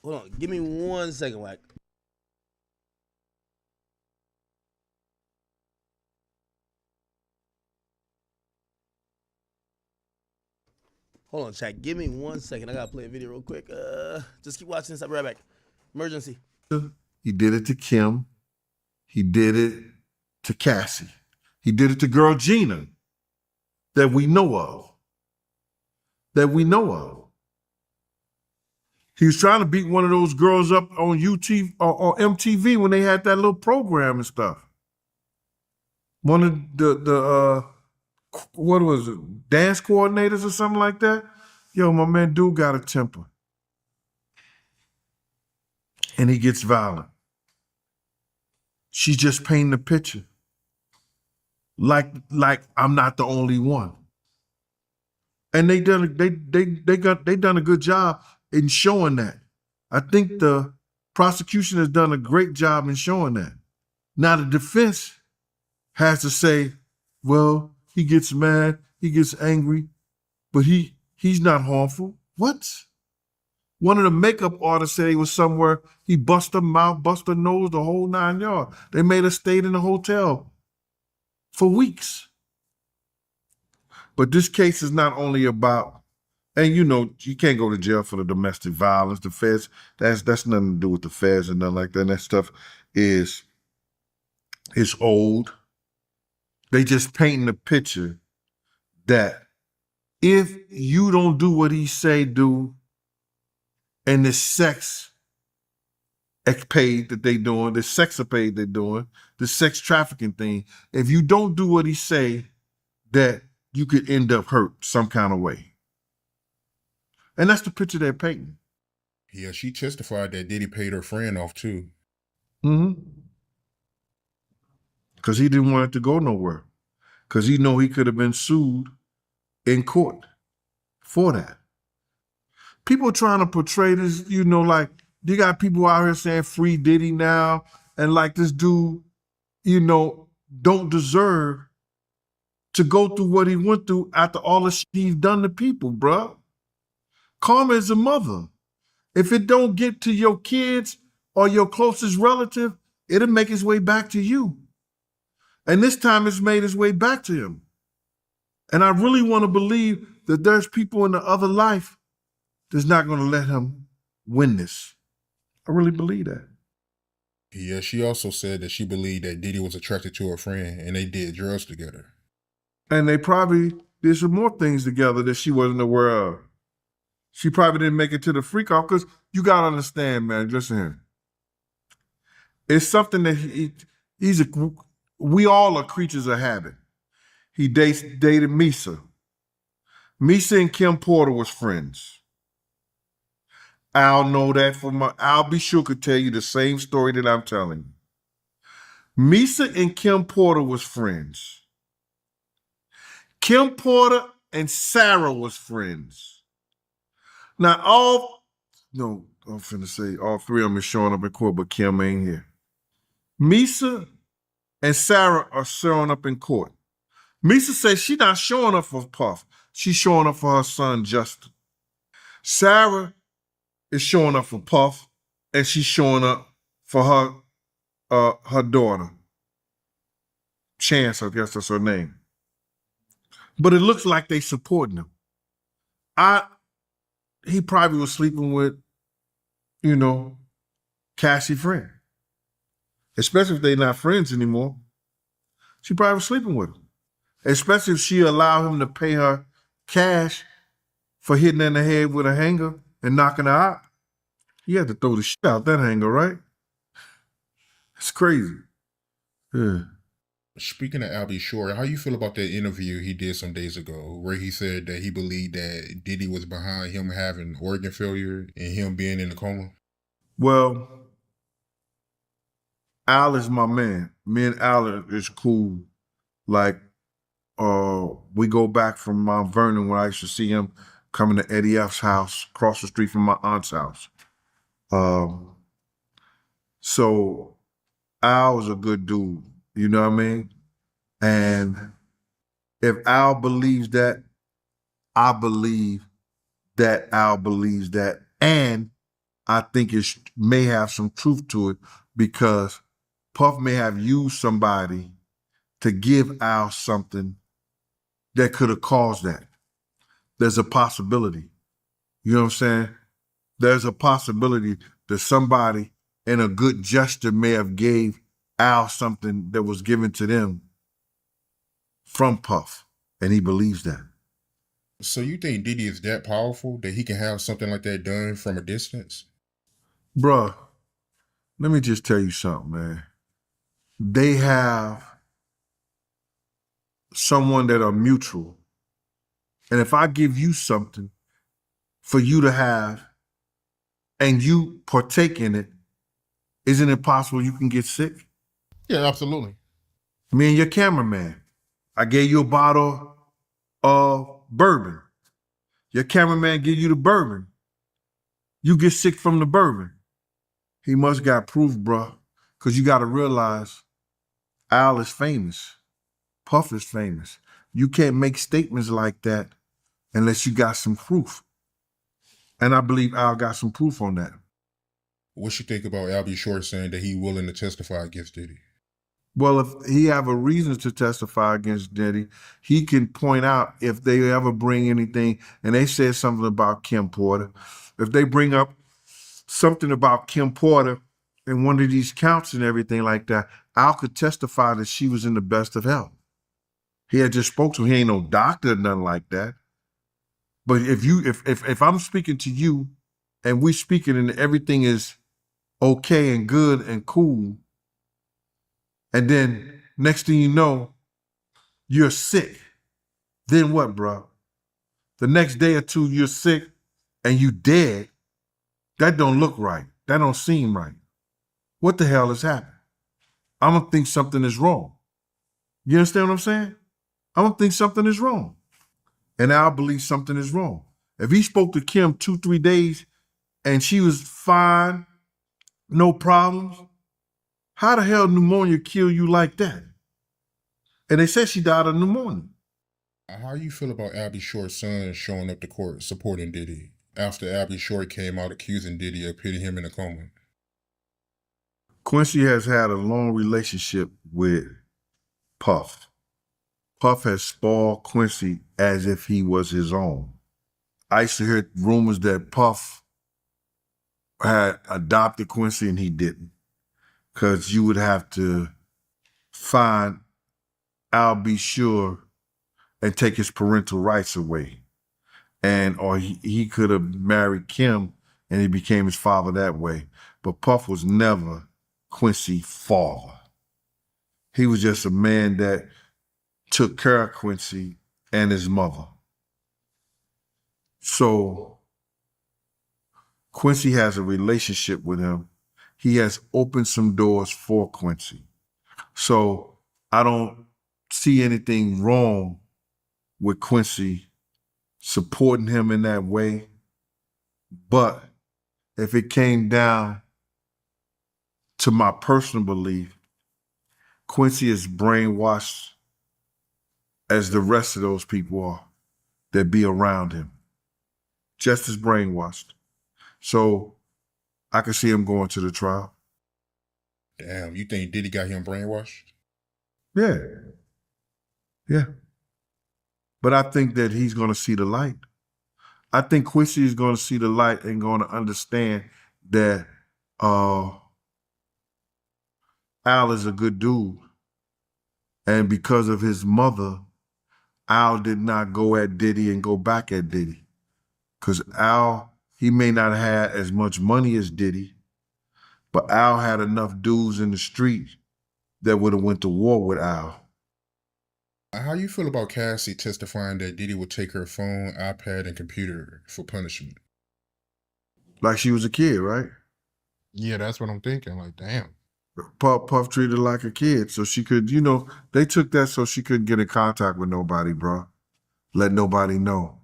S1: Hold on. Give me 1 second, Whack. Hold on, chat. Give me 1 second. I gotta play a video real quick. Just keep watching this. I'll be right back. Emergency.
S2: He did it to Kim. He did it to Cassie. He did it to girl Gina that we know of. He was trying to beat one of those girls up on UT or MTV when they had that little program and stuff. One of the what was it, dance coordinators or something like that? Yo, my man dude got a temper. And he gets violent. She's just painting the picture. Like I'm not the only one. And they done a good job in showing that. I think the prosecution has done a great job in showing that. Now the defense has to say, well, he gets mad, he gets angry, but he's not harmful. What? One of the makeup artists said he was somewhere, he bust her mouth, bust her nose, the whole 9 yards. They made her stay in the hotel for weeks. But this case is not only about, and you know, you can't go to jail for the domestic violence. The feds, that's nothing to do with the feds and nothing like that. And that stuff is old. They just painting a picture that if you don't do what he say do, and the sex escapade that they doing, the sexapade they doing, the sex trafficking thing, if you don't do what he say, that you could end up hurt some kind of way. And that's the picture they're painting.
S10: Yeah, she testified that Diddy paid her friend off too.
S2: Mm-hmm. Because he didn't want it to go nowhere. Because he know he could have been sued in court for that. People trying to portray this, you know, like you got people out here saying free Diddy now, and like this dude, you know, don't deserve to go through what he went through after all the shit he's done to people, bruh. Karma is a mother. If it don't get to your kids or your closest relative, it'll make its way back to you. And this time it's made its way back to him. And I really want to believe that there's people in the other life that's not going to let him win this. I really believe that.
S10: Yeah, she also said that she believed that Diddy was attracted to her friend and they did drugs together.
S2: And they probably did some more things together that she wasn't aware of. She probably didn't make it to the freak off because you got to understand, man, listen here. It's something that we all are creatures of habit. He dated Misa. Misa and Kim Porter was friends. I'll know that I'll be sure could tell you the same story that I'm telling you. Misa and Kim Porter was friends. Kim Porter and Sarah was friends. Now I'm finna say all three of them is showing up in court, but Kim ain't here. Misa and Sarah are showing up in court. Misa says she's not showing up for Puff. She's showing up for her son, Justin. Sarah is showing up for Puff, and she's showing up for her daughter. Chance, I guess that's her name. But it looks like they supporting him. He probably was sleeping with, Cassie friend. Especially if they're not friends anymore. She probably was sleeping with him. Especially if she allowed him to pay her cash for hitting her in the head with a hanger and knocking her out. He had to throw the shit out that hanger, right? It's crazy. Yeah.
S10: Speaking of Albie Shore, how you feel about that interview he did some days ago where he said that he believed that Diddy was behind him having organ failure and him being in a coma?
S2: Well, Al is my man. Me and Al is cool. Like, we go back from Mount Vernon when I used to see him coming to Eddie F's house, across the street from my aunt's house. So Al was a good dude, you know what I mean? And if Al believes that, I believe that Al believes that. And I think it may have some truth to it because Puff may have used somebody to give Al something that could have caused that. There's a possibility. You know what I'm saying? There's a possibility that somebody in a good gesture may have gave Al something that was given to them from Puff, and he believes that.
S10: So you think Diddy is that powerful that he can have something like that done from a distance?
S2: Bruh, let me just tell you something, man. They have someone that are mutual. And if I give you something for you to have and you partake in it, isn't it possible you can get sick?
S10: Yeah, absolutely.
S2: Me and your cameraman, I gave you a bottle of bourbon. Your cameraman give you the bourbon. You get sick from the bourbon. He must got proof, bruh, because you got to realize Al is famous. Puff is famous. You can't make statements like that unless you got some proof. And I believe Al got some proof on that.
S10: What you think about Albie Shore saying that he willing to testify against Diddy?
S2: Well, if he have a reason to testify against Diddy, he can point out if they ever bring anything, and they said something about Kim Porter. If they bring up something about Kim Porter in one of these counts and everything like that, Al could testify that she was in the best of health. He had just spoke to him. He ain't no doctor or nothing like that. But if I'm speaking to you and we speaking and everything is okay and good and cool, and then next thing you know, you're sick, then what, bro? The next day or two, you're sick and you dead. That don't look right. That don't seem right. What the hell has happened? I'm gonna think something is wrong. You understand what I'm saying? I'm gonna think something is wrong. And I believe something is wrong. If he spoke to Kim 2-3 days and she was fine, no problems, how the hell pneumonia kill you like that? And they said she died of pneumonia.
S10: How you feel about Albie Shore's son showing up to court supporting Diddy? after Albie Short came out accusing Diddy of putting him in a coma?
S2: Quincy has had a long relationship with Puff. Puff has spoiled Quincy as if he was his own. I used to hear rumors that Puff had adopted Quincy and he didn't, because you would have to find Al B. Sure and take his parental rights away. Or he could have married Kim and he became his father that way. But Puff was never Quincy's father. He was just a man that took care of Quincy and his mother. So Quincy has a relationship with him. He has opened some doors for Quincy. So I don't see anything wrong with Quincy supporting him in that way. But if it came down to my personal belief, Quincy is brainwashed as the rest of those people are that be around him. Just as brainwashed. So I can see him going to the trial.
S10: Damn, you think Diddy got him brainwashed?
S2: Yeah. Yeah. But I think that he's going to see the light. I think Quincy is going to see the light and going to understand that Al is a good dude. And because of his mother, Al did not go at Diddy and go back at Diddy. Because Al, he may not have had as much money as Diddy, but Al had enough dudes in the street that would have went to war with Al.
S10: How you feel about Cassie testifying that Diddy would take her phone, iPad, and computer for punishment?
S2: Like she was a kid, right?
S10: Yeah, that's what I'm thinking. Like, damn.
S2: Puff treated her like a kid, so she could, they took that so she couldn't get in contact with nobody, bro. Let nobody know.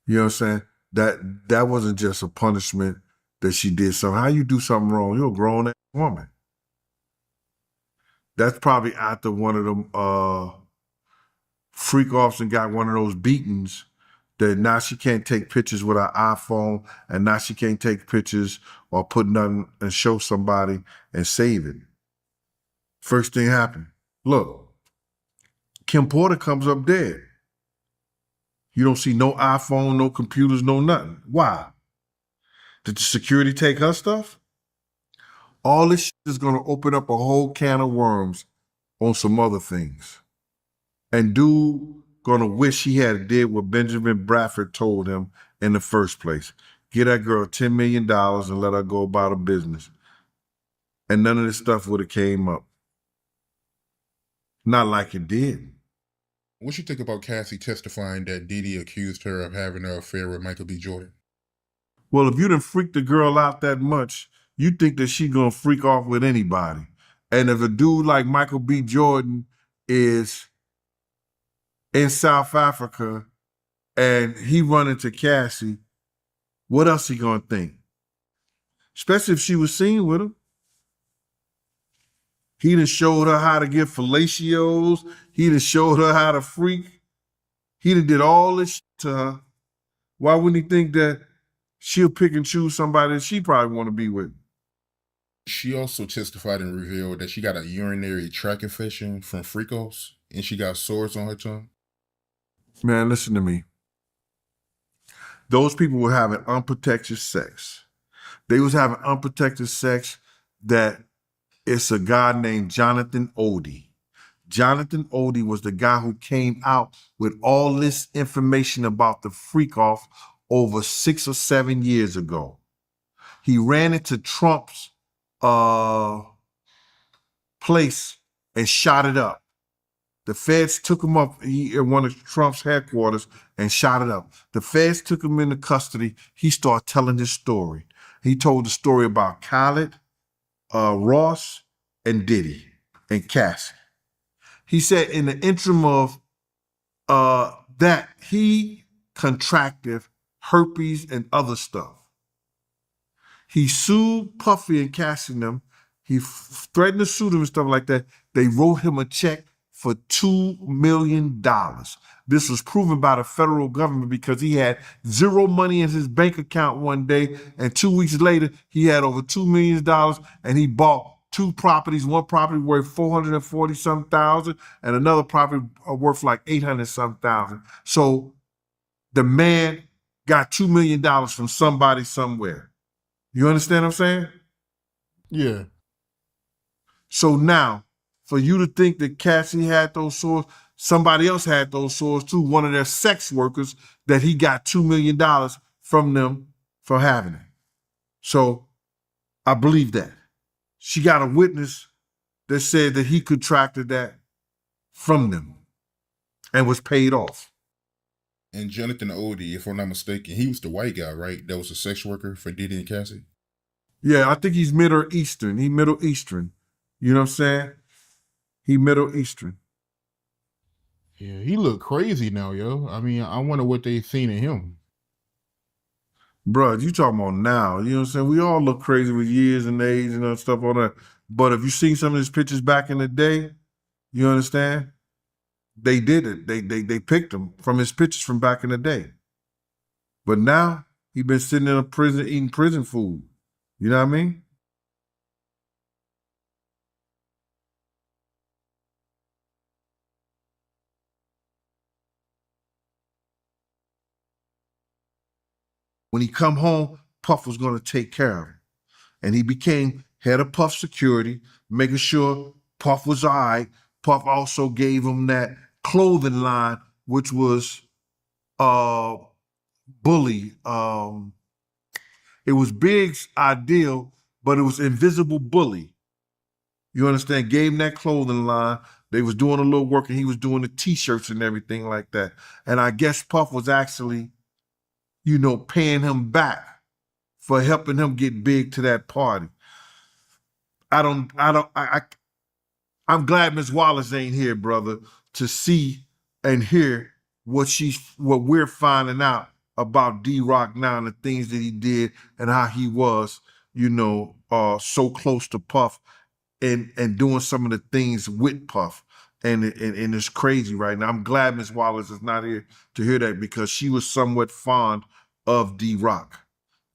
S2: You know what I'm saying? That wasn't just a punishment that she did something. How you do something wrong? You're a grown-ass woman. That's probably after one of them freak-offs and got one of those beatings that now she can't take pictures with her iPhone and now she can't take pictures or put nothing and show somebody and save it. First thing happened. Look, Kim Porter comes up dead. You don't see no iPhone, no computers, no nothing. Why? Did the security take her stuff? All this shit is going to open up a whole can of worms on some other things. And dude going to wish he had did what Benjamin Bradford told him in the first place. Get that girl $10 million and let her go about her business. And none of this stuff would have came up. Not like it did.
S10: What you think about Cassie testifying that Diddy accused her of having an affair with Michael B. Jordan?
S2: Well, if you done freaked the girl out that much, you think that she gonna freak off with anybody. And if a dude like Michael B. Jordan is in South Africa and he run into Cassie, what else he gonna think? Especially if she was seen with him. He done showed her how to give fellatios. He done showed her how to freak. He done did all this shit to her. Why wouldn't he think that she'll pick and choose somebody that she probably want to be with?
S10: She also testified and revealed that she got a urinary tract infection from freakos and she got sores on her tongue.
S2: Man, listen to me. Those people were having unprotected sex. They was having unprotected sex that it's a guy named Jonathan Odie. Jonathan Odie was the guy who came out with all this information about the freak-off over 6 or 7 years ago. He ran into Trump's place and shot it up. The feds took him up at one of Trump's headquarters and shot it up. The feds took him into custody. He started telling his story. He told the story about Khaled, Ross, and Diddy, and Cassie. He said in the interim of that, he contracted herpes and other stuff. He sued Puffy and Cassie and them. He threatened to sue them and stuff like that. They wrote him a check for $2 million. This was proven by the federal government because he had zero money in his bank account one day, and 2 weeks later, he had over $2 million, and he bought 2 properties, one property worth $440-some thousand, and another property worth like $800-some thousand. So the man got $2 million from somebody somewhere. You understand what I'm saying?
S10: Yeah.
S2: So now, for you to think that Cassie had those swords, somebody else had those swords too, one of their sex workers, that he got $2 million from them for having it. So I believe that. She got a witness that said that he contracted that from them and was paid off.
S10: And Jonathan Odie, if I'm not mistaken, he was the white guy, right? That was a sex worker for Diddy and Cassie?
S2: Yeah, I think he's Middle Eastern. He Middle Eastern. You know what I'm saying? He Middle Eastern.
S10: Yeah, he look crazy now, yo. I mean, I wonder what they seen in him.
S2: Bruh, you talking about now. You know what I'm saying? We all look crazy with years and age and stuff on that. But if you seen some of his pictures back in the day, you understand? They did it. They picked him from his pictures from back in the day. But now, he been sitting in a prison eating prison food. You know what I mean? When he come home, Puff was going to take care of him. And he became head of Puff security, making sure Puff was all right. Puff also gave him that clothing line, which was Bully. It was Big's ideal, but it was Invisible Bully. You understand? Gave him that clothing line. They was doing a little work, and he was doing the T-shirts and everything like that. And I guess Puff was actually, you know, paying him back for helping him get big to that party. I'm glad Miss Wallace ain't here, brother, to see and hear what we're finding out about D-Rock now and the things that he did and how he was, you know, so close to Puff and doing some of the things with Puff. And it's crazy right now. I'm glad Miss Wallace is not here to hear that because she was somewhat fond of D-Rock.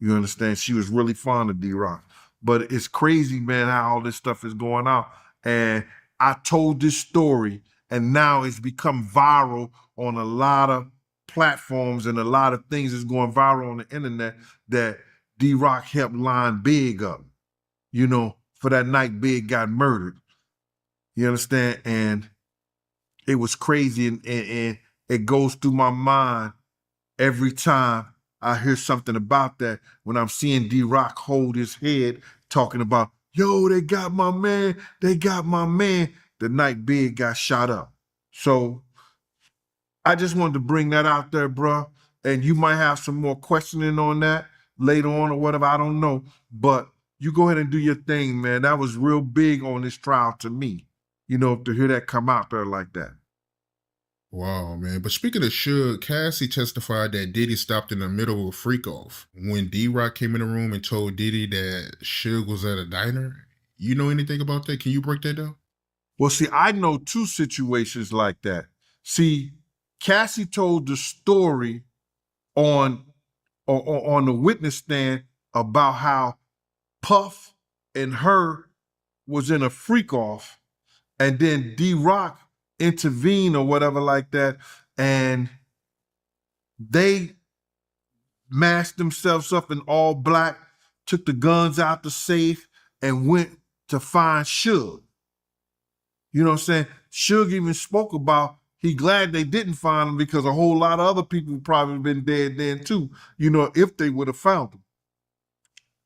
S2: You understand? She was really fond of D-Rock. But it's crazy, man, how all this stuff is going out. And I told this story, and now it's become viral on a lot of platforms and a lot of things is going viral on the internet that D-Rock helped line Big up, you know, for that night Big got murdered. You understand? And it was crazy, and it goes through my mind every time I hear something about that when I'm seeing D-Rock hold his head talking about, yo, they got my man, they got my man, the night Big got shot up. So I just wanted to bring that out there, bro. And you might have some more questioning on that later on or whatever, I don't know. But you go ahead and do your thing, man. That was real big on this trial to me, you know, to hear that come out there like that.
S10: Wow, man. But speaking of Suge, Cassie testified that Diddy stopped in the middle of a freak-off when D-Rock came in the room and told Diddy that Suge was at a diner. You know anything about that? Can you break that down?
S2: Well, see, I know 2 situations like that. See, Cassie told the story on the witness stand about how Puff and her was in a freak-off, and then D-Rock intervene or whatever like that, and they masked themselves up in all black, took the guns out the safe, and went to find Suge. You know what I'm saying? Suge even spoke about he glad they didn't find him because a whole lot of other people probably been dead then too, you know, if they would have found him.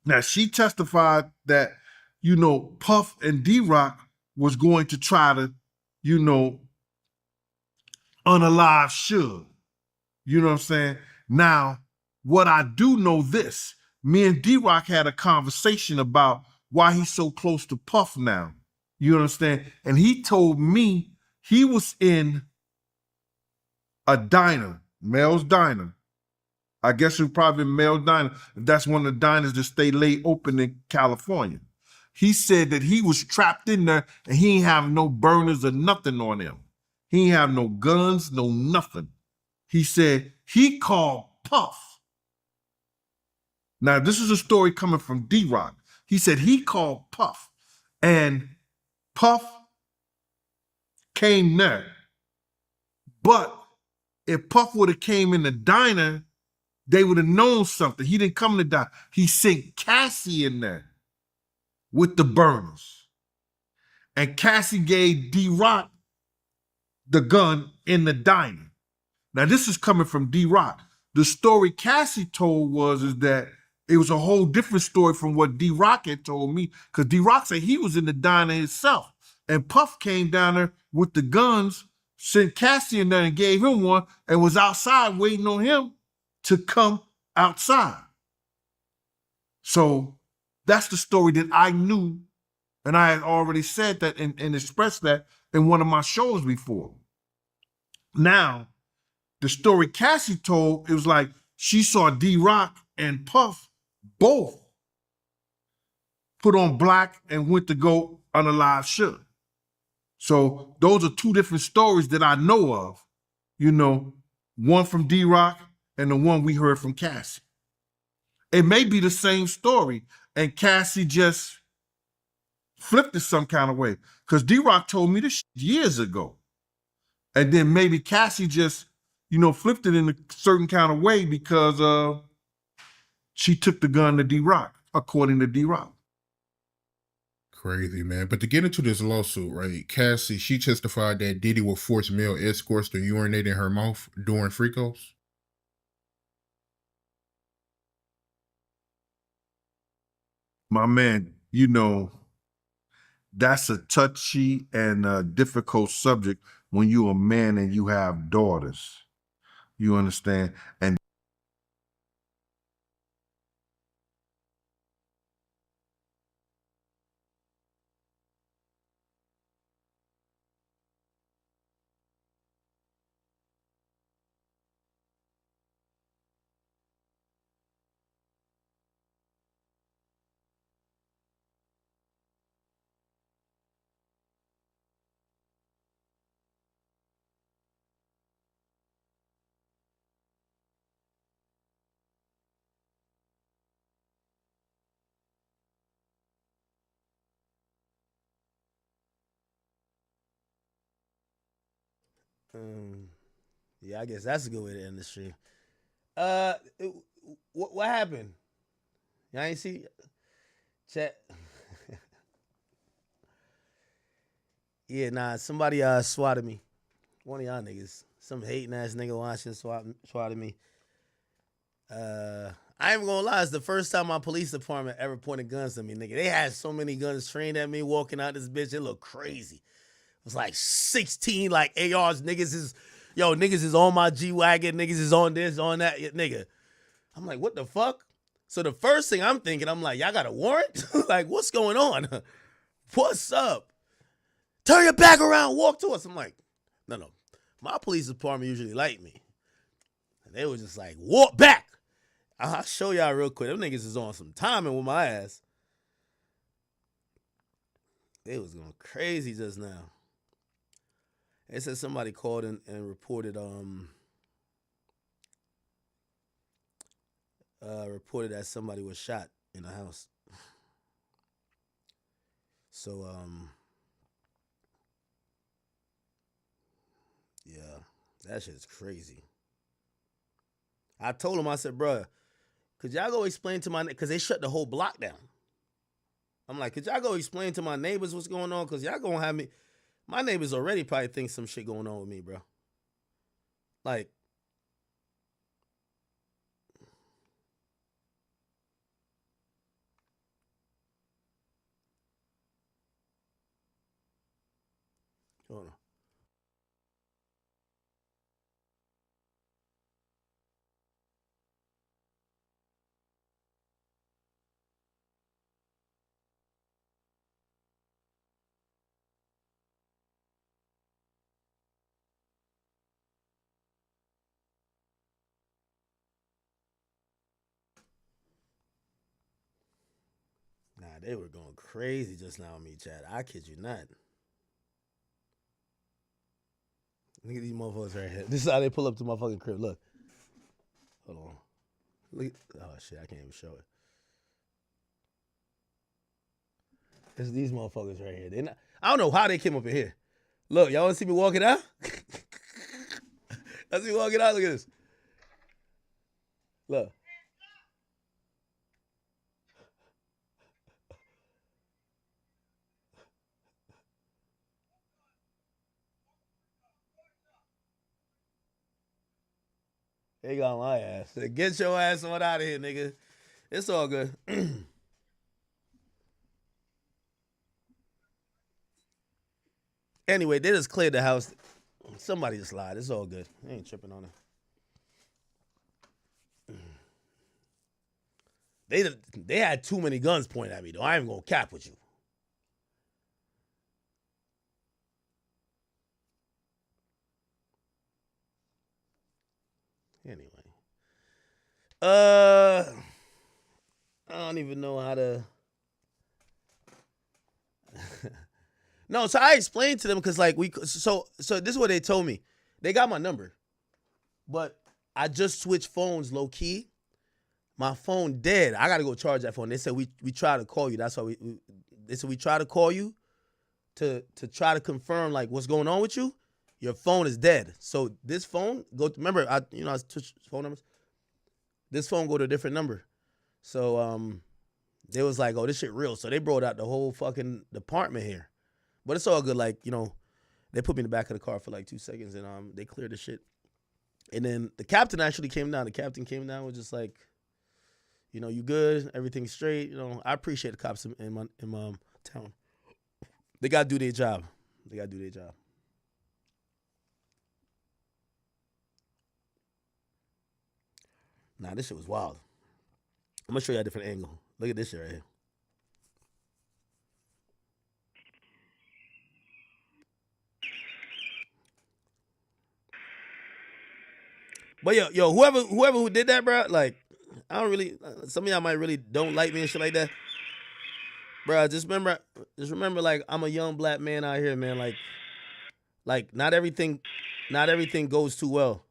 S2: Now, she testified that, you know, Puff and D-Rock was going to try to, you know, unalive Suge. You know what I'm saying? Now, what I do know this, me and D-Rock had a conversation about why he's so close to Puff now. You understand? And he told me he was in a diner, Mel's Diner. I guess it was probably Mel's Diner. That's one of the diners that stay late open in California. He said that he was trapped in there and he ain't have no burners or nothing on him. He ain't have no guns, no nothing. He said he called Puff. Now, this is a story coming from D-Rock. He said he called Puff, and Puff came there. But if Puff would have came in the diner, they would have known something. He didn't come to the diner. He sent Cassie in there with the burners. And Cassie gave D-Rock the gun in the diner. Now, this is coming from D-Rock. The story Cassie told is that it was a whole different story from what D-Rock had told me, because D-Rock said he was in the diner himself. And Puff came down there with the guns, sent Cassie in there and gave him one, and was outside waiting on him to come outside. So that's the story that I knew, and I had already said that and expressed that in one of my shows before. Now, the story Cassie told, it was like she saw D-Rock and Puff both put on black and went to go unalive Suge. So those are two different stories that I know of, you know, one from D-Rock and the one we heard from Cassie. It may be the same story, and Cassie just flipped it some kind of way, because D-Rock told me this years ago. And then maybe Cassie just, you know, flipped it in a certain kind of way because she took the gun to D-Rock, according to D-Rock.
S10: Crazy, man. But to get into this lawsuit, right, Cassie, she testified that Diddy would force male escorts to urinate in her mouth during free-calls.
S2: My man, you know, that's a touchy and difficult subject when you're a man and you have daughters. You understand? And
S1: Yeah, I guess that's a good way to end the stream. What happened? Y'all ain't see chat. Yeah, nah, somebody swatted me. One of y'all niggas. Some hating ass nigga watching swatted me. I ain't gonna lie, it's the first time my police department ever pointed guns at me, nigga. They had so many guns trained at me walking out this bitch, it looked crazy. It was like 16 like ARs. Niggas is on my G-Wagon. Niggas is on this, on that. Nigga. I'm like, what the fuck? So the first thing I'm thinking, I'm like, y'all got a warrant? Like, what's going on? What's up? Turn your back around, walk to us. I'm like, no. My police department usually like me. And they was just like, walk back. I'll show y'all real quick. Them niggas is on some timing with my ass. They was going crazy just now. They said somebody called and reported that somebody was shot in the house. So yeah, that shit's crazy. I told him, I said, bruh, could y'all go explain to because they shut the whole block down. I'm like, could y'all go explain to my neighbors what's going on? Because y'all gonna have me. My neighbors already probably think some shit going on with me, bro. Like, hold on. Nah, they were going crazy just now on me, Chad. I kid you not. Look at these motherfuckers right here. This is how they pull up to my fucking crib. Look. Hold on. Look. Oh, shit. I can't even show it. It's these motherfuckers right here. I don't know how they came up in here. Look, y'all want to see me walking out? Let's see me walking out. Look at this. Look. They got my ass. Get your ass on out of here, nigga. It's all good. Anyway, they just cleared the house. Somebody just lied. It's all good. I ain't tripping on it. They had too many guns pointed at me, though. I ain't gonna cap with you. Anyway. I don't even know how to. No, so I explained to them because like so this is what they told me. They got my number, but I just switched phones low key. My phone dead. I gotta go charge that phone. They said we try to call you. That's why they said we try to call you to try to confirm like what's going on with you. Your phone is dead. So this phone remember I switched phone numbers. This phone go to a different number. So they was like, oh, this shit real. So they brought out the whole fucking department here. But it's all good. Like, they put me in the back of the car for like 2 seconds and they cleared the shit. And then the captain actually came down. The captain came down, was just like, you good? Everything's straight. I appreciate the cops in my town. They got to do their job. Nah, this shit was wild. I'm going to show you a different angle. Look at this shit right here. But yo, whoever who did that, bro, like, I don't really. Some of y'all might really don't like me and shit like that, bro. Just remember, like, I'm a young black man out here, man. Like, not everything goes too well.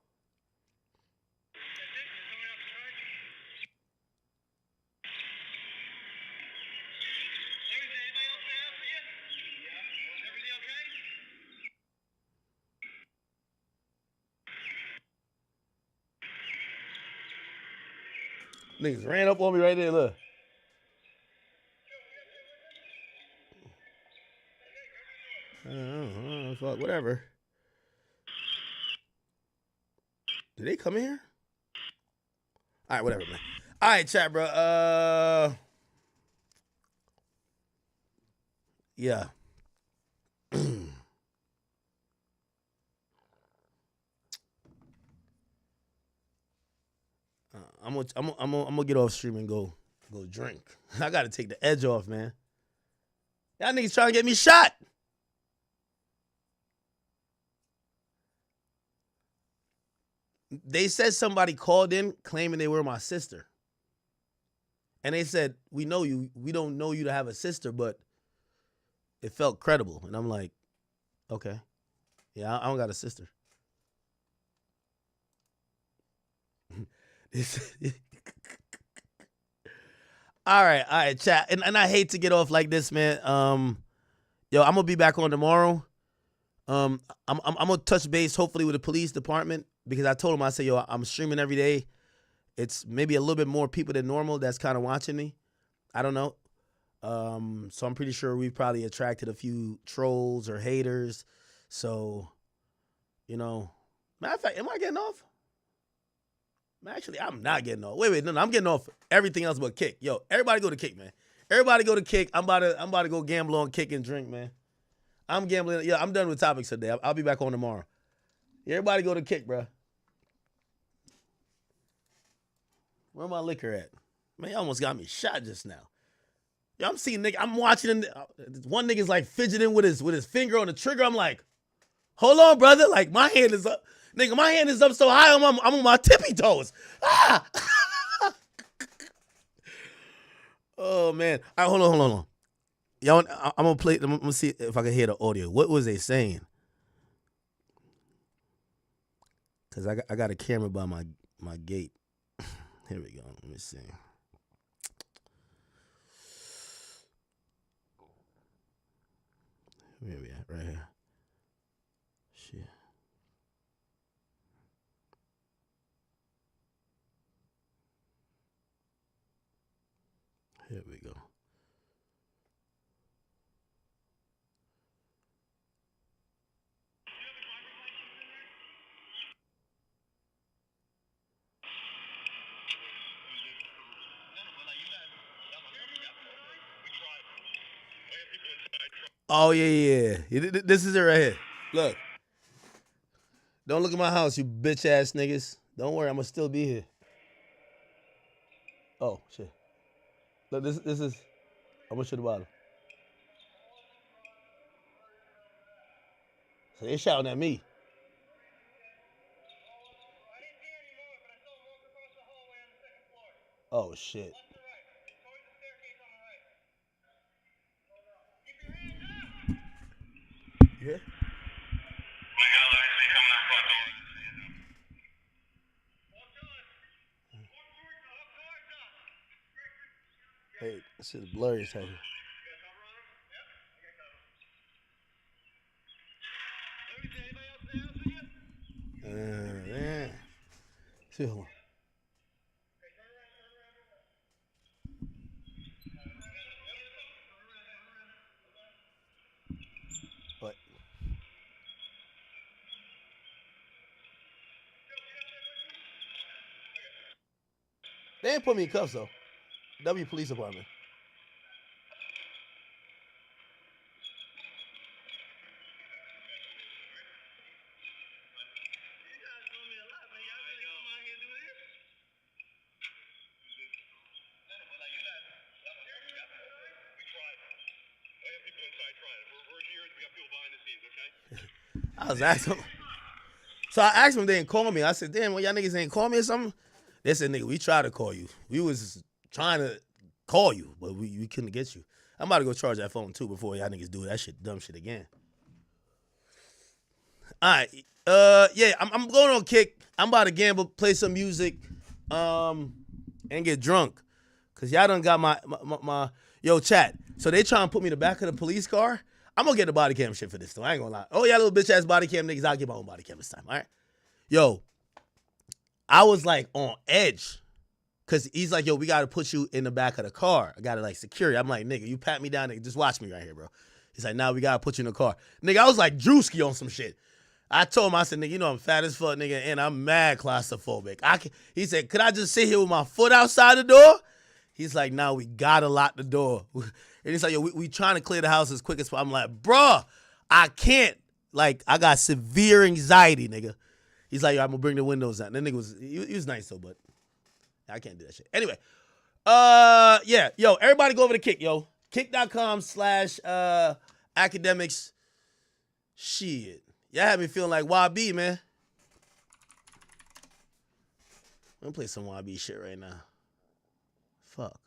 S1: Niggas ran up on me right there, look. Fuck, whatever. Did they come in here? All right, whatever, man. All right, chat, bro. Yeah. I'm gonna get off stream and go drink. I gotta take the edge off, man. Y'all niggas trying to get me shot. They said somebody called in claiming they were my sister. And they said, we know you. We don't know you to have a sister, but it felt credible. And I'm like, okay. Yeah, I don't got a sister. All right, chat. And I hate to get off like this, man. I'm gonna be back on tomorrow. I'm gonna touch base hopefully with the police department because I told them, I said, I'm streaming every day. It's maybe a little bit more people than normal that's kind of watching me. I don't know. So I'm pretty sure we've probably attracted a few trolls or haters. So, matter of fact, am I getting off? Actually, I'm not getting off. Wait, no, I'm getting off everything else but Kick. Yo, everybody go to Kick, man. Everybody go to Kick. I'm about to go gamble on Kick and drink, man. I'm gambling. Yeah, I'm done with topics today. I'll be back on tomorrow. Everybody go to Kick, bro. Where my liquor at? Man, you almost got me shot just now. Yo, I'm seeing nigga. I'm watching one nigga's like fidgeting with his finger on the trigger. I'm like, hold on, brother. Like my hand is up. Nigga, my hand is up so high, I'm on my tippy toes. Ah! Oh, man. All right, hold on. Y'all, I'm going to see if I can hear the audio. What was they saying? Cause I got a camera by my gate. Here we go. Let me see. Where we at? Right here. Shit. Here we go. Oh yeah. This is it right here. Look. Don't look at my house, you bitch ass niggas. Don't worry, I'm gonna still be here. Oh shit. Look, this is. I'm gonna show the bottom. So they shouting at me. Oh shit. Yeah. Hey, this is blurry as hell. Man. See, hold on. What? They ain't put me in cuffs though. W Police Department. I was asking. So I asked them if they didn't call me. I said, damn, well, y'all niggas ain't call me or something? They said, nigga, we tried to call you. We was trying to call you, but we couldn't get you. I'm about to go charge that phone too before y'all niggas do that shit, dumb shit again. All right. Yeah, I'm going on kick. I'm about to gamble, play some music, and get drunk. Cause y'all done got my yo, chat. So they trying to put me in the back of the police car. I'm gonna get the body cam shit for this though. I ain't gonna lie. Oh, yeah, little bitch ass body cam niggas. I'll get my own body cam this time. All right. Yo, I was like on edge. Cause he's like, yo, we gotta put you in the back of the car. I gotta like secure you. I'm like, nigga, you pat me down, nigga. Just watch me right here, bro. He's like, nah, we gotta put you in the car. Nigga, I was like Drewski on some shit. I told him, I said, nigga, you know I'm fat as fuck, nigga, and I'm mad claustrophobic. He said, could I just sit here with my foot outside the door? He's like, nah, we gotta lock the door. And he's like, yo, we trying to clear the house as quick as possible. I'm like, bruh, I can't. Like, I got severe anxiety, nigga. He's like, yo, I'm gonna bring the windows down. That nigga was, he was nice though, but I can't do that shit. Anyway, yeah, yo, everybody go over to Kick, yo. Kick.com/academics. Shit. Y'all have me feeling like YB, man. I'm gonna play some YB shit right now. Fuck.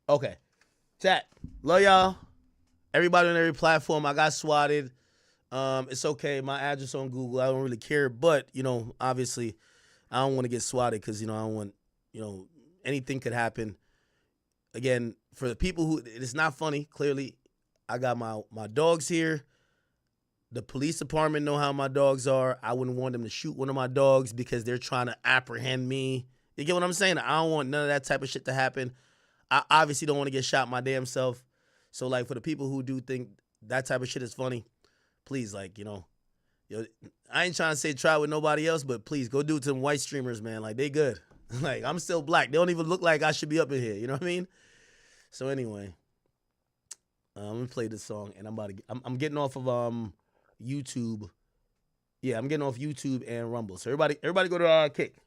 S1: Okay. Chat. Love y'all. Everybody on every platform. I got swatted. It's okay. My address on Google. I don't really care. But, you know, obviously, I don't want to get swatted because, you know, I don't want, you know, anything could happen. Again, for the people who, it's not funny, clearly. I got my dogs here. The police department know how my dogs are. I wouldn't want them to shoot one of my dogs because they're trying to apprehend me. You get what I'm saying? I don't want none of that type of shit to happen. I obviously don't want to get shot my damn self. So, like, for the people who do think that type of shit is funny, please, like, you know, I ain't trying to say try with nobody else, but please go do it to them white streamers, man. Like, they good. Like, I'm still black. They don't even look like I should be up in here. You know what I mean? So, anyway, I'm going to play this song, and I'm getting off of YouTube. Yeah, I'm getting off YouTube and Rumble. So, everybody go to Kick.